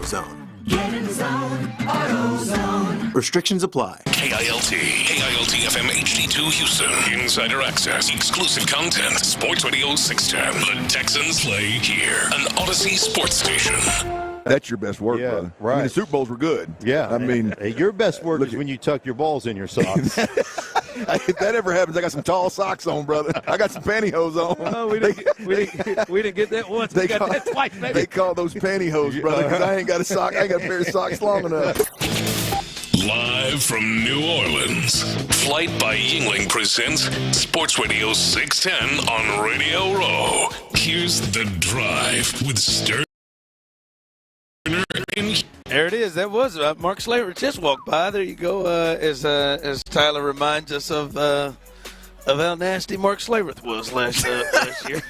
AutoZone. Get in the zone, AutoZone. Restrictions apply. KILT FM HD2 Houston. Insider access, exclusive content. Sports Radio 610. The Texans play here. An Odyssey sports station. That's your best work, brother. Right. I mean, the Super Bowls were good. Yeah. I mean, your best work is when you tuck your balls in your socks. If that ever happens, I got some tall socks on, brother. I got some pantyhose on. Oh, we didn't get that once. We got that twice, baby. They call those pantyhose, brother, because I ain't got a pair of socks long enough. Live from New Orleans, Flight by Yingling presents Sports Radio 610 on Radio Row. Here's The Drive with Stoerner and There it is. That was Mark Slaver just walked by. There you go. As Tyler reminds us of how nasty Mark Slavert was last year.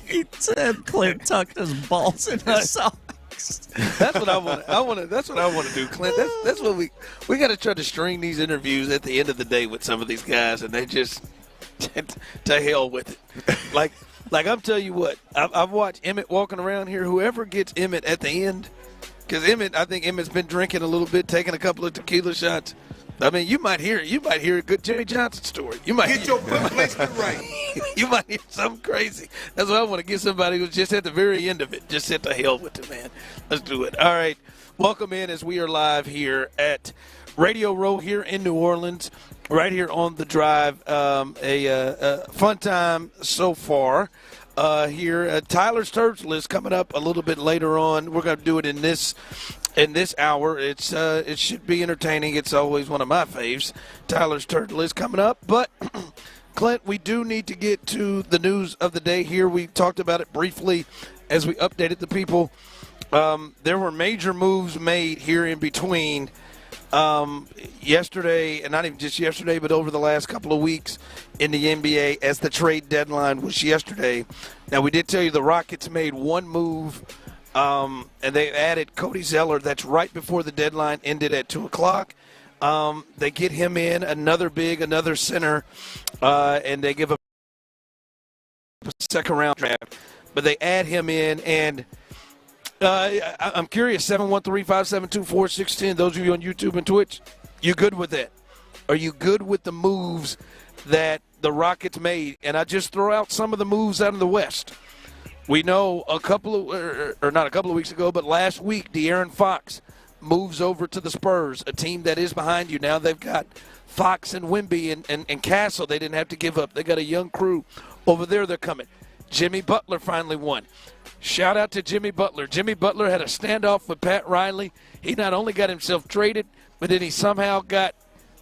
He said Clint tucked his balls in his socks. That's what I want. That's what I want to do, Clint. That's what we got to try to string these interviews at the end of the day with some of these guys, and they just to hell with it. Like I'm telling you what, I've watched Emmett walking around here. Whoever gets Emmett at the end. Because I think Emmett's been drinking a little bit, taking a couple of tequila shots. I mean, you might hear a good Jimmy Johnson story. You might get your placement right. You might hear something crazy. That's why I want to get somebody who's just at the very end of it. Just hit the hell with it, man. Let's do it. All right, welcome in as we are live here at Radio Row here in New Orleans, right here on The Drive. A fun time so far. Here, Tyler's Turtle List coming up a little bit later on. We're going to do it in this hour. It should be entertaining. It's always one of my faves. Tyler's Turtle List coming up, but Clint, we do need to get to the news of the day here. We talked about it briefly as we updated the people. There were major moves made here in between yesterday, and not even just yesterday, but over the last couple of weeks in the NBA as the trade deadline was yesterday. Now, we did tell you the Rockets made one move, and they added Cody Zeller. That's right before the deadline ended at 2 o'clock. They get him in, another center, and they give a second-round draft. But they add him in, and I'm curious, 713-572-4610, those of you on YouTube and Twitch, you good with that? Are you good with the moves that the Rockets made? And I just throw out some of the moves out of the West. We know not a couple of weeks ago, but last week, De'Aaron Fox moves over to the Spurs, a team that is behind you. Now they've got Fox and Wemby and Castle they didn't have to give up. They got a young crew over there. They're coming. Jimmy Butler finally won. Shout out to Jimmy Butler. Jimmy Butler had a standoff with Pat Riley. He not only got himself traded, but then he somehow got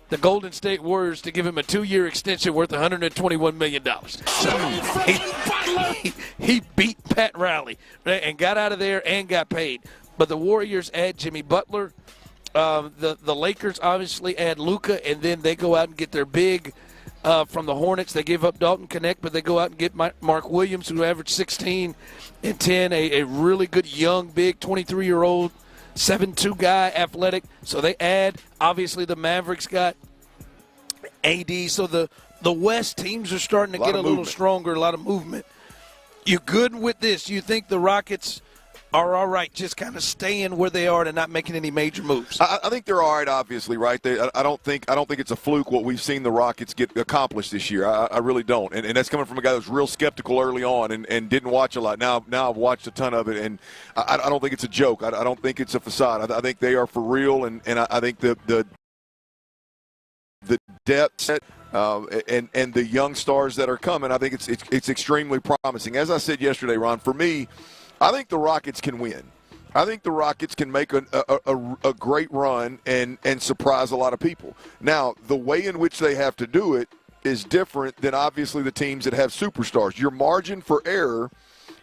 the Golden State Warriors to give him a 2-year extension worth $121 million. So he beat Pat Riley and got out of there and got paid. But the Warriors add Jimmy Butler. The Lakers obviously add Luka, and then they go out and get their big from the Hornets. They give up Dalton Connect, but they go out and get Mark Williams, who averaged 16 and 10, a really good young, big 23-year-old, 7'2" guy, athletic. So they add, obviously the Mavericks got AD. So the West teams are starting to get a little stronger, a lot of movement. You good with this? You think the Rockets are all right, just kind of staying where they are and not making any major moves? I think they're all right, obviously, right? I don't think it's a fluke what we've seen the Rockets get accomplished this year. I really don't. And that's coming from a guy that was real skeptical early on and didn't watch a lot. Now I've watched a ton of it, and I don't think it's a joke. I don't think it's a facade. I think they are for real, and I think the depth and the young stars that are coming, I think it's extremely promising. As I said yesterday, Ron, for me, I think the Rockets can win. I think the Rockets can make a great run and surprise a lot of people. Now, the way in which they have to do it is different than obviously the teams that have superstars. Your margin for error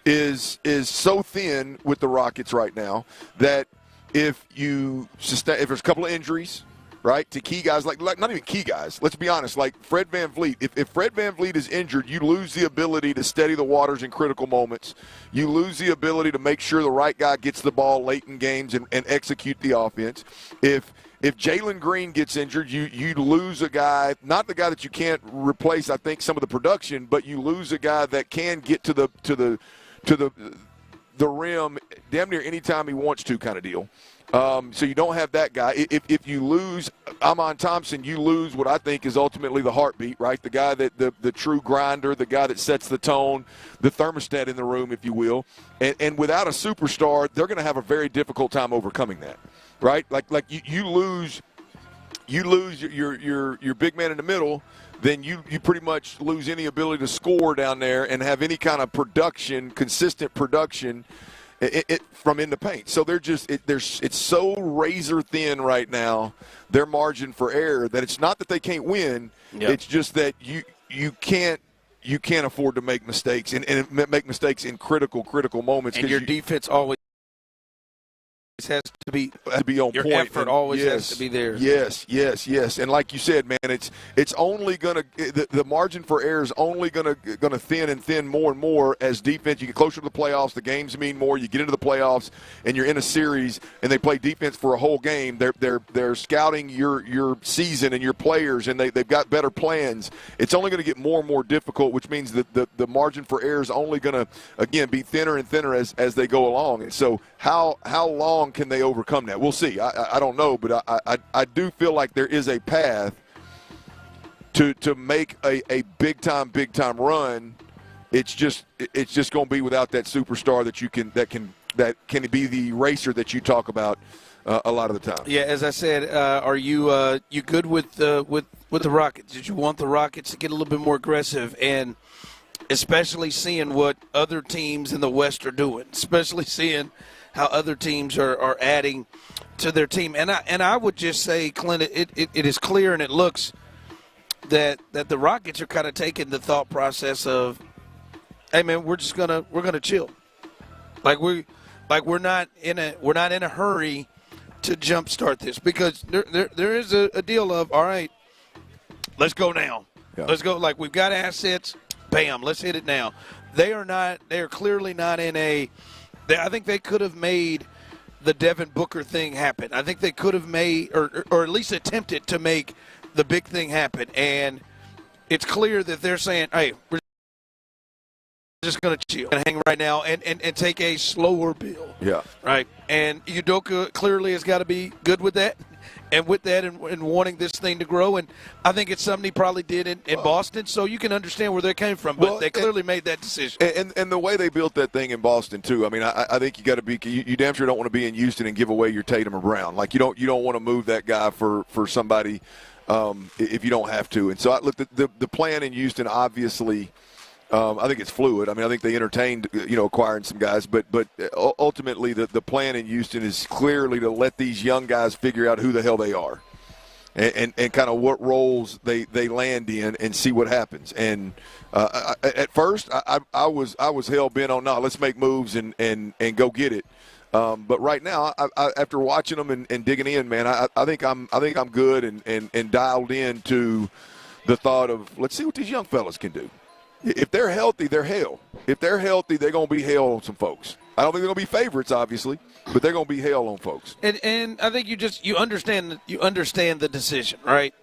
is so thin with the Rockets right now that if there's a couple of injuries, right, to key guys, like not even key guys, let's be honest, like Fred VanVleet. If Fred VanVleet is injured, you lose the ability to steady the waters in critical moments. You lose the ability to make sure the right guy gets the ball late in games and execute the offense. If Jalen Green gets injured, you lose a guy, not the guy that you can't replace, I think, some of the production, but you lose a guy that can get to the the rim damn near any time he wants to kind of deal. So you don't have that guy. If you lose Amon Thompson, you lose what I think is ultimately the heartbeat, right? The guy that the true grinder, the guy that sets the tone, the thermostat in the room, if you will. And without a superstar, they're going to have a very difficult time overcoming that, right? Like you lose your big man in the middle, then you pretty much lose any ability to score down there and have any kind of production, consistent production from in the paint. So they're just it's so razor thin right now, their margin for error, that it's not that they can't win. Yep. It's just that you can't afford to make mistakes and make mistakes in critical moments. And your defense always has to be on your point. Your effort always has to be there. Yes. And like you said, man, it's only gonna the margin for error is only gonna thin more and more as defense. You get closer to the playoffs, the games mean more. You get into the playoffs and you're in a series and they play defense for a whole game. They're scouting your season and your players, and they've got better plans. It's only going to get more and more difficult, which means that the margin for error is only going to again be thinner and thinner as they go along. And so how long can they overcome that? We'll see. I don't know, but I do feel like there is a path to make a big time run. It's just going to be without that superstar that can be the eraser that you talk about a lot of the time. Yeah, as I said, are you good with the Rockets? Did you want the Rockets to get a little bit more aggressive, and especially seeing what other teams in the West are doing, especially seeing how other teams are adding to their team. And I would just say, Clint, it is clear and it looks that the Rockets are kind of taking the thought process of, hey man, we're gonna chill. We're not in a hurry to jumpstart this, because there is a deal of, all right, let's go now. Yeah. Let's go. Like, we've got assets, bam, let's hit it now. They are clearly not in a I think they could have made the Devin Booker thing happen. I think they could have made, or at least attempted to make the big thing happen. And it's clear that they're saying, hey, we're just going to chill and hang right now and take a slower build. Yeah. Right. And Udoka clearly has got to be good with that. And with that and wanting this thing to grow. And I think it's something he probably did in Boston, so you can understand where they came from. But they clearly made that decision. And the way they built that thing in Boston, too, I mean, I think you got to be – you damn sure don't want to be in Houston and give away your Tatum or Brown. Like, you don't want to move that guy for somebody if you don't have to. And so, look, the plan in Houston obviously – I think it's fluid. I mean, I think they entertained, acquiring some guys, but ultimately the plan in Houston is clearly to let these young guys figure out who the hell they are, and kind of what roles they land in, and see what happens. And at first, I was hell bent on let's make moves and go get it. But right now, after watching them and digging in, man, I think I'm good and dialed in to the thought of, let's see what these young fellas can do. If they're healthy, they're hell. If they're healthy, they're going to be hell on some folks. I don't think they're going to be favorites, obviously, but they're going to be hell on folks. And I think you understand the decision, right?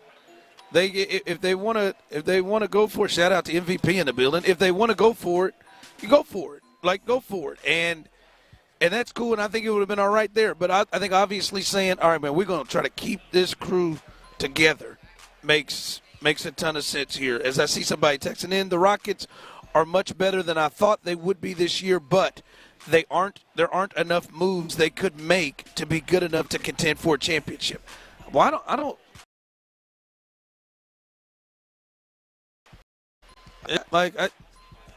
If they want to go for it, shout out to MVP in the building. If they want to go for it, you go for it. Like, go for it. And that's cool, and I think it would have been all right there. But I think obviously saying, all right, man, we're going to try to keep this crew together makes a ton of sense here. As I see somebody texting in, the Rockets are much better than I thought they would be this year, but there aren't enough moves they could make to be good enough to contend for a championship. Well, I don't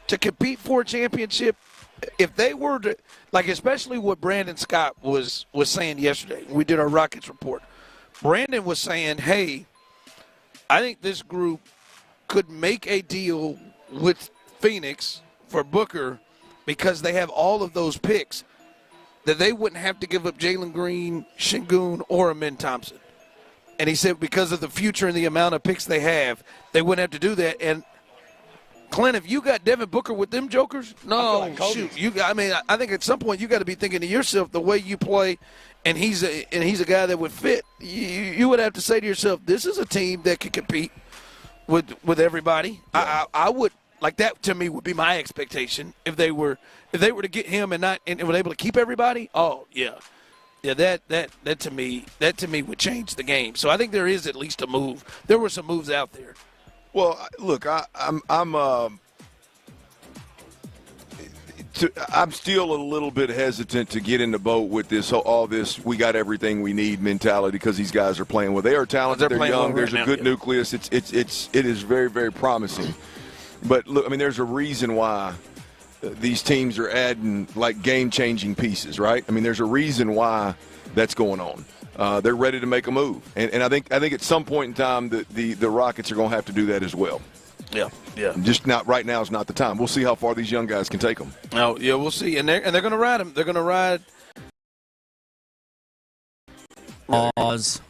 to compete for a championship. If they were to, especially what Brandon Scott was saying yesterday, we did our Rockets report. Brandon was saying, hey, I think this group could make a deal with Phoenix for Booker because they have all of those picks, that they wouldn't have to give up Jalen Green, Şengün, or Amin Thompson. And he said because of the future and the amount of picks they have, they wouldn't have to do that. And, Clint, if you got Devin Booker with them jokers, no, shoot. I think at some point you got to be thinking to yourself, the way you play, and he's a guy that would fit, you would have to say to yourself, this is a team that can compete with everybody. Yeah. I Like that to me would be my expectation if they were to get him and were able to keep everybody. Oh yeah, that to me would change the game. So I think there is at least a move. There were some moves out there. Well, look, I'm still a little bit hesitant to get in the boat with all this we got everything we need mentality because these guys are playing well. They are talented. They're young. There's a good nucleus. It is very, very promising. But look, I mean, there's a reason why these teams are adding like game-changing pieces, right? I mean, there's a reason why that's going on. They're ready to make a move, and I think at some point in time the Rockets are going to have to do that as well. Yeah. Just not right now is not the time. We'll see how far these young guys can take them. Oh yeah, we'll see, and they're going to ride them. They're going to ride. Pause.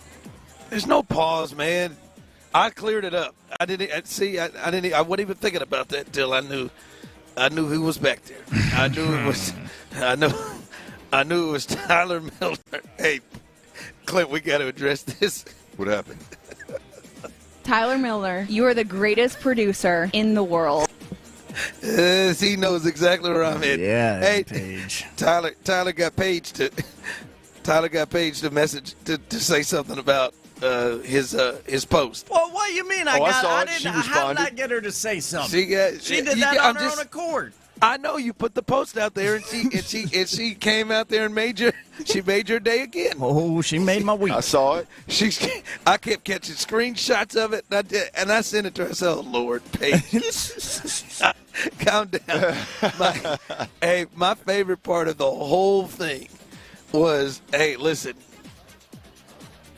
There's no pause, man. I cleared it up. I didn't see. I didn't. I wasn't even thinking about that until I knew who was back there. I knew it was. I knew it was Tyler Miller. Hey, Clint, we got to address this. What happened? Tyler Miller, you are the greatest producer in the world. He knows exactly where I'm at. Yeah, hey, Paige. Tyler got Paige to message to say something about his post. Well, what do you mean? I saw it. She how did I responded. get her to say something? She did that on her own accord. I know you put the post out there, and she came out there and made your day again. Oh, she made my week. I saw it. I kept catching screenshots of it, and I sent it to her. I said, "Oh Lord, Paige, calm down." My favorite part of the whole thing was, hey, listen,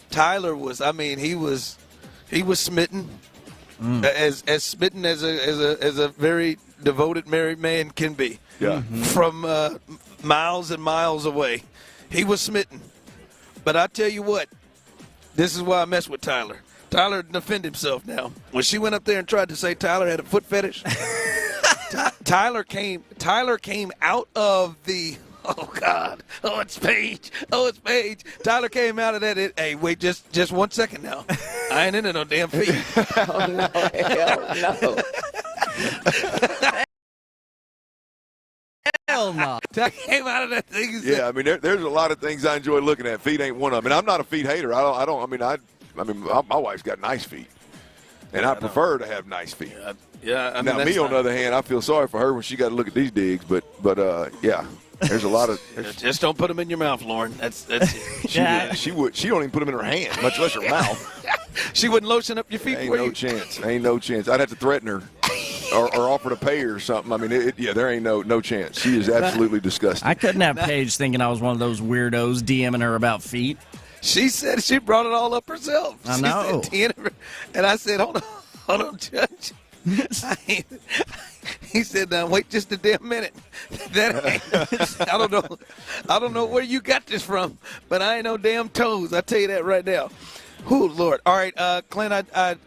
Tyler was. I mean, he was smitten, as smitten as a very devoted married man can be. Yeah. From miles and miles away, he was smitten. But I tell you what, this is why I mess with Tyler. Tyler defended himself now. When she went up there and tried to say Tyler had a foot fetish, Tyler came out of the. Oh God! Oh, it's Paige! Oh, it's Paige! Tyler came out of that. Hey, wait, just 1 second now. I ain't into no damn feet. Oh no! Hell no! Hell no! Tyler came out of that thing. Yeah, I mean, there's a lot of things I enjoy looking at. Feet ain't one of them. And I'm not a feet hater. I mean, my wife's got nice feet, and I prefer to have nice feet. Yeah. I mean, now, me on the other hand, I feel sorry for her when she got to look at these digs. But yeah. There's a lot of. Just don't put them in your mouth, Lauren. That's it. She would. She don't even put them in her hand, much less her mouth. She wouldn't lotion up your feet for you. Ain't no chance. I'd have to threaten her, or offer to pay her or something. I mean, there ain't no chance. She is absolutely disgusting. I couldn't have Paige thinking I was one of those weirdos DMing her about feet. She said she brought it all up herself. I know. And I said, hold on, Judge. He said, "Now wait just a damn minute." I don't know where you got this from, but I ain't no damn toes. I tell you that right now. Whew, Lord. All right, Clint, I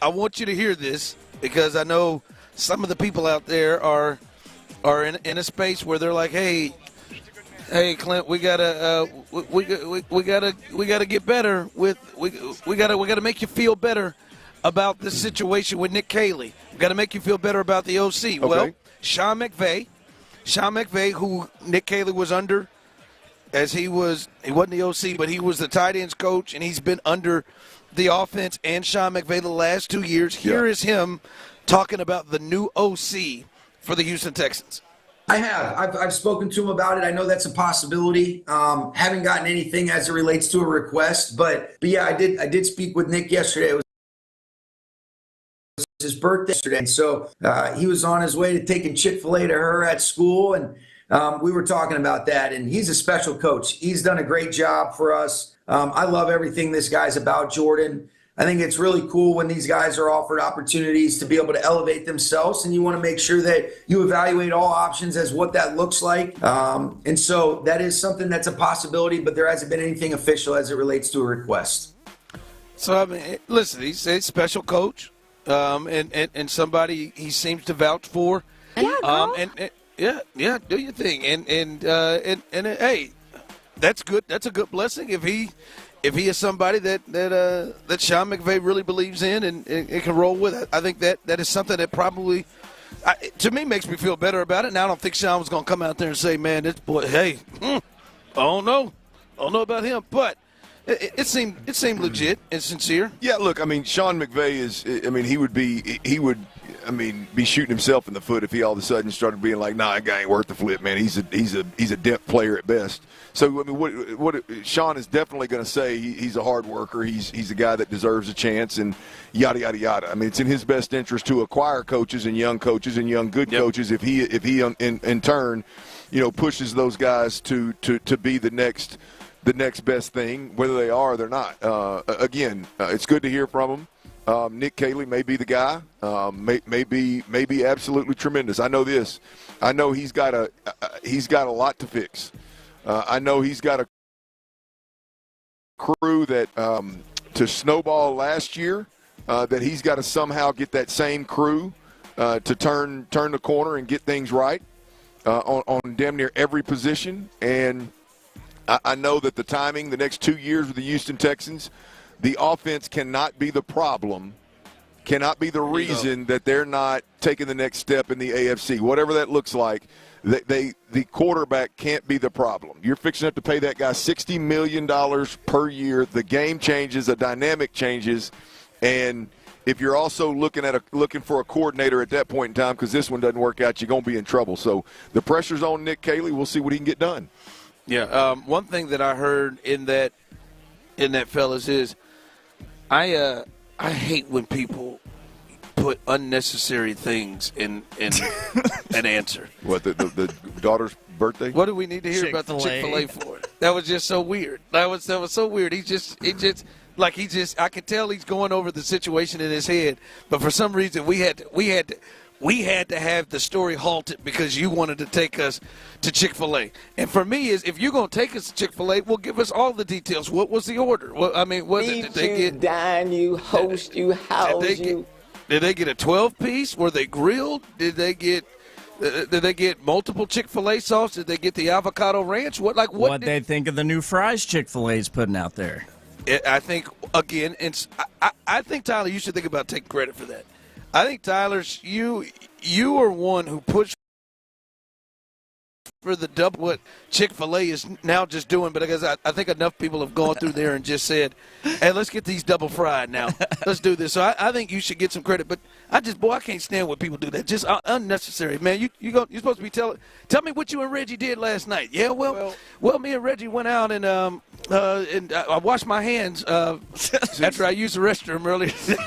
want you to hear this because I know some of the people out there are in a space where they're like, "Hey, Clint, we gotta get better with we gotta make you feel better about the situation with Nick Caley. We've got to make you feel better about the OC. Okay. Well, Sean McVay, who Nick Caley was under, he wasn't the OC, but he was the tight ends coach, and he's been under the offense and Sean McVay the last 2 years. Here is him talking about the new OC for the Houston Texans. I have. I've spoken to him about it. I know that's a possibility. Haven't gotten anything as it relates to a request, but yeah, I did speak with Nick yesterday. It was his birthday yesterday, and so he was on his way to taking Chick-fil-A to her at school, and we were talking about that. And he's a special coach. He's done a great job for us. I love everything this guy's about, Jordan. I think it's really cool when these guys are offered opportunities to be able to elevate themselves, and you want to make sure that you evaluate all options as what that looks like. And so that is something that's a possibility, but there hasn't been anything official as it relates to a request. So, I mean, listen, he's a special coach. And somebody he seems to vouch for. Yeah, do your thing. And hey, that's good. That's a good blessing if he is somebody that Sean McVay really believes in and can roll with. I think that is something that probably to me, makes me feel better about it. Now I don't think Sean was going to come out there and say, "Man, this boy, hey, I don't know about him," but. It seemed legit and sincere. Yeah, look, I mean, Sean McVay he would be shooting himself in the foot if he all of a sudden started being like, "Nah, that guy ain't worth the flip, man. He's a depth player at best." So I mean, what Sean is definitely going to say, he's a hard worker. He's a guy that deserves a chance, and yada yada yada. I mean, it's in his best interest to acquire coaches and young good coaches if he in turn, pushes those guys to be the next best thing, whether they are or they're not. Again, it's good to hear from him. Nick Caley may be the guy. May be absolutely tremendous. I know this. I know he's got a lot to fix. I know he's got a crew that to snowball last year. That he's got to somehow get that same crew to turn the corner and get things right on damn near every position. And I know that the timing, the next 2 years with the Houston Texans, the offense cannot be the problem, cannot be the reason that they're not taking the next step in the AFC. Whatever that looks like, the quarterback can't be the problem. You're fixing to have to pay that guy $60 million per year. The game changes, the dynamic changes, and if you're also looking for a coordinator at that point in time, because this one doesn't work out, you're going to be in trouble. So the pressure's on Nick Caley. We'll see what he can get done. Yeah, one thing that I heard in that fellas is I hate when people put unnecessary things in an answer. What, the daughter's birthday? What do we need to hear about the Chick-fil-A for? That was just so weird. That was so weird. I could tell he's going over the situation in his head, but for some reason we had to have the story halted because you wanted to take us to Chick-fil-A. And for me, is if you're going to take us to Chick-fil-A, well, give us all the details. What was the order? Well, I mean, did they dine you, host you, house you? Did they get a 12-piece? Were they grilled? Did they get multiple Chick-fil-A sauce? Did they get the avocado ranch? What did they think of the new fries Chick-fil-A's putting out there? I think, again, I think, Tyler, you should think about taking credit for that. I think, Tyler, you are one who pushed for the double what Chick-fil-A is now just doing, but because I think enough people have gone through there and just said, hey, let's get these double fried now. Let's do this. So I think you should get some credit, but I can't stand when people do that. Just unnecessary, man. You're supposed to be tell me what you and Reggie did last night. Yeah, well, me and Reggie went out and I washed my hands after I used the restroom earlier today.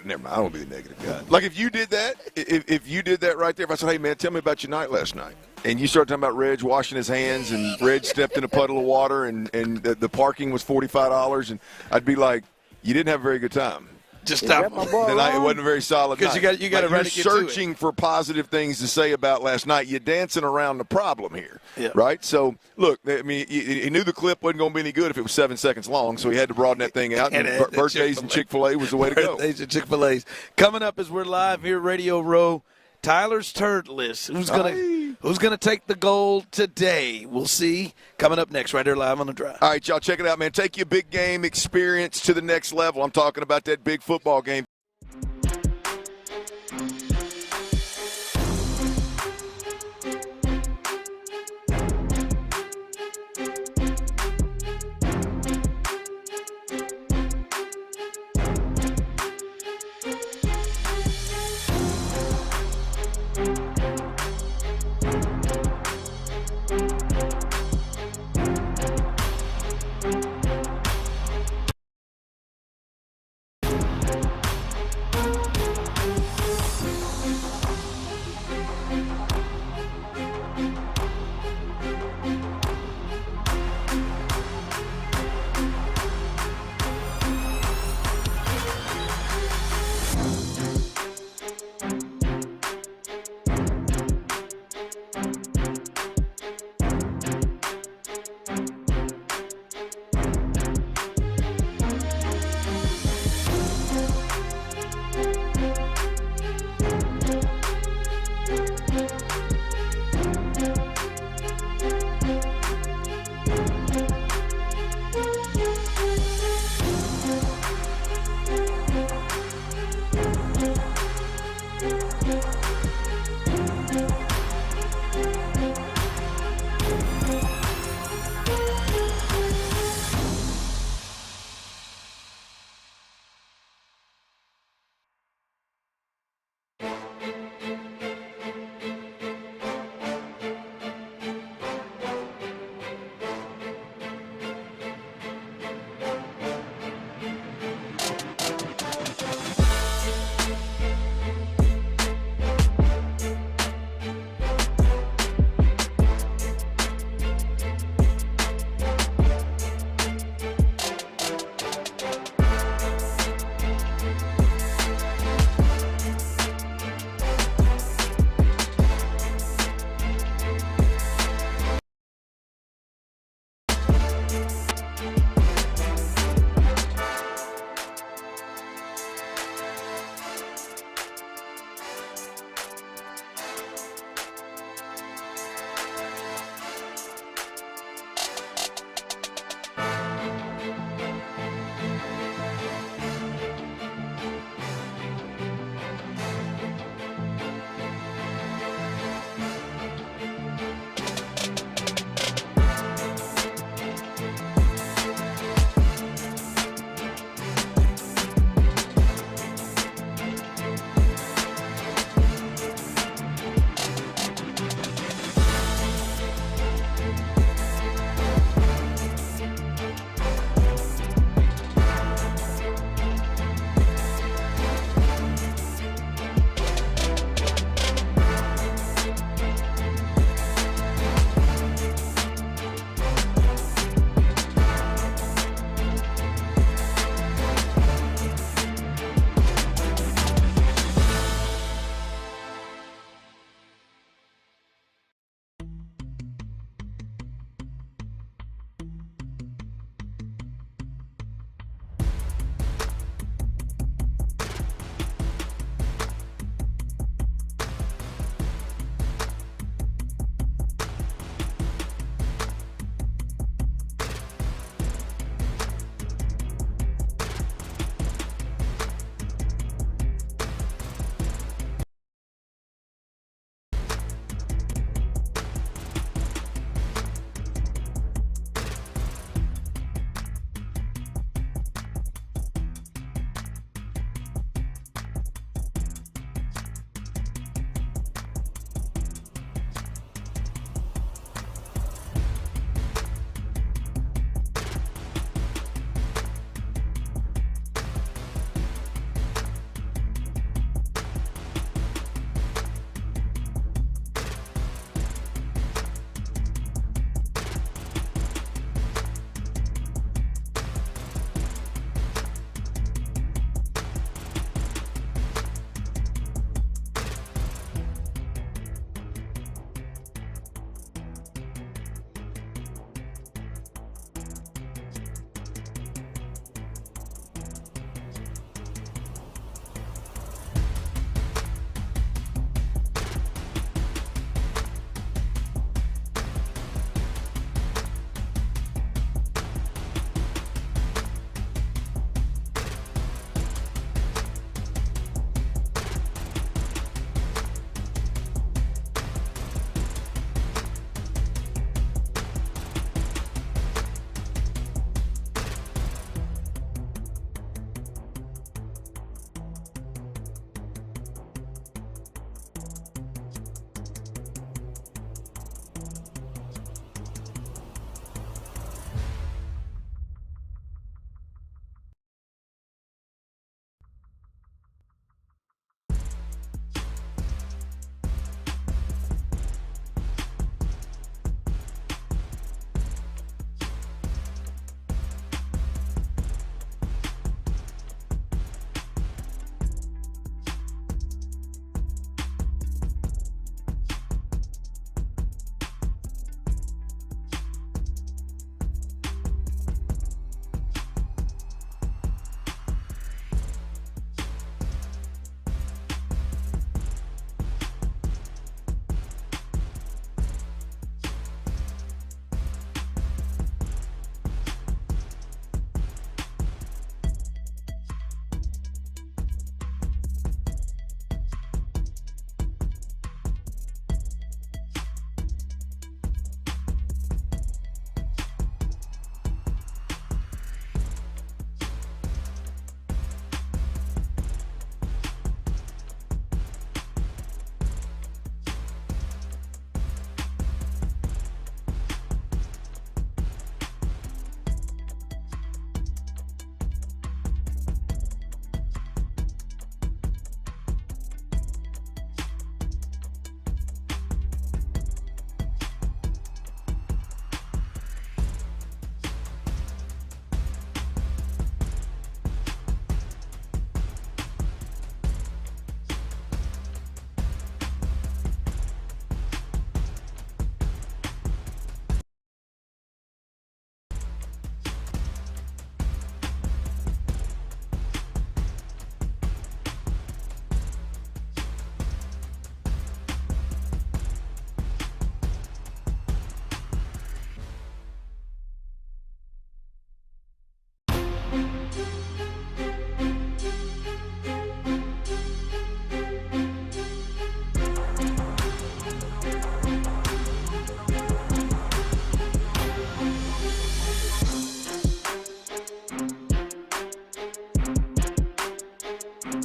Never mind. I don't be the negative guy. Like if you did that right there, if I said, hey man, tell me about your night last night, and you start talking about Reg washing his hands and Reg stepped in a puddle of water and the parking was $45, and I'd be like, you didn't have a very good time. Just stop. Then it wasn't a very solid night. Because you got to you're searching for positive things to say about last night. You're dancing around the problem here, right? So, look, I mean, he knew the clip wasn't going to be any good if it was 7 seconds long, so he had to broaden that thing out. And birthdays and Chick-fil-A was the way to go. Birthdays and Chick-fil-A's. Coming up as we're live here at Radio Row, Tyler's turd list. Who's gonna take the gold today? We'll see. Coming up next, right here live on the Drive. All right, y'all, check it out, man. Take your big game experience to the next level. I'm talking about that big football game.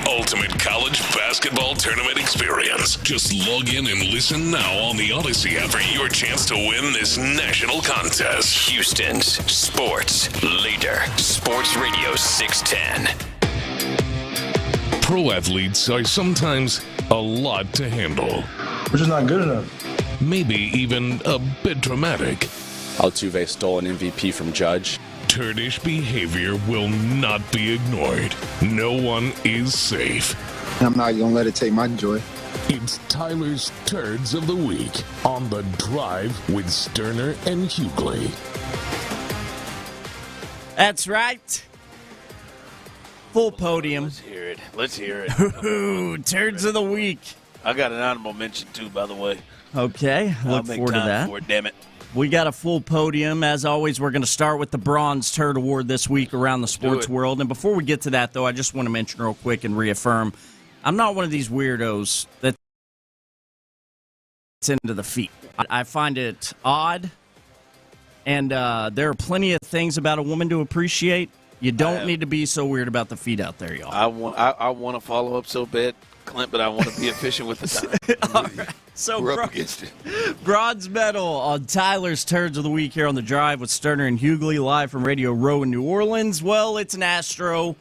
Ultimate college basketball tournament experience. Just log in and listen now on the Odyssey app for your chance to win this national contest. Houston's sports leader, Sports Radio 610. Pro athletes are sometimes a lot to handle. Which is not good enough. Maybe even a bit dramatic. Altuve stole an MVP from Judge. Turdish behavior will not be ignored. No one is safe. I'm not going to let it take my joy. It's Tyler's Turds of the Week on The Drive with Stoerner and Hughley. That's right. Full podium. Let's hear it. Ooh, Turds of the Week. I got an honorable mention, too, by the way. Okay, look forward to that. For it, damn it. We got a full podium. As always, we're going to start with the Bronze Turd Award this week around the sports world. And before we get to that, though, I just want to mention real quick and reaffirm, I'm not one of these weirdos that's into the feet. I find it odd, and there are plenty of things about a woman to appreciate. You don't need to be so weird about the feet out there, y'all. I want to follow up so bad, Clint, but I want to be efficient with the time. All right. So we're up against it. Bronze medal on Tyler's Turds of the Week here on The Drive with Stoerner and Hughley live from Radio Row in New Orleans. Well, it's an Astro,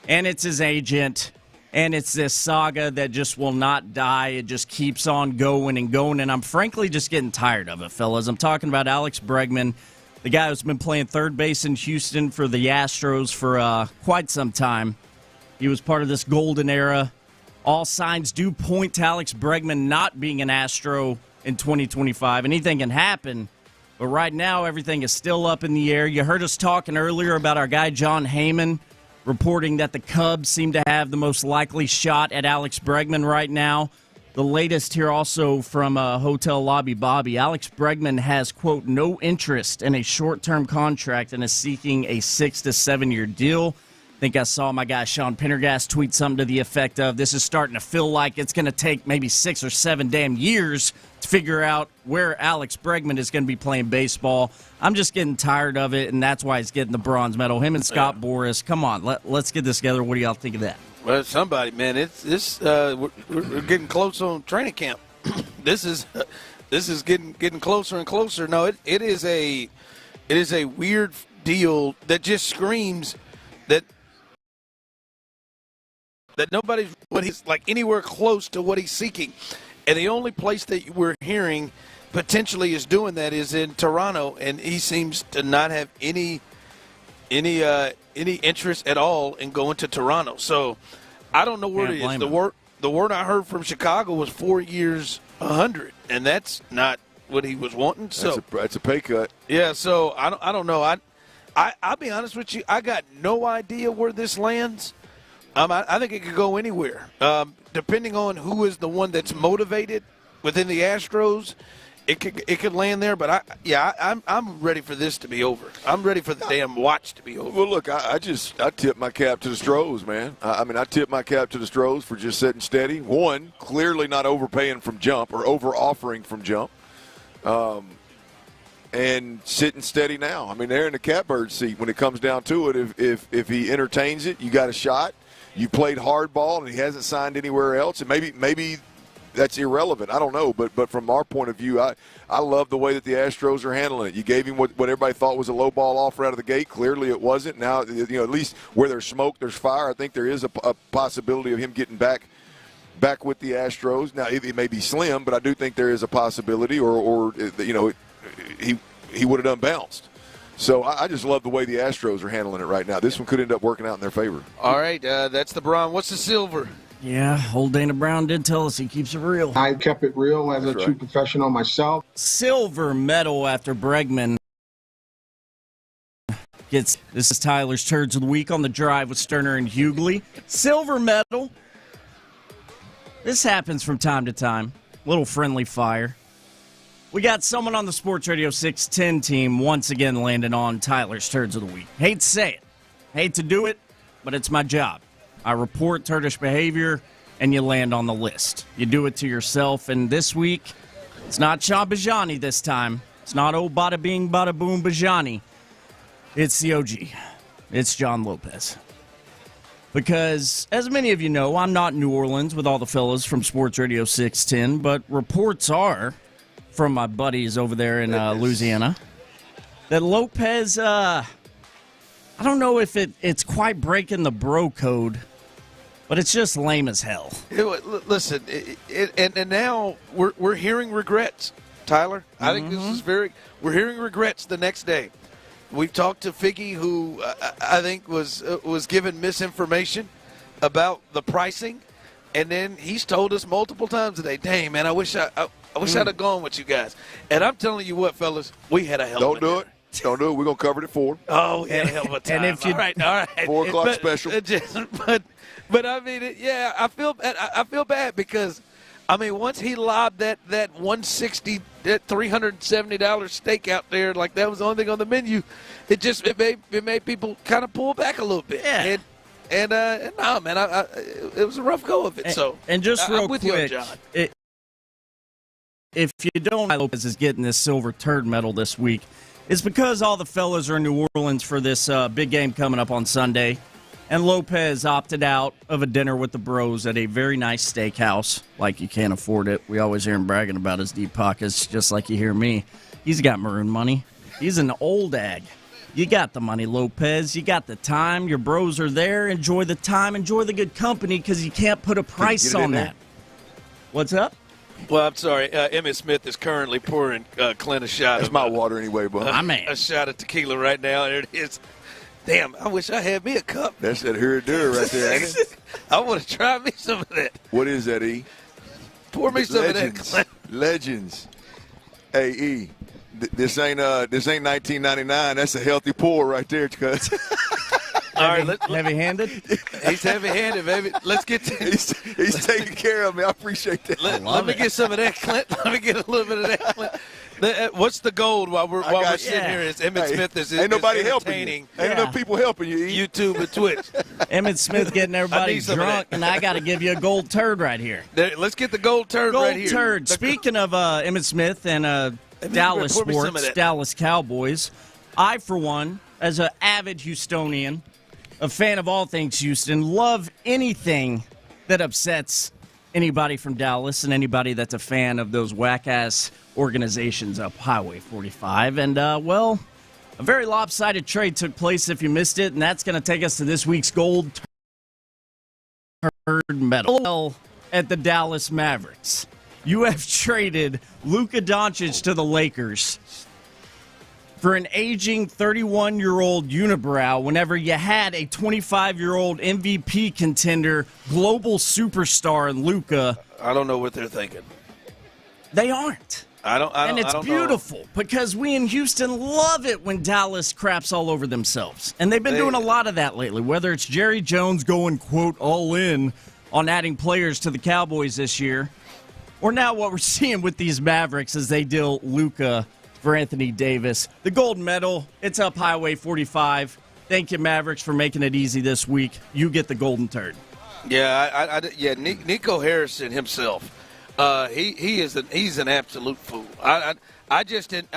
and it's his agent, and it's this saga that just will not die. It just keeps on going and going, and I'm frankly just getting tired of it, fellas. I'm talking about Alex Bregman, the guy who's been playing third base in Houston for the Astros for quite some time. He was part of this golden era. All signs do point to Alex Bregman not being an Astro in 2025. Anything can happen, but right now everything is still up in the air. You heard us talking earlier about our guy John Heyman reporting that the Cubs seem to have the most likely shot at Alex Bregman right now. The latest here also from Hotel Lobby Bobby. Alex Bregman has, quote, no interest in a short-term contract and is seeking a 6 to 7 year deal. I think I saw my guy Sean Pendergast tweet something to the effect of, this is starting to feel like it's going to take maybe 6 or 7 damn years to figure out where Alex Bregman is going to be playing baseball. I'm just getting tired of it, and that's why he's getting the bronze medal. Him and Scott Boras, come on, let's get this together. What do y'all think of that? Well, somebody, man, we're getting close on training camp. This is getting closer and closer. No, it is a weird deal that just screams that nobody's what he's like anywhere close to what he's seeking, and the only place that we're hearing potentially is doing that is in Toronto, and he seems to not have any interest at all in going to Toronto. So I don't know where it is. The word I heard from Chicago was 4 years, 100, and that's not what he was wanting. So that's a pay cut. Yeah. So I don't know. I'll be honest with you. I got no idea where this lands. I think it could go anywhere, depending on who is the one that's motivated within the Astros. It could land there, but I'm ready for this to be over. I'm ready for the damn watch to be over. Well, look, I tip my cap to the Stros, man. I tip my cap to the Stros for just sitting steady. One, clearly not overpaying from jump or over offering from jump, and sitting steady now. I mean, they're in the catbird seat when it comes down to it. If he entertains it, you got a shot. You played hardball and he hasn't signed anywhere else, and maybe that's irrelevant. I don't know, but from our point of view, I love the way that the Astros are handling it. You gave him what everybody thought was a low ball offer out of the gate. Clearly, it wasn't. Now, at least where there's smoke, there's fire. I think there is a possibility of him getting back with the Astros. Now, it may be slim, but I do think there is a possibility, or he would have done bounced. So I just love the way the Astros are handling it right now. This one could end up working out in their favor. All right, that's the bronze. What's the silver? Yeah, old Dana Brown did tell us he keeps it real. I kept it real as a true professional myself. Silver medal after Bregman gets. This is Tyler's Turds of the Week on The Drive with Stoerner and Hughley. Silver medal. This happens from time to time. Little friendly fire. We got someone on the Sports Radio 610 team once again landing on Tyler's Turds of the Week. Hate to say it. Hate to do it, but it's my job. I report turdish behavior, and you land on the list. You do it to yourself, and this week, it's not Sean Bijani this time. It's not old bada bing, bada boom Bijani. It's the OG. It's John Lopez. Because, as many of you know, I'm not in New Orleans with all the fellas from Sports Radio 610, but reports are from my buddies over there in Louisiana that Lopez, I don't know if it's quite breaking the bro code, but it's just lame as hell. Listen, and now we're hearing regrets, Tyler. I think this is we're hearing regrets the next day. We've talked to Figgy, who I think was given misinformation about the pricing, and then he's told us multiple times today, "Dang, man, I wish I'd have gone with you guys." And I'm telling you what, fellas, we had a hell of a Don't do it. We're gonna cover it for. Oh, we had a hell of a time. And if you, all right. 4 o'clock special. But I mean, I feel bad because, I mean, once he lobbed that $160, that $370 steak out there, like that was the only thing on the menu, it made people kind of pull back a little bit. Yeah. And no, man, it was a rough go of it. And just real I'm with quick, you, John. If you don't know Lopez is getting this silver turd medal this week, it's because all the fellas are in New Orleans for this big game coming up on Sunday. And Lopez opted out of a dinner with the bros at a very nice steakhouse. Like you can't afford it. We always hear him bragging about his deep pockets, just like you hear me. He's got maroon money. He's an old ag. You got the money, Lopez. You got the time. Your bros are there. Enjoy the time. Enjoy the good company because you can't put a price on that. What's up? Well, I'm sorry. Emmett Smith is currently pouring Clint a shot. That's my water anyway, bro. A shot of tequila right now. There it is. Damn, I wish I had me a cup. That's that Herradura right there, ain't it? I want to try me some of that. What is that, E? Pour me some of that, Clint. Legends. Hey, E, this ain't 1999. That's a healthy pour right there, cuz. All right, heavy-handed? He's heavy-handed, baby. Let's get to He's taking care of me. I appreciate that. Let me get some of that, Clint. Let me get a little bit of that, Clint. What's the gold while we're sitting here? Is Emmett Smith is ain't nobody helping you. Ain't enough people helping you. YouTube and Twitch. Emmett Smith getting everybody drunk, and I got to give you a gold turd right here. Let's get the gold turd right here. Gold turd. Speaking of Emmett Smith and Dallas sports, Dallas Cowboys, I, for one, as an avid Houstonian, a fan of all things Houston, love anything that upsets anybody from Dallas and anybody that's a fan of those whack-ass organizations up Highway 45. And, a very lopsided trade took place if you missed it, and that's going to take us to this week's gold turd medal at the Dallas Mavericks. You have traded Luka Doncic to the Lakers for an aging 31-year-old unibrow whenever you had a 25-year-old MVP contender, global superstar in Luka. I don't know what they're thinking. They aren't. And it's beautiful because we in Houston love it when Dallas craps all over themselves. And they've been doing a lot of that lately, whether it's Jerry Jones going, quote, all in on adding players to the Cowboys this year, or now what we're seeing with these Mavericks as they deal Luka for Anthony Davis. The gold medal, it's up Highway 45. Thank you, Mavericks, for making it easy this week. You get the golden turd. Yeah, Nico Harrison himself. He's an absolute fool. I just in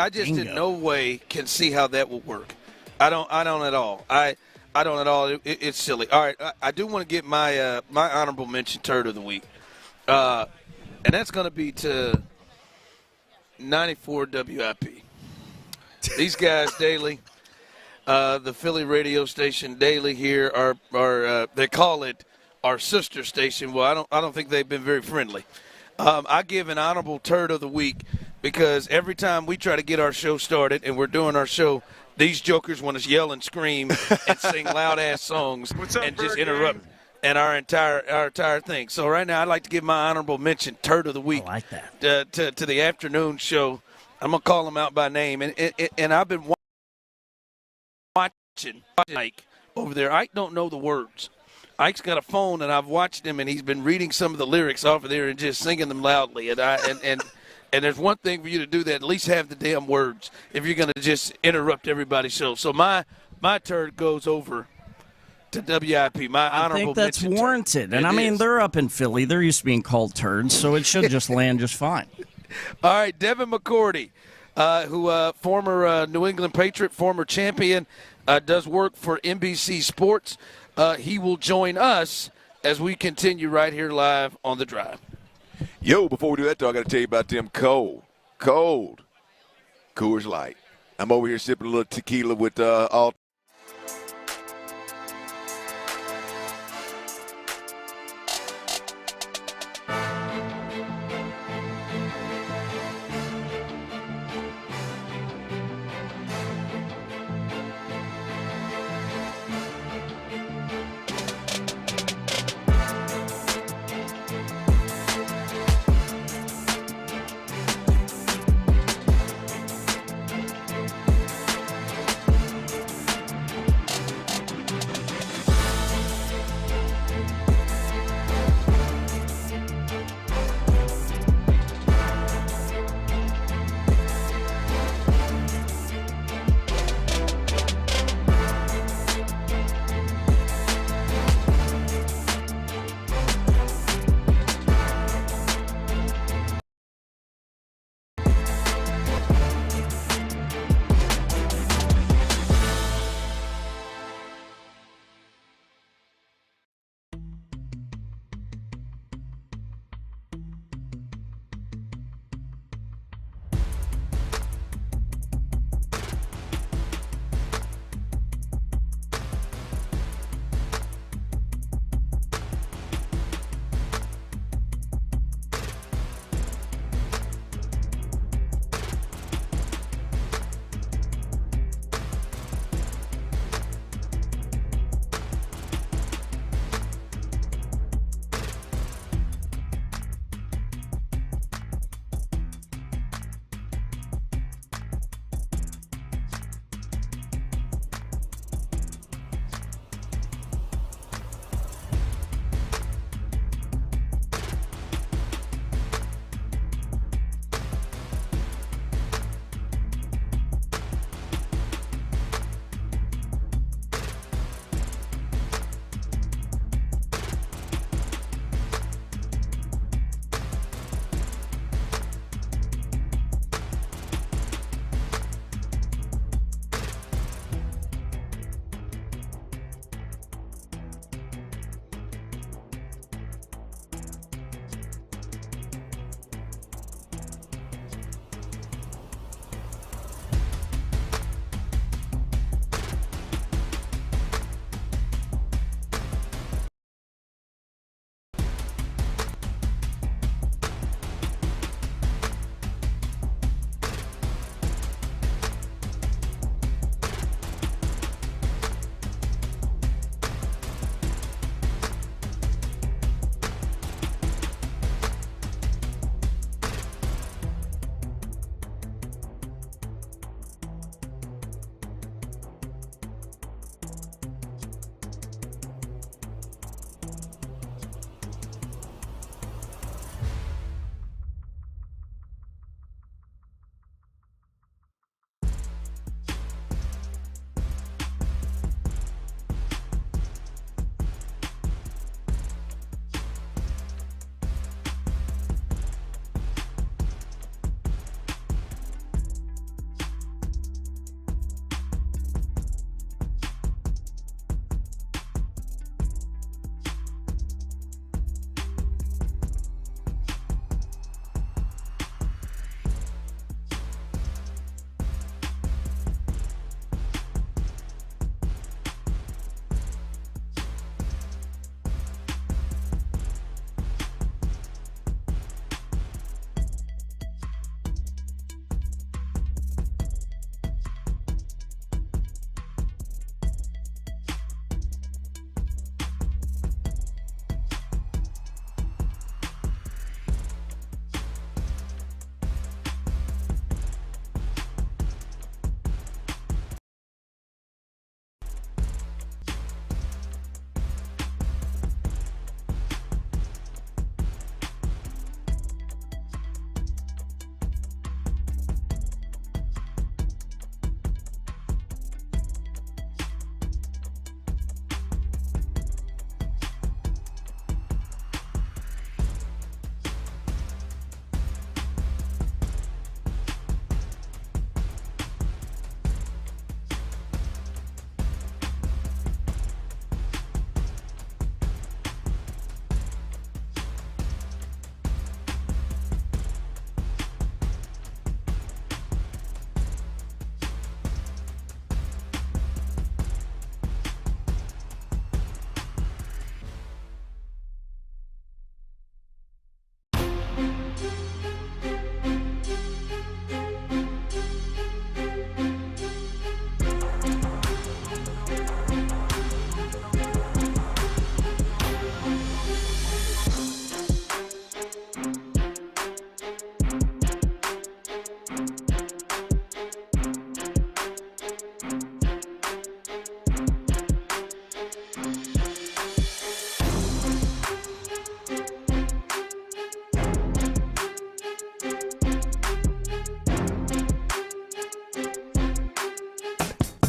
no way can see how that will work. I don't at all. I don't at all. It's silly. All right, I do want to get my my honorable mention turd of the week, and that's going to be to 94 WIP. These guys daily, the Philly radio station daily here are they call it our sister station. Well, I don't think they've been very friendly. I give an honorable turd of the week because every time we try to get our show started and we're doing our show, these jokers want to yell and scream and sing loud-ass songs and just interrupt and our entire thing. So right now I'd like to give my honorable mention turd of the week. I like that. To the afternoon show. I'm going to call them out by name. And I've been watching Ike over there. Ike don't know the words. Ike's got a phone, and I've watched him, and he's been reading some of the lyrics off of there and just singing them loudly. And there's one thing for you to do that, at least have the damn words if you're going to just interrupt everybody's show. So my turd goes over to WIP. My honorable I think that's mention warranted. And, I mean, they're up in Philly. They're used to being called turds, so it should just land just fine. All right, Devin McCourty, who former New England Patriot, former champion, does work for NBC Sports. He will join us as we continue right here live on The Drive. Yo, before we do that, though, I got to tell you about them cold Coors Light. I'm over here sipping a little tequila with all.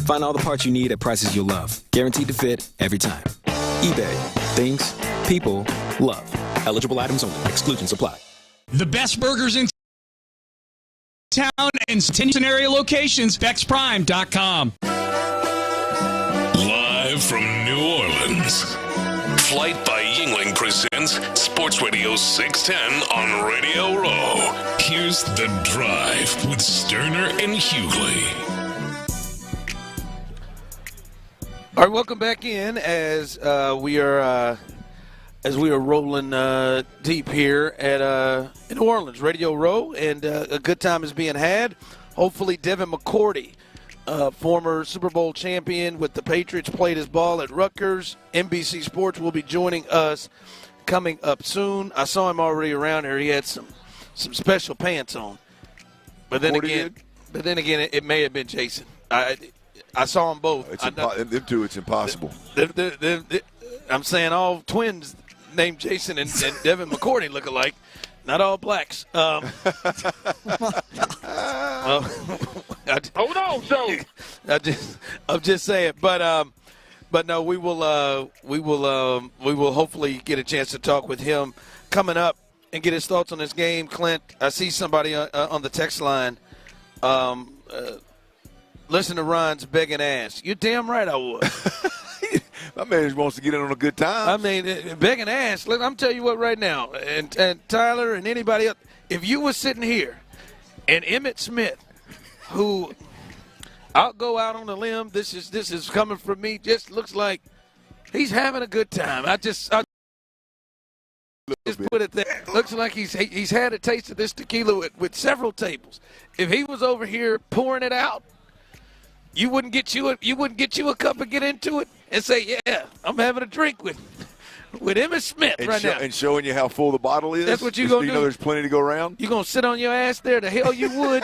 Find all the parts you need at prices you'll love. Guaranteed to fit every time. eBay. Things, people, love. Eligible items only. Exclusions apply. The best burgers in town and 10 area locations. BexPrime.com. Live from New Orleans, Flight by Yingling presents Sports Radio 610 on Radio Row. Here's The Drive with Stoerner and Hughley. All right, welcome back in as we are rolling deep here at New Orleans, Radio Row, and a good time is being had. Hopefully, Devin McCourty, former Super Bowl champion with the Patriots, played his ball at Rutgers. NBC Sports will be joining us coming up soon. I saw him already around here. He had some special pants on, but then again, it may have been Jason. I saw them both. Them two, it's impossible. I'm saying all twins named Jason and Devin McCourty look alike. Not all blacks. Hold on, so I'm just saying, but no, we will hopefully get a chance to talk with him coming up and get his thoughts on this game. Clint, I see somebody on the text line. Listen to Ron's begging ass. You're damn right I would. My man just wants to get in on a good time. I mean, begging ass. Look, I'm telling you what right now, and Tyler and anybody else, if you were sitting here and Emmitt Smith, who I'll go out on a limb, this is coming from me, just looks like he's having a good time. I just put it there. Looks like he's had a taste of this tequila with several tables. If he was over here pouring it out, you wouldn't get you a cup and get into it and say, yeah, I'm having a drink with Emmitt Smith now. And showing you how full the bottle is. That's what you're going to do. You know there's plenty to go around. You're going to sit on your ass there? The hell you would.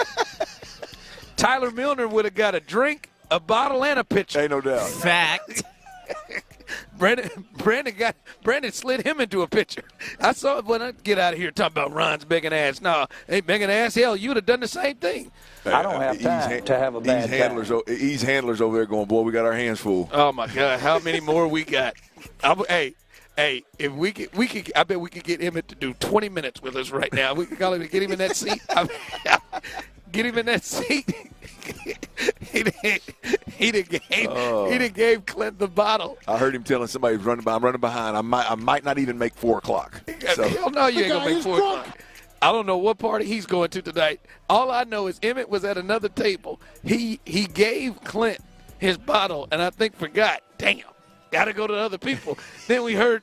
Tyler Milner would have got a drink, a bottle, and a pitcher. Ain't no doubt. Fact. Brandon slid him into a pitcher. I saw it when I get out of here talking about Ron's begging ass. No, ain't begging ass. Hell, you would have done the same thing. I don't have time to have a bad time. He's handlers over there going, boy, we got our hands full. Oh my God, how many more we got? Hey, if we could, I bet we could get Emmitt to do 20 minutes with us right now. We could call him and get him in that seat. Get him in that seat. He done gave Clint the bottle. I heard him telling somebody who's running by, I'm running behind. I might not even make 4 o'clock. So. Hell no, you ain't gonna make 4 o'clock. I don't know what party he's going to tonight. All I know is Emmitt was at another table. He gave Clint his bottle, and I think forgot. Damn, got to go to other people. Then he's over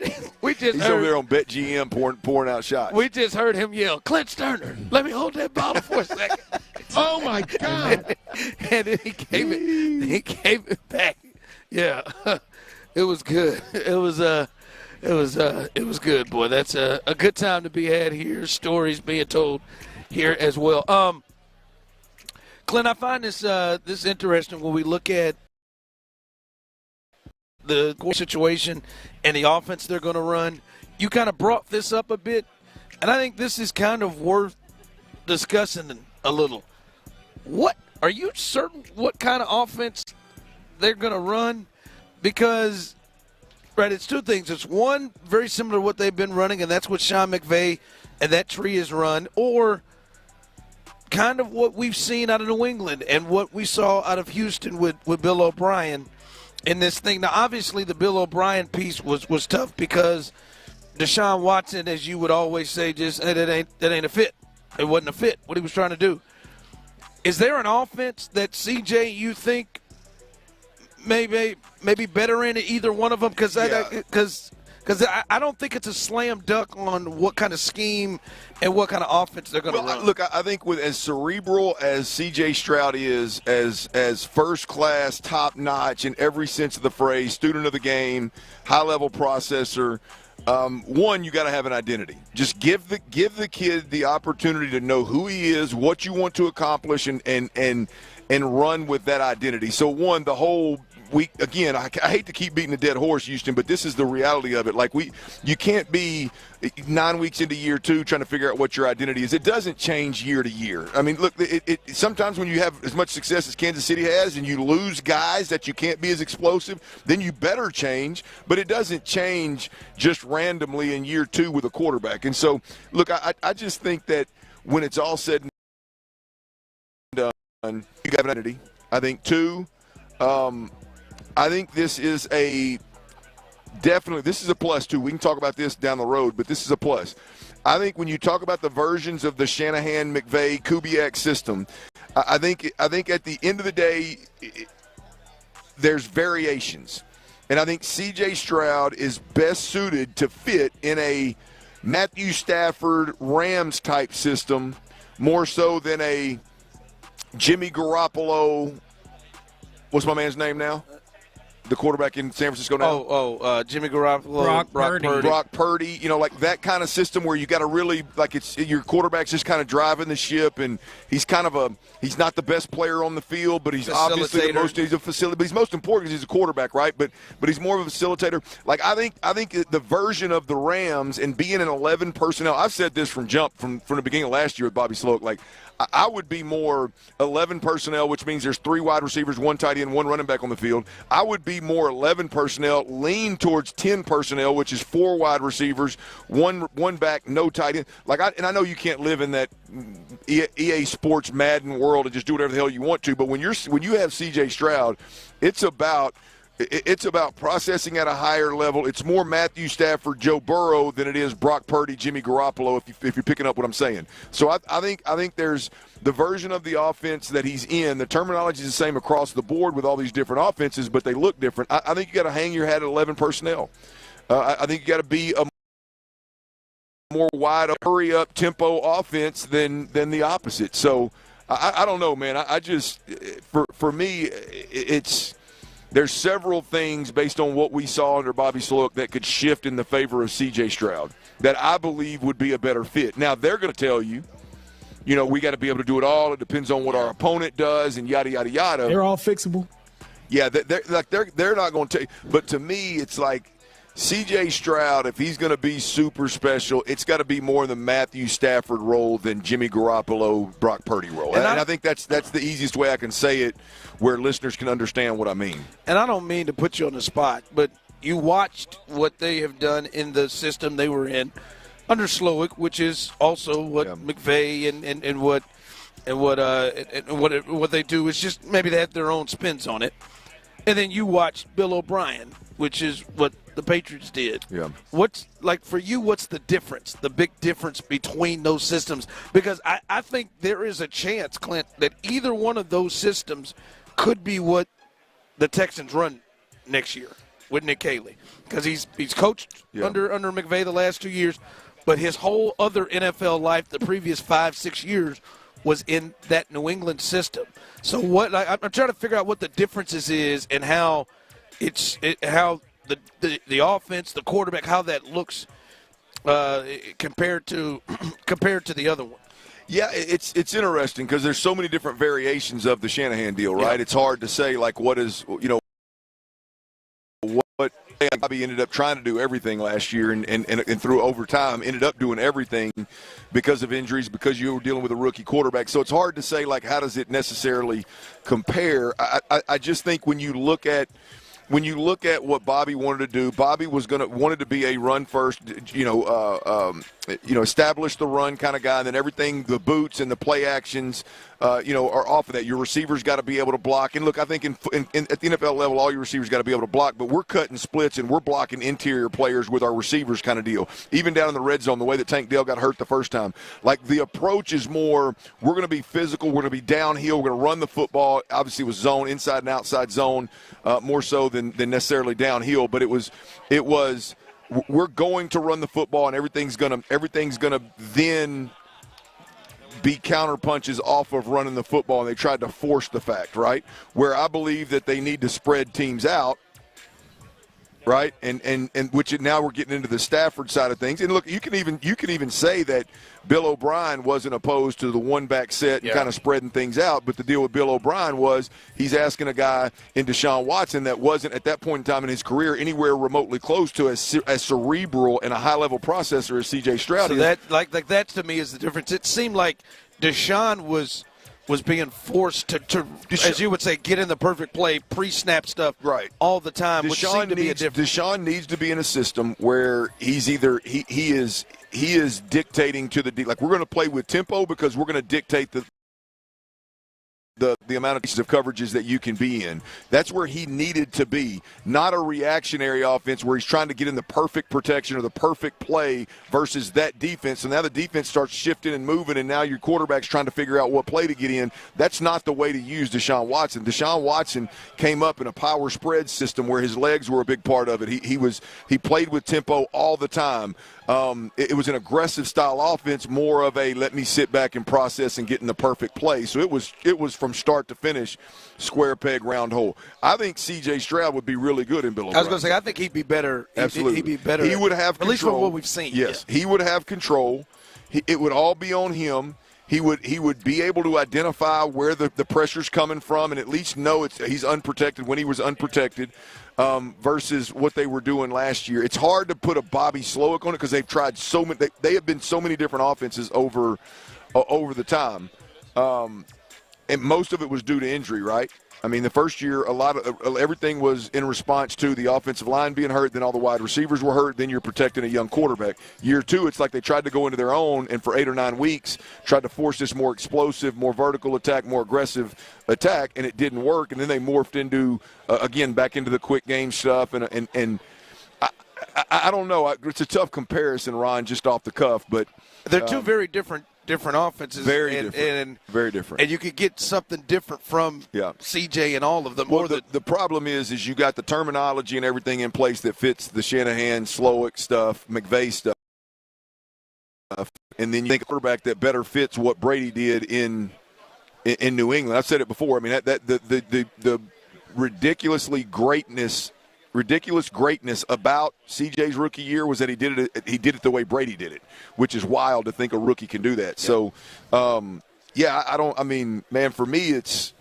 there on BetGM pouring out shots. We just heard him yell, Clint Stoerner, let me hold that bottle for a second. Oh my God! And then he gave it back. Yeah, it was good. It was good, boy. That's a good time to be had here. Stories being told here as well. Clint, I find this interesting when we look at the situation and the offense they're going to run. You kind of brought this up a bit, and I think this is kind of worth discussing a little. What are you certain what kind of offense they're going to run? Because it's two things. It's one, very similar to what they've been running, and that's what Sean McVay and that tree has run, or kind of what we've seen out of New England and what we saw out of Houston with Bill O'Brien in this thing. Now, obviously, the Bill O'Brien piece was tough because Deshaun Watson, as you would always say, that ain't a fit. It wasn't a fit, what he was trying to do. Is there an offense that, CJ, you think maybe better in either one of them? Because I don't think it's a slam dunk on what kind of scheme and what kind of offense they're going to run. Look, I think with as cerebral as C.J. Stroud is, as first class, top notch in every sense of the phrase, student of the game, high level processor. One, you got to have an identity. Just give the kid the opportunity to know who he is, what you want to accomplish, and run with that identity. So one, the whole again, I hate to keep beating the dead horse, Houston, but this is the reality of it. Like, you can't be 9 weeks into year 2 trying to figure out what your identity is. It doesn't change year to year. I mean, look, sometimes when you have as much success as Kansas City has and you lose guys that you can't be as explosive, then you better change. But it doesn't change just randomly in year 2 with a quarterback. And so, look, I just think that when it's all said and done, you have an identity. I think, 2, I think this is this is a plus, too. We can talk about this down the road, but this is a plus. I think when you talk about the versions of the Shanahan, McVay, Kubiak system, I think at the end of the day, there's variations. And I think C.J. Stroud is best suited to fit in a Matthew Stafford, Rams-type system more so than a Jimmy Garoppolo. What's my man's name now? The quarterback in San Francisco now? Jimmy Garoppolo, Brock Purdy. You know, like that kind of system where you got to really, like, it's your quarterback's just kind of driving the ship, and he's kind of he's not the best player on the field, but he's obviously he's a facilitator. But he's most important because he's a quarterback, right? But he's more of a facilitator. Like, I think the version of the Rams and being an 11 personnel. I've said this from the beginning of last year with Bobby Sloak. Like, I would be more 11 personnel, which means there's 3 wide receivers, 1 tight end, 1 running back on the field. I would be more 11 personnel, lean towards 10 personnel, which is 4 wide receivers, 1 back, no tight end. And I know you can't live in that EA Sports Madden world and just do whatever the hell you want to, but when you have C.J. Stroud, it's about processing at a higher level. It's more Matthew Stafford, Joe Burrow than it is Brock Purdy, Jimmy Garoppolo, if you're picking up what I'm saying. So I think there's the version of the offense that he's in. The terminology is the same across the board with all these different offenses, but they look different. I think you got to hang your hat at 11 personnel. I think you got to be a more wide, hurry-up tempo offense than the opposite. So I don't know, man. I just for me, there's several things based on what we saw under Bobby Sloak that could shift in the favor of C.J. Stroud that I believe would be a better fit. Now, they're going to tell you, we got to be able to do it all. It depends on what our opponent does and yada, yada, yada. They're all fixable. Yeah, they're not going to tell you. But to me, it's like C.J. Stroud, if he's going to be super special, it's got to be more the Matthew Stafford role than Jimmy Garoppolo, Brock Purdy role. And I think that's the easiest way I can say it where listeners can understand what I mean. And I don't mean to put you on the spot, but you watched what they have done in the system they were in under Slowick, which is also what McVay and what they do is just maybe they have their own spins on it. And then you watched Bill O'Brien, which is what the Patriots did. Yeah. What's the difference, the big difference between those systems? Because I think there is a chance, Clint, that either one of those systems could be what the Texans run next year with Nick Haley. Because he's coached under McVay the last 2 years, but his whole other NFL life, the previous 5-6 years, was in that New England system. So I'm trying to figure out what the differences is and how how the offense, the quarterback, how that looks compared to the other one. Yeah, it's interesting because there's so many different variations of the Shanahan deal, right? Yeah. It's hard to say what Bobby ended up trying to do everything last year and through overtime ended up doing everything because of injuries, because you were dealing with a rookie quarterback. So it's hard to say how does it necessarily compare. I just think when you look at what Bobby wanted to do, Bobby wanted to be a run first, establish the run kind of guy, and then everything, the boots and the play actions, are off of that. Your receivers got to be able to block. And look, I think at the NFL level, all your receivers got to be able to block, but we're cutting splits and we're blocking interior players with our receivers kind of deal. Even down in the red zone, the way that Tank Dell got hurt the first time. The approach is more, we're going to be physical, we're going to be downhill, we're going to run the football, obviously with zone, inside and outside zone, more so than necessarily downhill, but it was we're going to run the football and everything's gonna then be counter punches off of running the football, and they tried to force the fact, right? Where I believe that they need to spread teams out right? And which now we're getting into the Stafford side of things. And look, you can even say that Bill O'Brien wasn't opposed to the one-back set and kind of spreading things out. But the deal with Bill O'Brien was he's asking a guy in Deshaun Watson that wasn't at that point in time in his career anywhere remotely close to as cerebral and a high-level processor as C.J. Stroud so is. That that to me is the difference. It seemed like Deshaun was being forced to, as you would say, get in the perfect play, pre-snap stuff all the time, which seemed to be a difference. Deshaun needs to be in a system where he's either he is dictating to the like we're going to play with tempo because we're going to dictate the amount of pieces of coverages that you can be in. That's where he needed to be, not a reactionary offense where he's trying to get in the perfect protection or the perfect play versus that defense. So now the defense starts shifting and moving, and now your quarterback's trying to figure out what play to get in. That's not the way to use Deshaun Watson. Deshaun Watson came up in a power spread system where his legs were a big part of it. He played with tempo all the time. It was an aggressive style offense, more of a let me sit back and process and get in the perfect play. So it was from start to finish, square peg, round hole. I think C.J. Stroud would be really good in Bill O'Brien. I was going to say, I think he'd be better. Absolutely. He'd be better. He would have control. At least from what we've seen. Yes, he would have control. It would all be on him. He would be able to identify where the pressure's coming from and at least know he's unprotected when he was unprotected versus what they were doing last year. It's hard to put a Bobby Slowick on it because they've tried so many. They have been so many different offenses over the time. And most of it was due to injury, right? I mean, the first year, a lot of everything was in response to the offensive line being hurt, then all the wide receivers were hurt, then you're protecting a young quarterback. Year two, it's like they tried to go into their own, and for 8 or 9 weeks, tried to force this more explosive, more vertical attack, more aggressive attack, and it didn't work. And then they morphed into, again, back into the quick game stuff. And I don't know. It's a tough comparison, Ron, just off the cuff. But they're two very different offenses. Very different. And you could get something different from CJ in all of them. Well, the problem is you got the terminology and everything in place that fits the Shanahan, Slowick stuff, McVay stuff. And then you think a quarterback that better fits what Brady did in New England. I've said it before. I mean, the ridiculous greatness about CJ's rookie year was that he did it the way Brady did it, which is wild to think a rookie can do that. So, for me, it's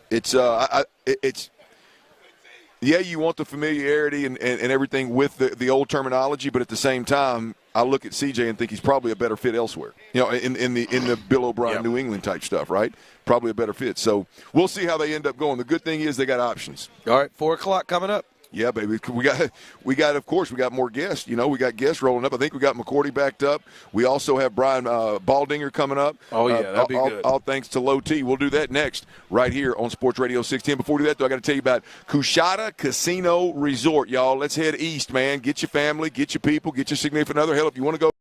you want the familiarity and everything with the old terminology, but at the same time, I look at CJ and think he's probably a better fit elsewhere. You know, in the Bill O'Brien New England type stuff, right? Probably a better fit. So we'll see how they end up going. The good thing is they got options. All right, 4:00 coming up. Yeah, baby. We got more guests. You know, we got guests rolling up. I think we got McCourty backed up. We also have Brian Baldinger coming up. Oh, yeah, that'd be good. All thanks to Low T. We'll do that next right here on Sports Radio 610. Before we do that, though, I got to tell you about Coushatta Casino Resort, y'all. Let's head east, man. Get your family, get your people, get your significant other. Hell, if you want to go.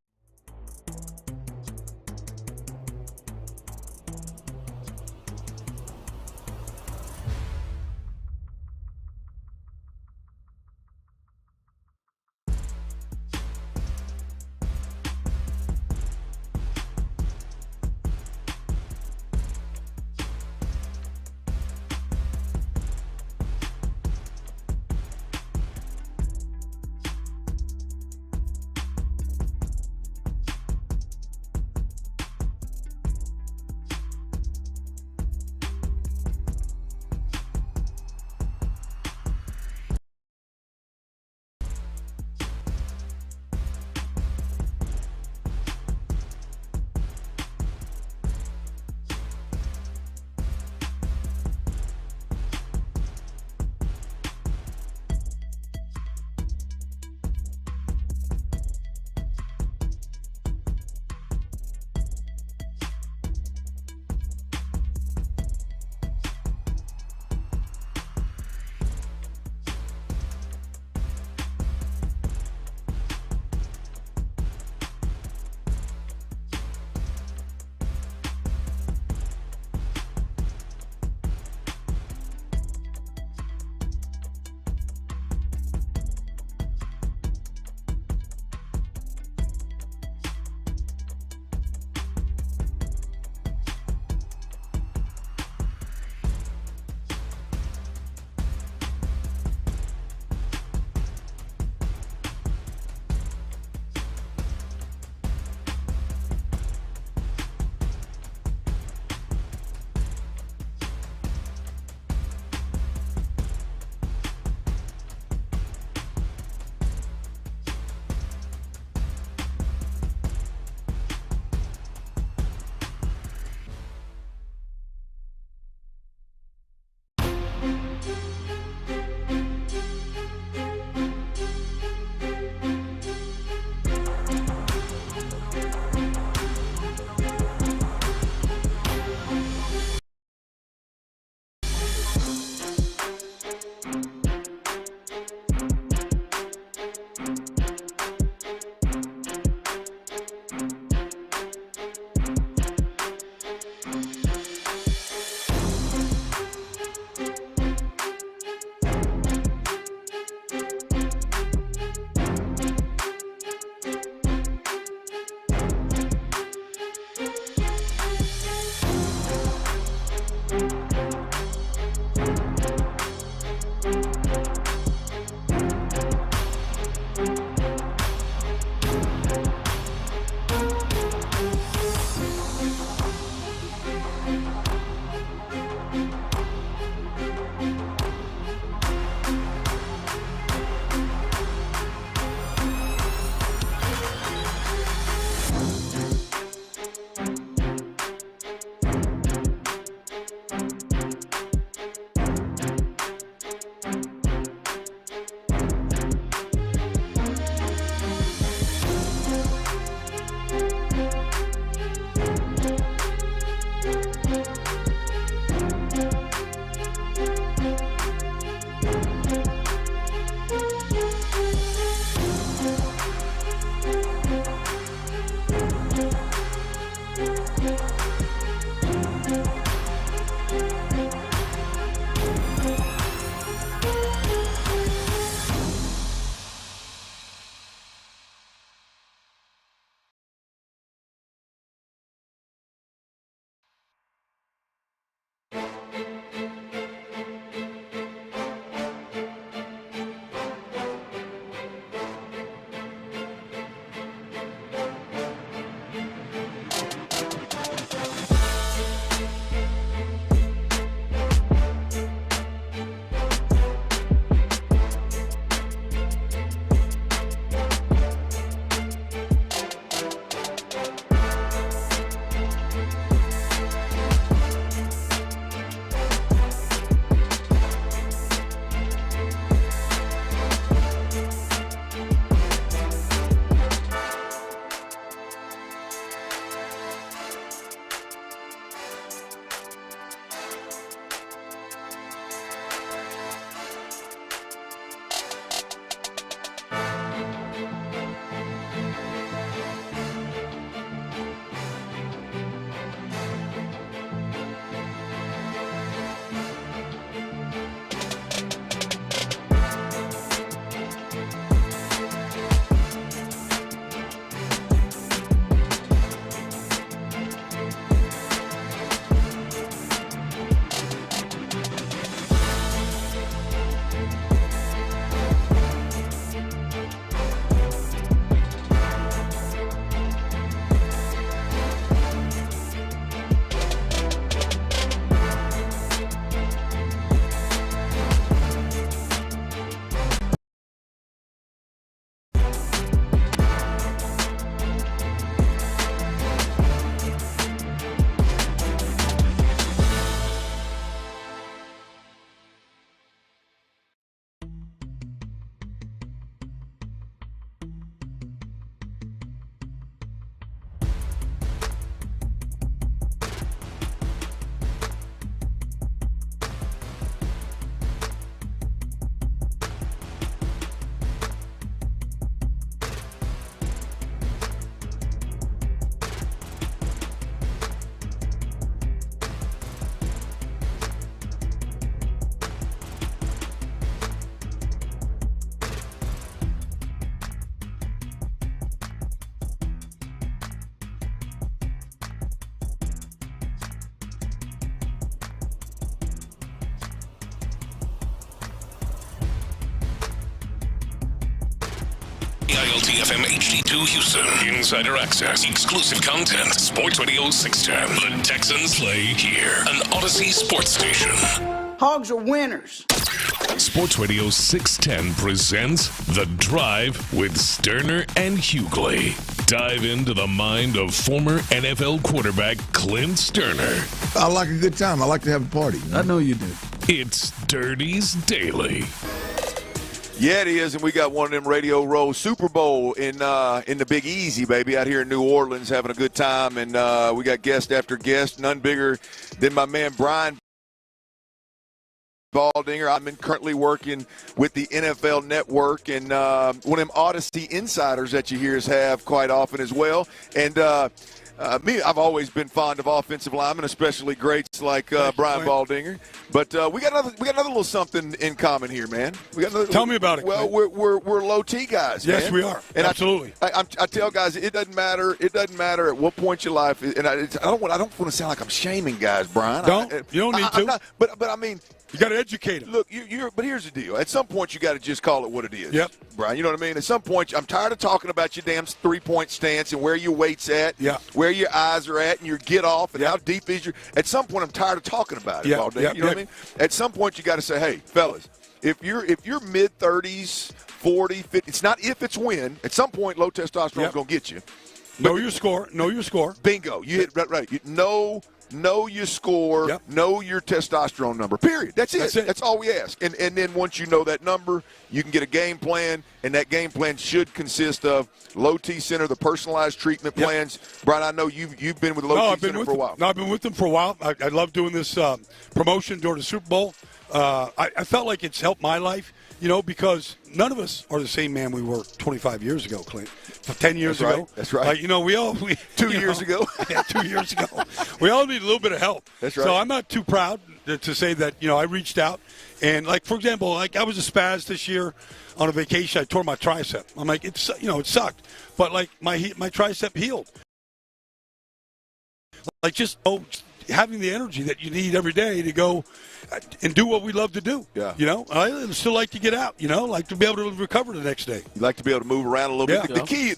ILTFM HD2 Houston. Insider access. Exclusive content. Sports Radio 610. The Texans play here. An Odyssey sports station. Hogs are winners. Sports Radio 610 presents The Drive with Stoerner and Hughley. Dive into the mind of former NFL quarterback Clint Stoerner. I like a good time. I like to have a party. I know you do. It's Dirty's Daily. Yeah, it is, and we got one of them Radio Row Super Bowl in the Big Easy, baby, out here in New Orleans, having a good time, and we got guest after guest, none bigger than my man Brian Baldinger. I'm currently working with the NFL Network, and one of them Odyssey insiders that you hear have quite often as well, and I've always been fond of offensive linemen, especially greats like Brian Baldinger. But we got another little something in common here, man. Tell me about it. Well, we're low T guys. Yes, man. we are. And absolutely. I tell guys it doesn't matter. It doesn't matter at what point in your life. And I don't want to sound like I'm shaming guys, Brian. You don't need to. Not, but I mean. You got to educate them. Look, but here's the deal. At some point, you got to just call it what it is. Yep. Brian, you know what I mean? At some point, I'm tired of talking about your damn three-point stance and where your weight's at, where your eyes are at, and your get off, and how deep is your. At some point, I'm tired of talking about it all day. You know what I mean? At some point, you got to say, hey, fellas, if you're mid-30s, 40, 50, it's not if, it's when. At some point, low testosterone is going to get you. Know your score. Bingo. You hit right. Know your score, know your testosterone number, period. That's it. That's all we ask. And then once you know that number, you can get a game plan, and that game plan should consist of low T Center, the personalized treatment plans. Brian, I know you've been with the low T Center for a while. No, I've been with them for a while. I love doing this promotion during the Super Bowl. I felt like it's helped my life, because none of us are the same man we were 25 years ago, Clint. 10 years ago. That's right. 2 years ago. 2 years ago. We all need a little bit of help. That's right. So I'm not too proud to say that, I reached out. And, for example, I was a spaz this year on a vacation. I tore my tricep. I'm like, it sucked. But, my tricep healed. Just having the energy that you need every day to go and do what we love to do. Yeah. I still like to get out, like to be able to recover the next day. You like to be able to move around a little bit.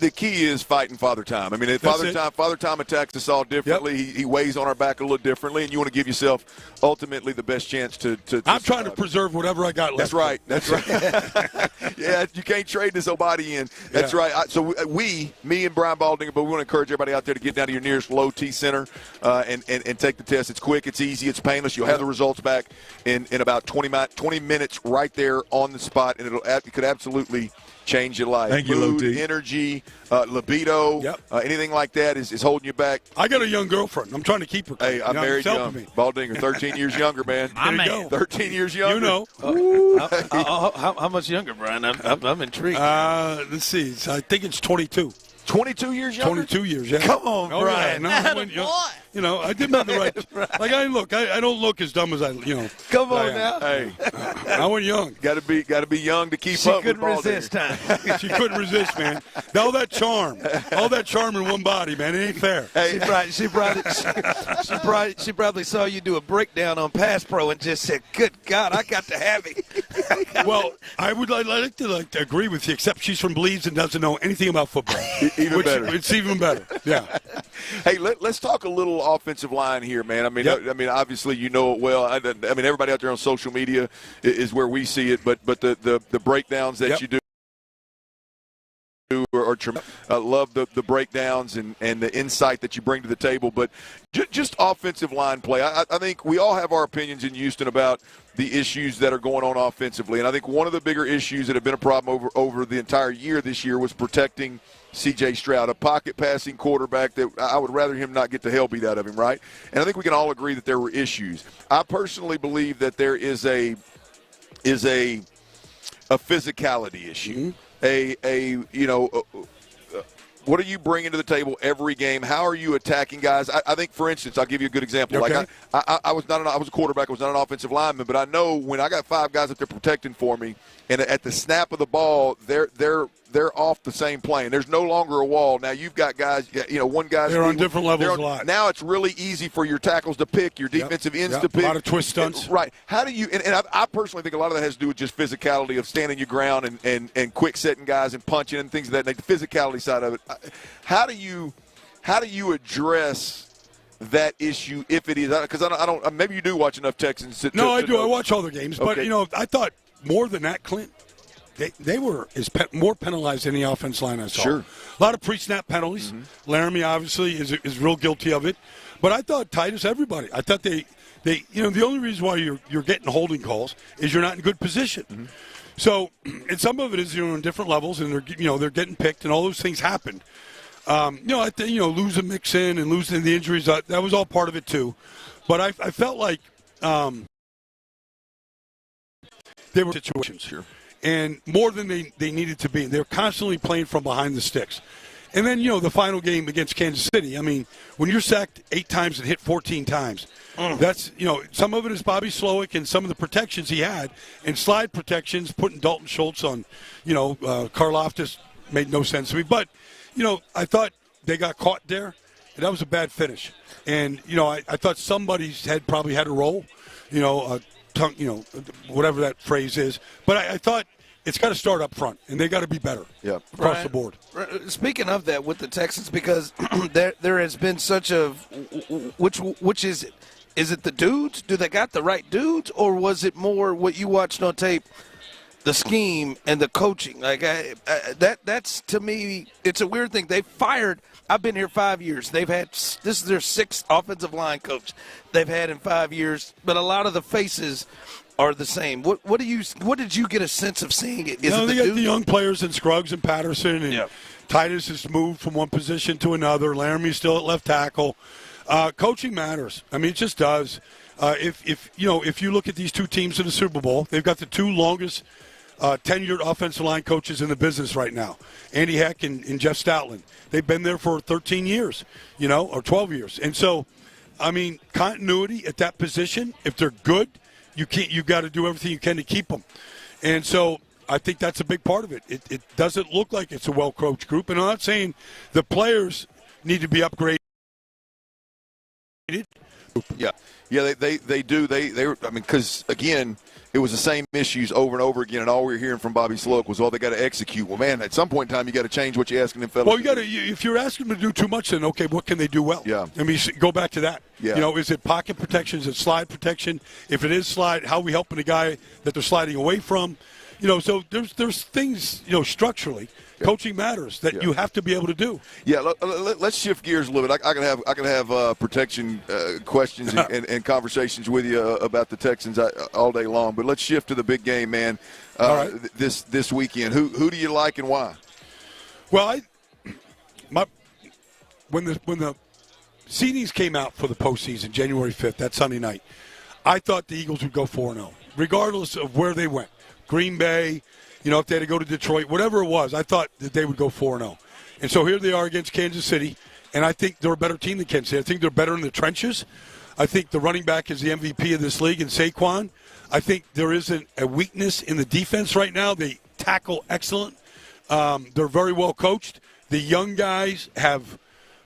The key is fighting Father Time. I mean, Father Time attacks us all differently. Yep. He weighs on our back a little differently, and you want to give yourself ultimately the best chance to I'm trying to preserve whatever I got left. That's right. Yeah, you can't trade this old body in. That's right. So me and Brian Baldinger, but we want to encourage everybody out there to get down to your nearest low T Center and take the test. It's quick, it's easy, it's painless. You'll have the results back in about 20 minutes right there on the spot, and it could absolutely change your life. Thank you, Mood, Low T. energy, libido, anything like that is holding you back. I got a young girlfriend. I'm trying to keep her. Hey, I'm married young. Baldinger, 13 years younger, man. There you go. 13 years younger. How much younger, Brian? I'm intrigued. Let's see. I think it's 22. 22 years younger? 22 years, yeah. Come on, Brian. I didn't have the right. I don't look as dumb as I. Come on now. Hey, I went young. Got to be young to keep up. She couldn't resist, She couldn't resist, man. All that charm in one body, man. It ain't fair. Hey. She probably saw you do a breakdown on Pass Pro and just said, "Good God, I got to have it." Well, I would like to agree with you, except she's from Bleeds and doesn't know anything about football. Even better. It's even better. Yeah. Hey, let's talk a little offensive line here, man. I mean, obviously you know it well. I mean, everybody out there on social media is where we see it, but the breakdowns that you do are tremendous. I love the breakdowns and the insight that you bring to the table. But just offensive line play, I think we all have our opinions in Houston about the issues that are going on offensively. And I think one of the bigger issues that have been a problem over the entire year this year was protecting C.J. Stroud, a pocket-passing quarterback that I would rather him not get the hell beat out of him, right? And I think we can all agree that there were issues. I personally believe that there is a physicality issue. What are you bringing to the table every game? How are you attacking guys? I think, for instance, I'll give you a good example. Okay. I was a quarterback. I was not an offensive lineman, but I know when I got 5 guys up there protecting for me, and at the snap of the ball, they're they're off the same plane. There's no longer a wall. Now you've got guys, one guy's they're on different levels a lot. Now it's really easy for your tackles to pick, your defensive ends to pick. A lot of twist stunts. Right. How do you – and I personally think a lot of that has to do with just physicality of standing your ground and quick setting guys and punching and things of that, the physicality side of it. How do you address that issue if it is? Because I don't – maybe you do watch enough Texans. I do. I watch all the games. Okay. But, I thought more than that, Clint, they were more penalized than the offense line I saw. Sure. A lot of pre-snap penalties. Mm-hmm. Laramie obviously is real guilty of it. But I thought Titus, everybody. I thought they the only reason why you're getting holding calls is you're not in good position. Mm-hmm. So, and some of it is on different levels, and they're getting picked, and all those things happen. I think losing Mixon and losing the injuries, that was all part of it too. But I felt like they were situations. Sure. And more than they needed to be. They're constantly playing from behind the sticks. And then, the final game against Kansas City, when you're sacked 8 times and hit 14 times, that's, some of it is Bobby Slowick and some of the protections he had, and slide protections, putting Dalton Schultz on, Karlaftis made no sense to me. But, I thought they got caught there, and that was a bad finish. And, I thought somebody's probably had a roll, tongue, whatever that phrase is. But I thought it's got to start up front, and they got to be better across the board. Speaking of that with the Texans, because there has been such a which is it? Is it the dudes? Do they got the right dudes, or was it more what you watched on tape, the scheme and the coaching? Like that's to me, it's a weird thing. They fired. I've been here 5 years. They've had this is their 6th offensive line coach they've had in 5 years, but a lot of the faces are the same. What did you get a sense of seeing it? They got the young players in Scruggs and Patterson, and Titus has moved from one position to another. Laramie's still at left tackle. Coaching matters. It just does. If you look at these two teams in the Super Bowl, they've got the 2 longest tenured offensive line coaches in the business right now, Andy Heck and Jeff Stoutland. They've been there for 13 years, or 12 years. And so, continuity at that position, if they're good, you got to do everything you can to keep them. And so I think that's a big part of it. It doesn't look like it's a well-coached group. And I'm not saying the players need to be upgraded. Yeah, they do. Because, again, it was the same issues over and over again, and all we were hearing from Bobby Slowick was, they got to execute. Well, man, at some point in time, you got to change what you're asking them fellas. Well, if you're asking them to do too much, then, okay, what can they do well? Yeah. Go back to that. Yeah. Is it pocket protection? Is it slide protection? If it is slide, how are we helping the guy that they're sliding away from? So there's things, structurally, coaching matters that you have to be able to do. Yeah, let's shift gears a little bit. I can have protection questions and conversations with you about the Texans all day long. But let's shift to the big game, man. All right. This weekend, who do you like and why? Well, when the seedings came out for the postseason, January 5th, that Sunday night, I thought the Eagles would go 4-0, regardless of where they went. Green Bay, if they had to go to Detroit, whatever it was, I thought that they would go 4-0. And so here they are against Kansas City, and I think they're a better team than Kansas City. I think they're better in the trenches. I think the running back is the MVP of this league in Saquon. I think there isn't a weakness in the defense right now. They tackle excellent. They're very well coached. The young guys have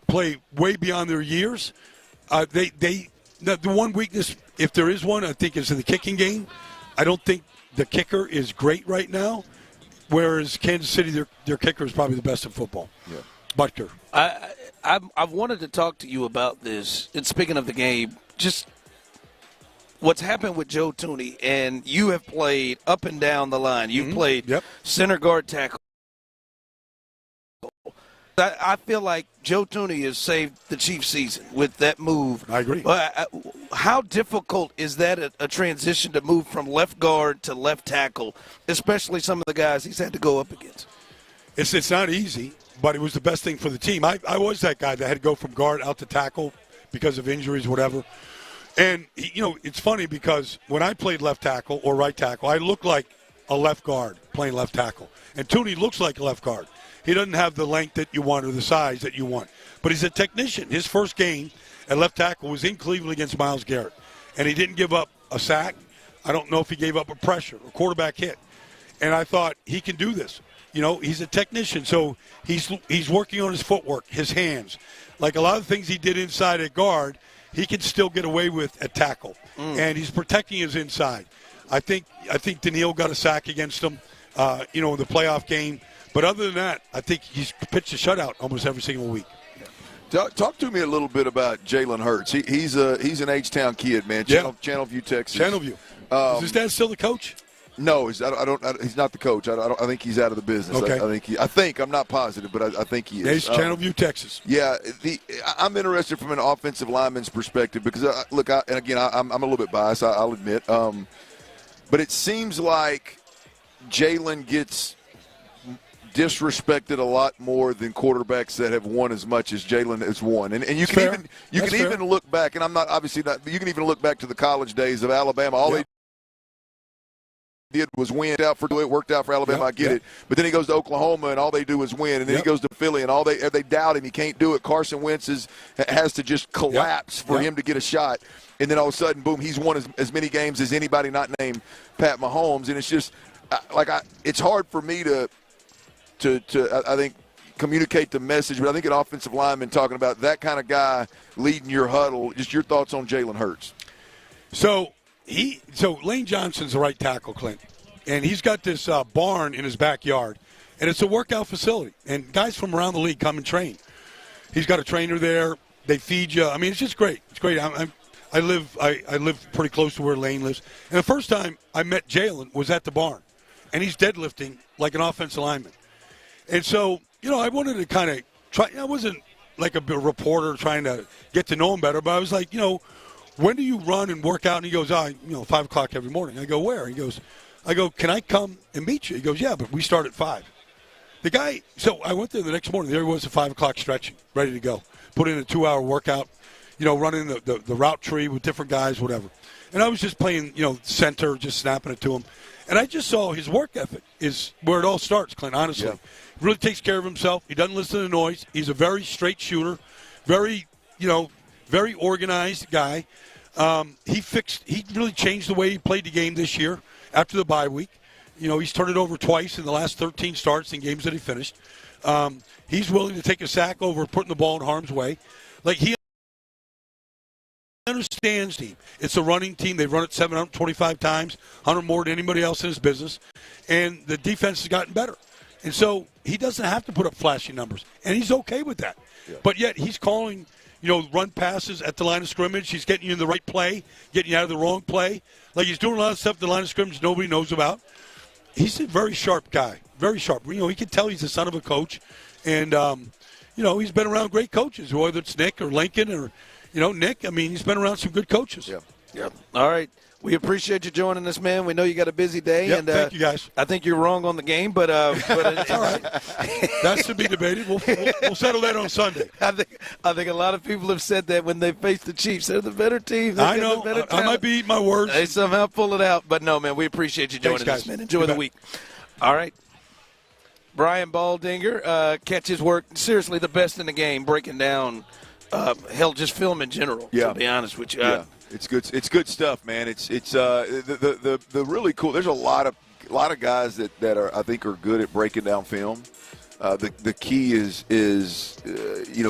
played way beyond their years. The one weakness, if there is one, I think is in the kicking game. I don't think the kicker is great right now, whereas Kansas City, their kicker is probably the best in football. Yeah. Butker. I've wanted to talk to you about this. And speaking of the game, just what's happened with Joe Thuney, and you have played up and down the line. You've played center guard tackle. I feel like Joe Thuney has saved the Chiefs' season with that move. I agree. How difficult is that a transition to move from left guard to left tackle, especially some of the guys he's had to go up against? It's not easy, but it was the best thing for the team. I was that guy that had to go from guard out to tackle because of injuries, whatever. And, it's funny because when I played left tackle or right tackle, I looked like a left guard playing left tackle. And Thuney looks like a left guard. He doesn't have the length that you want or the size that you want. But he's a technician. His first game at left tackle was in Cleveland against Myles Garrett. And he didn't give up a sack. I don't know if he gave up a pressure, a quarterback hit. And I thought, he can do this. he's a technician, so he's working on his footwork, his hands. Like a lot of things he did inside at guard, he can still get away with at tackle. And he's protecting his inside. I think Daniil got a sack against him, in the playoff game. But other than that, I think he's pitched a shutout almost every single week. Talk to me a little bit about Jalen Hurts. He's an H-Town kid, man. Channelview, Texas. Channelview. Is his dad still the coach? No, he's not the coach. I think he's out of the business. Okay. I'm not positive, but I think he is. Yeah, he's Channelview, Texas. Yeah, I'm interested from an offensive lineman's perspective because I'm a little bit biased. I'll admit, but it seems like Jalen gets disrespected a lot more than quarterbacks that have won as much as Jalen has won. And you can even look back, and I'm not obviously not, but you can even look back to the college days of Alabama. All they did was win. It worked out for Alabama. I get it. But then he goes to Oklahoma, and all they do is win. And then he goes to Philly, and they doubt him. He can't do it. Carson Wentz has to just collapse for him to get a shot. And then all of a sudden, boom, he's won as many games as anybody not named Pat Mahomes. And it's just it's hard for me to I think communicate the message, but I think an offensive lineman talking about that kind of guy leading your huddle. Just your thoughts on Jalen Hurts. So Lane Johnson's the right tackle, Clint, and he's got this barn in his backyard, and it's a workout facility, and guys from around the league come and train. He's got a trainer there. They feed you. I mean, it's just great. It's great. I live pretty close to where Lane lives, and the first time I met Jalen was at the barn, and he's deadlifting like an offensive lineman. And so, I wanted to kind of try. I wasn't like a reporter trying to get to know him better, but I was like, when do you run and work out? And he goes, 5 o'clock every morning. I go, where? I go, can I come and meet you? He goes, yeah, but we start at 5. The guy, so I went there the next morning. There he was at 5 o'clock stretching, ready to go. Put in a 2-hour workout, running the route tree with different guys, whatever. And I was just playing, center, just snapping it to him. And I just saw his work ethic is where it all starts, Clint, honestly. Yeah. He really takes care of himself. He doesn't listen to noise. He's a very straight shooter, very organized guy. He really changed the way he played the game this year after the bye week. He's turned it over twice in the last 13 starts in games that he finished. He's willing to take a sack over putting the ball in harm's way. Like, he understands team. It's a running team. They've run it 725 times, 100 more than anybody else in his business. And the defense has gotten better. And so he doesn't have to put up flashy numbers. And he's okay with that. Yeah. But yet he's calling, run passes at the line of scrimmage. He's getting you in the right play, getting you out of the wrong play. Like, he's doing a lot of stuff at the line of scrimmage nobody knows about. He's a very sharp guy, very sharp. He can tell he's the son of a coach. And, he's been around great coaches, whether it's Nick or Lincoln or, Nick. I mean, he's been around some good coaches. Yeah. All right. We appreciate you joining us, man. We know you got a busy day. Yep, and thank you, guys. I think you're wrong on the game, but it's all right. That should be debated. We'll settle that on Sunday. I think a lot of people have said that when they face the Chiefs. They're the better team. I know. I might be eating my words. They somehow pull it out. But, no, man, we appreciate you joining us, man. Enjoy the week. All right. Brian Baldinger, catch his work. Seriously, the best in the game, breaking down, just film in general, to be honest with you. Yeah. It's good. It's good stuff, man. It's the really cool. There's a lot of guys that are, I think, are good at breaking down film. The key is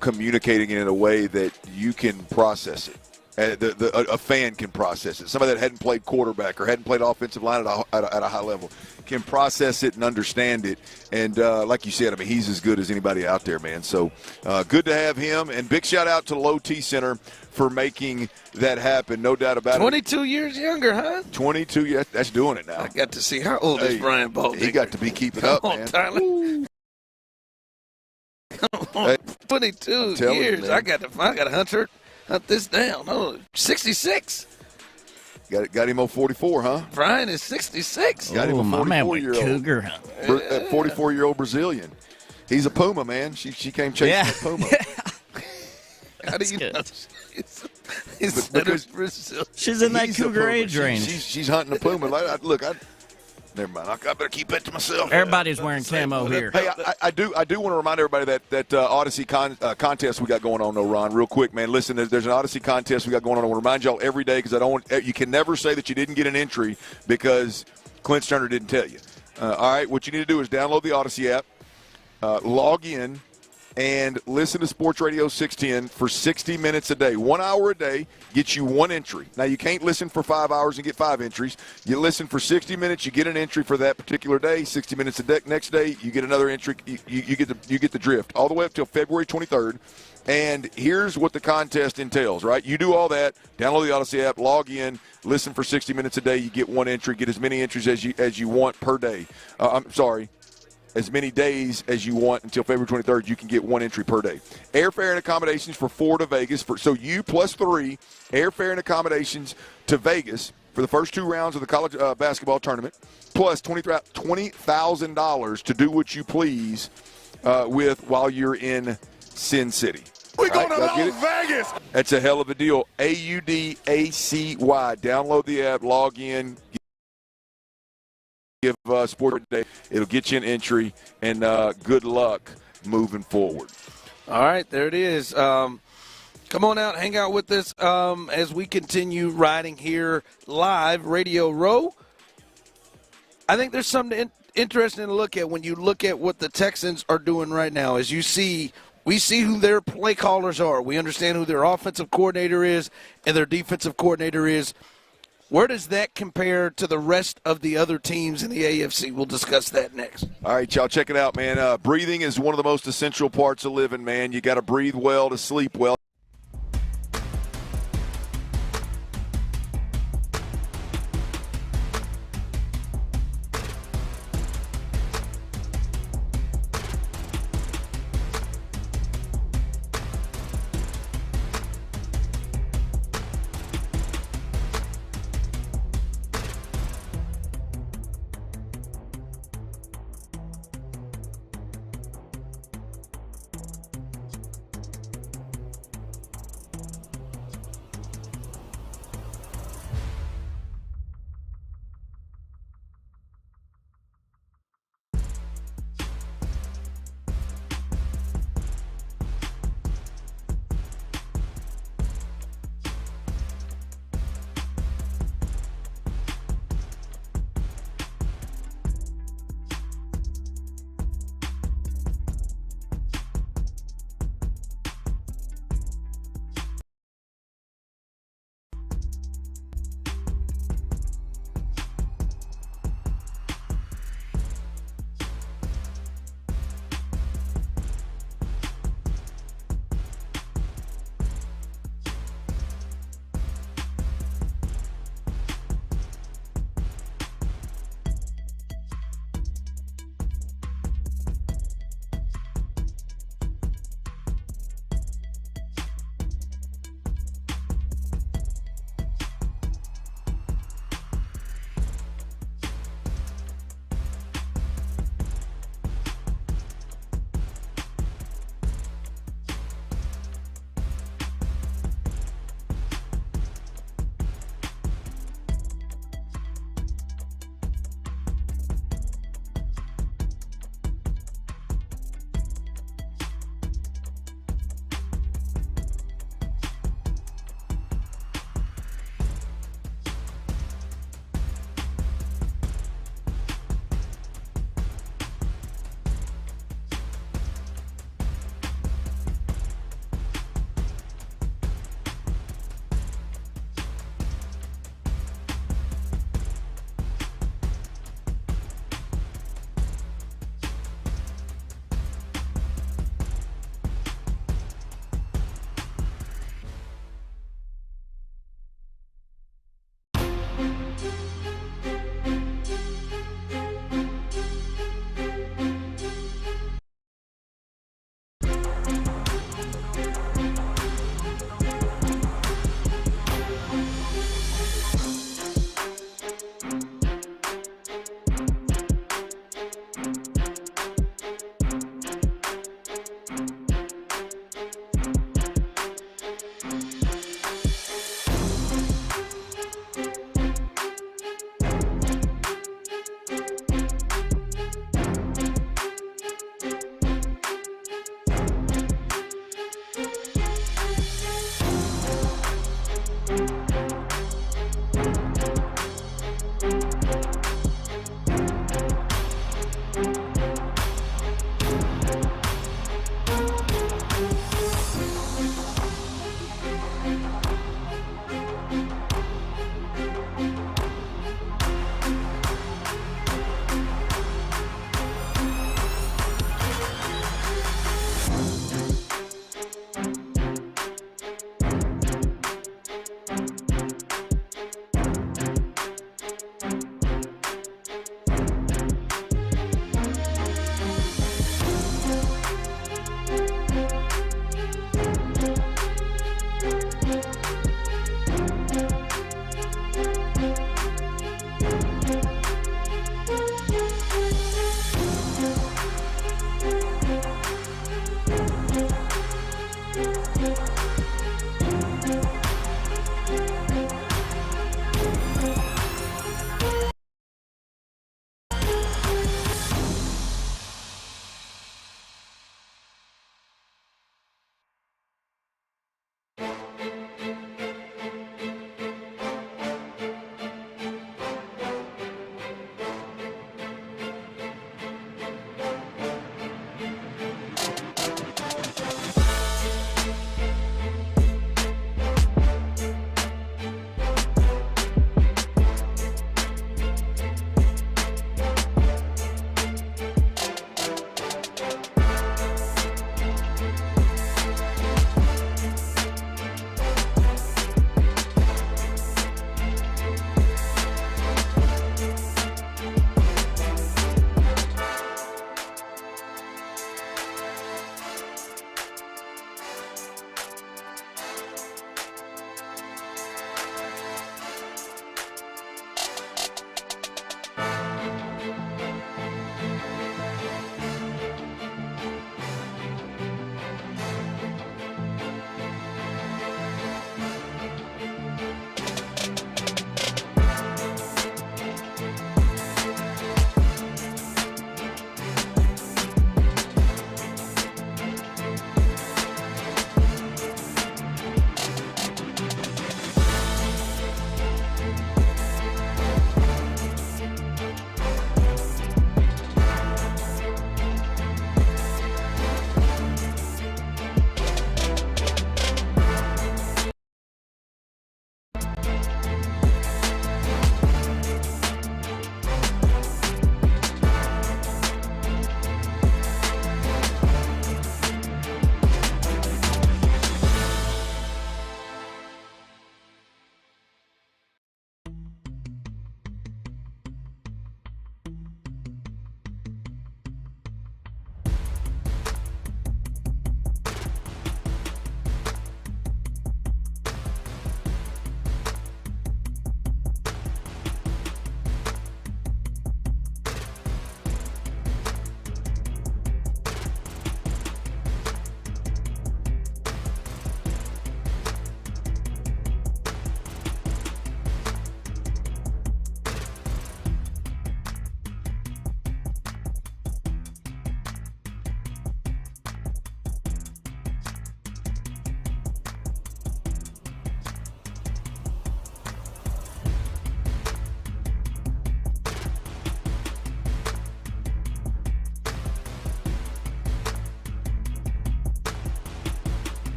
communicating it in a way that you can process it. A fan can process it. Somebody that hadn't played quarterback or hadn't played offensive line at a high level can process it and understand it. And like you said, I mean, he's as good as anybody out there, man. So good to have him. And big shout out to Low T Center for making that happen. No doubt about 22 years younger, huh? 22, yeah, that's doing it now. I got to see how old is Brian Baldinger. He got to be keeping up, man. Tyler. 22 years. You, I got to hunt this down. Oh, 66. Got him on 44, huh? Brian is 66. Got him a 44-year-old cougar hunt. 44-year-old Brazilian. He's a puma, man. She came chasing a puma. How do you know? She's in that cougar age range. She's hunting a puma. Never mind. I better keep that to myself. Everybody's wearing camo here. Hey, I do want to remind everybody that Odyssey contest we got going on, though, Ron. Real quick, man. Listen, there's an Odyssey contest we got going on. I want to remind y'all every day because you can never say that you didn't get an entry because Clint Stoerner didn't tell you. All right, what you need to do is download the Odyssey app, log in, and listen to Sports Radio 610 for 60 minutes a day. 1 hour a day gets you one entry. Now, you can't listen for 5 hours and get 5 entries. You listen for 60 minutes, you get an entry for that particular day. 60 minutes next day, you get another entry. You get the drift all the way up till February 23rd. And here's what the contest entails, right? You do all that, download the Odyssey app, log in, listen for 60 minutes a day. You get one entry, get as many entries as you want per day. As many days as you want until February 23rd. You can get one entry per day. Airfare and accommodations for 4 to Vegas. So you plus 3, airfare and accommodations to Vegas for the first 2 rounds of the college basketball tournament, plus $20,000 to do what you please with while you're in Sin City. We're going to Las Vegas. That's a hell of a deal. AUDACY. Download the app, log in, give Sport Day. It'll get you an entry, and good luck moving forward. All right, there it is. Come on out, hang out with us as we continue riding here live, Radio Row. I think there's something interesting to look at when you look at what the Texans are doing right now. As you see, we see who their play callers are. We understand who their offensive coordinator is and their defensive coordinator is. Where does that compare to the rest of the other teams in the AFC? We'll discuss that next. All right, y'all, check it out, man. Breathing is one of the most essential parts of living, man. You got to breathe well to sleep well.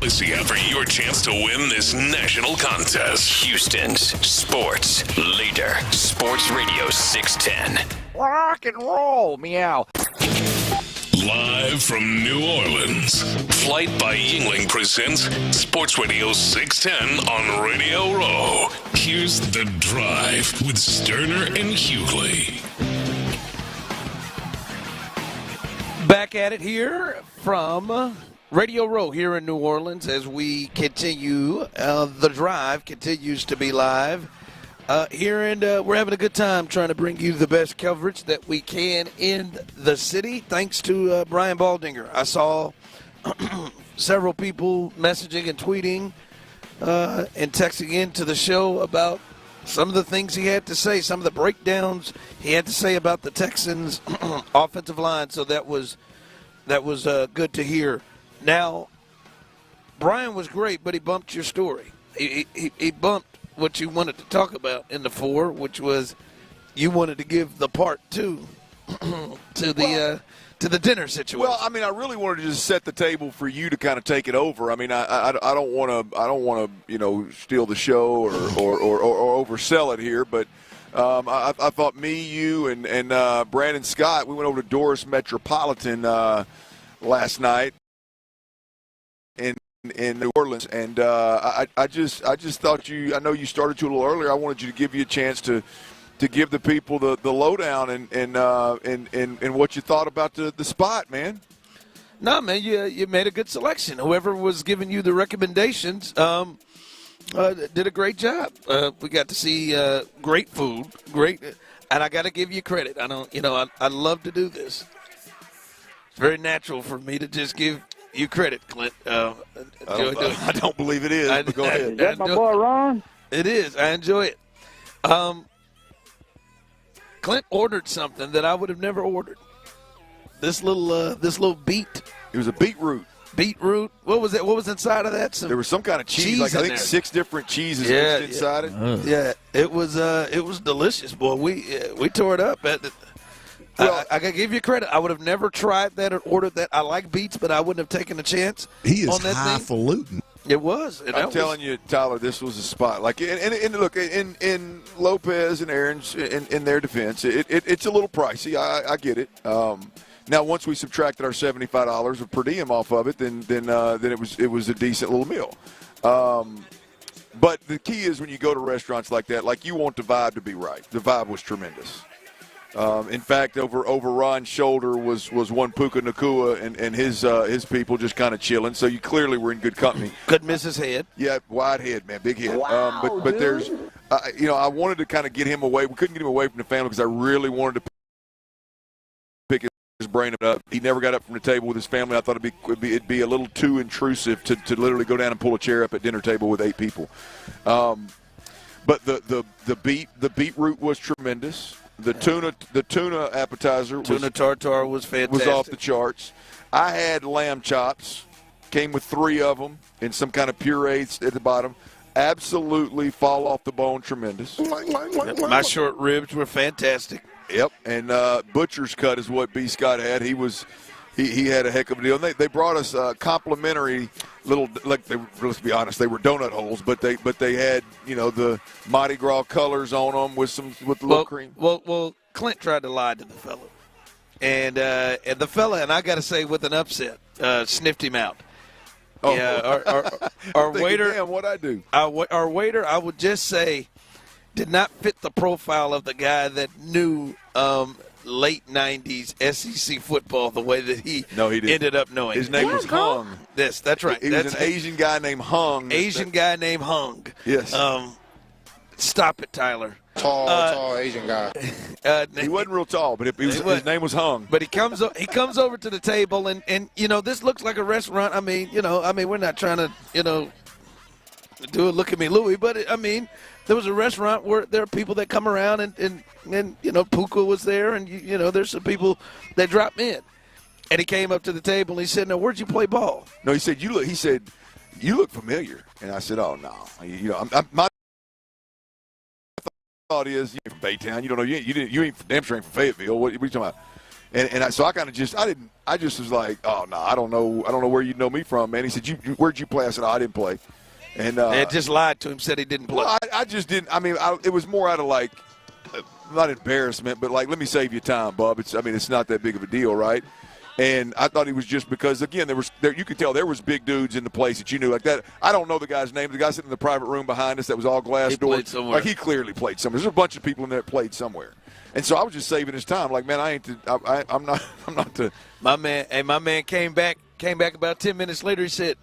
Policy for your chance to win this national contest. Houston's sports leader. Sports Radio 610. Rock and roll, meow. Live from New Orleans, Flight by Yingling presents Sports Radio 610 on Radio Row. Here's The Drive with Stoerner and Hughley. Back at it here from Radio Row here in New Orleans as we continue. The Drive continues to be live here, and we're having a good time trying to bring you the best coverage that we can in the city, thanks to Brian Baldinger. I saw several people messaging and tweeting and texting into the show about some of the things he had to say, some of the breakdowns he had to say about the Texans' offensive line, so that was good to hear. Now, Brian was great, but he bumped your story. He bumped what you wanted to talk about in the 4, which was you wanted to give the part 2 to the dinner situation. Well, I mean, I really wanted to just set the table for you to kind of take it over. I mean, I don't want to steal the show or oversell it here, but I thought me, you, and Brandon Scott, we went over to Doris Metropolitan last night in New Orleans, and I just thought I know you started to a little earlier. I wanted you to give you a chance to give the people the lowdown and what you thought about the spot, man. No, man, you made a good selection. Whoever was giving you the recommendations did a great job. We got to see great food, and I got to give you credit. I love to do this. It's very natural for me to just give you credit, Clint. I don't believe it is, but go ahead. Is that my boy Ron? It is. I enjoy it. Clint ordered something that I would have never ordered. This little beet. It was a beetroot. Beetroot. What was it? What was inside of that? There was some kind of cheese, like I think 6 different cheeses inside it. Yeah, it was delicious, boy. We tore it up. Well, I gotta give you credit. I would have never tried that or ordered that. I like beets, but I wouldn't have taken a chance. He is on that highfalutin. It was. I'm telling you, Tyler, this was a spot. Like, and look, in Lopez and Aaron's, in their defense, it's a little pricey. I get it. Now, once we subtracted our $75 of per diem off of it, then it was a decent little meal. But the key is when you go to restaurants like that, like you want the vibe to be right. The vibe was tremendous. In fact, over Ron's shoulder was one Puka Nakua and his people just kind of chilling. So you clearly were in good company. Couldn't miss his head. Yeah, wide head, man, big head. Wow, but there's, I wanted to kind of get him away. We couldn't get him away from the family because I really wanted to pick his brain up. He never got up from the table with his family. I thought it'd be a little too intrusive to literally go down and pull a chair up at dinner table with 8 people. But the beetroot was tremendous. The tuna appetizer, tuna tartare was fantastic. Was off the charts. I had lamb chops, came with 3 of them in some kind of puree at the bottom. Absolutely fall off the bone, tremendous. My short ribs were fantastic. Yep, and butcher's cut is what B. Scott had. He had a heck of a deal. And they brought us complimentary little, let's be honest, they were donut holes, but they had the Mardi Gras colors on them with the little cream. Well, Clint tried to lie to the fellow, and the fella, and I got to say, with an upset, sniffed him out. Oh. Yeah, our waiter. Damn, what I do? Our waiter, I would just say, did not fit the profile of the guy that knew late 90s SEC football the way that he ended up knowing. His name was Hung. Yes, that's right. He was an Asian guy named Hung. Guy named Hung. Yes. Stop it, Tyler. Tall Asian guy. He wasn't real tall, but his name was Hung. But he comes over to the table, and this looks like a restaurant. I mean, we're not trying to, do a look at me, Louie, but there was a restaurant where there are people that come around and Puka was there, and there's some people that drop in. And he came up to the table and he said, "No, where'd you play ball?" No, he said, "You look familiar." And I said, "Oh no, my thought is you're from Baytown. You don't know you ain't damn sure ain't from Fayetteville. What are you talking about?" So I kind of just I just was like, oh no, I don't know where you know me from, man. He said, where'd you play? I said, oh, I didn't play. And they just lied to him, said he didn't play. Well, I just didn't. I mean, it was more out of like, not embarrassment, but like, let me save you time, bub. It's not that big of a deal, right? And I thought he was just because, again, you could tell there was big dudes in the place that you knew like that. I don't know the guy's name. The guy sitting in the private room behind us that was all glass doors. Like, he clearly played somewhere. There's a bunch of people in there that played somewhere. And so I was just saving his time. Like, man, I'm not the. My man came back about 10 minutes later. He said,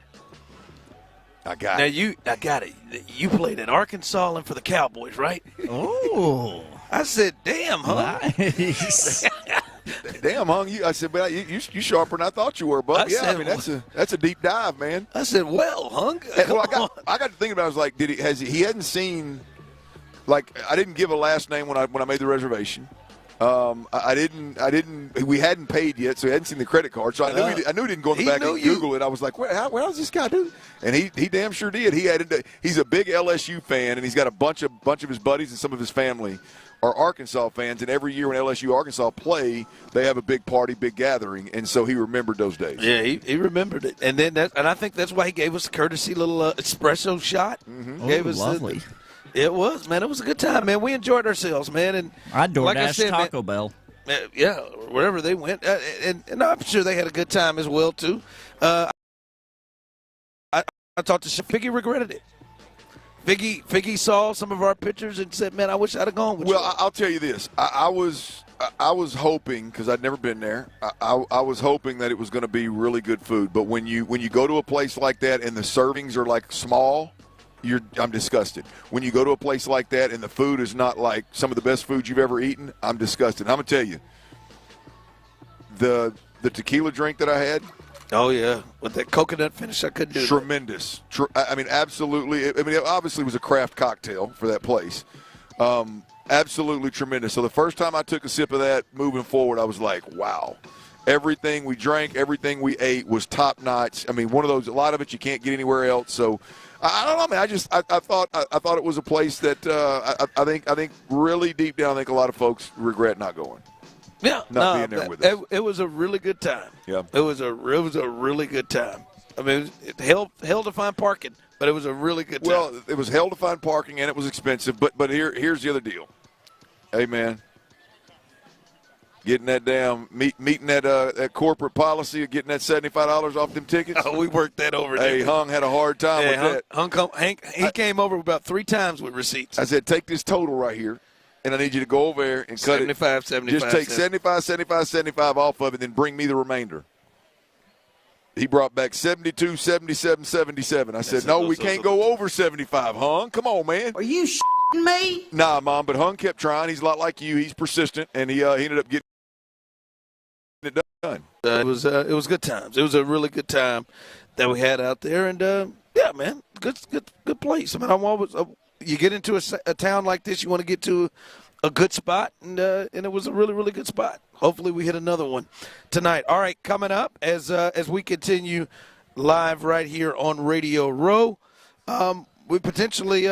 I got it. You played at Arkansas and for the Cowboys, right? Oh. I said, damn, huh? Nice. Damn, Hung. I said, but you sharper than I thought you were, bub. That's a deep dive, man. I said, well, Hung. I got to thinking about it. I was like, he hadn't seen, like, I didn't give a last name when I made the reservation. I didn't. We hadn't paid yet, so he hadn't seen the credit card. So I knew he didn't go in the back and Google it. I was like, how does this guy do? And he damn sure did. He's a big LSU fan, and he's got a bunch of his buddies and some of his family are Arkansas fans. And every year when LSU Arkansas play, they have a big party, big gathering, and so he remembered those days. Yeah, he remembered it, and I think that's why he gave us a courtesy little espresso shot. Mm-hmm. Gave us lovely. It was, man. It was a good time, man. We enjoyed ourselves, man. And I DoorDash like I said, Taco Bell. Yeah, wherever they went, and I'm sure they had a good time as well too. I talked to Figgy, regretted it. Figgy saw some of our pictures and said, "Man, I wish I'd have gone with you." Well, I'll tell you this: I was hoping, because I'd never been there. I was hoping that it was going to be really good food. But when you go to a place like that and the servings are like small, I'm disgusted. When you go to a place like that and the food is not like some of the best food you've ever eaten, I'm disgusted. I'm going to tell you, the tequila drink that I had. Oh, yeah. With that coconut finish, I couldn't do it. Tremendous. I mean, absolutely. I mean, it obviously was a craft cocktail for that place. Absolutely tremendous. So the first time I took a sip of that moving forward, I was like, wow. Everything we drank, everything we ate was top notch. I mean, one of those, a lot of it you can't get anywhere else. So I don't know, man. I thought it was a place that I think really deep down, I think a lot of folks regret not going. Yeah, not being there with us. It was a really good time. Yeah, it was a really good time. I mean, it hell to find parking, but it was a really good time. Well, it was hell to find parking and it was expensive. But here's the other deal. Hey, man. Getting that damn meeting that corporate policy of getting that $75 off them tickets. Oh, we worked that over. Hey, Hung had a hard time with that. He came over about 3 times with receipts. I said, take this total right here, and I need you to go over there and cut 75. Just take 75 off of it, then bring me the remainder. He brought back 72, 77, 77. I said, no, we can't go over 75, Hung. Come on, man. Are you shitting me? Nah, Mom, but Hung kept trying. He's a lot like you. He's persistent, and he ended up getting it done. It was good times. It was a really good time that we had out there, and yeah, man, good place. I mean, I'm always you get into a town like this, you want to get to a good spot, and it was a really, really good spot. Hopefully, we hit another one tonight. All right, coming up as we continue live right here on Radio Row, we potentially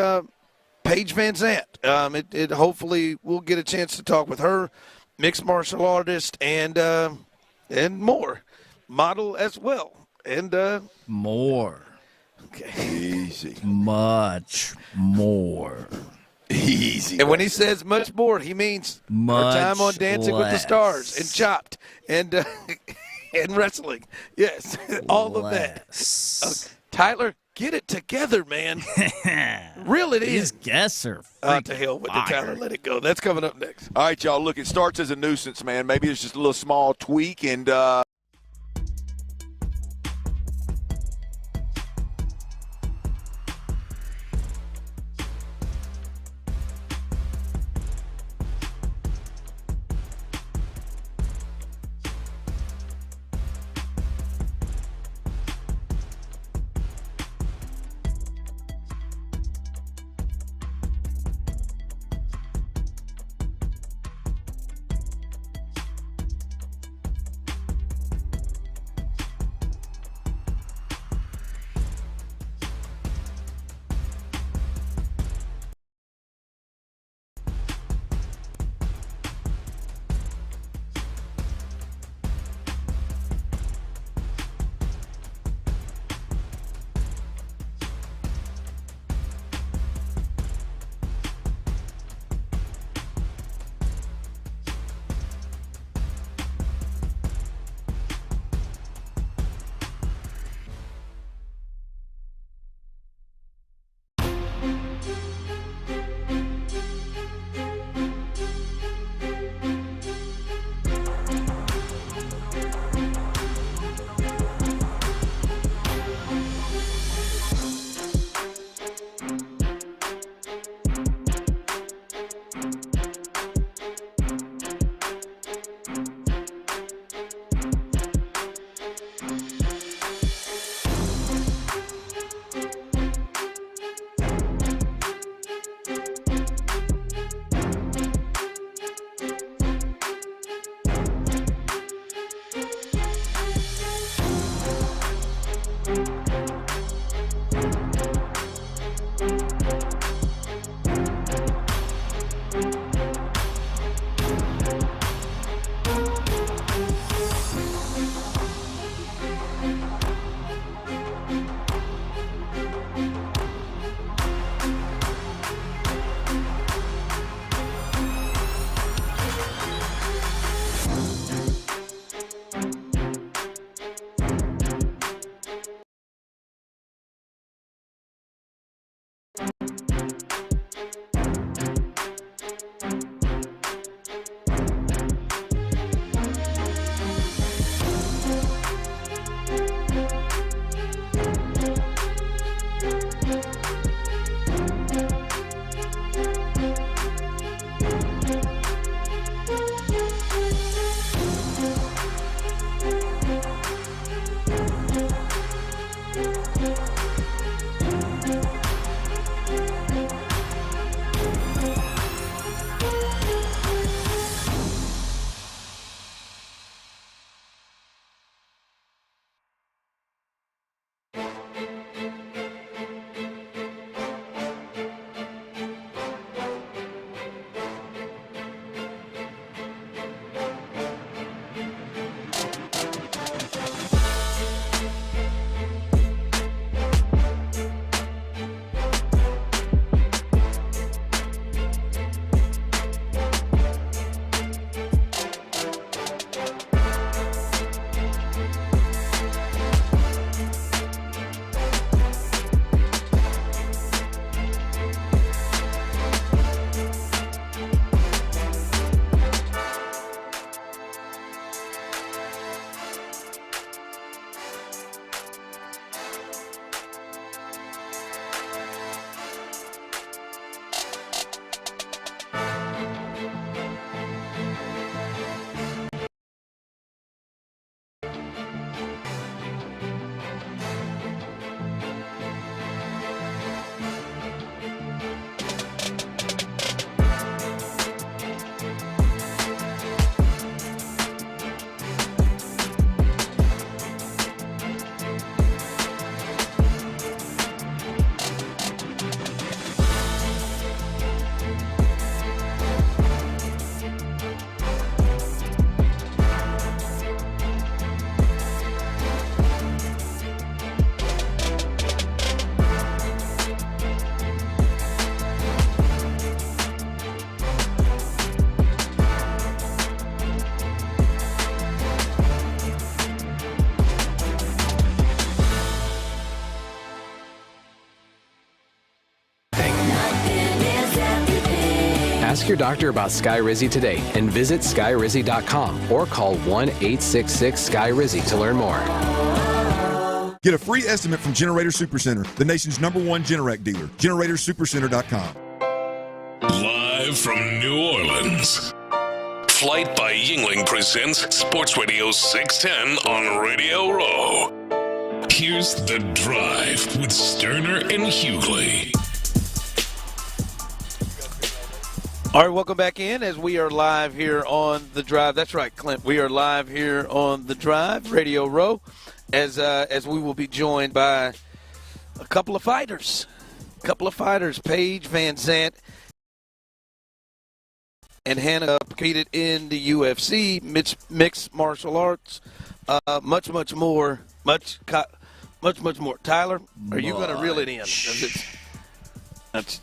Paige Van Zandt. It hopefully we'll get a chance to talk with her. Mixed martial artist and more, model as well, and more. Okay, easy, much more, easy. And when he says much more, he means much her time on Dancing with the Stars and Chopped and and wrestling. Yes, all of that. Tyler, get it together, man. Reel it in. These guests are to hell with the Tyler. Let it go. That's coming up next. All right, y'all. Look, it starts as a nuisance, man. Maybe it's just a little small tweak, and Ask your doctor about Skyrizi today and visit skyrizi.com or call 1-866-SKY-RIZZI to learn more. Get a free estimate from Generator Supercenter, the nation's #1 Generac dealer. GeneratorSupercenter.com. Live from New Orleans, Flight by Yingling presents Sports Radio 610 on Radio Row. Here's The Drive with Stoerner and Hughley. All right, welcome back in as we are live here on The Drive. That's right, Clint. We are live here on The Drive, Radio Row, as we will be joined by a couple of fighters. Paige Van Zandt and Hannah competed in the UFC, mixed martial arts, much more. Tyler, are you going to reel it in? It's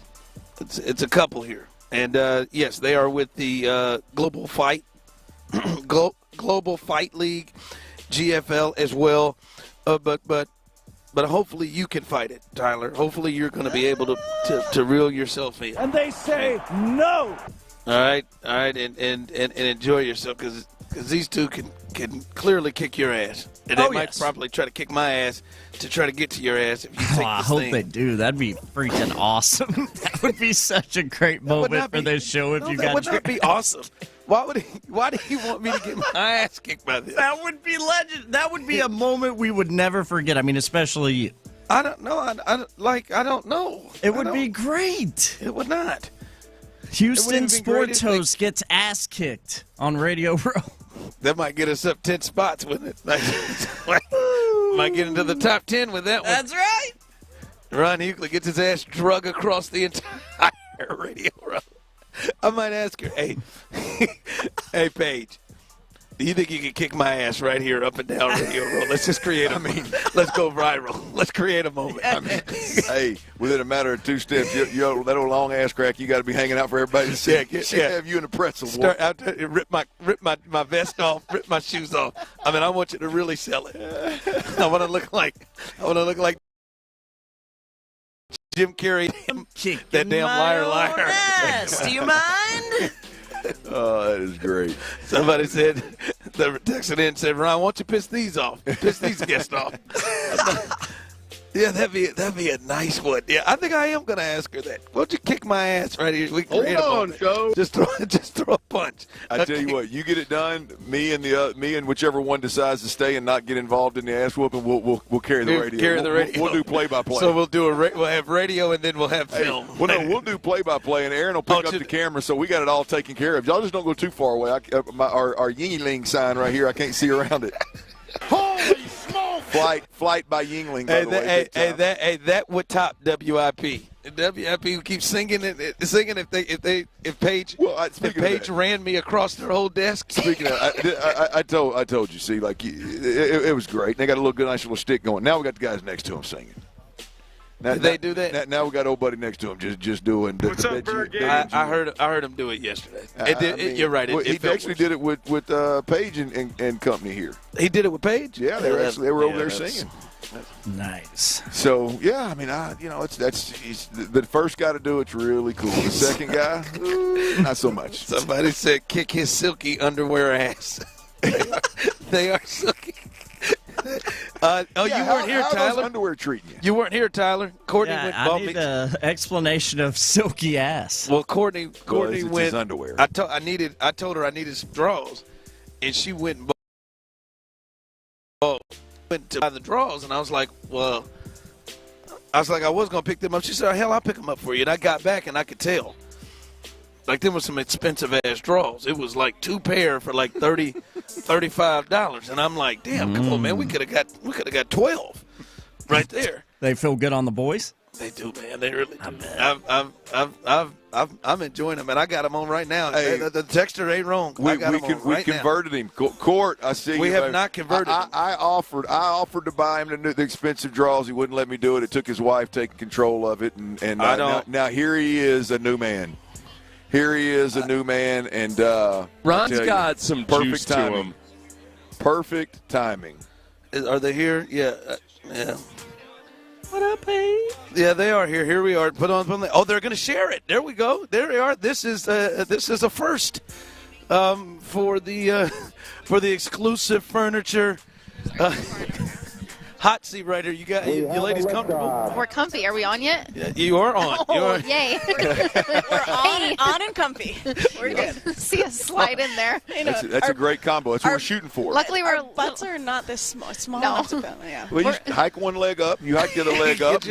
a couple here. And, yes, they are with the Global Fight League, GFL as well. But hopefully you can fight it, Tyler. Hopefully you're going to be able to reel yourself in. And they say no. All right, and enjoy yourself because these two can clearly kick your ass. And they might probably try to kick my ass to try to get to your ass if you take I this hope thing. they do. That'd be freaking awesome. That would be such a great moment for this show if you got. That would not be awesome. Why do you want me to get my ass kicked by this? That would be legend. That would be a moment we would never forget. I mean, especially you. I don't know. I don't know. It would be great. It would not. Houston sports host gets ass kicked on Radio Row. That might get us up 10 spots, wouldn't it? Might get into the top 10 with that one. That's right. Ron Hughley gets his ass drug across the entire Radio Row. I might ask her, hey, Paige, do you think you can kick my ass right here up and down Radio Row? Let's just create let's go viral. Let's create a moment. Hey, within a matter of 2 steps, that old long ass crack, you got to be hanging out for everybody to see. Have you in a pretzel. Rip my vest off, rip my shoes off. I mean, I want you to really sell it. I want to look like Jim Carrey, that damn liar. Do you mind? Oh, that is great. Somebody said, they texted in and said, Ron, why don't you piss these off? Piss these guests off. Yeah, that'd be a nice one. Yeah, I think I am going to ask her that. Why don't you kick my ass right here? We can Hold on, Joe. Just throw a punch. I tell you what, you get it done. Me and whichever one decides to stay and not get involved in the ass whooping, we'll carry the radio. We'll do play-by-play. So we'll have radio and then we'll have film. Well, no, we'll do play-by-play, and Aaron will pick up the camera, so we got it all taken care of. Y'all just don't go too far away. Our Yingling sign right here, I can't see around it. Holy smoke! Flight by Yingling, by the way. That would top WIP. WIP keeps singing if Paige ran me across their whole desk. Speaking of, I told you. See, like it was great. They got a nice little stick going. Now we got the guys next to him singing. Now, they do that? Now we got old buddy next to him just doing. What's up, Bird? I heard him do it yesterday. You're right. He actually did it with Page and company here. He did it with Page? Yeah, they were over there singing. Nice. So yeah, I mean, he's the first guy to do it's really cool. The second guy, not so much. Somebody said kick his silky underwear ass. They are silky. You weren't here, Tyler. How's underwear treating you? You weren't here, Tyler. Courtney went. I need an explanation of silky ass. Well, Courtney went. His underwear. I told her I needed some draws, and she went to buy the draws, and I was like, I was gonna pick them up. She said, hell, I'll pick them up for you. And I got back, and I could tell. Like, there was some expensive-ass draws. It was like 2 pair for like $30, $35. And I'm like, damn, come on, man. We could have got 12 right there. They feel good on the boys? They do, man. They really do. I'm enjoying them, and I got them on right now. Hey, the texture ain't wrong. We converted him. Court, I see. We have not converted him. I offered to buy him the expensive draws. He wouldn't let me do it. It took his wife taking control of it, and now here he is, a new man. Here he is, a new man, and Ron's got some juice to him. Perfect timing. Are they here? Yeah. What up, Payne? Yeah, they are here. Here we are. Put on. Oh, they're going to share it. There we go. There they are. This is a first for the exclusive furniture. Hot seat right here. You ladies comfortable? We're comfy. Are we on yet? Yeah, you are on. Oh, yay. We're on and comfy. We're good. See us slide in there. That's a great combo. That's what we're shooting for. Luckily, our butts are not this small enough to fit. Yeah. Well, you hike one leg up. You hike the other leg up.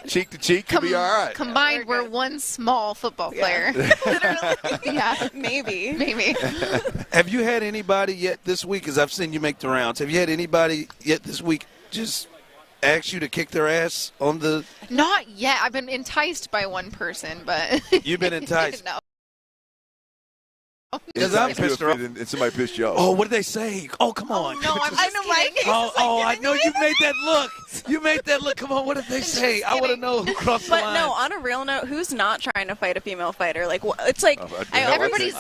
Cheek to cheek. You'll be all right. Combined, we're one small football player. Yeah. Maybe. Have you had anybody yet this week, as I've seen you make the rounds, have you had anybody yet this week just ask you to kick their ass on the... Not yet. I've been enticed by one person, but... You've been enticed? No. Because I'm pissed her off. And somebody pissed you off. Oh, what did they say? Oh, come on. No, I'm just kidding. I know you made that look. You made that look. Come on, what did they say? I want to know who crossed the line. But no, on a real note, who's not trying to fight a female fighter? Like, it's like everybody's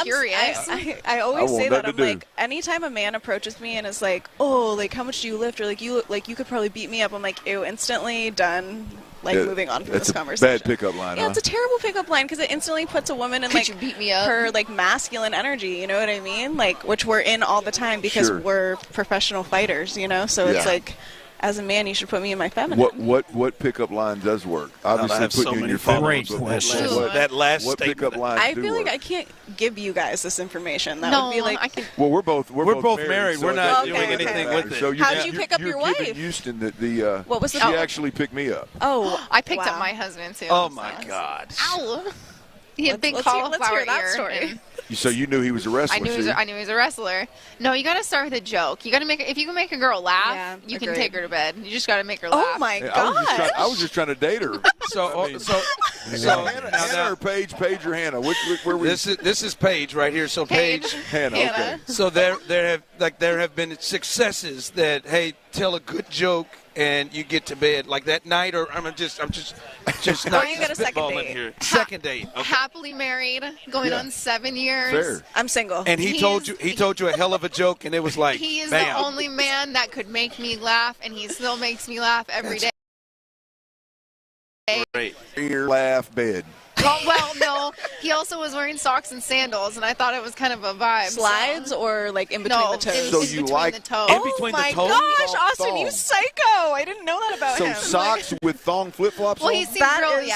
curious. I always say that. I'm like, anytime a man approaches me and is like, "Oh, like how much do you lift?" or like you could probably beat me up. I'm like, ew, instantly done. Moving on from this conversation. Bad pickup line. Yeah, it's a terrible pickup line because it instantly puts a woman in you beat me up? Her masculine energy. You know what I mean? Which we're in all the time because we're professional fighters. You know, so it's like, as a man, you should put me in my feminine. What pickup line does work? Obviously, put you in your great question. That last what pickup line? I feel like work? I can't give you guys this information. That would be Well, we're both married. We're not doing anything with it. So how'd you pick up your wife? Giving Houston what was the? She actually picked me up. Oh, I picked up my husband too. Oh my God. Ow. He had big cauliflower let's hear that ear. story. So you knew he was a wrestler. I knew he was a wrestler. No, you got to start with a joke. You got to if you can make a girl laugh, you can take her to bed. You just got to make her laugh. Oh my God! I was just trying to date her. Hannah or Paige? Paige or Hannah? Where we? This is Paige right here. So Paige, Hannah. Okay. So there have been successes that tell a good joke and you get to bed like that night, or I'm just not you got a second date. Here. Second date. Okay. Happily married, going on 7 years. Fair. I'm single. And he told you a hell of a joke, and it was like he is bam. the only man that could make me laugh, and he still makes me laugh every day. Great. Ear, laugh, bed. Oh, well, no. He also was wearing socks and sandals, and I thought it was kind of a vibe. Slides or in between the toes? So in between the toes. In between the toes? Oh my gosh, Austin, thong. you psycho! I didn't know that about him. So socks with thong flip-flops Well, on? he seems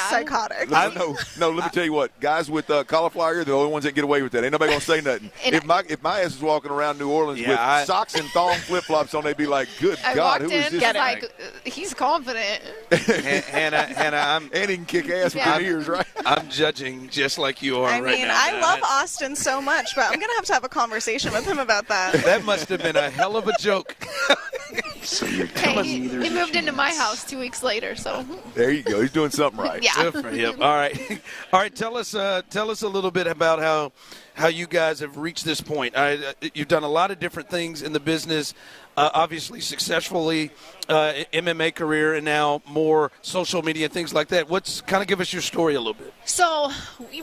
psychotic. No, let me tell you what. Guys with cauliflower ear, they're the only ones that get away with that. Ain't nobody going to say nothing. If my ass is walking around New Orleans with socks and thong flip-flops on, they'd be like, good God, who is this? Like, he's confident. Hannah, and he can kick ass with his ears, right? I'm judging just like you are I right mean, now. I love Austin so much, but I'm going to have a conversation with him about that. That must have been a hell of a joke. He moved into my house 2 weeks later, so. There you go. He's doing something right. Yeah. Good for him. All right. Tell us a little bit about how you guys have reached this point. You've done a lot of different things in the business, obviously successfully, MMA career, and now more social media, things like that. Kind of give us your story a little bit. So,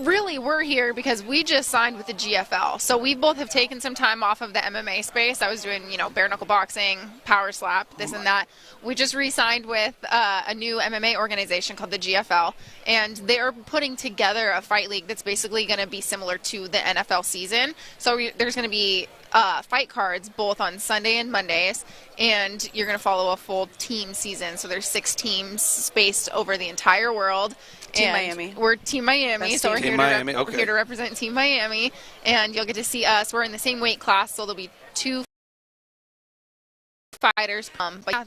we're here because we just signed with the GFL. So, we both have taken some time off of the MMA space. I was doing, bare knuckle boxing, power slap, this and that. We just re-signed with a new MMA organization called the GFL, and they're putting together a fight league that's basically going to be similar to the NFL season. So, there's going to be fight cards both on Sunday and Mondays, and you're going to follow a full team season. So there's 6 teams spaced over the entire world. Team Miami. We're Team Miami, so we're here to represent Team Miami, and you'll get to see us. We're in the same weight class, so there'll be 2 fighters. But yeah,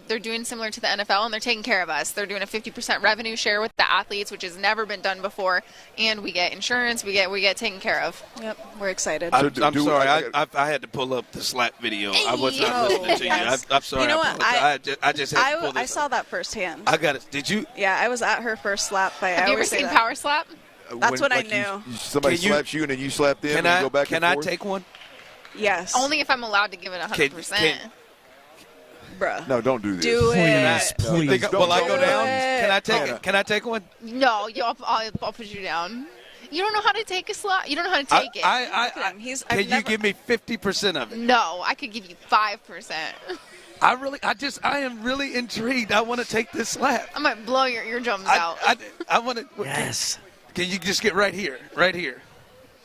they're doing similar to the NFL, and they're taking care of us. They're doing a 50% revenue share with the athletes, which has never been done before, and we get insurance. We get taken care of. Yep, we're excited. I'm sorry, I had to pull up the slap video. I was not listening to you. I'm sorry. You know what? I just had to pull this I saw that firsthand. I got it. Did you? Yeah, I was at her first slap. Have you ever seen Power Slap? That's what I knew. Somebody slaps you and then you slap them and go back and forth? Can I take one? Yes. Only if I'm allowed to give it 100%. Bruh. No, don't do this. Do it. Please. Will I go down? Can I take it? Can I take one? No, I'll put you down. You don't know how to take a slap. You don't know how to take it. Can you give me 50% of it? No, I could give you 5%. I am really intrigued. I want to take this slap. I might blow your eardrums out. I want to. Yes. Can you just get right here? Right here.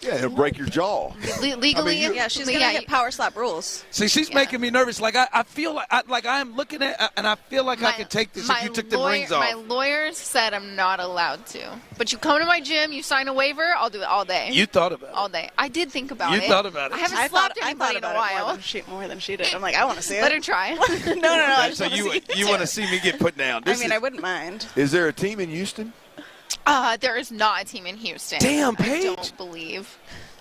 Yeah, it'll break your jaw. Legally, she's gonna get power slap rules. See, she's making me nervous. Like I feel like I am looking at, and I feel like I could take this if you took the rings off. My lawyers said I'm not allowed to. But you come to my gym, you sign a waiver, I'll do it all day. You thought about it all day. I did think about it. You thought about it. I haven't slapped anybody in a while. More than she did. I'm like, I want to see it. Let her try. No. So you want to see me get put down? I wouldn't mind. Is there a team in Houston? There is not a team in Houston. Damn, Paige. I don't believe.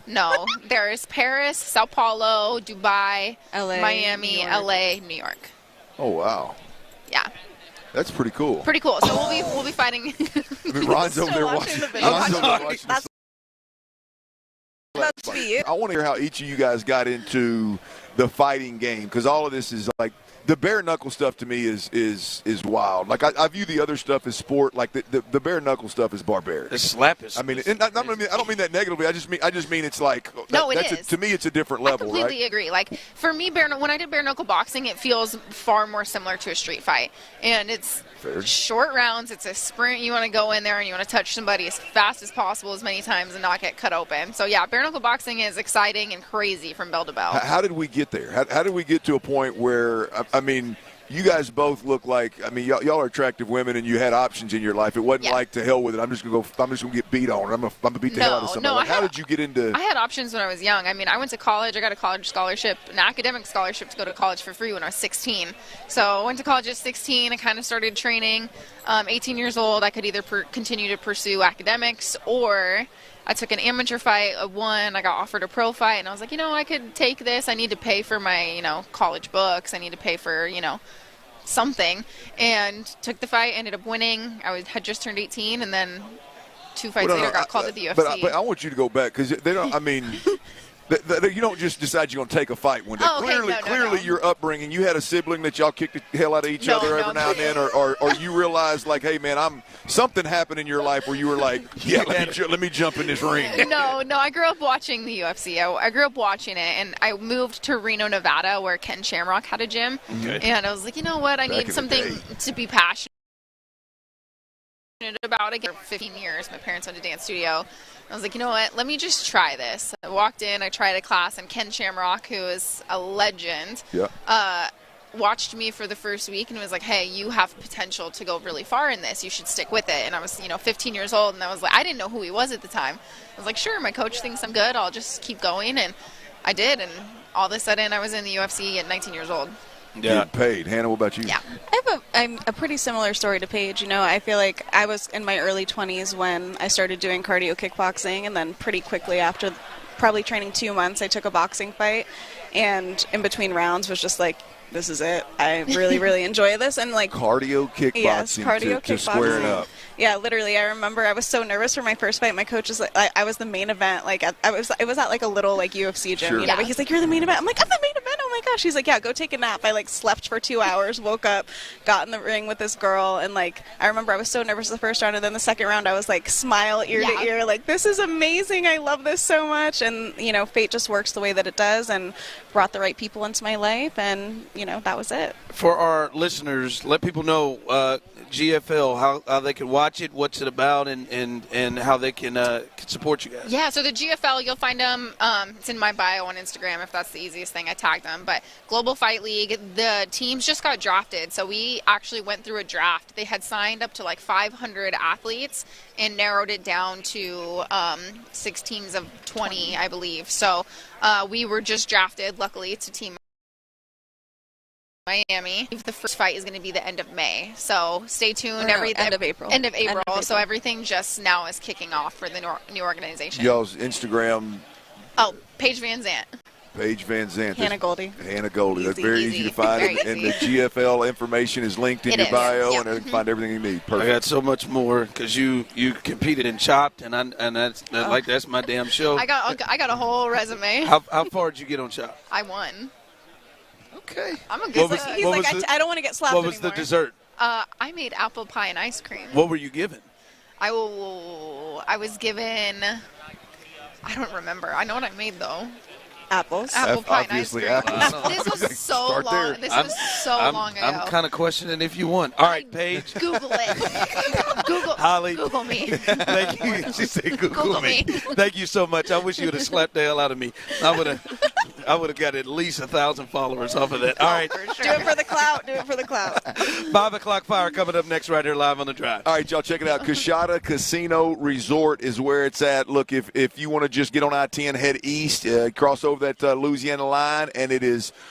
No, there is Paris, Sao Paulo, Dubai, LA, Miami, LA, New York. Oh wow. Yeah. That's pretty cool. Pretty cool. So we'll be fighting. Ron's over there watching. Ron's over there watching. That's to be you. I want to hear how each of you guys got into the fighting game, because all of this is like the bare knuckle stuff to me is wild. Like I view the other stuff as sport. Like the bare knuckle stuff is barbaric. The slap is. I mean, I don't mean that negatively. I just mean it's like it is. To me, it's a different level. I completely agree. Like for me, when I did bare knuckle boxing, it feels far more similar to a street fight, and it's short rounds. It's a sprint. You want to go in there and you want to touch somebody as fast as possible, as many times, and not get cut open. So yeah, bare knuckle boxing is exciting and crazy from bell to bell. How did we get there? How did we get to a point where I mean, you guys both look like, I mean, y'all are attractive women, and you had options in your life. It wasn't like, to hell with it. I'm just gonna get beat on. I'm gonna beat the hell out of somebody. Like, how did you get into? I had options when I was young. I mean, I went to college. I got a college scholarship, an academic scholarship to go to college for free when I was 16. So I went to college at 16. I kind of started training. 18 years old, I could either continue to pursue academics, or I took an amateur fight, won. I got offered a pro fight, and I was like, I could take this. I need to pay for my, college books. I need to pay for, something, and took the fight, ended up winning. I had just turned 18, and then 2 fights later got called to the UFC. But I want you to go back, because they don't, I mean, you don't just decide you're going to take a fight one day. Clearly, your upbringing, you had a sibling that y'all kicked the hell out of each other every now and then, or you realized, like, hey, man, something happened in your life where you were like, yeah, let me jump in this ring. No, I grew up watching the UFC. I grew up watching it, and I moved to Reno, Nevada, where Ken Shamrock had a gym. Okay. And I was like, you know what? I need something to be passionate about. Again, for 15 years, my parents owned a dance studio. I was like, you know what? Let me just try this. I walked in, I tried a class, and Ken Shamrock, who is a legend, watched me for the first week and was like, hey, you have potential to go really far in this. You should stick with it. And I was, 15 years old, and I was like, I didn't know who he was at the time. I was like, sure, my coach thinks I'm good. I'll just keep going. And I did. And all of a sudden, I was in the UFC at 19 years old. Getting paid. Hannah, what about you? Yeah. I'm a pretty similar story to Paige. I feel like I was in my early 20s when I started doing cardio kickboxing, and then pretty quickly after probably training 2 months, I took a boxing fight, and in between rounds was just like, this is it. I really, really enjoy this. And like cardio kickboxing, yes, cardio to square it up. Yeah, literally. I remember I was so nervous for my first fight. My coach was like, I was the main event. Like it was at like a little like UFC gym, sure. But he's like, you're the main event. I'm like, I'm the main event. Oh my gosh. He's like, yeah, go take a nap. I like slept for 2 hours, woke up, got in the ring with this girl, and like I remember I was so nervous the first round, and then the second round I was like smile ear to ear, like this is amazing. I love this so much. And fate just works the way that it does, and brought the right people into my life, and that was it. For our listeners, let people know GFL, how they can watch it, what's it about, and how they can support you guys. Yeah, so the GFL, you'll find them. It's in my bio on Instagram, if that's the easiest thing. I tagged them. But Global Fight League, the teams just got drafted. So we actually went through a draft. They had signed up to like 500 athletes and narrowed it down to 6 teams of 20, I believe. So we were just drafted. Luckily, it's a team Miami. The first fight is going to be the end of May, so stay tuned. End of April. End of April. So everything just now is kicking off for the new organization. Y'all's Instagram. Oh, Paige Van Zant. Paige Van Zant. Hannah Goldie. Hannah Goldie. That's very easy to find. And the GFL information is linked in your bio, and you can find everything you need. Perfect. I got so much more because you competed in Chopped, and that's my damn show. I got a whole resume. How far did you get on Chopped? I won. Okay. I'm a good He's like, I don't want to get slapped anymore. What was the dessert? I made apple pie and ice cream. What were you given? I was given, I don't remember. I know what I made, though. Apples. Apple pie Obviously, ice cream. apples. This was so Start long. there. This was so long ago. I'm kind of questioning if you won. All right, Paige. Google it. Google. Holly. Google me. Thank you. She said Google me. Thank you so much. I wish you would have slapped the hell out of me. I would have got at least 1,000 followers off of that. All right. Do it for the clout. Do it for the clout. 5 o'clock fire coming up next right here live on the drive. All right, y'all, check it out. Coshada Casino Resort is where it's at. Look, if you want to just get on I-10, head east, cross over that Louisiana line, and it is –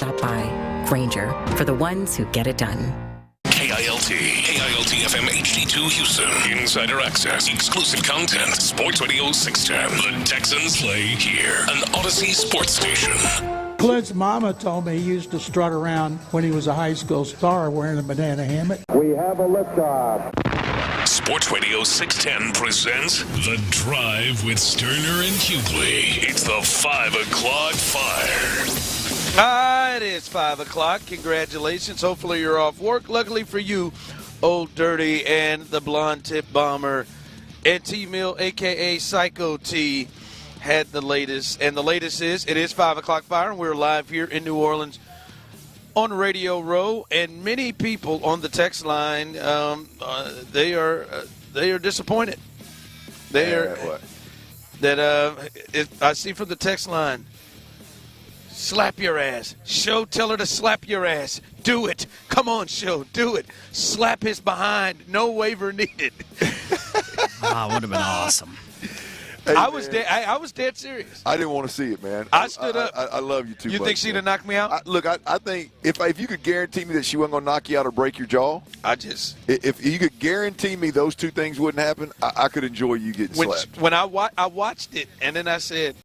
stop by. Grainger, for the ones who get it done. KILT FM HD2 Houston. Insider access, exclusive content. Sports Radio 610. The Texans play here. An Odyssey sports station. Clint's mama told me he used to strut around when he was a high school star wearing a banana hammock. We have a liftoff. Sports Radio 610 presents The Drive with Stoerner and Hughley. It's the 5 o'clock fire. It is 5 o'clock. Congratulations. Hopefully you're off work. Luckily for you, Old Dirty and the Blonde Tip Bomber and T-Mill, a.k.a. Psycho T, had the latest. And the latest is, it is 5 o'clock fire, and we're live here in New Orleans on Radio Row. And many people on the text line, they are disappointed. I see from the text line, slap your ass. Show, tell her to slap your ass. Do it. Come on, Show, do it. Slap his behind. No waiver needed. Would have been awesome. Hey, I was dead serious. I didn't want to see it, man. I stood up. I love you too. You think she'd have knocked me out? I think if you could guarantee me that she wasn't going to knock you out or break your jaw, if you could guarantee me those two things wouldn't happen, I could enjoy you getting slapped. When I watched it, and then I said,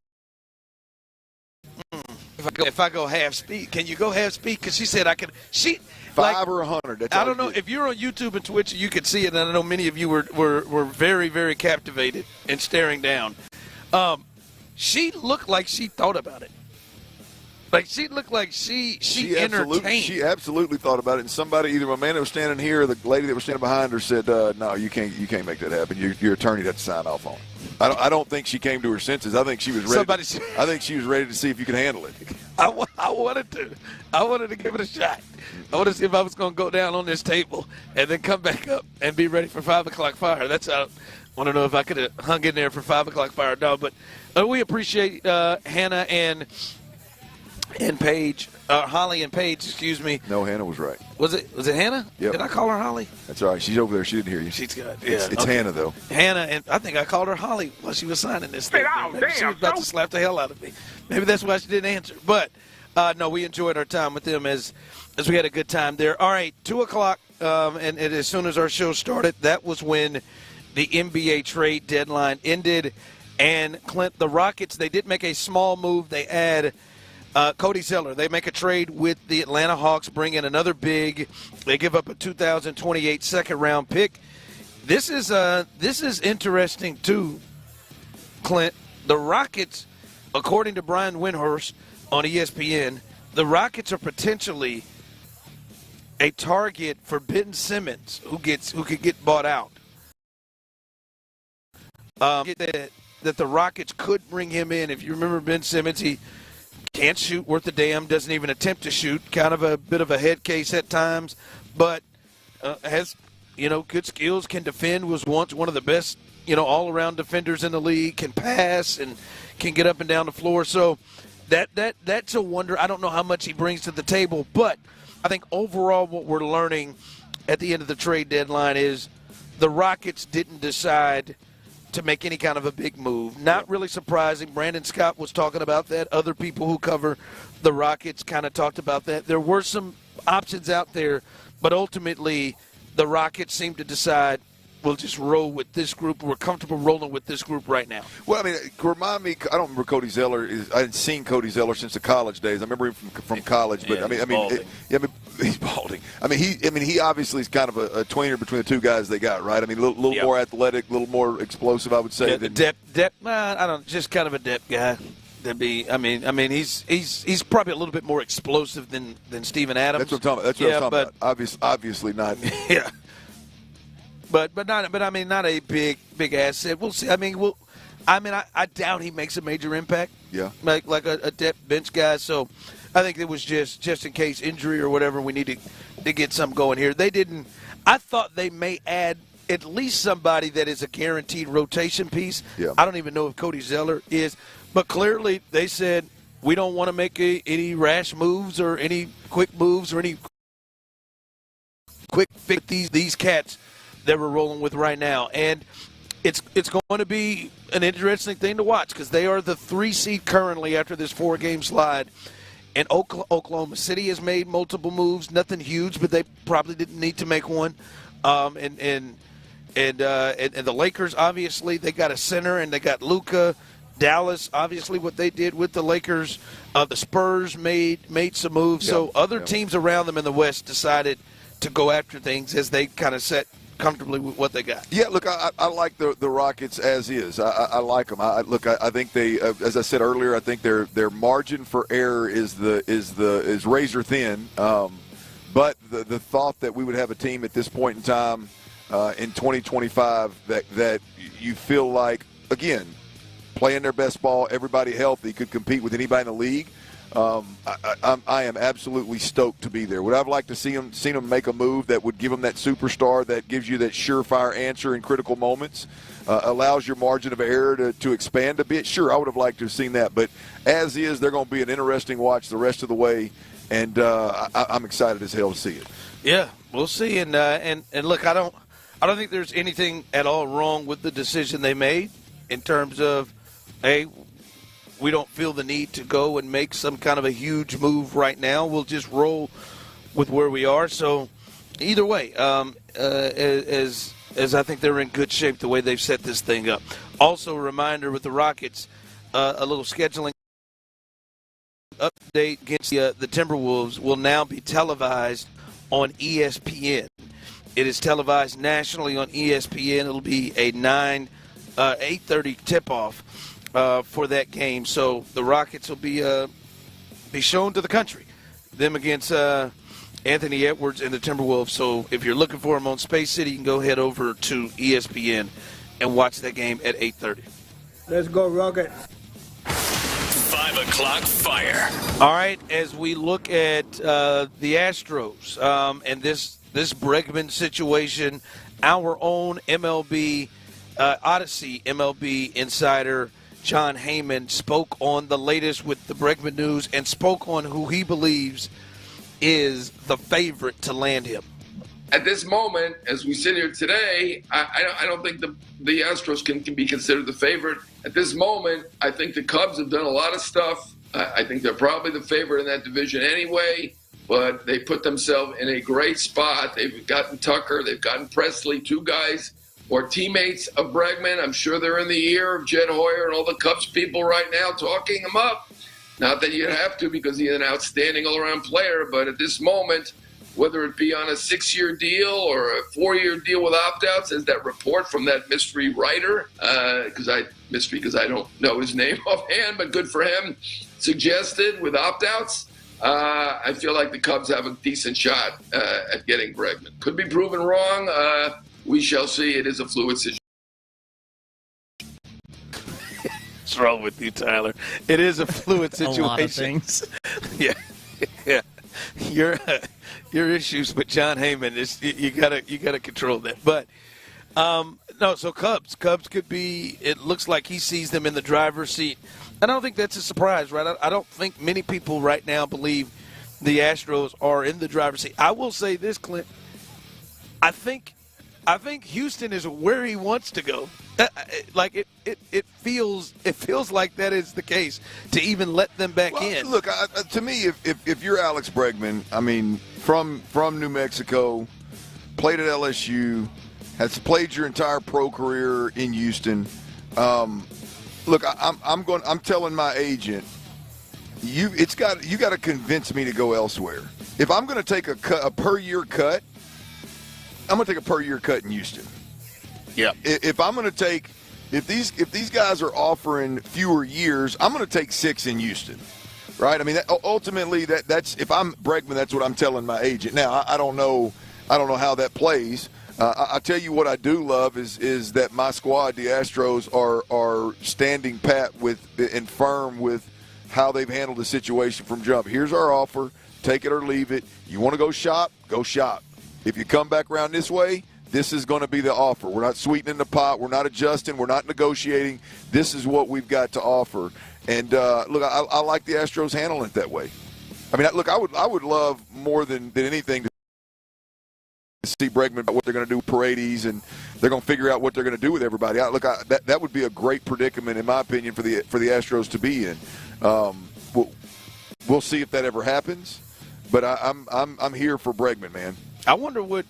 if I go half speed, can you go half speed? Because she said I could. 5 or 100. I don't know if you're on YouTube and Twitch, you could see it. And I know many of you were very, very captivated and staring down. She looked like she thought about it. Like she looked like she entertained. She absolutely thought about it. And somebody, either my man that was standing here or the lady that was standing behind her, said, "No, you can't make that happen. Your attorney had to sign off on it." I don't think she came to her senses. I think she was ready. I think she was ready to see if you could handle it. I wanted to give it a shot. I wanted to see if I was going to go down on this table and then come back up and be ready for 5 o'clock fire. That's how I want to know if I could have hung in there for 5 o'clock fire. No, but we appreciate Hannah and Paige, Holly and Paige, excuse me. No, Hannah was right. Was it Hannah? Yep. Did I call her Holly? That's all right. She's over there. She didn't hear you. She's good. Yeah, it's okay. Hannah, though. Hannah, and I think I called her Holly while she was signing this thing. Maybe she was about to slap the hell out of me. Maybe that's why she didn't answer. But, no, we enjoyed our time with them as we had a good time there. All right, 2 o'clock, and as soon as our show started, that was when the NBA trade deadline ended. And, Clint, the Rockets, they did make a small move. They add Cody Zeller. They make a trade with the Atlanta Hawks, bring in another big. They give up a 2028 second-round pick. This is interesting, too, Clint. The Rockets, according to Brian Windhorst on ESPN, the Rockets are potentially a target for Ben Simmons, who could get bought out. That the Rockets could bring him in. If you remember Ben Simmons, he can't shoot worth a damn, doesn't even attempt to shoot, kind of a bit of a head case at times, but has, good skills, can defend, was once one of the best, all-around defenders in the league, can pass and can get up and down the floor. So that's a wonder. I don't know how much he brings to the table, but I think overall what we're learning at the end of the trade deadline is the Rockets didn't decide to make any kind of a big move. Not really surprising. Brandon Scott was talking about that. Other people who cover the Rockets kind of talked about that. There were some options out there, but ultimately the Rockets seemed to decide, we'll just roll with this group. We're comfortable rolling with this group right now. Well, I mean, remind me, I don't remember Cody Zeller. I hadn't seen Cody Zeller since the college days. I remember him from college, but he's balding. He obviously is kind of a tweener between the two guys they got, right? I mean, a little more athletic, a little more explosive, I would say. Yeah, depth. I don't. Just kind of a depth guy. He's probably a little bit more explosive than Steven Adams. That's what I'm talking about. Obviously not. Yeah. But not a big asset. We'll see. I doubt he makes a major impact. Yeah. Like a depth bench guy. So I think it was just in case injury or whatever, we need to get something going here. They didn't. I thought they may add at least somebody that is a guaranteed rotation piece. Yeah. I don't even know if Cody Zeller is, but clearly they said we don't want to make any rash moves or any quick moves or any quick fix these cats that we're rolling with right now. And it's going to be an interesting thing to watch because they are the 3 seed currently after this 4-game slide And Oklahoma City has made multiple moves. Nothing huge, but they probably didn't need to make one. And the Lakers, obviously, they got a center and they got Luka. Dallas, obviously, what they did with the Lakers. The Spurs made some moves. Yep. So other teams around them in the West decided to go after things as they kind of set comfortably with what they got. Yeah, look, I like the Rockets as is. I like them. I think they, as I said earlier, I think their margin for error is razor thin. But the thought that we would have a team at this point in time in 2025 that you feel like, again, playing their best ball, everybody healthy, could compete with anybody in the league. I am absolutely stoked to be there. Would I have liked to see them make a move that would give them that superstar that gives you that surefire answer in critical moments, allows your margin of error to expand a bit? Sure, I would have liked to have seen that. But as is, they're going to be an interesting watch the rest of the way, and I'm excited as hell to see it. Yeah, we'll see. And look, I don't think there's anything at all wrong with the decision they made in terms of, hey, we don't feel the need to go and make some kind of a huge move right now. We'll just roll with where we are. So either way, as I think they're in good shape the way they've set this thing up. Also a reminder with the Rockets, a little scheduling update against the Timberwolves will now be televised on ESPN. It is televised nationally on ESPN. It'll be a 8:30 tip-off for that game. So the Rockets will be shown to the country. Them against Anthony Edwards and the Timberwolves. So if you're looking for them on Space City, you can go head over to ESPN and watch that game at 8:30. Let's go, Rockets. 5 o'clock fire. All right, as we look at the Astros and this Bregman situation, our own MLB Odyssey MLB insider John Heyman spoke on the latest with the Bregman news and spoke on who he believes is the favorite to land him. At this moment, as we sit here today, I don't think the Astros can be considered the favorite. At this moment, I think the Cubs have done a lot of stuff. I think they're probably the favorite in that division anyway, but they put themselves in a great spot. They've gotten Tucker, they've gotten Presley, two guys or teammates of Bregman. I'm sure they're in the ear of Jed Hoyer and all the Cubs people right now talking him up. Not that you'd have to because he's an outstanding all-around player, but at this moment, whether it be on a 6-year deal or a 4-year deal with opt-outs, as that report from that mystery writer, because I don't know his name offhand, but good for him, suggested with opt-outs, I feel like the Cubs have a decent shot at getting Bregman. Could be proven wrong. We shall see. It is a fluid situation. What's wrong with you, Tyler? It is a fluid situation. A lot of things. Yeah. Your issues with John Heyman is you gotta control that. But no, so Cubs could be. It looks like he sees them in the driver's seat. I don't think that's a surprise, right? I don't think many people right now believe the Astros are in the driver's seat. I will say this, Clint. I think Houston is where he wants to go. Like it feels like that is the case to even let them back in. Look, to me, if you're Alex Bregman, I mean, from New Mexico, played at LSU, has played your entire pro career in Houston. Look, I'm telling my agent, you got to convince me to go elsewhere. If I'm going to take a per year cut, I'm going to take a per year cut in Houston. Yeah. If these guys are offering fewer years, I'm going to take 6 in Houston. Right? I mean, ultimately that's if I'm Bregman, that's what I'm telling my agent. Now, I don't know how that plays. I tell you what I do love is that my squad, the Astros, are standing pat and firm with how they've handled the situation from jump. Here's our offer. Take it or leave it. You want to go shop? Go shop. If you come back around this way, this is going to be the offer. We're not sweetening the pot. We're not adjusting. We're not negotiating. This is what we've got to offer. And, look, I like the Astros handling it that way. I mean, look, I would love more than anything to see Bregman about what they're going to do with Paredes, and they're going to figure out what they're going to do with everybody. That would be a great predicament, in my opinion, for the Astros to be in. we'll see if that ever happens. But I'm here for Bregman, man. I wonder what.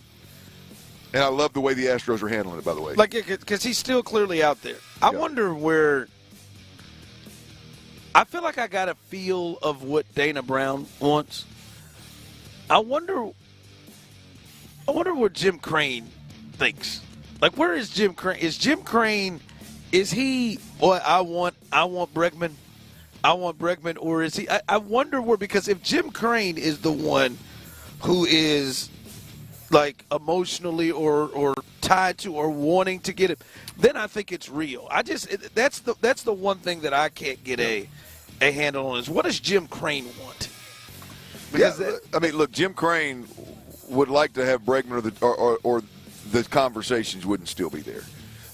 And I love the way the Astros are handling it, by the way. Like, because he's still clearly out there. I wonder where. I feel like I got a feel of what Dana Brown wants. I wonder what Jim Crane thinks. Like, where is Jim Crane? Is Jim Crane? Is he? Boy, I want Bregman. I want Bregman, or is he? I wonder where, because if Jim Crane is the one who is like emotionally or tied to or wanting to get it, then I think it's real. That's the one thing that I can't get a handle on is what does Jim Crane want? Because look, Jim Crane would like to have Bregman or the conversations wouldn't still be there.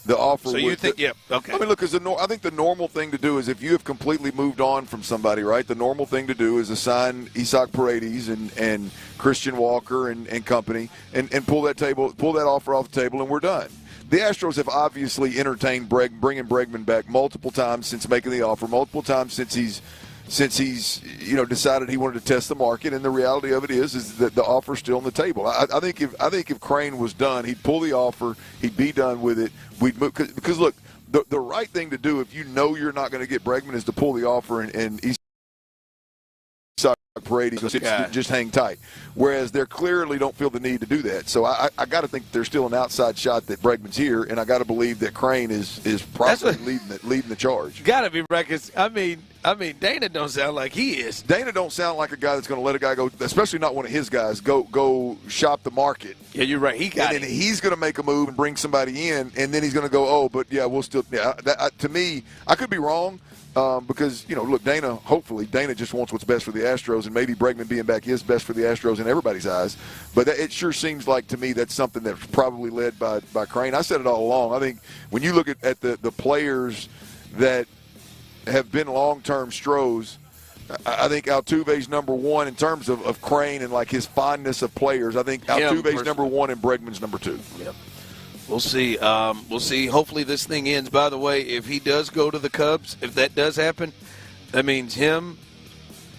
The offer. So you think, okay. I mean, look, I think the normal thing to do is if you have completely moved on from somebody, right? The normal thing to do is assign Isaac Paredes and Christian Walker and company and pull that offer off the table, and we're done. The Astros have obviously entertained bringing Bregman back multiple times since making the offer, multiple times since he's decided he wanted to test the market, and the reality of it is that the offer's still on the table. I think if Crane was done, he'd pull the offer, he'd be done with it. We'd move because look, the right thing to do if you know you're not going to get Bregman is to pull the offer and Paredes just hang tight. Whereas they clearly don't feel the need to do that. So I got to think there's still an outside shot that Bregman's here, and I got to believe that Crane is probably leading the charge. Got to be right. 'Cause, I mean, Dana don't sound like he is. Dana don't sound like a guy that's going to let a guy go, especially not one of his guys, go shop the market. Yeah, you're right. And he's going to make a move and bring somebody in, and then he's going to go, oh, but yeah, we'll still. Yeah, to me, I could be wrong. Because, look, Dana just wants what's best for the Astros, and maybe Bregman being back is best for the Astros in everybody's eyes. But it sure seems like to me that's something that's probably led by Crane. I said it all along. I think when you look at the players that have been long-term Stros, I think Altuve's number one in terms of Crane and, like, his fondness of players. I think Altuve's number one and Bregman's number two. Yep. We'll see. We'll see. Hopefully this thing ends. By the way, if he does go to the Cubs, if that does happen, that means him,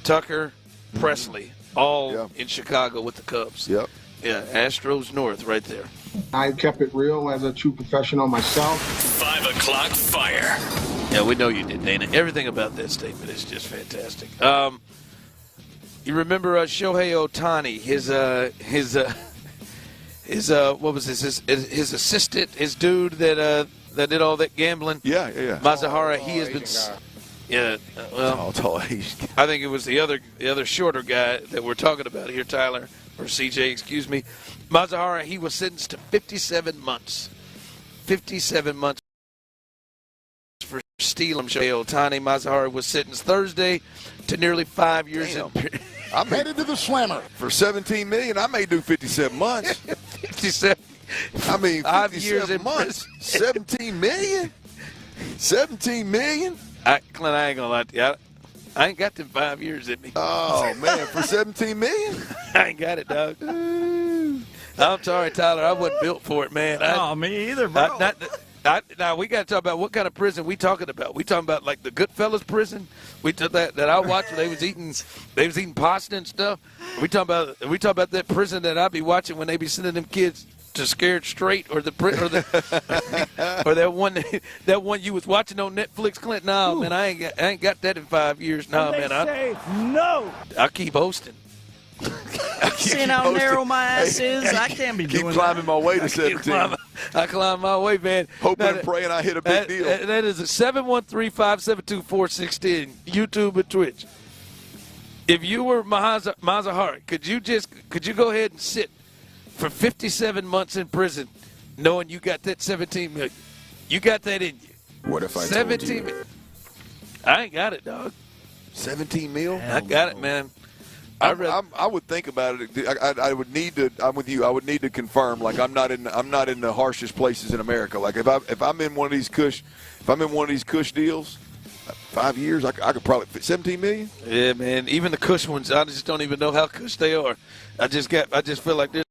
Tucker, Presley, all in Chicago with the Cubs. Yep. Yeah, Astros North right there. I kept it real as a true professional myself. 5 o'clock fire. Yeah, we know you did, Dana. Everything about that statement is just fantastic. You remember Shohei Ohtani, what was his assistant, his dude that did all that gambling? Yeah. Mazahara, he has been. Yeah, well, I think it was the other shorter guy that we're talking about here, Tyler, or CJ, excuse me. Mazahara, he was sentenced to 57 months. 57 months for stealing Shohei Ohtani. Mazahara was sentenced Thursday to nearly 5 years in prison. I'm headed to the slammer. For $17 million, I may do 57 months. 57. I mean, 5 years in months. $17 million? $17 million? Clint, I ain't going to lie to you. I ain't got them 5 years in me. Oh, man, for $17 million? I ain't got it, dog. I'm sorry, Tyler. I wasn't built for it, man. Me either, bro. Now, we got to talk about what kind of prison we talking about. We talking about, like, the Goodfellas prison? We took that I watched where they was eating pasta and stuff. We talking about that prison that I be watching when they be sending them kids to Scared Straight or or that one you was watching on Netflix, Clint. No, man, I ain't got that in 5 years. No, man. No. I keep hosting. Seeing how narrow my ass is, I can't be doing that. Keep climbing my way to 17. I climb my way, man. Hoping and praying I hit a big deal. That is a 713-572-4610, YouTube and Twitch. If you were Mazahara, could you go ahead and sit for 57 months in prison knowing you got that $17 million? You got that in you. What if I 17 told you? I ain't got it, dog. 17 mil? I got it, man. I would think about it. I would need to. I'm with you. I would need to confirm. Like I'm not in the harshest places in America. Like if I'm in one of these cush deals, 5 years, I could probably fit 17 million. Yeah, man. Even the cush ones, I just don't even know how cush they are. I just feel like there's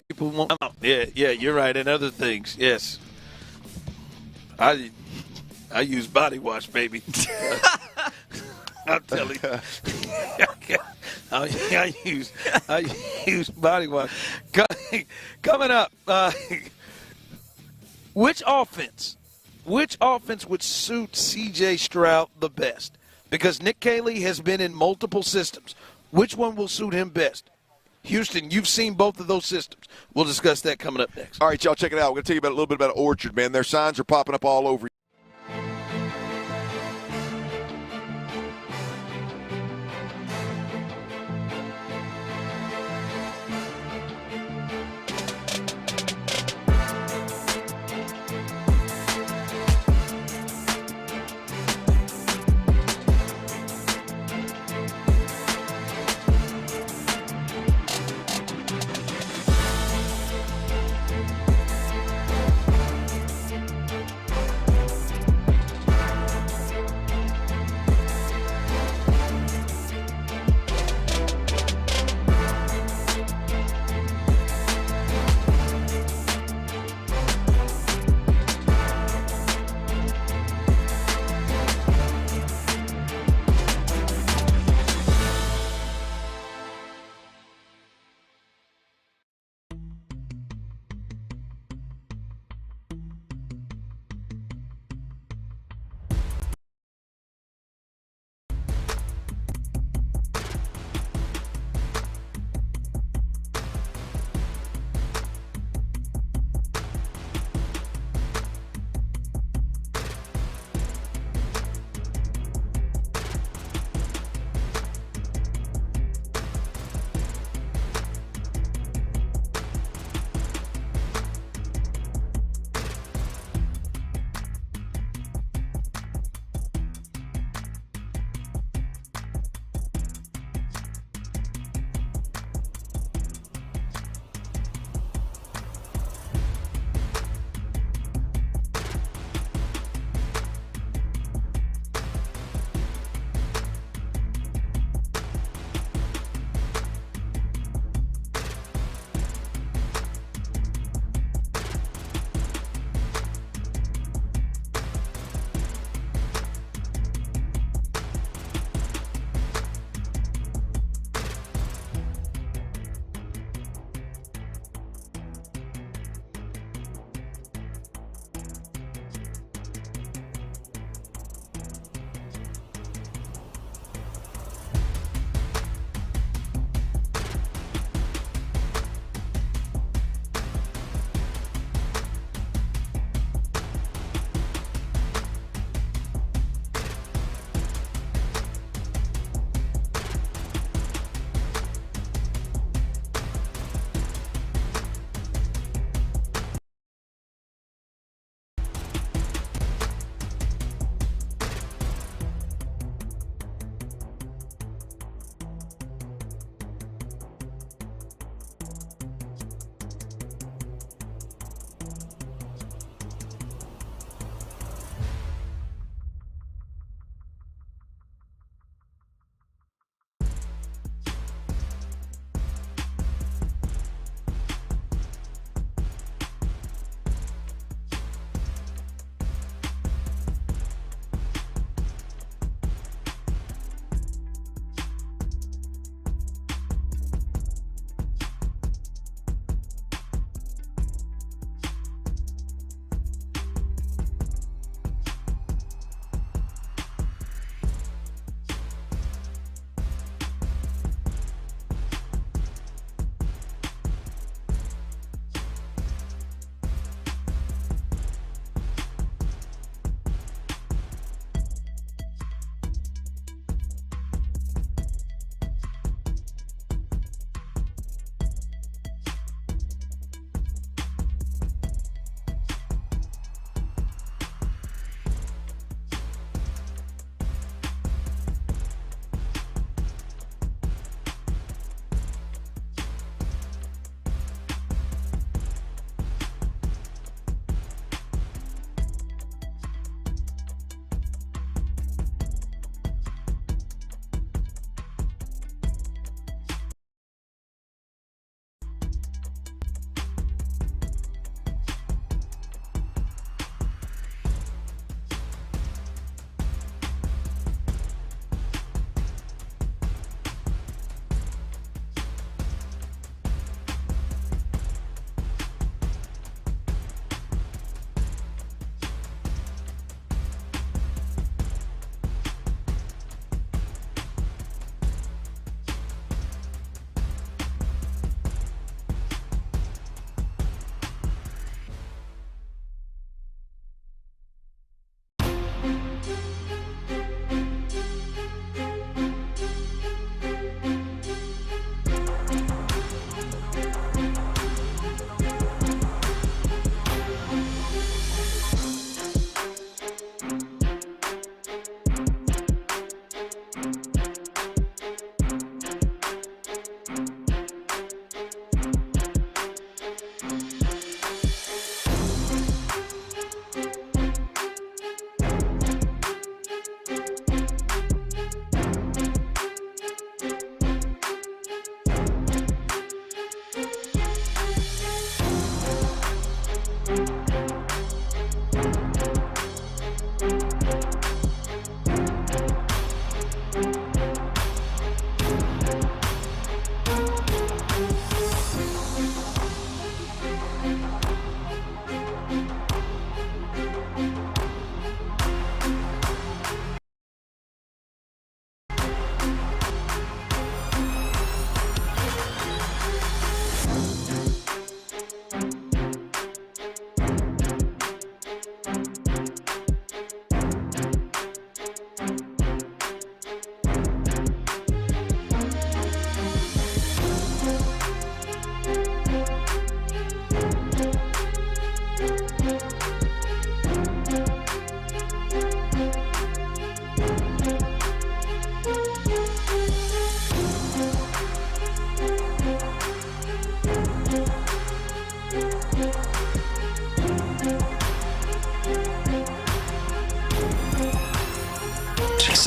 people want. Yeah, you're right. And other things, yes. I use body wash, baby. I'll tell you. I use body wash. Coming up, which offense would suit C.J. Stroud the best? Because Nick Caley has been in multiple systems. Which one will suit him best? Houston, you've seen both of those systems. We'll discuss that coming up next. All right, y'all, check it out. We're going to tell you about a little bit about Orchard, man. Their signs are popping up all over.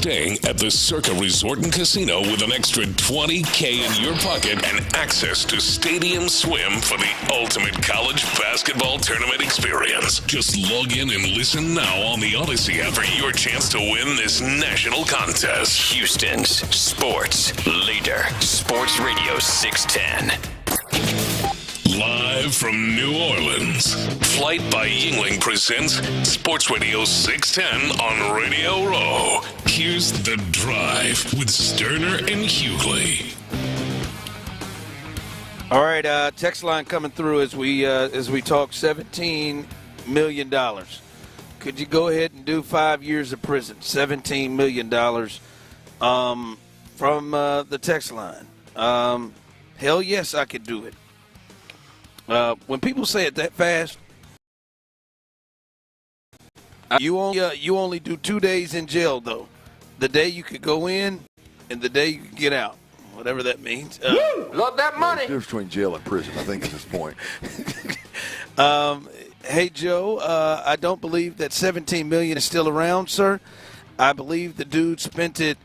staying at the Circa Resort and Casino with an extra $20K in your pocket and access to Stadium Swim for the ultimate college basketball tournament experience. Just log in and listen now on the Odyssey app for your chance to win this national contest. Houston's sports leader, Sports Radio 610. Live from New Orleans, Flight by Yingling presents Sports Radio 610 on Radio Row. Here's The Drive with Stoerner and Hughley. All right, text line coming through as we talk $17 million. Could you go ahead and do 5 years of prison? $17 million from the text line. Hell yes, I could do it. When people say it that fast, you only do 2 days in jail, though. The day you could go in and the day you could get out, whatever that means. Love that money. The difference between jail and prison, I think, at this point. Hey, Joe, I don't believe that $17 million is still around, sir. I believe the dude spent it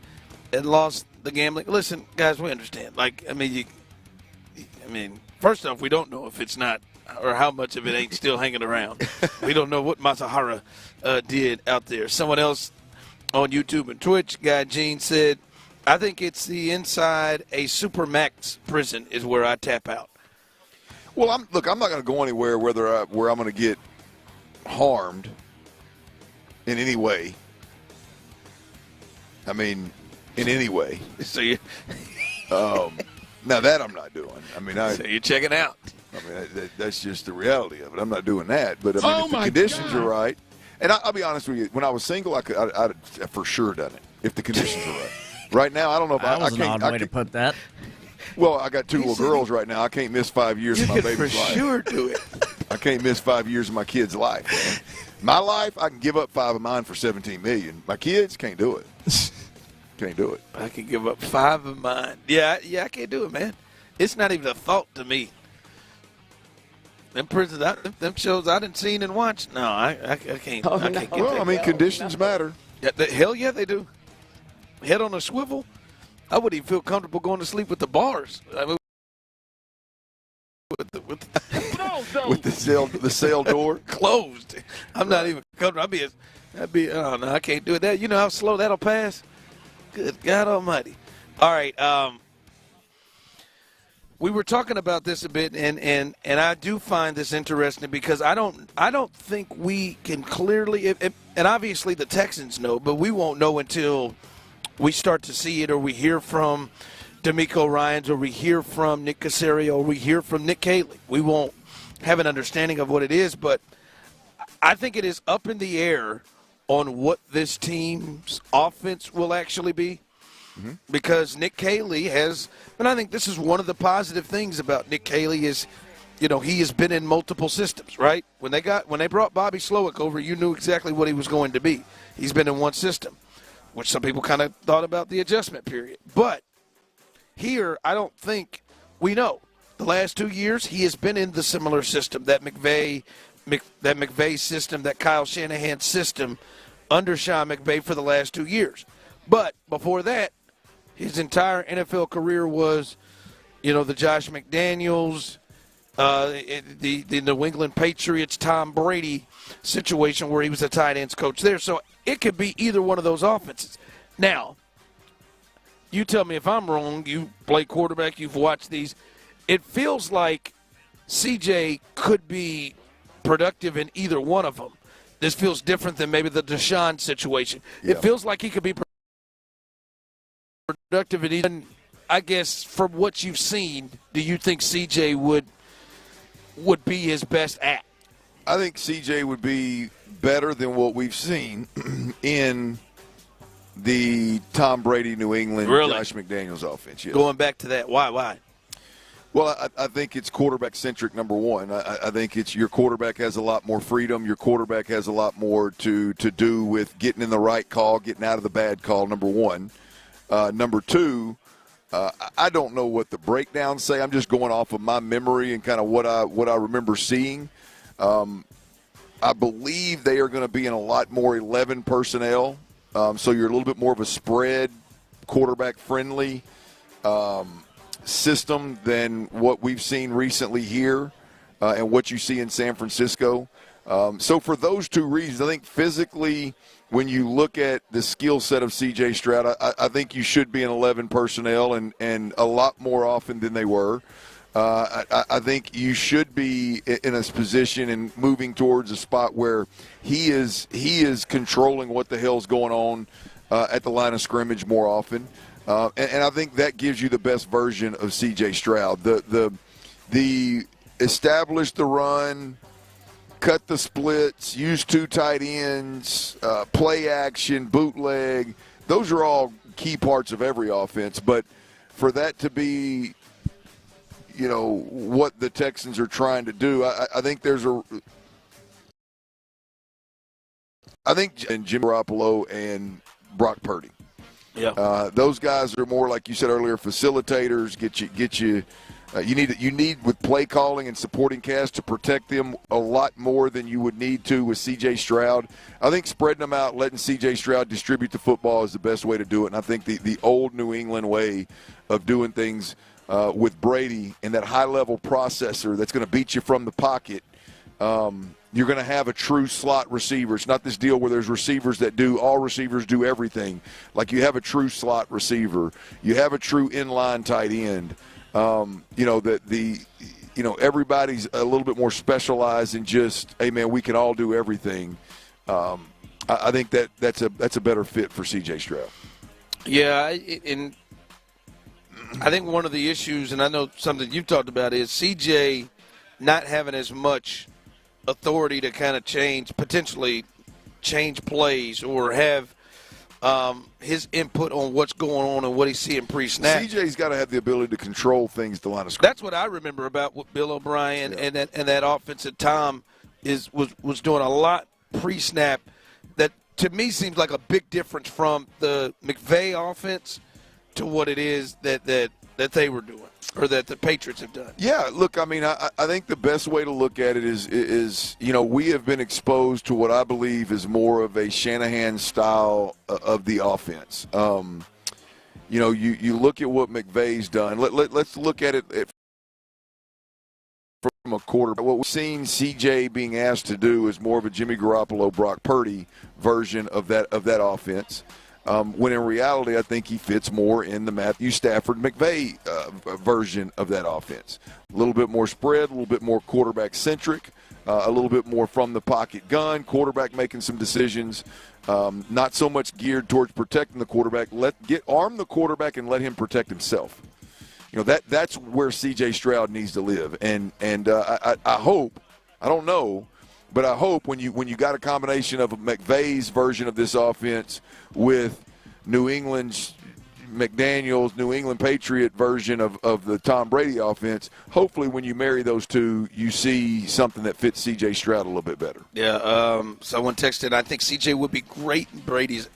and lost the gambling. Listen, guys, we understand. First off, we don't know if it's not or how much of it ain't still hanging around. We don't know what Masahara did out there. Someone else on YouTube and Twitch, Guy Gene, said, I think it's the inside a Supermax prison is where I tap out. Well, I'm not going to go anywhere where I'm going to get harmed in any way. I mean, in any way. So you now that I'm not doing. So you're checking out. That's just the reality of it. I'm not doing that. But if the conditions are right, and I'll be honest with you, when I was single, I'd for sure done it if the conditions are right. Right now, I don't know if that was an odd way to put that. Well, I got 2 little girls right now. I can't miss 5 years of my baby's life. For sure do it. I can't miss 5 years of my kid's life. Man. My life, I can give up 5 of mine for $17 million. My kids can't do it. Can't do it. I can give up 5 of mine. Yeah, I can't do it, man. It's not even a thought to me. Them prisons, them shows I didn't seen and watched. No, I can't. Oh, I can't get well, conditions matter. Yeah, hell yeah, they do. Head on a swivel. I wouldn't even feel comfortable going to sleep with the bars. With the cell door closed. I'm not even comfortable. Oh no, I can't do it. That you know how slow that'll pass. Good God Almighty! All right, we were talking about this a bit, and I do find this interesting because I don't think we can clearly, and obviously the Texans know, but we won't know until we start to see it or we hear from D'Amico Ryans or we hear from Nick Caserio or we hear from Nick Caley. We won't have an understanding of what it is, but I think it is up in the air on what this team's offense will actually be. Mm-hmm. Because Nick Caley has, and I think this is one of the positive things about Nick Caley is, he has been in multiple systems, right? When they brought Bobby Slowick over, you knew exactly what he was going to be. He's been in one system, which some people kind of thought about the adjustment period. But here, I don't think we know. The last 2 years, he has been in the similar system, that McVay system, that Kyle Shanahan system under Sean McVay for the last 2 years. But before that, his entire NFL career was, the Josh McDaniels, the New England Patriots, Tom Brady situation where he was a tight ends coach there. So it could be either one of those offenses. Now, you tell me if I'm wrong. You play quarterback. You've watched these. It feels like CJ could be productive in either one of them. This feels different than maybe the Deshaun situation. Yeah. It feels like he could be productive in either. I guess from what you've seen, do you think CJ would be his best at? I think CJ would be better than what we've seen in the Tom Brady, New England, Josh McDaniels offense. Yes. Going back to that, why? Well, I think it's quarterback-centric, number one. I think it's your quarterback has a lot more freedom. Your quarterback has a lot more to do with getting in the right call, getting out of the bad call, number one. Number two, I don't know what the breakdowns say. I'm just going off of my memory and kind of what I remember seeing. I believe they are going to be in a lot more 11 personnel So you're a little bit more of a spread, quarterback-friendly system than what we've seen recently here and what you see in San Francisco. So for those two reasons, I think physically, when you look at the skill set of C.J. Stroud, I think you should be in 11 personnel and a lot more often than they were. I think you should be in a position and moving towards a spot where he is controlling what the hell's going on at the line of scrimmage more often. And I think that gives you the best version of C.J. Stroud. The establish the run, cut the splits, use two tight ends, play action, bootleg. Those are all key parts of every offense. But for that to be, what the Texans are trying to do, I think and Jimmy Garoppolo and Brock Purdy. Yeah. Those guys are more, like you said earlier, facilitators. Get you. You need with play calling and supporting cast to protect them a lot more than you would need to with C.J. Stroud. I think spreading them out, letting C.J. Stroud distribute the football is the best way to do it. And I think the old New England way of doing things with Brady and that high-level processor that's going to beat you from the pocket, you're going to have a true slot receiver. It's not this deal where there's receivers that all receivers do everything. Like you have a true slot receiver. You have a true inline tight end. Everybody's a little bit more specialized in just, hey man, we can all do everything. I think that's a better fit for C.J. Stroud. Yeah, and I think one of the issues, and I know something you've talked about, is C.J. not having as much authority to kind of potentially change plays or have his input on what's going on and what he's seeing pre-snap. CJ's got to have the ability to control things at the line of scrimmage. That's what I remember about what Bill O'Brien and that offensive Tom was doing a lot pre-snap. That to me seems like a big difference from the McVay offense to what it is that they were doing or that the Patriots have done. Yeah, look, I mean, I think the best way to look at it is we have been exposed to what I believe is more of a Shanahan style of the offense. You look at what McVay's done. Let's look at it from a quarterback. What we've seen CJ being asked to do is more of a Jimmy Garoppolo, Brock Purdy version of that offense. When in reality, I think he fits more in the Matthew Stafford McVay version of that offense. A little bit more spread, a little bit more quarterback-centric, a little bit more from the pocket gun, quarterback making some decisions, not so much geared towards protecting the quarterback. Arm the quarterback and let him protect himself. That's where C.J. Stroud needs to live. And I hope, I don't know, but I hope when you got a combination of McVay's version of this offense with New England's McDaniel's New England Patriot version of the Tom Brady offense, hopefully when you marry those two, you see something that fits C.J. Stroud a little bit better. Yeah, someone texted, I think C.J. would be great in Brady's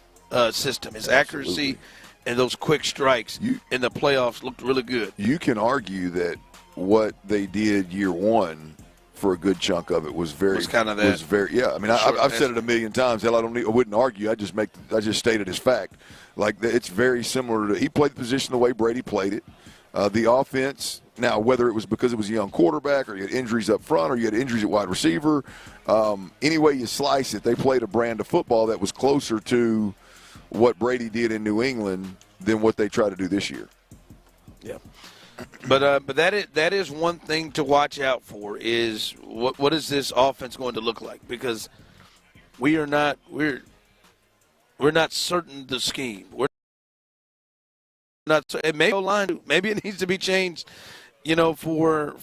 system. His accuracy and those quick strikes in the playoffs looked really good. You can argue that what they did year one for a good chunk of it was very. I mean, I've said it a million times. Hell, I wouldn't argue. I just stated as fact. Like it's very similar to. He played the position the way Brady played it. The offense. Now, whether it was because it was a young quarterback or you had injuries up front or you had injuries at wide receiver, any way you slice it, they played a brand of football that was closer to what Brady did in New England than what they try to do this year. Yeah. But that is one thing to watch out for is what is this offense going to look like, because we're not certain the scheme. We're not. It maybe it needs to be changed, for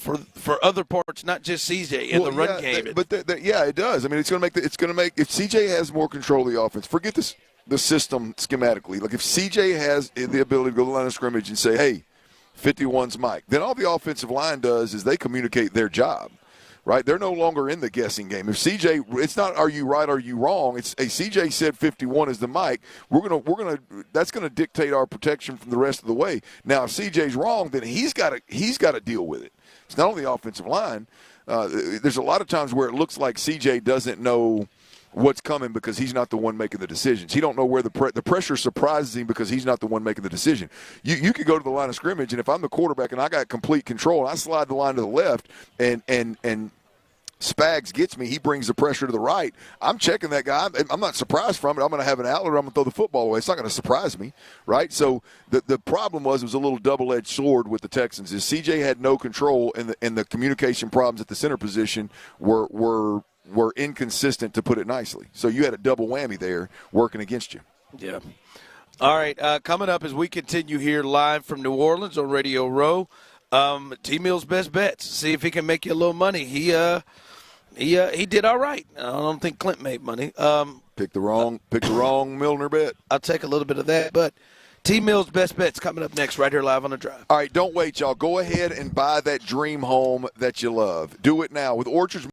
other parts, not just CJ in the run game. It does. I mean, it's going to make if CJ has more control of the offense. Forget the system schematically. Like if CJ has the ability to go to the line of scrimmage and say, hey, 51's Mike. Then all the offensive line does is they communicate their job, right? They're no longer in the guessing game. If CJ, it's not are you right, are you wrong? It's CJ said 51 is the Mike. That's gonna dictate our protection from the rest of the way. Now, if CJ's wrong, then he's got to deal with it. It's not only the offensive line. There's a lot of times where it looks like CJ doesn't know what's coming because he's not the one making the decisions. He don't know where the pressure surprises him because he's not the one making the decision. You could go to the line of scrimmage, and if I'm the quarterback and I got complete control, and I slide the line to the left, and Spags gets me, he brings the pressure to the right, I'm checking that guy. I'm not surprised from it. I'm going to have an outlet, or I'm going to throw the football away. It's not going to surprise me, right? So the problem was it was a little double-edged sword with the Texans. Is CJ had no control, and the communication problems at the center position were inconsistent, to put it nicely. So you had a double whammy there working against you. Yeah. All right, coming up as we continue here live from New Orleans on Radio Row, T-Mill's best bets. See if he can make you a little money. He did all right. I don't think Clint made money. Picked the wrong Milner bet. I'll take a little bit of that, but T-Mill's best bets coming up next right here live on The Drive. All right, don't wait, y'all. Go ahead and buy that dream home that you love. Do it now with Orchards.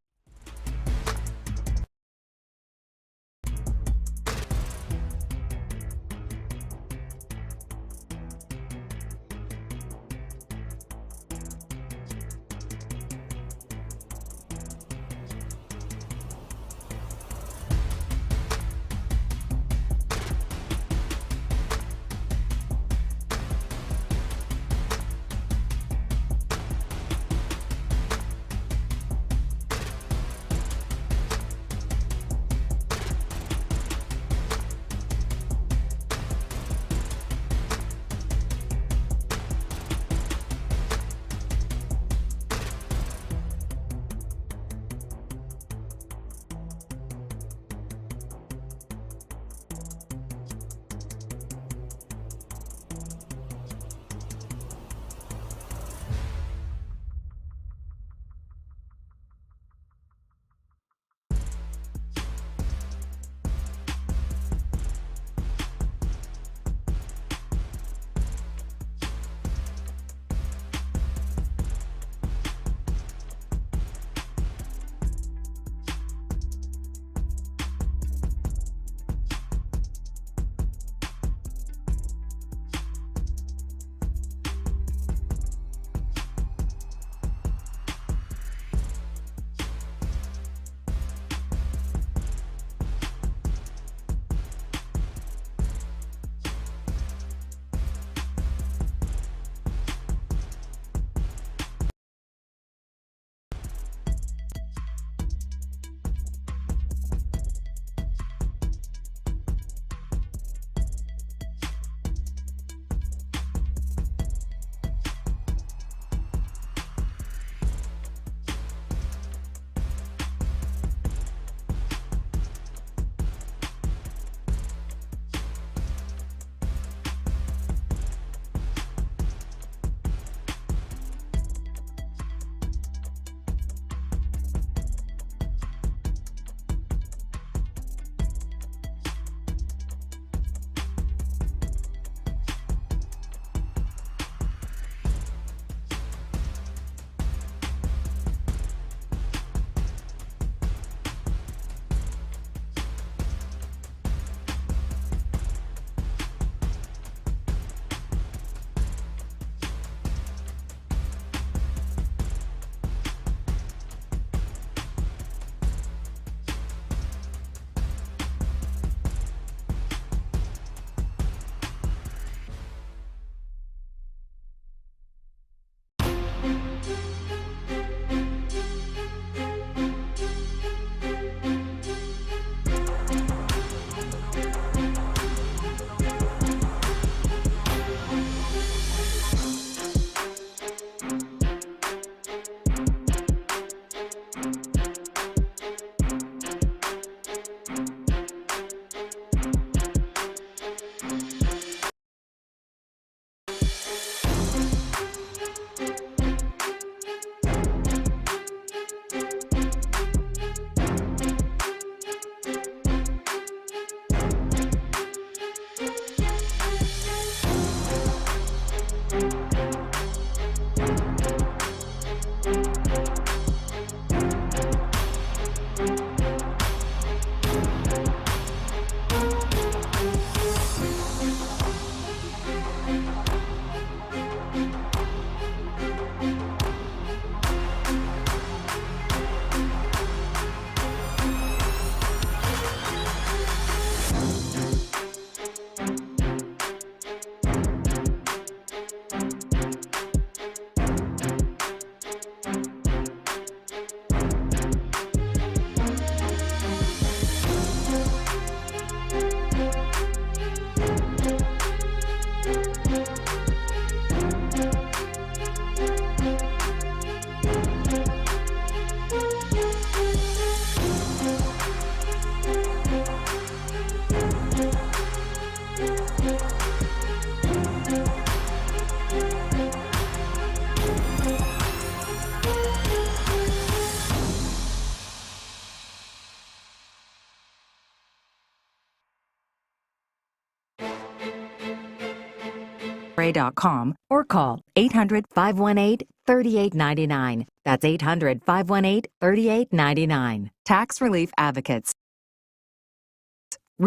SportsRadio.com or call 800-518-3899. That's 800-518-3899. Tax Relief Advocates.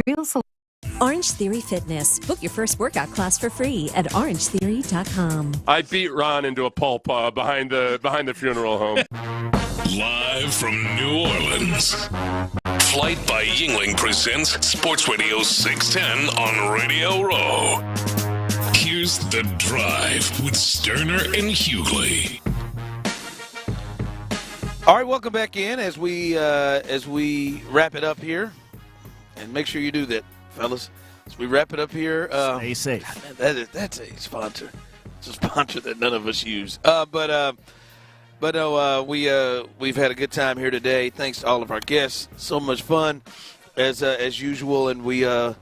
Real Orange Theory Fitness. Book your first workout class for free at orangetheory.com. I beat Ron into a pulp behind the funeral home. Live from New Orleans, Flight by Yingling presents Sports Radio 610 on Radio Row. Here's The Drive with Stoerner and Hughley. All right, welcome back in as we wrap it up here, and make sure you do that, fellas. As we wrap it up here, stay safe. That's a sponsor. It's a sponsor that none of us use. But we've had a good time here today. Thanks to all of our guests. So much fun as usual, and we'll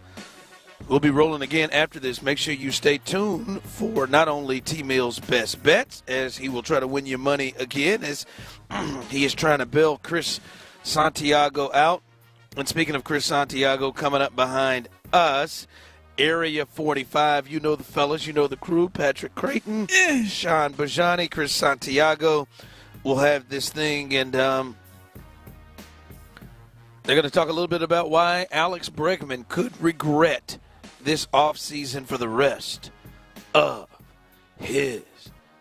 be rolling again after this. Make sure you stay tuned for not only T-Mill's best bets, as he will try to win you money again, as he is trying to bail Chris Santiago out. And speaking of Chris Santiago, coming up behind us, Area 45, you know the fellas, you know the crew, Patrick Creighton, Sean Bijani, Chris Santiago will have this thing, and they're going to talk a little bit about why Alex Bregman could regret this offseason for the rest of his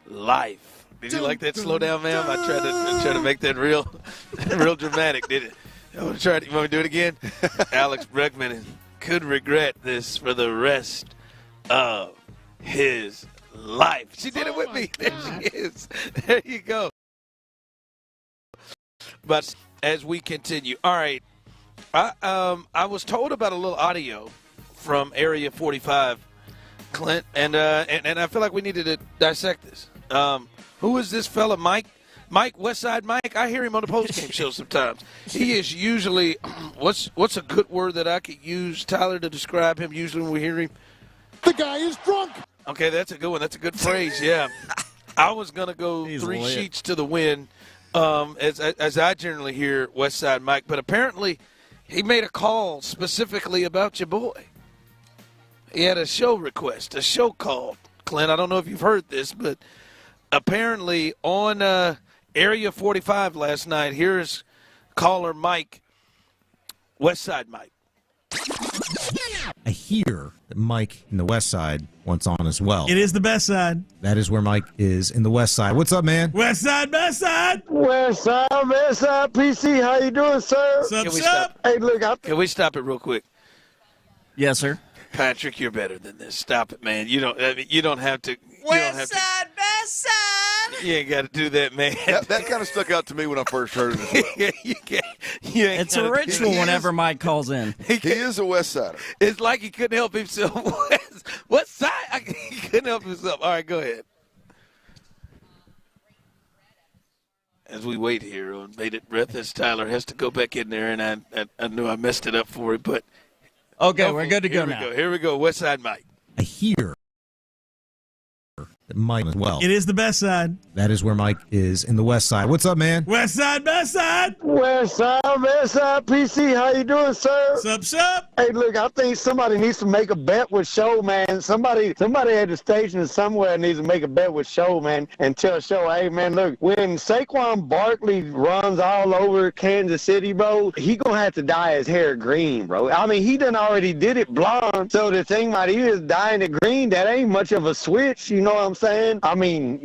life. Did you like that slow down, ma'am? I tried to make that real dramatic, did it? You want me to do it again? Alex Bregman could regret this for the rest of his life. She did it with me. There she is. There you go. But as we continue, all right, I was told about a little audio from Area 45, Clint, and I feel like we needed to dissect this. Who is this fella, Mike? Mike, Westside Mike, I hear him on the postgame show sometimes. He is usually, what's a good word that I could use, Tyler, to describe him usually when we hear him? The guy is drunk. Okay, that's a good one. That's a good phrase, yeah. I was going to go three sheets to the wind, as I generally hear Westside Mike, but apparently he made a call specifically about your boy. He had a show request, a show call. Clint, I don't know if you've heard this, but apparently on Area 45 last night, here's caller Mike, Westside Mike. I hear that Mike in the West Side wants on as well. It is the best side. That is where Mike is in the West Side. What's up, man? West Side, best side. West Side, PC. How you doing, sir? What's up? Hey, look, Can we stop it real quick? Yes, sir. Patrick, you're better than this. Stop it, man. You don't have to. West Side, best side. You ain't got to do that, man. That kind of stuck out to me when I first heard it. It's a ritual whenever Mike calls in. He is a West Sider. It's like he couldn't help himself. What side? He couldn't help himself. All right, go ahead. As we wait here on bated breath, as Tyler has to go back in there, and I knew I messed it up for him, but okay, we're good to go now. Here we go. West Side Mike. I hear that Mike as well. It is the best side. That is where Mike is in the West Side. What's up, man? West Side, best side. West Side, PC. How you doing, sir? Sup? Hey, look, I think somebody needs to make a bet with Show, man. Somebody at the station somewhere needs to make a bet with Show, man, and tell Show, hey, man, look, when Saquon Barkley runs all over Kansas City, bro, he gonna have to dye his hair green, bro. I mean, he done already did it blonde, so the thing about it is dyeing it green, that ain't much of a switch, you know what I'm saying? I mean,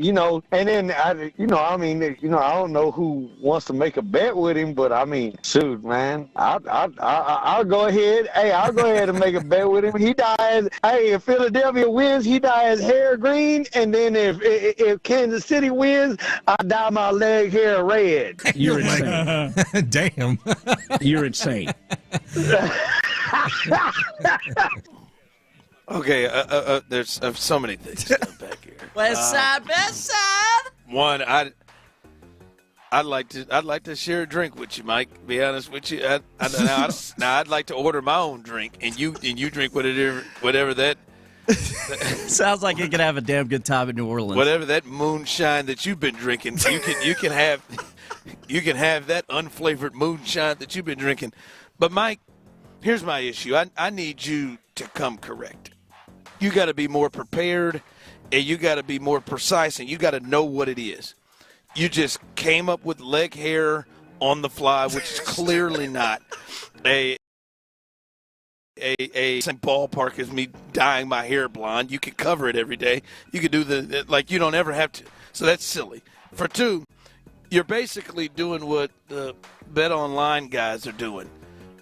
and then, I don't know who wants to make a bet with him, but I mean, shoot, man, I'll go ahead. Hey, I'll go ahead and make a bet with him. If Philadelphia wins, he dyes his hair green, and then if Kansas City wins, I dye my leg hair red. You're insane. Damn. You're insane. Okay, there's so many things back here. West Side, best side. One, I'd like to share a drink with you, Mike. Be honest with you. I'd like to order my own drink, and you drink whatever that. Sounds like you could have a damn good time in New Orleans. Whatever that moonshine that you've been drinking, you can have that unflavored moonshine that you've been drinking. But Mike, here's my issue. I need you to come correct. You got to be more prepared and you got to be more precise, and you got to know what it is. You just came up with leg hair on the fly, which is clearly not a same ballpark as me dyeing my hair blonde. You could cover it every day. You could do you don't ever have to. So that's silly. For 2, you're basically doing what the Bet Online guys are doing.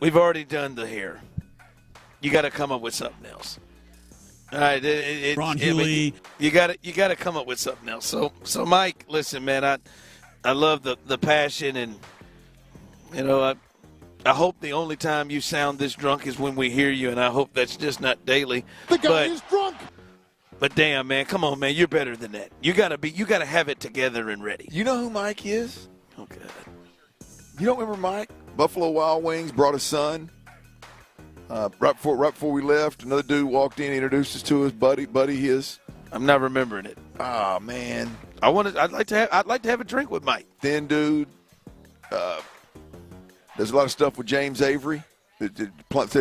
We've already done the hair. You got to come up with something else. All right, Ron Hughley. You got to come up with something else. So Mike, listen, man, I love the passion, and I hope the only time you sound this drunk is when we hear you, and I hope that's just not daily. The guy is drunk. But damn, man, come on, man, you're better than that. You gotta have it together and ready. You know who Mike is? Oh God. You don't remember Mike? Buffalo Wild Wings brought his son. Right before we left, another dude walked in, introduced us to his buddy his. I'm not remembering it. Oh man, I'd like to have a drink with Mike. Thin dude. There's a lot of stuff with James Avery. They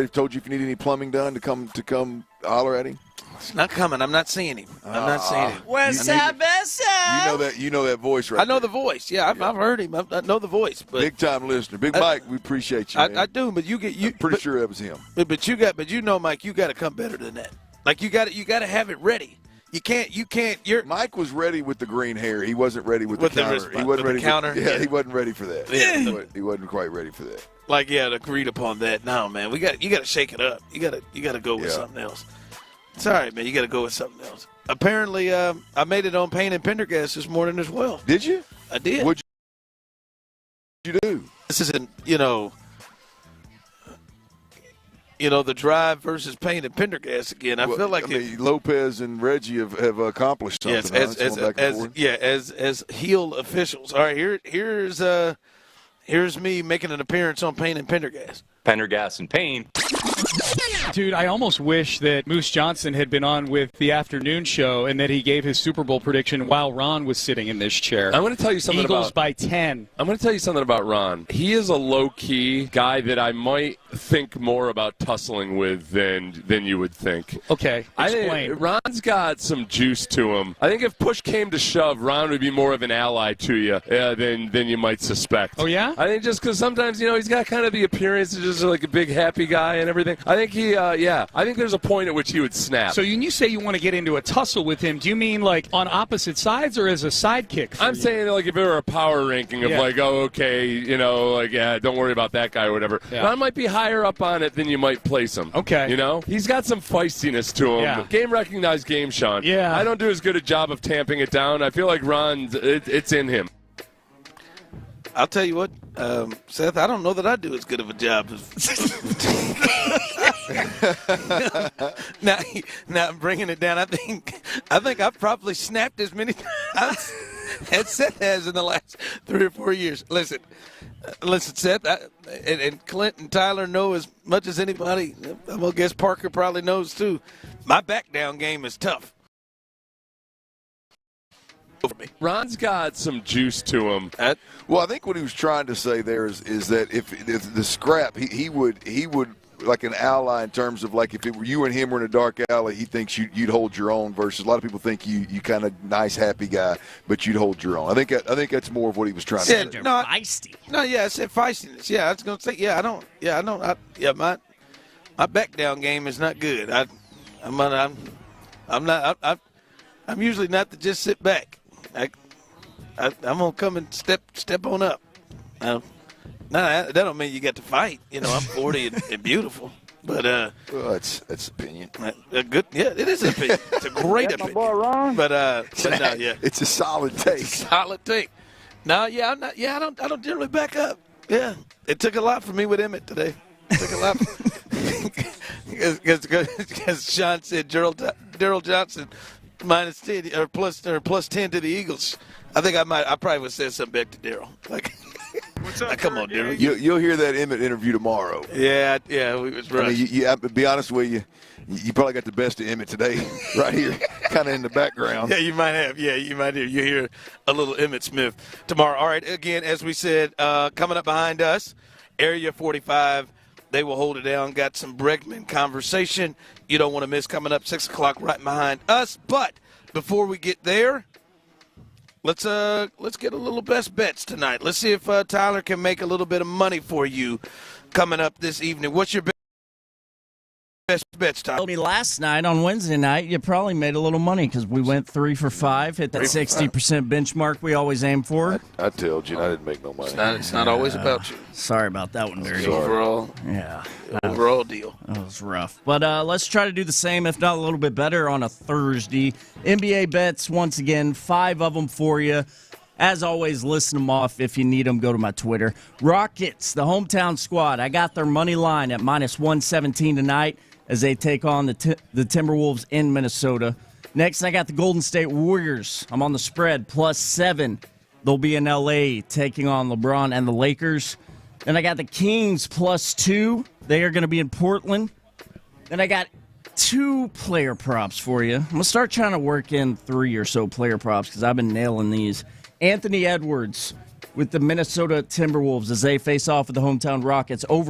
told you if you need any plumbing done to come holler at him. It's not coming. I'm not seeing him. I'm not seeing him. West Side, Best Side. You know that voice, right? I know the voice. Yeah, I've heard him. I know the voice. But big time listener, Big Mike. We appreciate you. I do, but I'm pretty sure that was him. But you know, Mike, you got to come better than that. Like you got to have it ready. You can't. Mike was ready with the green hair. He wasn't ready with the counter. He wasn't ready. He wasn't ready for that. Yeah. He wasn't quite ready for that. Like agreed upon that. No, man, you got to shake it up. You got to go with something else. It's all right, man. You got to go with something else. Apparently, I made it on Payne and Pendergast this morning as well. Did you? I did. What'd you do? This isn't, the drive versus Payne and Pendergast again. I feel like Lopez and Reggie have accomplished something. Yes, as heel officials. All right, here's me making an appearance on Payne and Pendergast. Pendergast and Payne. Dude, I almost wish that Moose Johnson had been on with the afternoon show and that he gave his Super Bowl prediction while Ron was sitting in this chair. I'm going to tell you something Eagles by 10. I'm going to tell you something about Ron. He is a low-key guy that I might think more about tussling with than you would think. Okay, explain. I think Ron's got some juice to him. I think if push came to shove, Ron would be more of an ally to you than you might suspect. Oh, yeah? I think just because sometimes, he's got kind of the appearance of just like a big happy guy and everything. I think I think there's a point at which he would snap. So when you say you want to get into a tussle with him, do you mean like on opposite sides or as a sidekick? I'm saying like if it were a power ranking of don't worry about that guy or whatever. Yeah. Ron might be higher up on it than you might place him. Okay. He's got some feistiness to him. Yeah. Game recognized game, Sean. Yeah. I don't do as good a job of tamping it down. I feel like it's in him. I'll tell you what, Seth, I don't know that I do as good of a job now bringing it down. I think I've probably snapped as many times as Seth has in the last 3 or 4 years. Listen, Seth, and Clint and Tyler know as much as anybody. I'm going to guess Parker probably knows too. My back down game is tough. Ron's got some juice to him. Well, I think what he was trying to say there is that if the scrap, he would like an ally in terms of like if it were you and him were in a dark alley, he thinks you'd hold your own. Versus a lot of people think you kind of nice, happy guy, but you'd hold your own. I think that's more of what he was trying to say. Feisty. No, I said feistiness. Yeah, I was going to say. My back down game is not good. I'm usually not to just sit back. I'm gonna come and step on up. That don't mean you got to fight. I'm 40 and beautiful, but that's opinion. Good, yeah, it is an opinion. It's a great opinion. My boy Ron. But no, yeah, it's a solid take. It's a solid take. No, yeah, I'm not. Yeah, I don't generally back up. Yeah, it took a lot for me with Emmett today. It took a lot because Sean said Daryl Johnson. Minus 10 or plus 10 to the Eagles. I think I probably would say something back to Daryl. Like, what's up? Come on, Daryl. You'll hear that Emmett interview tomorrow. Yeah, we was right. I mean, to be honest with you, you probably got the best of Emmett today, right here, kind of in the background. Yeah, you might have. Yeah, you might hear. You hear a little Emmett Smith tomorrow. All right, again, as we said, coming up behind us, Area 45. They will hold it down. Got some Bregman conversation you don't want to miss coming up 6 o'clock right behind us. But before we get there, let's get a little best bets tonight. Let's see if Tyler can make a little bit of money for you coming up this evening. What's your best bets, Tyler? Told me last night on Wednesday night you probably made a little money because we went 3 for 5, hit that 60% benchmark we always aim for. I told you I didn't make no money. It's not always about you. Sorry about that one, Barry. Overall deal. That was rough. But let's try to do the same, if not a little bit better, on a Thursday. NBA bets, once again, 5 of them for you. As always, listen them off. If you need them, go to my Twitter. Rockets, the hometown squad. I got their money line at -117 tonight as they take on the Timberwolves in Minnesota. Next, I got the Golden State Warriors. I'm on the spread, +7. They'll be in L.A. taking on LeBron and the Lakers. Then I got the Kings +2. They are going to be in Portland. Then I got 2 player props for you. I'm going to start trying to work in 3 or so player props because I've been nailing these. Anthony Edwards with the Minnesota Timberwolves as they face off with the hometown Rockets over